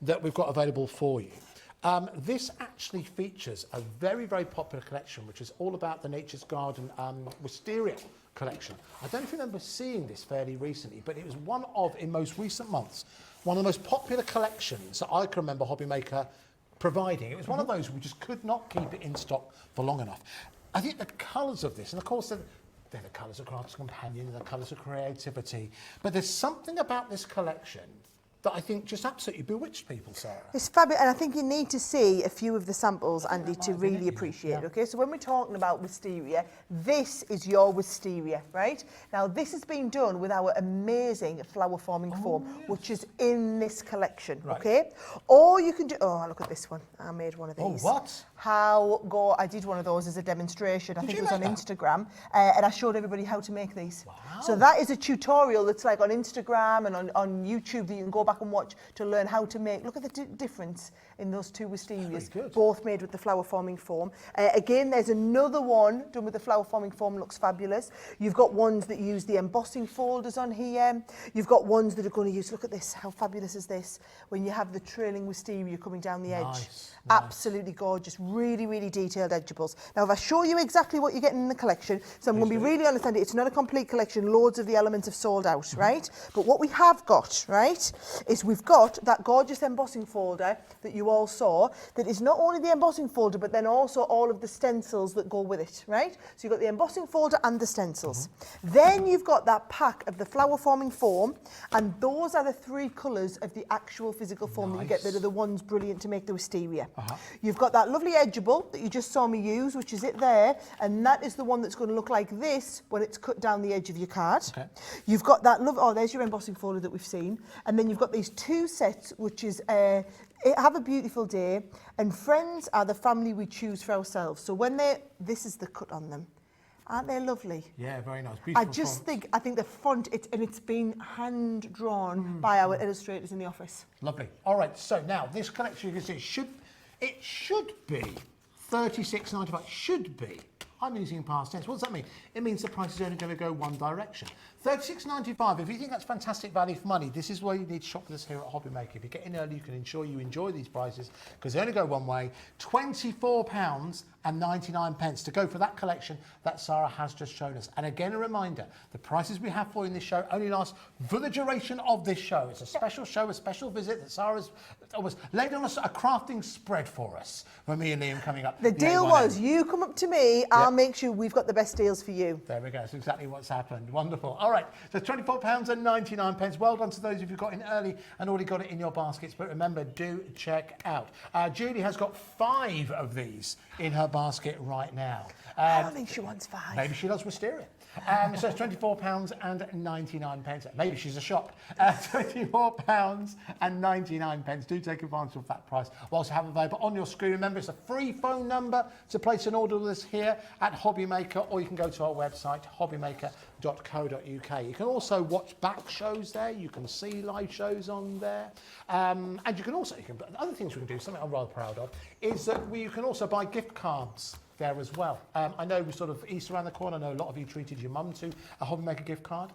Speaker 5: that we've got available for you. This actually features a very popular collection, which is all about the Nature's Garden wisteria collection. I don't know if you remember seeing this fairly recently, but it was one of, in most recent months, one of the most popular collections that I can remember Hobby Maker providing. It was one of those we just could not keep it in stock for long enough. I think the colours of this, and of course they're the colours of Crafter's Companion, and the colours of creativity, but there's something about this collection that I think just absolutely bewitched people, Sara.
Speaker 9: It's fabulous, and I think you need to see a few of the samples, Andy, to really appreciate it, okay? So when we're talking about wisteria, this is your wisteria, right? Now, this has been done with our amazing flower-forming foam, which is in this collection, okay? Or you can do, oh, look at this one. I made one of these.
Speaker 5: Oh, what?
Speaker 9: I did one of those as a demonstration. I think it was on Instagram, and I showed everybody how to make these. Wow. So that is a tutorial that's like on Instagram and on YouTube that you can go back and watch to learn how to make. Look at the difference in those two wisterias, both made with the flower forming foam. Again, there's another one done with the flower forming foam, looks fabulous. You've got ones that use the embossing folders on here. You've got ones that are going to use, look at this, how fabulous is this, when you have the trailing wisteria coming down the edge. Nice. Absolutely gorgeous, really detailed edgeables. Now, if I show you exactly what you're getting in the collection, so I'm going to be really honest, Andy, it's not a complete collection, loads of the elements have sold out, right? But what we have got, right, is we've got that gorgeous embossing folder that you all saw, that is not only the embossing folder, but then also all of the stencils that go with it, right? So you've got the embossing folder and the stencils. Then you've got that pack of the flower forming foam, and those are the three colours of the actual physical foam that you get that are the ones brilliant to make the wisteria. You've got that lovely edgeable that you just saw me use, which is it there, and that is the one that's going to look like this when it's cut down the edge of your card. You've got that oh, there's your embossing folder that we've seen, and then you've got these two sets, which is have a beautiful day, and friends are the family we choose for ourselves. So when this is the cut on them. Aren't they lovely?
Speaker 5: Yeah, very nice. Beautiful
Speaker 9: I think the font, it's been hand drawn by our illustrators in the office.
Speaker 5: Lovely. All right, so now this collection, you can see, it should be $36.95. Should be. I'm using past tense. What does that mean? It means the price is only going to go one direction. $36.95. If you think that's fantastic value for money, this is where you need to shop with us here at Hobby Maker. If you get in early, you can ensure you enjoy these prices because they only go one way. £24.99 to go for that collection that Sara has just shown us. And again, a reminder, the prices we have for you in this show only last for the duration of this show. It's a special show, a special visit that Sara's was laid on a crafting spread for us for me and Liam coming up.
Speaker 9: The deal was, you come up to me, I'll make sure we've got the best deals for you.
Speaker 5: There we go. That's exactly what's happened. Wonderful. All right. So £24.99. Well done to those of you who got in early and already got it in your baskets. But remember, do check out. Julie has got 5 of these in her basket right now.
Speaker 9: I don't think she wants 5.
Speaker 5: Maybe she loves wisteria. So it's £24.99. Maybe she's a shop. £24.99. Do take advantage of that price. We'll also have available on your screen. Remember, it's a free phone number to place an order with us here at Hobby Maker, or you can go to our website, hobbymaker.co.uk. You can also watch back shows there. You can see live shows on there. And you can also, other things we can do, something I'm rather proud of, is that you can also buy gift cards there as well. I know we're sort of Easter around the corner. I know a lot of you treated your mum to a Hobby Maker gift card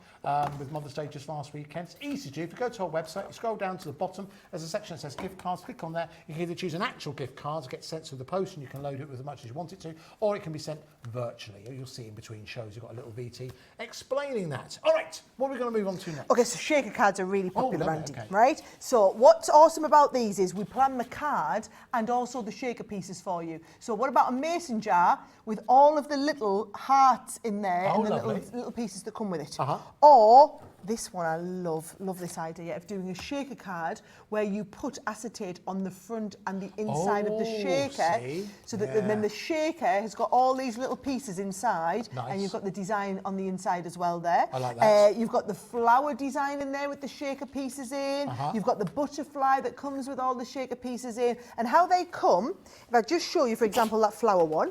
Speaker 5: with Mother's Day just last weekend. It's easy to do. If you go to our website, you scroll down to the bottom, there's a section that says gift cards. Click on there. You can either choose an actual gift card to get sent through the post and you can load it with as much as you want it to, or it can be sent virtually. You'll see in between shows you've got a little VT explaining that. All right, what are we going to move on to next?
Speaker 9: Okay, so shaker cards are really popular,
Speaker 5: lovely,
Speaker 9: Andy,
Speaker 5: okay.
Speaker 9: right? So what's awesome about these is we plan the card and also the shaker pieces for you. So what about a mason jar with all of the little hearts in there and the little pieces that come with it? Or this one, I love this idea of doing a shaker card where you put acetate on the front and the inside of the shaker, so that then the shaker has got all these little pieces inside, and you've got the design on the inside as well there.
Speaker 5: I like that.
Speaker 9: You've got the flower design in there with the shaker pieces in. You've got the butterfly that comes with all the shaker pieces in. And how they come, if I just show you, for example, that flower one,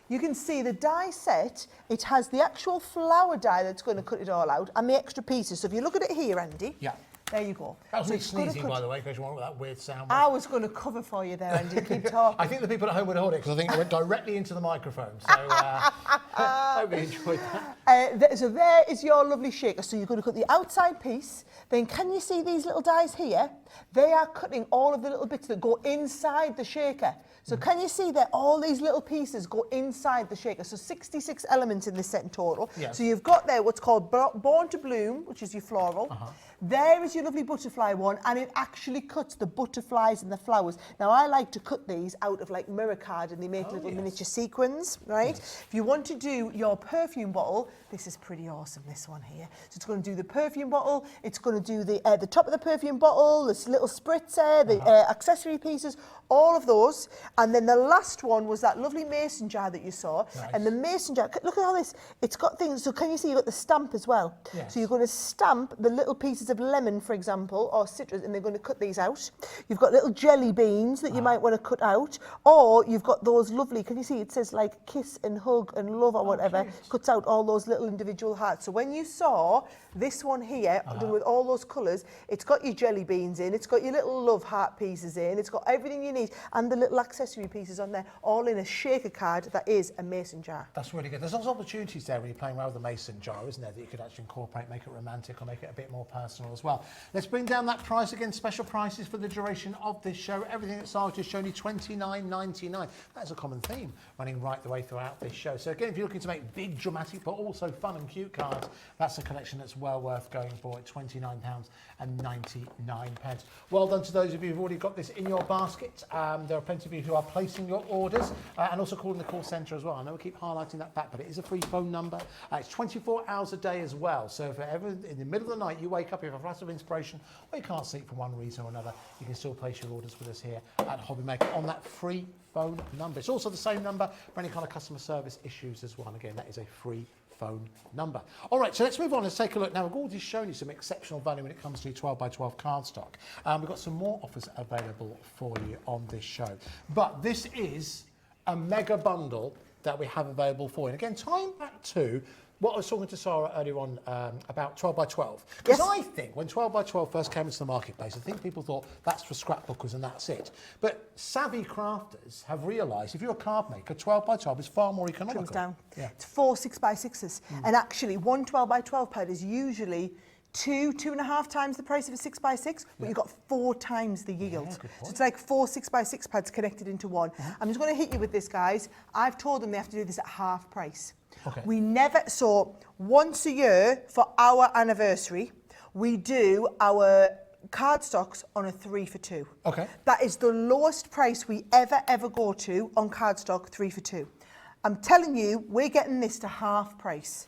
Speaker 9: you can see the die set, it has the actual flower die that's going to cut it all out and the extra pieces. So if you look at it here, Andy, there you go.
Speaker 5: That was
Speaker 9: so
Speaker 5: me sneezing, by the way, because you want that weird sound.
Speaker 9: I was going to cover for you there, Andy. Keep talking.
Speaker 5: I think the people at home would hold it because I think it went directly into the microphone. So I hope you enjoyed that.
Speaker 9: So there is your lovely shaker. So you're going to cut the outside piece. Then can you see these little dies here? They are cutting all of the little bits that go inside the shaker. So can you see that all these little pieces go inside the shaker? So 66 elements in this set in total.
Speaker 5: Yes.
Speaker 9: So you've got there what's called Born to Bloom, which is your floral. There is your lovely butterfly one, and it actually cuts the butterflies and the flowers. Now, I like to cut these out of like mirror card, and they make little miniature sequins, right? If you want to do your perfume bottle, this is pretty awesome, this one here. So it's going to do the perfume bottle, it's going to do the top of the perfume bottle, this little spritzer, the accessory pieces, all of those. And then the last one was that lovely mason jar that you saw. And the mason jar, look at all this, it's got things, so can you see you've got the stamp as well? So you're going to stamp the little pieces of lemon, for example, or citrus, and they're going to cut these out. You've got little jelly beans that you might want to cut out, or you've got those lovely, can you see it says like kiss and hug and love or whatever, cuts out all those little individual hearts. So when you saw this one here, done with all those colours, it's got your jelly beans in, it's got your little love heart pieces in, it's got everything you need, and the little accessory pieces on there, all in a shaker card that is a mason jar.
Speaker 5: That's really good. There's lots of opportunities there when you're playing around with the mason jar, isn't there, that you could actually incorporate, make it romantic or make it a bit more personal as well. Let's bring down that price again. Special prices for the duration of this show. Everything that Sara's just shown you, $29.99. That's a common theme running right the way throughout this show. So again, if you're looking to make big, dramatic, but also fun and cute cards, that's a collection that's well worth going for at £29.99. Well done to those of you who've already got this in your basket. There are plenty of you who are placing your orders and also calling the call centre as well. I know we keep highlighting that back, but it is a free phone number. It's 24 hours a day as well. So if ever in the middle of the night you wake up, you have a flash of inspiration, or you can't sleep for one reason or another, you can still place your orders with us here at Hobby Maker on that free phone number. It's also the same number for any kind of customer service issues as well. And again, that is a free phone number. All right, so let's move on. Let's take a look. Now, we've already shown you some exceptional value when it comes to 12x12 cardstock. We've got some more offers available for you on this show. But this is a mega bundle that we have available for you. And again, tying back to what I was talking to Sara earlier on about 12x12. Because I think when 12x12 first came into the marketplace, I think people thought that's for scrapbookers and that's it. But savvy crafters have realised if you're a card maker, 12x12 is far more economical.
Speaker 9: Trims down. It's 4 6x6s. And actually, one 12x12 pad is usually 2.5 times the price of a 6x6, but you've got 4 times the yield. So it's like 4 6x6 pads connected into one. I'm just going to hit you with this, guys. I've told them they have to do this at half price. We never, so once a year for our anniversary, we do our cardstocks on a 3 for 2. That is the lowest price we ever go to on cardstock, 3 for 2. I'm telling you, we're getting this to half price.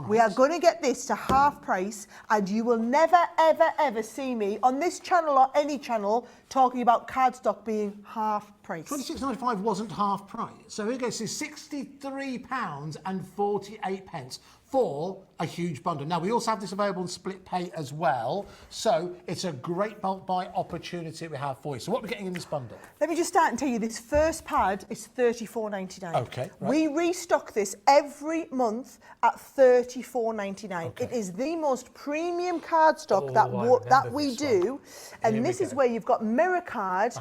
Speaker 9: We are going to get this to half price, and you will never, ever see me on this channel or any channel talking about cardstock being half price.
Speaker 5: £26.95 wasn't half price. So here goes to £63.48 for a huge bundle. Now, we also have this available in split pay as well. So it's a great bulk buy opportunity we have for you. So what are we getting in this bundle?
Speaker 9: Let me just start and tell you, this first pad is $34.99.
Speaker 5: Okay.
Speaker 9: We restock this every month at $34.99. It is the most premium cardstock that we do. And this is where you've got mirror card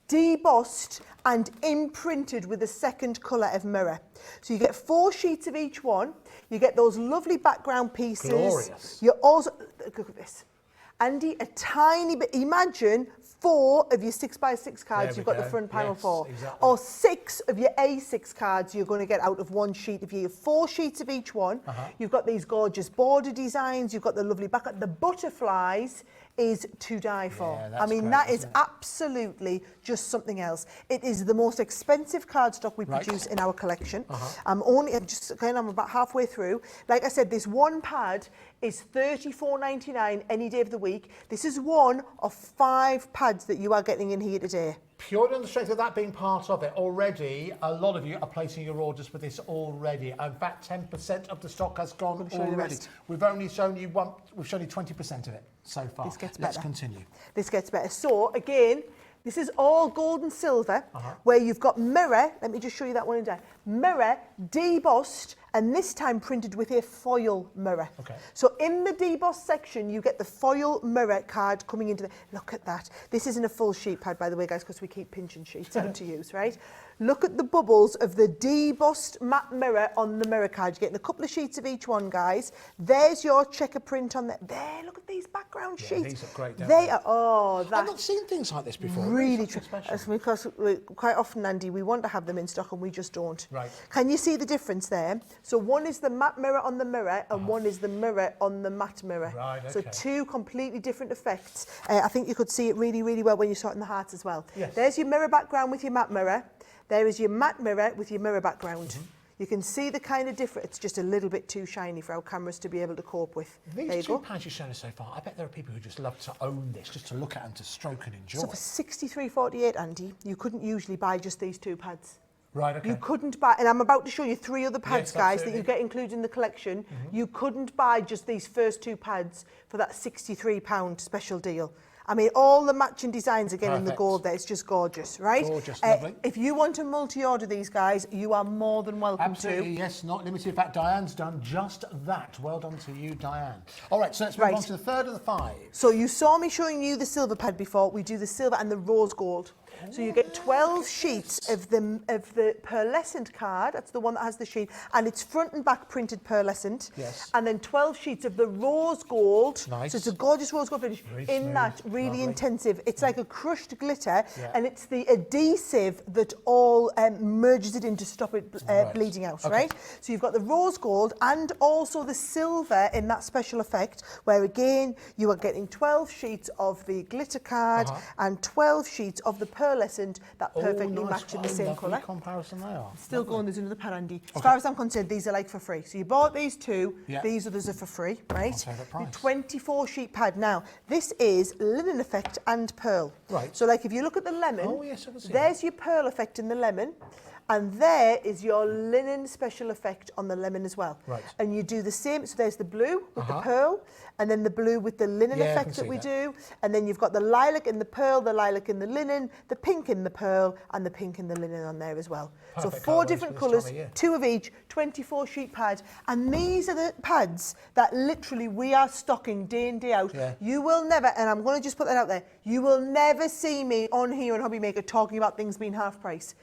Speaker 9: debossed and imprinted with a second colour of mirror. So you get 4 sheets of each one. You get those lovely background pieces.
Speaker 5: Glorious.
Speaker 9: You also, look at this. Andy, a tiny bit, imagine 4 of your 6x6 cards you've got the front panel for.
Speaker 5: Exactly.
Speaker 9: Or 6 of your A6 cards you're going to get out of one sheet. If you have 4 sheets of each one, you've got these gorgeous border designs, you've got the lovely back. The butterflies is to die for.
Speaker 5: Yeah, that's
Speaker 9: I mean,
Speaker 5: great,
Speaker 9: that is
Speaker 5: isn't it?
Speaker 9: absolutely just something else. It is the most expensive cardstock we produce in our collection. I'm about halfway through. Like I said, this one pad is $34.99 any day of the week. This is one of 5 pads that you are getting in here today.
Speaker 5: Purely on the strength of that being part of it, already a lot of you are placing your orders for this already. In fact, 10% of the stock has gone already. We've only shown you 20% of it so far.
Speaker 9: This gets better.
Speaker 5: Let's continue.
Speaker 9: This gets better. So again, this is all gold and silver, where you've got mirror. Let me just show you that one in there. Mirror, debossed, and this time printed with a foil mirror.
Speaker 5: Okay.
Speaker 9: So in the debossed section, you get the foil mirror card coming into the... Look at that. This isn't a full sheet pad, by the way, guys, because we keep pinching sheets out to use, right? Look at the bubbles of the debossed matte mirror on the mirror card. You're getting a couple of sheets of each one, guys. There's your checker print on there. There, look at these background sheets.
Speaker 5: These are great, don't
Speaker 9: they? I've
Speaker 5: not seen things like this before.
Speaker 9: Really
Speaker 5: special.
Speaker 9: That's because quite often, Andy, we want to have them in stock and we just don't.
Speaker 5: Right.
Speaker 9: Can you see the difference there? So one is the matte mirror on the mirror and one is the mirror on the matte mirror.
Speaker 5: Right, okay.
Speaker 9: So 2 completely different effects. I think you could see it really, really well when you saw it in the heart as well.
Speaker 5: Yes.
Speaker 9: There's your mirror background with your matte mirror. There is your matte mirror with your mirror background. You can see the kind of difference. It's just a little bit too shiny for our cameras to be able to cope with.
Speaker 5: These 2 pads you've shown us so far, I bet there are people who just love to own this, just to look at and to stroke and enjoy.
Speaker 9: So for $63.48, Andy, you couldn't usually buy just these 2 pads.
Speaker 5: Right, okay.
Speaker 9: You couldn't buy, and I'm about to show you 3 other pads,
Speaker 5: Yes,
Speaker 9: guys,
Speaker 5: absolutely.
Speaker 9: that you get included in the collection. You couldn't buy just these first 2 pads for that £63 special deal. I mean, all the matching designs again in the
Speaker 5: Perfect.
Speaker 9: gold there. It's just gorgeous, right?
Speaker 5: Gorgeous, lovely.
Speaker 9: If you want to multi-order these, guys, you are more than welcome
Speaker 5: Absolutely,
Speaker 9: to.
Speaker 5: yes, not limited. In fact, Diane's done just that. Well done to you, Diane. All right, so let's move on to the third of the 5.
Speaker 9: So you saw me showing you the silver pad before. We do the silver and the rose gold. So you get 12 sheets of the pearlescent card. That's the one that has the sheet. And it's front and back printed pearlescent.
Speaker 5: Yes.
Speaker 9: And then 12 sheets of the rose gold.
Speaker 5: Nice.
Speaker 9: So it's a gorgeous rose gold finish.
Speaker 5: Very
Speaker 9: in
Speaker 5: smooth,
Speaker 9: that, really
Speaker 5: lovely.
Speaker 9: intensive. It's like a crushed glitter.
Speaker 5: Yeah.
Speaker 9: And it's the adhesive that all merges it in to stop it bleeding out, right? So you've got the rose gold and also the silver in that special effect, where again, you are getting 12 sheets of the glitter card and 12 sheets of the pearlescent that perfectly match in the same colour.
Speaker 5: Comparison they are.
Speaker 9: Still going, there's another pad, Andy. As far as I'm concerned, these are like for free. So you bought these 2,
Speaker 5: Yeah.
Speaker 9: these others are for free, right?
Speaker 5: I'll take that price.
Speaker 9: The 24 sheet pad. Now, this is linen effect and pearl.
Speaker 5: Right.
Speaker 9: So like if you look at the lemon,
Speaker 5: Oh, yes, I can see
Speaker 9: there's your pearl effect in the lemon. And there is your linen special effect on the lemon as well.
Speaker 5: Right.
Speaker 9: And you do the same. So there's the blue with the pearl, and then the blue with the linen
Speaker 5: Yeah, I
Speaker 9: effect
Speaker 5: can
Speaker 9: that we
Speaker 5: see
Speaker 9: do. And then you've got the lilac in the pearl, the lilac in the linen, the pink in the pearl, and the pink in the linen on there as well.
Speaker 5: Perfect
Speaker 9: So 4
Speaker 5: colourways
Speaker 9: different
Speaker 5: for this
Speaker 9: colours,
Speaker 5: time of year.
Speaker 9: 2 of each, 24 sheet pad. And these are the pads that literally we are stocking day in, day out.
Speaker 5: Yeah.
Speaker 9: You will never, and I'm going to just put that out there, you will never see me on here on Hobby Maker talking about things being half price.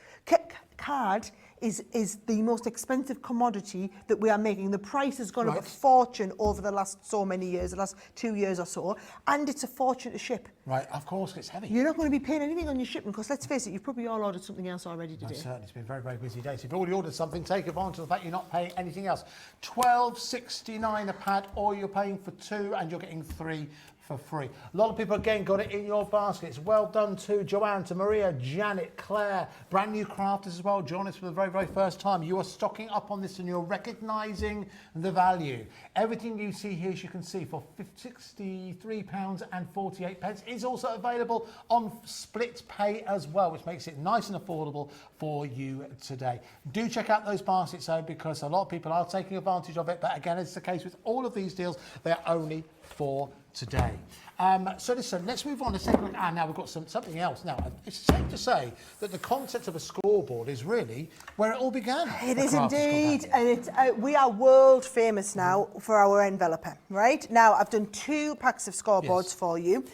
Speaker 9: Card is the most expensive commodity that we are making. The price has gone up a fortune over the last so many years, the last 2 years or so, and it's a fortune to ship.
Speaker 5: Right, of course, it's heavy.
Speaker 9: You're not going to be paying anything on your shipping because, let's face it, you've probably all ordered something else already today.
Speaker 5: Certainly, it's been a very, very busy day. So if you've already ordered something, take advantage of the fact you're not paying anything else. $12.69 a pad, or you're paying for 2 and you're getting 3 for free. A lot of people, again, got it in your baskets. Well done to Joanne, to Maria, Janet, Claire, brand new crafters as well. Join us for the very, very first time. You are stocking up on this and you're recognising the value. Everything you see here, as you can see, for £63.48 is also available on split pay as well, which makes it nice and affordable for you today. Do check out those baskets though, because a lot of people are taking advantage of it. But again, it's the case with all of these deals. They're only for today. So listen, let's move on to second. Now we've got something else. Now, it's safe to say that the concept of a scoreboard is really where it all began.
Speaker 9: It is indeed, and it's, we are world famous now for our enveloper, right? Now, I've done 2 packs of scoreboards for you.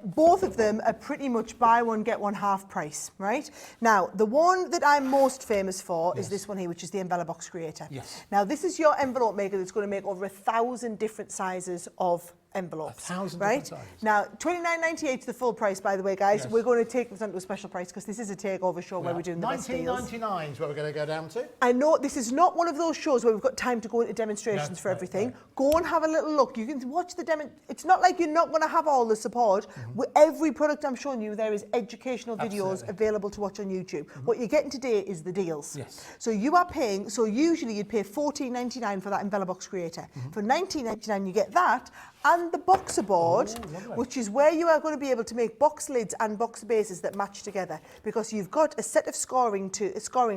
Speaker 9: Both of them are pretty much buy one, get one half price, right? Now, the one that I'm most famous for is this one here, which is the envelope box creator.
Speaker 5: Yes.
Speaker 9: Now, this is your envelope maker that's going to make over 1,000 different sizes of envelopes,
Speaker 5: 1,000
Speaker 9: right?
Speaker 5: different sizes.
Speaker 9: Now, $29.98 is the full price, by the way, guys. We're going to take this onto a special price because this is a takeover show where we're doing the best deals.
Speaker 5: $19.99 is where we're going to go down to.
Speaker 9: I know this is not one of those shows where we've got time to go into demonstrations for everything. No. Go and have a little look. You can watch the demo. It's not like you're not going to have all the support. With every product I'm showing you, there is educational videos available to watch on YouTube. What you're getting today is the deals.
Speaker 5: Yes.
Speaker 9: So you are paying, so usually you'd pay $14.99 for that envelope box creator. For $19.99 you get that and the boxer board, which is where you are going to be able to make box lids and box bases that match together, because you've got a set of scoring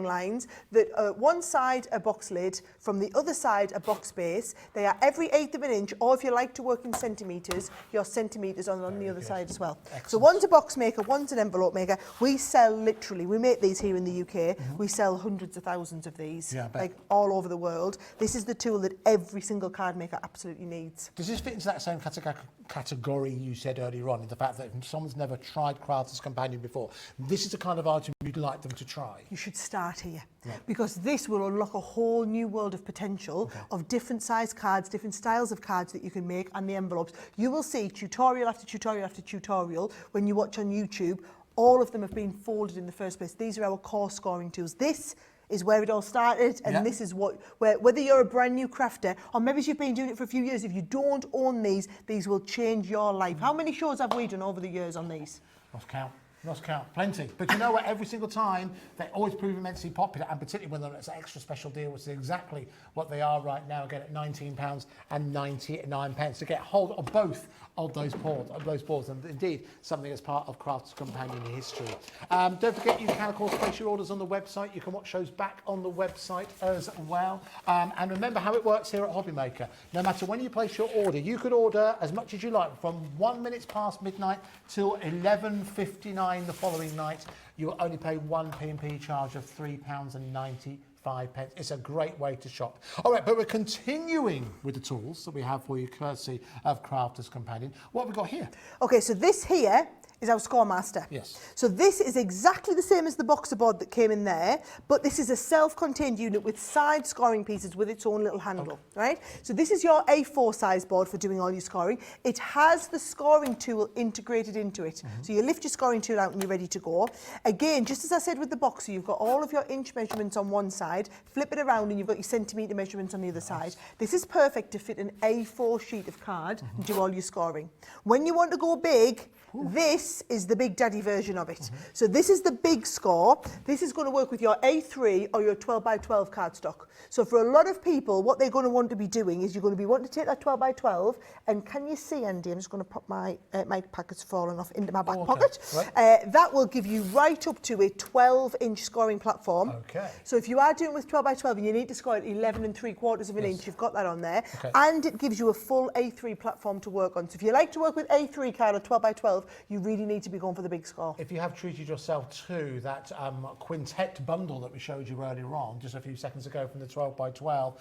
Speaker 9: lines that one side a box lid, from the other side a box base. They are every 1/8 of an inch, or if you like to work in centimetres, your centimetres on the other side as well. Excellent. So one's a box maker, one's an envelope maker. We sell literally, we make these here in the UK, we sell hundreds of thousands of these, like all over the world. This is the tool that every single card maker absolutely needs.
Speaker 5: Does this fit into that same category you said earlier on, in the fact that if someone's never tried Crafter's Companion before, this is the kind of item you'd like them to try?
Speaker 9: You should start here, because this will unlock a whole new world of potential of different size cards, different styles of cards that you can make, and the envelopes. You will see tutorial after tutorial after tutorial when you watch on YouTube. All of them have been folded in the first place. These are our core scoring tools. This is where it all started, and this is whether you're a brand new crafter or maybe you've been doing it for a few years, if you don't own these will change your life. How many shows have we done over the years on these?
Speaker 5: Lost count, plenty. But you know what, every single time, they always prove immensely popular, and particularly when they're an extra special deal, which is exactly what they are right now, again at £19.99 to get hold of both of those boards, and indeed something as part of Crafter's Companion history. Don't forget, you can of course place your orders on the website. You can watch shows back on the website as well. And remember how it works here at Hobby Maker. No matter when you place your order, you could order as much as you like from 1 minute past midnight till 11:59 the following night. You will only pay one P&P charge of £3.95. It's a great way to shop. All right, but we're continuing with the tools that we have for you, courtesy of Crafter's Companion. What have we got here?
Speaker 9: Okay, so this here is our Scoremaster.
Speaker 5: Yes.
Speaker 9: So this is exactly the same as the boxer board that came in there, but this is a self-contained unit with side scoring pieces with its own little handle, right? So this is your A4 size board for doing all your scoring. It has the scoring tool integrated into it. So you lift your scoring tool out and you're ready to go. Again, just as I said with the boxer, you've got all of your inch measurements on one side, flip it around and you've got your centimetre measurements on the other side. This is perfect to fit an A4 sheet of card and do all your scoring. When you want to go big, this is the big daddy version of it. So this is the big score. This is going to work with your A3 or your 12x12 cardstock. So for a lot of people, what they're going to want to be doing is you're going to be wanting to take that 12x12, and can you see, Andy, I'm just going to pop my packet's fallen off into my back pocket. Right. That will give you right up to a 12-inch scoring platform. Okay. So if you are doing with 12x12 and you need to score at 11¾ of an inch, you've got that on there. Okay. And it gives you a full A3 platform to work on. So if you like to work with A3 card or 12x12, you really need to be going for the big score.
Speaker 5: If you have treated yourself to that quintet bundle that we showed you earlier on, just a few seconds ago from the 12x12,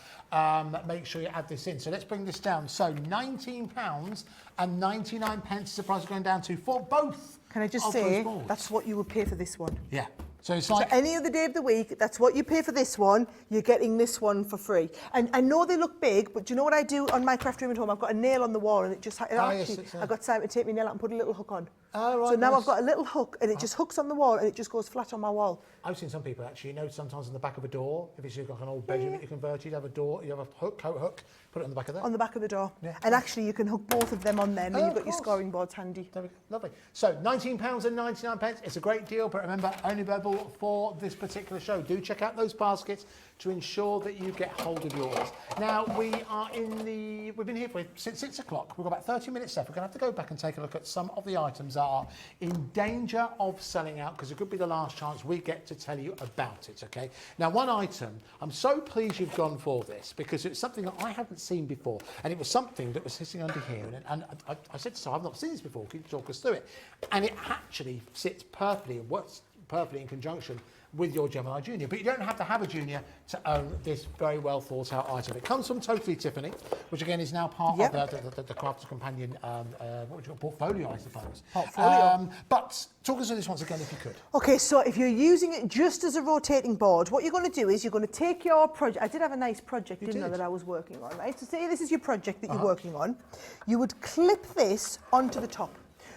Speaker 5: make sure you add this in. So let's bring this down. So £19.99 is the price going down to for both.
Speaker 9: Can I just say, that's what you would pay for this one.
Speaker 5: Yeah. So it's like...
Speaker 9: So any other day of the week, that's what you pay for this one, you're getting this one for free. And I know they look big, but do you know what I do on my craft room at home? I've got a nail on the wall and it just... I've got time to take my nail out and put a little hook on. Oh, right, so now I've got a little hook and it just hooks on the wall and it just goes flat on my wall.
Speaker 5: I've seen some people actually, sometimes on the back of a door, if it's like an old bedroom that you converted, you have a door, you have a hook, coat hook, put it on the back of that.
Speaker 9: On the back of the door. Yeah. And actually you can hook both of them on there and then you've got your scoring boards handy.
Speaker 5: Lovely. So £19.99, it's a great deal, but remember, only available available for this particular show. Do check out those baskets to ensure that you get hold of yours. Now, we've been here since 6 o'clock. We've got about 30 minutes left. We're going to have to go back and take a look at some of the items that are in danger of selling out, because it could be the last chance we get to tell you about it, okay? Now, one item, I'm so pleased you've gone for this, because it's something that I hadn't seen before, and it was something that was sitting under here, and I said to Sara, I've not seen this before, can you talk us through it? And it actually sits perfectly and works perfectly in conjunction with your Gemini Junior. But you don't have to have a Junior to own this very well thought out item. It comes from Totally Tiffany, which again is now part of the Crafter's Companion what would you call, portfolio, I suppose. Portfolio. But talk us through this once again if you could.
Speaker 9: Okay, so if you're using it just as a rotating board, what you're going to do is you're going to take your project. I did have a nice project, didn't I, that I was working on, right? So say this is your project that you're working on. You would clip this onto the top,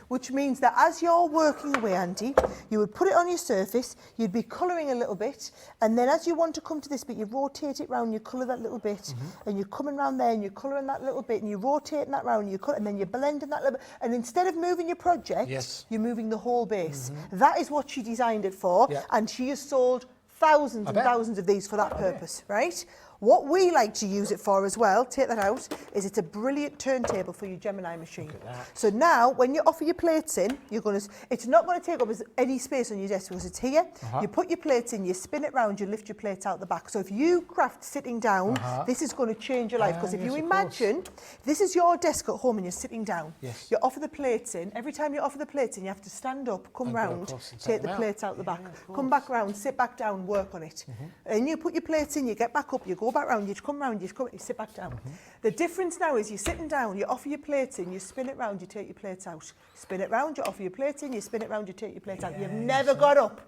Speaker 9: which means that as you're working away, Andy, you would put it on your surface, you'd be colouring a little bit, and then as you want to come to this bit, you rotate it round, you colour that little bit, and you're coming round there, and you're colouring that little bit, and you're rotating that round, and then you're blending that little bit, and instead of moving your project, you're moving the whole base. That is what she designed it for, and she has sold thousands and thousands of these for that purpose, right? What we like to use it for as well, take that out, is it's a brilliant turntable for your Gemini machine.
Speaker 5: Look at that.
Speaker 9: So now, when you offer your plates in, it's not going to take up any space on your desk because it's here. You put your plates in, you spin it round, you lift your plates out the back. So if you craft sitting down, this is going to change your life. Because if you imagine, this is your desk at home and you're sitting down. You offer the plates in. Every time you offer the plates in, you have to stand up, come round, take the plates out the back. Come back round, sit back down, work on it. And you put your plates in, you get back up, you go back round, you come round, you sit back down. The difference now is you're sitting down, you offer your plates in, you spin it round, you take your plates out. Spin it round, you offer your plates in, you spin it round, you take your plates out. You've never got up.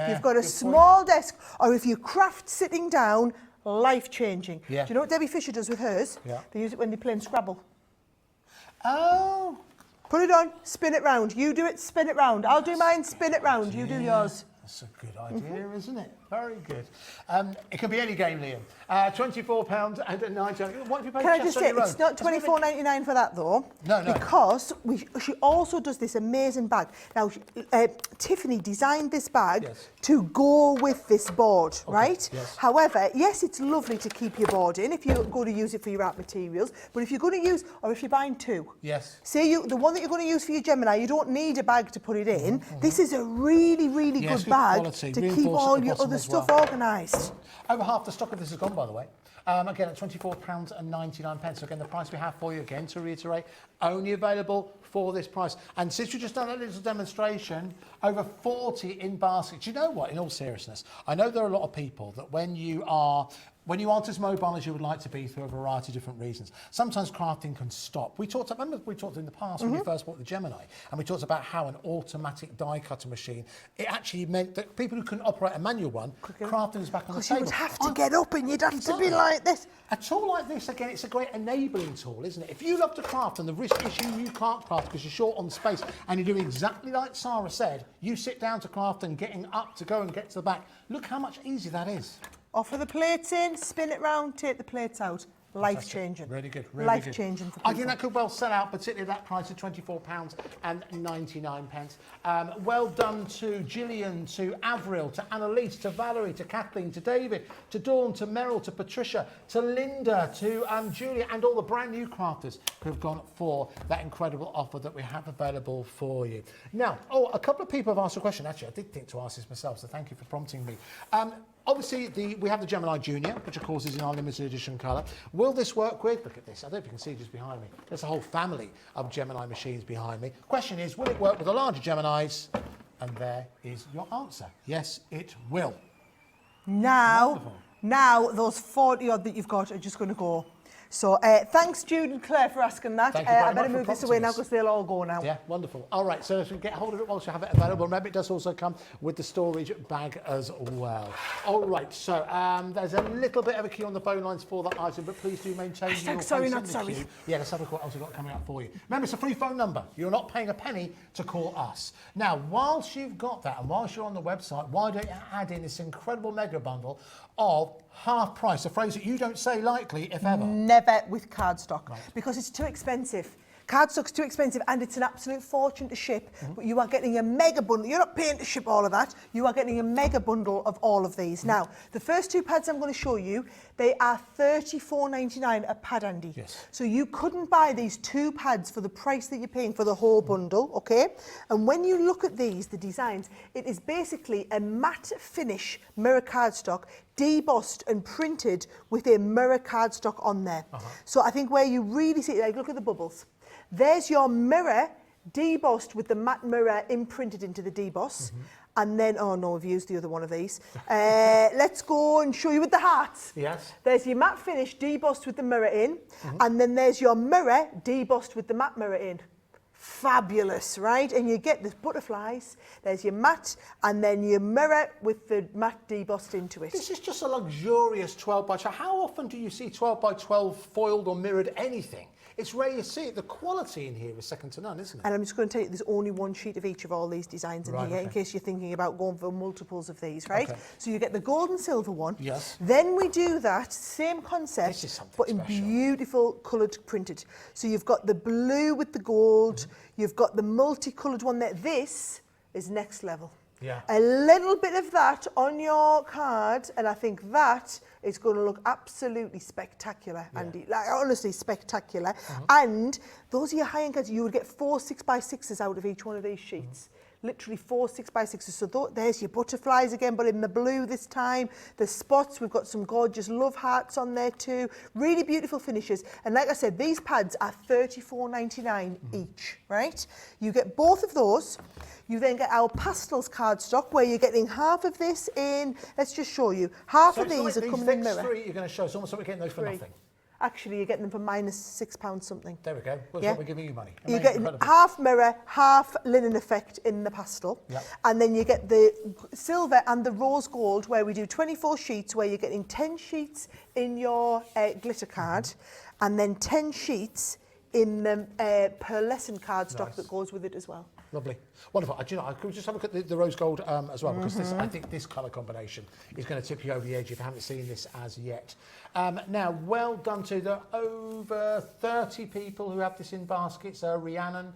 Speaker 9: You've got a small desk, or if you craft sitting down, life-changing. Do you know what Debbie Fisher does with hers? They use it when they're playing Scrabble.
Speaker 5: Oh.
Speaker 9: Put it on, spin it round. You do it, spin it round. I'll do mine, spin it round. You do yours.
Speaker 5: That's a good idea, isn't it? Very good. It can be any game, Liam. £24 and £9. What have you paid?
Speaker 9: Can I just say, it's not $24.99 for that though.
Speaker 5: No.
Speaker 9: Because she also does this amazing bag. Now, Tiffany designed this bag to go with this board, right? However, yes, it's lovely to keep your board in if you're going to use it for your art materials. But if you're going to use, or if you're buying two, say the one that you're going to use for your Gemini, you don't need a bag to put it in. This is a really, really good bag to keep all your other stuff organised.
Speaker 5: Over half the stock of this is gone, by the way. Again, at £24.99. So again, the price we have for you, again, to reiterate, only available for this price. And since we've just done a little demonstration, over 40 in baskets. You know what, in all seriousness, I know there are a lot of people that when you aren't as mobile as you would like to be through a variety of different reasons, sometimes crafting can stop. Remember we talked in the past when we first bought the Gemini, and we talked about how an automatic die cutter machine, it actually meant that people who couldn't operate a manual one, crafting was back on the table.
Speaker 9: Because you would have to get up and you'd have to be like this.
Speaker 5: A tool like this, again, it's a great enabling tool, isn't it? If you love to craft and the risk is you can't craft because you're short on space, and you're doing exactly like Sara said, you sit down to craft and getting up to go and get to the back, look how much easier that is.
Speaker 9: Offer the plates in, spin it round, take the plates out. Life-changing.
Speaker 5: Really good. Really
Speaker 9: Life-changing for people.
Speaker 5: I think that could well sell out, particularly at that price of £24.99. Well done to Gillian, to Avril, to Annalise, to Valerie, to Kathleen, to David, to Dawn, to Meryl, to Patricia, to Linda, to Julia, and all the brand new crafters who have gone for that incredible offer that we have available for you. Now, a couple of people have asked a question. Actually, I did think to ask this myself, so thank you for prompting me. Obviously, we have the Gemini Junior, which of course is in our limited edition colour. Will this work with, look at this, I don't know if you can see just behind me, there's a whole family of Gemini machines behind me. Question is, will it work with the larger Geminis? And there is your answer. Yes, it will.
Speaker 9: Now, those 40 odd that you've got are just going to go. So thanks, Jude and Claire, for asking that. I better move this away now because they'll all go now.
Speaker 5: Yeah, wonderful. All right, so if you get hold of it whilst you have it available. Remember, it does also come with the storage bag as well. All right, so there's a little bit of a queue on the phone lines for that item, but please do maintain your place in the queue. Yeah, let's have a look what else we've got coming up for you. Remember, it's a free phone number. You're not paying a penny to call us. Now, whilst you've got that and whilst you're on the website, why don't you add in this incredible mega bundle of half price, a phrase that you don't say lightly, if ever.
Speaker 9: Never with cardstock, because it's too expensive. Cardstock's too expensive and it's an absolute fortune to ship, but you are getting a mega bundle. You're not paying to ship all of that. You are getting a mega bundle of all of these. Now, the first two pads I'm going to show you, they are $34.99 a pad, Andy.
Speaker 5: Yes.
Speaker 9: So you couldn't buy these two pads for the price that you're paying for the whole bundle, okay? And when you look at these, the designs, it is basically a matte finish mirror cardstock, debossed and printed with a mirror cardstock on there. So I think where you really see it, like, look at the bubbles. There's your mirror debossed with the matte mirror imprinted into the deboss. And then, oh no, I've used the other one of these. Let's go and show you with the hearts.
Speaker 5: Yes.
Speaker 9: There's your matte finish debossed with the mirror in. And then there's your mirror debossed with the matte mirror in. Fabulous, right? And you get the butterflies. There's your matte, and then your mirror with the matte debossed into it.
Speaker 5: This is just a luxurious 12 by 12. How often do you see 12 by 12 foiled or mirrored anything? It's rare you see it. The quality in here is second to none, isn't it?
Speaker 9: And I'm just going to tell you, there's only one sheet of each of all these designs in
Speaker 5: Right,
Speaker 9: here, in
Speaker 5: okay.
Speaker 9: case you're thinking about going for multiples of these, right?
Speaker 5: Okay.
Speaker 9: So you get the gold and silver one.
Speaker 5: Yes.
Speaker 9: Then we do that same concept,
Speaker 5: This is something
Speaker 9: but in
Speaker 5: special.
Speaker 9: beautiful coloured printed. So you've got the blue with the gold. You've got the multicoloured one there. This is next level.
Speaker 5: Yeah.
Speaker 9: A little bit of that on your card, and I think that is going to look absolutely spectacular, Andy. Like, honestly, spectacular. And those are your high-end cards. You would get 4 6x6s out of each one of these sheets. Literally 4 6x6s. So there's your butterflies again, but in the blue this time. The spots, we've got some gorgeous love hearts on there too. Really beautiful finishes. And like I said, these pads are $34.99 each, right? You get both of those. You then get our pastels cardstock, where you're getting half of this in. Let's just show you. Half of these are coming in mirror.
Speaker 5: Three you're going to show us almost like we're getting those for nothing.
Speaker 9: Actually, you're getting them for -6 something.
Speaker 5: There we go. That's
Speaker 9: Yeah.
Speaker 5: what we're giving you money.
Speaker 9: You're getting half mirror, half linen effect in the pastel.
Speaker 5: Yep.
Speaker 9: And then you get the silver and the rose gold, where we do 24 sheets, where you're getting 10 sheets in your glitter card, and then 10 sheets in the pearlescent cardstock that goes with it as well.
Speaker 5: Lovely. Wonderful. Do you know, I could just have a look at the rose gold as well, because this, I think this colour combination is going to tip you over the edge if you haven't seen this as yet. Now, well done to the over 30 people who have this in baskets. Rhiannon,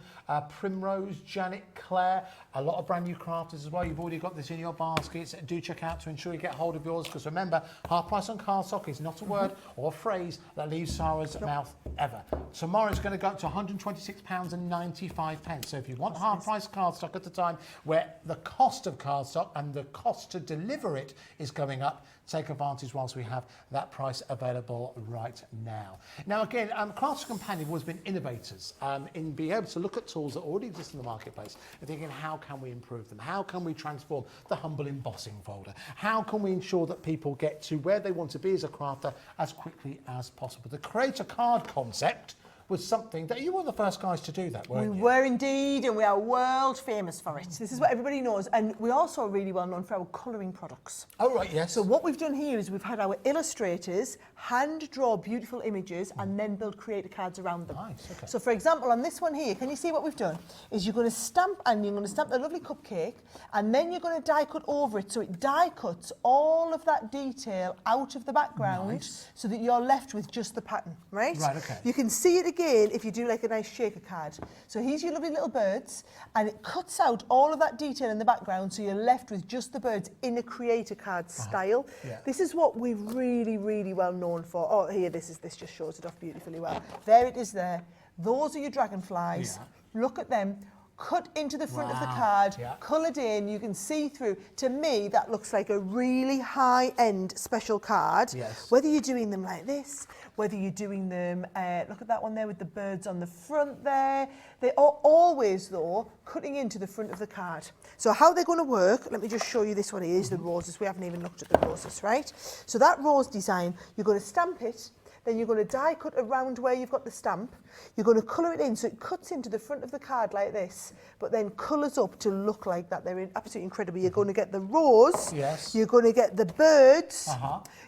Speaker 5: Primrose, Janet, Claire, a lot of brand new crafters as well. You've already got this in your baskets. Do check out to ensure you get hold of yours, because remember, half price on cardstock is not a word or a phrase that leaves Sara's mouth ever. Tomorrow it's going to go up to £126.95. So if you want half price cardstock at the time where the cost of cardstock and the cost to deliver it is going up, take advantage whilst we have that price available right now. Now again, Crafters Companion has been innovators in being able to look at tools that already exist in the marketplace and thinking, how can we improve them? How can we transform the humble embossing folder? How can we ensure that people get to where they want to be as a crafter as quickly as possible? The create a card concept was something that you were the first guys to do that, weren't you?
Speaker 9: We were indeed, and we are world famous for it. This is what everybody knows, and we're also really well known for our colouring products.
Speaker 5: Oh, right, yes.
Speaker 9: So what we've done here is we've had our illustrators hand draw beautiful images and then build creator cards around them.
Speaker 5: Nice, okay.
Speaker 9: So for example, on this one here, can you see what we've done? Is you're going to stamp, and you're going to stamp the lovely cupcake, and then you're going to die cut over it, so it die cuts all of that detail out of the background, so that you're left with just the pattern, right?
Speaker 5: Right, okay.
Speaker 9: You can see it again if you do like a nice shaker card. So here's your lovely little birds, and it cuts out all of that detail in the background, so you're left with just the birds in a creator card style.
Speaker 5: Yeah.
Speaker 9: This is what we're really, really well known for. Oh, here, this just shows it off beautifully well. There it is there. Those are your dragonflies.
Speaker 5: Yeah.
Speaker 9: Look at them. Cut into the front of the card, coloured in, you can see through. To me, that looks like a really high-end special card.
Speaker 5: Yes.
Speaker 9: Whether you're doing them like this, whether you're doing them, look at that one there with the birds on the front there. They are always, though, cutting into the front of the card. So how they're going to work, let me just show you this one here, is the roses. We haven't even looked at the roses, right? So that rose design, you're going to stamp it, then you're going to die cut around where you've got the stamp. You're going to colour it in, so it cuts into the front of the card like this, but then colours up to look like that. They're absolutely incredible. You're going to get the rose.
Speaker 5: Yes.
Speaker 9: You're going to get the birds.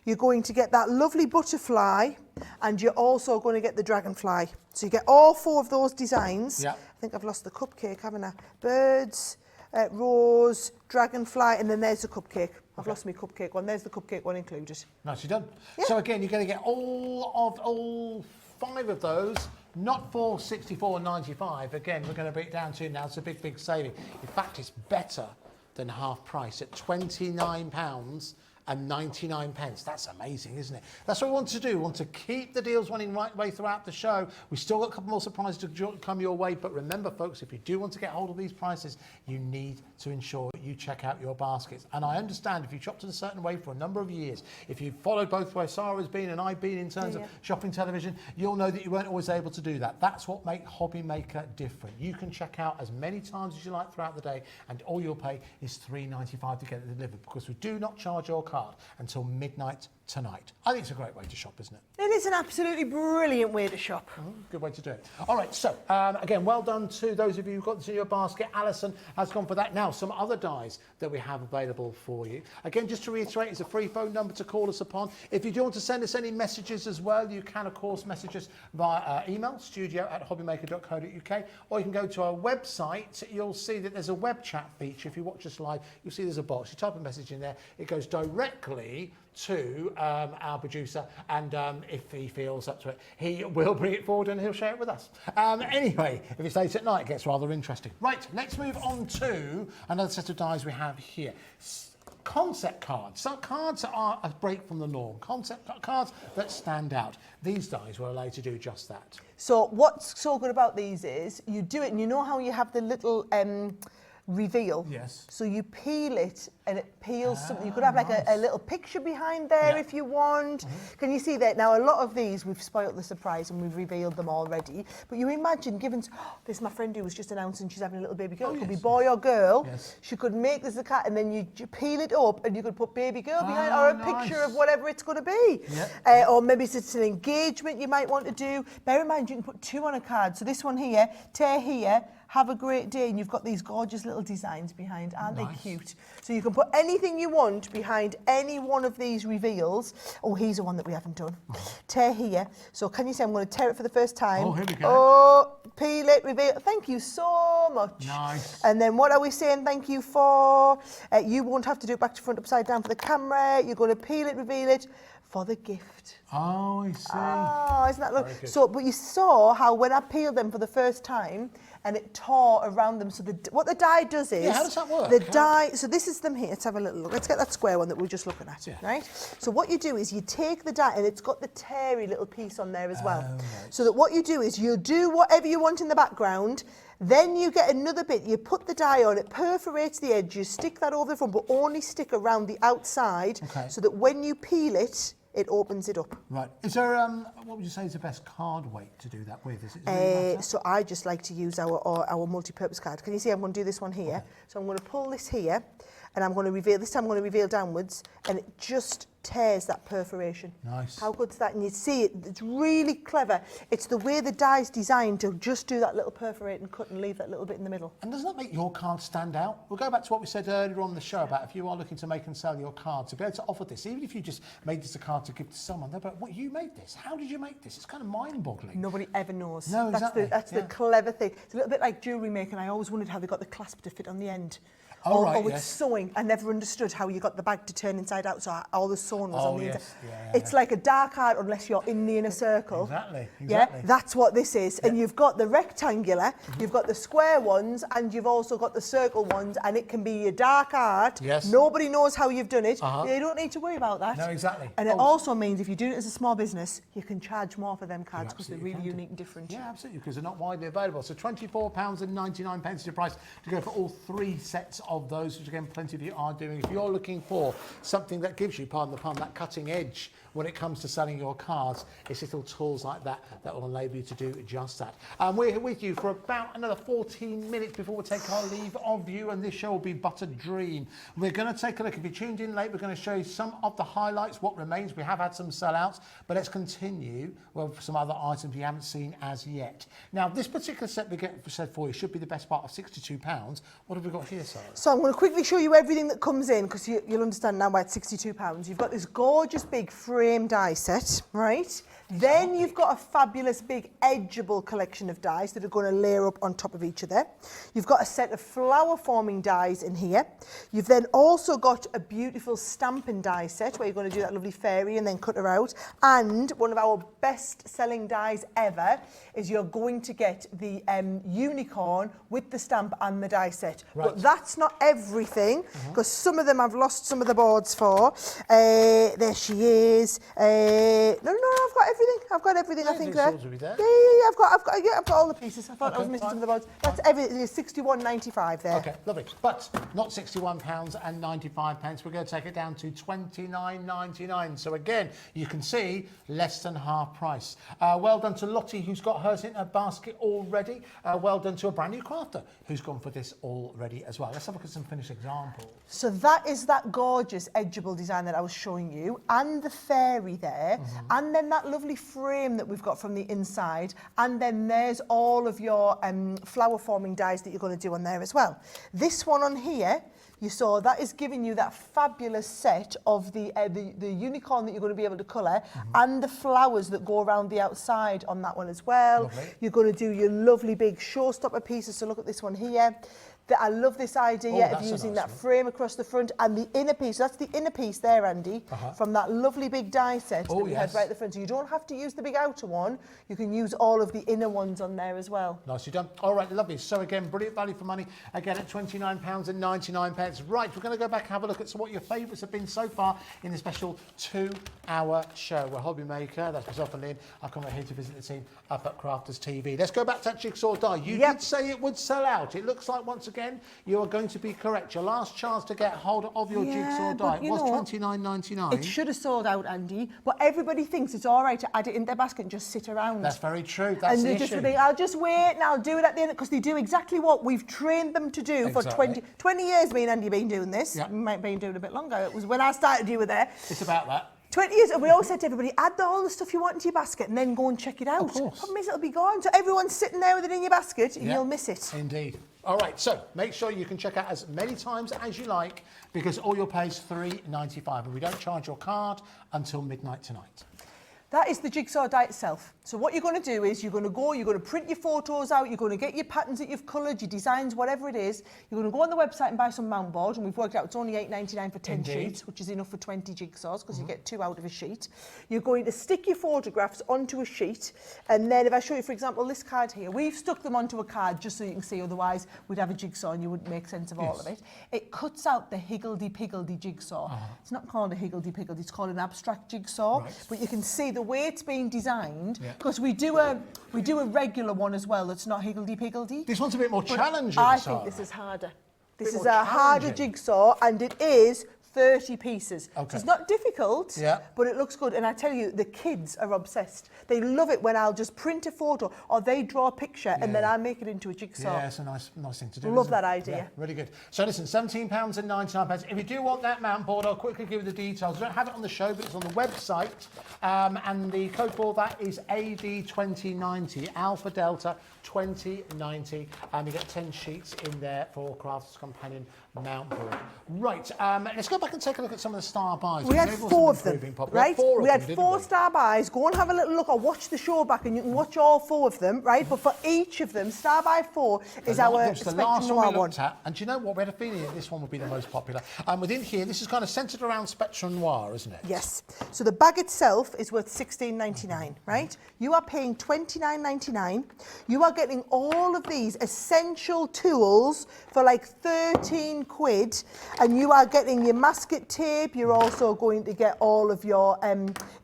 Speaker 9: You're going to get that lovely butterfly, and you're also going to get the dragonfly. So you get all 4 of those designs.
Speaker 5: Yeah.
Speaker 9: I think I've lost the cupcake, haven't I? Birds, rose, dragonfly, and then there's the cupcake. I've lost my cupcake one. There's the cupcake one included.
Speaker 5: Nicely done.
Speaker 9: Yeah.
Speaker 5: So again, you're going to get all 5 of those not for $64.95. Again, we're going to bring it down to now. It's a big, big saving. In fact, it's better than half price at £29.99. That's amazing, isn't it? That's what we want to do. We want to keep the deals running right way throughout the show. We've still got a couple more surprises to come your way, but remember, folks, if you do want to get hold of these prices, you need to ensure you check out your baskets. And I understand if you shopped in a certain way for a number of years, if you've followed both where Sara's been and I've been in terms of shopping television, you'll know that you weren't always able to do that. That's what makes Hobby Maker different. You can check out as many times as you like throughout the day, and all you'll pay is $3.95 to get it delivered, because we do not charge your card until midnight tonight. I think it's a great way to shop, isn't it?
Speaker 9: It is an absolutely brilliant way to shop.
Speaker 5: Good way to do it. All right, so again, well done to those of you who've got this in your basket. Alison has gone for that. Now, some other dies that we have available for you. Again, just to reiterate, it's a free phone number to call us upon. If you do want to send us any messages as well, you can, of course, message us via email, studio@hobbymaker.co.uk, or you can go to our website. You'll see that there's a web chat feature. If you watch us live, you'll see there's a box. You type a message in there, it goes directly to our producer, and if he feels up to it, he will bring it forward and he'll share it with us. Anyway, if it's late at night, it gets rather interesting. Right, let's move on to another set of dies we have here. Concept cards. So cards that are a break from the norm. Concept cards that stand out. These dies will allow you to do just that.
Speaker 9: So what's so good about these is you do it, and you know how you have the little reveal?
Speaker 5: Yes.
Speaker 9: So you peel it and it peels something. You could have like a little picture behind there if you want. Can you see that? Now, a lot of these, we've spoilt the surprise and we've revealed them already. But you imagine giving, this is my friend who was just announcing she's having a little baby girl. It could be boy or girl. Yes. She could make this a cat, and then you peel it up and you could put baby girl behind, or a picture of whatever it's going to be. Yep. Or maybe it's an engagement you might want to do. Bear in mind, you can put two on a card. So this one here, tear here, have a great day, and you've got these gorgeous little designs behind. Aren't they cute? So you can put anything you want behind any one of these reveals. Oh, here's the one that we haven't done. Tear here. So can you say I'm going to tear it for the first time?
Speaker 5: Oh, here we go.
Speaker 9: Oh, peel it, reveal. Thank you so much.
Speaker 5: Nice.
Speaker 9: And then what are we saying thank you for? You won't have to do it back to front upside down for the camera. You're going to peel it, reveal it for the gift.
Speaker 5: Oh, I see.
Speaker 9: Oh, isn't that lovely? So, but you saw how when I peeled them for the first time, and it tore around them. So what the die does is...
Speaker 5: Yeah, how does that work?
Speaker 9: The die... So this is them here. Let's have a little look. Let's get that square one that we were just looking at, right? So what you do is you take the die, and it's got the teary little piece on there as well. Right. So that what you do is you do whatever you want in the background, then you get another bit, you put the die on, it perforates the edge, you stick that over the front, but only stick around the outside, so that when you peel it, it opens it up.
Speaker 5: Right. Is there, what would you say is the best card weight to do that with? Is it
Speaker 9: so I just like to use our multi-purpose card. Can you see I'm going to do this one here? Okay. So I'm going to pull this here, and I'm going to reveal, this time I'm going to reveal downwards, and it just tears that perforation.
Speaker 5: Nice.
Speaker 9: How good's that? And you see it, it's really clever. It's the way the die's designed to just do that little perforate and cut and leave that little bit in the middle.
Speaker 5: And doesn't that make your card stand out? We'll go back to what we said earlier on the show about if you are looking to make and sell your cards, to be able to offer this, even if you just made this a card to give to someone, they're like, what, you made this? How did you make this? It's kind of mind-boggling.
Speaker 9: Nobody ever knows.
Speaker 5: No, exactly.
Speaker 9: That's the clever thing. It's a little bit like jewellery making. I always wondered how they got the clasp to fit on the end. Or with sewing. I never understood how you got the bag to turn inside out, so all the sewing was on the inside. It's like a dark art unless you're in the inner circle.
Speaker 5: Exactly.
Speaker 9: Yeah, that's what this is. And you've got the rectangular, you've got the square ones, and you've also got the circle ones, and it can be your dark art.
Speaker 5: Yes.
Speaker 9: Nobody knows how you've done it. You don't need to worry about that.
Speaker 5: No, exactly.
Speaker 9: And it also means if you're doing it as a small business, you can charge more for them cards because they're really unique and different.
Speaker 5: Yeah, absolutely, because they're not widely available. So £24.99 is your price to go for all 3 sets of those, which again, plenty of you are doing. If you're looking for something that gives you, pardon the pun, that cutting edge when it comes to selling your cards, it's little tools like that that will enable you to do just that. We're here with you for about another 14 minutes before we take our leave of you, and this show will be but a dream. We're going to take a look. If you tuned in late, we're going to show you some of the highlights, what remains. We have had some sellouts, but let's continue with some other items you haven't seen as yet. Now, this particular set we said for you should be the best part of £62. What have we got here, Sarah?
Speaker 9: So I'm going to quickly show you everything that comes in, because you'll understand now why it's £62. You've got this gorgeous big frame die set, right? Then you've got a fabulous big edgeable collection of dies that are going to layer up on top of each other. You've got a set of flower forming dies in here. You've then also got a beautiful stamping die set where you're going to do that lovely fairy and then cut her out. And one of our best selling dies ever is you're going to get the unicorn with the stamp and the die set.
Speaker 5: Right.
Speaker 9: But that's not everything, because some of them I've lost some of the boards for. There she is. No, I've got everything. I've got everything. I think there. Yeah. I've got all the pieces. I thought I was missing some of the boards. That's everything. It's £61.95 there.
Speaker 5: Okay, lovely. But not £61.95. We're going to take it down to £29.99. So again, you can see less than half price. Well done to Lottie, who's got hers in her basket already. Well done to a brand new crafter who's gone for this already as well. Let's have a look at some finished examples.
Speaker 9: So that is that gorgeous edgeable design that I was showing you, and the fairy there, and then that lovely frame that we've got from the inside, and then there's all of your flower forming dies that you're going to do on there as well. This one on here, you saw, that is giving you that fabulous set of the unicorn that you're going to be able to colour, and the flowers that go around the outside on that one as well. Lovely. You're going to do your lovely big showstopper pieces. So look at this one here. I love this idea of using that frame across the front and the inner piece. That's the inner piece there, Andy, from that lovely big die set that we had right at the front. So you don't have to use the big outer one. You can use all of the inner ones on there as well.
Speaker 5: Nicely done. All right, lovely. So again, brilliant value for money. Again, at £29.99. Right, we're going to go back and have a look at what your favourites have been so far in the special 2-hour show. We're Hobby Maker. That's myself and Lynn. I'll come right here to visit the team up at Crafters TV. Let's go back to that Jigsaw die. You did say it would sell out. It looks like once again you are going to be correct. Your last chance to get hold of your Jigsaw die was £29.99.
Speaker 9: It should have sold out, Andy, but everybody thinks it's all right to add it in their basket and just sit around.
Speaker 5: That's very true. That's the issue.
Speaker 9: Think, I'll just wait and I'll do it at the end, because they do exactly what we've trained them to do for 20 years. Me and Andy have been doing this. We might be doing it a bit longer. It was when I started, you were there.
Speaker 5: It's about that.
Speaker 9: 20 years, and we always said to everybody, add all the stuff you want into your basket and then go and check it out.
Speaker 5: Of course.
Speaker 9: Problem is, it'll be gone. So everyone's sitting there with it in your basket and you'll miss it.
Speaker 5: Indeed. All right, so make sure you can check out as many times as you like, because all you'll pay is £3.95, and we don't charge your card until midnight tonight.
Speaker 9: That is the Jigsaw die itself. So what you're going to do is you're going to print your photos out, you're going to get your patterns that you've coloured, your designs, whatever it is. You're going to go on the website and buy some mount board, and we've worked out it's only £8.99 for 10 sheets, which is enough for 20 jigsaws, because you get 2 out of a sheet. You're going to stick your photographs onto a sheet, and then if I show you, for example, this card here, we've stuck them onto a card just so you can see, otherwise we'd have a jigsaw and you wouldn't make sense of all of it. It cuts out the higgledy-piggledy jigsaw. It's not called a higgledy-piggledy, it's called an abstract jigsaw, but you can see the way it's being designed, because we do a regular one as well that's not higgledy-piggledy.
Speaker 5: This one's a bit more challenging.
Speaker 9: I think this is harder. This is a harder jigsaw, and it is 30 pieces. So it's not difficult, but it looks good. And I tell you, the kids are obsessed. They love it when I'll just print a photo or they draw a picture and then I make it into a jigsaw.
Speaker 5: Yeah, it's a nice thing to do.
Speaker 9: Love that idea.
Speaker 5: Yeah, really good. So listen, £17.99. If you do want that mountain board, I'll quickly give you the details. I don't have it on the show, but it's on the website. And the code for that is AD2090, Alpha Delta 2090. You get 10 sheets in there for Crafters Companion mount board. Right, let's go back and take a look at some of the star buys.
Speaker 9: We had 4 of them, right? We had 4 star buys. Go and have a little look or watch the show back and you can watch all 4 of them, right? But for each of them, star buy 4 is our
Speaker 5: the last one we looked at. And do you know what? We had a feeling that this one would be the most popular. Within here, this is kind of centred around Spectrum Noir, isn't it?
Speaker 9: Yes. So the bag itself is worth £16.99, right? You are paying £29.99. You are getting all of these essential tools for like 13 £15, and you are getting your masket tape. You're also going to get all of your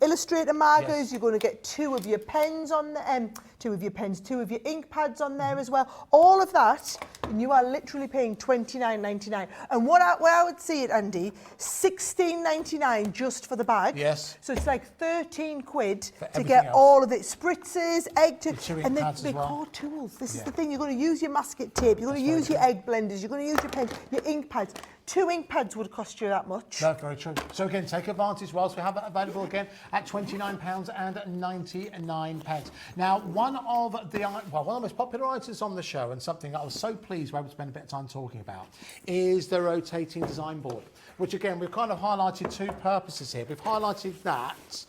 Speaker 9: Illustrator markers. Yes. You're going to get 2 of your pens on the 2 of your ink pads on there as well. All of that, and you are literally paying £29.99. And where I would see it, Andy, £16.99 just for the bag.
Speaker 5: Yes.
Speaker 9: So it's like 13 quid to get all of it. Spritzers, egg tips, and they're core tools. This is the thing. You're going to use your masket tape. You're going to use your egg blenders. You're going to use your pens, your ink pads. 2 ink pads would cost you that much.
Speaker 5: No, very true. So again, take advantage whilst we have that available again at £29.99. Now, one of the most popular items on the show, and something that I was so pleased we're able to spend a bit of time talking about, is the rotating design board, which again, we've kind of highlighted 2 purposes here. We've highlighted that.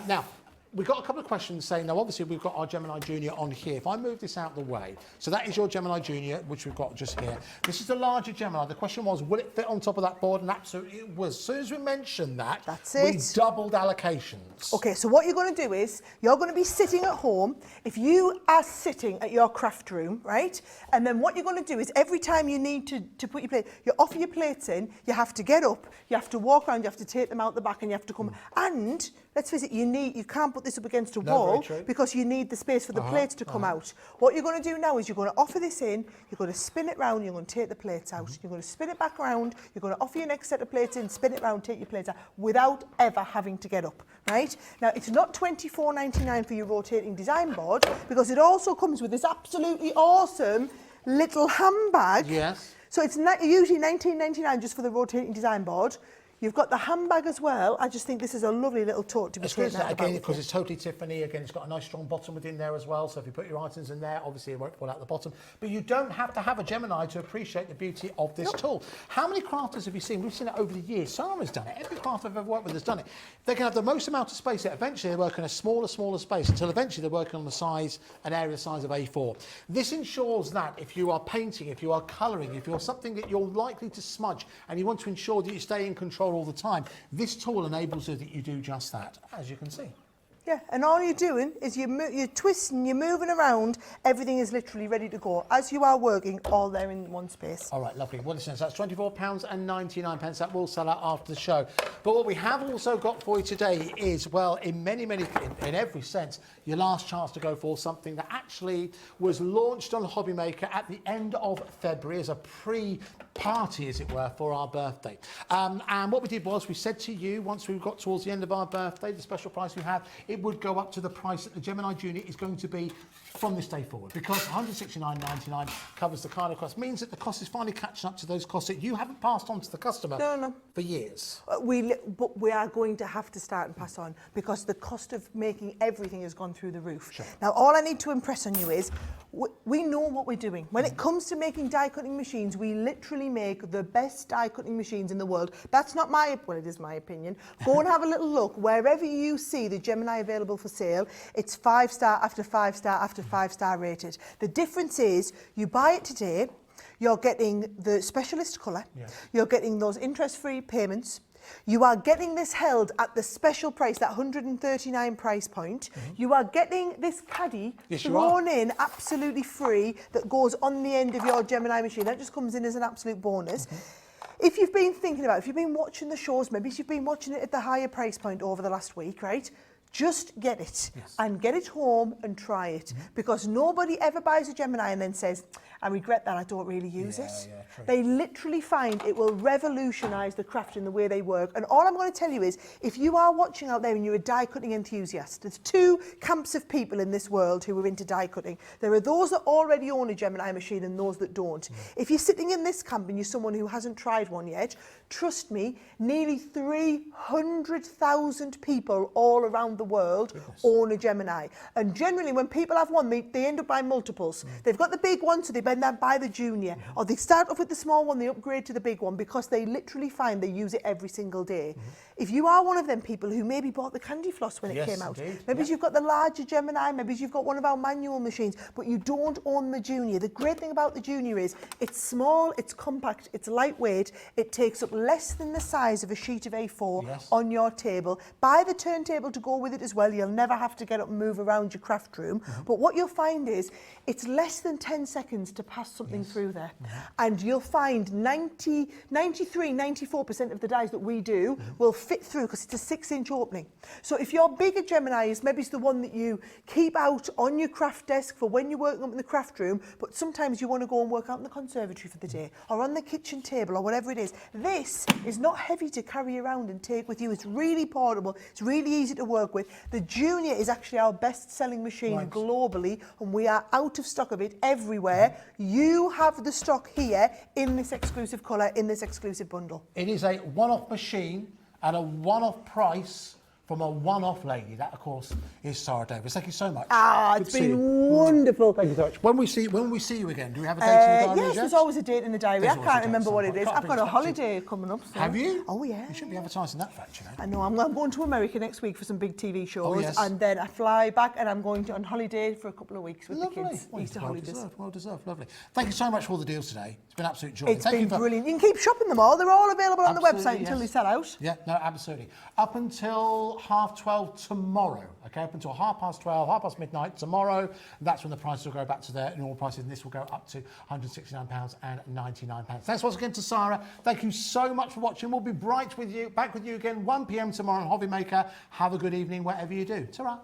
Speaker 5: Now, we've got a couple of questions saying, now obviously we've got our Gemini Junior on here. If I move this out of the way, so that is your Gemini Junior, which we've got just here. This is the larger Gemini. The question was, will it fit on top of that board? And absolutely it was. As soon as we mentioned that, we doubled allocations.
Speaker 9: Okay, so what you're going to do is, you're going to be sitting at home. If you are sitting at your craft room, right? And then what you're going to do is, every time you need to put your plate, you offer your plates in, you have to get up, you have to walk around, you have to take them out the back, and you have to come. And let's face it, you can't put this up against a wall because you need the space for the plates to come out. What you're going to do now is you're going to offer this in, you're going to spin it round, you're going to take the plates out, you're going to spin it back around, you're going to offer your next set of plates in, spin it round, take your plates out, without ever having to get up, right? Now, it's not $24.99 for your rotating design board, because it also comes with this absolutely awesome little handbag.
Speaker 5: Yes.
Speaker 9: So it's usually $19.99 just for the rotating design board. You've got the handbag as well. I just think this is a lovely little tote to be taken out.
Speaker 5: Again, because it's totally Tiffany. Again, it's got a nice strong bottom within there as well. So if you put your items in there, obviously it won't fall out the bottom. But you don't have to have a Gemini to appreciate the beauty of this tool. How many crafters have you seen? We've seen it over the years. Sara's done it. Every crafter I've ever worked with has done it. They can have the most amount of space. Eventually, they work in a smaller space until eventually they're working on the size, an area size of A4. This ensures that if you are painting, if you are colouring, if you're something that you're likely to smudge and you want to ensure that you stay in control all the time, this tool enables you that you do just that, as you can see.
Speaker 9: Yeah, and all you're doing is you're twisting, you're moving around, everything is literally ready to go. As you are working, all there in one space.
Speaker 5: All right, lovely. Well, listen, so that's £24.99. That will sell out after the show. But what we have also got for you today is, well, in every sense, your last chance to go for something that actually was launched on Hobby Maker at the end of February as a pre-party, as it were, for our birthday. And what we did was we said to you, once we got towards the end of our birthday, the special price we have, it would go up to the price that the Gemini Junior is going to be from this day forward, because $169.99 covers the kind of cost, means that the cost is finally catching up to those costs that you haven't passed on to the customer for years.
Speaker 9: But we are going to have to start and pass on, because the cost of making everything has gone through the roof.
Speaker 5: Sure.
Speaker 9: Now, all I need to impress on you is we know what we're doing. When it comes to making die cutting machines, we literally make the best die cutting machines in the world. That's not well, it is my opinion. Go and have a little look. Wherever you see the Gemini available for sale, it's 5-star after 5-star after 5-star rated. The difference is, you buy it today, you're getting the specialist colour, you're getting those interest-free payments, you are getting this held at the special price, that $139 price point. You are getting this caddy thrown in absolutely free that goes on the end of your Gemini machine. That just comes in as an absolute bonus. If you've been thinking about it, if you've been watching the shows, maybe you've been watching it at the higher price point over the last week, right? Just get it and get it home and try it, because nobody ever buys a Gemini and then says, I regret that I don't really use it. They literally find it will revolutionise the craft in the way they work. And all I'm going to tell you is, if you are watching out there and you're a die cutting enthusiast, there's two camps of people in this world who are into die cutting. There are those that already own a Gemini machine and those that don't. If you're sitting in this camp and you're someone who hasn't tried one yet, trust me, nearly 300,000 people all around the world own a Gemini. And generally when people have one, they end up buying multiples. They've got the big one, so they then buy the junior, or they start off with the small one, they upgrade to the big one, because they literally find they use it every single day. If you are one of them people who maybe bought the candy floss when it came out, maybe you've got the larger Gemini, maybe you've got one of our manual machines, but you don't own the junior. The great thing about the junior is it's small, it's compact, it's lightweight, it takes up less than the size of a sheet of A4 on your table. Buy the turntable to go with it as well. You'll never have to get up and move around your craft room. But what you'll find is it's less than 10 seconds to pass something through there. And you'll find 94% of the dies that we do will fit through, because it's a 6-inch opening. So if your bigger Gemini is maybe it's the one that you keep out on your craft desk for when you're working up in the craft room, but sometimes you want to go and work out in the conservatory for the day, or on the kitchen table, or whatever it is. This is not heavy to carry around and take with you. It's really portable. It's really easy to work with. The Junior is actually our best-selling machine globally, and we are out of stock of it everywhere. You have the stock here in this exclusive colour, in this exclusive bundle.
Speaker 5: It is a one-off machine at a one-off price from a one-off lady. That, of course, is Sara Davies. Thank you so much.
Speaker 9: It's been wonderful.
Speaker 5: Thank you so much. When we see you again, do we have a date in the diary?
Speaker 9: Yes, there's always a date in the diary. I can't remember what it is. I've got a holiday coming up. So.
Speaker 5: Have you?
Speaker 9: Oh, yeah.
Speaker 5: You shouldn't be advertising that fact, you know.
Speaker 9: I know. I'm going to America next week for some big TV shows.
Speaker 5: Oh, yes.
Speaker 9: And then I fly back and I'm going on holiday for a couple of weeks with the kids.
Speaker 5: Well,
Speaker 9: Easter holidays.
Speaker 5: Well deserved, lovely. Thank you so much for all the deals today. It's been an absolute joy.
Speaker 9: It's been brilliant. You can keep shopping them all. They're all available on the website until they sell out.
Speaker 5: Yeah, no, absolutely. Up until 12:30 tomorrow, okay? Up until 12:30, midnight tomorrow. That's when the prices will go back to their normal prices, and this will go up to £169.99. Thanks once again to Sara. Thank you so much for watching. We'll be back with you again 1 p.m. tomorrow on Hobby Maker. Have a good evening, whatever you do. Ta-ra.